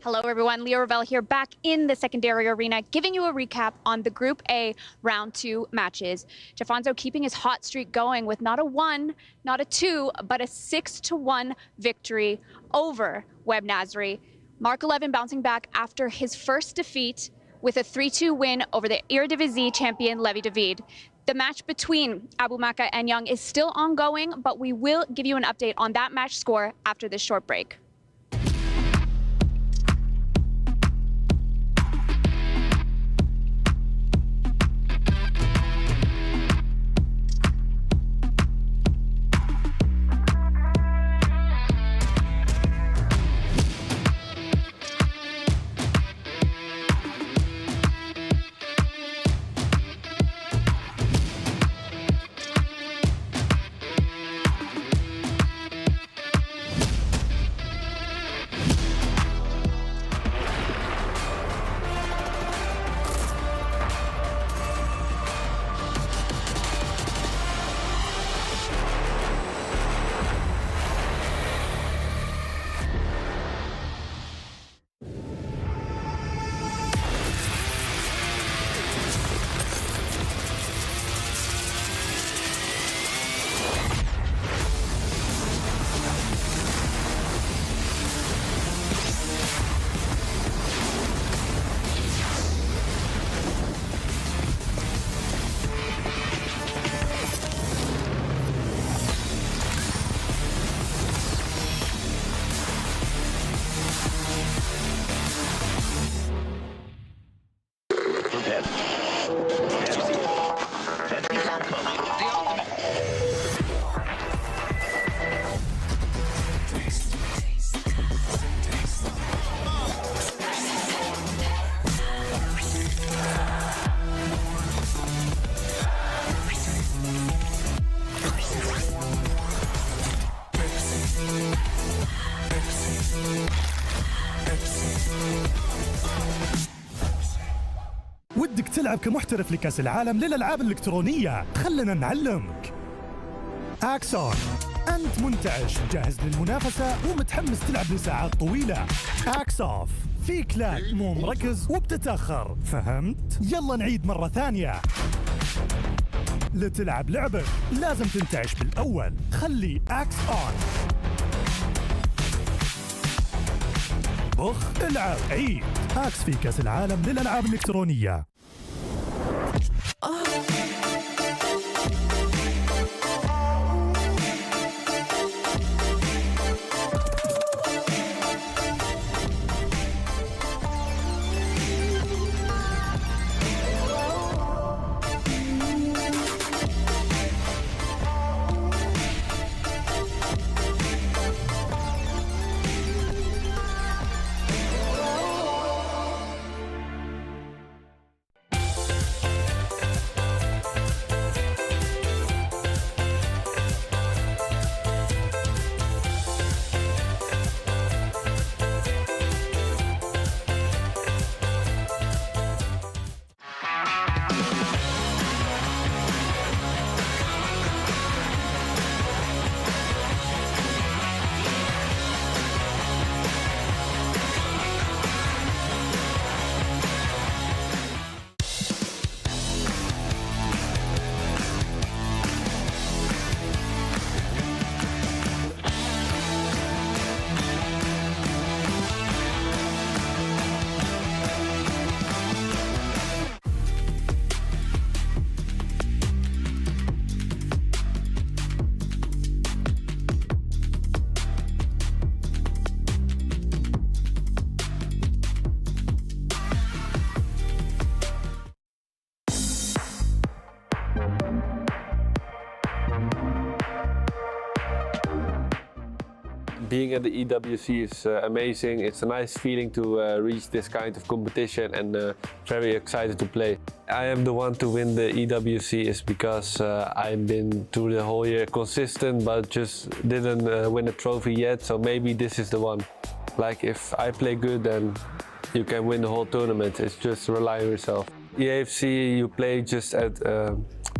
Hello, everyone. Leah Ravel here, back in the secondary arena, giving you a recap on the Group A Round 2 matches. Jafonzo keeping his hot streak going with not a 1, not a 2, but a 6-1 victory over Web Nasri. Mark 11 bouncing back after his first defeat with a 3-2 win over the EWC champion Levi David. The match between Abu Maka and Young is still ongoing, but we will give you an update on that match score after this short break. ودك تلعب كمحترف لكأس العالم للألعاب الإلكترونية؟ خلنا نعلمك. أكسون، أنت منتعش، جاهز للمنافسة ومتحمس تلعب لساعات طويلة. أكسوف، فيك لاج، مو مركز وبتتأخر، فهمت؟ يلا نعيد مرة ثانية. لتلعب لعبك لازم تنتعش بالأول، خلي أكس أون. بخ، العب، عيد. أكس في كأس العالم للألعاب الإلكترونية. Being at the EWC is amazing. It's a nice feeling to reach this kind of competition and very excited to play. I am the one to win the EWC is because I've been through the whole year consistent but just didn't win a trophy yet, so maybe this is the one. Like if I play good then you can win the whole tournament, it's just rely on yourself. EAFC you play just at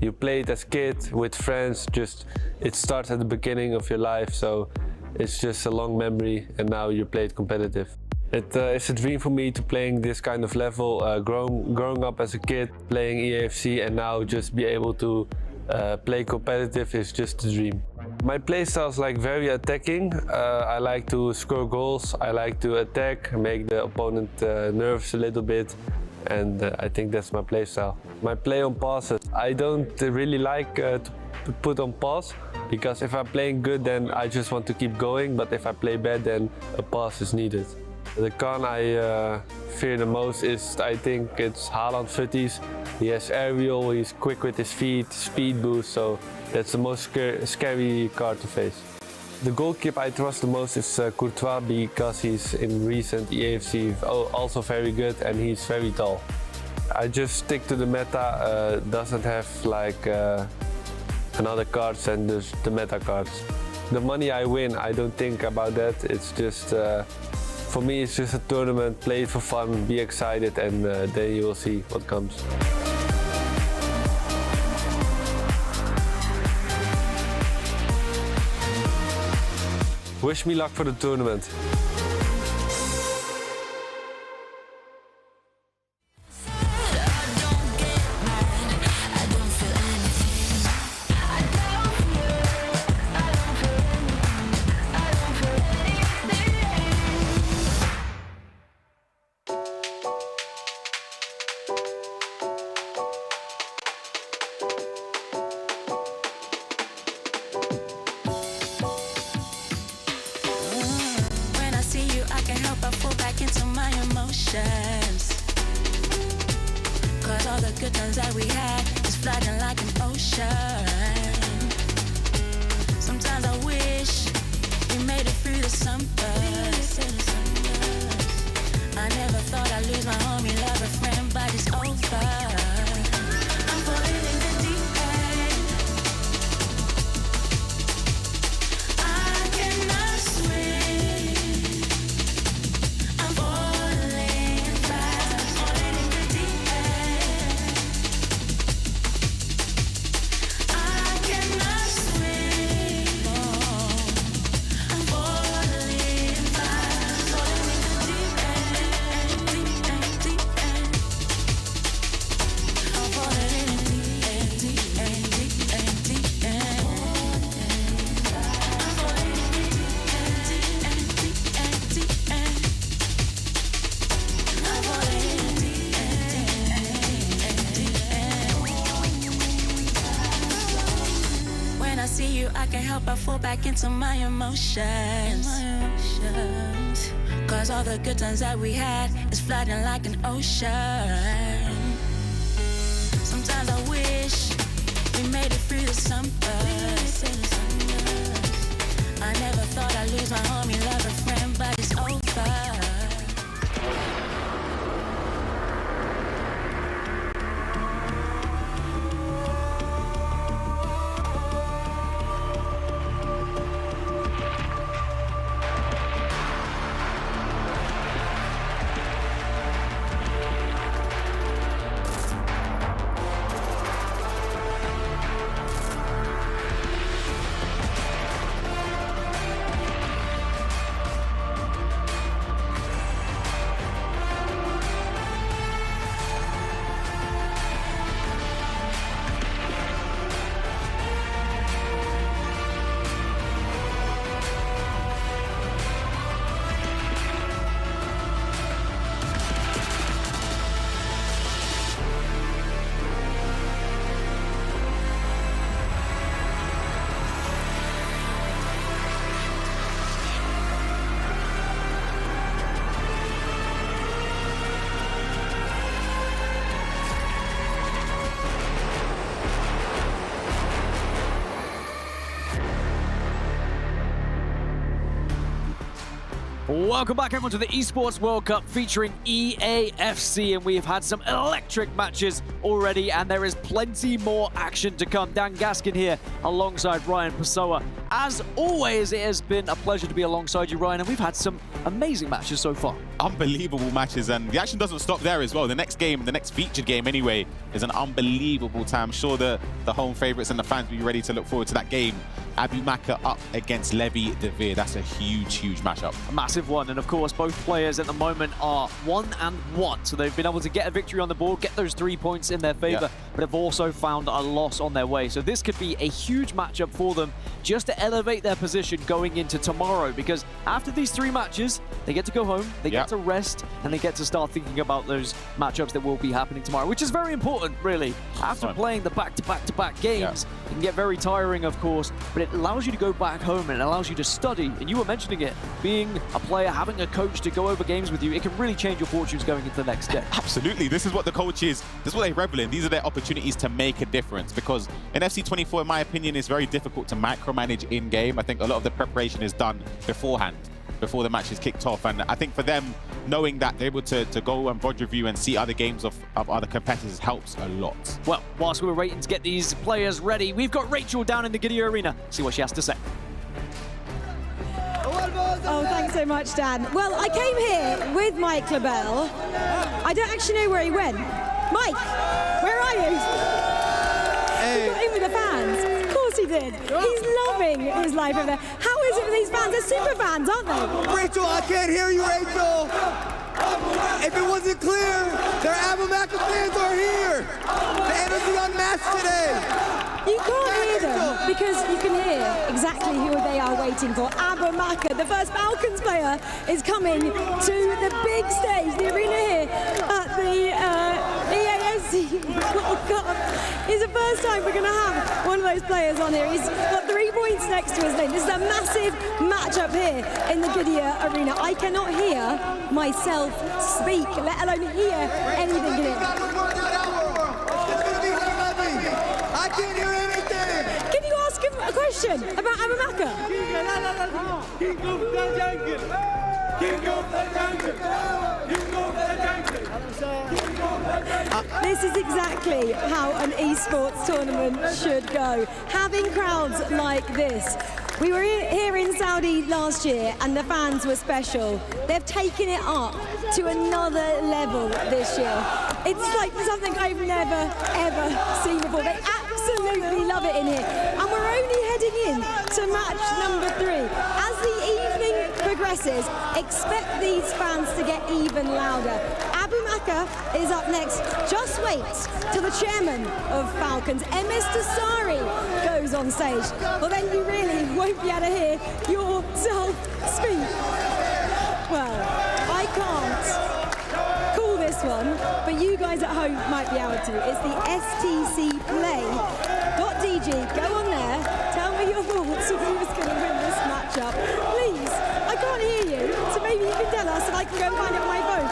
you played as kid with friends, just it starts at the beginning of your life, so it's just a long memory and now you played competitive. It's a dream for me to playing this kind of level, growing up as a kid, playing EAFC and now just be able to play competitive is just a dream. My playstyle is like very attacking. I like to score goals, I like to attack, make the opponent nervous a little bit, and I think that's my playstyle. My play on passes, I don't really like to put on pass, because if I'm playing good then I just want to keep going, but if I play bad then a pass is needed. The con I fear the most is, I think it's Haaland footies. He has aerial, he's quick with his feet, speed boost, so that's the most scary card to face. The goalkeeper I trust the most is Courtois, because he's in recent EAFC also very good and he's very tall. I just stick to the meta, doesn't have like another cards and the meta cards. The money I win, I don't think about that. It's just, for me it's just a tournament, play it for fun, be excited, and then you will see what comes. Wish me luck for the tournament. Back into my emotions. Cause all the good times that we had is flooding like an ocean. Sometimes I wish we made it through the summer. I never thought I'd lose my homie, love a friend, but it's over. Welcome back, everyone, to the Esports World Cup featuring EAFC, and we've had some electric matches already, and there is plenty more action to come. Dan Gaskin here alongside Ryan Pessoa. As always, it has been a pleasure to be alongside you, Ryan, and we've had some amazing matches so far. Unbelievable matches, and the action doesn't stop there as well. The next game, the next featured game anyway, is an unbelievable time. I'm sure the home favourites and the fans will be ready to look forward to that game. Abu Maka up against Levi de Veer. That's a huge, huge matchup. A massive one, and of course, both players at the moment are 1-1, so they've been able to get a victory on the board, get those 3 points in their favour, but have also found a loss on their way. So this could be a huge matchup for them just to elevate their position going into tomorrow, because after these 3 matches, they get to go home, they get to rest, and they get to start thinking about those matchups that will be happening tomorrow, which is very important, really. After playing the back-to-back-to-back games, it can get very tiring, of course, but it allows you to go back home and it allows you to study. And you were mentioning it, being a player, having a coach to go over games with you, it can really change your fortunes going into the next day. Absolutely. This is what the coaches, this is what they revel in. These are their opportunities to make a difference, because in FC24, in my opinion, it's very difficult to micromanage in-game. I think a lot of the preparation is done beforehand, before the match is kicked off. And I think for them, knowing that they're able to go and VOD review and see other games of other competitors helps a lot. Well, whilst we were waiting to get these players ready, we've got Rachel down in the Gidea Arena. See what she has to say. Oh, thanks so much, Dan. Well, I came here with Mike Labelle. I don't actually know where he went. Mike, where are you? He got in with the fans. Of course he did. He's loving his life over there. How is it with these fans? They're super fans, aren't they? Rachel, I can't hear you, Rachel. If it wasn't clear, their Abu Maka fans are here. The energy unmatched today. You can't hear them because you can hear exactly who they are waiting for. Abu Maka, the first Falcons player, is coming to the big stage, the arena here at the EAFC World Cup. It's the first time we're going to have one of those players on here. He's got 3 points next to his name. This is a massive matchup here in the Gidea Arena. I cannot hear myself speak, let alone hear anything in it. I can't hear anything. Can you ask him a question about Abu Maka? This is exactly how an esports tournament should go. Having crowds like this. We were here in Saudi last year and the fans were special. They've taken it up to another level this year. It's like something I've never, ever seen before. They absolutely love it in here. And we're only heading in to match number 3. As the evening progresses, expect these fans to get even louder. Abu Maka is up next. Just wait till the chairman of Falcons, MS Dasari, goes on stage. Well, then you really won't be able to hear yourself speak. Well, I can't call this one, but you guys at home might be able to. It's the STC Play.dg. Go on there, tell me your thoughts of who's going to win this matchup. Please, I can't hear you, so maybe you can tell us and I can go and find it on my phone.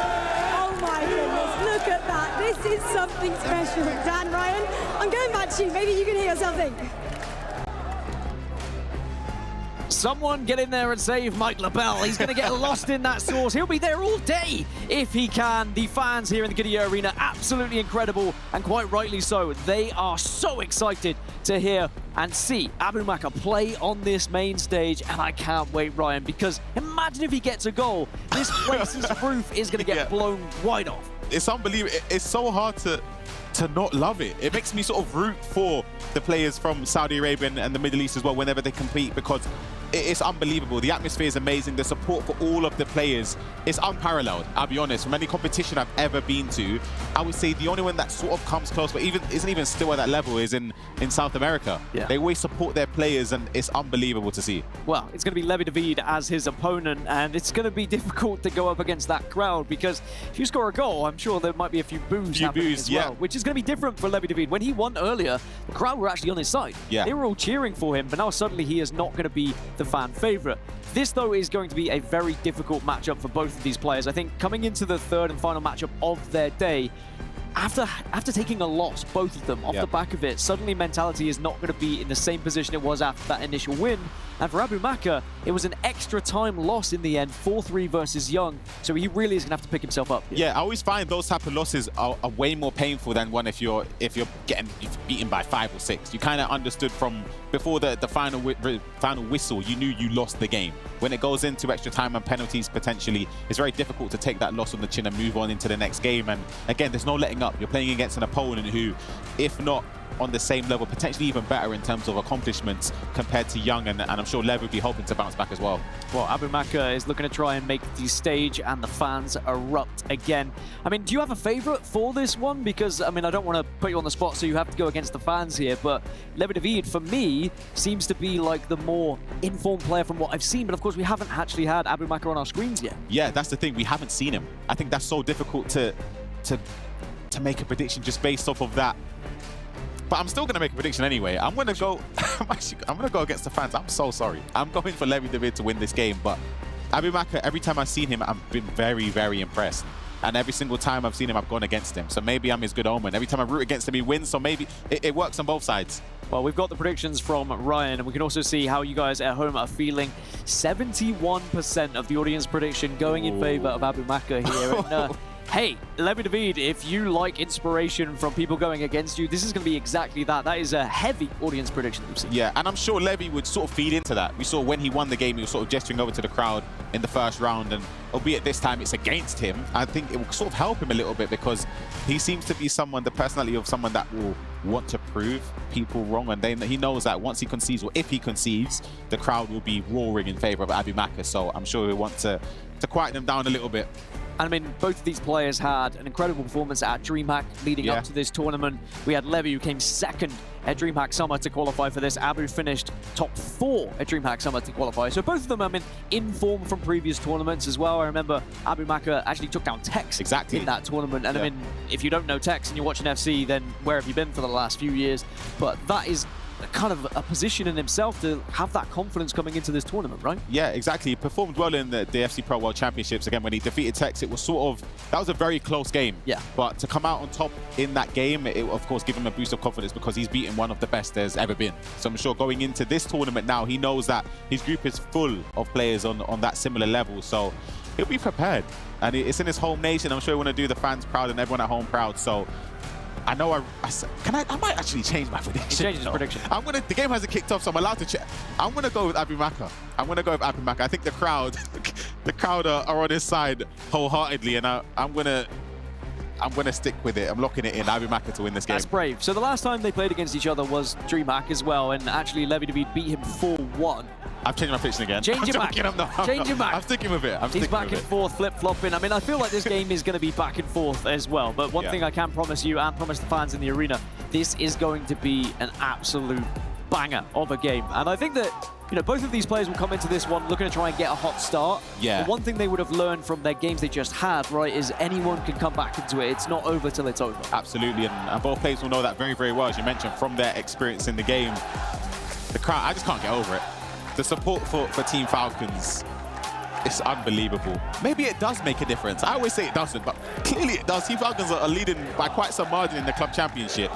Oh my goodness, look at that. This is something special. Dan, Ryan, I'm going back to you. Maybe you can hear something. Someone get in there and save Mike Labelle. He's going to get lost in that sauce. He'll be there all day if he can. The fans here in the Gidea Arena, absolutely incredible, and quite rightly so. They are so excited to hear and see Abu Maka play on this main stage, and I can't wait, Ryan, because imagine if he gets a goal. This place's roof is going to get blown wide off. It's unbelievable. It's so hard to not love it. It makes me sort of root for the players from Saudi Arabia and the Middle East as well whenever they compete, because it's unbelievable. The atmosphere is amazing. The support for all of the players is unparalleled, I'll be honest. From any competition I've ever been to, I would say the only one that sort of comes close, but isn't even still at that level, is in South America. Yeah. They always support their players, and it's unbelievable to see. Well, it's going to be Levi de Veer as his opponent, and it's going to be difficult to go up against that crowd, because if you score a goal, I'm sure there might be a few boos happening as well, which is going to be different for Levi de Veer. When he won earlier, the crowd were actually on his side. Yeah. They were all cheering for him, but now suddenly he is not going to be the fan favorite. This, though, is going to be a very difficult matchup for both of these players. I think coming into the third and final matchup of their day, after taking a loss, both of them, off the back of it, suddenly mentality is not going to be in the same position it was after that initial win. And for Abumaka, it was an extra time loss in the end, 4-3 versus Young. So he really is going to have to pick himself up. Yeah, I always find those type of losses are way more painful than one if you're getting beaten by 5 or 6. You kind of understood from before the final whistle, you knew you lost the game. When it goes into extra time and penalties potentially, it's very difficult to take that loss on the chin and move on into the next game. And again, there's no letting up. You're playing against an opponent who, if not on the same level, potentially even better in terms of accomplishments compared to Young, and I'm sure Lev would be hoping to bounce back as well. Well, Abumaka is looking to try and make the stage and the fans erupt again. I mean, do you have a favorite for this one? Because, I mean, I don't want to put you on the spot, so you have to go against the fans here, but Levi, for me, seems to be like the more informed player from what I've seen, but of course we haven't actually had Abumaka on our screens yet. Yeah, that's the thing. We haven't seen him. I think that's so difficult to make a prediction just based off of that. But I'm still going to make a prediction anyway. I'm going to go I'm going to go against the fans. I'm so sorry. I'm going for Levi to win this game, but Abumaka, every time I've seen him, I've been very, very impressed. And every single time I've seen him, I've gone against him. So maybe I'm his good omen. Every time I root against him, he wins. So maybe it works on both sides. Well, we've got the predictions from Ryan, and we can also see how you guys at home are feeling. 71% of the audience prediction going in favor of Abumaka here. And, hey, Levi, if you like inspiration from people going against you, this is going to be exactly that. That is a heavy audience prediction that we've seen. Yeah, and I'm sure Levi would sort of feed into that. We saw when he won the game, he was sort of gesturing over to the crowd in the first round, and albeit this time it's against him, I think it will sort of help him a little bit because he seems to be someone, the personality of someone that will want to prove people wrong, and then he knows that once he concedes, or if he concedes, the crowd will be roaring in favor of Abumaka, so I'm sure he'll want to quieten them down a little bit. And I mean, both of these players had an incredible performance at DreamHack leading up to this tournament. We had Levi, who came second at DreamHack Summer to qualify for this. Abu finished top 4 at DreamHack Summer to qualify. So both of them, I mean, in form from previous tournaments as well. I remember Abumaka actually took down Tex in that tournament. And I mean, if you don't know Tex and you're watching FC, then where have you been for the last few years? But that is kind of a position in himself to have that confidence coming into this tournament, right? Yeah, exactly. He performed well in the FC Pro World Championships. Again, when he defeated Tex, it was sort of, that was a very close game. Yeah. But to come out on top in that game, it of course give him a boost of confidence because he's beaten one of the best there's ever been. So I'm sure going into this tournament now, he knows that his group is full of players on that similar level. So he'll be prepared. And it's in his home nation. I'm sure he want to do the fans proud and everyone at home proud. So I know I might actually change my prediction. He changed his prediction. The game hasn't kicked off, so I'm allowed to check. I'm gonna go with Abumaka. I think the crowd are on his side wholeheartedly, and I'm gonna stick with it. I'm locking it in. Abumaka to win this game. That's brave. So the last time they played against each other was DreamHack as well, and actually Levi beat him 4-1. I've changed my prediction again. Change it back. Change it back. I'm sticking with it. He's back and forth, flip-flopping. I mean, I feel like this game is going to be back and forth as well. But one thing I can promise you and promise the fans in the arena, this is going to be an absolute banger of a game. And I think that, you know, both of these players will come into this one looking to try and get a hot start. Yeah. But one thing they would have learned from their games they just had, right, is anyone can come back into it. It's not over till it's over. Absolutely. And both players will know that very, very well, as you mentioned, from their experience in the game. The crowd, I just can't get over it. The support for Team Falcons, it's unbelievable. Maybe it does make a difference. I always say it doesn't, but clearly it does. Team Falcons are leading by quite some margin in the club championship.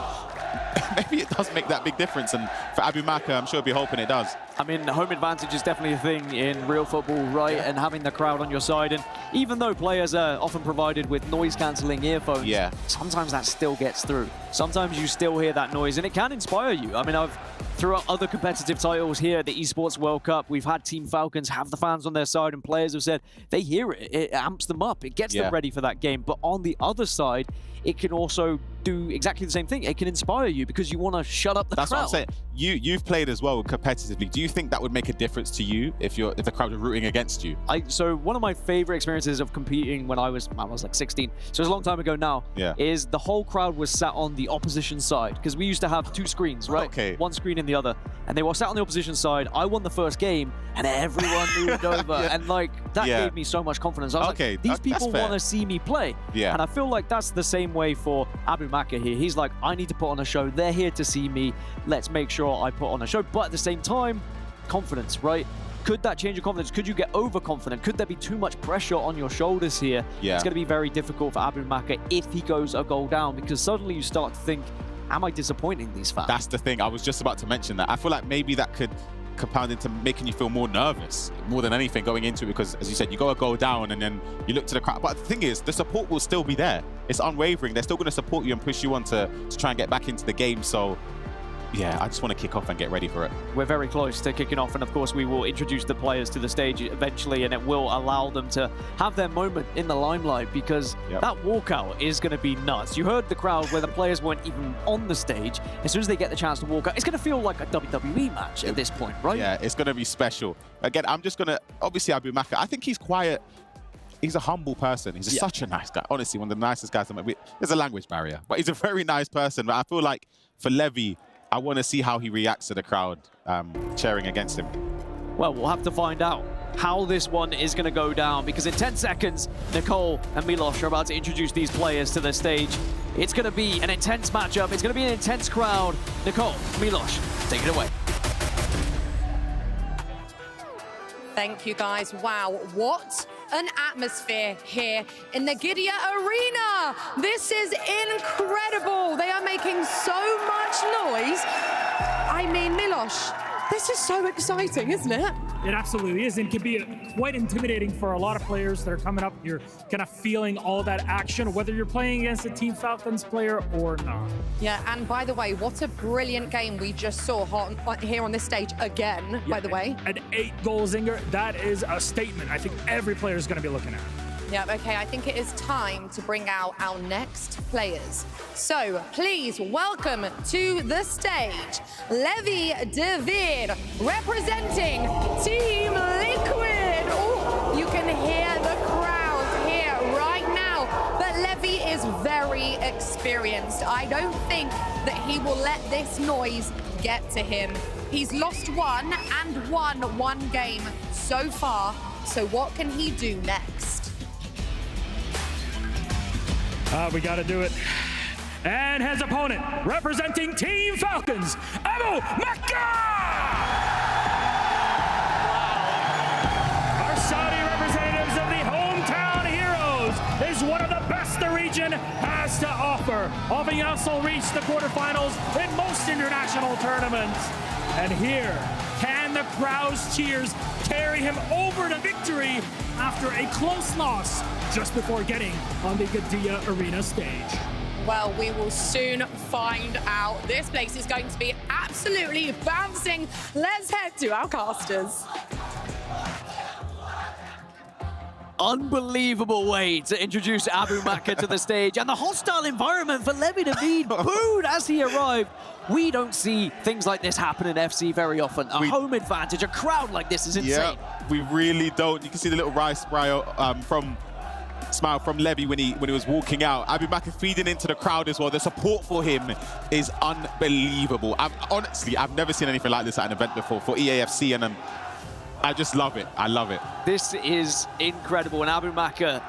Maybe it does make that big difference, and for Abumaka, I'm sure he'll be hoping it does. I mean, home advantage is definitely a thing in real football, right? And having the crowd on your side, and even though players are often provided with noise-cancelling earphones, sometimes that still gets through. Sometimes you still hear that noise, and it can inspire you. I mean, throughout other competitive titles here at the Esports World Cup, we've had Team Falcons have the fans on their side, and players have said they hear it. It amps them up. It gets them ready for that game. But on the other side, it can also do exactly the same thing. It can inspire you because you want to shut up the crowd. That's what I'm saying. You've played as well competitively. Do you think that would make a difference to you if the crowd are rooting against you? So one of my favorite experiences of competing when I was like 16, so it's a long time ago now, is the whole crowd was sat on the opposition side, because we used to have 2 screens, right? Okay. One screen in the other, and they were sat on the opposition side. I won the first game, and everyone moved over, and like that gave me so much confidence. I was like, these people want to see me play, and I feel like that's the same way for Abumaka here. He's like, I need to put on a show. They're here to see me. Let's make sure I put on a show. But at the same time, confidence, right? Could that change your confidence? Could you get overconfident? Could there be too much pressure on your shoulders here? Yeah. It's going to be very difficult for Abumaka if he goes a goal down, because suddenly you start to think, am I disappointing these fans? That's the thing. I was just about to mention that. I feel like maybe that could compound into making you feel more nervous, more than anything going into it, because, as you said, you go a goal down and then you look to the crowd. But the thing is, the support will still be there. It's unwavering. They're still going to support you and push you on to try and get back into the game. So, yeah, I just want to kick off and get ready for it. We're very close to kicking off, and of course we will introduce the players to the stage eventually, and it will allow them to have their moment in the limelight, because that walkout is going to be nuts. You heard the crowd where the players weren't even on the stage. As soon as they get the chance to walk out, it's going to feel like a WWE match at this point, right? Yeah, it's going to be special. Again, I'm just going to, obviously Abumaka, I think he's quiet. He's a humble person. He's such a nice guy. Honestly, one of the nicest guys. There's a language barrier, but he's a very nice person. But I feel like for Levi, I want to see how he reacts to the crowd cheering against him. Well, we'll have to find out how this one is going to go down, because in 10 seconds, Nicole and Milos are about to introduce these players to the stage. It's going to be an intense matchup. It's going to be an intense crowd. Nicole, Milos, take it away. Thank you, guys. Wow, what an atmosphere here in the Gidia Arena. This is incredible. They are making so much noise. I mean, Milos, this is so exciting, isn't it? It absolutely is, and can be quite intimidating for a lot of players that are coming up. You're kind of feeling all that action, whether you're playing against a Team Falcons player or not. Yeah, and by the way, what a brilliant game we just saw here on this stage again, by the way. An 8-goal zinger, that is a statement I think every player is going to be looking at. Yeah, okay, I think it is time to bring out our next players. So please welcome to the stage, Levi de Weerd, representing Team Liquid. Oh, you can hear the crowd here right now, but Levi is very experienced. I don't think that he will let this noise get to him. He's lost one and won one game so far, so what can he do next? We got to do it. And his opponent, representing Team Falcons, Abumaka! Our Saudi representatives of the hometown heroes is one of the best the region has to offer. Having also reached the quarterfinals in most international tournaments. And here, can the crowd's cheers carry him over to victory after a close loss just before getting on the Gidia Arena stage? Well, we will soon find out. This place is going to be absolutely bouncing. Let's head to our casters. Unbelievable way to introduce Abumaka to the stage, and the hostile environment for Levi de Weerd booed as he arrived. We don't see things like this happen in FC very often. A home advantage, a crowd like this is insane. Yeah, we really don't. You can see the little rice smile from Levi when he was walking out. Abumaka feeding into the crowd as well. The support for him is unbelievable. Honestly, I've never seen anything like this at an event before for EAFC, and I just love it. I love it. This is incredible, and Abumaka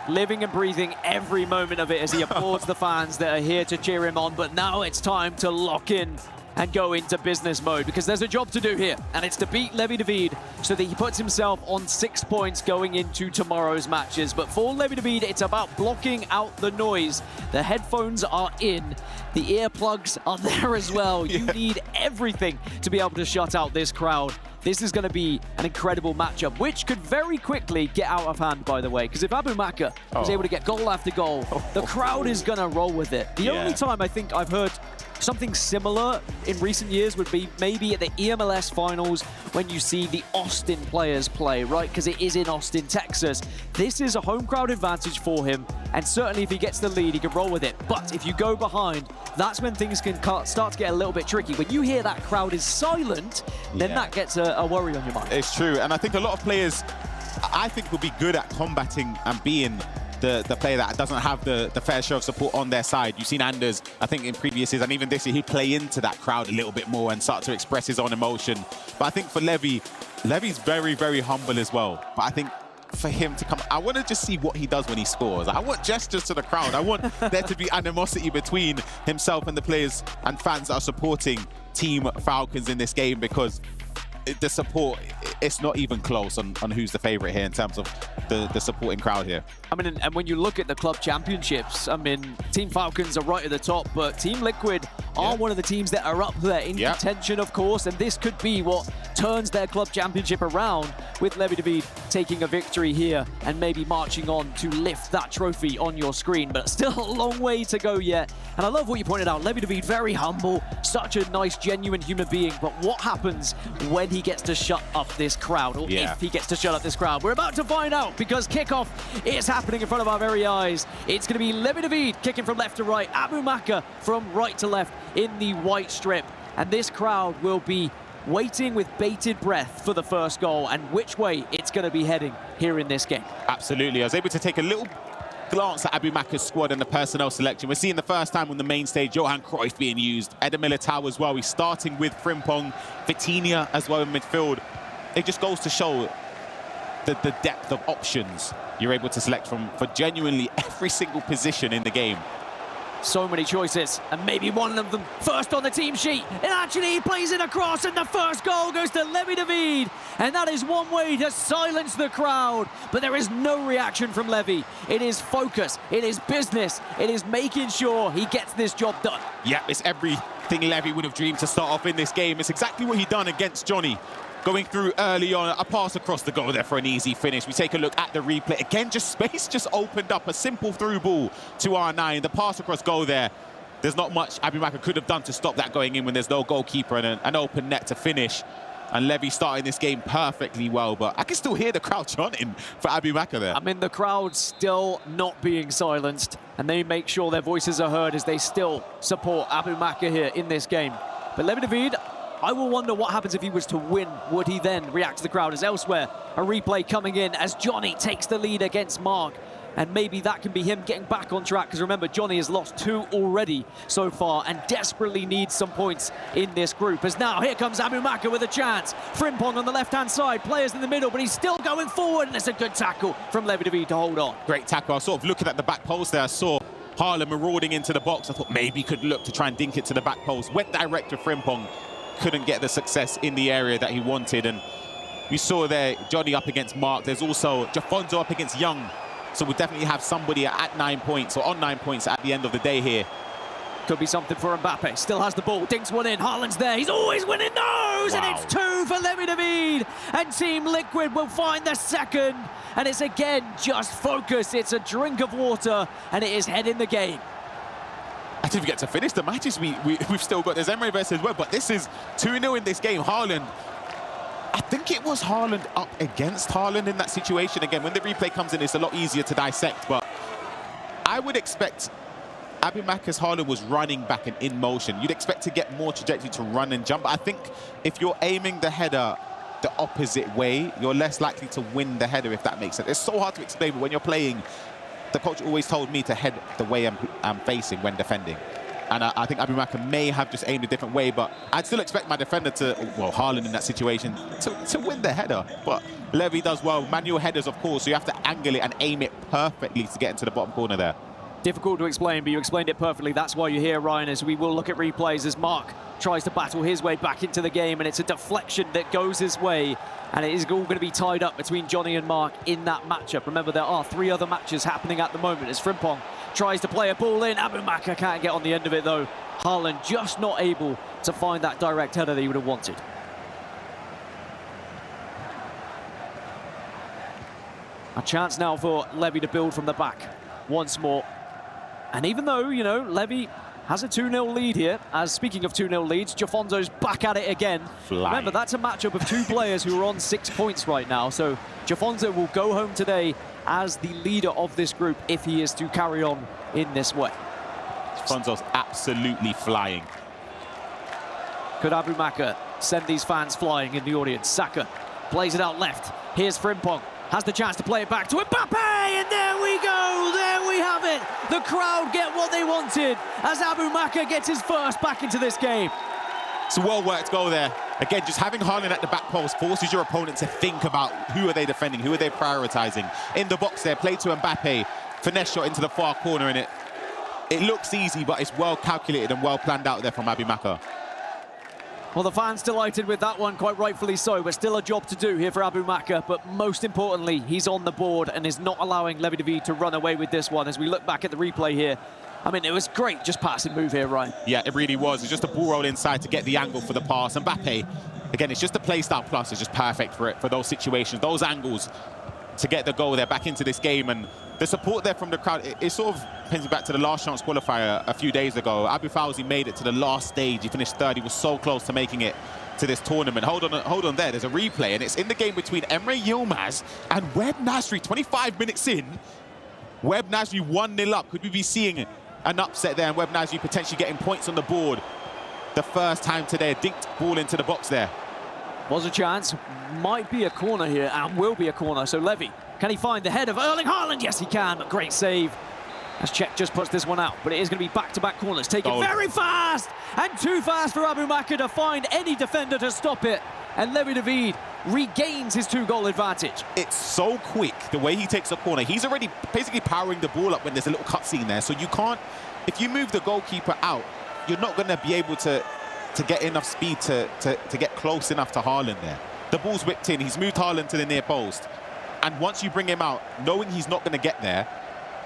living and breathing every moment of it as he applauds the fans that are here to cheer him on. But now it's time to lock in and go into business mode, because there's a job to do here, and it's to beat Levi de Weerd so that he puts himself on 6 points going into tomorrow's matches. But for Levi de Weerd, it's about blocking out the noise. The headphones are in, the earplugs are there as well. You need everything to be able to shut out this crowd. This is going to be an incredible matchup, which could very quickly get out of hand, by the way, because if Abumaka was able to get goal after goal, the crowd is going to roll with it. The only time I think I've heard something similar in recent years would be maybe at the EMLS finals when you see the Austin players play, right? Because it is in Austin, Texas. This is a home crowd advantage for him, and certainly if he gets the lead, he can roll with it. But if you go behind, that's when things can start to get a little bit tricky. When you hear that crowd is silent, then that gets a worry on your mind. It's true, and I think a lot of players, I think, will be good at combating and being the player that doesn't have the fair share of support on their side. You've seen Anders, I think in previous years, and even this year, he'd play into that crowd a little bit more and start to express his own emotion. But I think for Levi's very, very humble as well. But I think for him to come, I want to just see what he does when he scores. I want gestures to the crowd. I want there to be animosity between himself and the players and fans that are supporting Team Falcons in this game, because the support, it's not even close on who's the favorite here in terms of the supporting crowd here. I mean, and when you look at the club championships, I mean, Team Falcons are right at the top, but Team Liquid are one of the teams that are up there in contention, of course, and this could be what turns their club championship around, with Levi David taking a victory here and maybe marching on to lift that trophy on your screen, but still a long way to go yet. And I love what you pointed out, Levi David, very humble, such a nice, genuine human being, but what happens when he gets to shut up this crowd, or if he gets to shut up this crowd? We're about to find out, because kickoff is happening in front of our very eyes. It's going to be Levi David kicking from left to right, Abu Maka from right to left in the white strip, and this crowd will be waiting with bated breath for the first goal and which way it's going to be heading here in this game. Absolutely. I was able to take a little glance at Abu Maka's squad and the personnel selection. We're seeing the first time on the main stage Johan Cruyff being used, Eder Militao as well. He's starting with Frimpong, Vitinha as well in midfield. It just goes to show the depth of options you're able to select from for genuinely every single position in the game. So many choices, and maybe one of them first on the team sheet. And actually, he plays it across, and the first goal goes to Levi David. And that is one way to silence the crowd. But there is no reaction from Levi. It is focus, it is business, it is making sure he gets this job done. Yeah, it's everything Levi would have dreamed to start off in this game. It's exactly what he done against Johnny. Going through early on, a pass across the goal there for an easy finish. We take a look at the replay. Again, just space just opened up. A simple through ball to R9. The pass across goal there. There's not much Abu Maka could have done to stop that going in when there's no goalkeeper and an open net to finish. And Levi starting this game perfectly well, but I can still hear the crowd chanting for Abu Maka there. I mean, the crowd still not being silenced, and they make sure their voices are heard as they still support Abu Maka here in this game. But Levi David, I will wonder what happens if he was to win. Would he then react to the crowd? As elsewhere, a replay coming in as Johnny takes the lead against Mark. And maybe that can be him getting back on track, because remember, Johnny has lost 2 already so far and desperately needs some points in this group. As now, here comes Abu Maka with a chance. Frimpong on the left-hand side, players in the middle, but he's still going forward, and it's a good tackle from Levi David to hold on. Great tackle. I was sort of looking at the back post there. I saw Harlem marauding into the box. I thought maybe he could look to try and dink it to the back post. Went direct to Frimpong. Couldn't get the success in the area that he wanted, and we saw there Johnny up against Mark. There's also Jafonzo up against Young, so we'll definitely have somebody at 9 points or on 9 points at the end of the day here. Could be something for Mbappe. Still has the ball, dinks one in. Haaland's there, he's always winning those, and it's 2 for Levi David, and Team Liquid will find the second, and it's again just focus. It's a drink of water, and it is head in the game. I didn't get to finish the matches. We've still got, there's Emre versus Weerd, but this is 2-0 in this game. Haaland, I think it was Haaland up against Haaland in that situation. Again, when the replay comes in, it's a lot easier to dissect, but I would expect Abu Maka's Haaland was running back and in motion. You'd expect to get more trajectory to run and jump. I think if you're aiming the header the opposite way, you're less likely to win the header, if that makes sense. It's so hard to explain, but when you're playing, the coach always told me to head the way I'm facing when defending. And I think Abu Maka may have just aimed a different way, but I'd still expect my defender to, well, Haaland in that situation, to win the header. But Levi does well. Manual headers, of course, so you have to angle it and aim it perfectly to get into the bottom corner there. Difficult to explain, but you explained it perfectly. That's why you're here, Ryan, as we will look at replays as Mark tries to battle his way back into the game, and it's a deflection that goes his way, and it is all going to be tied up between Johnny and Mark in that matchup. Remember, there are 3 other matches happening at the moment as Frimpong tries to play a ball in. Abu Maka can't get on the end of it, though. Haaland just not able to find that direct header that he would have wanted. A chance now for Levi to build from the back once more. And even though, you know, Levi has a 2-0 lead here, as speaking of 2-0 leads, Jafonzo's back at it again. Remember, that's a matchup of 2 players who are on 6 points right now, so Jafonzo will go home today as the leader of this group if he is to carry on in this way. Jafonzo's absolutely flying. Could Abu Maka send these fans flying in the audience? Saka plays it out left. Here's Frimpong. Has the chance to play it back to Mbappe, and there we go, there we have it. The crowd get what they wanted as Abu Maka gets his first back into this game. It's a well-worked goal there. Again, just having Haaland at the back post forces your opponent to think about who are they defending, who are they prioritizing. In the box there, play to Mbappe, finesse shot into the far corner, and it looks easy, but it's well calculated and well planned out there from Abu Maka. Well, the fans delighted with that one, quite rightfully so, but still a job to do here for Abumaka. But most importantly, he's on the board and is not allowing Levi David to run away with this one. As we look back at the replay here, I mean, it was great just passing move here, Ryan. Yeah, it really was. It's just a ball roll inside to get the angle for the pass. And Mbappe, again, it's just the playstyle plus is just perfect for it, for those situations, those angles to get the goal there back into this game. And the support there from the crowd, it sort of pins me back to the last chance qualifier a few days ago. Abu Fawzi made it to the last stage. He finished third. He was so close to making it to this tournament. Hold on there. There's a replay, and it's in the game between Emre Yilmaz and Weerd Nasri. 25 minutes in, Weerd Nasri 1-0 up. Could we be seeing an upset there, and Weerd Nasri potentially getting points on the board the first time today? A dinked ball into the box there. Was a chance, might be a corner here, and will be a corner. So Levi, can he find the head of Erling Haaland? Yes, he can, but great save. As Czech just puts this one out, but it is going to be back-to-back corners. Taken very fast, and too fast for Abumaka to find any defender to stop it. And Levi David regains his 2-goal advantage. It's so quick, the way he takes a corner. He's already basically powering the ball up when there's a little cutscene there. So you can't, if you move the goalkeeper out, you're not going to be able to get enough speed to get close enough to Haaland there. The ball's whipped in, he's moved Haaland to the near post. And once you bring him out, knowing he's not going to get there,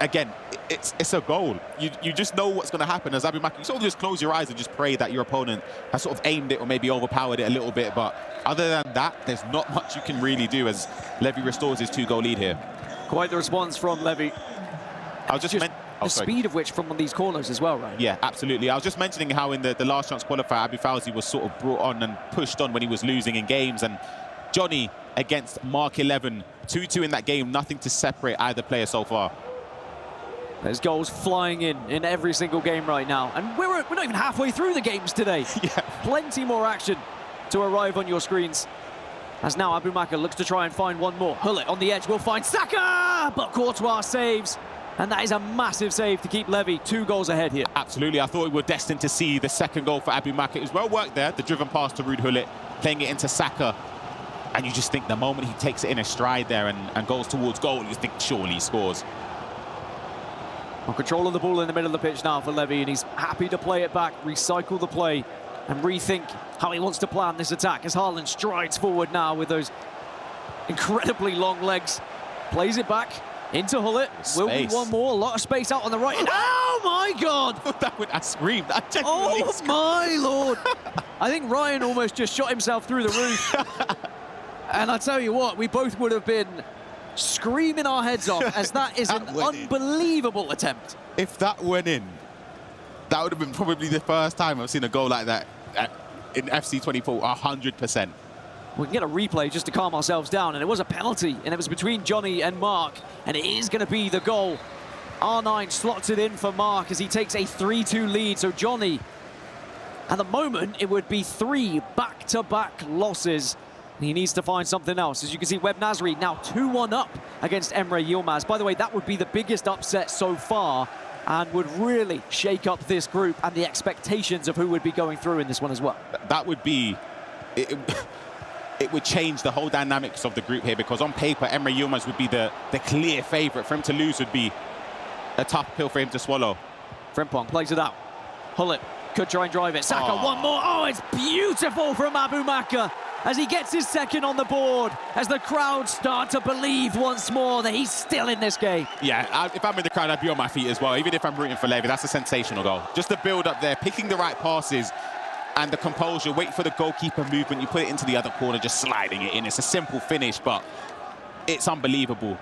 again, it's a goal. You just know what's going to happen. As Abumaka, you sort of just close your eyes and just pray that your opponent has sort of aimed it or maybe overpowered it a little bit. But other than that, there's not much you can really do as Levi restores his 2-goal lead here. Quite the response from Levi. I was just the speed of which from these corners as well, right? Yeah, absolutely. I was just mentioning how in the last chance qualifier, Abu Fawzi was sort of brought on and pushed on when he was losing in games. And Johnny against Mark 11, 2-2 in that game, nothing to separate either player so far. There's goals flying in every single game right now. And we're not even halfway through the games today. Yeah. Plenty more action to arrive on your screens. As now Abumaka looks to try and find one more. Hullet on the edge will find Saka! But Courtois saves. And that is a massive save to keep Levi 2 goals ahead here. Absolutely. I thought we were destined to see the second goal for Abumaka. It was well worked there. The driven pass to Ruud Hullet, playing it into Saka. And you just think the moment he takes it in a stride there and goes towards goal, you think surely he scores. On control of the ball in the middle of the pitch now for Levi, and he's happy to play it back, recycle the play, and rethink how he wants to plan this attack as Haaland strides forward now with those incredibly long legs. Plays it back into Hullet. Will be one more. A lot of space out on the right. And oh my God! I screamed. I genuinely screamed. My Lord! I think Ryan almost just shot himself through the roof. And I tell you what, we both would have been screaming our heads off, as that is an unbelievable attempt. If that went in, that would have been probably the first time I've seen a goal like that in FC 24, 100%. We can get a replay just to calm ourselves down, and it was a penalty, and it was between Johnny and Mark, and it is going to be the goal. R9 slots it in for Mark as he takes a 3-2 lead. So Johnny, at the moment, it would be 3 back-to-back losses. He needs to find something else. As you can see, Weerd Nasri now 2-1 up against Emre Yilmaz. By the way, that would be the biggest upset so far and would really shake up this group and the expectations of who would be going through in this one as well. That would be... It would change the whole dynamics of the group here, because on paper, Emre Yilmaz would be the clear favourite. For him to lose would be a tough pill for him to swallow. Frimpong plays it out. Hullet could try and drive it. Saka, one more. Oh, it's beautiful from Abumaka as he gets his second on the board, as the crowd start to believe once more that he's still in this game. Yeah, if I'm in the crowd, I'd be on my feet as well, even if I'm rooting for Levi. That's a sensational goal. Just the build-up there, picking the right passes, and the composure, wait for the goalkeeper movement, you put it into the other corner, just sliding it in. It's a simple finish, but it's unbelievable.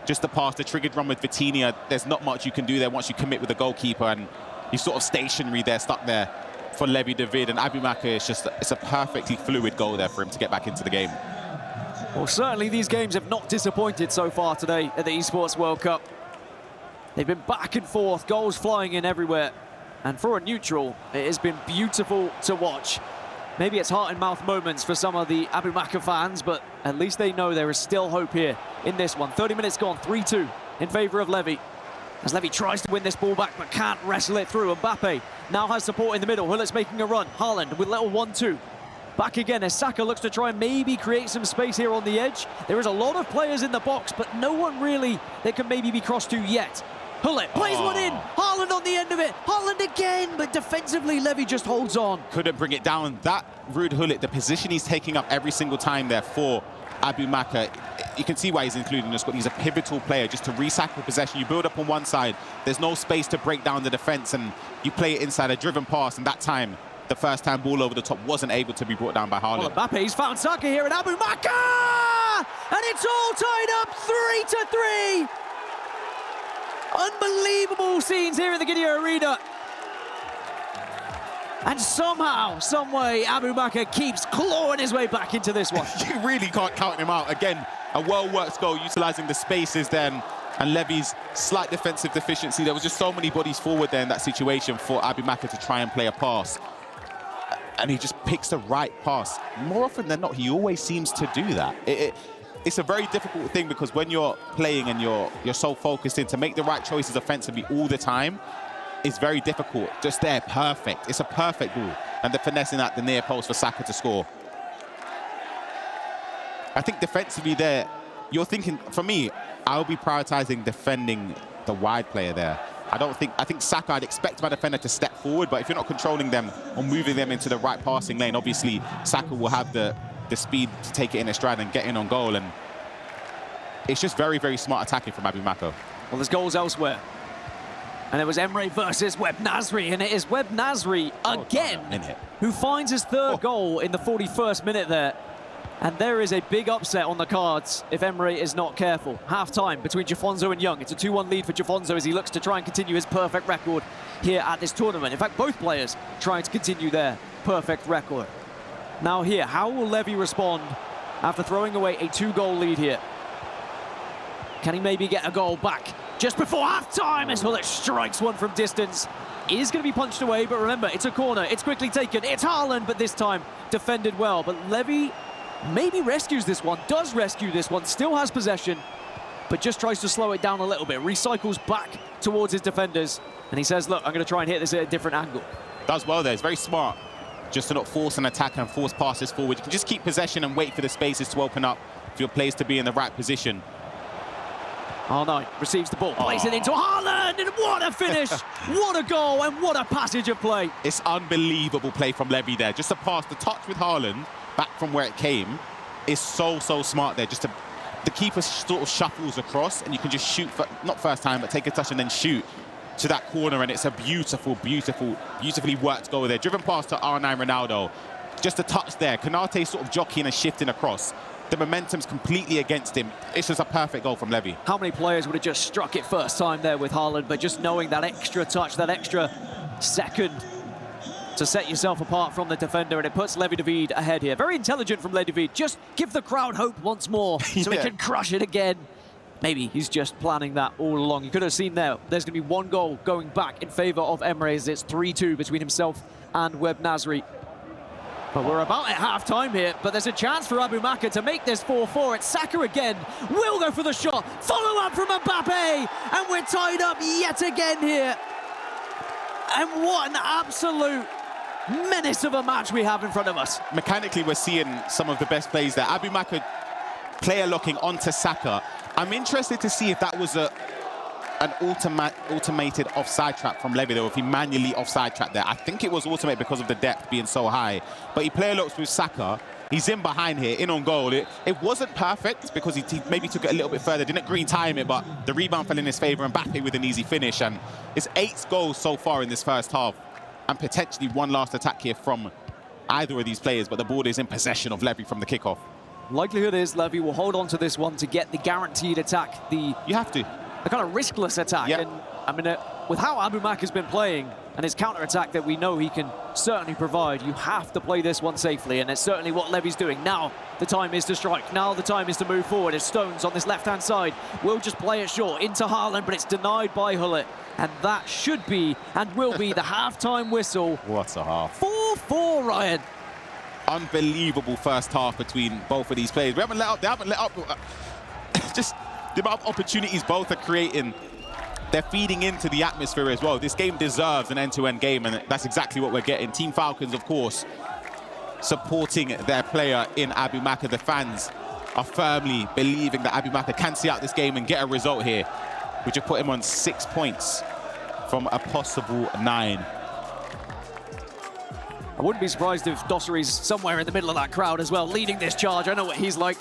Just the pass, the triggered run with Vitinha, there's not much you can do there once you commit with the goalkeeper, and you're sort of stationary there, stuck there for Levi David. And Abumaka, it's a perfectly fluid goal there for him to get back into the game. Well, certainly these games have not disappointed so far today at the Esports World Cup. They've been back and forth, goals flying in everywhere. And for a neutral, it has been beautiful to watch. Maybe it's heart-and-mouth moments for some of the Abumaka fans, but at least they know there is still hope here in this one. 30 minutes gone, 3-2 in favour of Levi. As Levi tries to win this ball back, but can't wrestle it through. Mbappe now has support in the middle. Hullet's making a run. Haaland with little 1-2. Back again as Saka looks to try and maybe create some space here on the edge. There is a lot of players in the box, but no one really that can maybe be crossed to yet. Hullet plays one in. Haaland on the end of it. Haaland again, but defensively, Levi just holds on. Couldn't bring it down. That Ruud Hullet, the position he's taking up every single time there for Abu Maka, you can see why he's included in the squad. He's a pivotal player just to recycle possession. You build up on one side, there's no space to break down the defense, and you play it inside a driven pass, and that time, the first time ball over the top wasn't able to be brought down by Haaland. Well, Mbappe's found Saki here, and Abu Maka! And it's all tied up 3-3. Unbelievable scenes here in the Gidea Arena. And somehow, some way, Abu Maka keeps clawing his way back into this one. You really can't count him out. Again, a well-worked goal, utilising the spaces then, and Levy's slight defensive deficiency. There was just so many bodies forward there in that situation for Abu Maka to try and play a pass. And he just picks the right pass. More often than not, he always seems to do that. It's a very difficult thing, because when you're playing and you're so focused in to make the right choices offensively all the time, it's very difficult. Just there, perfect. It's a perfect ball. And the finessing at the near post for Saka to score. I think defensively there, you're thinking, for me, I'll be prioritizing defending the wide player there. I think Saka, I'd expect my defender to step forward, but if you're not controlling them or moving them into the right passing lane, obviously Saka will have the speed to take it in a stride and get in on goal. And it's just very, very smart attacking from Abu Maka. Well, there's goals elsewhere. And it was Emre versus Web Nasri, and it is Web Nasri again who finds his third goal in the 41st minute there. And there is a big upset on the cards if Emre is not careful. Half-time between Jafonzo and Young. It's a 2-1 lead for Jafonzo as he looks to try and continue his perfect record here at this tournament. In fact, both players trying to continue their perfect record. Now here, how will Levi respond after throwing away a 2-goal lead here? Can he maybe get a goal back just before half-time as Hullet strikes one from distance? Is going to be punched away, but remember, it's a corner. It's quickly taken. It's Haaland, but this time defended well. But Levi maybe rescues this one, does rescue this one, still has possession, but just tries to slow it down a little bit, recycles back towards his defenders, and he says, look, I'm going to try and hit this at a different angle. Does well there. It's very smart just to not force an attack and force passes forward. You can just keep possession and wait for the spaces to open up for your players to be in the right position. R9 receives the ball, plays it into Haaland, and what a finish! What a goal, and what a passage of play. It's unbelievable play from Levi there. Just to pass the touch with Haaland back from where it came is so smart there. Just to, the keeper sort of shuffles across, and you can just shoot, for, not first time, but take a touch and then shoot to that corner, and it's a beautifully worked goal there. Driven past to R9 Ronaldo. Just a touch there. Konate sort of jockeying and shifting across. The momentum's completely against him. It's just a perfect goal from Levi. How many players would have just struck it first time there with Haaland, but just knowing that extra touch, that extra second to set yourself apart from the defender, and it puts Levi David ahead here. Very intelligent from Levi David. Just give the crowd hope once more so he can crush it again. Maybe he's just planning that all along. You could have seen there's going to be one goal going back in favor of Emre as it's 3-2 between himself and Web Nasri. But we're about at half-time here, but there's a chance for Abu Maka to make this 4-4. It's Saka again, will go for the shot, follow up from Mbappe, and we're tied up yet again here. And what an absolute menace of a match we have in front of us. Mechanically, we're seeing some of the best plays there. Abu Maka player locking onto Saka. I'm interested to see if that was an automated offside trap from Levi, though, if he manually offside trapped there. I think it was automated because of the depth being so high. But he player locks with Saka. He's in behind here, in on goal. It wasn't perfect because he maybe took it a little bit further. Didn't green time it, but the rebound fell in his favour. Mbappe with an easy finish. And it's 8 goals so far in this first half. And potentially one last attack here from either of these players. But the ball is in possession of Levi from the kickoff. Likelihood is Levi will hold on to this one to get the guaranteed attack. You have to. A kind of riskless attack. Yep. And I mean, with how Abu Maka has been playing and his counter-attack that we know he can certainly provide, you have to play this one safely, and it's certainly what Levy's doing. Now the time is to strike. Now the time is to move forward. As Stones on this left-hand side will just play it short into Haaland, but it's denied by Hullet. And that should be and will be the half-time whistle. What a half. 4-4, Ryan. Unbelievable first half between both of these players. We haven't let up. They haven't let up. Just the amount of opportunities both are creating, they're feeding into the atmosphere as well. This game deserves an end-to-end game, and that's exactly what we're getting. Team Falcons, of course, supporting their player in Abu Maka. The fans are firmly believing that Abu Maka can see out this game and get a result here. which have put him on 6 points from a possible 9. I wouldn't be surprised if Dossery's somewhere in the middle of that crowd as well, leading this charge. I know what he's like.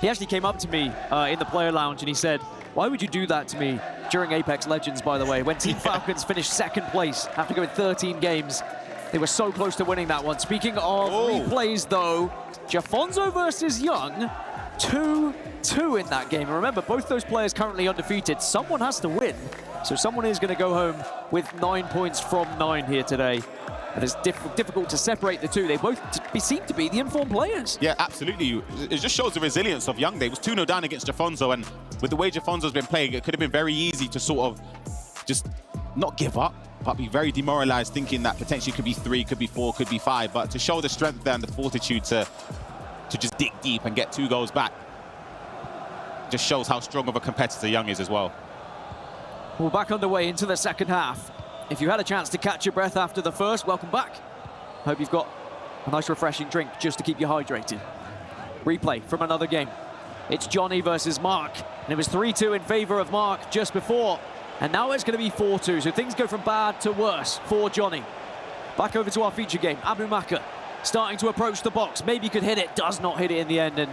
He actually came up to me in the player lounge and he said, "Why would you do that to me?" During Apex Legends, by the way, when Team Falcons finished 2nd place after going 13 games. They were so close to winning that one. Speaking of replays, though, Jafonzo versus Young, 2-2 in that game. And remember, both those players currently undefeated. Someone has to win, so someone is going to go home with 9 points from 9 here today. And it's difficult to separate the two. They both seem to be the informed players. Yeah, absolutely. It just shows the resilience of Young. They was 2-0 down against Jafonzo, and with the way Jafonzo's been playing, it could have been very easy to sort of just not give up, but be very demoralized, thinking that potentially could be 3, could be 4, could be 5. But to show the strength there and the fortitude to just dig deep and get 2 goals back just shows how strong of a competitor Young is as well. We're back underway into the second half. If you had a chance to catch your breath after the first, welcome back. Hope you've got a nice refreshing drink just to keep you hydrated. Replay from another game. It's Johnny versus Mark, and it was 3-2 in favor of Mark just before, and now it's going to be 4-2, so things go from bad to worse for Johnny. Back over to our feature game. Abu Maka starting to approach the box. Maybe could hit it, does not hit it in the end, and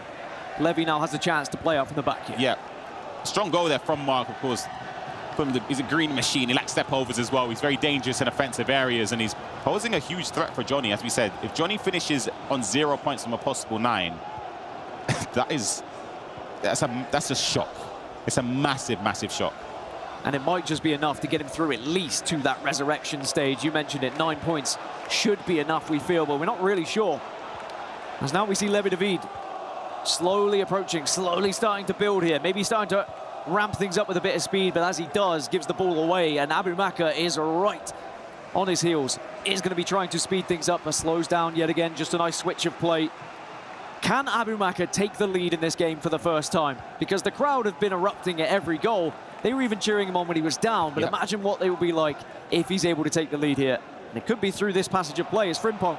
Levi now has a chance to play out from the back here. Yeah, strong goal there from Mark, of course. He's a green machine. He lacks step overs as well. He's very dangerous in offensive areas, and he's posing a huge threat for Johnny. As we said, if Johnny finishes on 0 points from a possible 9, that's a shock. It's a massive, massive shock. And it might just be enough to get him through at least to that resurrection stage. You mentioned it, 9 points should be enough, we feel, but we're not really sure. As now we see Levi David slowly approaching, slowly starting to build here. Maybe starting to ramp things up with a bit of speed, but as he does, gives the ball away, and Abu Maka is right on his heels. Is going to be trying to speed things up, but slows down yet again. Just a nice switch of play. Can Abu Maka take the lead in this game for the first time? Because the crowd have been erupting at every goal. They were even cheering him on when he was down, but imagine what they will be like if he's able to take the lead here. And it could be through this passage of play as Frimpong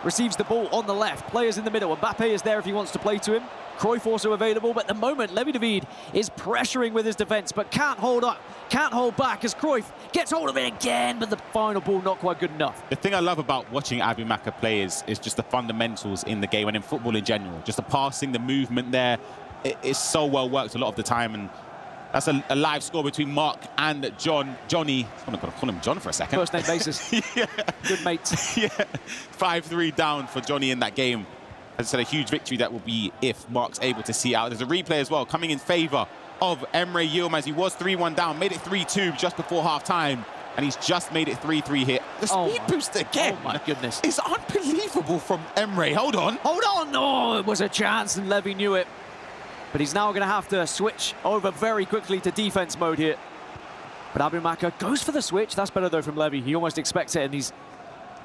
receives the ball on the left. Players in the middle. Mbappe is there if he wants to play to him. Cruyff also available, but at the moment, Levi David is pressuring with his defense, but can't hold up, can't hold back as Cruyff gets hold of it again, but the final ball not quite good enough. The thing I love about watching Abu Maka play is just the fundamentals in the game and in football in general. Just the passing, the movement there, it's so well worked a lot of the time, and that's a live score between Mark and Johnny. I'm not going to call him John for a second. First name basis. Yeah. Good mates. Yeah. 5-3 down for Johnny in that game. As I said, a huge victory that will be if Mark's able to see out. There's a replay as well coming in favour of Emre Yilmaz. He was 3-1 down, made it 3-2 just before half-time, and he's just made it 3-3 here. The speed boost again. Oh, my goodness. It's unbelievable from Emre. Hold on. Hold on. Oh, it was a chance, and Levi knew it. But he's now going to have to switch over very quickly to defense mode here. But Abu Maka goes for the switch. That's better, though, from Levi. He almost expects it, and he's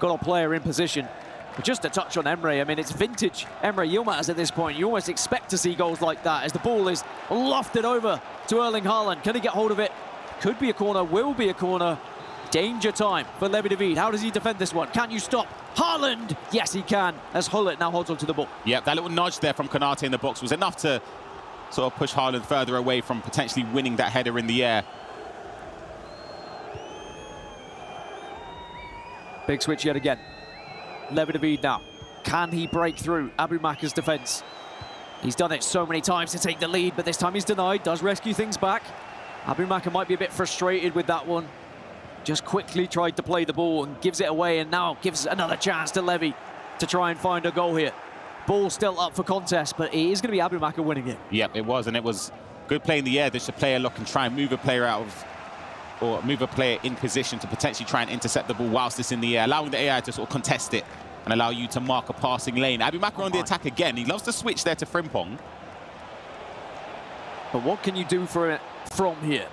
got a player in position. But just a touch on Emre. I mean, it's vintage Emre Yilmaz at this point. You almost expect to see goals like that as the ball is lofted over to Erling Haaland. Can he get hold of it? Could be a corner, will be a corner. Danger time for Levi David. How does he defend this one? Can you stop Haaland? Yes, he can, as Hullet now holds on to the ball. Yeah, that little nudge there from Konate in the box was enough to sort of push Haaland further away from potentially winning that header in the air. Big switch yet again. Levi David now. Can he break through Abu Maka's defence? He's done it so many times to take the lead, but this time he's denied, does rescue things back. Abu Maka might be a bit frustrated with that one. Just quickly tried to play the ball and gives it away, and now gives another chance to Levi to try and find a goal here. Ball still up for contest, but it is going to be Abu Maka winning it. Yep, it was, and it was good play in the air. Just to play a lock and try and move a player out of, or move a player in position to potentially try and intercept the ball whilst it's in the air, allowing the AI to sort of contest it and allow you to mark a passing lane. Abu Maka on the attack again. He loves to switch there to Frimpong. But what can you do for it from here?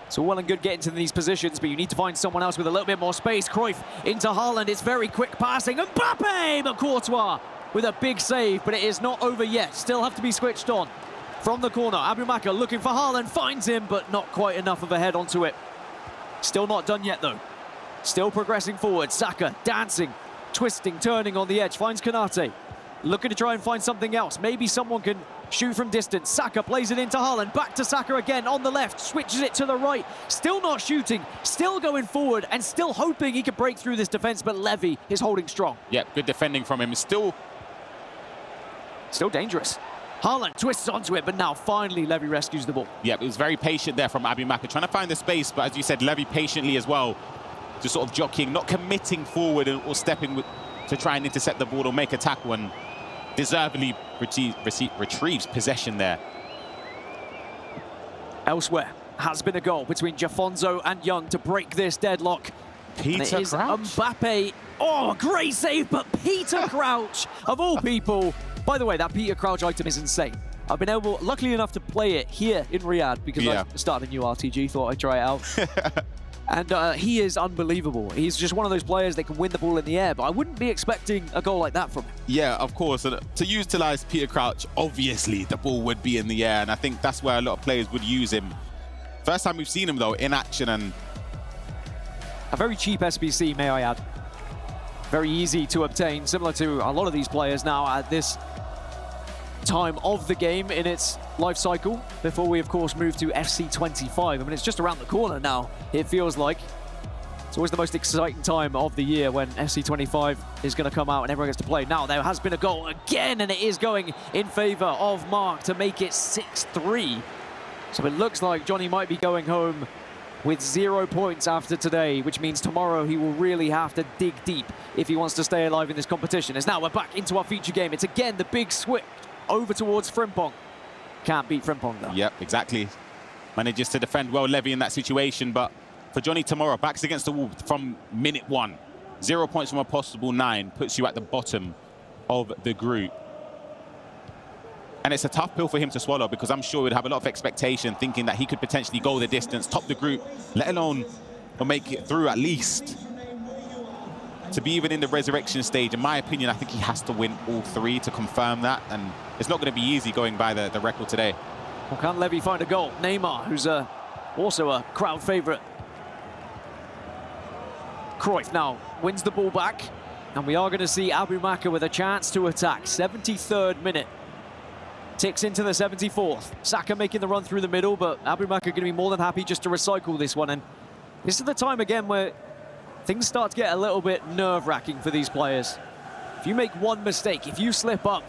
It's all well and good getting to these positions, but you need to find someone else with a little bit more space. Cruyff into Haaland. It's very quick passing. Mbappe! But Courtois with a big save, but it is not over yet. Still have to be switched on. From the corner, Abu Maka looking for Haaland. Finds him, but not quite enough of a head onto it. Still not done yet, though. Still progressing forward. Saka dancing, twisting, turning on the edge. Finds Konate. Looking to try and find something else. Maybe someone can Shoot from distance. Saka plays it into Haaland. Back to Saka again on the left. Switches it to the right. Still not shooting. Still going forward and still hoping he can break through this defense. But Levi is holding strong. Yep, good defending from him. Still dangerous. Haaland twists onto it, but now finally Levi rescues the ball. Yep, it was very patient there from Abimaka, trying to find the space. But as you said, Levi patiently as well, just sort of jockeying, not committing forward or stepping to try and intercept the ball or make a tackle, and deservedly retrieves possession there. Elsewhere has been a goal between Jafonzo and Young to break this deadlock. Peter Crouch. Mbappe. Oh, great save, but Peter Crouch, of all people. By the way, that Peter Crouch item is insane. I've been luckily enough to play it here in Riyadh because I started a new RTG, thought I'd try it out. And he is unbelievable. He's just one of those players that can win the ball in the air, but I wouldn't be expecting a goal like that from him. Yeah, of course. And to utilize Peter Crouch, obviously the ball would be in the air, and I think that's where a lot of players would use him. First time we've seen him, though, in action. And a very cheap SBC, may I add. Very easy to obtain, similar to a lot of these players now at this time of the game in its life cycle, before we of course move to FC 25. I mean, it's just around the corner now, it feels like. It's always the most exciting time of the year when FC 25 is going to come out and everyone gets to play. Now there has been a goal again, and it is going in favor of Mark to make it 6-3. So it looks like Johnny might be going home with 0 points after today, which means tomorrow he will really have to dig deep if he wants to stay alive in this competition. As now we're back into our feature game. It's again the big switch over towards Frimpong. Can't beat Frimpong though. Yep, exactly. Manages to defend well, Levi, in that situation. But for Johnny tomorrow, backs against the wall from minute 1. 0 points from a possible 9 puts you at the bottom of the group. And it's a tough pill for him to swallow, because I'm sure he'd have a lot of expectation, thinking that he could potentially go the distance, top the group, let alone or make it through at least. To be even in the resurrection stage, in my opinion, I think he has to win all 3 to confirm that. And it's not going to be easy going by the record today. Well, can Levi find a goal? Neymar, who's also a crowd favourite. Cruyff now wins the ball back. And we are going to see Abimaka with a chance to attack. 73rd minute. Ticks into the 74th. Saka making the run through the middle, but Abimaka going to be more than happy just to recycle this one. And this is the time again where things start to get a little bit nerve-wracking for these players. If you make one mistake, if you slip up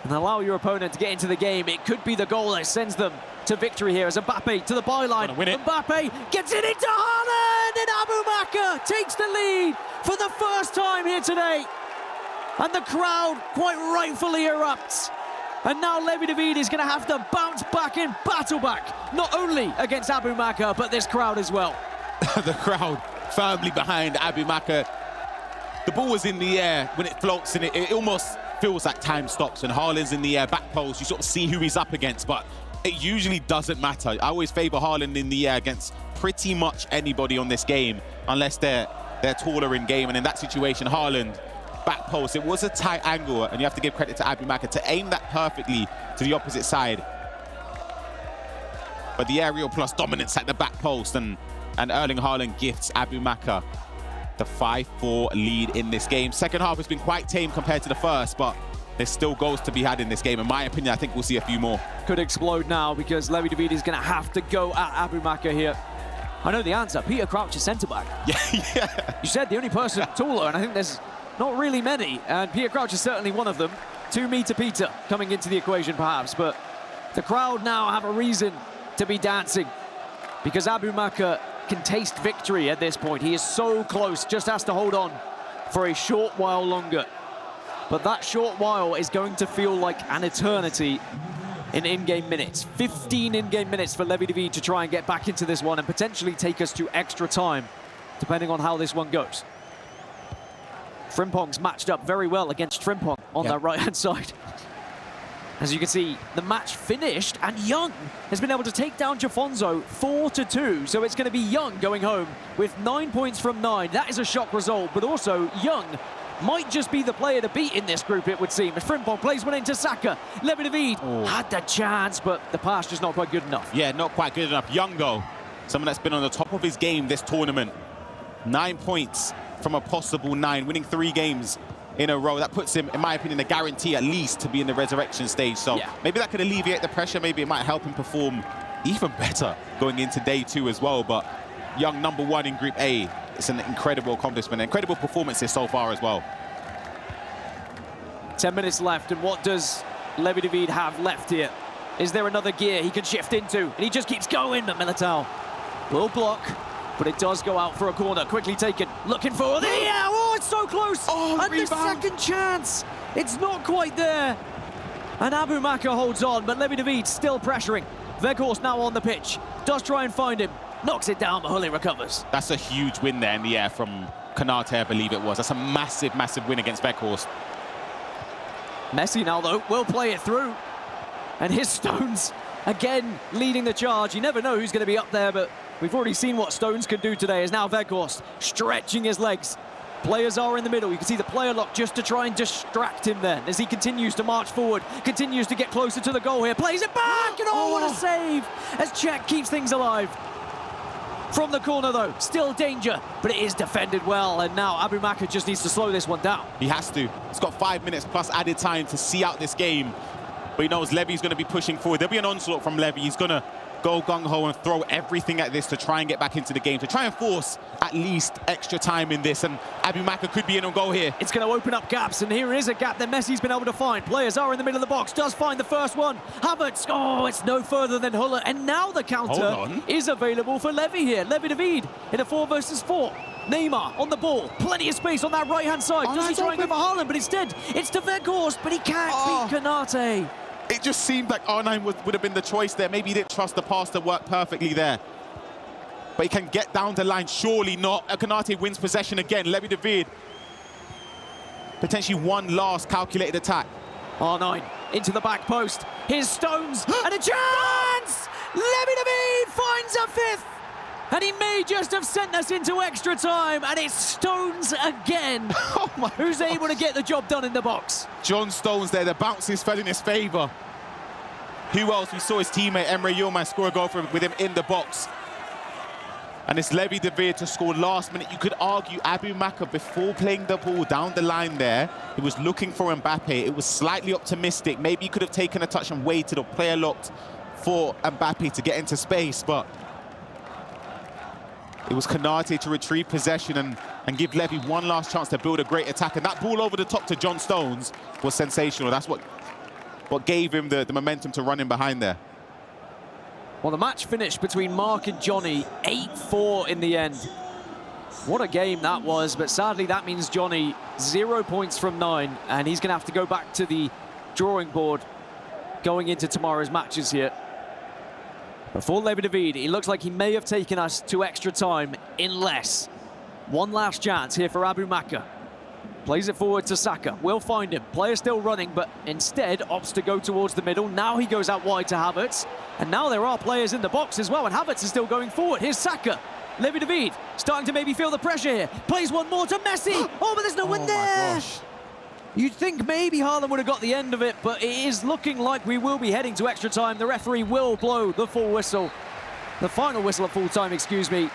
and allow your opponent to get into the game, it could be the goal that sends them to victory here as Mbappe to the byline. Mbappe gets it into Haaland, and Abimaka takes the lead for the first time here today. And the crowd quite rightfully erupts. And now Levi David is going to have to bounce back and battle back, not only against Abimaka, but this crowd as well. The crowd firmly behind Abimaka. The ball was in the air when it floats, and it almost feels like time stops. And Haaland's in the air, back post, you sort of see who he's up against, but it usually doesn't matter. I always favour Haaland in the air against pretty much anybody on this game, unless they're taller in game. And in that situation, Haaland, back post, it was a tight angle, and you have to give credit to Abimaka to aim that perfectly to the opposite side. But the aerial plus dominance at the back post, and Erling Haaland gifts Abimaka the 5-4 lead in this game. Second half has been quite tame compared to the first, but there's still goals to be had in this game. In my opinion, I think we'll see a few more. Could explode now, because Levi David is going to have to go at Abimaka here. I know the answer. Peter Crouch is centre-back. Yeah. You said the only person taller, and I think there's not really many, and Peter Crouch is certainly one of them. 2-meter Peter coming into the equation, perhaps, but the crowd now have a reason to be dancing, because Abimaka can taste victory at this point. He is so close, just has to hold on for a short while longer. But that short while is going to feel like an eternity in in-game minutes. 15 in-game minutes for Levi David to try and get back into this one and potentially take us to extra time, depending on how this one goes. Frimpong's matched up very well against Frimpong on that right-hand side. As you can see, the match finished, and Young has been able to take down Jafonzo 4-2. So it's going to be Young going home with 9 points from 9. That is a shock result, but also Young might just be the player to beat in this group, it would seem. As Frimpong plays one into Saka, Levi David had the chance, but the pass just not quite good enough. Yeah, not quite good enough. Young, though, someone that's been on the top of his game this tournament. 9 points from a possible 9, winning 3 games in a row. That puts him, in my opinion, a guarantee at least to be in the resurrection stage. So maybe that could alleviate the pressure. Maybe it might help him perform even better going into day 2 as well. But young #1 in Group A, it's an incredible accomplishment, incredible performances so far as well. 10 minutes left, and what does Levi David have left here? Is there another gear he can shift into? And he just keeps going, but Militao will block, but it does go out for a corner. Quickly taken, looking for the... Oh, it's so close! And the second chance! It's not quite there. And Abu Maka holds on, but Levi David still pressuring. Veghorst now on the pitch, does try and find him. Knocks it down, but Hully recovers. That's a huge win there in the air from Konate, I believe it was. That's a massive, massive win against Veghorst. Messi now, though, will play it through. And his Stones, again, leading the charge. You never know who's going to be up there, but we've already seen what Stones can do today. Is now Veghorst stretching his legs. Players are in the middle. You can see the player lock just to try and distract him then as he continues to march forward, continues to get closer to the goal here. Plays it back, and oh, what a save as Czech keeps things alive. From the corner, though, still danger, but it is defended well, and now Abu Maka just needs to slow this one down. He has to. He's got 5 minutes plus added time to see out this game, but he knows Levy's going to be pushing forward. There'll be an onslaught from Levy. He's going to go gung-ho and throw everything at this to try and get back into the game, to try and force at least extra time in this, and Abu Maka could be in on goal here. It's going to open up gaps, and here is a gap that Messi's been able to find. Players are in the middle of the box, does find the first one. Havertz, oh, it's no further than Huller, and now the counter is available for Levy here. Levi David in a 4 versus 4. Neymar on the ball, plenty of space on that right-hand side. Does he try and go for Haaland, but instead it's to Veghorst, but he can't beat Konate. It just seemed like R9 would have been the choice there. Maybe he didn't trust the pass to work perfectly there. But he can get down the line, surely not. Konate wins possession again. Levi David, potentially one last calculated attack. R9 into the back post. Here's Stones, and a chance! Levi David finds a 5th! And he may just have sent us into extra time, and it's Stones again, who's able to get the job done in the box. John Stones there, the bounces fell in his favour. Who else? We saw his teammate Emre Yilmaz score a goal with him in the box. And it's Levi David to score last minute. You could argue Abu Maka, before playing the ball down the line there, he was looking for Mbappe. It was slightly optimistic. Maybe he could have taken a touch and waited or player locked for Mbappe to get into space, but it was Konate to retrieve possession and give Levy one last chance to build a great attack. And that ball over the top to John Stones was sensational. That's what gave him the momentum to run in behind there. Well, the match finished between Mark and Johnny, 8-4 in the end. What a game that was, but sadly that means Johnny 0 points from 9, and he's going to have to go back to the drawing board going into tomorrow's matches here. Before Levi David, he looks like he may have taken us to extra time in less. One last chance here for Abu Maka. Plays it forward to Saka, will find him. Player still running, but instead opts to go towards the middle. Now he goes out wide to Havertz. And now there are players in the box as well, and Havertz is still going forward. Here's Saka. Levi David starting to maybe feel the pressure here. Plays one more to Messi. Oh, but there's no one there. Gosh. You'd think maybe Haaland would have got the end of it, but it is looking like we will be heading to extra time. The referee will blow the full whistle. The final whistle at full time, excuse me.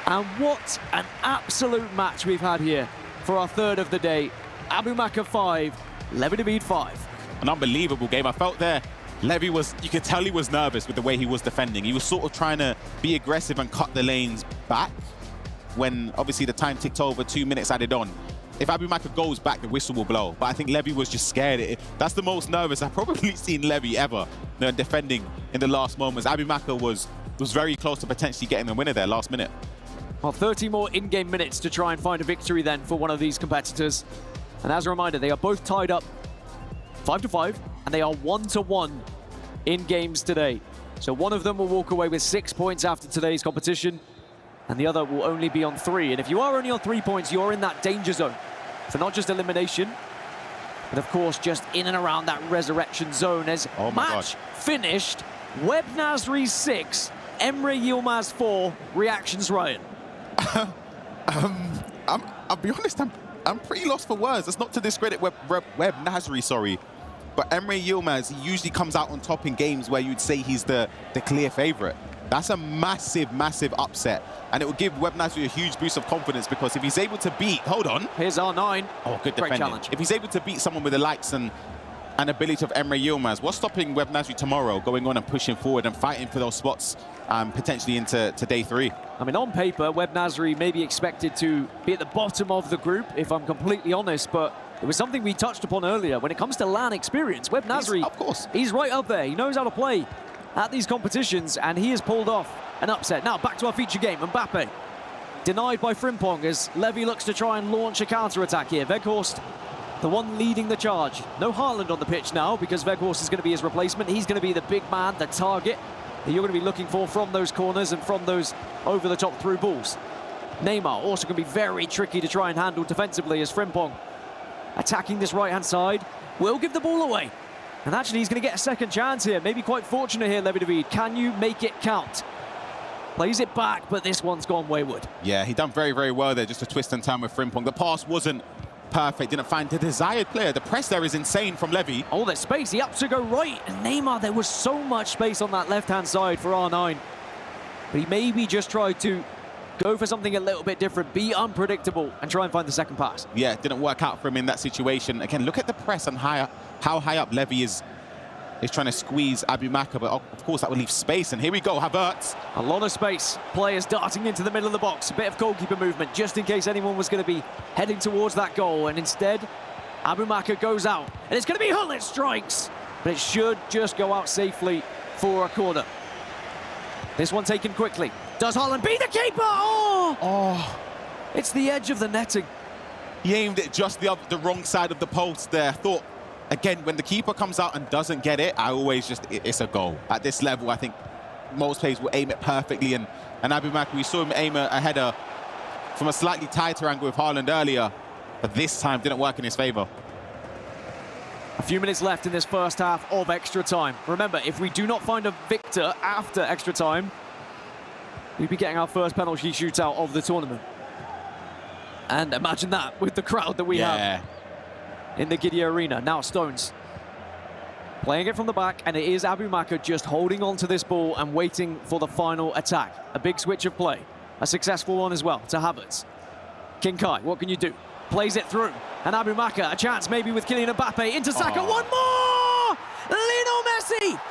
And what an absolute match we've had here for our third of the day. Abu Maka 5, Levi David 5. An unbelievable game. I felt there, Levy was, you could tell he was nervous with the way he was defending. He was sort of trying to be aggressive and cut the lanes back when obviously the time ticked over, 2 minutes added on. If Abu Maka goes back, the whistle will blow. But I think Levy was just scared. That's the most nervous I've probably seen Levy ever defending in the last moments. Abu Maka was very close to potentially getting the winner there last minute. Well, 30 more in-game minutes to try and find a victory then for one of these competitors. And as a reminder, they are both tied up 5-5, and they are 1-1 in games today. So one of them will walk away with 6 points after today's competition, and the other will only be on 3. And if you are only on 3 points, you're in that danger zone for not just elimination, but of course just in and around that resurrection zone. As match finished, Web Nasri 6, Emre Yilmaz 4. Reactions, Ryan? I'll be honest, I'm pretty lost for words. That's not to discredit Web Nasri, sorry. But Emre Yilmaz, he usually comes out on top in games where you'd say he's the clear favourite. That's a massive, massive upset. And it will give WebNazri a huge boost of confidence, because if he's able to beat... Hold on. Here's R9. Oh, good Great defending. challenge. If he's able to beat someone with the likes and ability of Emre Yilmaz, what's stopping WebNazri tomorrow going on and pushing forward and fighting for those spots potentially into day 3? I mean, on paper, WebNazri may be expected to be at the bottom of the group, if I'm completely honest, but it was something we touched upon earlier. When it comes to LAN experience, WebNazri, of course, he's right up there. He knows how to play at these competitions, and he has pulled off an upset. Now, back to our feature game. Mbappe denied by Frimpong as Levi looks to try and launch a counter-attack here. Weghorst, the one leading the charge. No Haaland on the pitch now, because Weghorst is going to be his replacement. He's going to be the big man, the target that you're going to be looking for from those corners and from those over-the-top through balls. Neymar also going to be very tricky to try and handle defensively, as Frimpong, attacking this right-hand side, will give the ball away. And actually, he's going to get a second chance here. Maybe quite fortunate here, Levi David. Can you make it count? Plays it back, but this one's gone wayward. Yeah, he done very, very well there, just a twist and turn with Frimpong. The pass wasn't perfect, didn't find the desired player. The press there is insane from Levi. Oh, there's space. He up to go right. And Neymar, there was so much space on that left-hand side for R9. But he maybe just tried to go for something a little bit different, be unpredictable, and try and find the second pass. Yeah, it didn't work out for him in that situation. Again, look at the press and how high up Levi is trying to squeeze Abu Maka, but of course that would leave space. And here we go, Havertz. A lot of space. Players darting into the middle of the box. A bit of goalkeeper movement, just in case anyone was going to be heading towards that goal. And instead, Abu Maka goes out. And it's going to be Hull that strikes. But it should just go out safely for a corner. This one taken quickly. Does Haaland beat the keeper? Oh! It's the edge of the netting. He aimed it just the wrong side of the post there. Thought, again, when the keeper comes out and doesn't get it, I always just, it's a goal. At this level, I think most players will aim it perfectly. And Abu Maka, we saw him aim a header from a slightly tighter angle with Haaland earlier, but this time didn't work in his favour. A few minutes left in this first half of extra time. Remember, if we do not find a victor after extra time, we'd be getting our first penalty shootout of the tournament. And imagine that with the crowd that we have in the Gidea Arena. Now Stones playing it from the back, and it is Abu Maka just holding on to this ball and waiting for the final attack. A big switch of play, a successful one as well to Havertz. King Kai, what can you do? Plays it through, and Abu Maka, a chance maybe with Kylian Mbappe into Saka. One more! Lionel Messi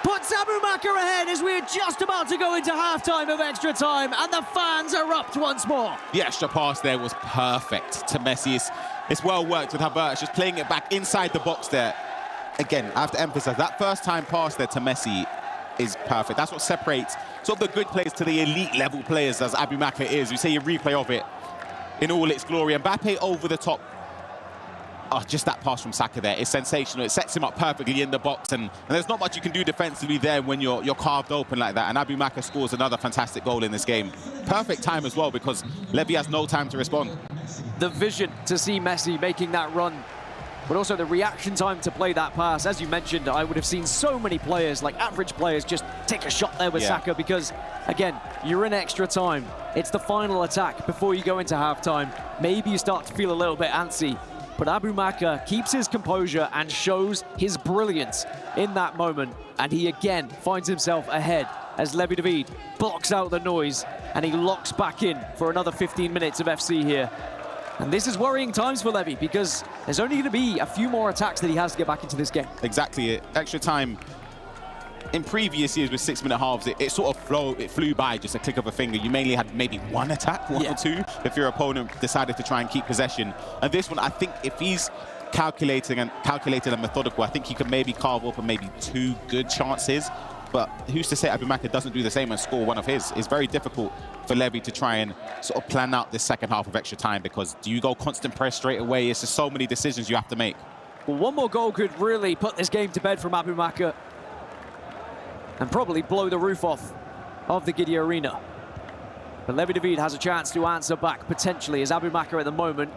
puts Abu Maka ahead as we're just about to go into half-time of extra time, and the fans erupt once more. The extra pass there was perfect to Messi. It's well worked with Havertz, just playing it back inside the box there. Again, I have to emphasize, that first-time pass there to Messi is perfect. That's what separates sort of the good players to the elite-level players, as Abu Maka is. We see a replay of it in all its glory. Mbappe over the top. Oh, just that pass from Saka there is sensational. It sets him up perfectly in the box, and there's not much you can do defensively there when you're carved open like that. And Abu Maka scores another fantastic goal in this game. Perfect time as well, because Levi has no time to respond. The vision to see Messi making that run, but also the reaction time to play that pass. As you mentioned, I would have seen so many players, like average players, just take a shot there with Saka, because, again, you're in extra time. It's the final attack before you go into halftime. Maybe you start to feel a little bit antsy, but Abu Maka keeps his composure and shows his brilliance in that moment. And he again finds himself ahead as Levi David blocks out the noise, and he locks back in for another 15 minutes of FC here. And this is worrying times for Levi, because there's only going to be a few more attacks that he has to get back into this game. Exactly. Extra time in previous years with 6-minute halves, it sort of flew by, just a click of a finger. You mainly had maybe one attack, one or two, if your opponent decided to try and keep possession. And this one, I think if he's calculated and methodical, I think he could maybe carve up maybe 2 good chances. But who's to say Abu Maka doesn't do the same and score one of his? It's very difficult for Levi to try and sort of plan out this second half of extra time, because do you go constant press straight away? It's just so many decisions you have to make. Well, one more goal could really put this game to bed from Abu Maka and probably blow the roof off of the Gidea Arena. But Levi David has a chance to answer back, potentially, as Abu Maka at the moment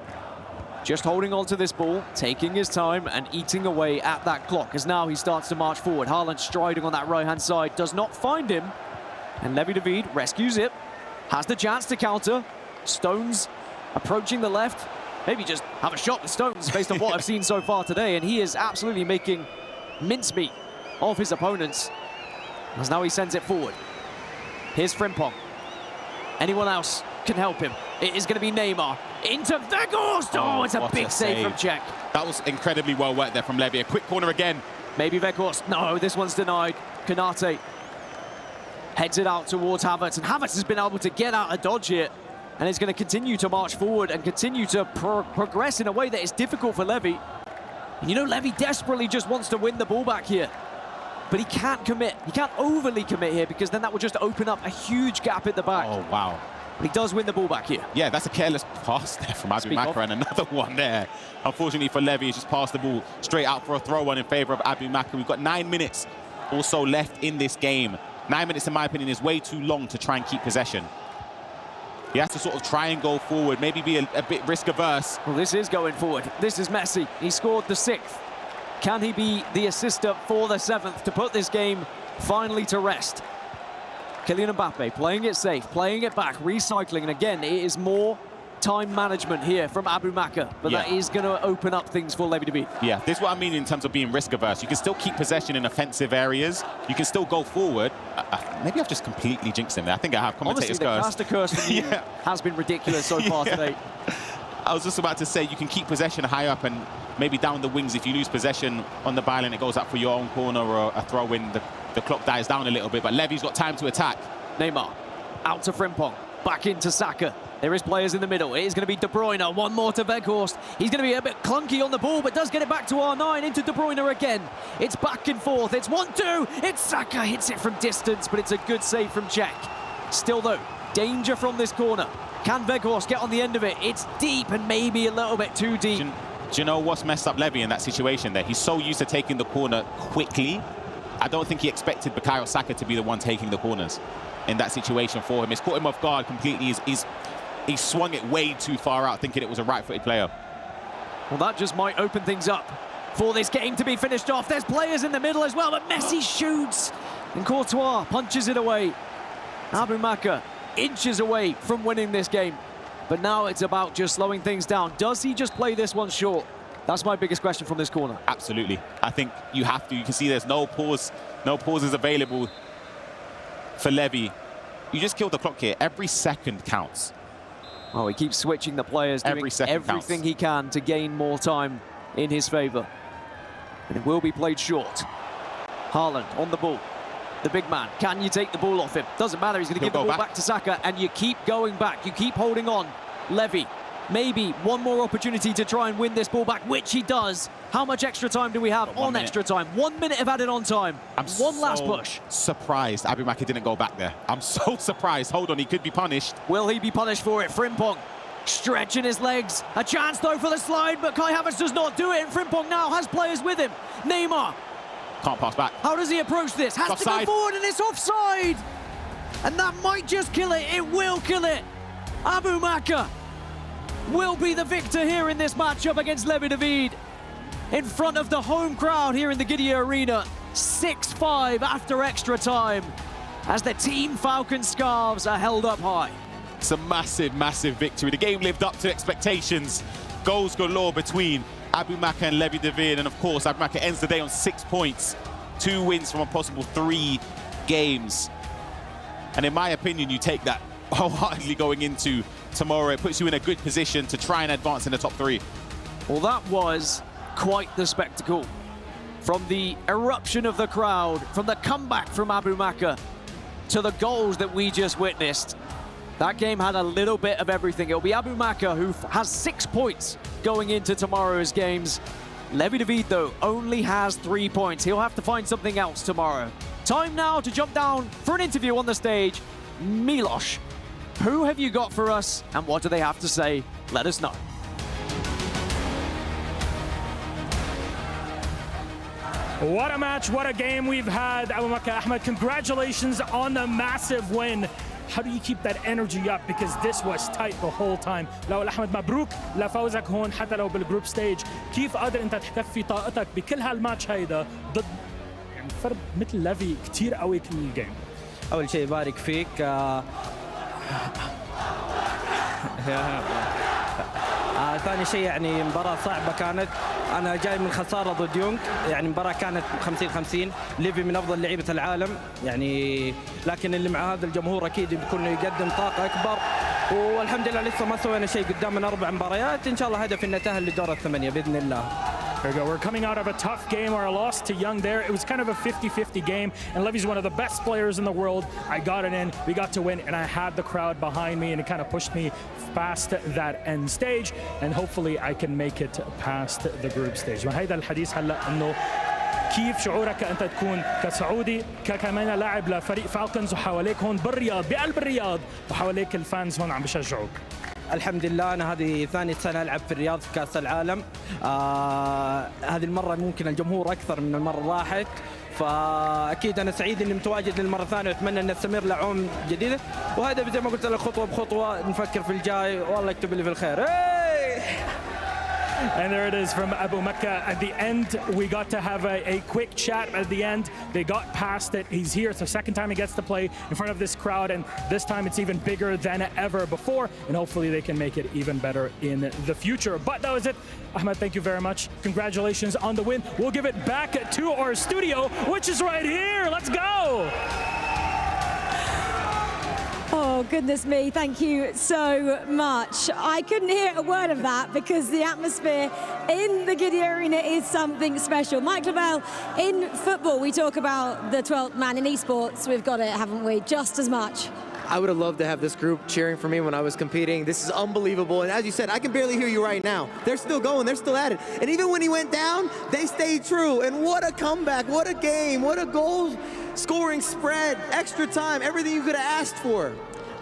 just holding on to this ball, taking his time and eating away at that clock, as now he starts to march forward. Haaland striding on that right-hand side, does not find him, and Levi David rescues it, has the chance to counter. Stones approaching the left, maybe just have a shot with Stones based on what I've seen so far today, and he is absolutely making mincemeat of his opponents, as now he sends it forward. Here's Frimpong. Anyone else can help him. It is going to be Neymar. Into Weghorst! Oh, it's a big save from Czech. That was incredibly well worked there from Levi. A quick corner again. Maybe Weghorst. No, this one's denied. Konate heads it out towards Havertz, and Havertz has been able to get out of dodge here, and is going to continue to march forward and continue to progress in a way that is difficult for Levi. And you know, Levi desperately just wants to win the ball back here, but he can't commit. He can't overly commit here, because then that will just open up a huge gap at the back. Oh, wow. But he does win the ball back here. Yeah, that's a careless pass there from Abimaka, and another one there. Unfortunately for Levi, he's just passed the ball straight out for a throw-on in favour of Abimaka. We've got 9 minutes also left in this game. 9 minutes, in my opinion, is way too long to try and keep possession. He has to sort of try and go forward, maybe be a bit risk-averse. Well, this is going forward. This is Messi. He scored the 6th. Can he be the assister for the 7th to put this game finally to rest? Kylian Mbappe playing it safe, playing it back, recycling, and again, it is more time management here from Abimaka, but that is going to open up things for Levi David. Yeah, this is what I mean in terms of being risk-averse. You can still keep possession in offensive areas. You can still go forward. Maybe I've just completely jinxed him there. I think I have. Commentator's Honestly, the curse. caster curse from you has been ridiculous so far today. I was just about to say, you can keep possession high up and maybe down the wings. If you lose possession on the byline, it goes up for your own corner or a throw-in. The clock dies down a little bit, but Levy's got time to attack. Neymar out to Frimpong, back into Saka. There is players in the middle. It is going to be De Bruyne. One more to Weghorst. He's going to be a bit clunky on the ball, but does get it back to R9, into De Bruyne again. It's back and forth. It's 1-2. It's Saka. Hits it from distance, but it's a good save from Czech. Still, though, danger from this corner. Can Weghorst get on the end of it? It's deep and maybe a little bit too deep. Do you know what's messed up Levy in that situation there? He's so used to taking the corner quickly. I don't think he expected Bukayo Saka to be the one taking the corners in that situation for him. It's caught him off guard completely. He swung it way too far out, thinking it was a right-footed player. Well, that just might open things up for this game to be finished off. There's players in the middle as well, but Messi shoots, and Courtois punches it away. Abimaka inches away from winning this game, but now it's about just slowing things down. Does he just play this one short? That's my biggest question from this corner. Absolutely. I think you have to. You can see there's no pause. No pauses available for Levy. You just killed the clock here. Every second counts. Oh, he keeps switching the players, doing everything he can to gain more time in his favour. And it will be played short. Haaland on the ball. The big man. Can you take the ball off him? Doesn't matter. He's going to give the ball back to Saka, and you keep going back. You keep holding on. Levy, maybe one more opportunity to try and win this ball back, which he does. How much extra time do we have on extra time? 1 minute of added on time. One last push. Surprised Abimaka didn't go back there. I'm so surprised. Hold on, he could be punished. Will he be punished for it? Frimpong stretching his legs. A chance though for the slide, but Kai Havertz does not do it, and Frimpong now has players with him. Neymar. Can't pass back. How does he approach this? Has to go forward, and it's offside. And that might just kill it. It will kill it. Abimaka will be the victor here in this matchup against Levi David. In front of the home crowd here in the Gidea Arena. 6-5 after extra time, as the Team Falcon scarves are held up high. It's a massive, massive victory. The game lived up to expectations. Goals galore between Abimaka and Levi David, and of course Abimaka ends the day on 6 points. 2 wins from a possible 3 games. And in my opinion, you take that wholeheartedly going into tomorrow. It puts you in a good position to try and advance in the top 3. Well, that was quite the spectacle. From the eruption of the crowd, from the comeback from Abimaka, to the goals that we just witnessed. That game had a little bit of everything. It'll be Abimaka who has 6 points going into tomorrow's games. Levi David, though, only has 3 points. He'll have to find something else tomorrow. Time now to jump down for an interview on the stage. Milos, who have you got for us, and what do they have to say? Let us know. What a match, what a game we've had. Abimaka Ahmed, congratulations on the massive win. How do you keep that energy up? Because this was tight the whole time. لو أحمد مبروك لفوزك هون حتى لو بالجروب ستيج. كيف قادر أنت تكفي طاقتك بكل هالماتش هيدا ضد يعني فرد مثل ليفي كتير قوي كل الجيم؟ أول شيء بارك فيك. ثاني شيء يعني مباراة صعبة كانت. انا جاي من خساره ضد يونغ، يعني المباراه كانت 50-50. ليفي من افضل لعيبه العالم يعني، لكن اللي مع هذا الجمهور اكيد بيكون يقدم طاقه اكبر، والحمد لله لسه ما سوينا شيء قدامنا 4 مباريات، ان شاء الله هدف ان نتاهل لدور الثمانيه باذن الله. There we go. We're coming out of a tough game or a loss to Young there. It was kind of a 50-50 game, and Levy's one of the best players in the world. I got it in, we got to win, and I had the crowd behind me, and it kind of pushed me past that end stage, and hopefully I can make it past the group stage. وهذا الحديث هلا انه كيف شعورك انت تكون كسعودي كمان لاعب لفريق فالكونز وحواليك هون بالرياض بقلب الرياض وحواليك الفانز هون عم بشجعوك. الحمد لله أنا هذه ثاني سنة ألعب في الرياض في كأس العالم. هذه المرة ممكن الجمهور أكثر من المرة راحت، فأكيد أنا سعيد إني متواجد للمرة الثانية وأتمنى أن نستمر لعوم جديدة، وهذا زي ما قلت لك خطوة بخطوة نفكر في الجاي والله يكتب لي في الخير. And there it is from Abu Mecca. At the end, we got to have a quick chat at the end. They got past it. He's here. It's the second time he gets to play in front of this crowd, and this time it's even bigger than ever before, and hopefully they can make it even better in the future. But that was it. Ahmed, thank you very much. Congratulations on the win. We'll give it back to our studio, which is right here. Let's go. Oh, goodness me, thank you so much. I couldn't hear a word of that because the atmosphere in the Giddy Arena is something special. Mike Lavelle, in football, we talk about the 12th man. In esports, we've got it, haven't we? Just as much. I would have loved to have this group cheering for me when I was competing. This is unbelievable. And as you said, I can barely hear you right now. They're still going. They're still at it. And even when he went down, they stayed true. And what a comeback. What a game. What a goal scoring spread. Extra time. Everything you could have asked for.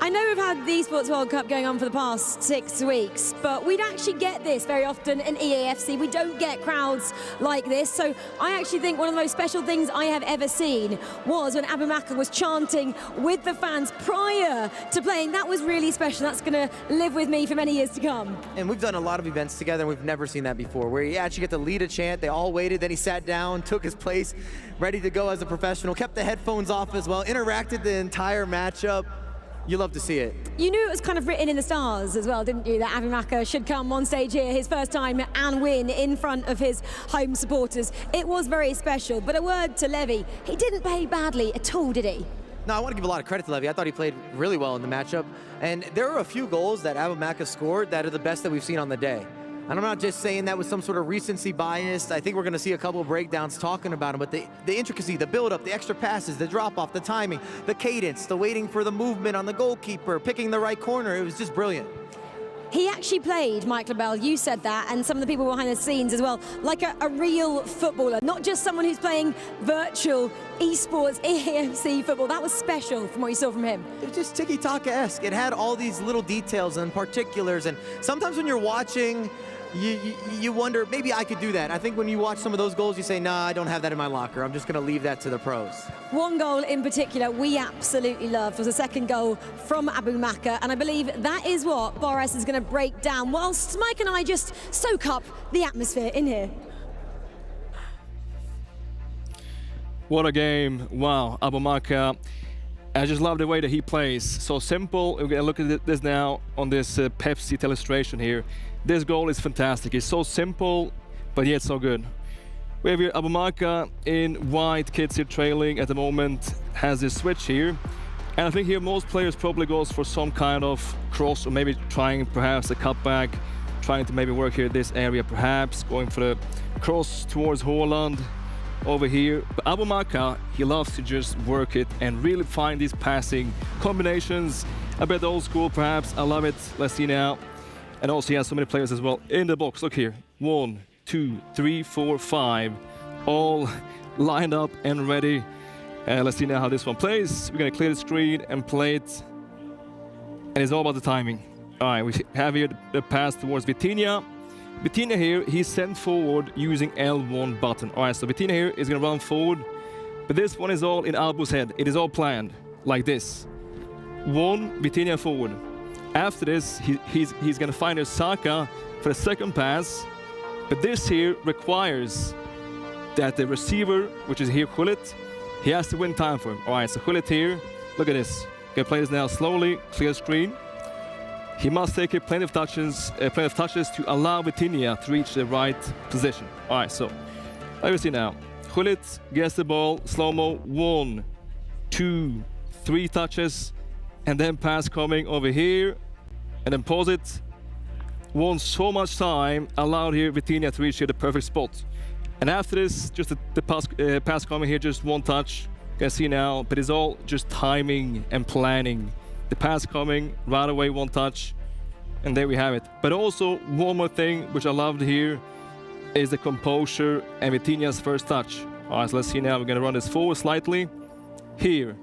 I know we've had the Esports World Cup going on for the past 6 weeks, but we don't actually get this very often in EAFC. We don't get crowds like this. So I actually think one of the most special things I have ever seen was when Abu Mecca was chanting with the fans prior to playing. That was really special. That's going to live with me for many years to come. And we've done a lot of events together, and we've never seen that before, where you actually get to lead a chant. They all waited, then he sat down, took his place, ready to go as a professional, kept the headphones off as well, interacted the entire matchup. You love to see it. You knew it was kind of written in the stars as well, didn't you, that Abu Mecca should come on stage here, his first time, and win in front of his home supporters. It was very special, but a word to Levy. He didn't play badly at all, did he? No, I want to give a lot of credit to Levy. I thought he played really well in the matchup. And there are a few goals that Abu Mecca scored that are the best that we've seen on the day. And I'm not just saying that with some sort of recency bias. I think we're going to see a couple of breakdowns talking about him, but the intricacy, the build-up, the extra passes, the drop-off, the timing, the cadence, the waiting for the movement on the goalkeeper, picking the right corner, it was just brilliant. He actually played, Mike Labelle, you said that, and some of the people behind the scenes as well, like a real footballer, not just someone who's playing virtual esports, EAFC football. That was special from what you saw from him. It's just tiki-taka-esque. It had all these little details and particulars, and sometimes when you're watching, you wonder, maybe I could do that. I think when you watch some of those goals, you say, nah, I don't have that in my locker. I'm just going to leave that to the pros. One goal in particular we absolutely loved was the second goal from Abu Mecca, and I believe that is what Boris is going to break down whilst Mike and I just soak up the atmosphere in here. What a game. Wow, Abu Mecca. I just love the way that he plays. So simple. We're going to look at this now on this Pepsi illustration here. This goal is fantastic. It's so simple, but yet so good. We have here Abu Mecca in white, kids here trailing at the moment, has this switch here. And I think here most players probably goes for some kind of cross, or maybe trying perhaps a cutback, trying to maybe work here this area perhaps, going for the cross towards Holland over here. But Abu Mecca, he loves to just work it and really find these passing combinations. A bit old school perhaps, I love it. Let's see now. And also he has so many players as well in the box. Look here, 1, 2, 3, 4, 5, all lined up and ready. Let's see now how this one plays. We're gonna clear the screen and play it. And it's all about the timing. All right, we have here the pass towards Vitinha. Vitinha here, he's sent forward using L1 button. All right, so Vitinha here is gonna run forward, but this one is all in Abu's head. It is all planned, like this. 1, Vitinha forward. After this, he's gonna find a Saka for the second pass, but this here requires that the receiver, which is here Khulit, he has to win time for him. All right, so Khulit here, look at this. Gonna play this now slowly, clear screen. he must take plenty of touches to allow Vitinha to reach the right position. All right, so let me see now. Hulit gets the ball, slow-mo, 1, 2, 3 touches, and then pass coming over here, and then pause it. Won so much time, allowed here Vitinha to reach here the perfect spot. And after this, just the pass coming here, just 1 touch. You can see now, but it's all just timing and planning. The pass coming, right away 1 touch, and there we have it. But also, one more thing, which I loved here, is the composure and Vitinha's first touch. All right, so let's see now, we're gonna run this forward slightly. Here.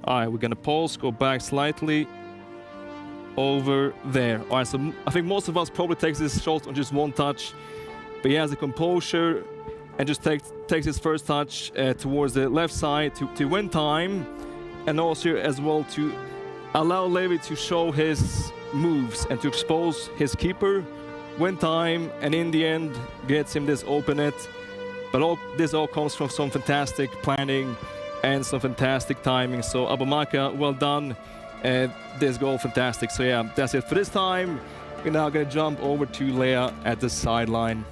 All right, we're gonna pause, go back slightly, over there. All right, so I think most of us probably takes this shot on just 1 touch, but he has the composure and just takes his first touch towards the left side to win time, and also as well to allow Levi to show his moves and to expose his keeper, win time, and in the end gets him this open net. But this all comes from some fantastic planning and some fantastic timing. So Abumaka, well done. This goal, fantastic. So yeah, that's it for this time. We're now gonna jump over to Leah at the sideline.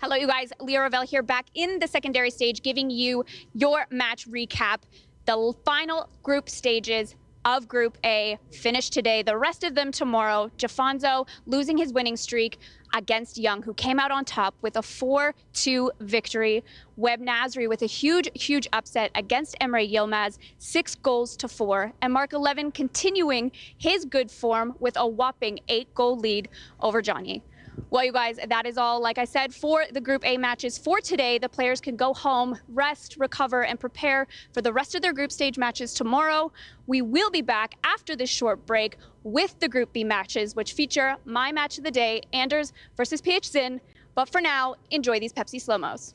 Hello, you guys. Leah Ravel here, back in the secondary stage, giving you your match recap. The final group stages of Group A finished today. The rest of them tomorrow. Jafonzo losing his winning streak against Young, who came out on top with a 4-2 victory. Web Nasri with a huge upset against Emre Yilmaz, 6-4. And Mark 11 continuing his good form with a whopping 8-goal lead over Johnny. Well, you guys, that is all, like I said, for the Group A matches for today. The players can go home, rest, recover, and prepare for the rest of their group stage matches tomorrow. We will be back after this short break with the Group B matches, which feature my match of the day, Anders versus PH Zin. But for now, enjoy these Pepsi slow-mos.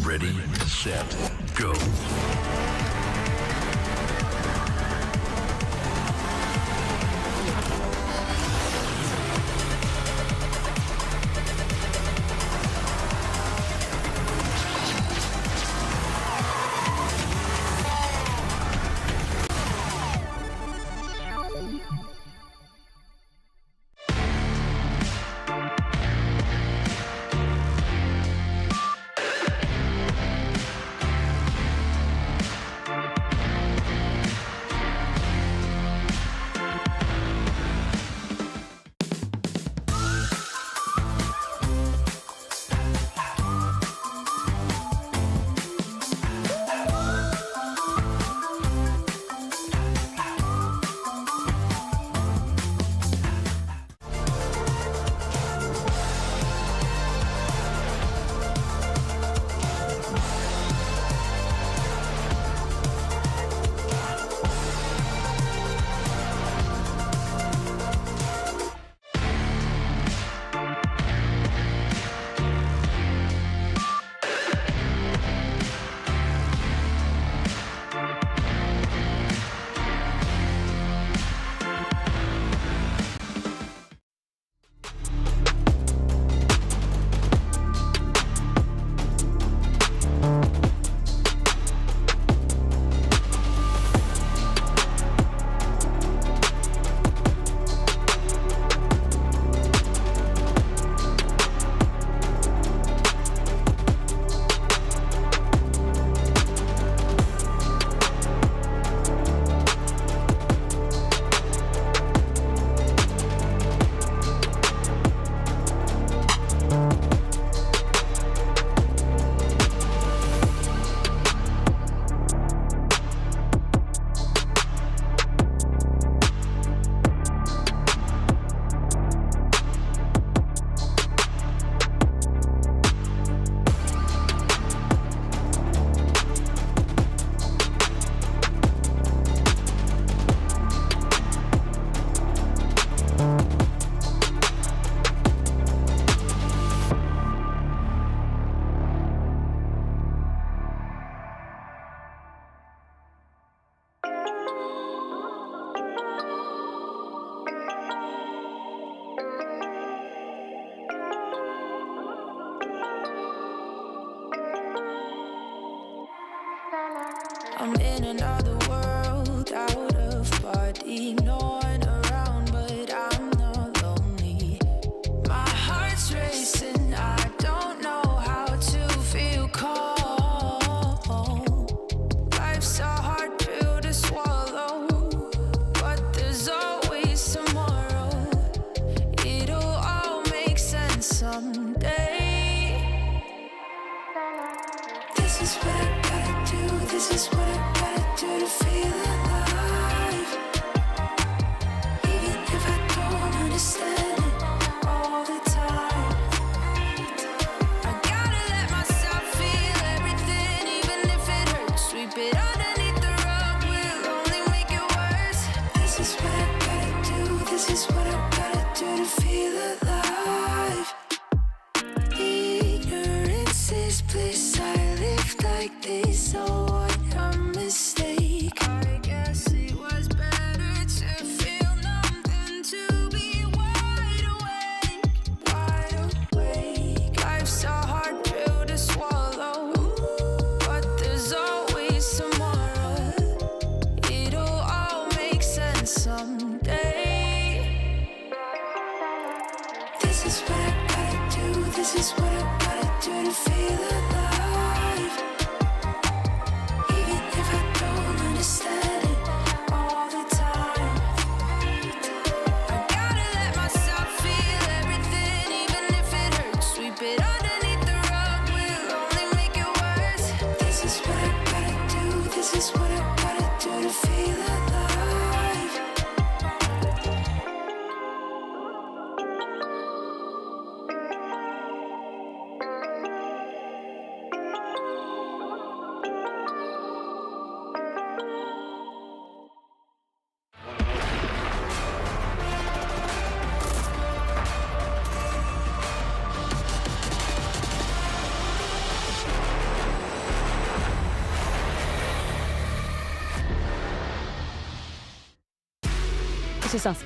Ready, set, go. I'm in another world, out of body. No one around, but I'm not lonely. My heart's racing, I don't know how to feel calm. Life's a hard pill to swallow, but there's always tomorrow. It'll all make sense someday. This is what I gotta do, this is what I gotta do to feel alive. Even if I don't understand it all the time, I gotta let myself feel everything, even if it hurts. Sweep it underneath the rug, will only make it worse. This is what I gotta do, this is what I gotta do to feel alive. Ignorance is bliss, I live like this, so what a mistake. I guess it was better to feel numb than to be wide awake. Wide awake. Life's a hard pill to swallow, but there's always tomorrow. It'll all make sense someday. This is what I gotta do, this is what I gotta do to feel alive. Even if I don't understand it all the time, I gotta let myself feel everything, even if it hurts. Sweep it underneath the rug, will only make it worse. This is what I gotta do, this is what I gotta do to feel alive. It's just us.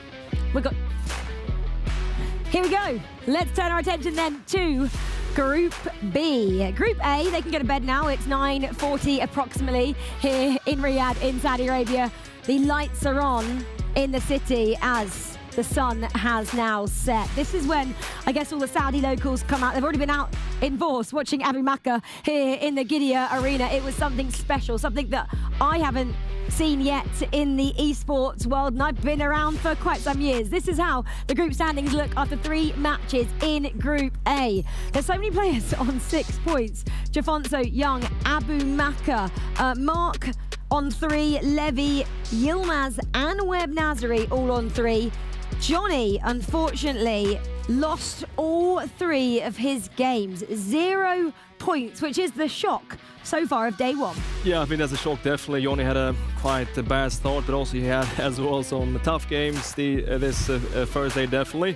Here we go. Let's turn our attention then to Group B. Group A, they can go to bed now. It's 9:40 approximately here in Riyadh in Saudi Arabia. The lights are on in the city as the sun has now set. This is when, I guess, all the Saudi locals come out. They've already been out in force watching Abu Makka here in the Gidia Arena. It was something special, something that I haven't seen yet in the esports world, and I've been around for quite some years. This is how the group standings look after 3 matches in Group A. There's so many players on 6 points. Jafonso, Young, Abu Makka, Mark on 3, Levi, Yilmaz and Web Nazari all on 3. Johnny, unfortunately, lost all 3 of his games. 0 points, which is the shock so far of day 1. Yeah, I think that's a shock, definitely. Johnny had a quite a bad start, but also he had as well some tough games this first day, definitely.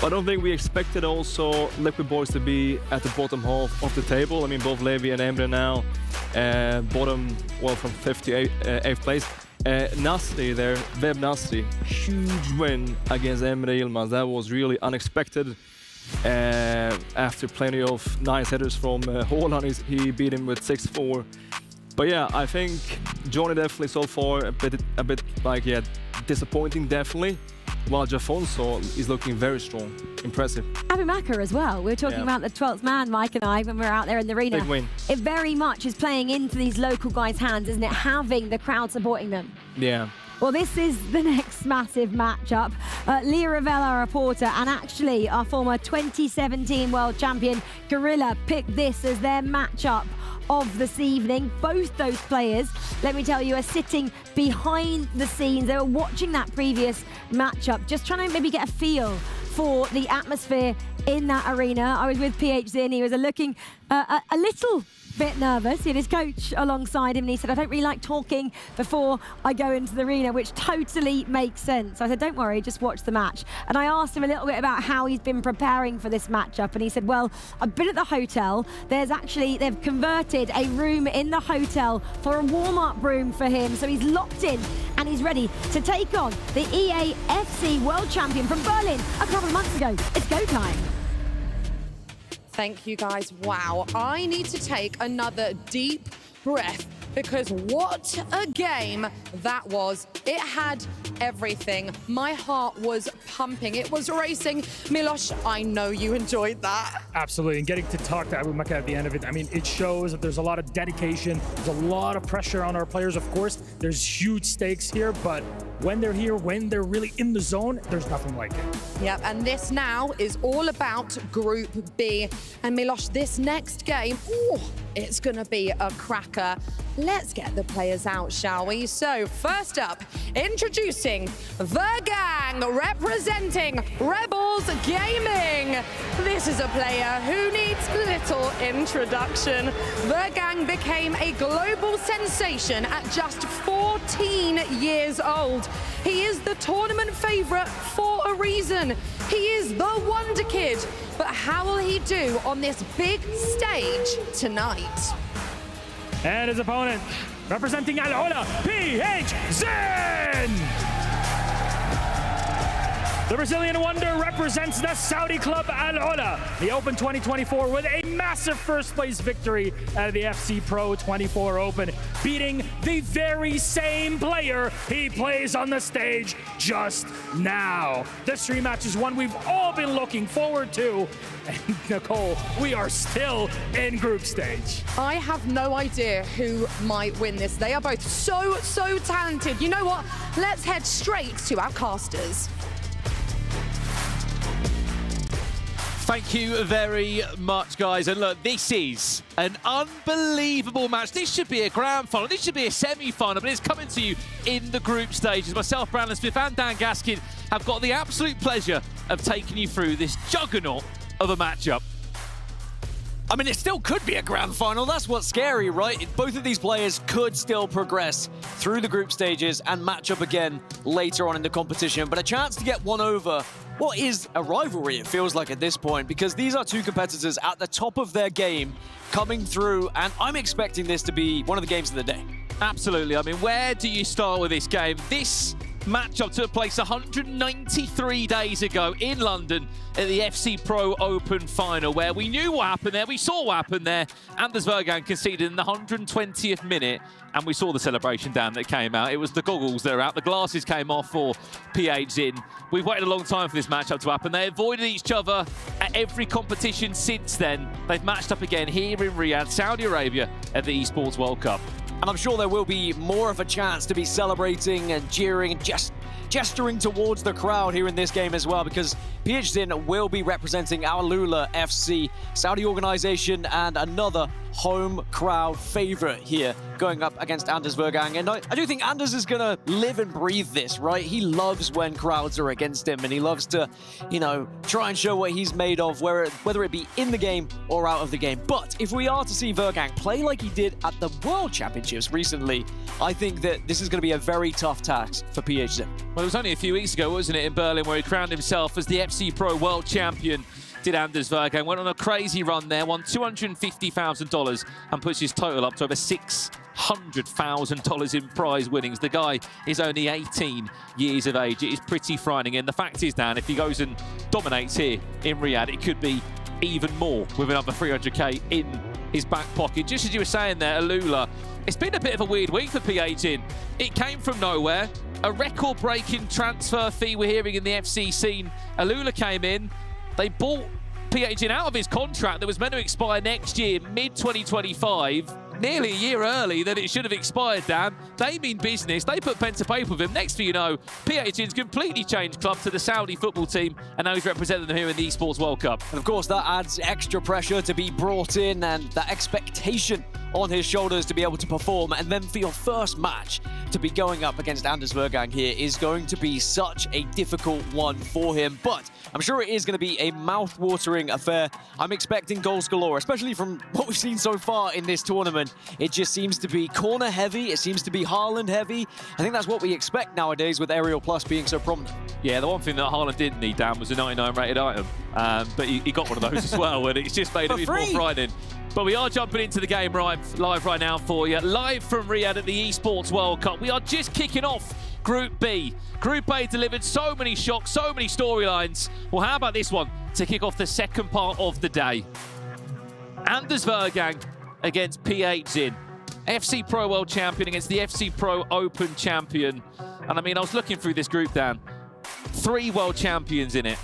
But I don't think we expected also Liquid Boys to be at the bottom half of the table. I mean, both Levi and Emre now bottom, well, from 5th to 8th place. Nasri there, Web Nasri, huge win against Emre Yilmaz. That was really unexpected. After plenty of nice headers from Holland, he beat him with 6-4. But yeah, I think Johnny definitely so far a bit like, yeah, disappointing, definitely. While Jafonso is looking very strong, impressive. Abu Makka as well. We were talking about the 12th man, Mike and I, when we were out there in the arena. Big win. It very much is playing into these local guys' hands, isn't it? Having the crowd supporting them. Yeah. Well, this is the next massive matchup. Leah Ravel, our reporter, and actually our former 2017 world champion, Gorilla, picked this as their matchup of this evening. Both those players, let me tell you, are sitting behind the scenes. They were watching that previous matchup, just trying to maybe get a feel for the atmosphere in that arena. I was with PHZ and he was looking a little bit nervous. He had his coach alongside him and he said, I don't really like talking before I go into the arena, which totally makes sense. So I said, don't worry, just watch the match. And I asked him a little bit about how he's been preparing for this matchup. And he said, well, I've been at the hotel. They've converted a room in the hotel for a warm-up room for him. So he's locked in and he's ready to take on the EAFC world champion from Berlin a couple of months ago. It's go time. Thank you, guys. Wow. I need to take another deep breath because what a game that was. It had everything. My heart was pumping. It was racing. Milos, I know you enjoyed that. Absolutely, and getting to talk to Abu Maka at the end of it, I mean, it shows that there's a lot of dedication, there's a lot of pressure on our players, of course. There's huge stakes here, but when they're here, when they're really in the zone, there's nothing like it. Yep, and this now is all about Group B. And Milos, this next game, ooh, it's gonna be a cracker. Let's get the players out, shall we? So first up, introducing the gang representing Rebels Gaming. This is a player who needs little introduction. The gang became a global sensation at just 14 years old. He is the tournament favorite for a reason. He is the wonder kid. But how will he do on this big stage tonight? And his opponent, representing Al-Ula, PHZen! The Brazilian wonder represents the Saudi club Al-Ula. He opened 2024 with a massive first place victory at the FC Pro 24 Open, beating the very same player he plays on the stage just now. This rematch is one we've all been looking forward to. And Nicole, we are still in group stage. I have no idea who might win this. They are both so talented. You know what? Let's head straight to our casters. Thank you very much, guys. And look, this is an unbelievable match. This should be a grand final. This should be a semi-final, but it's coming to you in the group stages. Myself, Brandon Smith, and Dan Gaskin have got the absolute pleasure of taking you through this juggernaut of a matchup. I mean, it still could be a grand final. That's what's scary, right? Both of these players could still progress through the group stages and match up again later on in the competition. But a chance to get one over what is a rivalry, it feels like at this point, because these are two competitors at the top of their game coming through, and I'm expecting this to be one of the games of the day. Absolutely. I mean, where do you start with this game? This matchup took place 193 days ago in London at the FC Pro Open final, where we knew what happened there, we saw what happened there. Anders Vergan conceded in the 120th minute, and we saw the celebration, Dan, that came out. It was the goggles that are out, the glasses came off for PHZen. We've waited a long time for this matchup to happen. They avoided each other at every competition since then. They've matched up again here in Riyadh, Saudi Arabia, at the Esports World Cup. And I'm sure there will be more of a chance to be celebrating and jeering and just gesturing towards the crowd here in this game as well, because PHZen will be representing Al-Ula FC, Saudi organization, and another home crowd favorite here going up against Anders Vergang. And I do think Anders is going to live and breathe this, right? He loves when crowds are against him, and he loves to, you know, try and show what he's made of, whether it be in the game or out of the game. But if we are to see Vergang play like he did at the World Championships recently, I think that this is going to be a very tough task for PHZen. Well, it was only a few weeks ago, wasn't it, in Berlin, where he crowned himself as the FC Pro World Champion. Did Anders Vergang, went on a crazy run there, won $250,000 and puts his total up to over $600,000 in prize winnings. The guy is only 18 years of age. It is pretty frightening. And the fact is, Dan, if he goes and dominates here in Riyadh, it could be even more with another 300K in his back pocket. Just as you were saying there, Al-Ula, it's been a bit of a weird week for PHZen. It came from nowhere. A record-breaking transfer fee we're hearing in the FC scene. Al-Ula came in. They bought PHZen out of his contract that was meant to expire next year, mid-2025. Nearly a year early than it should have expired, Dan. They mean business. They put pen to paper with him. Next thing you know, PHZen's completely changed club to the Saudi football team, and now he's representing them here in the Esports World Cup. And of course, that adds extra pressure to be brought in and that expectation on his shoulders to be able to perform. And then for your first match to be going up against Anders Vergang here is going to be such a difficult one for him. But I'm sure it is going to be a mouth-watering affair. I'm expecting goals galore, especially from what we've seen so far in this tournament. It just seems to be corner-heavy. It seems to be Haaland-heavy. I think that's what we expect nowadays with Aerial Plus being so prominent. Yeah, the one thing that Haaland didn't need, Dan, was a 99 rated item. But he got one of those as well, and it's just made it more frightening. But we are jumping into the game live right now for you. Live from Riyadh at the Esports World Cup. We are just kicking off Group B. Group A delivered so many shocks, so many storylines. Well, how about this one to kick off the second part of the day? Anders Vergang against PHZen. FC Pro World Champion against the FC Pro Open Champion. And I mean, I was looking through this group, Dan. 3 World Champions in it.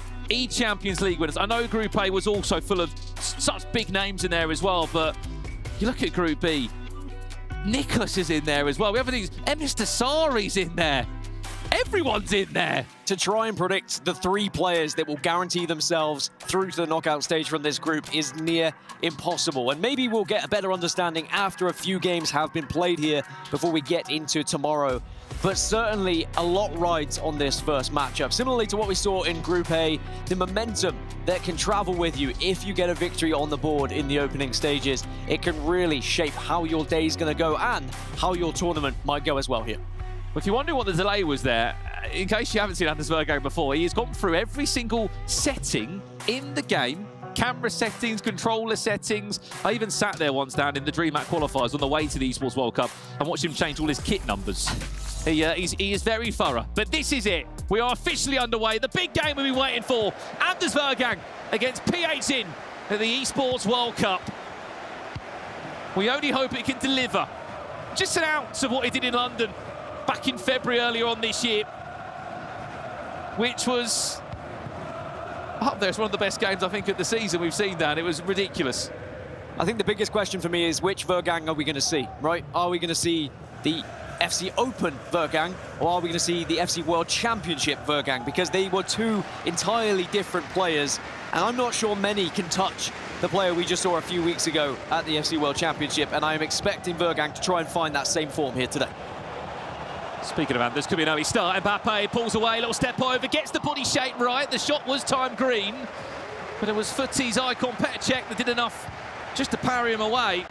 Champions League winners. I know Group A was also full of such big names in there as well, but you look at Group B, Nicholas is in there as well. We have these, Mr. Sari's in there. Everyone's in there. To try and predict the 3 players that will guarantee themselves through to the knockout stage from this group is near impossible. And maybe we'll get a better understanding after a few games have been played here before we get into tomorrow. But certainly a lot rides on this first matchup. Similarly to what we saw in Group A, the momentum that can travel with you if you get a victory on the board in the opening stages, it can really shape how your day's going to go and how your tournament might go as well here. If you wonder what the delay was there, in case you haven't seen Anders Vergang before, he has gone through every single setting in the game. Camera settings, controller settings. I even sat there once down in the DreamHack qualifiers on the way to the Esports World Cup and watched him change all his kit numbers. He is very thorough. But this is it. We are officially underway. The big game we've been waiting for. Anders Vergang against PH in at the Esports World Cup. We only hope it can deliver just an ounce of what it did in London back in February earlier on this year, which was up there. It's one of the best games, I think, of the season we've seen, Dan. It was ridiculous. I think the biggest question for me is which Vergang are we going to see, right? Are we going to see the FC Open Vergang, or are we going to see the FC World Championship Vergang? Because they were 2 entirely different players, and I'm not sure many can touch the player we just saw a few weeks ago at the FC World Championship, and I am expecting Vergang to try and find that same form here today. Speaking of Anders, could be an early start. Mbappe pulls away, little step over, gets the body shape right. The shot was timed green, but it was Futti's icon Petr Cech that did enough just to parry him away.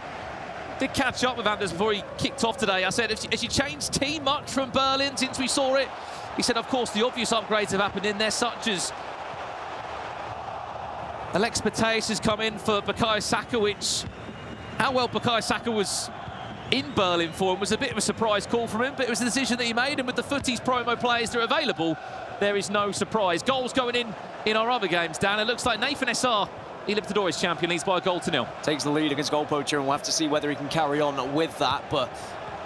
Did catch up with Anders before he kicked off today. I said, has you changed team much from Berlin since we saw it? He said, of course, the obvious upgrades have happened in there, such as Alex Mateus has come in for Bukayo Saka, which, how well Bukayo Saka was in Berlin for him was a bit of a surprise call from him, but it was the decision that he made, and with the Futti's promo players that are available, there is no surprise. Goals going in our other games, Dan. It looks like Nathan SR, Libertadores champion, leads by a goal to 0. Takes the lead against Goal Poacher, and we'll have to see whether he can carry on with that. But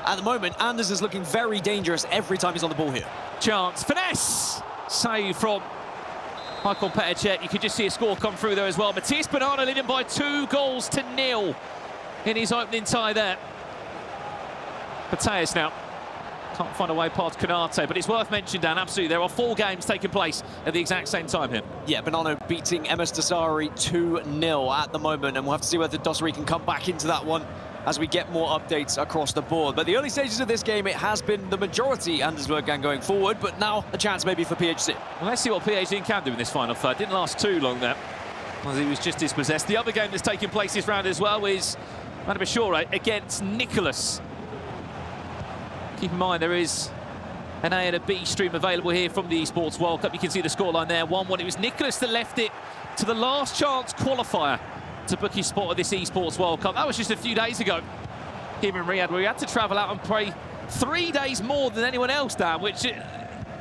at the moment, Anders is looking very dangerous every time he's on the ball here. Chance, finesse, save from Michael Petr Cech. You could just see a score come through there as well. Matías Banana leading by 2 goals to 0 in his opening tie there. Mateus now can't find a way past Konate, but it's worth mentioning, Dan, absolutely, there are 4 games taking place at the exact same time here. Yeah, Banano beating MS Dasari 2-0 at the moment, and we'll have to see whether Dasari can come back into that one as we get more updates across the board. But the early stages of this game, it has been the majority Anders Vergang going forward, but now a chance maybe for PHC. Well, let's see what PHC can do in this final third. Didn't last too long there, as he was just dispossessed. The other game that's taking place this round as well is Madabashore against Nicholas. Keep in mind, there is an A and a B stream available here from the Esports World Cup. You can see the scoreline there, 1-1. It was Nicholas that left it to the last chance qualifier to book his spot at this Esports World Cup. That was just a few days ago here in Riyadh, where he had to travel out and play 3 days more than anyone else, Dan, which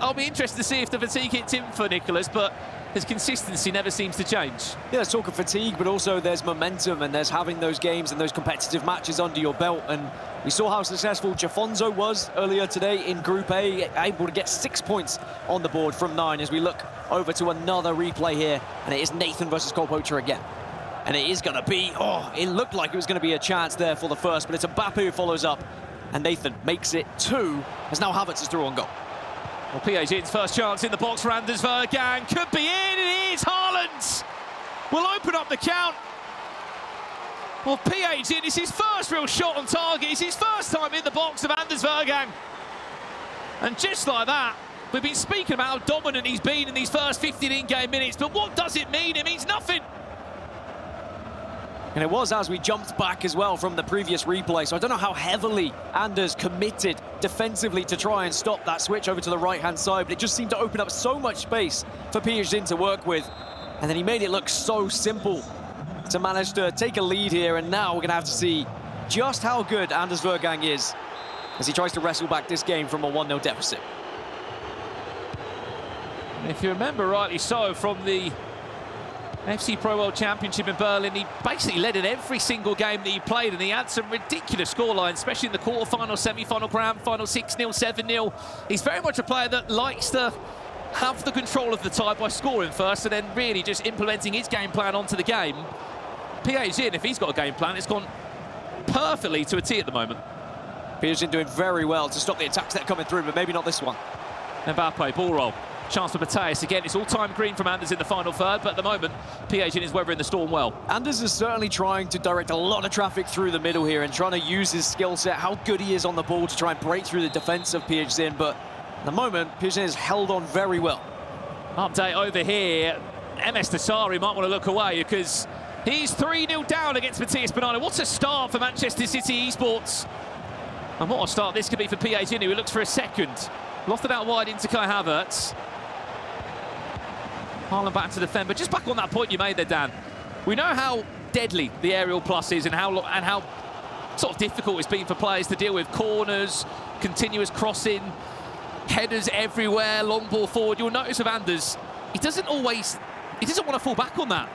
I'll be interested to see if the fatigue hits him for Nicholas, but his consistency never seems to change. Yeah, there's talk of fatigue, but also there's momentum, and there's having those games and those competitive matches under your belt. And we saw how successful Jafonzo was earlier today in Group A, able to get 6 points on the board from 9 as we look over to another replay here, and it is Nathan versus Goal Poacher again. And it is going to be, it looked like it was going to be a chance there for the first, but it's Mbappe who follows up, and Nathan makes it 2, as now Havertz is through on goal. Well, PH's first chance in the box for Anders Vergang could be in. It is. Haaland will open up the count. Well, PH in. It's his first real shot on target. It's his first time in the box of Anders Vergang. And just like that, we've been speaking about how dominant he's been in these first 15 in-game minutes, but what does it mean? It means nothing. And it was as we jumped back as well from the previous replay, so I don't know how heavily Anders committed defensively to try and stop that switch over to the right-hand side, but it just seemed to open up so much space for PHZ to work with. And then he made it look so simple to manage to take a lead here, and now we're going to have to see just how good Anders Vergang is as he tries to wrestle back this game from a 1-0 deficit. If you remember rightly so, from the FC Pro World Championship in Berlin, he basically led in every single game that he played, and he had some ridiculous scorelines, especially in the quarterfinal, semi-final, grand final, 6-0, 7-0. He's very much a player that likes to have the control of the tie by scoring first and then really just implementing his game plan onto the game. PhD, if he's got a game plan, it's gone perfectly to a T at the moment. PhD doing very well to stop the attacks that are coming through, but maybe not this one. Mbappe, ball roll. Chance for Mateus. Again, it's all-time green from Anders in the final third, but at the moment, PhD is weathering the storm well. Anders is certainly trying to direct a lot of traffic through the middle here and trying to use his skill set, how good he is on the ball to try and break through the defence of PhD. But at the moment, PhD has held on very well. Update over here. MS Dasari might want to look away because he's 3-0 down against Matthias Banana. What a start for Manchester City Esports. And what a start this could be for PhD, who looks for a second. Lofted out wide into Kai Havertz. Haaland back to defend, but just back on that point you made there, Dan. We know how deadly the aerial plus is and how sort of difficult it's been for players to deal with. Corners, continuous crossing, headers everywhere, long ball forward. You'll notice with Anders, he doesn't want to fall back on that.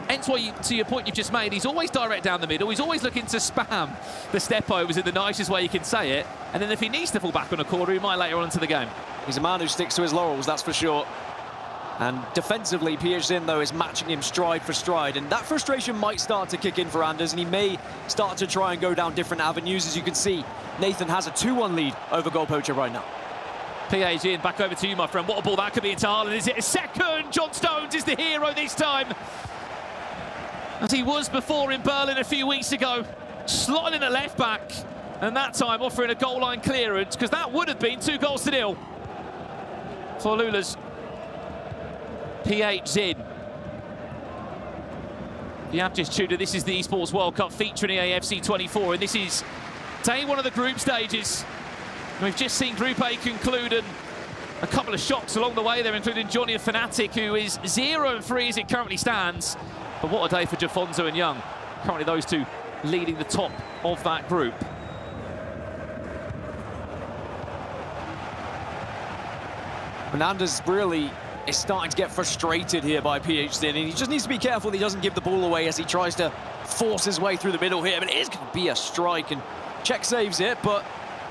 Hence why, to your point you've just made, he's always direct down the middle. He's always looking to spam the step overs in the nicest way you can say it. And then if he needs to fall back on a corner, he might later on into the game. He's a man who sticks to his laurels, that's for sure. And defensively, PhD, though, is matching him stride for stride. And that frustration might start to kick in for Anders, and he may start to try and go down different avenues. As you can see, Nathan has a 2-1 lead over Goal Poacher right now. PhD, back over to you, my friend. What a ball that could be into Haaland. Is it a second? John Stones is the hero this time, as he was before in Berlin a few weeks ago. Slotting in at left back, and that time offering a goal line clearance, because that would have been 2-0 for Lula's PhD. You have just tuned in. This is the Esports World Cup featuring EAFC 24, and this is day one of the group stages. We've just seen Group A conclude, and a couple of shocks along the way there, including Johnny and Fnatic, who is 0-3 as it currently stands. But what a day for Jafonzo and Young. Currently those two leading the top of that group. Fernandez really is starting to get frustrated here by PhD, and he just needs to be careful that he doesn't give the ball away as he tries to force his way through the middle here. But it is going to be a strike, and Czech saves it, but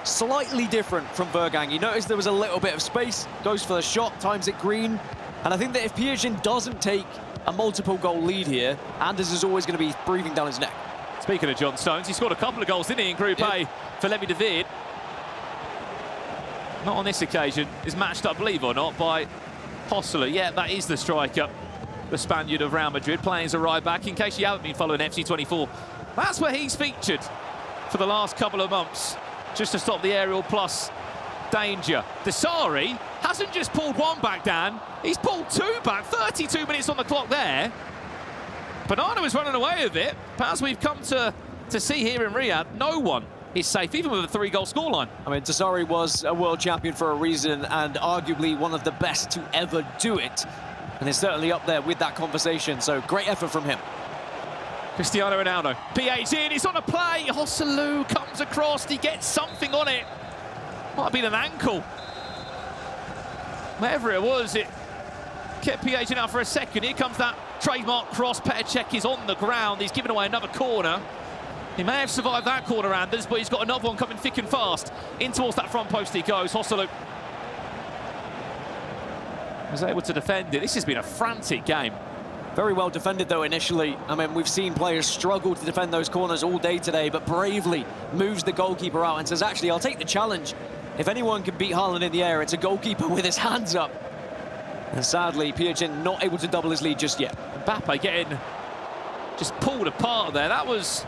slightly different from Vergang. You notice there was a little bit of space, goes for the shot, times it green, and I think that if PhD doesn't take a multiple goal lead here, Anders is always going to be breathing down his neck. Speaking of John Stones, he scored a couple of goals, didn't he, in Group A for Levi de Weerd. Not on this occasion. Is matched up, believe it or not, by Hossler. Yeah, that is the striker, the Spaniard of Real Madrid, playing as a right back. In case you haven't been following FC24, that's where he's featured for the last couple of months, just to stop the aerial plus danger. Dasari hasn't just pulled one back, Dan. He's pulled two back. 32 minutes on the clock there. Banana was running away with it, but as we've come to see here in Riyadh, no one is safe, even with a 3-goal scoreline. I mean, Dasari was a world champion for a reason, and arguably one of the best to ever do it. And is certainly up there with that conversation, so great effort from him. Cristiano Ronaldo, PhD, and he's on a play. Hosselu comes across, he gets something on it. Might have been an ankle. Whatever it was, it kept PhD out for a second. Here comes that trademark cross. Petr Cech is on the ground. He's given away another corner. He may have survived that corner, Anders, but he's got another one coming thick and fast. In towards that front post he goes. Hosselu was able to defend it. This has been a frantic game. Very well defended, though, initially. I mean, we've seen players struggle to defend those corners all day today, but bravely moves the goalkeeper out and says, actually, I'll take the challenge. If anyone can beat Haaland in the air, it's a goalkeeper with his hands up. And sadly, PhD not able to double his lead just yet. Mbappe getting just pulled apart there. That was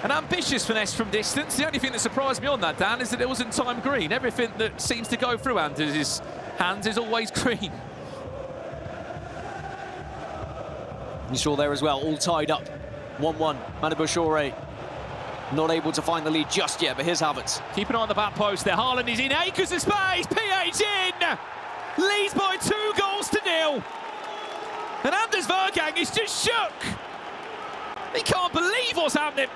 an ambitious finesse from distance. The only thing that surprised me on that, Dan, is that it wasn't time green. Everything that seems to go through Anders' hands is always green. You saw there as well, all tied up. 1-1, Manibouchore not able to find the lead just yet, but here's Havertz. Keep an eye on the back post there. Haaland is in acres of space. PH in! Leads by 2-0. And Anders Vergang is just shook. He can't believe what's happening.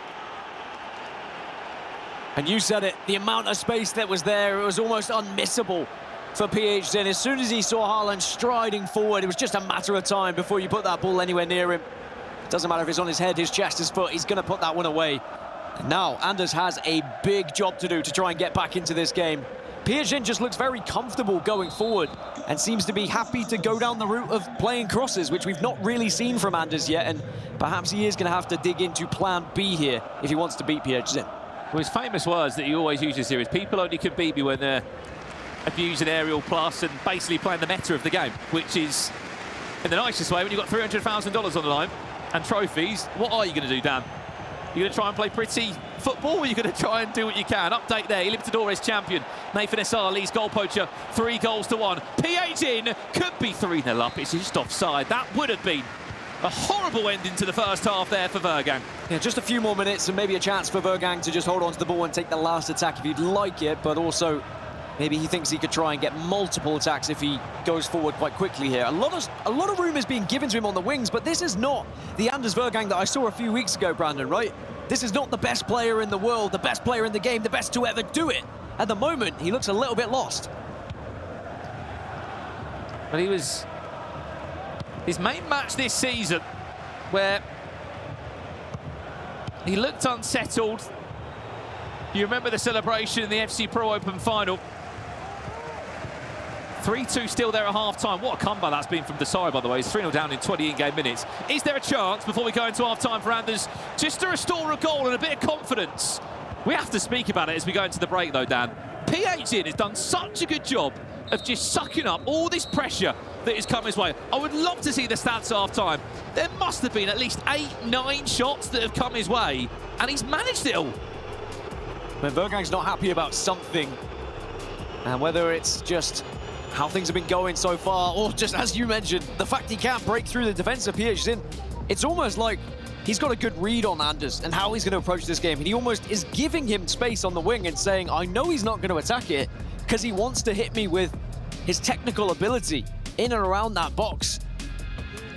And you said it, the amount of space that was there, it was almost unmissable. for PH. As soon as he saw Haaland striding forward, it was just a matter of time before you put that ball anywhere near him. Doesn't matter if it's on his head, his chest, his foot, he's going to put that one away. And now, Anders has a big job to do to try and get back into this game. PH just looks very comfortable going forward and seems to be happy to go down the route of playing crosses, which we've not really seen from Anders yet, and perhaps he is going to have to dig into plan B here if he wants to beat PH. Well, his famous words that he always uses here is, people only can beat me when they're abusing aerial plus and basically playing the meta of the game, which is, in the nicest way, when you've got $300,000 on the line and trophies, what are you going to do, Dan? You're going to try and play pretty football, or you're going to try and do what you can? Update there, Libertadores champion. Nathan Essar leads goal poacher 3-1. PH in, could be 3-0 up. It's just offside. That would have been a horrible ending to the first half there for Vergang. Yeah, just a few more minutes and maybe a chance for Vergang to just hold on to the ball and take the last attack if he'd like it, but also maybe he thinks he could try and get multiple attacks if he goes forward quite quickly here. A lot of room is being given to him on the wings, but this is not the Anders Vergang that I saw a few weeks ago, Brandon, right? This is not the best player in the world, the best player in the game, the best to ever do it. At the moment, he looks a little bit lost. But he was his main match this season, where he looked unsettled. You remember the celebration in the FC Pro Open final. 3-2 still there at half-time. What a comeback that's been from Deceives, by the way. He's 3-0 down in 20 in-game minutes. Is there a chance, before we go into half-time for Anders, just to restore a goal and a bit of confidence? We have to speak about it as we go into the break, though, Dan. PH has done such a good job of just sucking up all this pressure that has come his way. I would love to see the stats half-time. There must have been at least 8-9 shots that have come his way, and he's managed it all. When Vergang's not happy about something, and whether it's just how things have been going so far, or just, as you mentioned, the fact he can't break through the defense of PH Zin, it's almost like he's got a good read on Anders and how he's going to approach this game. And he almost is giving him space on the wing and saying, I know he's not going to attack it because he wants to hit me with his technical ability in and around that box.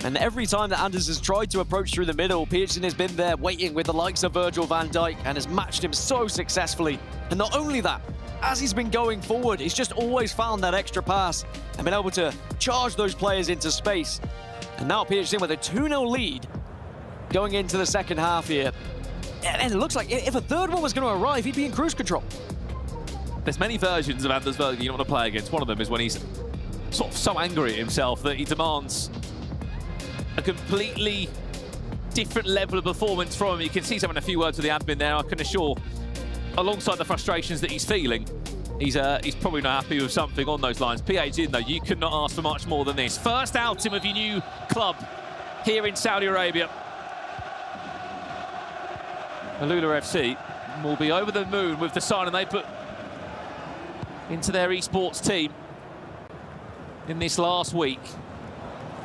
And every time that Anders has tried to approach through the middle, PH Zin has been there waiting with the likes of Virgil van Dijk and has matched him so successfully. And not only that, as he's been going forward, he's just always found that extra pass and been able to charge those players into space. And now PH Zin with a 2-0 lead going into the second half here. And it looks like if a third one was going to arrive, he'd be in cruise control. There's many versions of Anders Vergang you don't want to play against. One of them is when he's sort of so angry at himself that he demands a completely different level of performance from him. You can see some in a few words with the admin there. I can assure, alongside the frustrations that he's feeling, he's probably not happy with something on those lines. PH in, though, you could not ask for much more than this. First outing of your new club here in Saudi Arabia. Alula FC will be over the moon with the sign and they put into their esports team in this last week.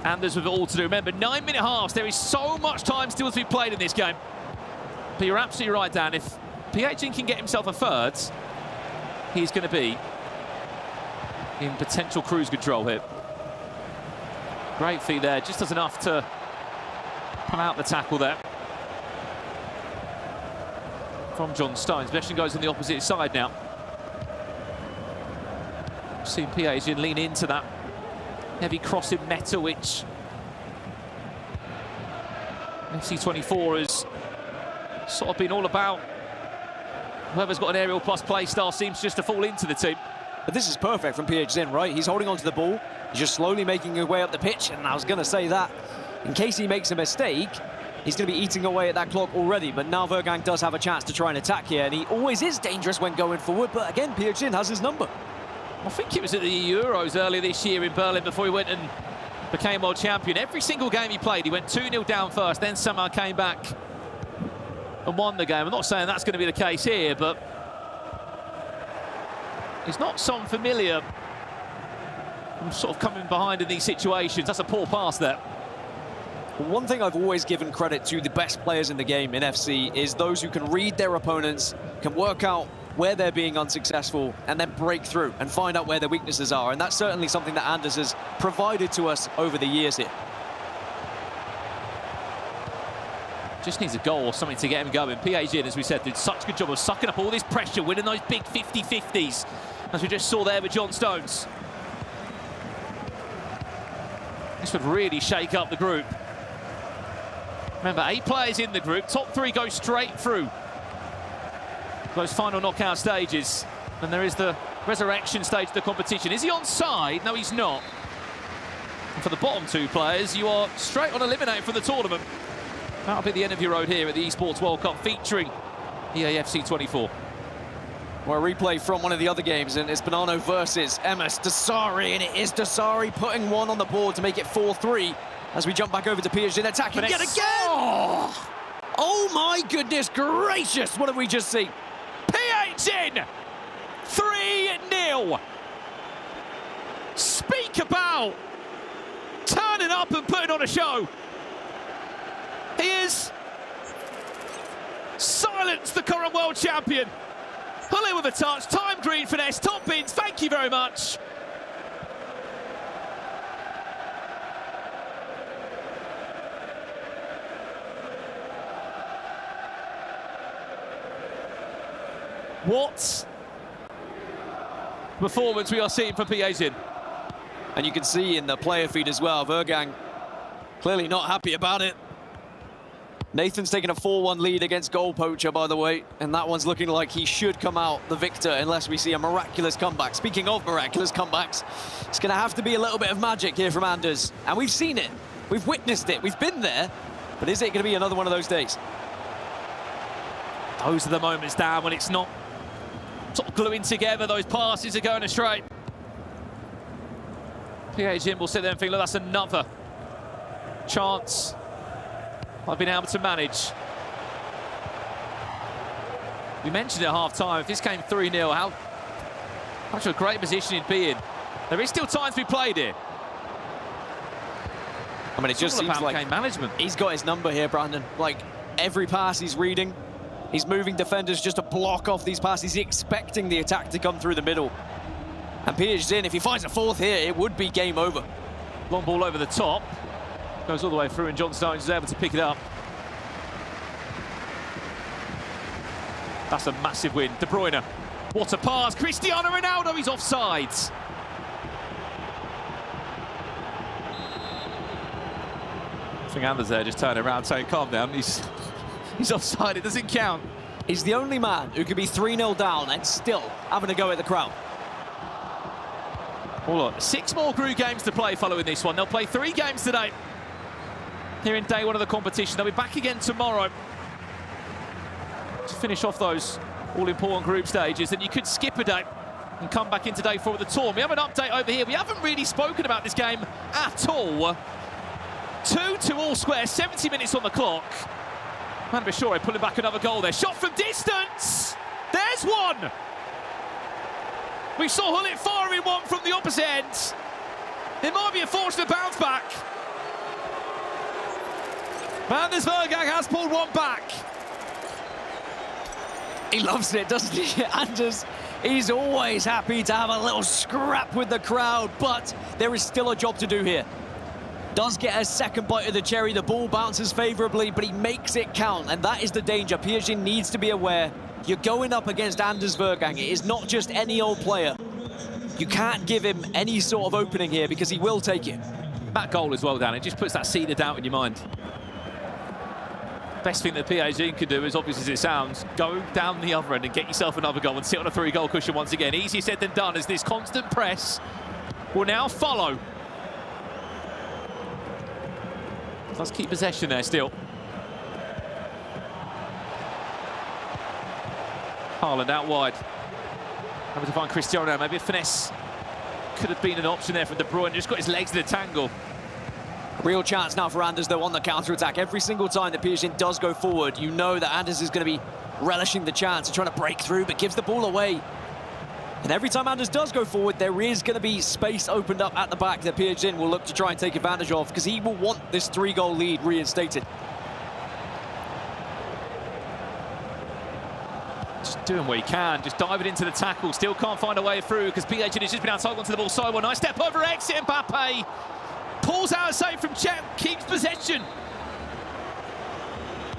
Anders with it all to do. Remember, 9-minute halves. There is so much time still to be played in this game. But you're absolutely right, Dan. If PH can get himself a third, he's going to be in potential cruise control here. Great feed there. Just does enough to pull out the tackle there from John Stones. Possession goes on the opposite side now. Seen PH lean into that heavy crossing meta, which FC24 has sort of been all about. Whoever's got an aerial plus play style seems just to fall into the team. But this is perfect from PH Zin, right? He's holding onto the ball. He's just slowly making his way up the pitch. And I was going to say that in case he makes a mistake, he's going to be eating away at that clock already. But now Vergang does have a chance to try and attack here. And he always is dangerous when going forward. But again, PH Zin has his number. I think it was at the Euros earlier this year in Berlin before he went and became world champion. Every single game he played, he went 2-0 down first, then somehow came back and won the game. I'm not saying that's going to be the case here, but it's not so familiar from sort of coming behind in these situations. That's a poor pass there. One thing I've always given credit to the best players in the game in FC is those who can read their opponents, can work out where they're being unsuccessful, and then break through and find out where their weaknesses are. And that's certainly something that Anders has provided to us over the years here. Just needs a goal or something to get him going. PH in, as we said, did such a good job of sucking up all this pressure, winning those big 50-50s, as we just saw there with John Stones. This would really shake up the group. Remember, 8 players in the group. Top 3 go straight through those final knockout stages. And there is the resurrection stage of the competition. Is he onside? No, he's not. And for the bottom 2 players, you are straight on eliminated from the tournament. That'll be the end of your road here at the Esports World Cup featuring EAFC 24. Well, a replay from one of the other games, and it's Bonanno versus MS Dasari, and it is Dasari putting one on the board to make it 4-3 as we jump back over to PSG attacking yet again! Oh my goodness gracious, what have we just seen? PH in! 3-0! Speak about turning up and putting on a show. He is silenced the current world champion. Pull in with a touch, time green finesse, top bins, thank you very much. What performance we are seeing for PAZin. And you can see in the player feed as well, Vergang clearly not happy about it. Nathan's taking a 4-1 lead against Goal Poacher, by the way, and that one's looking like he should come out the victor unless we see a miraculous comeback. Speaking of miraculous comebacks, it's going to have to be a little bit of magic here from Anders, and we've seen it, we've witnessed it, we've been there, but is it going to be another one of those days? Those are the moments, Dan, when it's not sort of gluing together, those passes are going astray. PAZin will sit there and think, look, that's another chance I've been able to manage. We mentioned at half-time, if this came 3-0, how much of a great position he'd be in. There is still time to be played here. I mean, it just seems like game management. He's got his number here, Brandon. Like, every pass he's reading, he's moving defenders just to block off these passes. He's expecting the attack to come through the middle. And PAZin, if he finds a 4th here, it would be game over. Long ball over the top. Goes all the way through, and John Stones is able to pick it up. That's a massive win. De Bruyne. What a pass. Cristiano Ronaldo, he's offsides. I think Anders there just turning around saying, calm down. He's offside, it doesn't count. He's the only man who could be 3-0 down and still having a go at the crowd. Hold on. 6 more group games to play following this one. They'll play 3 games today here in day 1 of the competition. They'll be back again tomorrow to finish off those all-important group stages. And you could skip a day and come back into day 4 with the tour. We have an update over here. We haven't really spoken about this game at all. 2-2 all square, 70 minutes on the clock. Man Bishore pulling back another goal there. Shot from distance. There's one. We saw Hullet firing one from the opposite end. It might be a fortunate bounce back. Anders Vergang has pulled one back. He loves it, doesn't he? Anders, he's always happy to have a little scrap with the crowd, but there is still a job to do here. Does get a second bite of the cherry, the ball bounces favourably, but he makes it count, and that is the danger. PAZin needs to be aware. You're going up against Anders Vergang. It is not just any old player. You can't give him any sort of opening here because he will take it. That goal as well, Dan, it just puts that seed of doubt in your mind. Best thing that PAZin could do, as obvious as it sounds, go down the other end and get yourself another goal and sit on a 3-goal cushion once again. Easier said than done, as this constant press will now follow. Let's keep possession there still. Haaland out wide. Having to find Cristiano, maybe a finesse. Could have been an option there from De Bruyne, just got his legs in a tangle. Real chance now for Anders, though, on the counter-attack. Every single time that PAZin does go forward, you know that Anders is going to be relishing the chance and trying to break through, but gives the ball away. And every time Anders does go forward, there is going to be space opened up at the back that PAZin will look to try and take advantage of, because he will want this 3-goal lead reinstated. Just doing what he can, just diving into the tackle. Still can't find a way through, because PAZin has just been outside onto the ball side. One nice step over exit, Mbappe pulls out a save from Chet, keeps possession.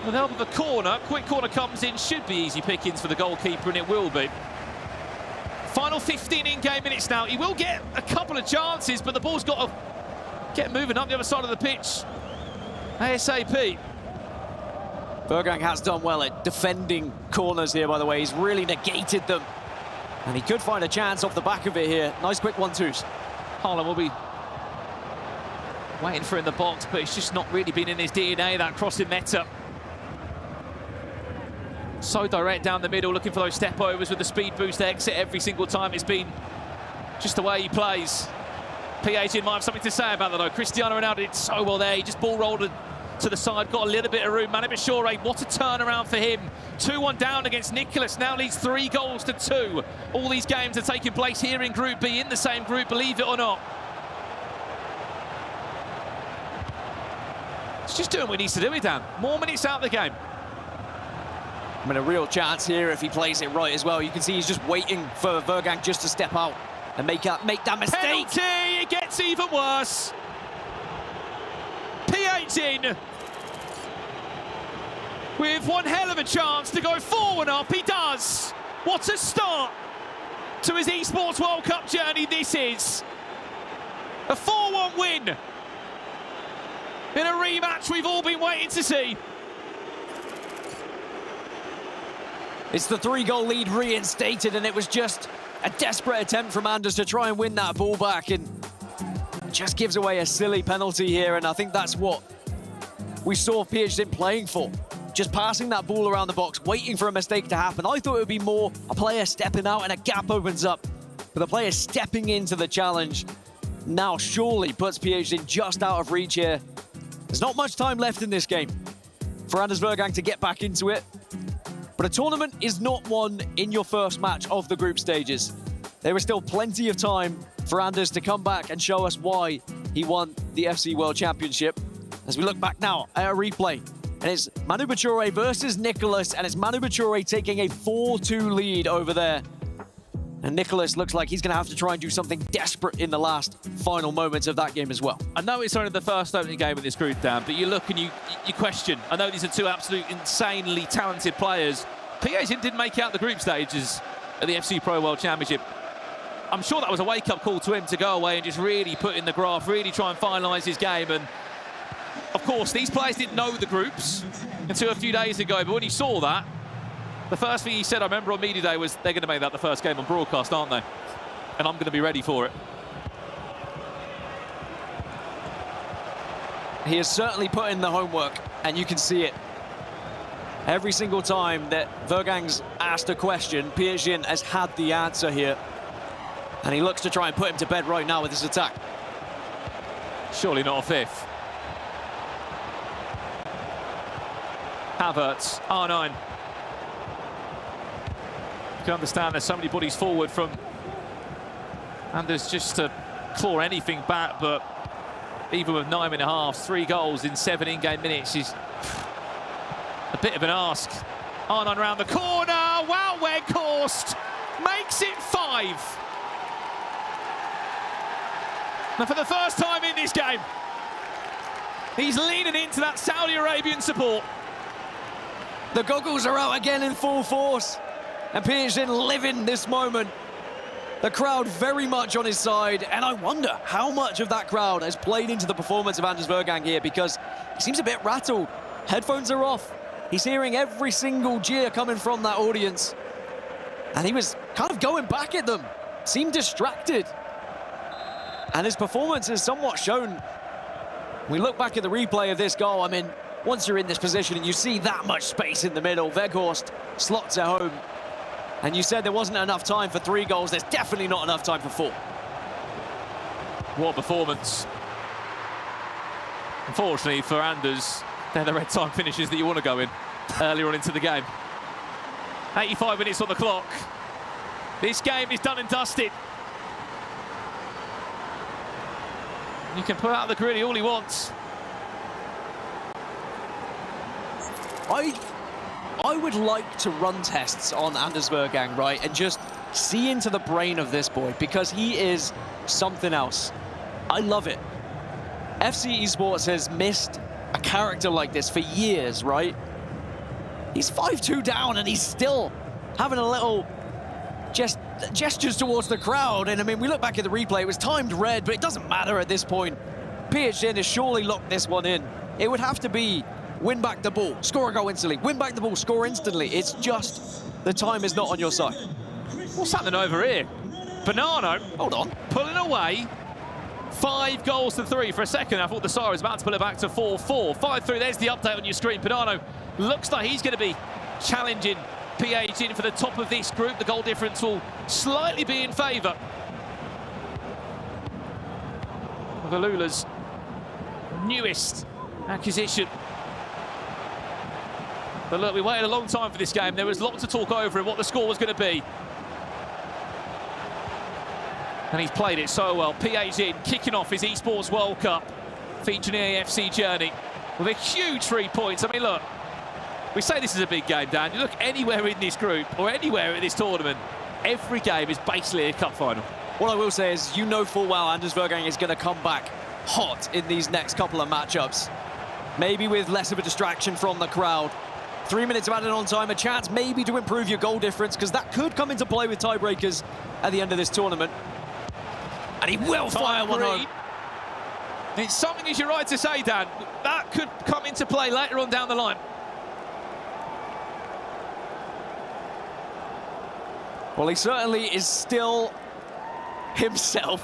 With the help of a corner, quick corner comes in, should be easy pickings for the goalkeeper, and it will be. Final 15 in-game minutes now. He will get a couple of chances, but the ball's got to get moving up the other side of the pitch ASAP. Vergang has done well at defending corners here, by the way. He's really negated them. And he could find a chance off the back of it here. Nice quick 1-2s. Harlan will be waiting for in the box, but it's just not really been in his DNA, that crossing meta. So direct down the middle, looking for those step overs with the speed boost exit every single time. It's been just the way he plays. PH might have something to say about that though. Cristiano Ronaldo did so well there. He just ball rolled to the side, got a little bit of room. Manu Bashore, what a turnaround for him. 2-1 down against Nicholas, now leads 3 goals to 2. All these games are taking place here in Group B, in the same group, believe it or not. He's just doing what he needs to do, Dan. More minutes out of the game. I mean, a real chance here if he plays it right as well. You can see he's just waiting for Vergang just to step out and make that mistake. Penalty, it gets even worse. PH in with one hell of a chance to go 4-1 up. He does. What a start to his Esports World Cup journey this is. A 4-1 win in a rematch we've all been waiting to see. It's the 3-goal lead reinstated, and it was just a desperate attempt from Anders to try and win that ball back, and just gives away a silly penalty here, and I think that's what we saw PhD playing for. Just passing that ball around the box, waiting for a mistake to happen. I thought it would be more a player stepping out and a gap opens up, but the player stepping into the challenge now surely puts PhD just out of reach here. There's not much time left in this game for Anders Vergang to get back into it. But a tournament is not won in your first match of the group stages. There is still plenty of time for Anders to come back and show us why he won the FC World Championship. As we look back now at a replay, and it's Manu Bashore versus Nicholas, and it's Manu Bashore taking a 4-2 lead over there. And Nicholas looks like he's going to have to try and do something desperate in the last final moments of that game as well. I know it's only the first opening game of this group, Dan, but you look and you question. I know these are two absolute insanely talented players. PA didn't make out the group stages at the FC Pro World Championship. I'm sure that was a wake-up call to him to go away and just really put in the graph, really try and finalise his game. And of course, these players didn't know the groups until a few days ago, but when he saw that, the first thing he said, I remember on media day, was they're going to make that the first game on broadcast, aren't they? And I'm going to be ready for it. He has certainly put in the homework, and you can see it. Every single time that Vergang's asked a question, Pierre has had the answer here. And he looks to try and put him to bed right now with his attack. Surely not a fifth. Havertz, R9. You can understand there's so many bodies forward from Anders just to claw anything back, but even with 9.5, 3 goals in 7 in-game minutes is a bit of an ask. R9 round the corner, wow, Weghorst makes it 5. Now for the first time in this game, he's leaning into that Saudi Arabian support. The goggles are out again in full force. And Pierre living this moment. The crowd very much on his side, and I wonder how much of that crowd has played into the performance of Anders Vergang here, because he seems a bit rattled. Headphones are off. He's hearing every single jeer coming from that audience. And he was kind of going back at them, seemed distracted. And his performance has somewhat shown. We look back at the replay of this goal, I mean, once you're in this position and you see that much space in the middle, Weghorst slots it home. And you said there wasn't enough time for 3 goals. There's definitely not enough time for 4. What a performance. Unfortunately for Anders, they're the red time finishes that you want to go in earlier on into the game. 85 minutes on the clock. This game is done and dusted. You can put out the griddy all he wants. I would like to run tests on Anders Vergang, right, and just see into the brain of this boy, because he is something else. I love it. FC Esports has missed a character like this for years, right? He's 5-2 down, and he's still having a little gestures towards the crowd. And I mean, we look back at the replay, it was timed red, but it doesn't matter at this point. PHN has surely locked this one in. It would have to be win back the ball, score a goal instantly, win back the ball, score instantly. It's just the time is not on your side. What's happening over here? Banano, hold on, pulling away. 5 goals to 3 for a second. I thought the Sire was about to pull it back to 4-4. 5-3, there's the update on your screen. Banano looks like he's going to be challenging PH in for the top of this group. The goal difference will slightly be in favour of Alula's newest acquisition. But look, we waited a long time for this game. There was lots to talk over and what the score was going to be. And he's played it so well. PH in, kicking off his Esports World Cup, featuring EAFC journey with a huge 3 points. I mean, look, we say this is a big game, Dan. You look anywhere in this group or anywhere in this tournament, every game is basically a cup final. What I will say is, you know full well Anders Vergang is going to come back hot in these next couple of matchups. Maybe with less of a distraction from the crowd. 3 minutes of added on time, a chance maybe to improve your goal difference, because that could come into play with tiebreakers at the end of this tournament. And he will fire one home. It's something, as you're right to say, Dan, that could come into play later on down the line. Well, he certainly is still himself.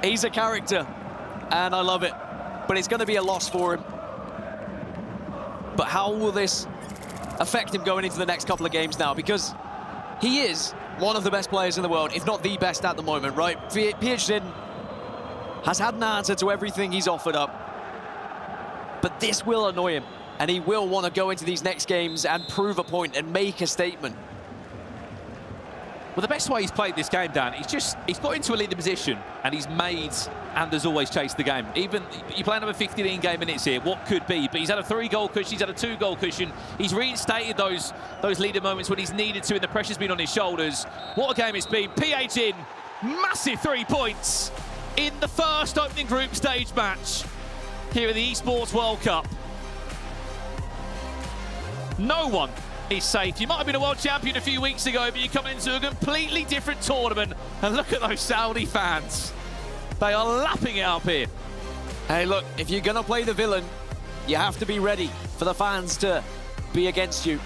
He's a character, and I love it. But it's going to be a loss for him. But how will this affect him going into the next couple of games now? Because he is one of the best players in the world, if not the best at the moment, right? PHN has had an answer to everything he's offered up. But this will annoy him, and he will want to go into these next games and prove a point and make a statement. Well, the best way he's played this game, Dan, he's got into a leading position and he's made Anders always chase the game. Even you play another 15 game minutes here, what could be? But he's had a 3-goal cushion, he's had a 2-goal cushion. He's reinstated those leader moments when he's needed to, and the pressure's been on his shoulders. What a game it's been. PH in, massive 3 points in the first opening group stage match here in the Esports World Cup. No one is safe. You might have been a world champion a few weeks ago, but you're coming into a completely different tournament. And look at those Saudi fans. They are lapping it up here. Hey, look, if you're going to play the villain, you have to be ready for the fans to be against you.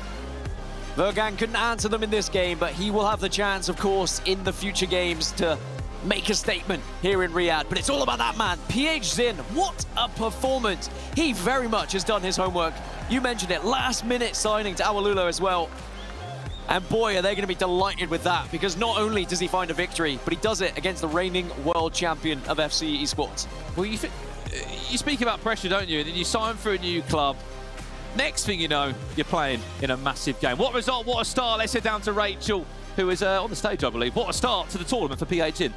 Vergang couldn't answer them in this game, but he will have the chance, of course, in the future games to make a statement here in Riyadh. But it's all about that man, PH Zin. What a performance. He very much has done his homework. You mentioned it, last-minute signing to Awalula as well. And boy, are they going to be delighted with that, because not only does he find a victory, but he does it against the reigning world champion of FC Esports. Well, you speak about pressure, don't you? And then you sign for a new club. Next thing you know, you're playing in a massive game. What result, what a start. Let's head down to Rachel, who is on the stage, I believe. What a start to the tournament for PHN.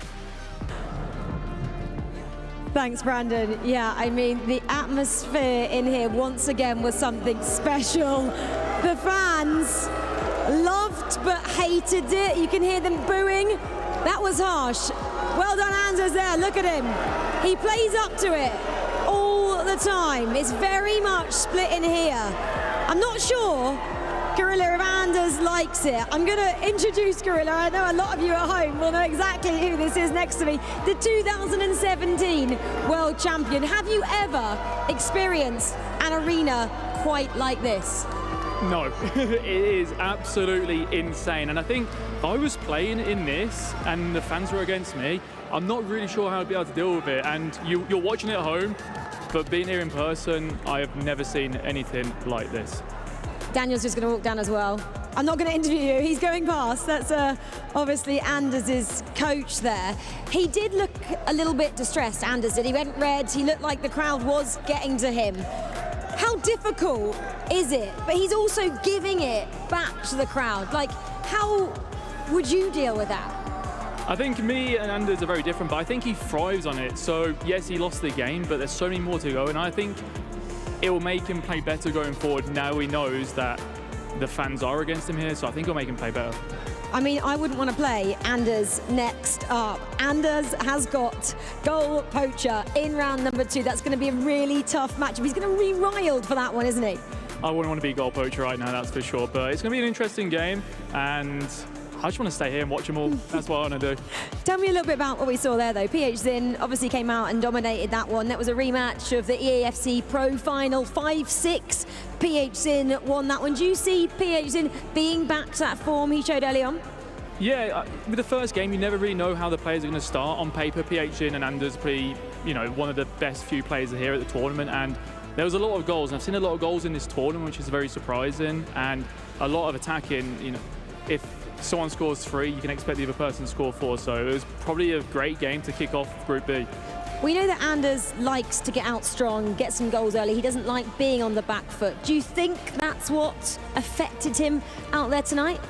Thanks, Brandon. Yeah, I mean, the atmosphere in here once again was something special. The fans loved but hated it. You can hear them booing. That was harsh. Well done, Anders there. Look at him. He plays up to it all the time. It's very much split in here. I'm not sure Gorilla, if Anders likes it. I'm going to introduce Gorilla. I know a lot of you at home will know exactly who this is next to me. The 2017 world champion. Have you ever experienced an arena quite like this? No, it is absolutely insane. And I think if I was playing in this and the fans were against me, I'm not really sure how I'd be able to deal with it. And you're watching it at home, but being here in person, I have never seen anything like this. Daniel's just going to walk down as well. I'm not going to interview you. He's going past. That's obviously Anders' coach there. He did look a little bit distressed, Anders did. He went red. He looked like the crowd was getting to him. How difficult is it? But he's also giving it back to the crowd. Like, how would you deal with that? I think me and Anders are very different, but I think he thrives on it. So, yes, he lost the game, but there's so many more to go. And I think it will make him play better going forward. Now he knows that the fans are against him here, so I think it'll make him play better. I mean, I wouldn't want to play Anders next up. Anders has got goal poacher in round number 2. That's going to be a really tough matchup. He's going to be riled for that one, isn't he? I wouldn't want to be goal poacher right now, that's for sure. But it's going to be an interesting game, and I just want to stay here and watch them all. That's what I want to do. Tell me a little bit about what we saw there, though. PH Zin obviously came out and dominated that one. That was a rematch of the EAFC Pro Final 5-6. PH Zin won that one. Do you see PH Zin being back to that form he showed early on? Yeah, with the first game, you never really know how the players are going to start. On paper, PH Zin and Anders pretty, one of the best few players here at the tournament, and there was a lot of goals. And I've seen a lot of goals in this tournament, which is very surprising, and a lot of attacking. If someone scores 3, you can expect the other person to score 4. So it was probably a great game to kick off Group B. We know that Anders likes to get out strong, get some goals early. He doesn't like being on the back foot. Do you think that's what affected him out there tonight?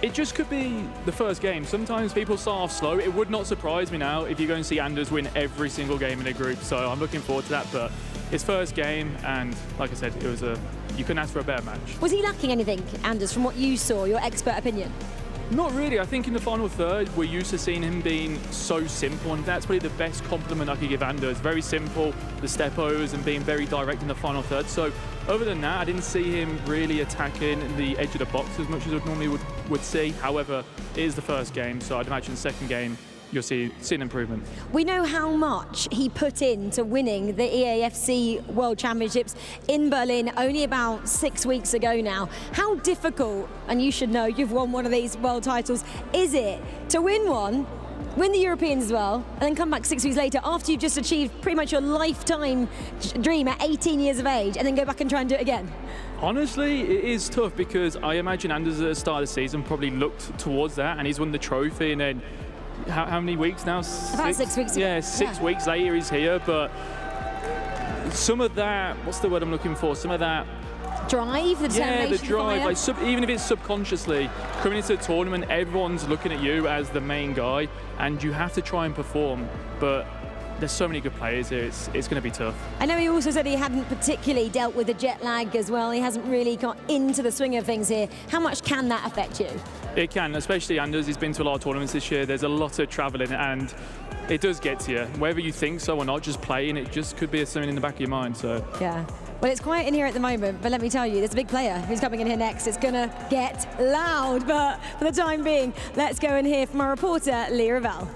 It just could be the first game. Sometimes people start off slow. It would not surprise me now if you're going to see Anders win every single game in a group. So I'm looking forward to that. But his first game, and like I said, you couldn't ask for a better match. Was he lacking anything, Anders, from what you saw, your expert opinion? Not really. I think in the final third, we're used to seeing him being so simple, and that's probably the best compliment I could give Anders. Very simple, the step overs, and being very direct in the final third. So other than that, I didn't see him really attacking the edge of the box as much as I normally would see. However, it is the first game, so I'd imagine the second game, you'll see an improvement. We know how much he put into winning the EAFC World Championships in Berlin only about 6 weeks ago now. How difficult, and you should know, you've won one of these world titles, is it to win one, win the Europeans as well, and then come back 6 weeks later after you've just achieved pretty much your lifetime dream at 18 years of age, and then go back and try and do it again? Honestly, it is tough because I imagine Anders at the start of the season probably looked towards that, and he's won the trophy, and then how many weeks now? About 6 weeks. Yeah, 6 weeks later he's here, but some of that, what's the word I'm looking for? Some of that drive, the determination. Yeah, the drive. Even if it's subconsciously, coming into the tournament, everyone's looking at you as the main guy, and you have to try and perform. But there's so many good players here, it's going to be tough. I know he also said he hadn't particularly dealt with the jet lag as well. He hasn't really got into the swing of things here. How much can that affect you? It can, especially Anders. He's been to a lot of tournaments this year. There's a lot of travelling, and it does get to you. Whether you think so or not, just playing, it just could be something in the back of your mind. So yeah. Well, it's quiet in here at the moment, but let me tell you, there's a big player who's coming in here next. It's going to get loud, but for the time being, let's go and hear from our reporter, Leah Ravel.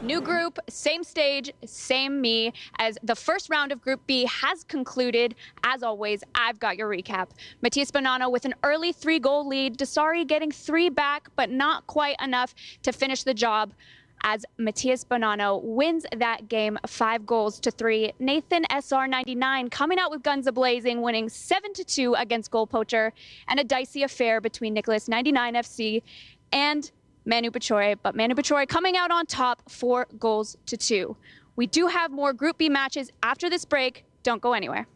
New group, same stage, same me. As the first round of Group B has concluded, as always, I've got your recap. Matthias Bonanno with an early 3-goal lead. Desari getting 3 back, but not quite enough to finish the job, as Matthias Bonanno wins that game 5-3. Nathan SR99 coming out with guns a-blazing, winning 7-2 against Goal Poacher, and a dicey affair between Nicholas 99 FC and Manu Pachore, but Manu Pachore coming out on top 4-2. We do have more Group B matches after this break. Don't go anywhere.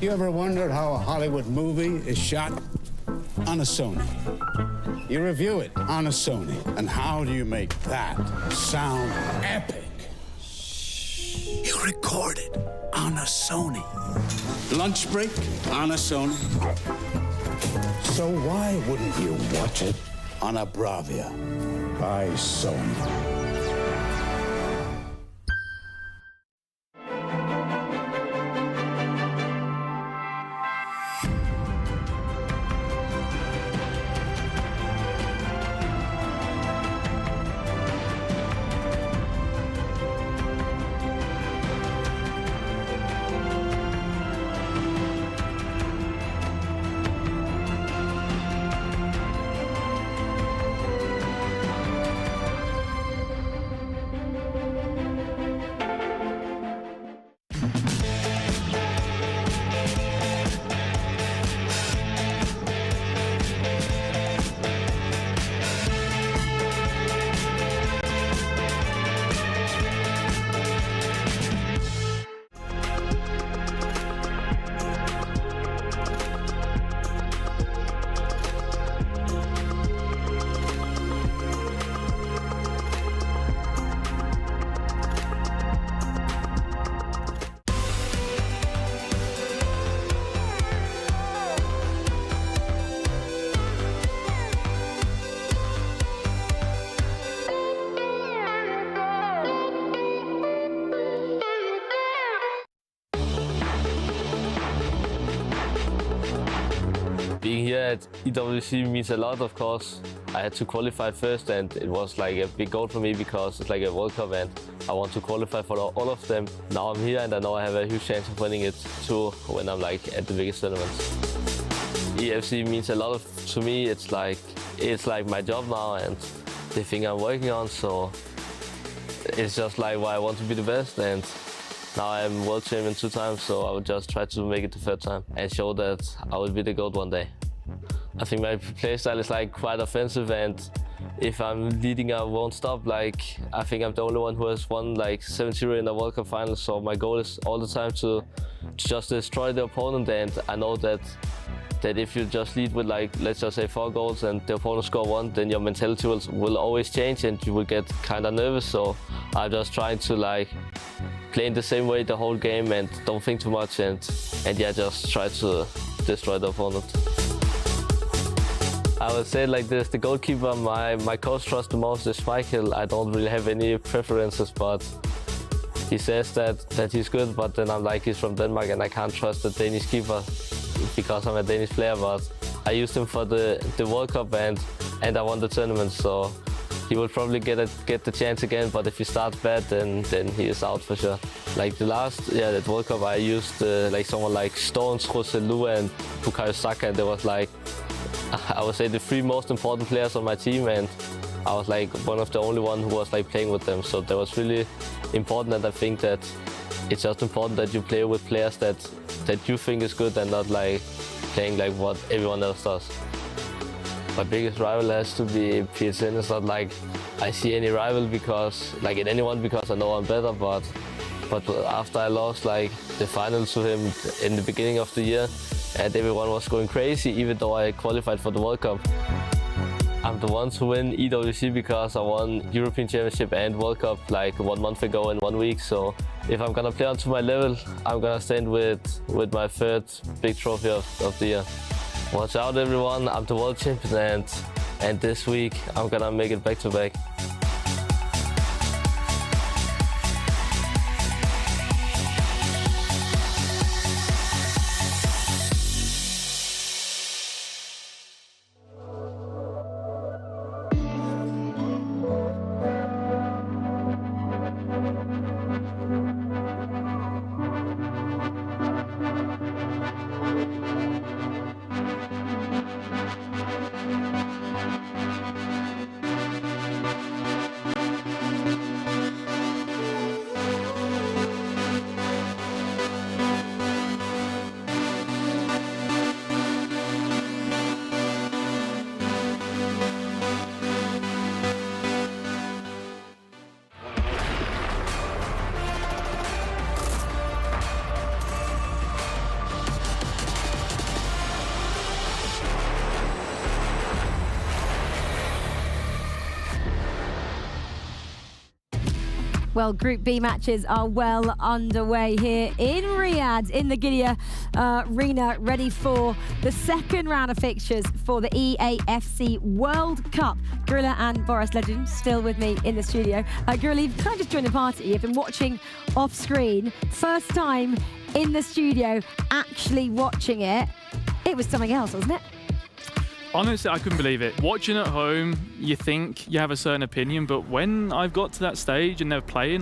You ever wondered how a Hollywood movie is shot? On a Sony. You review it on a Sony. And how do you make that sound epic? You record it on a Sony. Lunch break on a Sony. So why wouldn't you watch it on a Bravia by Sony? Being here at EWC means a lot, of course. I had to qualify first, and it was like a big goal for me because it's like a World Cup and I want to qualify for all of them. Now I'm here and I know I have a huge chance of winning it too when I'm like at the biggest tournaments. EAFC means a lot to me. It's like my job now and the thing I'm working on, so it's just like why I want to be the best. And now I'm world champion 2 times, so I would just try to make it the 3rd time and show that I will be the GOAT one day. I think my playstyle is like quite offensive, and if I'm leading, I won't stop. Like, I think I'm the only one who has won like 7-0 in the World Cup final, so my goal is all the time to just destroy the opponent. And I know that if you just lead with like, let's just say 4 goals and the opponent score 1, then your mentality will always change and you will get kind of nervous. So I'm just trying to like play in the same way the whole game and don't think too much and yeah, just try to destroy the opponent. I would say it like this: the goalkeeper my coach trusts the most is Michael. I don't really have any preferences, but he says that he's good, but then I'm like, he's from Denmark and I can't trust the Danish keeper because I'm a Danish player. But I used him for the World Cup and I won the tournament, so he will probably get the chance again. But if he starts bad, then he is out for sure. Like the World Cup, I used like someone like Stones, Roselu and Bukayo Saka, and there was like, I would say, the 3 most important players on my team, and I was like one of the only one who was like playing with them. So that was really important, and I think that it's just important that you play with players that you think is good and not like playing like what everyone else does. My biggest rival has to be PSN. It's not like I see any rival because in anyone because I know I'm better, but after I lost like the final to him in the beginning of the year, and everyone was going crazy, even though I qualified for the World Cup. I'm the one to win EWC because I won European Championship and World Cup like 1 month ago in 1 week. So if I'm gonna play onto my level, I'm gonna stand with my 3rd big trophy of the year. Watch out, everyone! I'm the world champion, and this week I'm gonna make it back to back. Well, Group B matches are well underway here in Riyadh, in the Gidea Arena, ready for the second round of fixtures for the EAFC World Cup. Gorilla and Boris Legend still with me in the studio. Gorilla, you've kind of just joined the party. You've been watching off screen. First time in the studio, actually watching it. It was something else, wasn't it? Honestly, I couldn't believe it. Watching at home, you think you have a certain opinion, but when I've got to that stage and they're playing,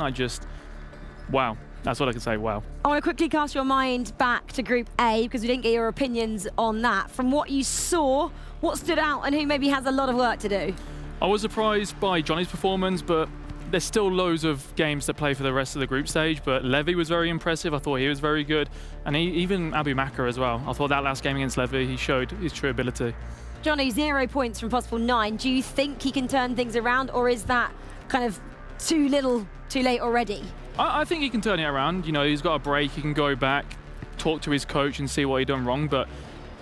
wow. That's what I can say, wow. I want to quickly cast your mind back to Group A, because we didn't get your opinions on that. From what you saw, what stood out and who maybe has a lot of work to do? I was surprised by Johnny's performance, but there's still loads of games to play for the rest of the group stage, but Levi was very impressive. I thought he was very good. And even Abu Maka as well. I thought that last game against Levi, he showed his true ability. Johnny, 0 points from possible 9. Do you think he can turn things around, or is that kind of too little, too late already? I think he can turn it around. You know, he's got a break. He can go back, talk to his coach and see what he done wrong. But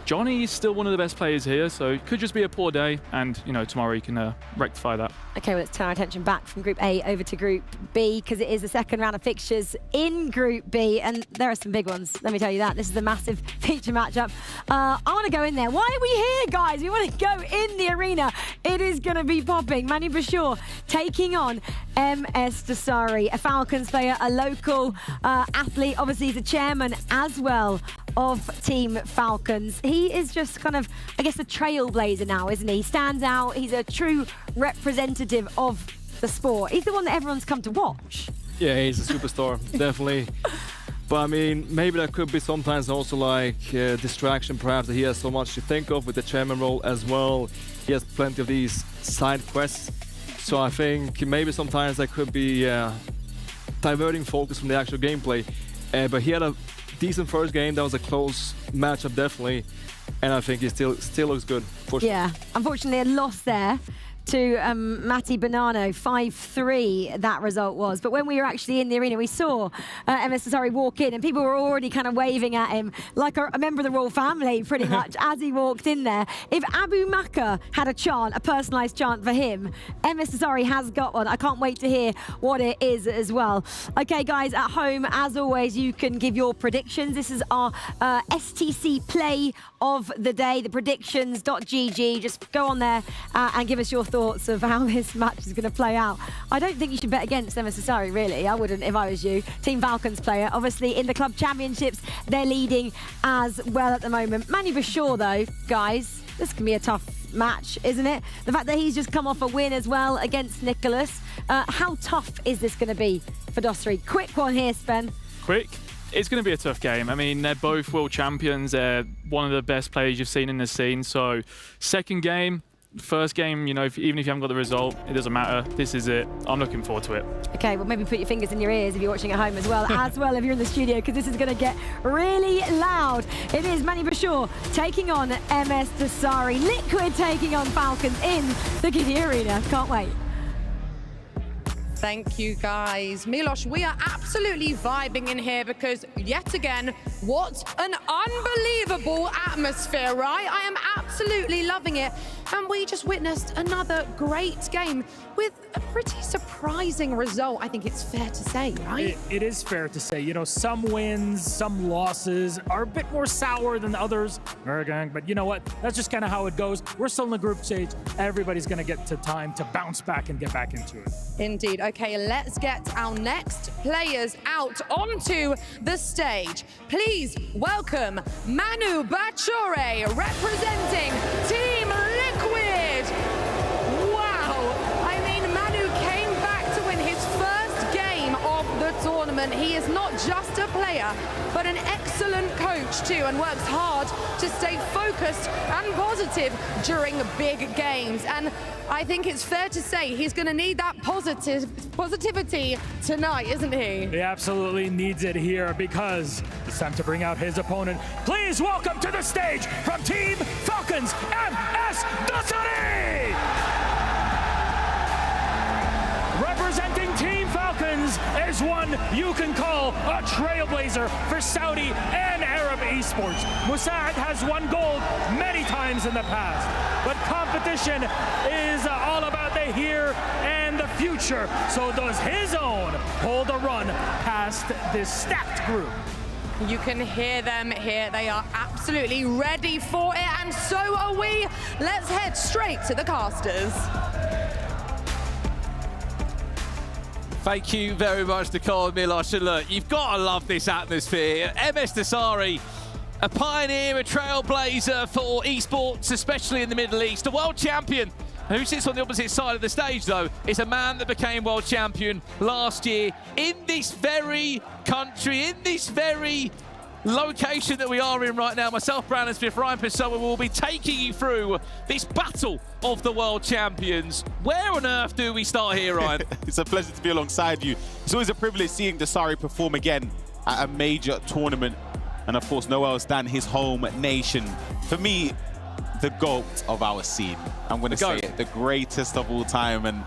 Johnny is still one of the best players here, so it could just be a poor day. And, you know, tomorrow he can rectify that. OK, well, let's turn our attention back from Group A over to Group B, because it is the second round of fixtures in Group B. And there are some big ones, let me tell you that. This is a massive feature matchup. I want to go in there. Why are we here, guys? We want to go in the arena. It is going to be popping. Manu Bashir taking on MS Dasari, a Falcons player, a local athlete. Obviously, he's a chairman as well of Team Falcons. He is just kind of, I guess, a trailblazer now, isn't he? He stands out. He's a true representative of the sport. He's the one that everyone's come to watch. Yeah, he's a superstar, definitely. But I mean, maybe that could be sometimes also like distraction, perhaps, that he has so much to think of with the chairman role as well. He has plenty of these side quests. So I think maybe sometimes that could be diverting focus from the actual gameplay. But he had a decent first game. That was a close matchup, definitely. And I think he still looks good. For sure. Yeah, unfortunately a loss there to Matti Bonanno, 5-3 that result was. But when we were actually in the arena, we saw MS Dasari walk in and people were already kind of waving at him like a member of the royal family, pretty much, as he walked in there. If Abu Maka had a chant, a personalised chant for him, MS Dasari has got one. I can't wait to hear what it is as well. Okay, guys, at home, as always, you can give your predictions. This is our STC play of the day, the predictions.gg. Just go on there and give us your thoughts of how this match is going to play out. I don't think you should bet against MS Dasari, really. I wouldn't if I was you. Team Falcons player, obviously in the club championships, they're leading as well at the moment. Manu Bashir, though, guys, this can be a tough match, isn't it? The fact that he's just come off a win as well against Nicholas. How tough is this going to be for Dasari? Quick one here, Sven. Quick. It's going to be a tough game. I mean, they're both world champions. They're one of the best players you've seen in the scene. So, second game, first game, you know, even if you haven't got the result, it doesn't matter. This is it. I'm looking forward to it. Okay, well, maybe put your fingers in your ears if you're watching at home as well if you're in the studio, because this is going to get really loud. It is Manu Bashir taking on MS Dasari. Liquid taking on Falcons in the Gidea Arena. Can't wait. Thank you, guys. Milos, we are absolutely vibing in here because, yet again, what an unbelievable atmosphere, right? I am absolutely loving it. And we just witnessed another great game with a pretty surprising result, I think it's fair to say, right? It is fair to say. You know, some wins, some losses are a bit more sour than others. But you know what? That's just kind of how it goes. We're still in the group stage. Everybody's going to get to time to bounce back and get back into it. Indeed. Okay, let's get our next players out onto the stage. Please welcome Manu Bashir representing Team Liquid. Wow. I mean, Manu came back to win his first game of the tournament. He is not just a player, but an excellent coach too, and works hard to stay focused and positive during big games. And I think it's fair to say he's going to need that positivity tonight, isn't he? He absolutely needs it here, because it's time to bring out his opponent. Please welcome to the stage from Team Falcons, MS Dasari! Representing Team Falcons is one you can call a trailblazer for Saudi and Arab esports. Musa'ad has won gold many times in the past, but competition is all about the here and the future. So does his own hold a run past this stacked group? You can hear them here. They are absolutely ready for it, and so are we. Let's head straight to the casters. Thank you very much, Nicole and Milos. And look, you've got to love this atmosphere. MS Desari, a pioneer, a trailblazer for esports, especially in the Middle East, a world champion. Who sits on the opposite side of the stage, though, is a man that became world champion last year in this very country, in this very location that we are in right now. Myself, Brandon Smith, Ryan Pessoa will be taking you through this battle of the world champions. Where on earth do we start here, Ryan? It's a pleasure to be alongside you. It's always a privilege seeing Desari perform again at a major tournament. And of course, no else than his home nation. For me, the GOAT of our scene. I'm going to say it, the greatest of all time. And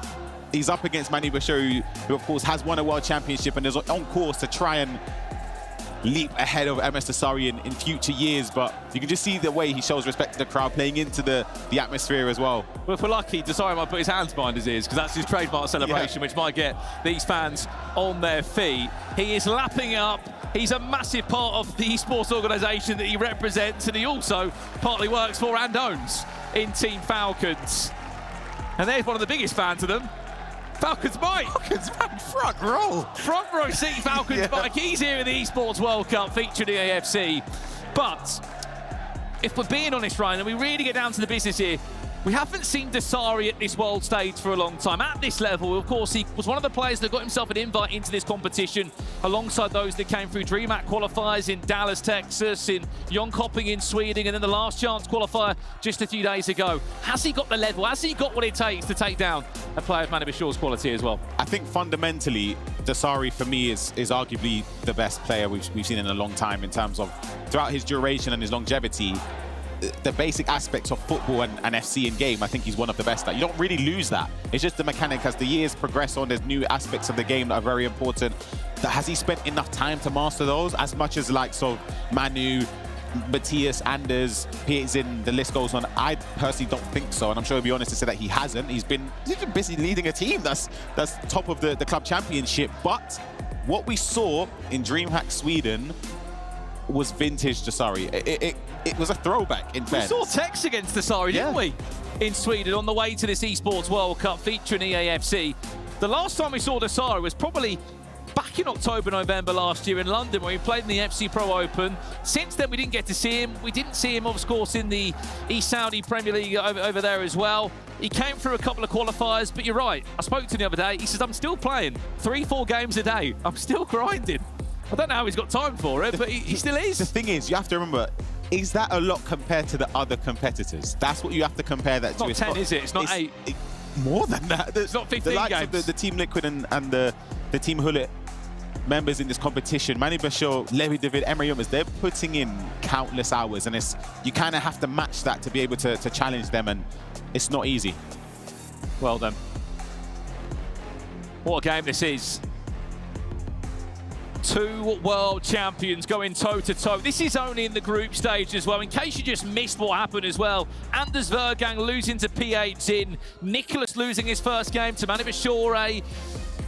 he's up against Manny Bashir, who of course has won a world championship and is on course to try and leap ahead of MS Desari in future years. But you can just see the way he shows respect to the crowd, playing into the atmosphere as well. Well, if we're lucky, Desari might put his hands behind his ears, because that's his trademark celebration, which might get these fans on their feet. He is lapping up. He's a massive part of the esports organisation that he represents, and he also partly works for and owns in Team Falcons. And there's one of the biggest fans of them, Falcons Mike. Falcons Mike, front row. Front row seat, Falcons Mike. He's here in the Esports World Cup featuring the EAFC. But if we're being honest, Ryan, and we really get down to the business here, we haven't seen Desari at this world stage for a long time. At this level, of course, he was one of the players that got himself an invite into this competition alongside those that came through DreamHack qualifiers in Dallas, Texas, in Jönköping in Sweden, and then the last chance qualifier just a few days ago. Has he got the level? Has he got what it takes to take down a player of Manny Bashir's quality as well? I think fundamentally, Desari for me is arguably the best player we've seen in a long time in terms of throughout his duration and his longevity. The basic aspects of football and FC in game, I think he's one of the best at. You don't really lose that. It's just the mechanic. As the years progress on, there's new aspects of the game that are very important. Has he spent enough time to master those? As much as likes of Manu, Matthias, Anders, Pietzin, the list goes on. I personally don't think so, and I'm sure he'll be honest to say that he hasn't. He's been busy leading a team that's top of the club championship. But what we saw in DreamHack Sweden was vintage Desari. It was a throwback, in fairness. We saw Tex against Desari, didn't we? In Sweden, on the way to this Esports World Cup featuring EAFC. The last time we saw Desari was probably back in October, November last year in London, when we played in the FC Pro Open. Since then, we didn't get to see him. We didn't see him, of course, in the East Saudi Premier League over there as well. He came through a couple of qualifiers, but you're right. I spoke to him the other day. He says, I'm still playing 3-4 games a day. I'm still grinding. I don't know how he's got time for it, but he still is. The thing is, you have to remember, is that a lot compared to the other competitors? That's what you have to compare that to. It's not 10, is it? It's not 8. More than that. It's not 15 the likes games. Of the Team Liquid and the Team Hullet members in this competition, Manny Bashir, Levi, David, Emery Yummers, they're putting in countless hours, and you kind of have to match that to be able to challenge them, and it's not easy. Well done. What a game this is. Two world champions going toe-to-toe. This is only in the group stage as well. In case you just missed what happened as well, Anders Vergang losing to Pietzin, Nicholas losing his first game to Manny Bashir,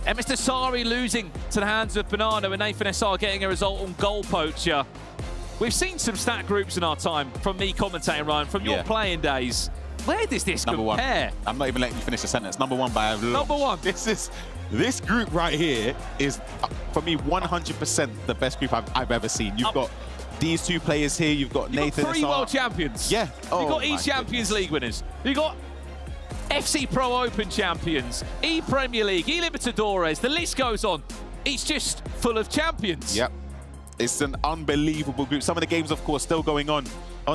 MS Desari losing to the hands of Banana, and Nathan SR getting a result on Goal Poacher. We've seen some stat groups in our time, from me commentating, Ryan, from your playing days. Where does this Number compare? 1. I'm not even letting you finish the sentence. Number 1 by a lot. Number 1. This group right here is, for me, 100% the best group I've ever seen. You've got these two players here. You've got Nathan. 3 world champions. Yeah. You've got E-Champions League winners. You've got FC Pro Open champions, E-Premier League, E-Libertadores. The list goes on. It's just full of champions. Yep. It's an unbelievable group. Some of the games, of course, still going on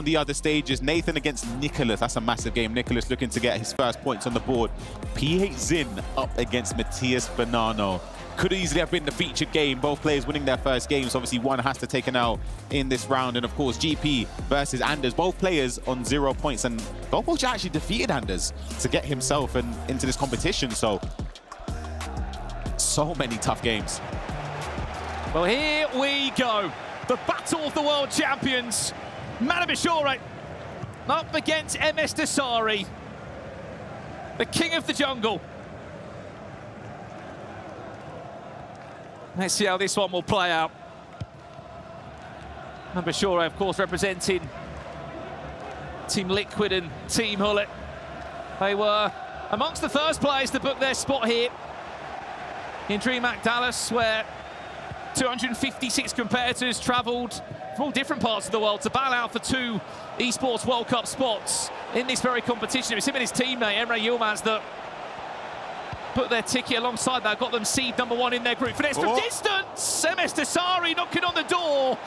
the other stages. Nathan against Nicholas. That's a massive game. Nicholas looking to get his first points on the board. Pietzin up against Matthias Banano. Could easily have been the featured game. Both players winning their first games. Obviously, one has to take an L in this round. And, of course, GP versus Anders. Both players on 0 points. And Goal Poacher actually defeated Anders to get himself into this competition. So many tough games. Well, here we go. The battle of the world champions. Manny Bashir up against MS Desari. the king of the jungle. Let's see how this one will play out. And Bashore, of course, representing Team Liquid and Team Hullet. They were amongst the first players to book their spot here in DreamHack Dallas, where 256 competitors travelled from all different parts of the world to battle out for 2 Esports World Cup spots in this very competition. It was him and his teammate, Emre Yilmaz, that put their ticket alongside that, got them seed #1 in their group. Finesse from distance! MS Dasari knocking on the door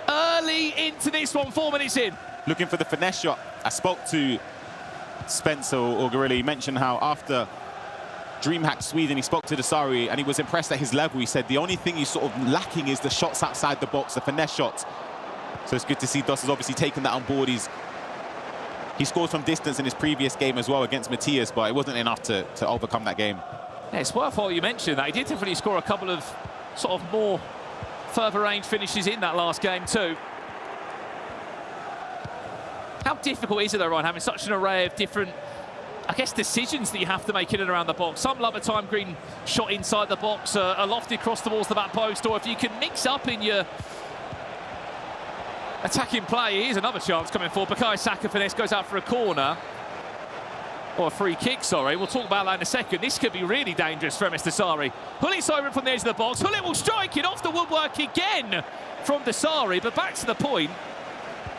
early into this one, 4 minutes in. Looking for the finesse shot. I spoke to Spencer or Gorilla. He mentioned how after DreamHack Sweden, he spoke to Dasari and he was impressed at his level. He said the only thing he's sort of lacking is the shots outside the box, the finesse shots. So it's good to see Dos has obviously taken that on board. He scored from distance in his previous game as well against Matthias, but it wasn't enough to overcome that game. Yeah, it's worthwhile you mentioned that. He did definitely score a couple of sort of more further range finishes in that last game too. How difficult is it though, Ryan, having such an array of different, I guess, decisions that you have to make in and around the box? Some love a time green shot inside the box, a lofted cross towards the back post, or if you can mix up in your attacking play. Here's another chance coming for Bukayo Saka. Finesse goes out for a corner. Or a free kick, sorry. We'll talk about that in a second. This could be really dangerous for MS Dasari. Hullit's over from the edge of the box. Hullit will strike it off the woodwork again from Dasari. But back to the point,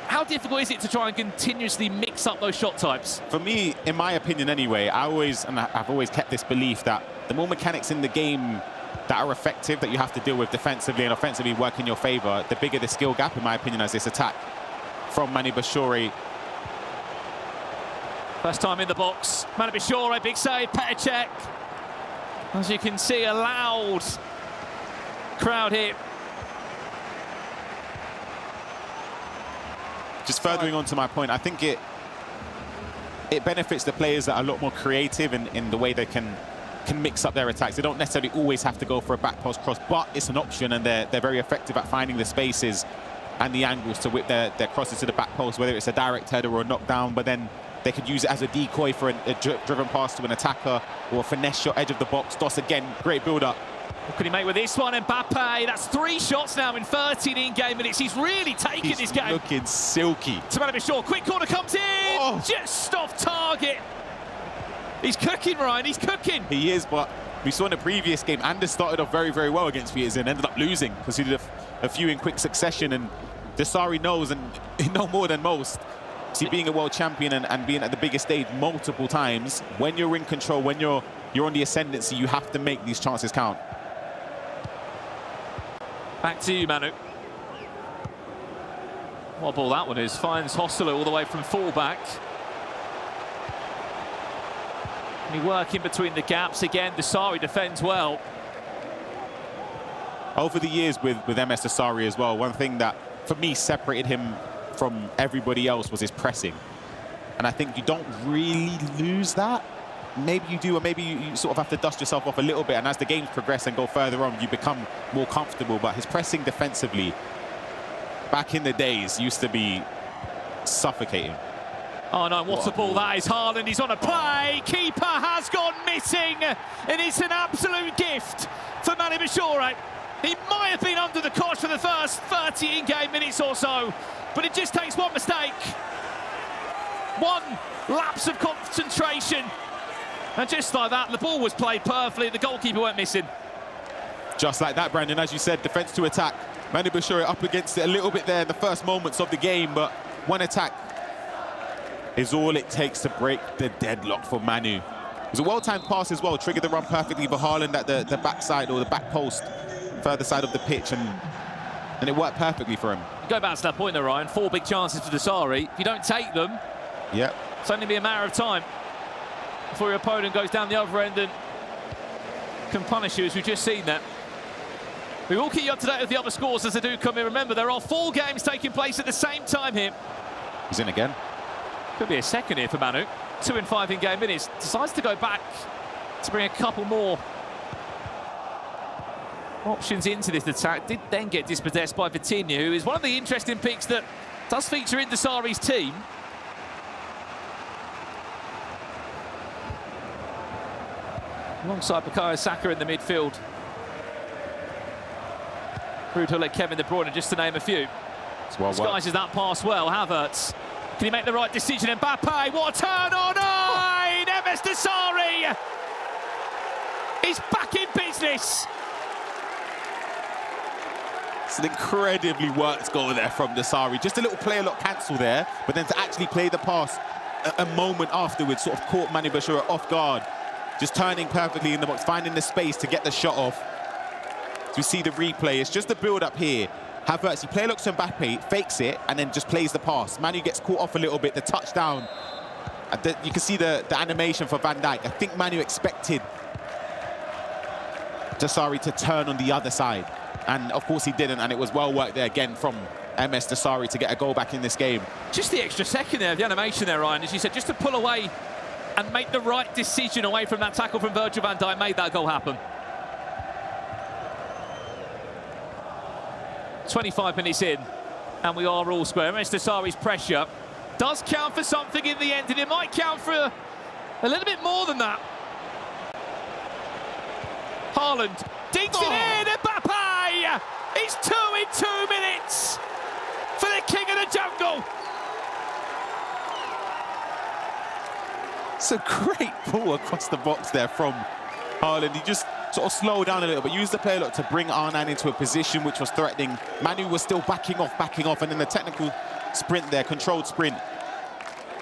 how difficult is it to try and continuously mix up those shot types? For me, in my opinion anyway, I've always kept this belief that the more mechanics in the game that are effective, that you have to deal with defensively and offensively work in your favour, the bigger the skill gap, in my opinion, as this attack from Manu Bashore. First time in the box. Manu Bashore, big save, Petacek. As you can see, a loud crowd here. Just furthering on to my point, I think it benefits the players that are a lot more creative in the way they can mix up their attacks. They don't necessarily always have to go for a back post cross, but it's an option, and they're very effective at finding the spaces and the angles to whip their crosses to the back post, whether it's a direct header or a knockdown, but then they could use it as a decoy for a driven pass to an attacker or a finesse shot edge of the box. Dos again, great build-up. What can he make with this one? Mbappe, that's 3 shots now in 13 in-game minutes. He's really taken this game. Looking silky. To Manu Bashore, quick corner comes in, just off target. He's cooking, Ryan, he's cooking. He is, but we saw in the previous game, Anders started off very, very well against Weerd and ended up losing because he did a few in quick succession, and Dasari knows, and he knows more than most. See, being a world champion and being at the biggest stage multiple times, when you're in control, when you're on the ascendancy, you have to make these chances count. Back to you, Manu. What a ball that one is. Finds Hostler all the way from fullback. And he working between the gaps again. Dasari defends well. Over the years with MS Dasari as well, one thing that for me separated him from everybody else was his pressing, and I think you don't really lose that. Maybe you do, or maybe you sort of have to dust yourself off a little bit, and as the games progress and go further on, you become more comfortable. But his pressing defensively back in the days used to be suffocating. Oh no, what a ball that is. Haaland, he's on a play. Keeper has gone missing, and it's an absolute gift for Manu Bashore. He might have been under the cosh for the first 30 in-game minutes or so, but it just takes one mistake, one lapse of concentration, and just like that, the ball was played perfectly. The goalkeeper went missing. Just like that, Brandon, as you said, defence to attack. Manu Bashore up against it a little bit there in the first moments of the game, but one attack is all it takes to break the deadlock for Manu. It was a well-timed pass as well, triggered the run perfectly for Haaland at the backside or the back post, further side of the pitch, and it worked perfectly for him. Go back to that point there, Ryan. 4 big chances for Dasari. If you don't take them, it's only be a matter of time before your opponent goes down the other end and can punish you, as we've just seen that. We will keep you up to date with the other scores as they do come in. Remember, there are 4 games taking place at the same time here. He's in again. Could be a second here for Manu. 2 in 5 in-game minutes. Decides to go back to bring a couple more options into this attack. Did then get dispossessed by Vitinha, who is one of the interesting picks that does feature in Dasari's team. Alongside Bukayo Saka in the midfield. Brutal at Kevin De Bruyne, just to name a few. Disguises that pass well. Havertz. Can he make the right decision? Mbappe, what a turn on 9! MS Desari is back in business. It's an incredibly worked goal there from Desari. Just a little player lock cancel there, but then to actually play the pass a moment afterwards, sort of caught Manu Bashura off guard. Just turning perfectly in the box, finding the space to get the shot off. So we see the replay. It's just the build-up here. Havertz, he play looks to Mbappe, fakes it, and then just plays the pass. Manu gets caught off a little bit, the touchdown. You can see the animation for Van Dijk. I think Manu expected Desari to turn on the other side. And of course he didn't, and it was well worked there again from MS Desari to get a goal back in this game. Just the extra second there, the animation there, Ryan, as you said, just to pull away and make the right decision away from that tackle from Virgil van Dijk made that goal happen. 25 minutes in, and we are all square. MS Desari's pressure does count for something in the end, and it might count for a little bit more than that. Haaland digs it in, Mbappe! It's 2 in 2 minutes for the king of the jungle. It's a great ball across the box there from Haaland. He just sort of slowed down a little bit, used the play lock to bring Arnan into a position which was threatening. Manu was still backing off, and then the technical sprint there, controlled sprint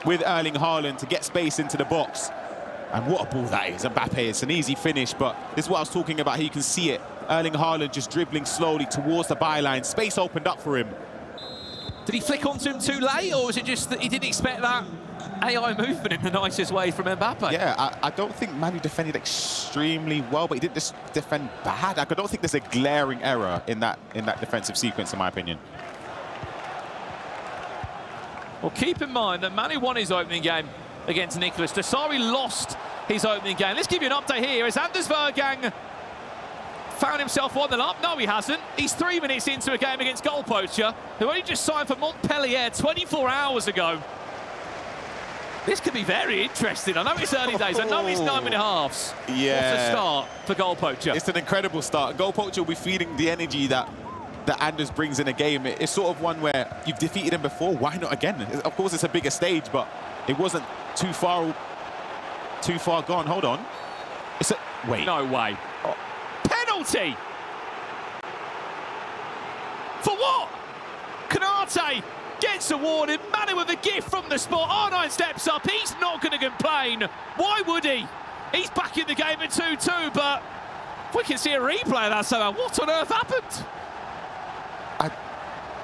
with Erling Haaland to get space into the box. And what a ball that is, Mbappe. It's an easy finish, but this is what I was talking about here. You can see it. Erling Haaland just dribbling slowly towards the byline. Space opened up for him. Did he flick onto him too late, or was it just that he didn't expect that AI movement in the nicest way from Mbappe? Yeah, I don't think Manu defended extremely well, but he didn't just defend bad. I don't think there's a glaring error in that defensive sequence, in my opinion. Well, keep in mind that Manu won his opening game against Nicholas. Desari lost his opening game. Let's give you an update here as Anders Vergang found himself 1-0 up. No, he hasn't. He's 3 minutes into a game against Goal Poacher, who only just signed for Montpellier 24 hours ago. This could be very interesting. I know it's early days. I know it's 9.5. Yeah. What's a start for Goal Poacher? It's an incredible start. Goal Poacher will be feeling the energy that Anders brings in a game. It's sort of one where you've defeated him before. Why not again? Of course, it's a bigger stage, but it wasn't too far gone. Hold on. Wait. No way. Oh. Penalty! For what? Kanate gets awarded. Manu with a gift from the spot. R9 steps up. He's not going to complain. Why would he? He's back in the game at 2-2, but if we can see a replay of that somehow, what on earth happened?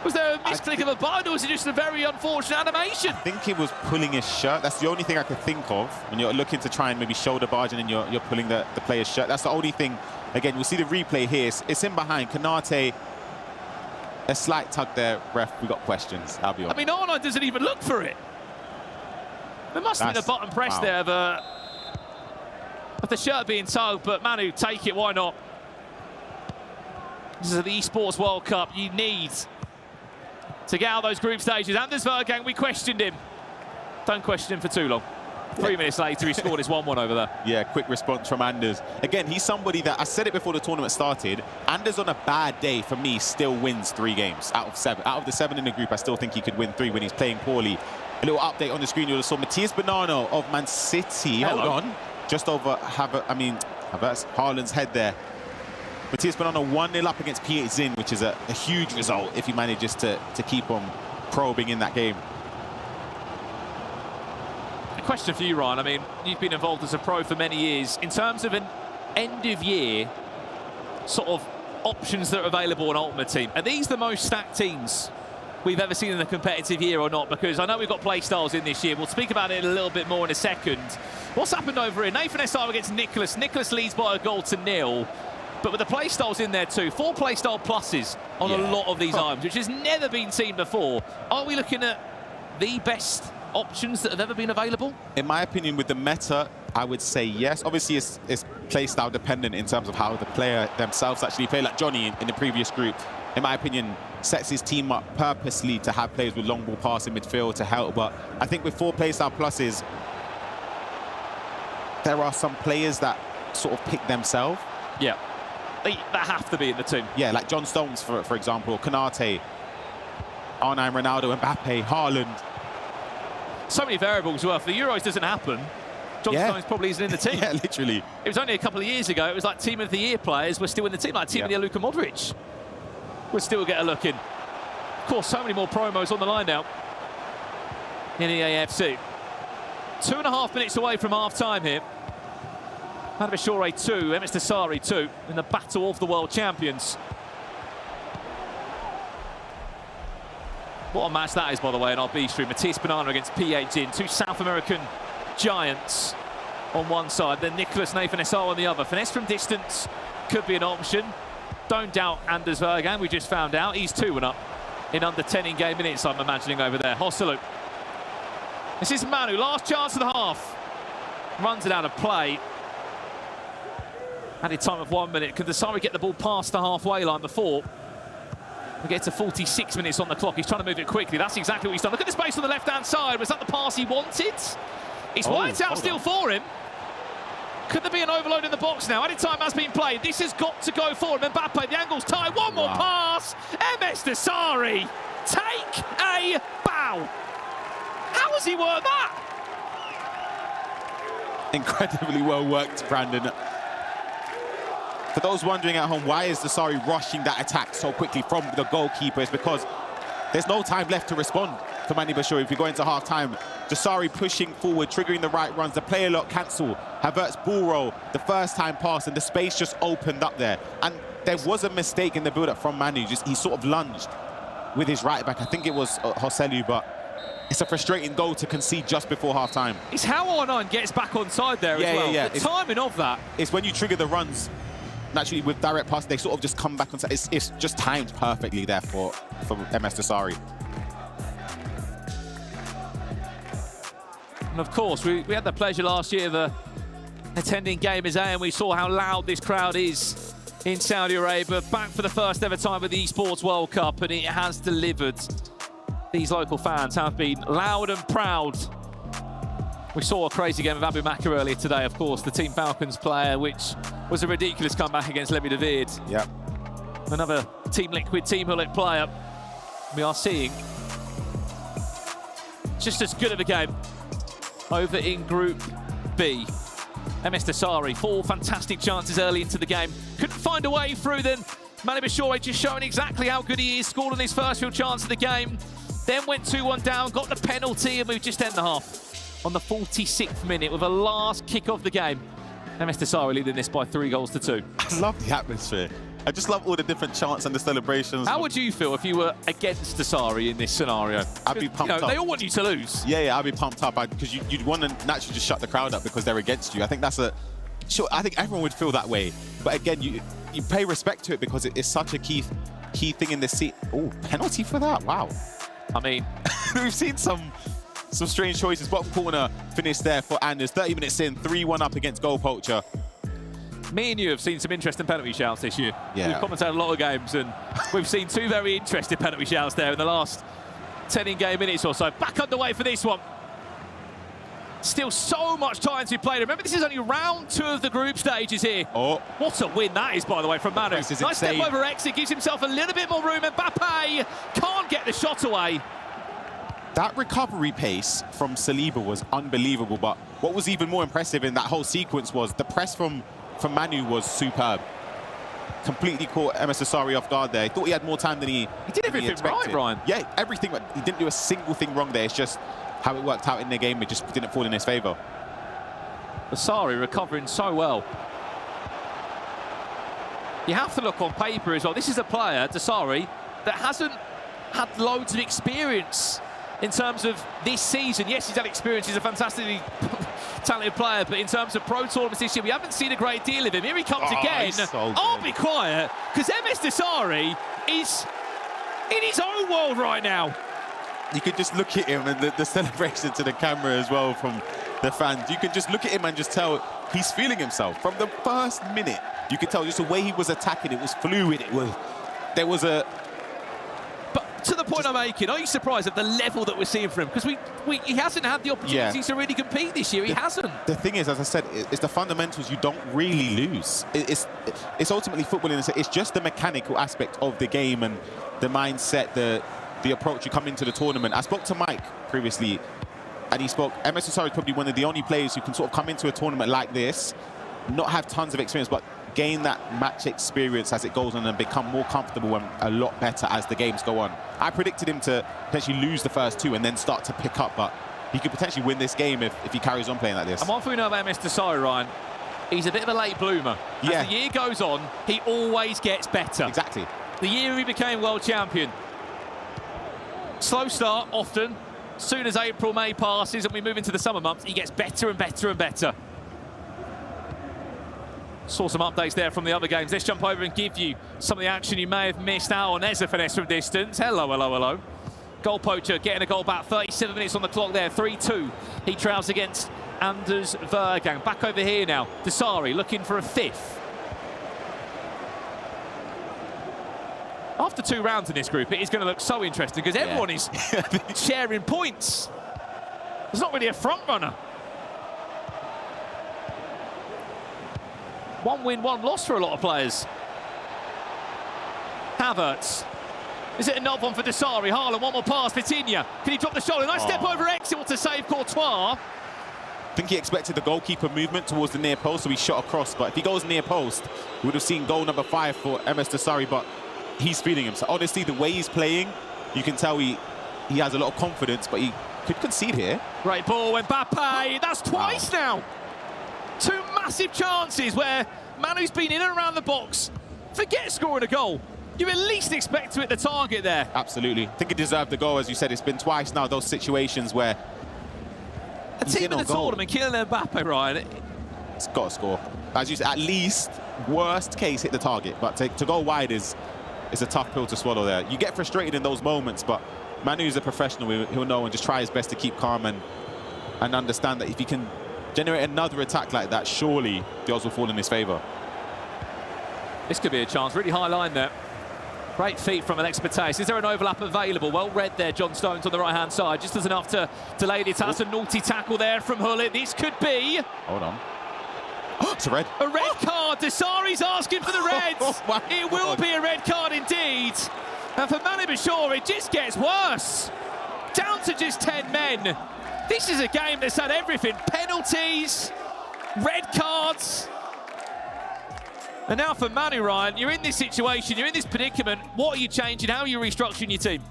Was there a misclick of a button, or was it just a very unfortunate animation? I think he was pulling his shirt. That's the only thing I could think of when you're looking to try and maybe shoulder barge and then you're pulling the player's shirt. That's the only thing. Again, we'll see the replay here. It's in behind. Kanate, a slight tug there. Ref, we got questions. I'll be honest. I mean, Arnold doesn't even look for it. There must have been a button press there of the shirt being tugged, but Manu, take it, why not? This is the Esports World Cup. You need to get out those group stages. Anders Vergang, we questioned him. Don't question him for too long. 3 minutes later, he scored his 1-1 over there. Yeah, quick response from Anders. Again, he's somebody that, I said it before the tournament started, Anders on a bad day, for me, still wins 3 games out of 7. Out of the 7 in the group, I still think he could win 3 when he's playing poorly. A little update on the screen, you saw Matthias Bonanno of Man City. Hello. Hold on. Just over Haaland's head there. Matthias Bonanno 1-0 up against Pietzin, which is a huge result if he manages to keep on probing in that game. A question for you, Ryan. I mean, you've been involved as a pro for many years. In terms of an end-of-year sort of options that are available on Ultimate Team, are these the most stacked teams we've ever seen in a competitive year or not? Because I know we've got play styles in this year. We'll speak about it a little bit more in a second. What's happened over here? Nathan SR against Nicholas. Nicholas leads by a goal to 0. But with the play styles in there too, 4 play style pluses on a lot of these items, which has never been seen before. Are we looking at the best options that have ever been available? In my opinion, with the meta, I would say yes. Obviously, it's play style dependent in terms of how the player themselves actually play. Like Johnny in the previous group, in my opinion, sets his team up purposely to have players with long ball pass in midfield to help. But I think with 4 play style pluses, there are some players that sort of pick themselves. Yeah, they have to be in the team. Yeah, like John Stones, for example, or Kanate, R9, Ronaldo, Mbappe, Haaland. So many variables. Well, if the Euros doesn't happen, John Stones probably isn't in the team. Yeah, literally. It was only a couple of years ago. It was like Team of the Year players were still in the team, like Team of the Year Luka Modric would still get a look in. Of course, so many more promos on the line now in EAFC. 2.5 minutes away from half-time here. Madabashore 2, MS Dasari 2 in the battle of the world champions. What a match that is, by the way, in our B stream. Matthias Banana against PH in, two South American giants on one side, then Nicholas Nathan Essar on the other. Finesse from distance could be an option. Don't doubt Anders Vergan, we just found out. He's 2-1 up in under 10 in-game minutes, I'm imagining, over there. Hosselu. This is Manu, last chance of the half. Runs it out of play. Added time of 1 minute. Could Dasari get the ball past the halfway line before we get to 46 minutes on the clock? He's trying to move it quickly. That's exactly what he's done. Look at the space on the left-hand side. Was that the pass he wanted? It's wide out still for him. Could there be an overload in the box now? Added time has been played. This has got to go for him. Mbappe, the angle's tight. One more pass. MS Dasari. Take a bow. How has he worked that? Incredibly well worked, Brandon. For those wondering at home, why is Dasari rushing that attack so quickly from the goalkeeper? It's because there's no time left to respond for Madabashore. If you go into half-time, Dasari pushing forward, triggering the right runs, the player lock cancel, Havertz ball roll, the first time pass, and the space just opened up there. And there was a mistake in the build-up from Manu. He sort of lunged with his right back. I think it was Hosselu, but it's a frustrating goal to concede just before half-time. It's how R9 gets back onside there as well. The timing of that. It's when you trigger the runs, naturally with direct pass, they sort of just come back onside. It's just timed perfectly there for MS Dasari. And of course, we had the pleasure last year of attending Game as A, and we saw how loud this crowd is in Saudi Arabia. Back for the first ever time with the Esports World Cup, and it has delivered. These local fans have been loud and proud. We saw a crazy game of Abu Makr earlier today, of course, the Team Falcons player, which was a ridiculous comeback against Levi de Weerd. Yep. Another Team Liquid, Team Hullet player. We are seeing just as good of a game over in Group B. MS Dasari, 4 fantastic chances early into the game. Couldn't find a way through them. Madabashore just showing exactly how good he is, scored on his first real chance of the game. Then went 2-1 down, got the penalty, and we've just ended the half on the 46th minute with a last kick of the game. MS Dasari leading this by 3-2. I love the atmosphere. I just love all the different chants and the celebrations. How would you feel if you were against Dasari in this scenario? I'd be pumped up. They all want you to lose. Yeah, I'd be pumped up because you'd want to naturally just shut the crowd up because they're against you. I think that's sure. I think everyone would feel that way. But again, you pay respect to it because it is such a key thing in this seat. Oh, penalty for that! Wow. I mean, we've seen some strange choices. Bottom corner finish there for Anders. 30 minutes in, 3-1 up against Goal Poacher. Me and you have seen some interesting penalty shouts this year. Yeah. We've commentated a lot of games, and we've seen 2 very interesting penalty shouts there in the last 10 in-game minutes or so. Back underway for this one. Still so much time to be played. Remember, this is only round 2 of the group stages here. Oh. What a win that is, by the way, from Manu. Nice step over exit, gives himself a little bit more room. Mbappe can't get the shot away. That recovery pace from Saliba was unbelievable, but what was even more impressive in that whole sequence was the press from Manu was superb. Completely caught MS Dasari off guard there. He thought he had more time than he did everything right, Brian. Yeah, everything. He didn't do a single thing wrong there. It's just how it worked out in the game. It just didn't fall in his favour. Dasari recovering so well. You have to look on paper as well. This is a player, Dasari, that hasn't had loads of experience in terms of this season. Yes, he's had experience. He's a fantastically talented player, but in terms of pro tournaments this year, we haven't seen a great deal of him. Here he comes again. So I'll be quiet, because MS Dasari is in his own world right now. You could just look at him and the celebration to the camera as well from the fans. You could just look at him and just tell he's feeling himself. From the first minute, you could tell just the way he was attacking. It was fluid. There was a... to the point I'm making, are you surprised at the level that we're seeing from him? Because he hasn't had the opportunities to really compete this year. He hasn't. The thing is, as I said, it's the fundamentals you don't really lose. It's ultimately football, it's just the mechanical aspect of the game and the mindset, the approach you come into the tournament. I spoke to Mike previously, and he spoke, MS Asari is probably one of the only players who can sort of come into a tournament like this, not have tons of experience, but gain that match experience as it goes on and become more comfortable and a lot better as the games go on. I predicted him to potentially lose the first 2 and then start to pick up, but he could potentially win this game if he carries on playing like this. And one thing we know about MS Desai, Ryan, he's a bit of a late bloomer. As the year goes on, he always gets better. Exactly. The year he became world champion. Slow start often. As soon as April, May passes and we move into the summer months, he gets better and better and better. Saw some updates there from the other games. Let's jump over and give you some of the action you may have missed out on. There's a finesse from distance. Hello, hello, hello. Goal poacher getting a goal back. 37 minutes on the clock there. 3-2. He trails against Anders Vergang. Back over here now. Desari looking for a 5th. After 2 rounds in this group, it is going to look so interesting because everyone is sharing points. There's not really a front runner. 1 win, 1 loss for a lot of players. Havertz. Is it another one for Desari? Haaland, one more pass. Vitinha. Can he drop the shoulder? Nice step over exit. What to save Courtois. I think he expected the goalkeeper movement towards the near post, so he shot across. But if he goes near post, we would have seen goal number 5 for MS Desari, but he's feeling himself. Honestly, the way he's playing, you can tell he has a lot of confidence, but he could concede here. Great ball, Mbappe. That's twice now. 2 massive chances where Manu's been in and around the box. Forget scoring a goal. You at least expect to hit the target there. Absolutely. I think he deserved the goal, as you said. It's been twice now, those situations where a team in the tournament, Kylian Mbappe, Ryan. It's got to score. As you said, at least, worst case, hit the target. But to go wide is a tough pill to swallow there. You get frustrated in those moments, but Manu's a professional. He'll know and just try his best to keep calm and understand that if he can generate another attack like that, surely the odds will fall in his favour. This could be a chance. Really high line there. Great feet from Alex Bates. Is there an overlap available? Well read there, John Stones on the right-hand side. Just as enough to delay the attack. That's a naughty tackle there from Hullet. This could be... Hold on. It's a red. A red card. Desari's asking for the Reds. It will be a red card indeed. And for Manu Bashir, it just gets worse. Down to just 10 men. This is a game that's had everything. Penalties, red cards. And now for Manu, Ryan, you're in this situation, you're in this predicament. What are you changing? How are you restructuring your team?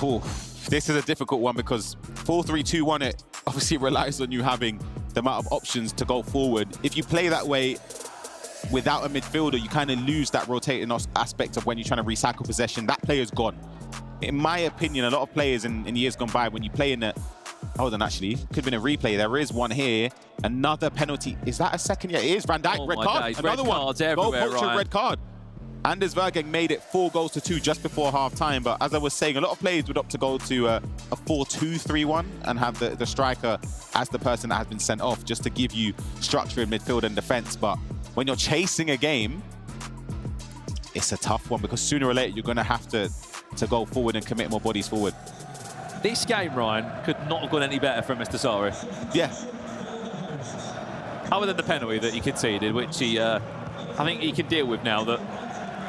Ooh, this is a difficult one because 4-3-2-1, it obviously relies on you having the amount of options to go forward. If you play that way without a midfielder, you kind of lose that rotating aspect of when you're trying to recycle possession. That player's gone. In my opinion, a lot of players in years gone by, when you play in a... Hold on, actually. Could have been a replay. There is one here. Another penalty. Is that a second? Yeah, it is. Van Dijk, red card. Days. Another red one. Cards everywhere, Goal, red card. Anders Vergang made it 4-2 just before half-time. But as I was saying, a lot of players would opt to go to a 4-2-3-1 and have the striker as the person that has been sent off, just to give you structure in midfield and defence. But when you're chasing a game, it's a tough one because sooner or later you're going to have to go forward and commit more bodies forward. This game, Ryan, could not have gone any better from Mr. Sari. Yeah. Other than the penalty that he conceded, which he, I think he can deal with now that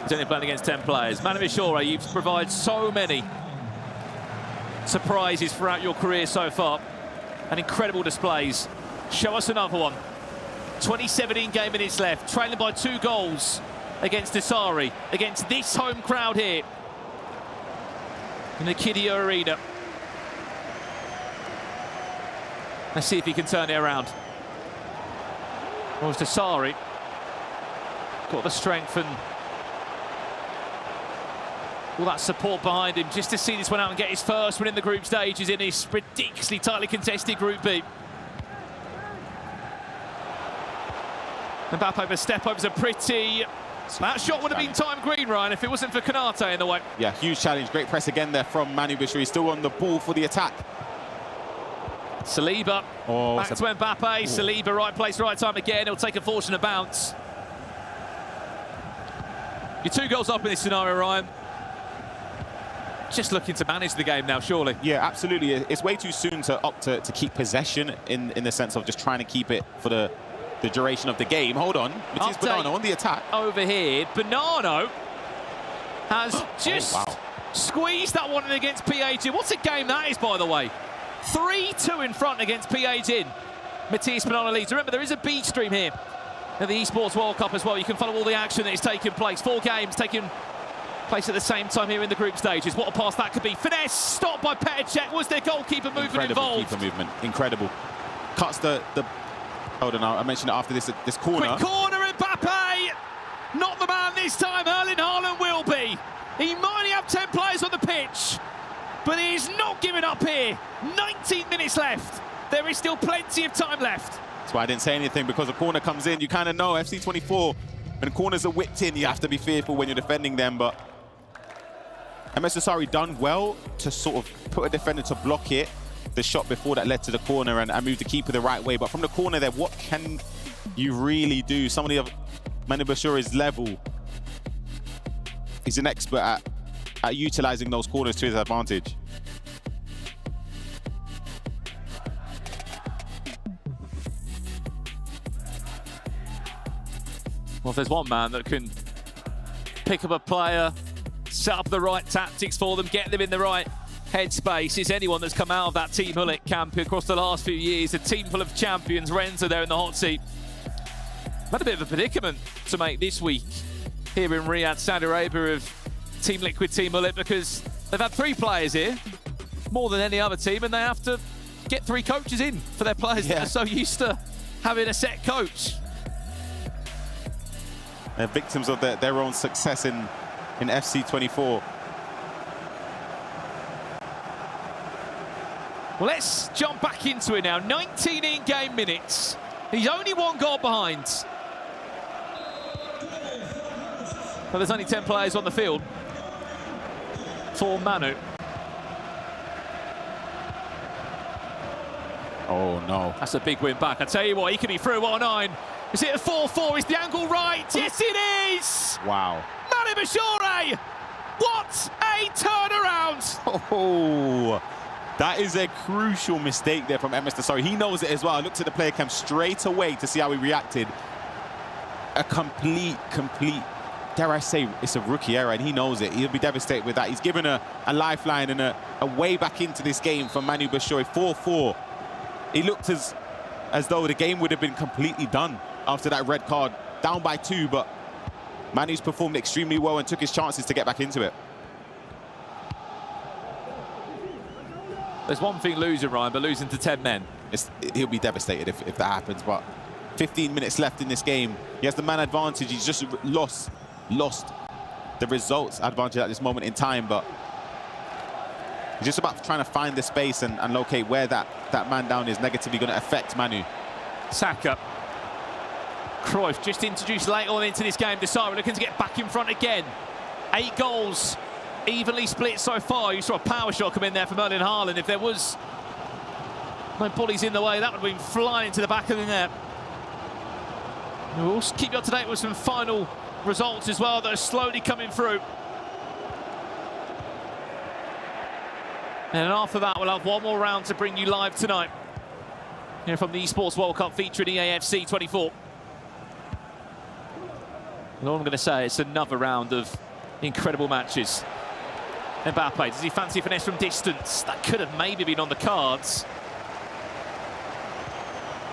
he's only playing against 10 players. Manu Bashir, you've provided so many surprises throughout your career so far and incredible displays. Show us another one. 2017 game minutes left, trailing by 2 goals against Desari, against this home crowd here in the Kidia Arena. Let's see if he can turn it around. Well, it's Desari. Got the strength and all that support behind him just to see this one out and get his first win in the group stages in this ridiculously tightly contested Group B. Mbappe over step overs a pretty... That shot would have been time green, Ryan, if it wasn't for Konate in the way. Yeah, huge challenge. Great press again there from Manu Bashir. He's still on the ball for the attack. Saliba, back to Mbappe. Saliba, right place, right time again. He'll take a fortunate bounce. You're 2 goals up in this scenario, Ryan. just looking to manage the game now, surely. Yeah, absolutely. It's way too soon to opt to keep possession in the sense of just trying to keep it for the duration of the game. Hold on. Matisse Bonanno on the attack. Over here, Bonanno has just squeezed that one in against PAG. What a game that is, by the way. 3-2 in front against PAG. Matisse Bonanno leads. Remember, there is a beat stream here at the Esports World Cup as well. You can follow all the action that is taking place. 4 games taking place at the same time here in the group stages. What a pass that could be. Finesse, stopped by Petacek. Was there goalkeeper movement involved? Keeper movement, incredible. Cuts the hold on, I mentioned it after this corner. Quick corner, Mbappe! Not the man this time, Erling Haaland will be. He might only have 10 players on the pitch, but he is not giving up here. 19 minutes left. There is still plenty of time left. That's why I didn't say anything, because a corner comes in, you kind of know, FC24, when corners are whipped in, you have to be fearful when you're defending them, but MS Asari done well to sort of put a defender to block it, the shot before that led to the corner, and move the keeper the right way. But from the corner there, what can you really do? Somebody of Manu Bashira's level, he's an expert at utilizing those corners to his advantage. Well, if there's one man that can pick up a player, set up the right tactics for them, get them in the right headspace, it's anyone that's come out of that Team Hullet camp across the last few years. A team full of champions. Renzo there in the hot seat. Had a bit of a predicament to make this week here in Riyadh, Saudi Arabia, of Team Liquid, Team Hullet, because they've had 3 players here, more than any other team, and they have to get 3 coaches in for their players that are so used to having a set coach. They're victims of their own success in FC24. Well, let's jump back into it now. 19 in-game minutes. He's only 1 goal behind. But there's only 10 players on the field for Manu. Oh, no. That's a big win back. I tell you what, he could be through 1-9. Is it a 4-4? Is the angle right? Yes, it is! Wow. Manu Bashore! What a turnaround! Oh, that is a crucial mistake there from MS Sorry, he knows it as well. I looked at the player cam straight away to see how he reacted. A complete, dare I say, it's a rookie error, and he knows it. He'll be devastated with that. He's given a lifeline and a way back into this game for Manu Bashore. 4-4. He looked as though the game would have been completely done after that red card, down by 2, but Manu's performed extremely well and took his chances to get back into it. There's one thing losing, Ryan, but losing to 10 men. He'll be devastated if that happens, but 15 minutes left in this game. He has the man advantage. He's just lost the results advantage at this moment in time, but he's just about trying to find the space and locate where that man down is negatively going to affect Manu. Saka. Cruyff just introduced late on into this game. Deceives looking to get back in front again. 8 goals, evenly split so far. You saw a power shot come in there from Erling Haaland. If there was no bullies in the way, that would have been flying into the back of the net. We'll keep you up to date with some final results as well that are slowly coming through. And after that, we'll have one more round to bring you live tonight here from the Esports World Cup featuring EAFC 24. And all I'm going to say, it's another round of incredible matches. Mbappe, does he fancy finesse from distance? That could have maybe been on the cards.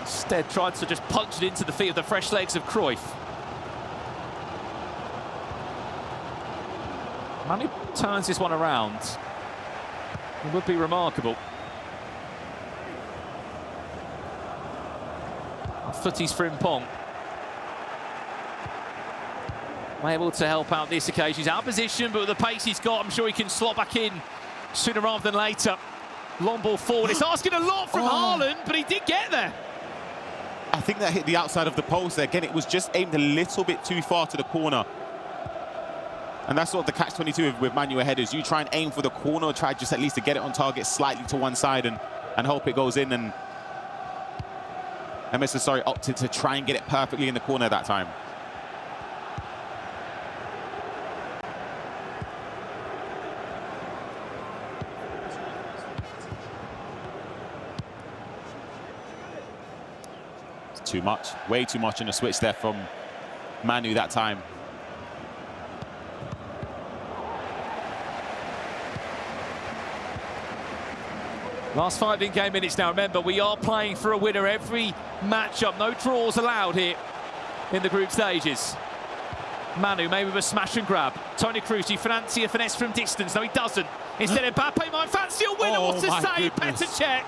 Instead, tried to just punch it into the feet of the fresh legs of Cruyff. Manu turns this one around. It would be remarkable. Footies for Impong. Able to help out this occasion. He's out of position, but with the pace he's got, I'm sure he can slot back in sooner rather than later. Long ball forward. It's asking a lot from Haaland, but he did get there. I think that hit the outside of the post there. Again, it was just aimed a little bit too far to the corner. And that's sort of the catch-22 with manual headers. You try and aim for the corner, try just at least to get it on target slightly to one side and hope it goes in. And MS Asari opted to try and get it perfectly in the corner that time. Too much, way too much on the switch there from Manu that time. Last 5 in-game minutes now. Remember, we are playing for a winner every matchup. No draws allowed here in the group stages. Manu, maybe with a smash and grab. Tony Cruz, he fancy a finesse from distance. No, he doesn't. Instead, Mbappe might fancy a winner. Oh, what a save, Petr.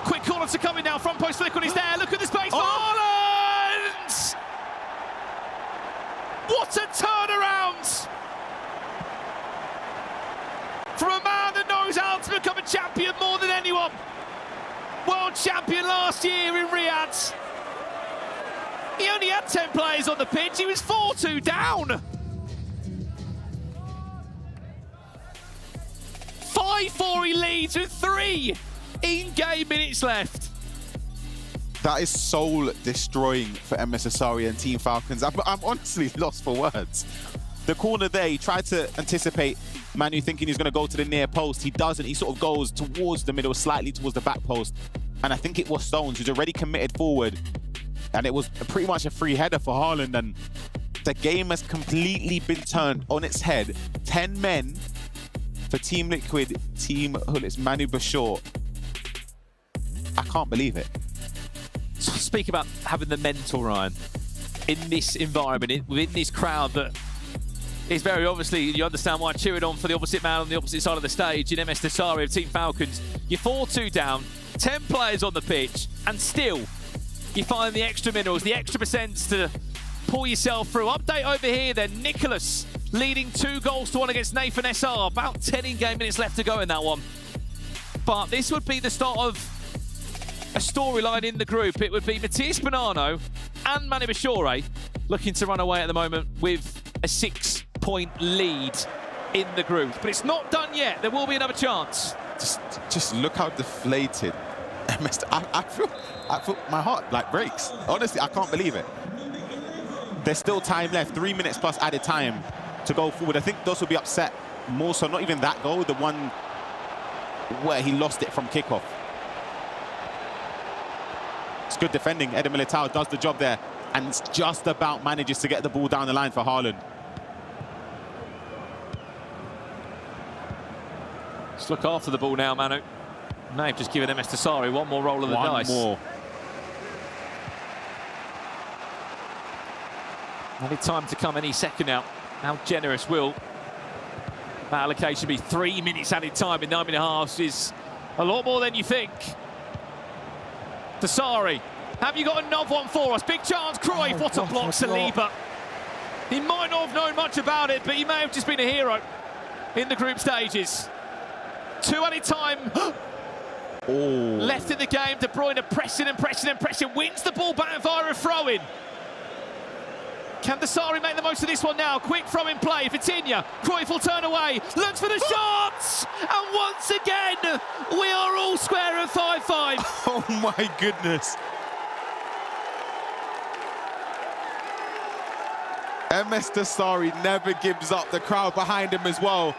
Quick corner to come in now. Front post flick on his there. Look at the space for Haaland! What a turnaround! From a man that knows how to become a champion more than anyone. World champion last year in Riyadh. He only had 10 players on the pitch. He was 4-2 down. 5-4 he leads with 3 in-game minutes left. That is soul-destroying for MS Asari and Team Falcons. I'm honestly lost for words. The corner there, he tried to anticipate Manu thinking he's going to go to the near post. He doesn't. He sort of goes towards the middle, slightly towards the back post. And I think it was Stones who's already committed forward. And it was pretty much a free header for Haaland. And the game has completely been turned on its head. 10 men for Team Liquid, Team Hullets, Manu Bashor. I can't believe it. So speak about having the mental, Ryan, in this environment, within this crowd that is very obviously, you understand why cheering on for the opposite man on the opposite side of the stage in MS Dasari of Team Falcons. You're 4-2 down, 10 players on the pitch, and still you find the extra minerals, the extra percents to pull yourself through. Update over here then, Nicholas leading 2-1 against Nathan SR. About 10 in-game minutes left to go in that one. But this would be the start of a storyline in the group. It would be Matthias Bonanno and Manu Bashore looking to run away at the moment with a 6-point lead in the group. But it's not done yet. There will be another chance. Just look how deflated I feel my heart like breaks. Honestly, I can't believe it. There's still time left, 3 minutes plus added time to go forward. I think those will be upset more so, not even that goal, the one where he lost it from kickoff. It's good defending. Eder Militao does the job there and just about manages to get the ball down the line for Haaland. Let's look after the ball now, Manu. May have just given MS Dasari one more roll of the dice. One more. Only time to come any second now. How generous will that allocation be? 3 minutes added time in 9.5 is a lot more than you think. Dasari, have you got another one for us? Big chance, Cruyff, what a block, Saliba. He might not have known much about it, but he may have just been a hero in the group stages. 2 added time left in the game. De Bruyne pressing and pressing and pressing, wins the ball back via a throw-in. Can Dasari make the most of this one now? Quick throw-in play, Vitinha. Cruyff will turn away, looks for the shots! And once again, we are all square at 5-5. Oh my goodness. MS Dasari never gives up. The crowd behind him as well.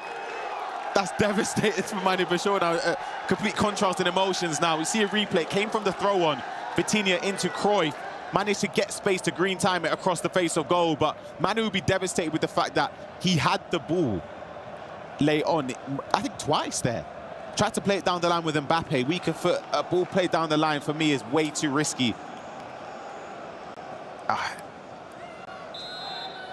That's devastating for Manu Bashor now. Complete contrast in emotions now. We see a replay. It came from the throw-on. Vitinha into Cruyff. Managed to get space to green time it across the face of goal, but Manu would be devastated with the fact that he had the ball late on. I think twice there. Tried to play it down the line with Mbappe. Weaker foot. A ball played down the line for me is way too risky. I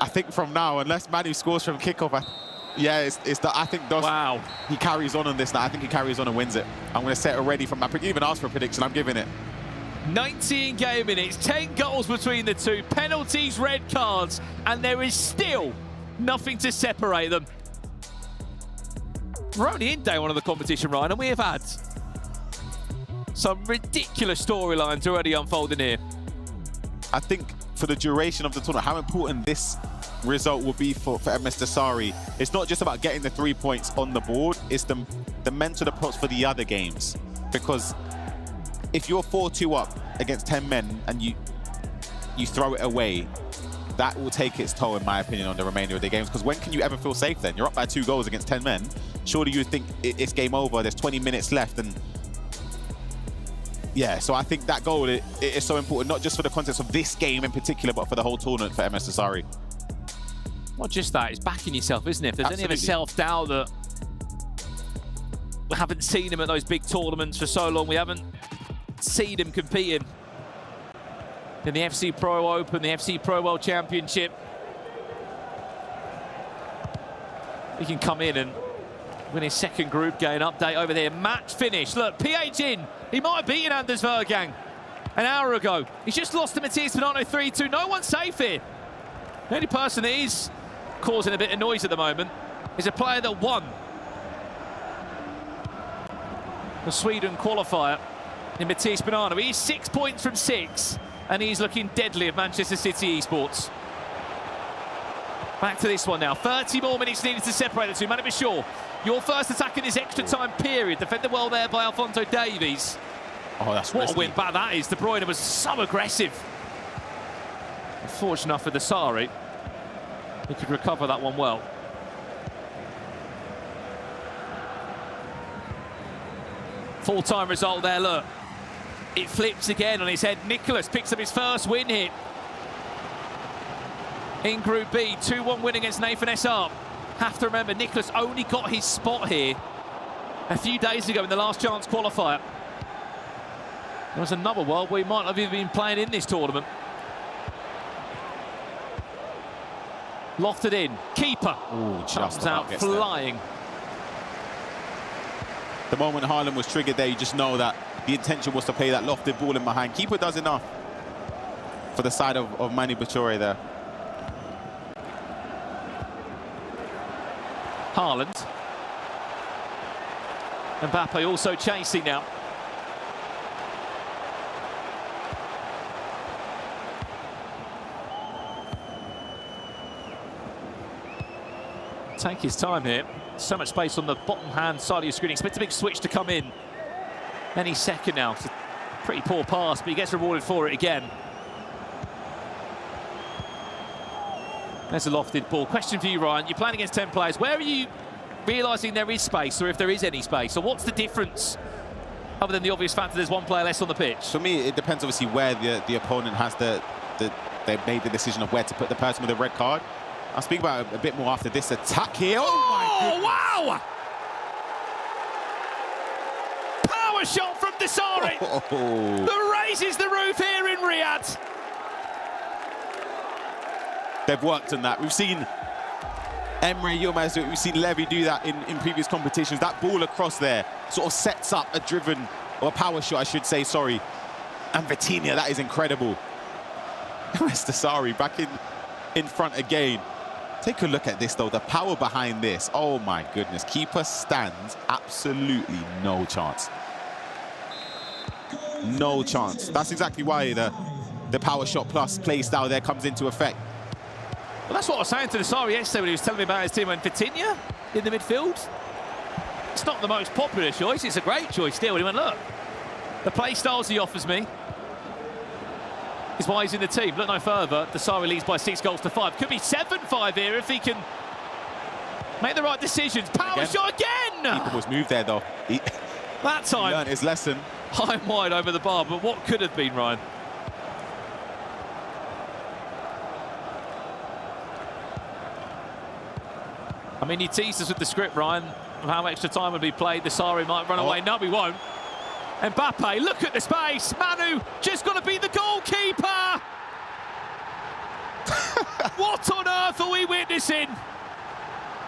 think from now, unless Manu scores from kickoff, I think Dos, he carries on this now. I think he carries on and wins it. I'm going to set it already from. I didn't even ask for a prediction. I'm giving it. 19 game minutes, 10 goals between the two, penalties, red cards, and there is still nothing to separate them. We're only in day one of the competition, Ryan, and we have had some ridiculous storylines already unfolding here. I think for the duration of the tournament, how important this result will be for MS Dasari. It's not just about getting the 3 points on the board, it's the mental approach for the other games. Because if you're 4-2 up against 10 men and you throw it away, that will take its toll, in my opinion, on the remainder of the games. Because when can you ever feel safe then? You're up by 2 goals against 10 men. Surely you think it's game over, there's 20 minutes left, and Yeah, so I think that goal it is so important, not just for the context of this game in particular, but for the whole tournament for MS Dasari. Not just that, it's backing yourself, isn't it? If there's any of a self-doubt that we haven't seen him at those big tournaments for so long, we haven't seen him competing in the FC Pro Open, the FC Pro World Championship. He can come in and win his second group game. Update over there, match finish. Look, PH in. He might have beaten Anders Vergang an hour ago. He's just lost to Matthias Bonanno 3-2. No one's safe here. The only person that is causing a bit of noise at the moment is a player that won the Sweden qualifier in Matthias Bonanno. He's 6 points from 6, and he's looking deadly of Manchester City Esports. Back to this one now. 30 more minutes needed to separate the two. Manu Bashir, your first attack in this extra time period. Defended well there by Alfonso Davies. Oh, that's what risky. A win back that is. De Bruyne was so aggressive. Unfortunate enough for Dasari. He could recover that one well. Full-time result there, look. It flips again on his head. Nicholas picks up his first win here in Group B. 2-1 win against Nathan SR. Have to remember, Nicholas only got his spot here a few days ago in the last chance qualifier. There was another world where he might have even been playing in this tournament. Lofted in, keeper. Ooh, just comes out flying. The moment Haaland was triggered there, you just know that the intention was to play that lofted ball in behind. Keeper does enough for the side of Manu Bashir there. Haaland. Mbappe also chasing now. Take his time here. So much space on the bottom hand side of your screen. Expect a big switch to come in any second now. It's a pretty poor pass, but he gets rewarded for it again. There's a lofted ball. Question for you, Ryan. You're playing against 10 players. Where are you realising there is space, or if there is any space? Or what's the difference, other than the obvious fact that there's one player less on the pitch? For me, it depends obviously where the opponent has they've made the decision of where to put the person with the red card. I'll speak about it a bit more after this attack here. Oh my wow! Power shot from Dasari. That raises the roof here in Riyadh. They've worked on that. We've seen Emre Yilmaz do it. We've seen Levi do that in previous competitions. That ball across there sort of sets up a driven, or a power shot, I should say, sorry. And Vitinha, that is incredible. Where's Dasari back in front again? Take a look at this, though. The power behind this. Oh, my goodness. Keeper stands absolutely no chance. No chance. That's exactly why the power shot plus play style there comes into effect. Well, that's what I was saying to Dasari yesterday when he was telling me about his team. And Vitinha in the midfield, it's not the most popular choice. It's a great choice still. And he went, look, the play styles he offers me is why he's in the team. Look no further. Dasari leads by 6-5. Could be 7-5 here if he can make the right decisions. Power shot again! Keeper was moved there, though. That time, he learned his lesson. High and wide over the bar, but what could have been, Ryan? I mean, you teased us with the script, Ryan, of how extra time would be played. Dasari might run away. No, he won't. Mbappe, look at the space. Manu just got to beat the goalkeeper. What on earth are we witnessing?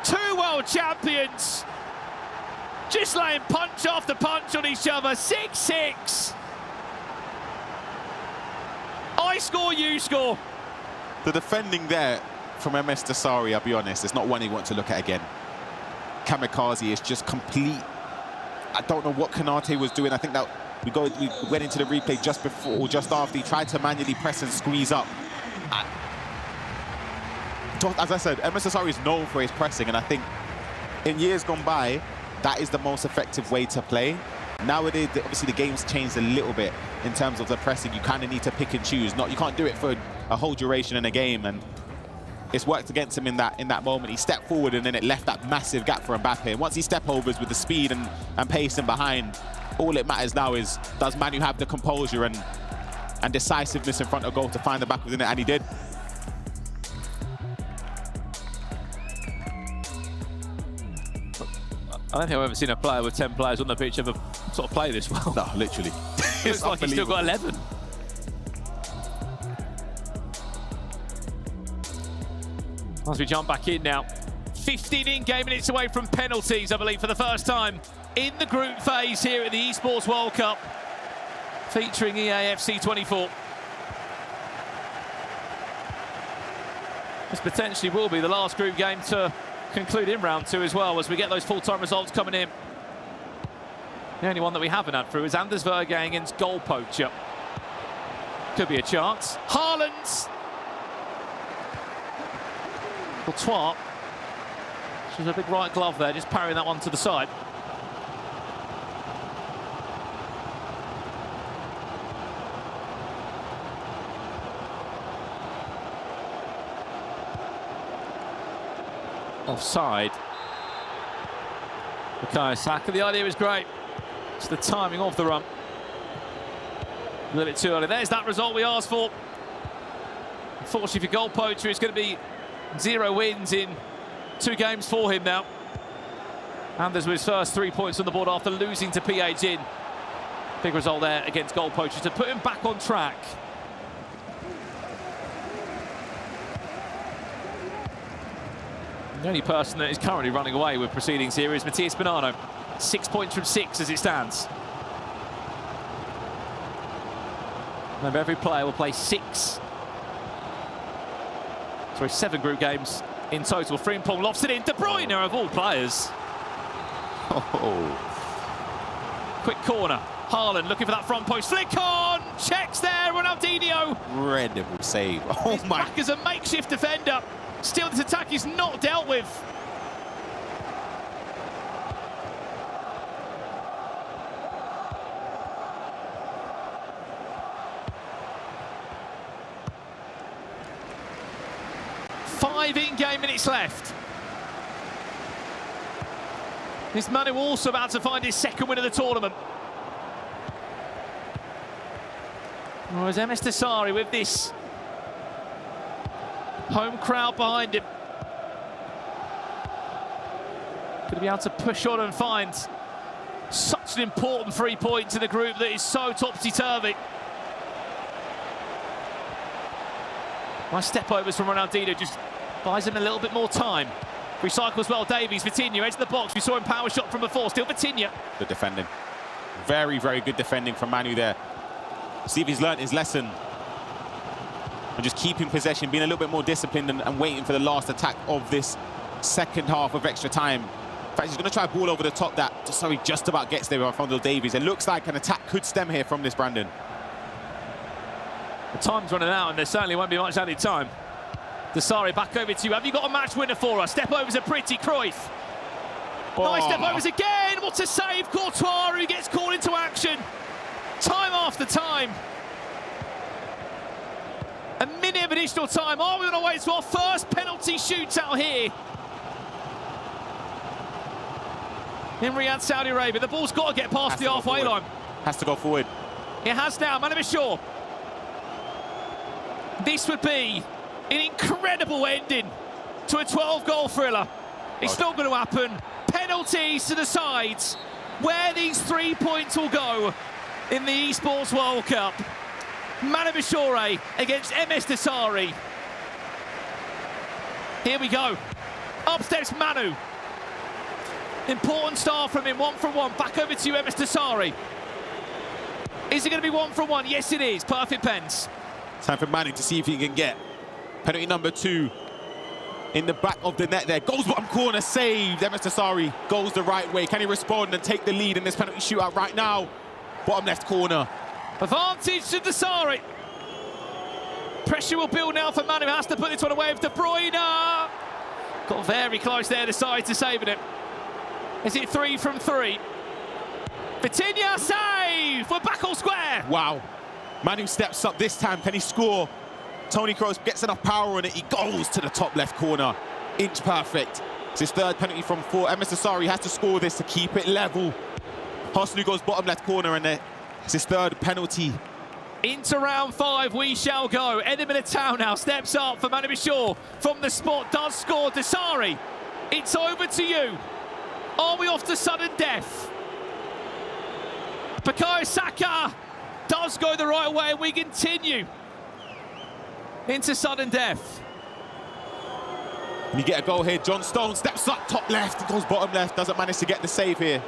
Two world champions just laying punch after punch on each other. 6-6. I score, you score. The defending there from MS Dasari, I'll be honest, it's not one you want to look at again. Kamikaze is just complete. I don't know what Kanate was doing. I think that we went into the replay just before or just after. He tried to manually press and squeeze up. As I said, MS Dasari is known for his pressing, and I think in years gone by, that is the most effective way to play. Nowadays, obviously, the game's changed a little bit in terms of the pressing. You kind of need to pick and choose. You can't do it for a whole duration in a game, and it's worked against him in that moment. He stepped forward, and then it left that massive gap for Mbappe. And once he step overs with the speed and pace in behind, all it matters now is, does Manu have the composure and decisiveness in front of goal to find the back of the net, and he did. I don't think I've ever seen a player with 10 players on the pitch ever sort of play this well. No, literally. Looks like he's still got 11. As we jump back in now, 15 in-game minutes away from penalties, I believe, for the first time in the group phase here at the Esports World Cup, featuring EAFC 24. This potentially will be the last group game to conclude in round 2 as well, as we get those full-time results coming in. The only one that we haven't had through is Anders Vergang against Goal Poacher. Could be a chance. Haaland. Courtois. She's a big right glove there, just parrying that one to the side. Offside. Saki, the idea was great. It's the timing of the run. A little bit too early. There's that result we asked for. Unfortunately for Goal Poacher, it's going to be 0 wins in 2 games for him now. Anders with his first 3 points on the board after losing to PH in. Big result there against Goal Poacher to put him back on track. The only person that is currently running away with proceedings here is Matthias Bonanno. 6 points from 6 as it stands. Remember, every player will play 7 group games in total. Frimpong lofts it in. De Bruyne of all players. Oh. Quick corner. Haaland looking for that front post. Flick on! Checks there. Ronaldinho. Incredible save. Oh my. Back as a makeshift defender. Still, this attack is not dealt with. Five in-game minutes left. Is Manu also about to find his second win of the tournament? Or is MS Desari with this home crowd behind him going to be able to push on and find such an important 3 points in the group that is so topsy-turvy? Nice step overs from Ronaldinho, just buys him a little bit more time. Recycles well. Davies, Vitinha, edge of the box. We saw him power shot from before. Still Vitinha. Good defending. Very, very good defending from Manu there. See if he's learnt his lesson. And just keeping possession, being a little bit more disciplined and waiting for the last attack of this second half of extra time. In fact, he's going to try a ball over the top that just about gets there with Alphonso Davies. It looks like an attack could stem here from this, Brandon. The time's running out and there certainly won't be much added time. Desari, back over to you. Have you got a match winner for us? Step overs are pretty. Cruyff. Oh. Nice step overs again. What a save. Courtois, who gets called into action. Time after time. A minute of additional time. Are we on our way to our first penalty shootout here in Riyadh, Saudi Arabia? The ball's got to get past the halfway line. Has to go forward. It has now. Manu Bashir. This would be an incredible ending to a 12-goal thriller. It's not going to happen. Penalties to the sides. Where these 3 points will go in the Esports World Cup. Manu Bashir against MS Desari. Here we go. Up steps Manu. Important start from him, 1 from 1. Back over to you, MS Desari. Is it going to be 1 from 1? Yes, it is. Perfect pens. Time for Manu to see if he can get penalty number 2 in the back of the net there. Goes bottom corner, saved. MS Desari goes the right way. Can he respond and take the lead in this penalty shootout right now? Bottom left corner. Advantage to Desari. Pressure will build now for Manu. Has to put this one away with De Bruyne. Got very close there, decided to save it. Is it 3 from 3? Vitinha save! We're back all square. Wow. Manu steps up this time. Can he score? Tony Kroos gets enough power on it. He goes to the top left corner. Inch perfect. It's his 3rd penalty from 4. MS Desari has to score this to keep it level. Hoslu goes bottom left corner, and it's his third penalty. Into round 5 we shall go. Enemy of town now steps up for Manu Bashir from the spot, does score. Desari, it's over to you. Are we off to sudden death? Bukayo Saka does go the right way, and we continue into sudden death. And you get a goal here. John Stone steps up top left, goes bottom left, doesn't manage to get the save here.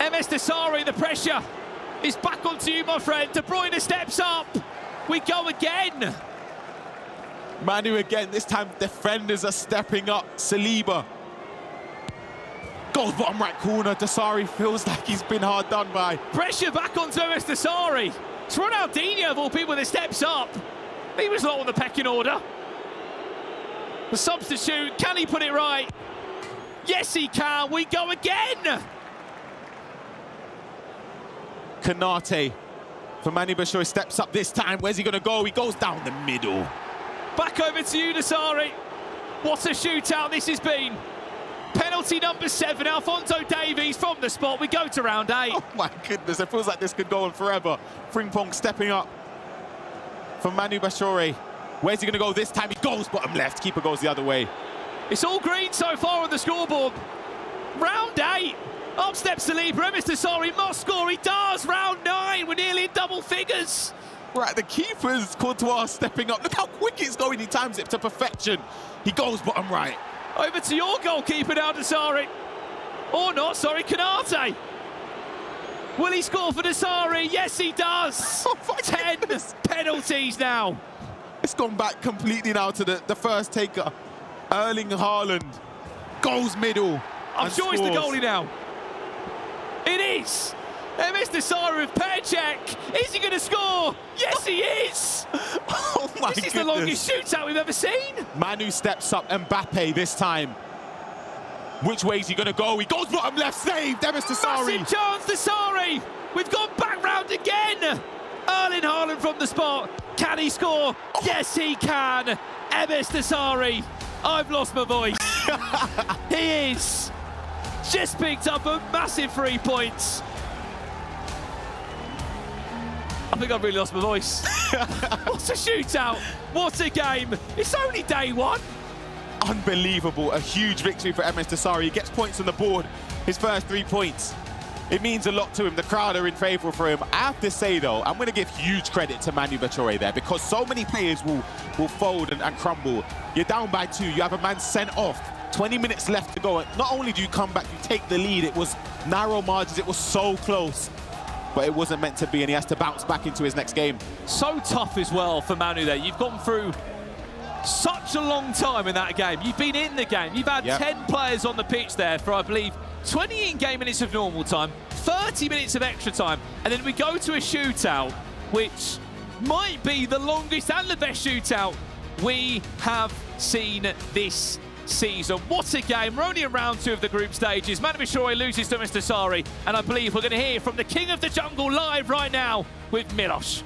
MS Desari, the pressure is back onto you, my friend. De Bruyne steps up. We go again. Manu again. This time defenders are stepping up. Saliba goes bottom right corner. Desari feels like he's been hard done by. Pressure back onto MS Desari. It's Ronaldinho of all people that steps up. He was low on the pecking order. The substitute, can he put it right? Yes, he can. We go again. Kanate for Manu Bashir steps up this time. Where's he going to go? He goes down the middle. Back over to you, Desari. What a shootout this has been. Penalty number 7, Alphonso Davies from the spot. We go to round 8. Oh my goodness, it feels like this could go on forever. Frimpong stepping up for Manu Bashir. Where's he going to go this time? He goes bottom left. Keeper goes the other way. It's all green so far on the scoreboard. Round 8. Up steps Saliba. MS Desari must score. He does. Round 9. We're nearly in double figures. Right, the keeper's Courtois stepping up. Look how quick it's going. He times it to perfection. He goes bottom right. Over to your goalkeeper now, Desari. Or not, sorry, Kanate. Will he score for Desari? Yes, he does. Oh, 10 penalties now. It's gone back completely now to the first taker. Erling Haaland goes middle. I'm sure it's the goalie now. It is. MS Desari with pair check. Is he going to score? Yes, he is. Oh my This is goodness. the longest shootout we've ever seen. Manu steps up. Mbappe this time. Which way is he going to go? He goes bottom left. Saved. MS Desari. Massive chance, Desari. We've gone back round again. Erling Haaland from the spot. Can he score? Yes, he can. MS Desari. I've lost my voice. He is. Just picked up a massive 3 points. I think I've really lost my voice. What a shootout. What a game. It's only day 1. Unbelievable. A huge victory for MS Desari. He gets points on the board. His first 3 points. It means a lot to him. The crowd are in favour for him. I have to say, though, I'm going to give huge credit to Manu Bashir there, because so many players will fold and crumble. You're down by 2. You have a man sent off. 20 minutes left to go. Not only do you come back, you take the lead. It was narrow margins. It was so close. But it wasn't meant to be, and he has to bounce back into his next game. So tough as well for Manu there. You've gone through such a long time in that game. You've been in the game. You've had 10 players on the pitch there for, I believe, 20 in-game minutes of normal time, 30 minutes of extra time, and then we go to a shootout, which might be the longest and the best shootout we have seen this season. What a game. We're only in round 2 of the group stages. Manu Bashir loses to Mr. Sari, and I believe we're going to hear from the King of the Jungle live right now with Milos.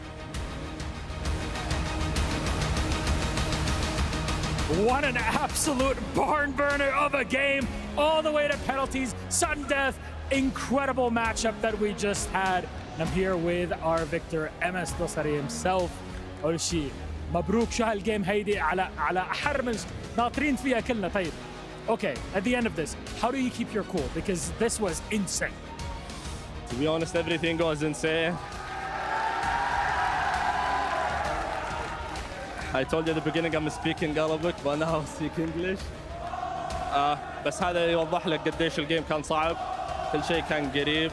What an absolute barn burner of a game, all the way to penalties, sudden death. Incredible matchup that we just had. And I'm here with our victor MS Desari himself. أول شيء مبروك شو هالجيم هيدي على أحر من ناطرين فيها كلنا. طيب. Okay, at the end of this, how do you keep your cool? Because this was insane. To be honest, everything was insane. I told you at the beginning I'm speaking Arabic, but now I speak English. بس هذا يوضح لك قديش الجيم كان صعب. كل شيء كان قريب.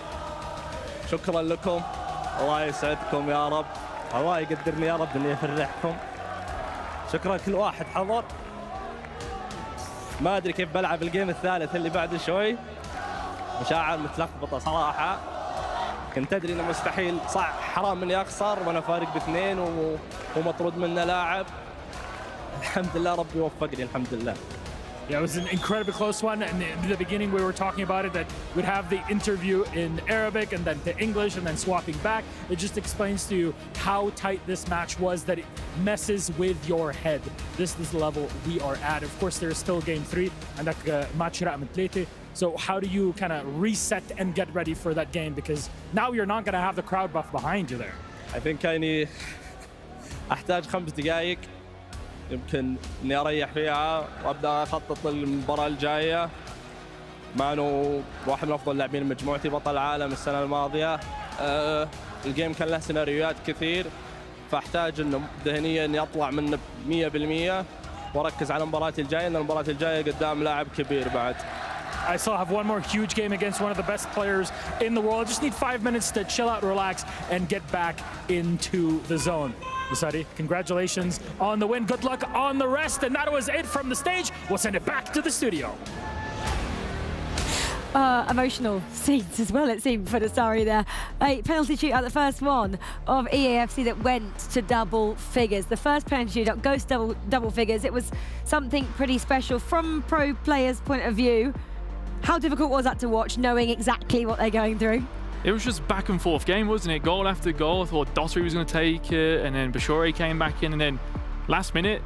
شكرا لكم. الله يسعدكم يا رب. الله يقدرني يا رب اني افرحكم. شكرا كل واحد حضر. ما ادري كيف بلعب الجيم الثالث اللي بعده شوي. مشاعر متلخبطه صراحه. كنت ادري انه مستحيل صح حرام اني اخسر وانا فارق ب2 ومطرود منه لاعب. الحمد لله ربي وفقني الحمد لله. Yeah, it was an incredibly close one, and in the beginning we were talking about it, that we'd have the interview in Arabic and then to English and then swapping back. It just explains to you how tight this match was, that it messes with your head. This is the level we are at. Of course, there's still game 3, and match رقم 3. So how do you kind of reset and get ready for that game? Because now you're not going to have the crowd buff behind you there. I think يعني أحتاج 5 دقائق يمكن إني أريح فيها وأبدأ أخطط للمباراة الجاية. مع إنه واحد من أفضل لاعبين مجموعتي، بطل العالم السنة الماضية. الجيم كان له سيناريوهات كثير، فأحتاج إنه ذهنيا إني أطلع منه 100% وأركز على مباراتي الجاية، لأن المباراة الجاية قدام لاعب كبير بعد. I still have one more huge game against one of the best players in the world. Just need 5 minutes to chill out, relax, and get back into the zone. Sadi, congratulations on the win. Good luck on the rest. And that was it from the stage. We'll send it back to the studio. Emotional scenes as well, it seemed, for Nasari there. A penalty shootout, the first one of EAFC that went to double figures. The first penalty shootout goes to double figures. It was something pretty special from pro players' point of view. How difficult was that to watch, knowing exactly what they're going through? It was just back and forth game, wasn't it? Goal after goal. I thought Dossary was going to take it, and then Bashore came back in, and then last minute,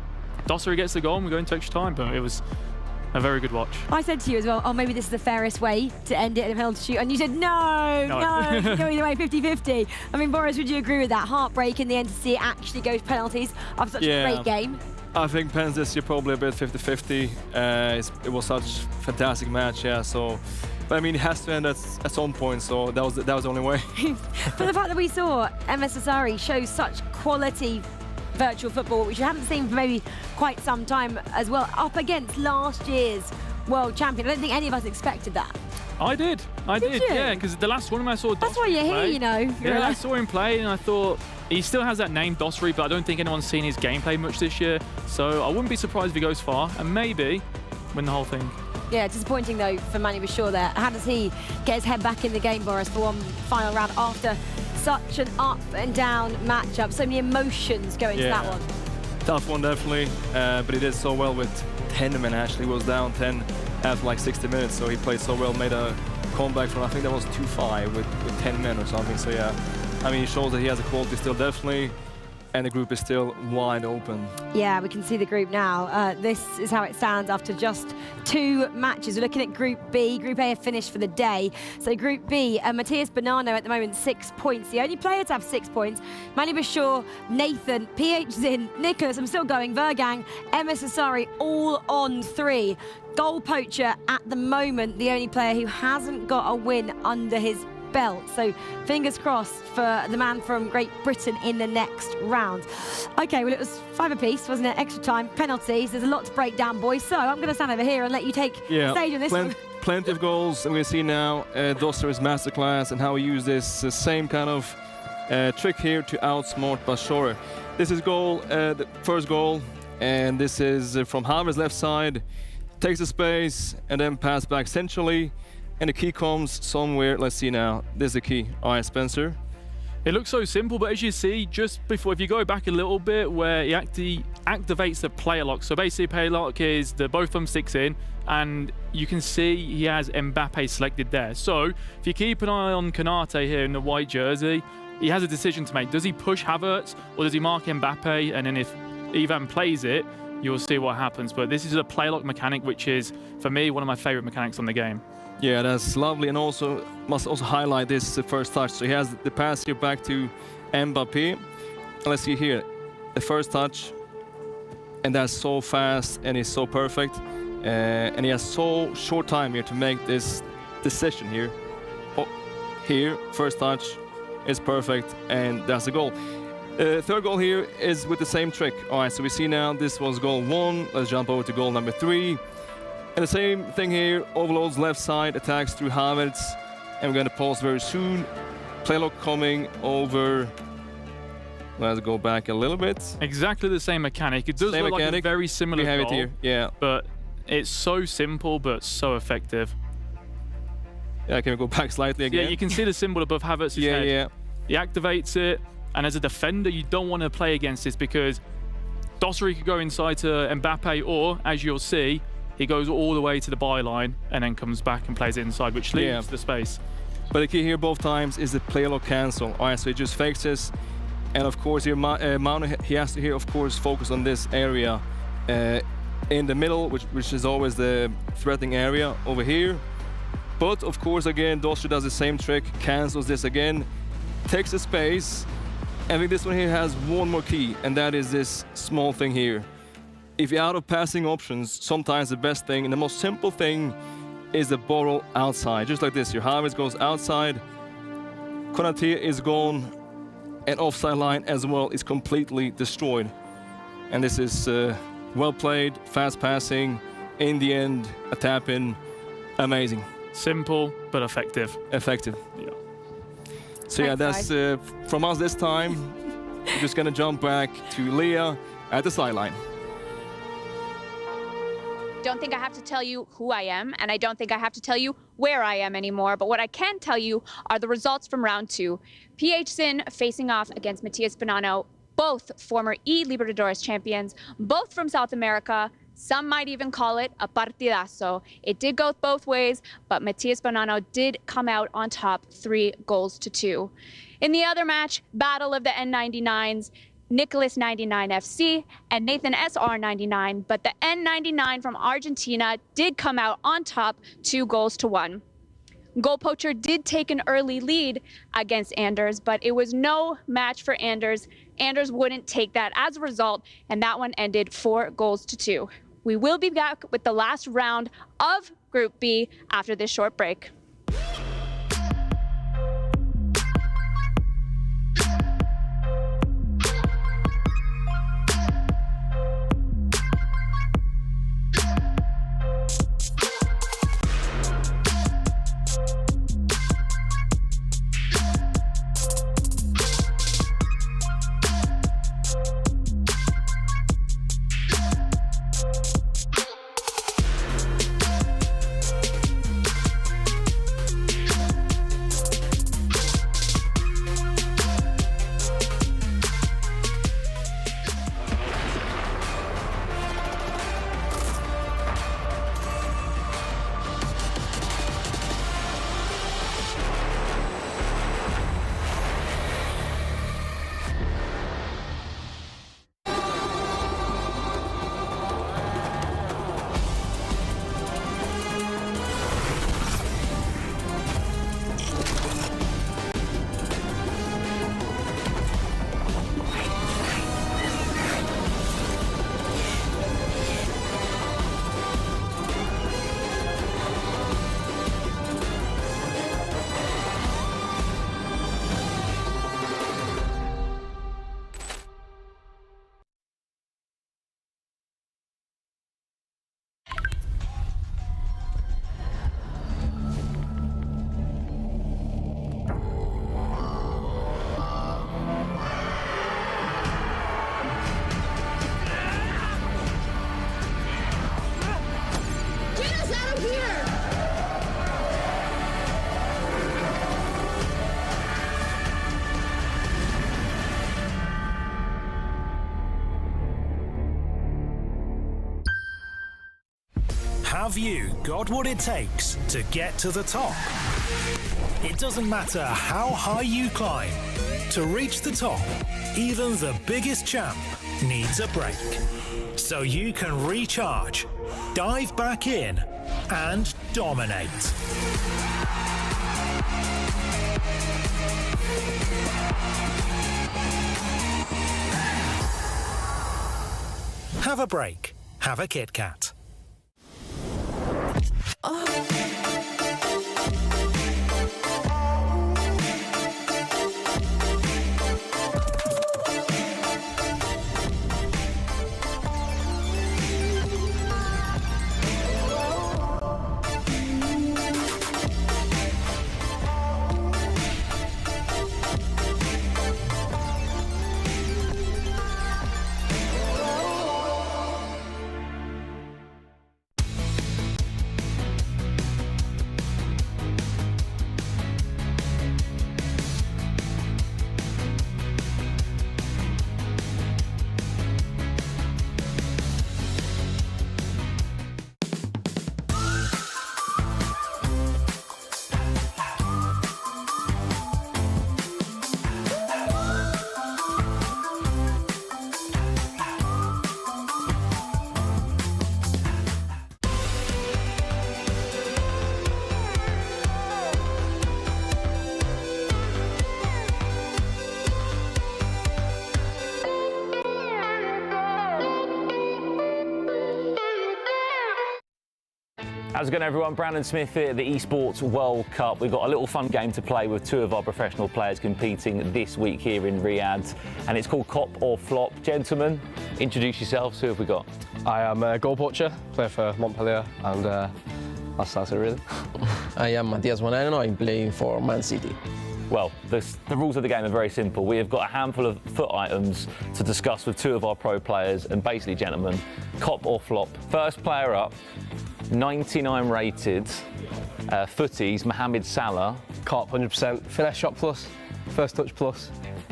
Dossary gets the goal, and we're going to extra time. But it was a very good watch. I said to you as well, oh, maybe this is the fairest way to end it in a penalty shoot, and you said no, go either way, 50-50. I mean, Boris, would you agree with that? Heartbreak in the end to see it actually go to penalties after such a great game. I think penalties this year probably a bit 50-50. It was such a fantastic match, yeah. So, but I mean, it has to end at some point. So that was the only way. But the fact that we saw MS Asari show such quality virtual football, which you haven't seen for maybe quite some time as well, up against last year's world champion. I don't think any of us expected that. I did, yeah, because the last one I saw. That's why you're here, you know. Yeah, I saw him play, and I thought he still has that name, Dossary, but I don't think anyone's seen his gameplay much this year. So I wouldn't be surprised if he goes far and maybe win the whole thing. Yeah, disappointing though for Manny Bashore there. How does he get his head back in the game, Boris, for one final round after such an up and down matchup? So many emotions going to that one. Tough one, definitely. But he did so well with 10 men. Actually, was down 10 after like 60 minutes. So he played so well, made a comeback from, I think that was 2-5 with 10 men or something. So yeah, I mean, it shows that he has a quality still, definitely. And the group is still wide open. Yeah, we can see the group now. This is how it stands after just 2 matches. We're looking at Group B. Group A have finished for the day. So Group B, Matthias Bonanno at the moment, 6 points. The only player to have 6 points. Manny Bashore, Nathan, PH Zin, Nicholas, I'm still going, Vergang, MS Asari, all on 3. Goal poacher at the moment, the only player who hasn't got a win under his belt. So fingers crossed for the man from Great Britain in the next round. Okay, well, it was 5 apiece, wasn't it? Extra time, penalties. There's a lot to break down, boys. So I'm going to stand over here and let you take the stage on this one. Plenty of goals. And we see now Dosser's masterclass and how he used this same kind of trick here to outsmart Bashore. This is goal, the first goal, and this is from Haver's left side. Takes the space and then pass back centrally. And the key comes somewhere. Let's see now. There's the key. All right, Spencer. It looks so simple, but as you see, just before, if you go back a little bit, where he activates the player lock. So basically, player lock is both thumbsticks in, and you can see he has Mbappe selected there. So if you keep an eye on Kanate here in the white jersey, he has a decision to make. Does he push Havertz or does he mark Mbappe? And then if Ivan plays it, you'll see what happens. But this is a player lock mechanic, which is, for me, one of my favorite mechanics on the game. Yeah, that's lovely, and also must also highlight this first touch. So he has the pass here back to Mbappe. Let's see here, the first touch, and that's so fast and it's so perfect, and he has so short time here to make this decision here. Oh, here, first touch is perfect, and that's the goal. Third goal here is with the same trick. All right, so we see now this was goal 1. Let's jump over to goal number 3. And the same thing here, overloads left side, attacks through Havertz, and we're going to pause very soon. Playlock coming over. Let's go back a little bit. Exactly the same mechanic. It does look like a very similar goal. We have it here, yeah. But it's so simple, but so effective. Yeah, can we go back slightly again? Yeah, you can see the symbol above Havertz's head. Yeah. He activates it, and as a defender, you don't want to play against this because Dossary could go inside to Mbappe, or, as you'll see, he goes all the way to the byline and then comes back and plays it inside, which leaves the space. But the key here both times is the play lock cancel. All right, so he just fakes this. And of course here, Maru, he has to here, of course, focus on this area in the middle, which is always the threatening area over here. But of course, again, Dostra does the same trick, cancels this again, takes the space. I think this one here has one more key, and that is this small thing here. If you're out of passing options, sometimes the best thing and the most simple thing is the bottle outside. Just like this, your harvest goes outside, Konaté is gone, and offside line as well is completely destroyed. And this is well played, fast passing, in the end, a tap in, amazing. Simple, but effective. Effective. Yeah. So yeah, that's from us this time. We're just gonna jump back to Leah at the sideline. Don't think I have to tell you who I am, and I don't think I have to tell you where I am anymore, but what I can tell you are the results from round 2. PH Sin facing off against Matias Bonanno, both former E Libertadores champions, both from South America. Some might even call it a partidazo. It did go both ways, but Matias Bonanno did come out on top 3-2. In the other match, battle of the N99s, Nicholas 99 FC and Nathan SR 99, but the N99 from Argentina did come out on top 2-1. Goal Poacher did take an early lead against Anders, but it was no match for Anders. Anders wouldn't take that as a result, and that one ended 4-2. We will be back with the last round of Group B after this short break. Have you got what it takes to get to the top? It doesn't matter how high you climb. To reach the top, even the biggest champ needs a break. So you can recharge, dive back in, and dominate. Have a break. Have a Kit Kat. How's it going, everyone? Brandon Smith here at the Esports World Cup. We've got a little fun game to play with two of our professional players competing this week here in Riyadh, and it's called Cop or Flop. Gentlemen, introduce yourselves. Who have we got? I am a goal poacher, play for Montpellier, and that's it really. I am Matías Bonano, I'm playing for Man City. Well, the rules of the game are very simple. We have got a handful of foot items to discuss with two of our pro players, and basically, gentlemen, cop or flop. First player up, 99 rated footies, Mohamed Salah. Cop, 100%. Finesse shot plus, first touch plus.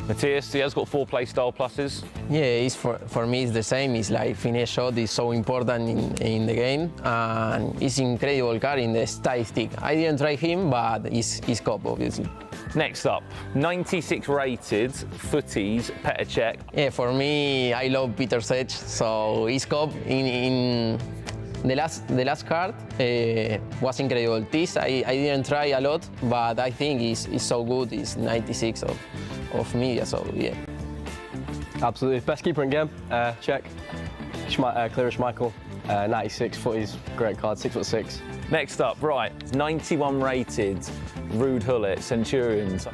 Matthias, he has got 4 play style pluses. Yeah, it's for me it's the same. It's like finesse shot is so important in the game, and it's incredible card in the statistic. I didn't try him, but it's cop obviously. Next up, 96 rated footies, Petr Cech. Yeah, for me I love Peter Cech, so it's cop in the last card was incredible. This I didn't try a lot, but I think it's so good. It's 96 of media, so yeah. Absolutely, best keeper in game, Cech. Clear Schmeichel, 96 footies, great card, 6'6". Next up, right, 91 rated Ruud Gullit, Centurions.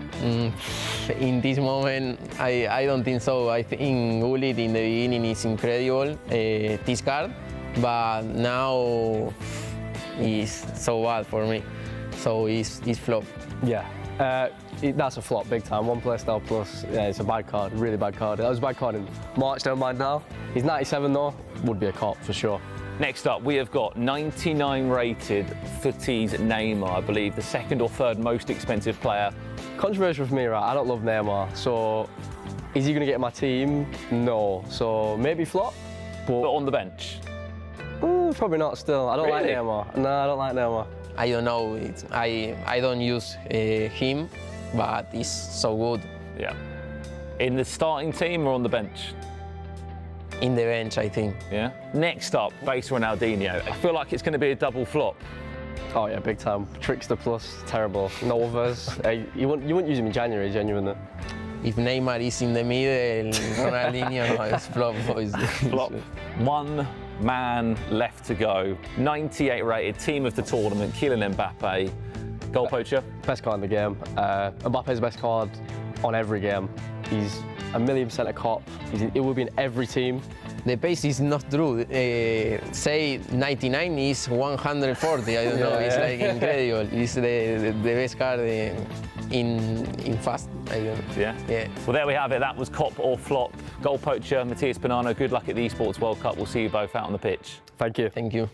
In this moment, I don't think so. I think Gullit in the beginning is incredible, this card, but now it's so bad for me. So it's flop. Yeah, that's a flop big time. 1 playstyle plus, yeah, it's a bad card, really bad card. That was a bad card in March, don't mind now. He's 97 though, would be a cop for sure. Next up, we have got 99 rated footies Neymar, I believe, the second or third most expensive player. Controversial for me, right? I don't love Neymar, so is he going to get in my team? No, so maybe flop. But on the bench? Probably not still. I don't like Neymar. No, I don't like Neymar. I don't know. I don't use him, but he's so good. Yeah. In the starting team or on the bench? In the bench, I think. Yeah. Next up, base Ronaldinho. I feel like it's going to be a double flop. Oh yeah, big time. Trickster plus, terrible. Novas. You wouldn't use him in January, genuinely. If Neymar is in the middle, Ronaldinho is flop. Flop. 1 man left to go. 98 rated team of the tournament, Kylian Mbappe. Goal poacher. Best card in the game. Mbappe's best card on every game. He's 1,000,000% a cop. It will be in every team. The pace is not true. Say 99 is 140. I don't know. It's like incredible. It's the best card in fast. I don't know. Yeah. Yeah. Well, there we have it. That was cop or flop. Goal poacher, Matías Bonano. Good luck at the Esports World Cup. We'll see you both out on the pitch. Thank you. Thank you.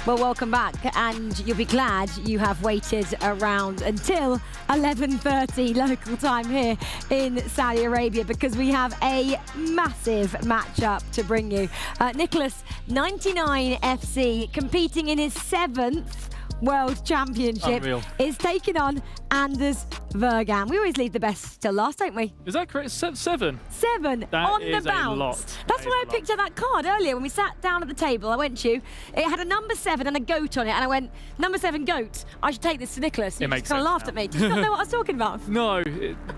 Well, welcome back, and you'll be glad you have waited around until 11:30 local time here in Saudi Arabia, because we have a massive matchup to bring you. Nicholas, 99 FC, competing in his 7th World Championship, is taking on Anders Vergan. We always leave the best till last, don't we? Is that correct? 7? 7 that on is the bounce. A lot. That's why I picked up that card earlier when we sat down at the table. I went to you. It had a number 7 and a goat on it, and I went, number 7 goat. I should take this to Nicholas. It makes kind of sense laughed now. at me. Did you not know what I was talking about? No,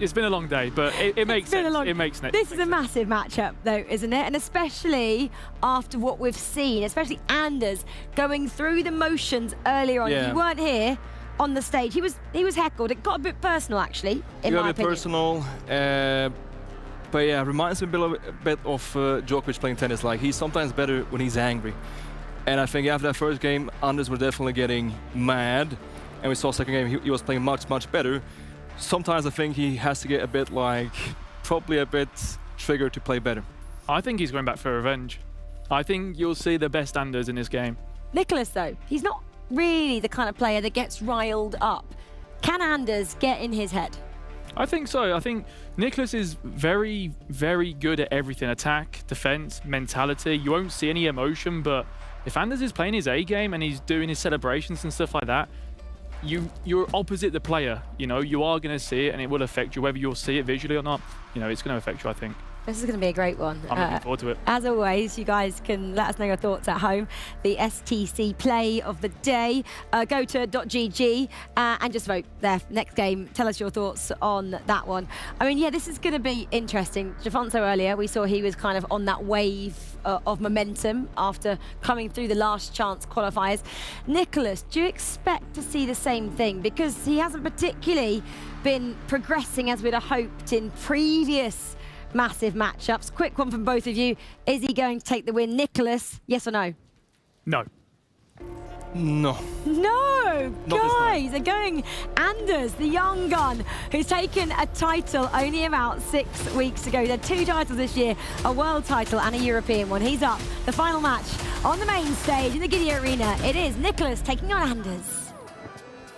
it's been a long day, but it makes sense. It makes sense. This is a massive matchup, though, isn't it? And especially after what we've seen, especially Anders going through the motions earlier on. Yeah. You weren't here on the stage. He was heckled. It got a bit personal, actually, in my opinion. A bit personal, but yeah, reminds me a bit of Djokovic playing tennis. Like, he's sometimes better when he's angry. And I think after that first game, Anders was definitely getting mad. And we saw second game, he was playing much, much better. Sometimes I think he has to get a bit, like, probably a bit triggered to play better. I think he's going back for revenge. I think you'll see the best Anders in this game. Nicholas, though, he's not really the kind of player that gets riled up. Can Anders get in his head? I think so. I think Nicholas is very, very good at everything. Attack, defense, mentality. You won't see any emotion, but if Anders is playing his A game and he's doing his celebrations and stuff like that, you're opposite the player. You know, you are going to see it, and it will affect you whether you'll see it visually or not. You know, it's going to affect you, I think. This is going to be a great one. I'm looking forward to it. As always, you guys can let us know your thoughts at home. The STC play of the day. Go to .gg and just vote there. Next game, tell us your thoughts on that one. I mean, yeah, this is going to be interesting. Jafonso earlier, we saw he was kind of on that wave of momentum after coming through the last chance qualifiers. Nicholas, do you expect to see the same thing? Because he hasn't particularly been progressing as we'd have hoped in previous massive matchups. Quick one from both of you. Is he going to take the win? Nicholas, yes or no? No. No. No! Guys are going Anders, the young gun, who's taken a title only about 6 weeks ago. He had 2 titles this year, a world title and a European one. He's up. The final match on the main stage in the Giddy Arena. It is Nicholas taking on Anders.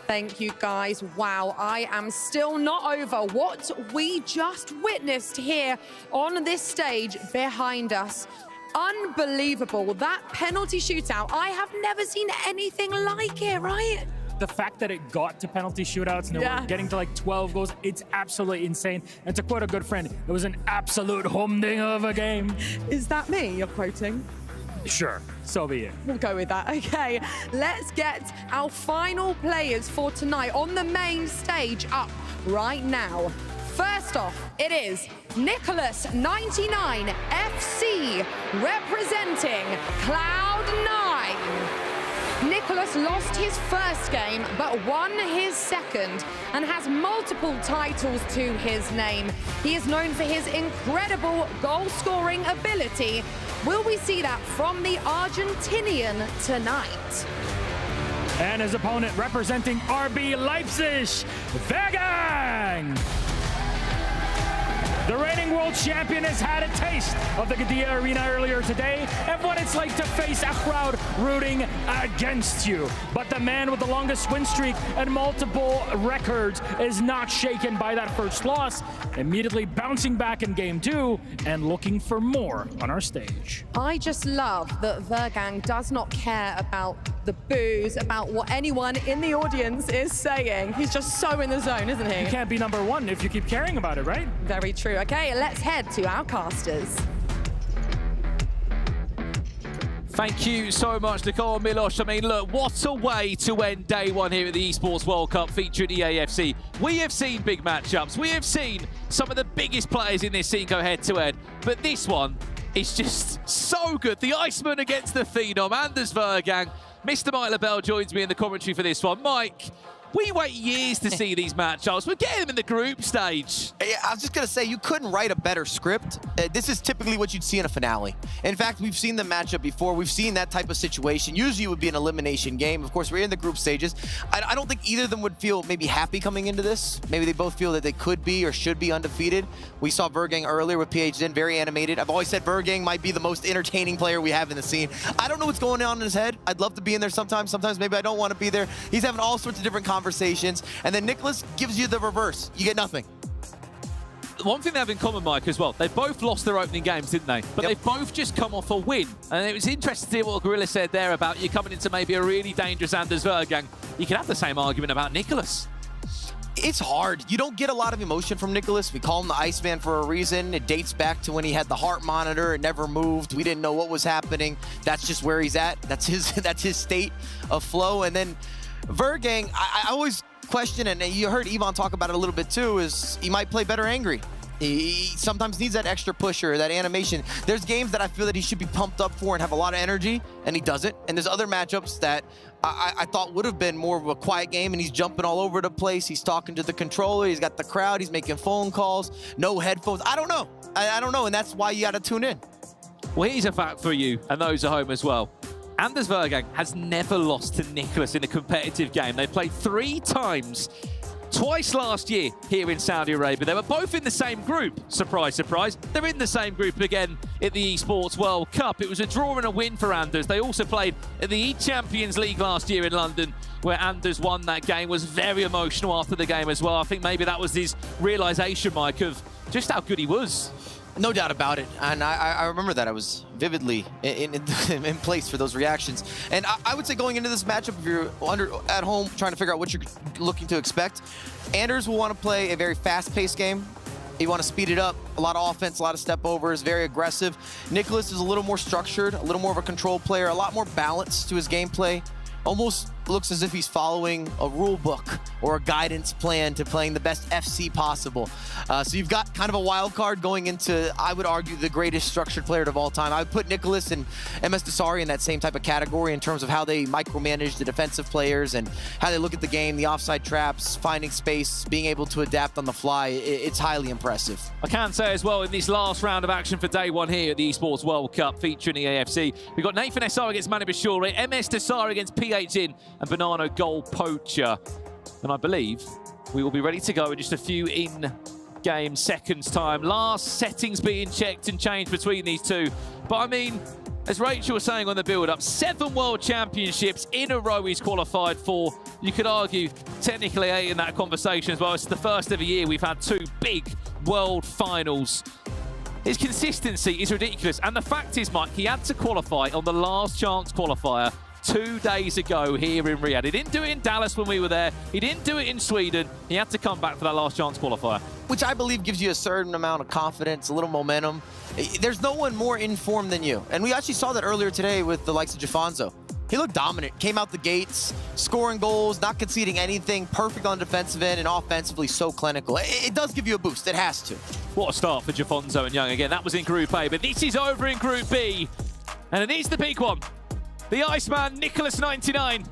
Thank you, guys. Wow, I am still not over what we just witnessed here on this stage behind us. Unbelievable. That penalty shootout, I have never seen anything like it, right? The fact that it got to penalty shootouts and we're getting to like 12 goals, it's absolutely insane. And to quote a good friend, it was an absolute humding of a game. Is that me you're quoting? Sure, so be it. We'll go with that. Okay, let's get our final players for tonight on the main stage up right now. First off, it is Nicholas 99 FC representing Cloud9. Nicholas lost his first game but won his second and has multiple titles to his name. He is known for his incredible goal-scoring ability. Will we see that from the Argentinian tonight? And his opponent representing RB Leipzig, Vegang. The reigning world champion has had a taste of the Giddy Arena earlier today and what it's like to face a crowd rooting against you. But the man with the longest win streak and multiple records is not shaken by that first loss, immediately bouncing back in game 2 and looking for more on our stage. I just love that Vegang does not care about the boos, about what anyone in the audience is saying. He's just so in the zone, isn't he? You can't be number 1 if you keep caring about it, right? Very true. Okay, let's head to our casters. Thank you so much, Nicole and Milos. I mean, look, what a way to end day 1 here at the Esports World Cup featuring EAFC. We have seen big matchups. We have seen some of the biggest players in this scene go head-to-head. But this one is just so good. The Iceman against the Phenom, Anders Vegang. Mr. Mike LaBelle joins me in the commentary for this one. Mike, we wait years to see these matchups. We're getting them in the group stage. Yeah, I was just going to say, you couldn't write a better script. This is typically what you'd see in a finale. In fact, we've seen the matchup before. We've seen that type of situation. Usually it would be an elimination game. Of course, we're in the group stages. I don't think either of them would feel maybe happy coming into this. Maybe they both feel that they could be or should be undefeated. We saw Vegang earlier with PhD, very animated. I've always said Vegang might be the most entertaining player we have in the scene. I don't know what's going on in his head. I'd love to be in there sometimes. Sometimes maybe I don't want to be there. He's having all sorts of different conversations. And then Nicholas gives you the reverse. You get nothing. One thing they have in common, Mike, as well, they both lost their opening games, didn't they? But they've both just come off a win. And it was interesting to hear what Gorilla said there about you coming into maybe a really dangerous Anders Vegang. You could have the same argument about Nicholas. It's hard. You don't get a lot of emotion from Nicholas. We call him the Iceman for a reason. It dates back to when he had the heart monitor. It never moved. We didn't know what was happening. That's just where he's at. That's his state of flow. And then Vegang, I always question, and you heard Yvonne talk about it a little bit too, is he might play better angry. He sometimes needs that extra pusher, that animation. There's games that I feel that he should be pumped up for and have a lot of energy, and he doesn't. And there's other matchups that I thought would have been more of a quiet game, and he's jumping all over the place. He's talking to the controller. He's got the crowd. He's making phone calls. No headphones. I don't know. I don't know, and that's why you got to tune in. Well, here's a fact for you and those at home as well. Anders Vegang has never lost to Nicholas in a competitive game. They played 3 times. Twice last year here in Saudi Arabia. They were both in the same group. Surprise, surprise. They're in the same group again at the Esports World Cup. It was a draw and a win for Anders. They also played in the Champions League last year in London, where Anders won that game. Was very emotional after the game as well. I think maybe that was his realization, Mike, of just how good he was. No doubt about it, and I remember that. I was vividly in place for those reactions. And I would say going into this matchup, if you're at home trying to figure out what you're looking to expect, Anders will want to play a very fast-paced game. You want to speed it up, a lot of offense, a lot of step overs, very aggressive. Nicholas is a little more structured, a little more of a control player, a lot more balance to his gameplay. Almost looks as if he's following a rule book or a guidance plan to playing the best FC possible. So you've got kind of a wild card going into, I would argue, the greatest structured player of all time. I would put Nicholas and MS Desari in that same type of category in terms of how they micromanage the defensive players and how they look at the game, the offside traps, finding space, being able to adapt on the fly. It's highly impressive. I can say as well, in this last round of action for day one here at the Esports World Cup featuring EAFC, we've got Nathan SR against Manu Bashore, MS Desari against PHN, and Banana Goal Poacher. And I believe we will be ready to go in just a few in-game seconds time. Last settings being checked and changed between these two. But I mean, as Rachel was saying on the build-up, 7 World Championships in a row he's qualified for. You could argue technically 8 in that conversation as well. It's the first of a year we've had 2 big World Finals. His consistency is ridiculous. And the fact is, Mike, he had to qualify on the last chance qualifier 2 days ago here in Riyadh. He didn't do it in Dallas when we were there. He didn't do it in Sweden. He had to come back for that last chance qualifier. Which I believe gives you a certain amount of confidence, a little momentum. There's no one more informed than you. And we actually saw that earlier today with the likes of Jafonzo. He looked dominant, came out the gates, scoring goals, not conceding anything, perfect on the defensive end, and offensively so clinical. It does give you a boost, it has to. What a start for Jafonzo and Young. Again, that was in Group A, but this is over in Group B. And it is the big one. The Iceman, Nicholas 99,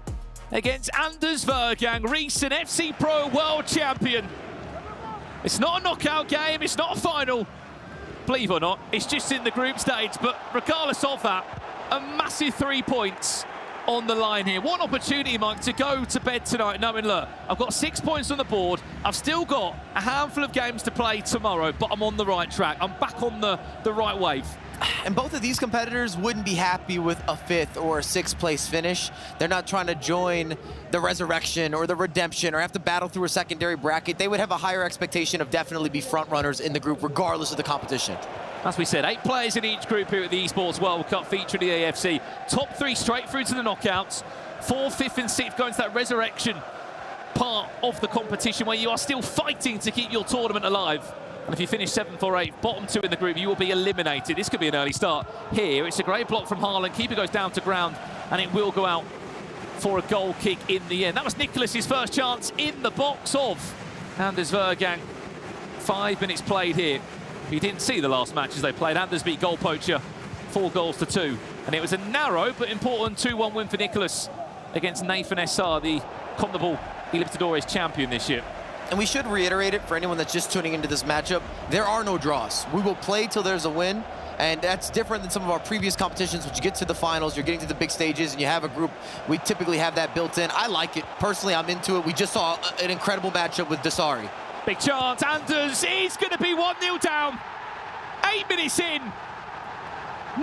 against Anders Vergang, recent FC Pro World Champion. It's not a knockout game, it's not a final. Believe it or not, it's just in the group stage, but regardless of that, a massive 3 points on the line here. What an opportunity, Mike, to go to bed tonight knowing, look, I've got 6 points on the board, I've still got a handful of games to play tomorrow, but I'm on the right track. I'm back on the right wave. And both of these competitors wouldn't be happy with a 5th or a 6th place finish. They're not trying to join the resurrection or the redemption or have to battle through a secondary bracket. They would have a higher expectation of definitely be front runners in the group regardless of the competition. As we said, 8 players in each group here at the Esports World Cup featuring the EAFC. Top 3 straight through to the knockouts. 4th, 5th and 6th going to that resurrection part of the competition where you are still fighting to keep your tournament alive. And if you finish 7th or 8th, bottom 2 in the group, you will be eliminated. This could be an early start here. It's a great block from Haaland. Keeper goes down to ground, and it will go out for a goal kick in the end. That was Nicholas's first chance in the box of Anders Vergang. 5 minutes played here. You didn't see the last matches they played. Anders beat Goal Poacher 4 goals to 2. And it was a narrow but important 2-1 win for Nicholas against Nathan SR, the CONMEBOL Libertadores champion this year. And we should reiterate it for anyone that's just tuning into this matchup. There are no draws. We will play till there's a win. And that's different than some of our previous competitions, which you get to the finals, you're getting to the big stages, and you have a group. We typically have that built in. I like it. Personally, I'm into it. We just saw an incredible matchup with Desari. Big chance. Anders is going to be 1-0 down. 8 minutes in.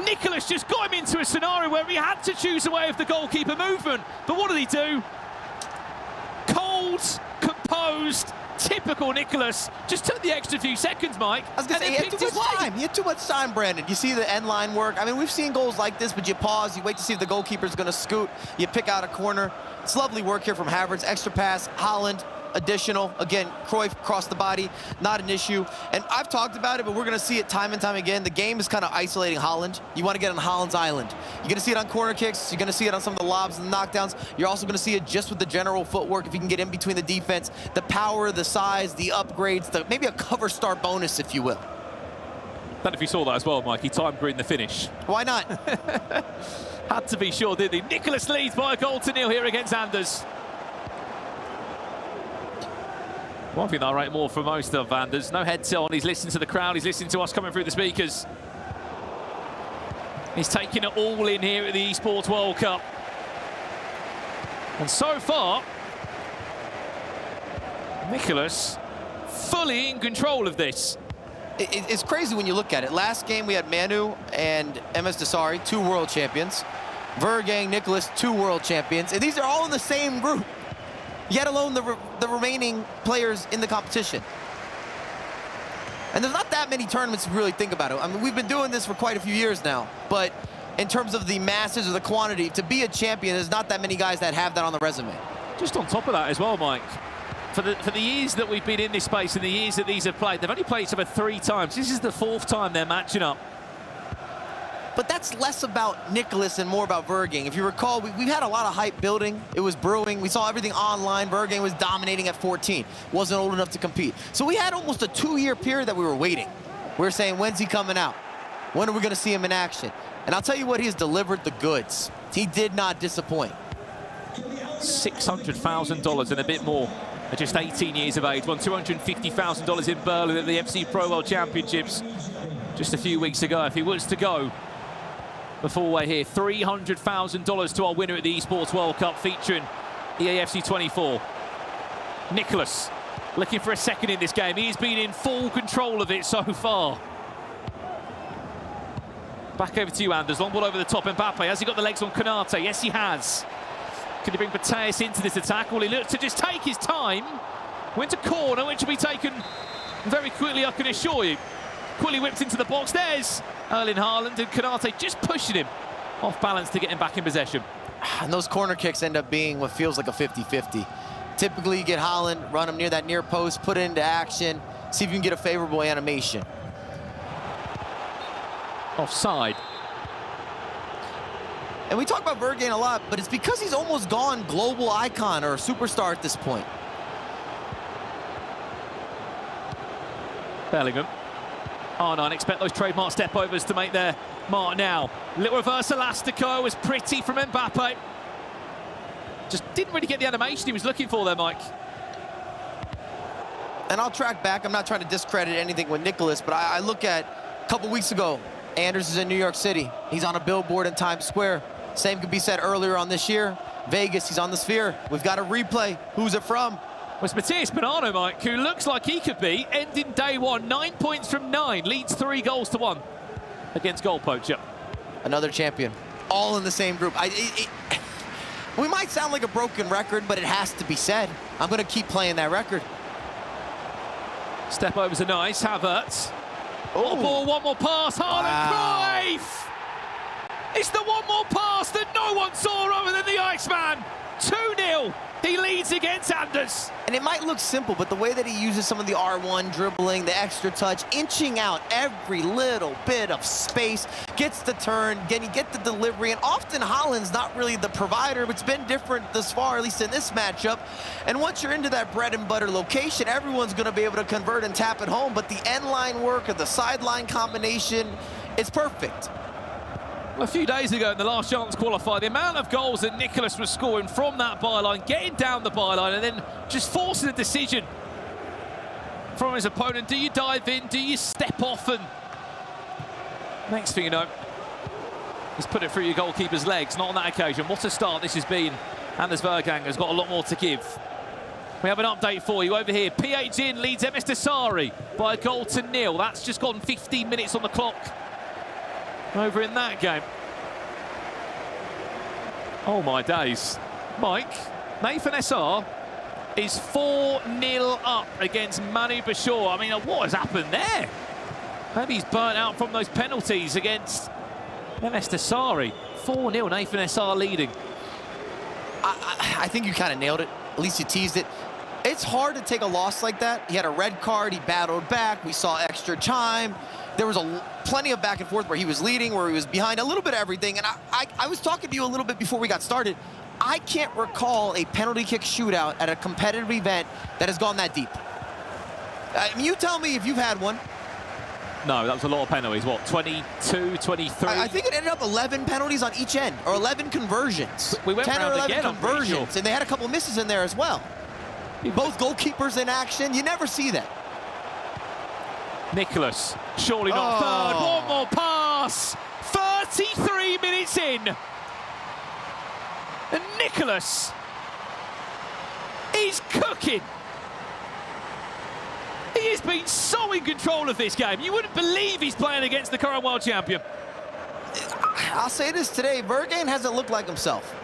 Nicholas just got him into a scenario where he had to choose a way of the goalkeeper movement. But what did he do? Cold, composed, typical Nicholas. Just took the extra few seconds, Mike. I was going to say, he had too much time. He had too much time, Brandon. You see the end line work. I mean, we've seen goals like this, but you pause, you wait to see if the goalkeeper's going to scoot, you pick out a corner. It's lovely work here from Havertz. Extra pass, Haaland, additional. Again, Cruyff across the body, not an issue. And I've talked about it, but we're going to see it time and time again. The game is kind of isolating Haaland. You want to get on Haaland's island. You're going to see it on corner kicks. You're going to see it on some of the lobs and the knockdowns. You're also going to see it just with the general footwork if you can get in between the defense, the power, the size, the upgrades, maybe a cover star bonus, if you will. I don't know if you saw that as well, Mike. He timed green the finish. Why not? Had to be sure, didn't he? Nicholas leads by a goal to 0 here against Anders. One thing that I rate more for most of Anders, no headset on, he's listening to the crowd, he's listening to us coming through the speakers. He's taking it all in here at the Esports World Cup. And so far, Nicholas fully in control of this. It's crazy when you look at it. Last game we had Manu and MS Desari, 2 world champions. Vergang, Nicholas, 2 world champions. And these are all in the same group, yet alone the remaining players in the competition. And there's not that many tournaments if you really think about it. I mean, we've been doing this for quite a few years now, but in terms of the masses or the quantity, to be a champion, there's not that many guys that have that on the resume. Just on top of that as well, Mike, for the years that we've been in this space and the years that these have played, they've only played each other 3 times. This is the 4th time they're matching up. But that's less about Nicholas and more about Vergang. If you recall, we've had a lot of hype building. It was brewing. We saw everything online. Vergang was dominating at 14. Wasn't old enough to compete. So we had almost a 2-year period that we were waiting. We were saying, when's he coming out? When are we going to see him in action? And I'll tell you what, he has delivered the goods. He did not disappoint. $600,000 and a bit more at just 18 years of age. Won $250,000 in Berlin at the FC Pro World Championships just a few weeks ago. If he was to go before we're here, $300,000 to our winner at the Esports World Cup featuring EAFC 24. Nicholas looking for a second in this game. He's been in full control of it so far. Back over to you, Anders. Long ball over the top. Mbappe, has he got the legs on Konate? Yes, he has. Can he bring Mateus into this attack? Well, he looks to just take his time. Went to corner, which will be taken very quickly, I can assure you. Quickly whipped into the box. There's Erling Haaland, and Konate just pushing him off balance to get him back in possession. And those corner kicks end up being what feels like a 50-50. Typically, you get Haaland, run him near that near post, put it into action, see if you can get a favorable animation. Offside. And we talk about Vergang a lot, but it's because he's almost gone global icon or superstar at this point. Bellingham. Oh no, and expect those trademark step overs to make their mark now. Little reverse elastico was pretty from Mbappe. Just didn't really get the animation he was looking for there, Mike. And I'll track back. I'm not trying to discredit anything with Nicholas, but I look at a couple weeks ago, Anders is in New York City. He's on a billboard in Times Square. Same could be said earlier on this year. Vegas, he's on the Sphere. We've got a replay. Who's it from? Well, it's Matías Bonanno, Mike, who looks like he could be ending day 1. 9 points from 9, leads 3 goals to 1 against Goal Poacher. Another champion, all in the same group. We might sound like a broken record, but it has to be said. I'm going to keep playing that record. Step overs are nice. Havertz. Oh, ball, one more pass. Haaland, Cruyff! It's the one more pass that no one saw other than the Iceman. 2-0. He leads against Anders. And it might look simple, but the way that he uses some of the R1 dribbling, the extra touch, inching out every little bit of space, gets the turn, get the delivery, and often Haaland's not really the provider, but it's been different thus far, at least in this matchup. And once you're into that bread and butter location, everyone's going to be able to convert and tap it home, but the end line work or the sideline combination is perfect. A few days ago in the last chance qualifier, the amount of goals that Nicholas was scoring from that byline, getting down the byline and then just forcing a decision from his opponent. Do you dive in? Do you step off? And next thing you know, he's put it through your goalkeeper's legs. Not on that occasion. What a start this has been. Anders Vergang has got a lot more to give. We have an update for you over here. PH in leads MS Desari by a goal to 0. That's just gone 15 minutes on the clock over in that game. Oh my days. Mike, Nathan SR is 4-0 up against Manu Bashir. I mean, what has happened there? Maybe he's burnt out from those penalties against MS Desari. 4-0, Nathan SR leading. I think you kind of nailed it. At least you teased it. It's hard to take a loss like that. He had a red card, he battled back, we saw extra time. There was plenty of back and forth where he was leading, where he was behind, a little bit of everything. And I was talking to you a little bit before we got started. I can't recall a penalty kick shootout at a competitive event that has gone that deep. I mean, you tell me if you've had one. No, that was a lot of penalties. What, 22, 23? I think it ended up 11 penalties on each end, or 11 conversions. We went 10 or 11 again, conversions, sure. and they had a couple misses in there as well. Both goalkeepers in action. You never see that. Nicholas, surely not third. One more pass. 33 minutes in. And Nicholas is cooking. He has been so in control of this game. You wouldn't believe he's playing against the current world champion. I'll say this today, Vergang hasn't looked like himself.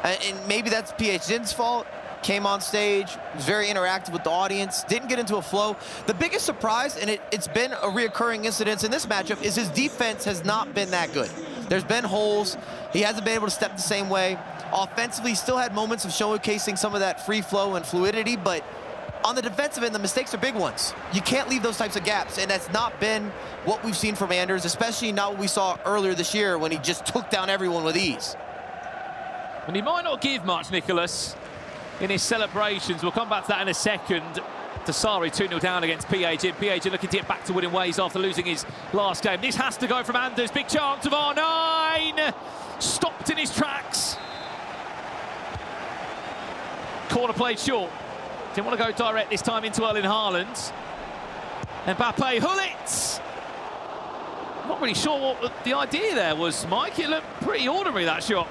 And maybe that's PH Jin's fault. came on stage, was very interactive with the audience, didn't get into a flow. The biggest surprise, and it's been a reoccurring incident in this matchup, is his defense has not been that good. There's been holes. He hasn't been able to step the same way. Offensively, he still had moments of showcasing some of that free flow and fluidity, but on the defensive end, the mistakes are big ones. You can't leave those types of gaps, and that's not been what we've seen from Anders, especially not what we saw earlier this year when he just took down everyone with ease. And he might not give much, Nicholas, in his celebrations. We'll come back to that in a second. Dasari 2-0 down against PAG. PAG looking to get back to winning ways after losing his last game. This has to go from Anders. Big chance of R9. Stopped in his tracks. Corner played short. Didn't want to go direct this time into Erling Haaland. Mbappe, Hullits! Not really sure what the idea there was, Mike. It looked pretty ordinary, that shot.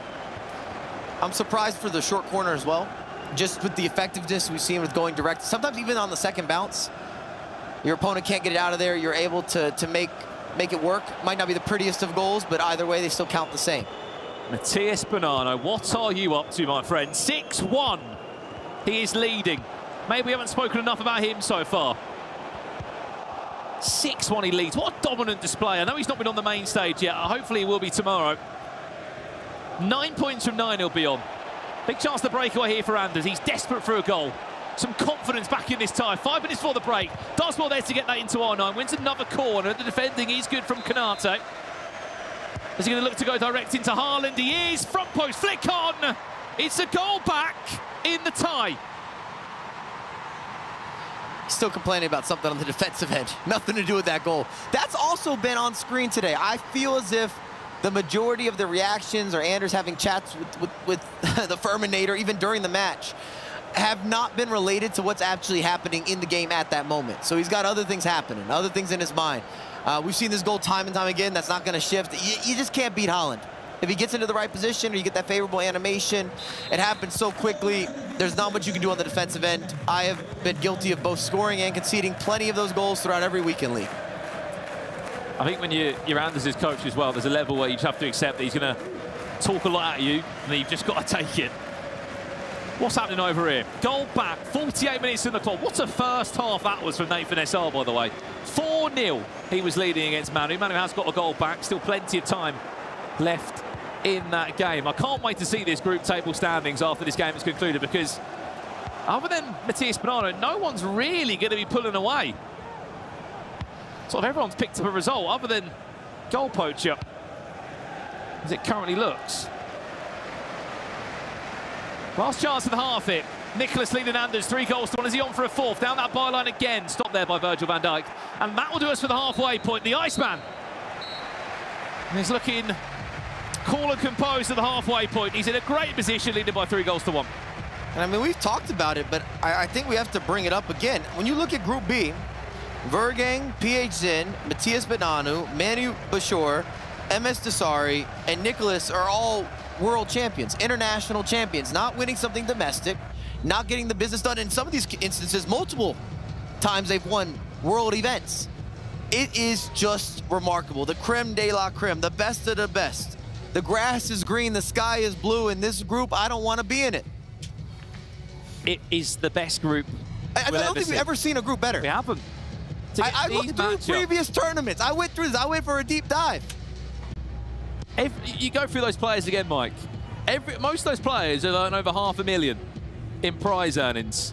I'm surprised for the short corner as well. Just with the effectiveness we've seen with going direct. Sometimes even on the second bounce, your opponent can't get it out of there. You're able to make it work. Might not be the prettiest of goals, but either way, they still count the same. Matthias Bonanno, what are you up to, my friend? 6-1. He is leading. Maybe we haven't spoken enough about him so far. 6-1 he leads. What a dominant display. I know he's not been on the main stage yet. Hopefully he will be tomorrow. 9 points from 9 he'll be on. Big chance to breakaway here for Anders. He's desperate for a goal. Some confidence back in this tie. 5 minutes for the break. Does well there to get that into R9. Wins another corner. The defending is good from Kanate. Is he going to look to go direct into Haaland? He is. Front post, flick on. It's a goal back in the tie. Still complaining about something on the defensive end. Nothing to do with that goal. That's also been on screen today. I feel as if the majority of the reactions, or Anders having chats with the Furminator, even during the match, have not been related to what's actually happening in the game at that moment. So he's got other things happening, other things in his mind. We've seen this goal time and time again. That's not going to shift. You just can't beat Haaland. If he gets into the right position or you get that favorable animation, it happens so quickly. There's not much you can do on the defensive end. I have been guilty of both scoring and conceding plenty of those goals throughout every weekend league. I think when you're Anders' coach as well, there's a level where you just have to accept that he's going to talk a lot at you, and you've just got to take it. What's happening over here? Goal back, 48 minutes in the clock. What a first half that was from Nathan SR, by the way. 4-0 he was leading against Maru. Maru has got a goal back, still plenty of time left in that game. I can't wait to see this group table standings after this game is concluded, because other than Matthias Bonanno, no one's really going to be pulling away. Sort of everyone's picked up a result other than goal poacher, as it currently looks. Last chance of the half it. Nicholas leading Anders, 3 goals to 1. Is he on for a fourth? Down that byline again. Stopped there by Virgil van Dijk. And that will do us for the halfway point. The Iceman. And he's looking cool and composed at the halfway point. He's in a great position, leading by 3 goals to 1. And I mean, we've talked about it, but I think we have to bring it up again. When you look at Group B, Vergang, PH Zin, Matthias Bonanno, Manu Bashor, MS Dasari, and Nicholas are all world champions, international champions, not winning something domestic, not getting the business done. In some of these instances, multiple times they've won world events. It is just remarkable. The creme de la creme, the best of the best. The grass is green, the sky is blue. In this group, I don't want to be in it. It is the best group I don't think we've ever seen a group better. We haven't. I looked through previous tournaments. I went through this. I went for a deep dive. You go through those players again, Mike. Most of those players have earned over $500,000 in prize earnings.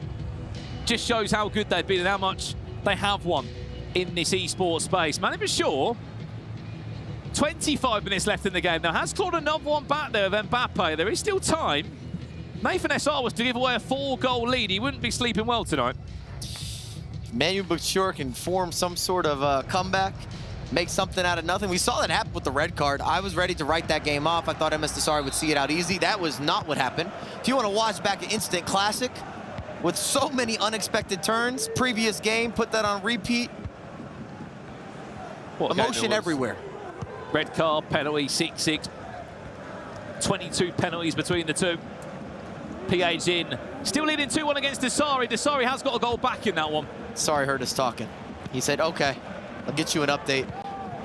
Just shows how good they've been and how much they have won in this esports space. Manu Bashor, 25 minutes left in the game now. Has clawed another one back there with Mbappe. There is still time. Nathan SR was to give away a 4-goal lead. He wouldn't be sleeping well tonight. Manu Bashor can form some sort of comeback, make something out of nothing. We saw that happen with the red card. I was ready to write that game off. I thought MS Dasari would see it out easy. That was not what happened. If you want to watch back an instant classic with so many unexpected turns, previous game, put that on repeat. Emotion everywhere. Red card, penalty, 6-6. 22 penalties between the two. PA's in. Still leading 2-1 against Dasari. Dasari has got a goal back in that one. Sorry, heard us talking. He said, okay, I'll get you an update.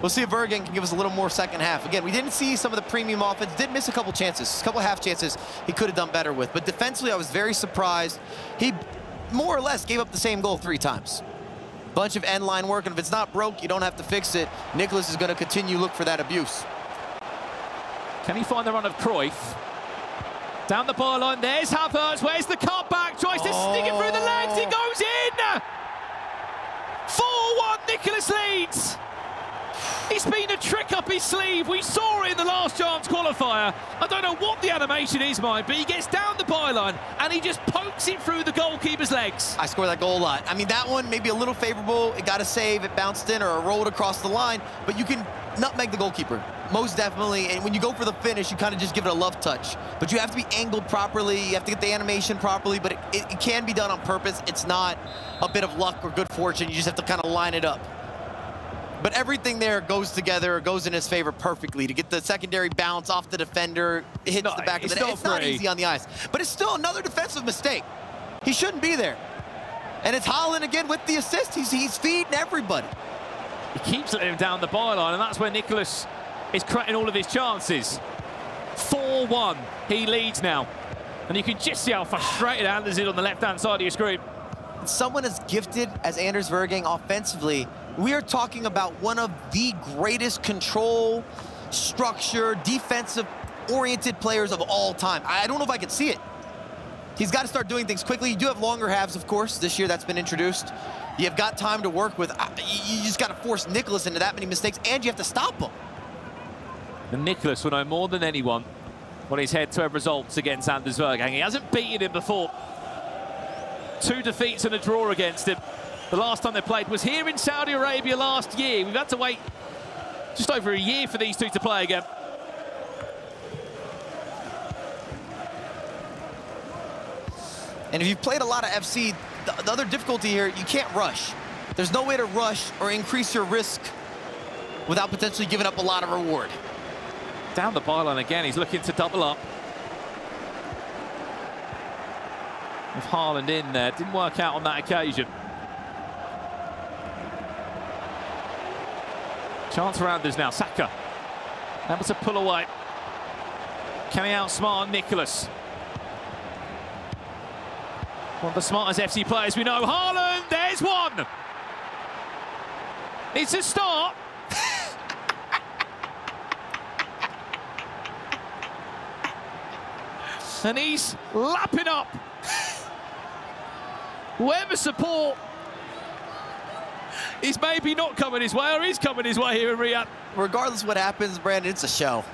We'll see if Vergen can give us a little more second half. Again, we didn't see some of the premium offense. Did miss a couple chances, a couple half chances he could have done better with. But defensively, I was very surprised. He more or less gave up the same goal 3 times. Bunch of end line work, and if it's not broke, you don't have to fix it. Nicholas is going to continue look for that abuse. Can he find the run of Cruyff? Down the byline, there's Havertz. Where's the cutback? Tries to stick it through the legs. It goes in! 4-1, Nicholas leads. He's been a trick up his sleeve. We saw it in the last chance qualifier. I don't know what the animation is, Mike, but he gets down the byline and he just pokes it through the goalkeeper's legs. I scored that goal a lot. I mean, that one maybe a little favorable. It got a save, it bounced in or rolled across the line, but you can nutmeg the goalkeeper. Most definitely, and when you go for the finish, you kind of just give it a love touch. But you have to be angled properly, you have to get the animation properly, but it can be done on purpose. It's not a bit of luck or good fortune. You just have to kind of line it up. But everything there goes together, goes in his favor perfectly to get the secondary bounce off the defender, hits the back of the net. It's not easy on the ice, but it's still another defensive mistake. He shouldn't be there. And it's Holland again with the assist. He's feeding everybody. He keeps letting him down the byline, and that's where Nicholas is creating all of his chances. 4-1, he leads now. And you can just see how frustrated Anders is on the left-hand side of your screen. Someone as gifted as Anders Vergen offensively, we are talking about one of the greatest control, structure, defensive-oriented players of all time. I don't know if I can see it. He's got to start doing things quickly. You do have longer halves, of course. This year, that's been introduced. You've got time to work with. You just got to force Nicholas into that many mistakes, and you have to stop him. And Nicholas will know more than anyone what his head-to-head results against Anders Vergen. He hasn't beaten him before. 2 defeats and a draw against him. The last time they played was here in Saudi Arabia last year. We've had to wait just over a year for these two to play again. And if you've played a lot of FC, the other difficulty here, you can't rush. There's no way to rush or increase your risk without potentially giving up a lot of reward. Down the byline again, he's looking to double up. With Haaland in there, didn't work out on that occasion. Chance for Anders now, Saka. Able to pull away. Can he outsmart Nicholas? One of the smartest FC players we know. Haaland, there's one! It's a start. And he's lapping up. Whoever support is maybe not coming his way, or is coming his way here in Riyadh. Regardless of what happens, Brandon, it's a show.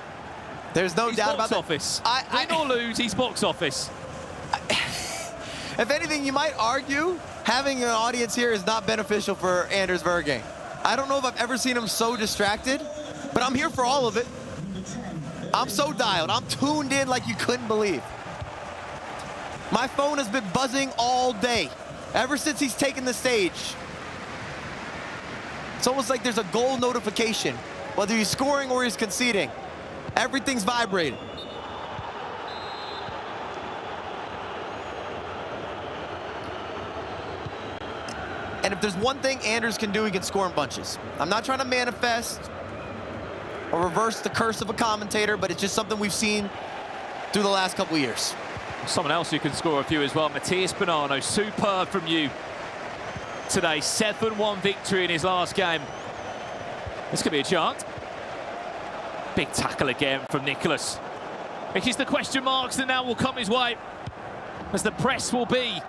There's no doubt about that. Office. Win or lose, he's box office. If anything, you might argue having an audience here is not beneficial for Anders Vergen. I don't know if I've ever seen him so distracted, but I'm here for all of it. I'm so dialed. I'm tuned in like you couldn't believe. My phone has been buzzing all day, ever since he's taken the stage. It's almost like there's a goal notification, whether he's scoring or he's conceding. Everything's vibrating. And if there's one thing Anders can do, he can score in bunches. I'm not trying to manifest or reverse the curse of a commentator, but it's just something we've seen through the last couple of years. Someone else who can score a few as well, Matthias Bonanno, superb from you today. 7-1 victory in his last game. This could be a chance. Big tackle again from Nicholas. It is the question marks that now will come his way, as the press will be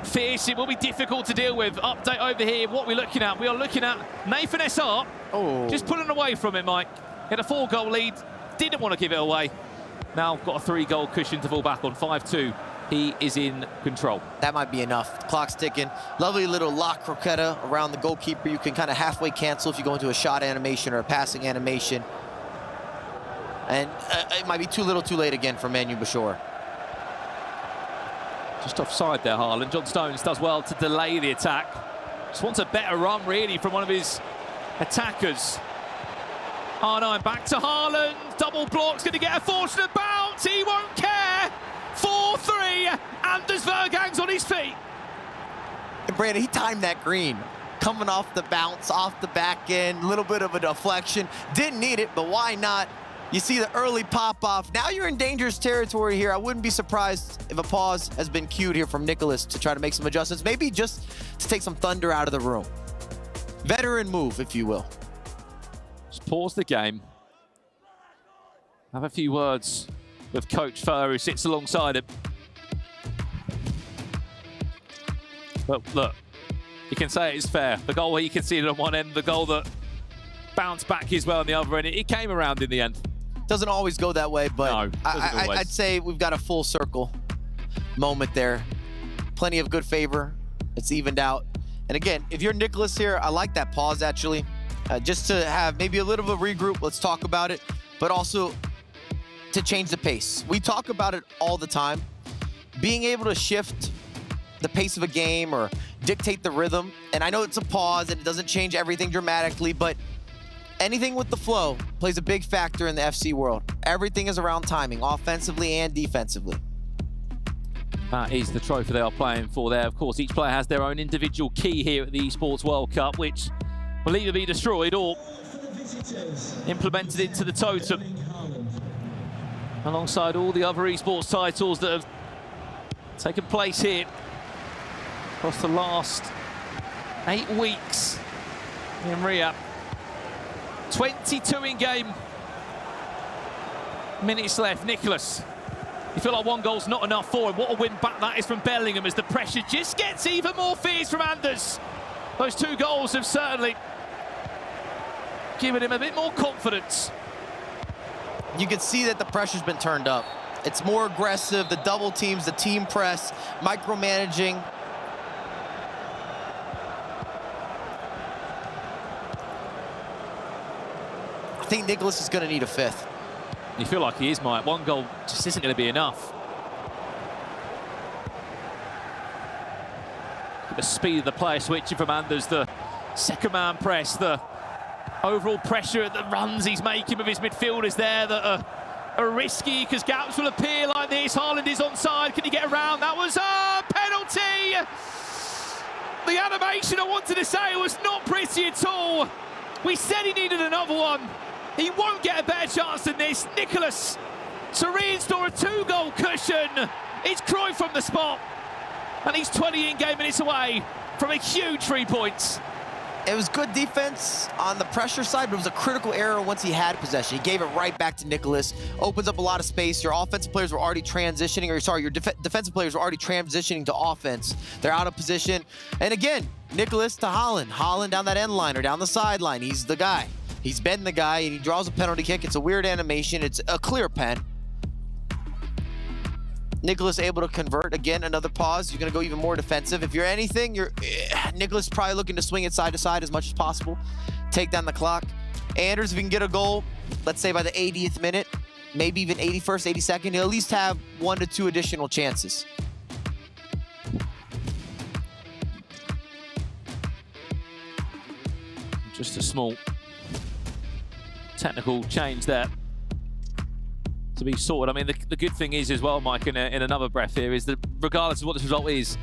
fierce. It will be difficult to deal with. Update over here, what we're looking at. We are looking at Nathan SR. Oh. Just pulling away from it, Mike. Had a 4-goal lead, didn't want to give it away. Now got a 3-goal cushion to fall back on. 5-2. He is in control. That might be enough. The clock's ticking. Lovely little lock croqueta around the goalkeeper. You can kind of halfway cancel if you go into a shot animation or a passing animation. And it might be too little too late again for Manu Bashor. Just offside there, Haaland. John Stones does well to delay the attack. Just wants a better run, really, from one of his attackers. R9 back to Haaland. Double blocks, going to get a fortunate bounce. He won't care. 4-3. Anders Vergen's on his feet. And Brandon, he timed that green coming off the bounce, off the back end, a little bit of a deflection. Didn't need it, but why not? You see the early pop-off. Now you're in dangerous territory here. I wouldn't be surprised if a pause has been cued here from Nicholas to try to make some adjustments, maybe just to take some thunder out of the room. Veteran move, if you will. Just pause the game. Have a few words with Coach Fur, who sits alongside him. But look, you can say it's fair. The goal where you can see it on one end, the goal that bounced back as well on the other end, it came around in the end. Doesn't always go that way, but no, I'd say we've got a full circle moment there. Plenty of good favor. It's evened out. And again, if you're Nicholas here, I like that pause, actually. Just to have maybe a little bit of a regroup, let's talk about it, but also to change the pace. We talk about it all the time. Being able to shift the pace of a game or dictate the rhythm. And I know it's a pause and it doesn't change everything dramatically, but anything with the flow plays a big factor in the FC world. Everything is around timing, offensively and defensively. That is the trophy they are playing for there. Of course, each player has their own individual key here at the Esports World Cup, which will either be destroyed or implemented into the totem, alongside all the other esports titles that have taken place here across the last 8 weeks in Riyadh. 22 in-game minutes left. Nicholas, you feel like one goal's not enough for him. What a win back that is from Bellingham as the pressure just gets even more fierce from Anders. Those 2 goals have certainly given him a bit more confidence. You can see that the pressure's been turned up. It's more aggressive, the double teams, the team press, micromanaging. I think Nicholas is going to need a 5th. You feel like he is, Mike. One goal just isn't going to be enough. The speed of the player switching from Anders, the second man press, the overall pressure at the runs he's making with his midfielders there that are risky because gaps will appear like this. Haaland is onside. Can he get around? That was a penalty. The animation I wanted to say was not pretty at all. We said he needed another one. He won't get a better chance than this. Nicholas to reinstall a 2-goal cushion. It's Cruyff from the spot. And he's 20 in-game minutes away from a huge 3 points. It was good defense on the pressure side, but it was a critical error once he had possession. He gave it right back to Nicholas. Opens up a lot of space. Your offensive players were already transitioning, or sorry, your defensive players were already transitioning to offense. They're out of position. And again, Nicholas to Haaland. Haaland down that end line or down the sideline. He's the guy. He's been the guy, and he draws a penalty kick. It's a weird animation. It's a clear pen. Nicholas able to convert. Again, another pause. You're going to go even more defensive. If you're anything, Nicholas probably looking to swing it side to side as much as possible. Take down the clock. Anders, if he can get a goal, let's say by the 80th minute, maybe even 81st, 82nd, he'll at least have 1 to 2 additional chances. Just a small technical change there to be sorted. I mean, the good thing is as well, Mike, in another breath here, is that regardless of what this result is,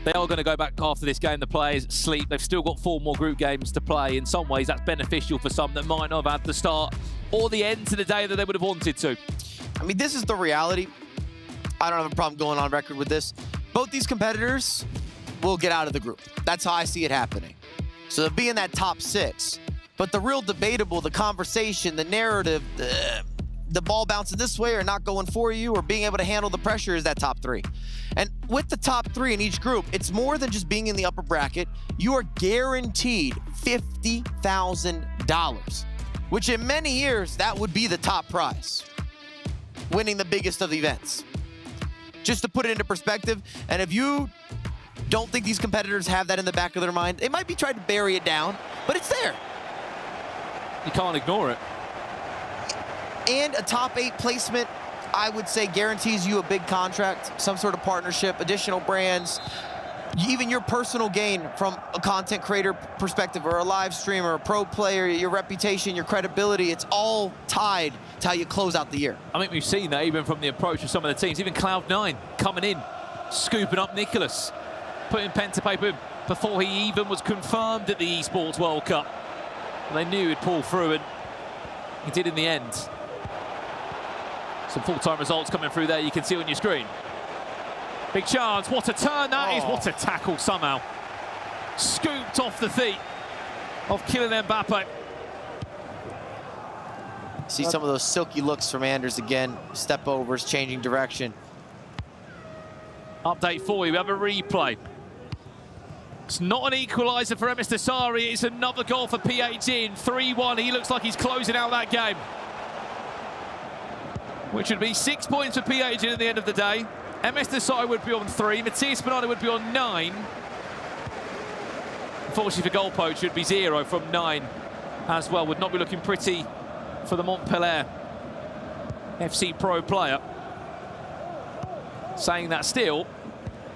they are going to go back after this game. The players sleep. They've still got 4 more group games to play. In some ways, that's beneficial for some that might not have had the start or the end to the day that they would have wanted to. I mean, this is the reality. I don't have a problem going on record with this. Both these competitors will get out of the group. That's how I see it happening. So they'll be in that top 6. But the real debatable, the conversation, the narrative, the ball bouncing this way or not going for you or being able to handle the pressure is that top 3. And with the top 3 in each group, it's more than just being in the upper bracket. You are guaranteed $50,000, which in many years, that would be the top prize, winning the biggest of the events. Just to put it into perspective, and if you don't think these competitors have that in the back of their mind, they might be trying to bury it down, but it's there. You can't ignore it. And a top 8 placement, I would say, guarantees you a big contract, some sort of partnership, additional brands, even your personal gain from a content creator perspective or a live streamer, a pro player, your reputation, your credibility, it's all tied to how you close out the year. I think we've seen that even from the approach of some of the teams, even Cloud9 coming in, scooping up Nicholas, putting pen to paper. before he even was confirmed at the Esports World Cup. And they knew he'd pull through, and he did in the end. Some full-time results coming through there, you can see on your screen. Big chance, what a turn that is, what a tackle somehow. Scooped off the feet of Kylian Mbappe. See some of those silky looks from Anders again. Step overs, changing direction. Update for you, we have a replay. It's not an equaliser for Emis Desari, it's another goal for PAG in 3-1. He looks like he's closing out that game. Which would be 6 points for PAG at the end of the day. Emis Desari would be on 3, Matthias Bernardo would be on 9. Unfortunately for goal poach, it would be 0 from 9 as well. Would not be looking pretty for the Montpellier FC Pro player. Saying that still,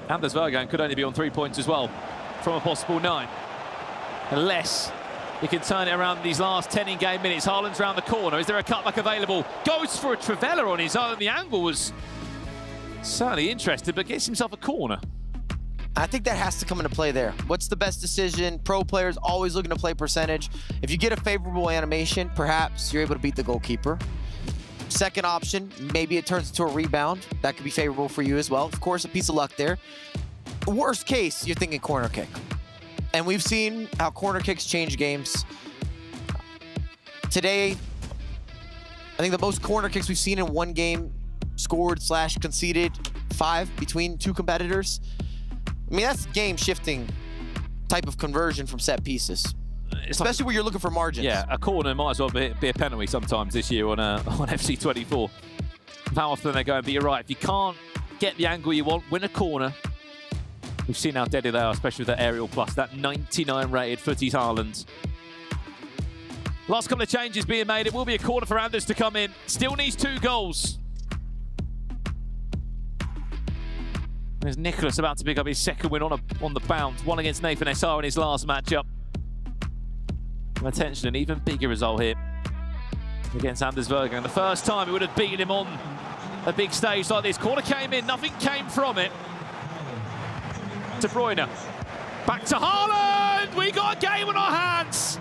Anders Vergaan could only be on 3 points as well from a possible 9. Unless he can turn it around in these last 10 in-game minutes. Haaland's round the corner. Is there a cutback available? Goes for a Trivela on his own. The angle was certainly interesting, but gets himself a corner. I think that has to come into play there. What's the best decision? Pro players always looking to play percentage. If you get a favorable animation, perhaps you're able to beat the goalkeeper. Second option, maybe it turns into a rebound. That could be favorable for you as well. Of course, a piece of luck there. Worst case, you're thinking corner kick. And we've seen how corner kicks change games. Today, I think the most corner kicks we've seen in one game scored / conceded 5 between 2 competitors. I mean, that's game-shifting type of conversion from set pieces, especially where you're looking for margins. Yeah, a corner might as well be a penalty sometimes this year on FC24. How often they're going, but you're right. If you can't get the angle you want, win a corner. We've seen how deadly they are, especially with that aerial plus. That 99 rated footies Haaland. Last couple of changes being made. It will be a corner for Anders to come in. Still needs 2 goals. There's Nicholas about to pick up his second win on the bounce. 1 against Nathan SR in his last matchup. Attention, an even bigger result here against Anders Vergaan. The first time he would have beaten him on a big stage like this. Corner came in, nothing came from it. De Bruyne. Back to Haaland! We got a game on our hands!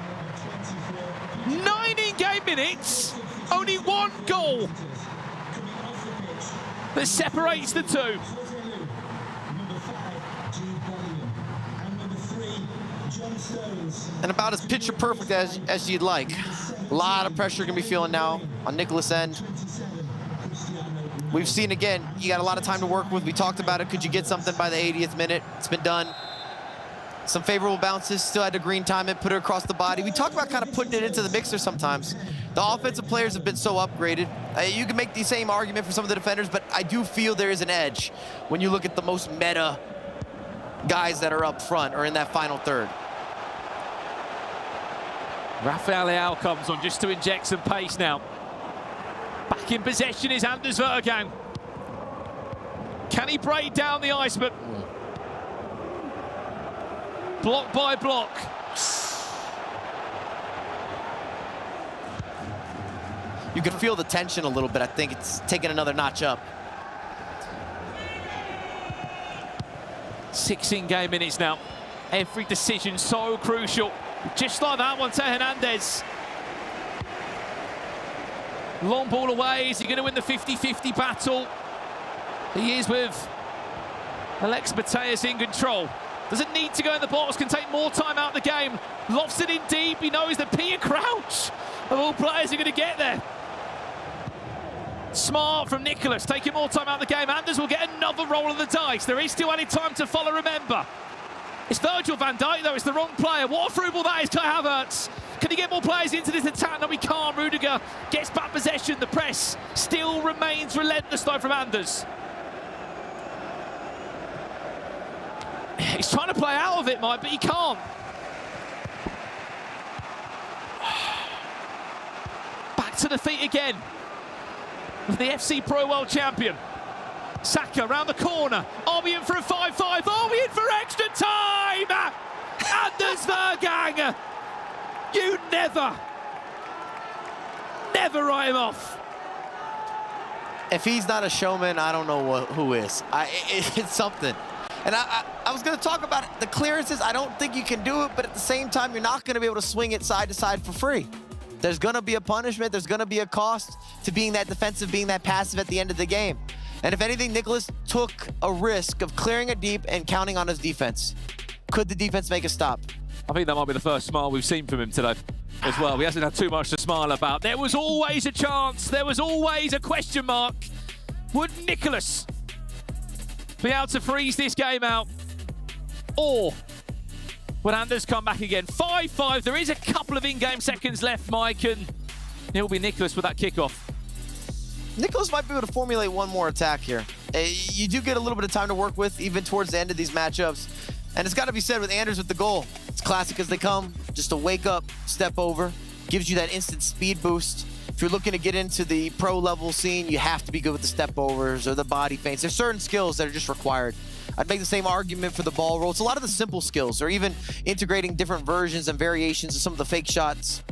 9 in-game minutes, only 1 goal that separates the 2. And about as picture perfect as you'd like. A lot of pressure you're gonna be feeling now on Nicholas' end. We've seen again, you got a lot of time to work with. We talked about it. Could you get something by the 80th minute? It's been done. Some favorable bounces, still had to green time it, put it across the body. We talk about kind of putting it into the mixer sometimes. The offensive players have been so upgraded. You can make the same argument for some of the defenders, but I do feel there is an edge when you look at the most meta guys that are up front or in that final third. Rafael Leao comes on just to inject some pace now. Back in possession is Anders Vergaan. Can he break down the Iceman? Block by block. You can feel the tension a little bit. I think it's taking another notch up. 6 in-game minutes now. Every decision so crucial. Just like that one to Hernandez. Long ball away. Is he going to win the 50-50 battle? He is with Alex Mateus in control. Doesn't need to go in the box, can take more time out of the game. Lofts it in deep. He knows that Peter Crouch of all players are going to get there. Smart from Nicholas, taking more time out of the game. Anders will get another roll of the dice. There is still any time to follow, remember. It's Virgil van Dijk, though. It's the wrong player. What a through ball that is, Kai Havertz. Can he get more players into this attack? No, he can't. Rudiger gets back possession. The press still remains relentless, though, from Anders. He's trying to play out of it, Mike, but he can't. Back to the feet again. The FC Pro World Champion. Saka around the corner. Are we in for a 5-5? Are we in for extra time? Anders Vergaan. You never write him off. If he's not a showman, I don't know who is. It's something. And I was going to talk about it. The clearances, I don't think you can do it, but at the same time, you're not going to be able to swing it side to side for free. There's going to be a punishment. There's going to be a cost to being that defensive, being that passive at the end of the game. And if anything, Nicholas took a risk of clearing it deep and counting on his defense. Could the defense make a stop? I think that might be the first smile we've seen from him today as well. He hasn't had too much to smile about. There was always a chance. There was always a question mark. Would Nicholas be able to freeze this game out? Or would Anders come back again? 5-5. There is a couple of in-game seconds left, Mike, and it'll be Nicholas with that kickoff. Nicholas might be able to formulate one more attack here. You do get a little bit of time to work with, even towards the end of these matchups. And it's got to be said with Anders with the goal. It's classic as they come. Just a wake up, step over, gives you that instant speed boost. If you're looking to get into the pro level scene, you have to be good with the step overs or the body feints. There's certain skills that are just required. I'd make the same argument for the ball roll. It's a lot of the simple skills, or even integrating different versions and variations of some of the fake shots.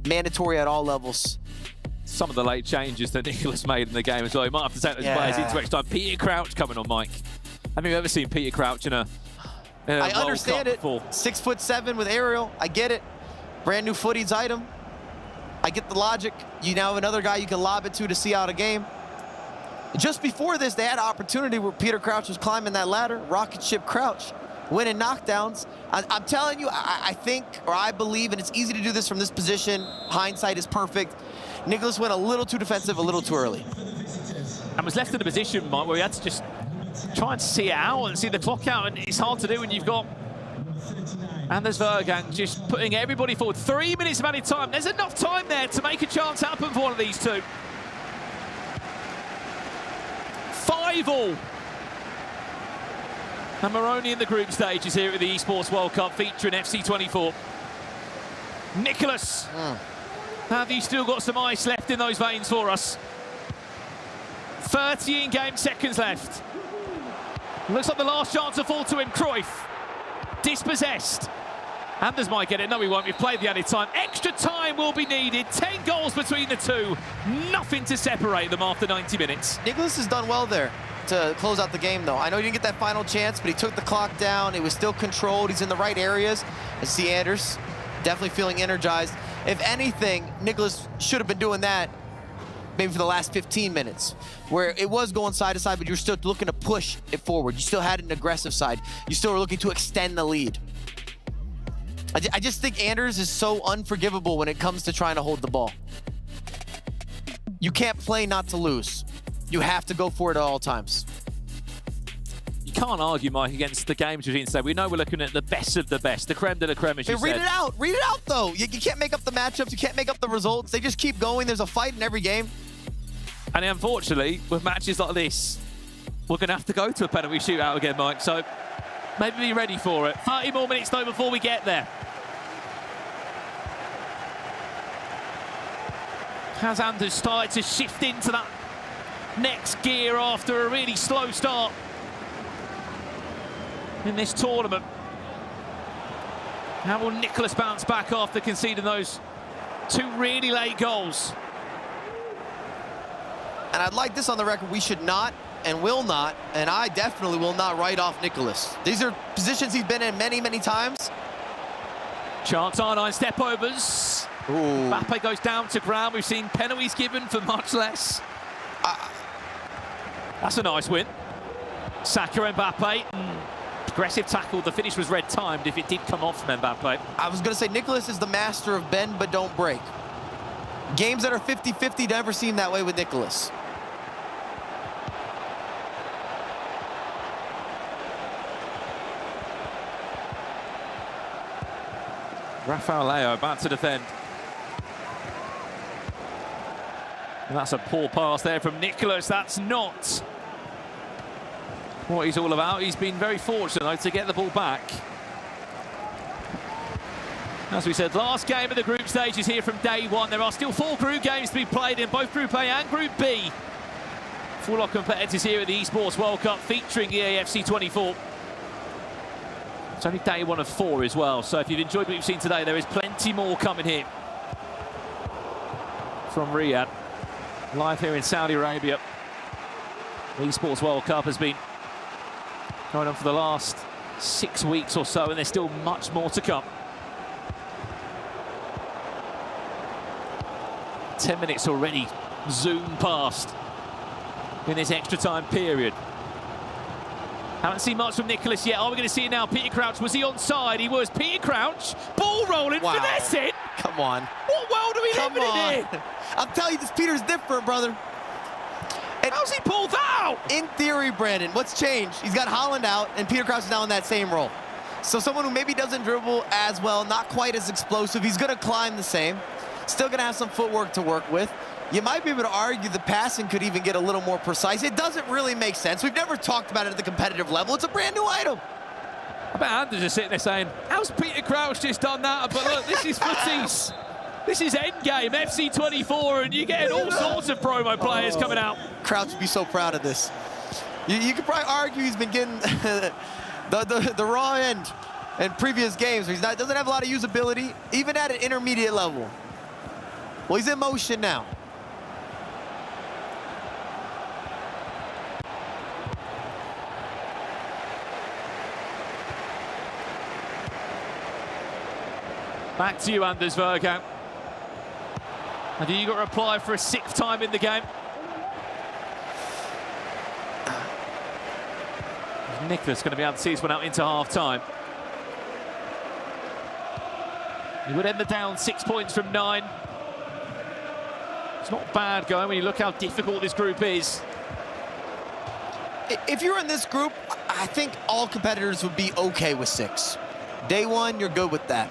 Mandatory at all levels. Some of the late changes that Nicholas made in the game as well. He might have to take those players into extra time. Peter Crouch coming on, Mike. Have you ever seen Peter Crouch in a I understand it. Before? 6'7" with aerial. I get it. Brand new footage item. I get the logic. You now have another guy you can lob it to see out a game. Just before this, they had an opportunity where Peter Crouch was climbing that ladder. Rocket ship Crouch, winning knockdowns. I'm telling you, I think, or I believe, and it's easy to do this from this position. Hindsight is perfect. Nicholas went a little too defensive, a little too early. And was left in a position, Mike, where he had to just try and see it out and see the clock out, and it's hard to do when you've got Anders Vergang just putting everybody forward. 3 minutes of added time. There's enough time there to make a chance happen for one of these two. 5-all. And Maroni in the group stages here at the Esports World Cup featuring FC24. Nicholas, have you still got some ice left in those veins for us? 30 in-game seconds left. Looks like the last chance to fall to him. Cruyff, dispossessed. Anders might get it. No, he won't. We've played the added time. Extra time will be needed. 10 goals between the two. Nothing to separate them after 90 minutes. Nicholas has done well there to close out the game, though. I know he didn't get that final chance, but he took the clock down. It was still controlled. He's in the right areas. I see Anders definitely feeling energized. If anything, Nicholas should have been doing that maybe for the last 15 minutes, where it was going side to side, but you're still looking to push it forward. You still had an aggressive side. You still were looking to extend the lead. I just think Anders is so unforgivable when it comes to trying to hold the ball. You can't play not to lose. You have to go for it at all times. You can't argue, Mike, against the games we've seen today. We know we're looking at the best of the best, the creme de la creme, as you said. Read it out. Read it out, though. You can't make up the matchups. You can't make up the results. They just keep going. There's a fight in every game. And unfortunately, with matches like this, we're going to have to go to a penalty shootout again, Mike. So maybe be ready for it. 30 more minutes, though, before we get there. Has Anders started to shift into that next gear after a really slow start in this tournament? How will Nicholas bounce back after conceding those two really late goals? And I'd like this on the record. We should not and will not, and I definitely will not write off Nicholas. These are positions he's been in many, many times. Chance R9 step overs. Mbappe goes down to ground. We've seen penalties given for much less. That's a nice win. Saki and Mbappe. Aggressive tackle. The finish was red timed if it did come off from Mbappe. I was going to say Nicholas is the master of bend but don't break. Games that are 50-50 never seem that way with Nicholas. Rafael Leo about to defend. And that's a poor pass there from Nicholas. That's not what he's all about. He's been very fortunate, though, to get the ball back. As we said, last game of the group stages here from day one. There are still 4 group games to be played in both Group A and Group B. Full-on competitors here at the Esports World Cup featuring EAFC 24. It's only day 1 of 4 as well, so if you've enjoyed what you've seen today, there is plenty more coming here from Riyadh. Live here in Saudi Arabia. The Esports World Cup has been going on for the last 6 weeks or so, and there's still much more to come. 10 minutes already zoomed past in this extra time period. Haven't seen much from Nicholas yet. Are we going to see it now? Peter Crouch, was he onside? He was. Peter Crouch, ball rolling, finesse it. Come on. What world are we living in here? I'm telling you, this Peter's different, brother. And how's he pulled out? In theory, Brandon, what's changed? He's got Holland out, and Peter Crouch is now in that same role. So someone who maybe doesn't dribble as well, not quite as explosive, he's going to climb the same. Still going to have some footwork to work with. You might be able to argue the passing could even get a little more precise. It doesn't really make sense. We've never talked about it at the competitive level. It's a brand new item. I bet Anders is sitting there saying, how's Peter Crouch just done that? But look, this is footies. This is endgame, FC24, and you're getting all sorts of promo players coming out. Crouch would be so proud of this. You could probably argue he's been getting the raw end in previous games. He doesn't have a lot of usability, even at an intermediate level. Well, he's in motion now. Back to you, Anders Vergaan. Have you got a reply for a 6th time in the game? Nicholas going to be able to see this one out into half-time. He would end the down 6 points from 9. It's not bad going when you look how difficult this group is. If you're in this group, I think all competitors would be okay with 6. Day one, you're good with that.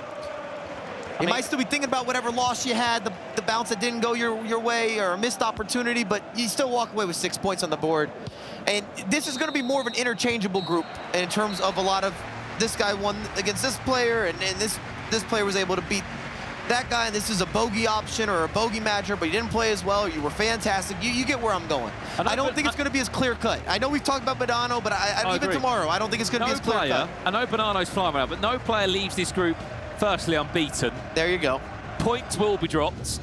You might still be thinking about whatever loss you had, the bounce that didn't go your way, or a missed opportunity, but you still walk away with 6 points on the board. And this is going to be more of an interchangeable group in terms of a lot of this guy won against this player, and this player was able to beat that guy, and this is a bogey option or a bogey matchup, but you didn't play as well, or you were fantastic. You get where I'm going. I don't think it's going to be as clear-cut. I know we've talked about Badano, but even agree. Tomorrow, I don't think it's going to be as clear-cut. I know Badano's flying around, but no player leaves this group firstly unbeaten. There you go. Points will be dropped,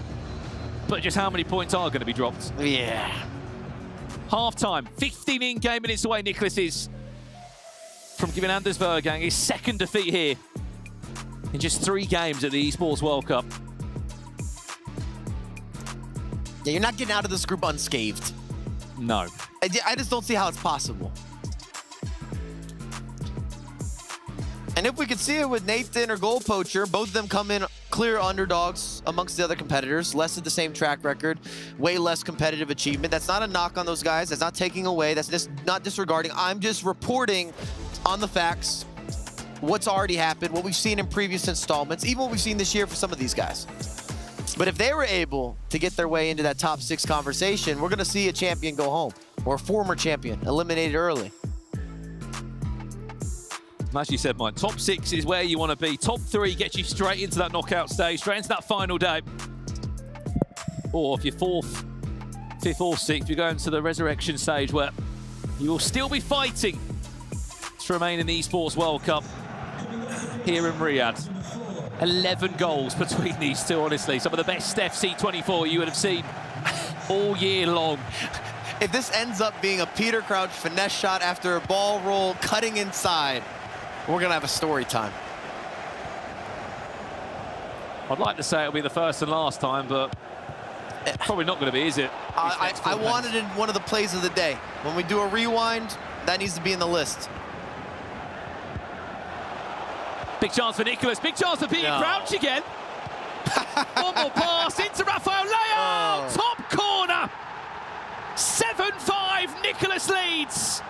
but just how many points are going to be dropped? Yeah. Half-time, 15 in-game minutes away, Nicholas is from giving Anders Vergaan his 2nd defeat here in just 3 games at the Esports World Cup. Yeah, you're not getting out of this group unscathed. No. I just don't see how it's possible. And if we could see it with Nathan or Goal Poacher, both of them come in clear underdogs amongst the other competitors, less of the same track record, way less competitive achievement. That's not a knock on those guys. That's not taking away. That's just not disregarding. I'm just reporting on the facts, what's already happened, what we've seen in previous installments, even what we've seen this year for some of these guys. But if they were able to get their way into that top 6 conversation, we're going to see a champion go home, or a former champion eliminated early. As you said, Mike, top 6 is where you want to be. Top 3 gets you straight into that knockout stage, straight into that final day. Or if you're 4th, 5th or 6th, you're going to the resurrection stage where you will still be fighting to remain in the Esports World Cup here in Riyadh. 11 goals between these two, honestly. Some of the best FC24 you would have seen all year long. If this ends up being a Peter Crouch finesse shot after a ball roll cutting inside, we're going to have a story time. I'd like to say it'll be the first and last time, but probably not going to be, is it? I wanted it in one of the plays of the day. When we do a rewind, that needs to be in the list. Big chance for Nicholas. Big chance for Peter Crouch again. One more pass into Rafael Leao. Top corner. 7-5. Nicholas leads.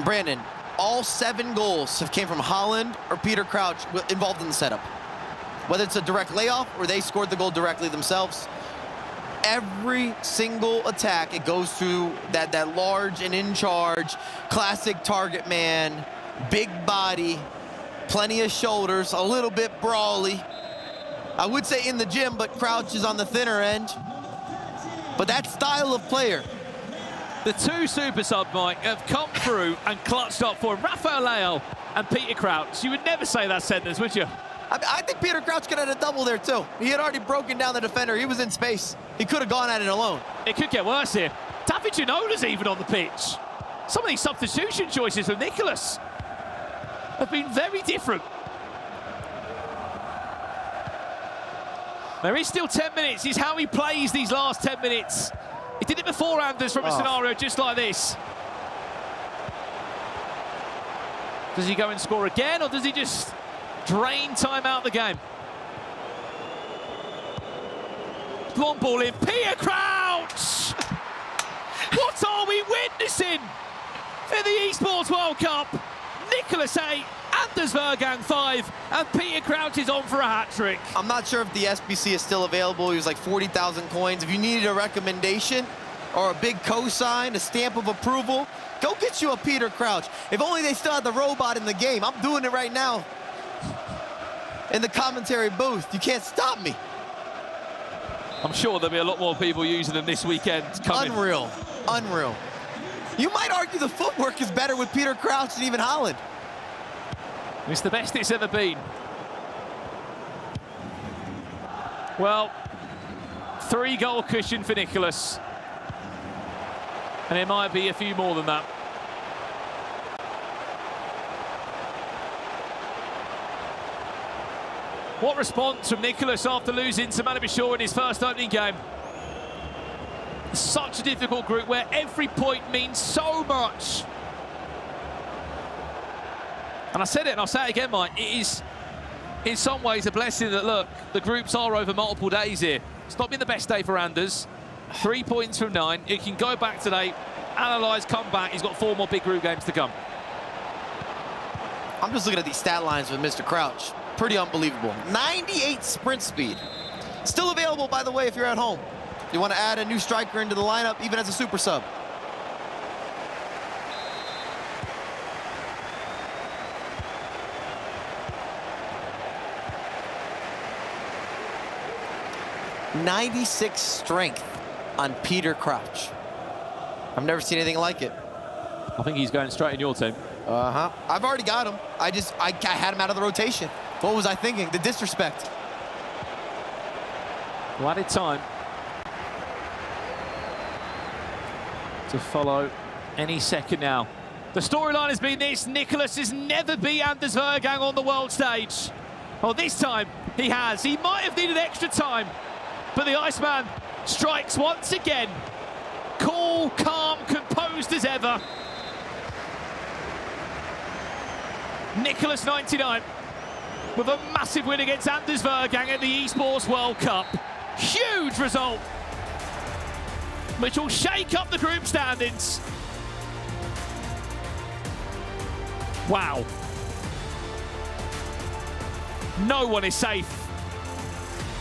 Brandon, all 7 goals have came from Holland or Peter Crouch involved in the setup. Whether it's a direct layoff or they scored the goal directly themselves. Every single attack, it goes through that large and in charge, classic target man, big body, plenty of shoulders, a little bit brawly. I would say in the gym, but Crouch is on the thinner end. But that style of player. The 2 super sub, Mike, have come through and clutched up for him. Rafael Leao and Peter Crouch. You would never say that sentence, would you? I think Peter Crouch could have had a double there, too. He had already broken down the defender. He was in space. He could have gone at it alone. It could get worse here. David Janola's even on the pitch. Some of these substitution choices from Nicholas have been very different. There is still 10 minutes. It's how he plays these last 10 minutes. He did it before, Anders, from a scenario just like this. Does he go and score again, or does he just drain time out the game? Long ball in, Peter Crouch! What are we witnessing in the Esports World Cup? Nicholas 8, Anders Vergang 5, and Peter Crouch is on for a hat-trick. I'm not sure if the SBC is still available. He was like 40,000 coins. If you needed a recommendation or a big cosign, a stamp of approval, go get you a Peter Crouch. If only they still had the robot in the game. I'm doing it right now in the commentary booth. You can't stop me. I'm sure there'll be a lot more people using them this weekend coming. Unreal. Unreal. You might argue the footwork is better with Peter Crouch than even Holland. It's the best it's ever been. Well, 3-goal cushion for Nicholas. And it might be a few more than that. What response from Nicholas after losing to Maru in his first opening game. Such a difficult group where every point means so much. And I said it and I'll say it again, Mike. It is in some ways a blessing that, look, the groups are over multiple days here. It's not been the best day for Anders. 3 points from 9. He can go back today, analyse, come back. He's got 4 more big group games to come. I'm just looking at these stat lines with Mr. Crouch. Pretty unbelievable. 98 sprint speed. Still available, by the way, if you're at home. You want to add a new striker into the lineup, even as a super sub. '96 strength on Peter Crouch. I've never seen anything like it. I think he's going straight in your team. I've already got him. I had him out of the rotation. What was I thinking? The disrespect. Well, added time to follow any second now. The storyline has been this: Nicholas has never beat Anders Vergang on the world stage. Well, this time he has. He might have needed extra time, but the Iceman strikes once again. Cool, calm, composed as ever. Nicholas 99 with a massive win against Anders Vergang at the Esports World Cup. Huge result, which will shake up the group standings. Wow. No one is safe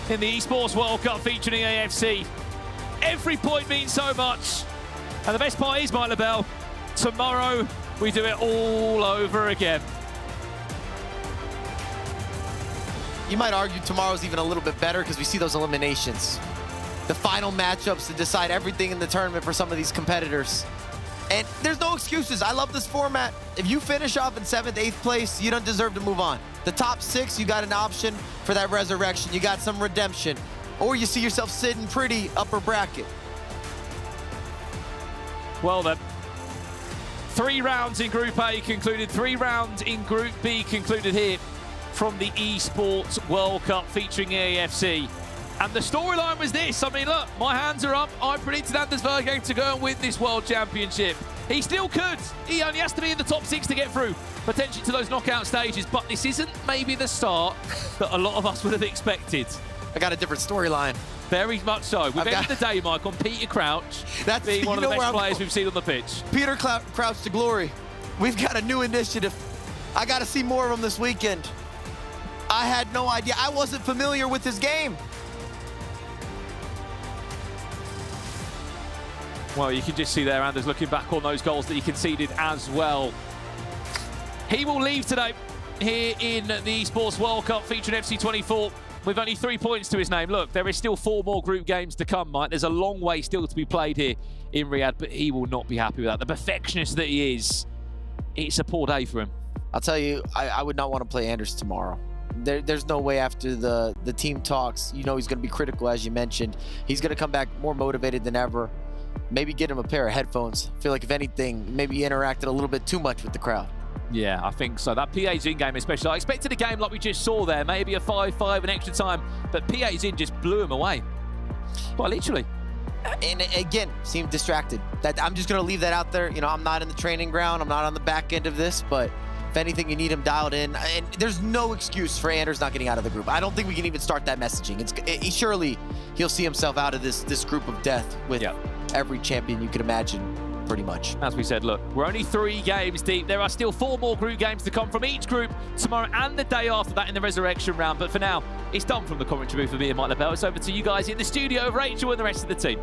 in the Esports World Cup featuring EAFC. Every point means so much. And the best part is, Mike LaBelle, tomorrow we do it all over again. You might argue tomorrow's even a little bit better because we see those eliminations. The final matchups to decide everything in the tournament for some of these competitors. And there's no excuses. I love this format. If you finish off in 7th, 8th place, you don't deserve to move on. The top 6, you got an option for that resurrection. You got some redemption. Or you see yourself sitting pretty upper bracket. Well then, 3 rounds in Group A concluded, 3 rounds in Group B concluded here from the Esports World Cup featuring EAFC. And the storyline was this. I mean, look, my hands are up. I predicted Anders Vergang to go and win this World Championship. He still could. He only has to be in the top 6 to get through, potentially to those knockout stages. But this isn't maybe the start that a lot of us would have expected. I got a different storyline. Very much so. We've ended the day, Mike, on Peter Crouch being one of the best players we've seen on the pitch. Peter Crouch to glory. We've got a new initiative. I got to see more of him this weekend. I had no idea. I wasn't familiar with his game. Well, you can just see there, Anders looking back on those goals that he conceded as well. He will leave today here in the Esports World Cup featuring FC24 with only 3 points to his name. Look, there is still 4 more group games to come, Mike. There's a long way still to be played here in Riyadh, but he will not be happy with that. The perfectionist that he is, it's a poor day for him. I'll tell you, I would not want to play Anders tomorrow. There's no way after the team talks. You know he's going to be critical, as you mentioned. He's going to come back more motivated than ever. maybe get him a pair of headphones. I feel like if anything, maybe he interacted a little bit too much with the crowd. Yeah, I think so. That PA's in game especially. I expected a game like we just saw there, maybe a 5-5 in extra time, but PA's in just blew him away. Well, literally. And again, seemed distracted. I'm just going to leave that out there. You know, I'm not in the training ground. I'm not on the back end of this, but if anything, you need him dialed in. And there's no excuse for Anders not getting out of the group. I don't think we can even start that messaging. Surely he'll see himself out of this group of death with every champion you could imagine. Pretty much. As we said, look, we're only 3 games deep. There are still 4 more group games to come from each group tomorrow and the day after that in the resurrection round. But for now, it's done from the commentary booth for me and Mike LaBelle. It's over to you guys in the studio, Rachel and the rest of the team.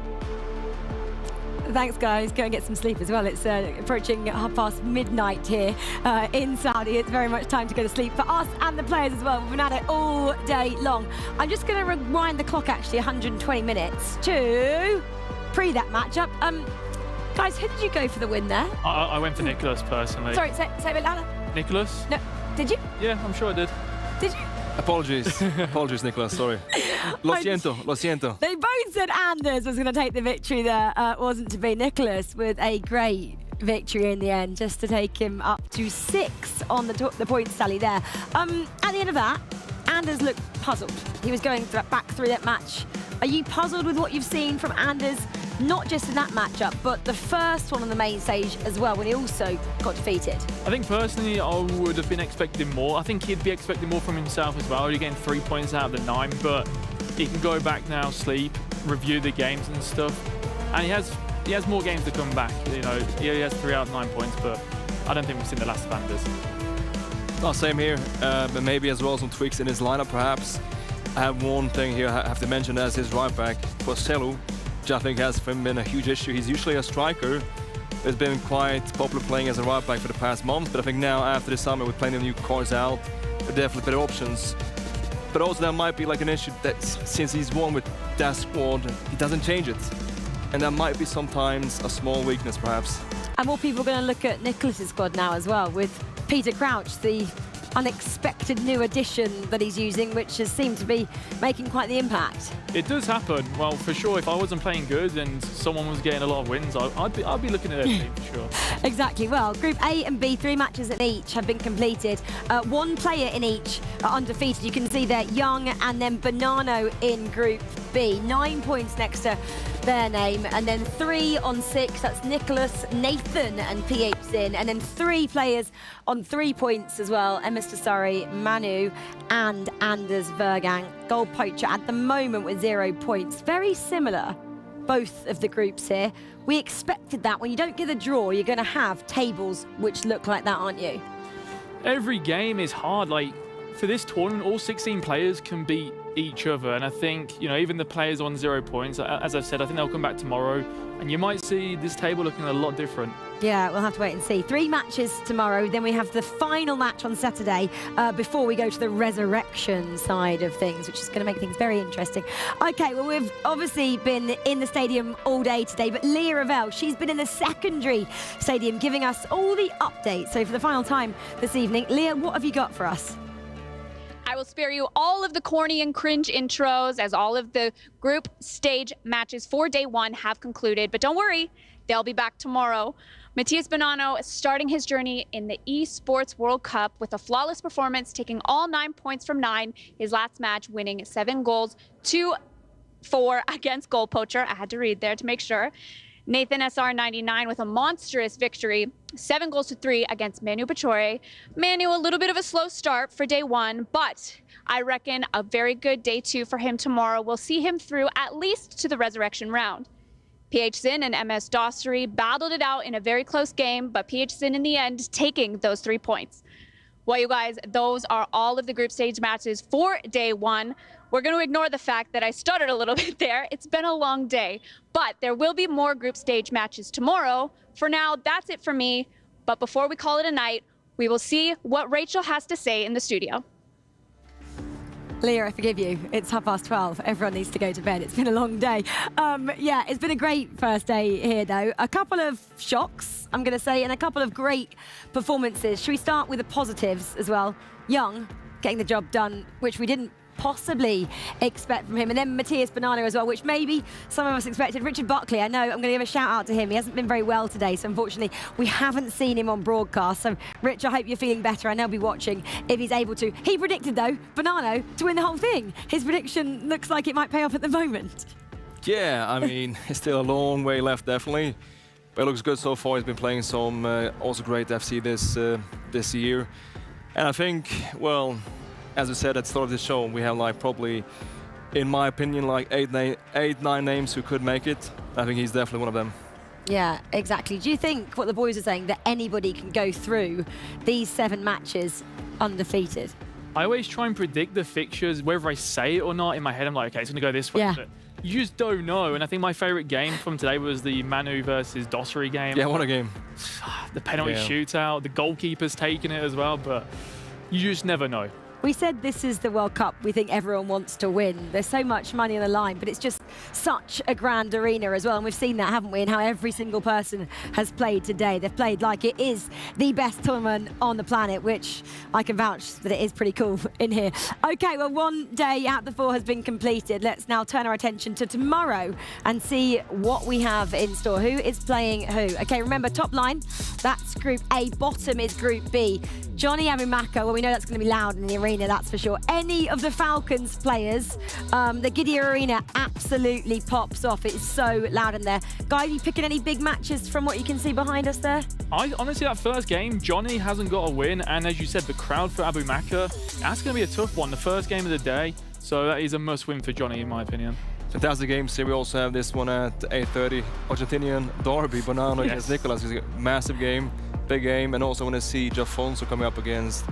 Thanks, guys. Go and get some sleep as well. It's approaching midnight here in Saudi. It's very much time to go to sleep for us and the players as well. We've been at it all day long. I'm just going to rewind the clock, actually, 120 minutes to pre that matchup. Guys, who did you go for the win there? I went for Nicholas personally. Sorry, say a bit louder. Nicholas? No, did you? Yeah, I'm sure I did. Did you? Apologies. Apologies, Nicholas. Sorry. Lo siento. They both said Anders was going to take the victory there. Wasn't to be. Nicholas with a great victory in the end, just to take him up to 6 on the points tally there. At the end of that, Anders looked puzzled. He was going back through that match. Are you puzzled with what you've seen from Anders? Not just in that matchup, but the first one on the main stage as well, when he also got defeated. I think personally, I would have been expecting more. I think he'd be expecting more from himself as well. He's getting 3 points out of the 9, but he can go back now, sleep, review the games and stuff. And he has more games to come back. You know, he has 3 out of 9 points, but I don't think we've seen the last of Anders. Oh, same here, but maybe as well some tweaks in his lineup, perhaps. I have one thing here I have to mention as his right back, Celu, which I think has for him been a huge issue. He's usually a striker. He's been quite popular playing as a right back for the past month, but I think now after the summer with plenty of new cards out, there are definitely better options. But also there might be like an issue that since he's won with that squad, he doesn't change it. And that might be sometimes a small weakness perhaps. And more people are going to look at Nicholas's squad now as well, with Peter Crouch, the unexpected new addition that he's using, which has seemed to be making quite the impact. It does happen. Well, for sure, if I wasn't playing good and someone was getting a lot of wins, I'd be looking at it for sure. Exactly. Well, Group A and B, 3 matches in each have been completed. 1 player in each are undefeated. You can see there Young and then Banano in Group B. 9 points next to their name, and then 3 on 6. That's Nicholas, Nathan and PH Zin, and then 3 players on 3 points as well. Emma Stasari, Manu and Anders Vergang. Goal poacher at the moment with 0 points. Very similar, both of the groups here. We expected that. When you don't get a draw, you're going to have tables which look like that, aren't you? Every game is hard. Like, for this tournament, all 16 players can beat each other, and I think, you know, even the players on 0 points, as I've said, I think they'll come back tomorrow, and you might see this table looking a lot different. Yeah, we'll have to wait and see. 3 matches tomorrow, then we have the final match on Saturday before we go to the resurrection side of things, which is going to make things very interesting. Okay, well, we've obviously been in the stadium all day today, but Leah Ravel, she's been in the secondary stadium giving us all the updates. So for the final time this evening, Leah, what have you got for us? I will spare you all of the corny and cringe intros as all of the group stage matches for day 1 have concluded. But don't worry, they'll be back tomorrow. Matías Bonanno starting his journey in the Esports World Cup with a flawless performance, taking all 9 points from 9. His last match winning 7 goals to 4 against Goal Poacher. I had to read there to make sure. Nathan SR99 with a monstrous victory, 7 goals to 3 against Manu Pachore. Manu, a little bit of a slow start for day 1, but I reckon a very good day 2 for him tomorrow. We'll see him through at least to the resurrection round. PH Zin and MS Dossery battled it out in a very close game, but PH Zin in the end taking those 3 points. Well, you guys, those are all of the group stage matches for day 1. We're going to ignore the fact that I stuttered a little bit there. It's been a long day, but there will be more group stage matches tomorrow. For now, that's it for me. But before we call it a night, we will see what Rachel has to say in the studio. Leah, I forgive you. It's 12:30. Everyone needs to go to bed. It's been a long day. Yeah, it's been a great first day here, though. A couple of shocks, I'm going to say, and a couple of great performances. Should we start with the positives as well? Young getting the job done, which we didn't possibly expect from him. And then Matthias Bonanno as well, which maybe some of us expected. Richard Buckley, I know, I'm going to give a shout out to him. He hasn't been very well today, so unfortunately we haven't seen him on broadcast. So Rich, I hope you're feeling better. I know he'll be watching if he's able to. He predicted, though, Bonanno to win the whole thing. His prediction looks like it might pay off at the moment. Yeah, I mean, it's still a long way left, definitely. But it looks good so far. He's been playing some also great FC this year. And I think, well, as we said at the start of the show, we have like probably, in my opinion, like eight, 9 names who could make it. I think he's definitely one of them. Yeah, exactly. Do you think what the boys are saying, that anybody can go through these 7 matches undefeated? I always try and predict the fixtures, whether I say it or not. In my head, I'm like, okay, it's going to go this way. Yeah. But you just don't know. And I think my favorite game from today was the Manu versus Dossery game. Yeah, what a game. The penalty shootout, the goalkeeper's taking it as well, but you just never know. We said this is the World Cup we think everyone wants to win. There's so much money on the line, but it's just such a grand arena as well. And we've seen that, haven't we, in how every single person has played today. They've played like it is the best tournament on the planet, which I can vouch that it is pretty cool in here. Okay, well, one day out of the 4 has been completed. Let's now turn our attention to tomorrow and see what we have in store. Who is playing who? Okay, remember, top line, that's Group A. Bottom is Group B. Johnny Abumaka, well, we know that's going to be loud in the arena, that's for sure. Any of the Falcons players, the Gidea Arena absolutely pops off. It's so loud in there. Guy, are you picking any big matches from what you can see behind us there? Honestly, that first game, Johnny hasn't got a win. And as you said, the crowd for Abumaka, that's going to be a tough one. The first game of the day. So that is a must-win for Johnny, in my opinion. Fantastic game. So we also have this one at 8:30. Argentinian derby, Bonanno against Nicolas. It's a massive game, big game. And also want to see Jafonso coming up against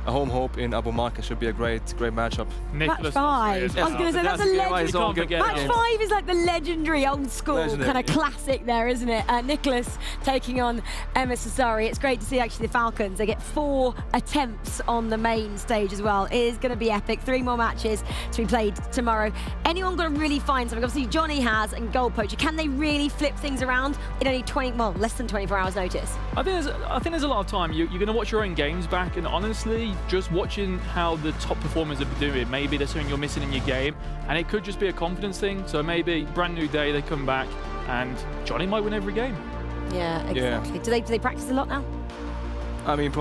a home hope in Abumaka. Should be a great matchup. Match 5. I was going to say, that's a legendary. Match 5 is like the legendary old school kind of classic there, isn't it? Nicholas taking on MS Asari. It's great to see actually the Falcons. They get 4 attempts on the main stage as well. It is going to be epic. 3 more matches to be played tomorrow. Anyone going to really find something? Obviously, Johnny has and Gold Poacher. Can they really flip things around in only less than 24 hours notice? I think there's a lot of time. You're going to watch your own games back, and honestly, just watching how the top performers are doing, maybe there's something you're missing in your game, and it could just be a confidence thing. So maybe brand new day, they come back, and Johnny might win every game. Yeah, exactly. Do they practice a lot now? I mean,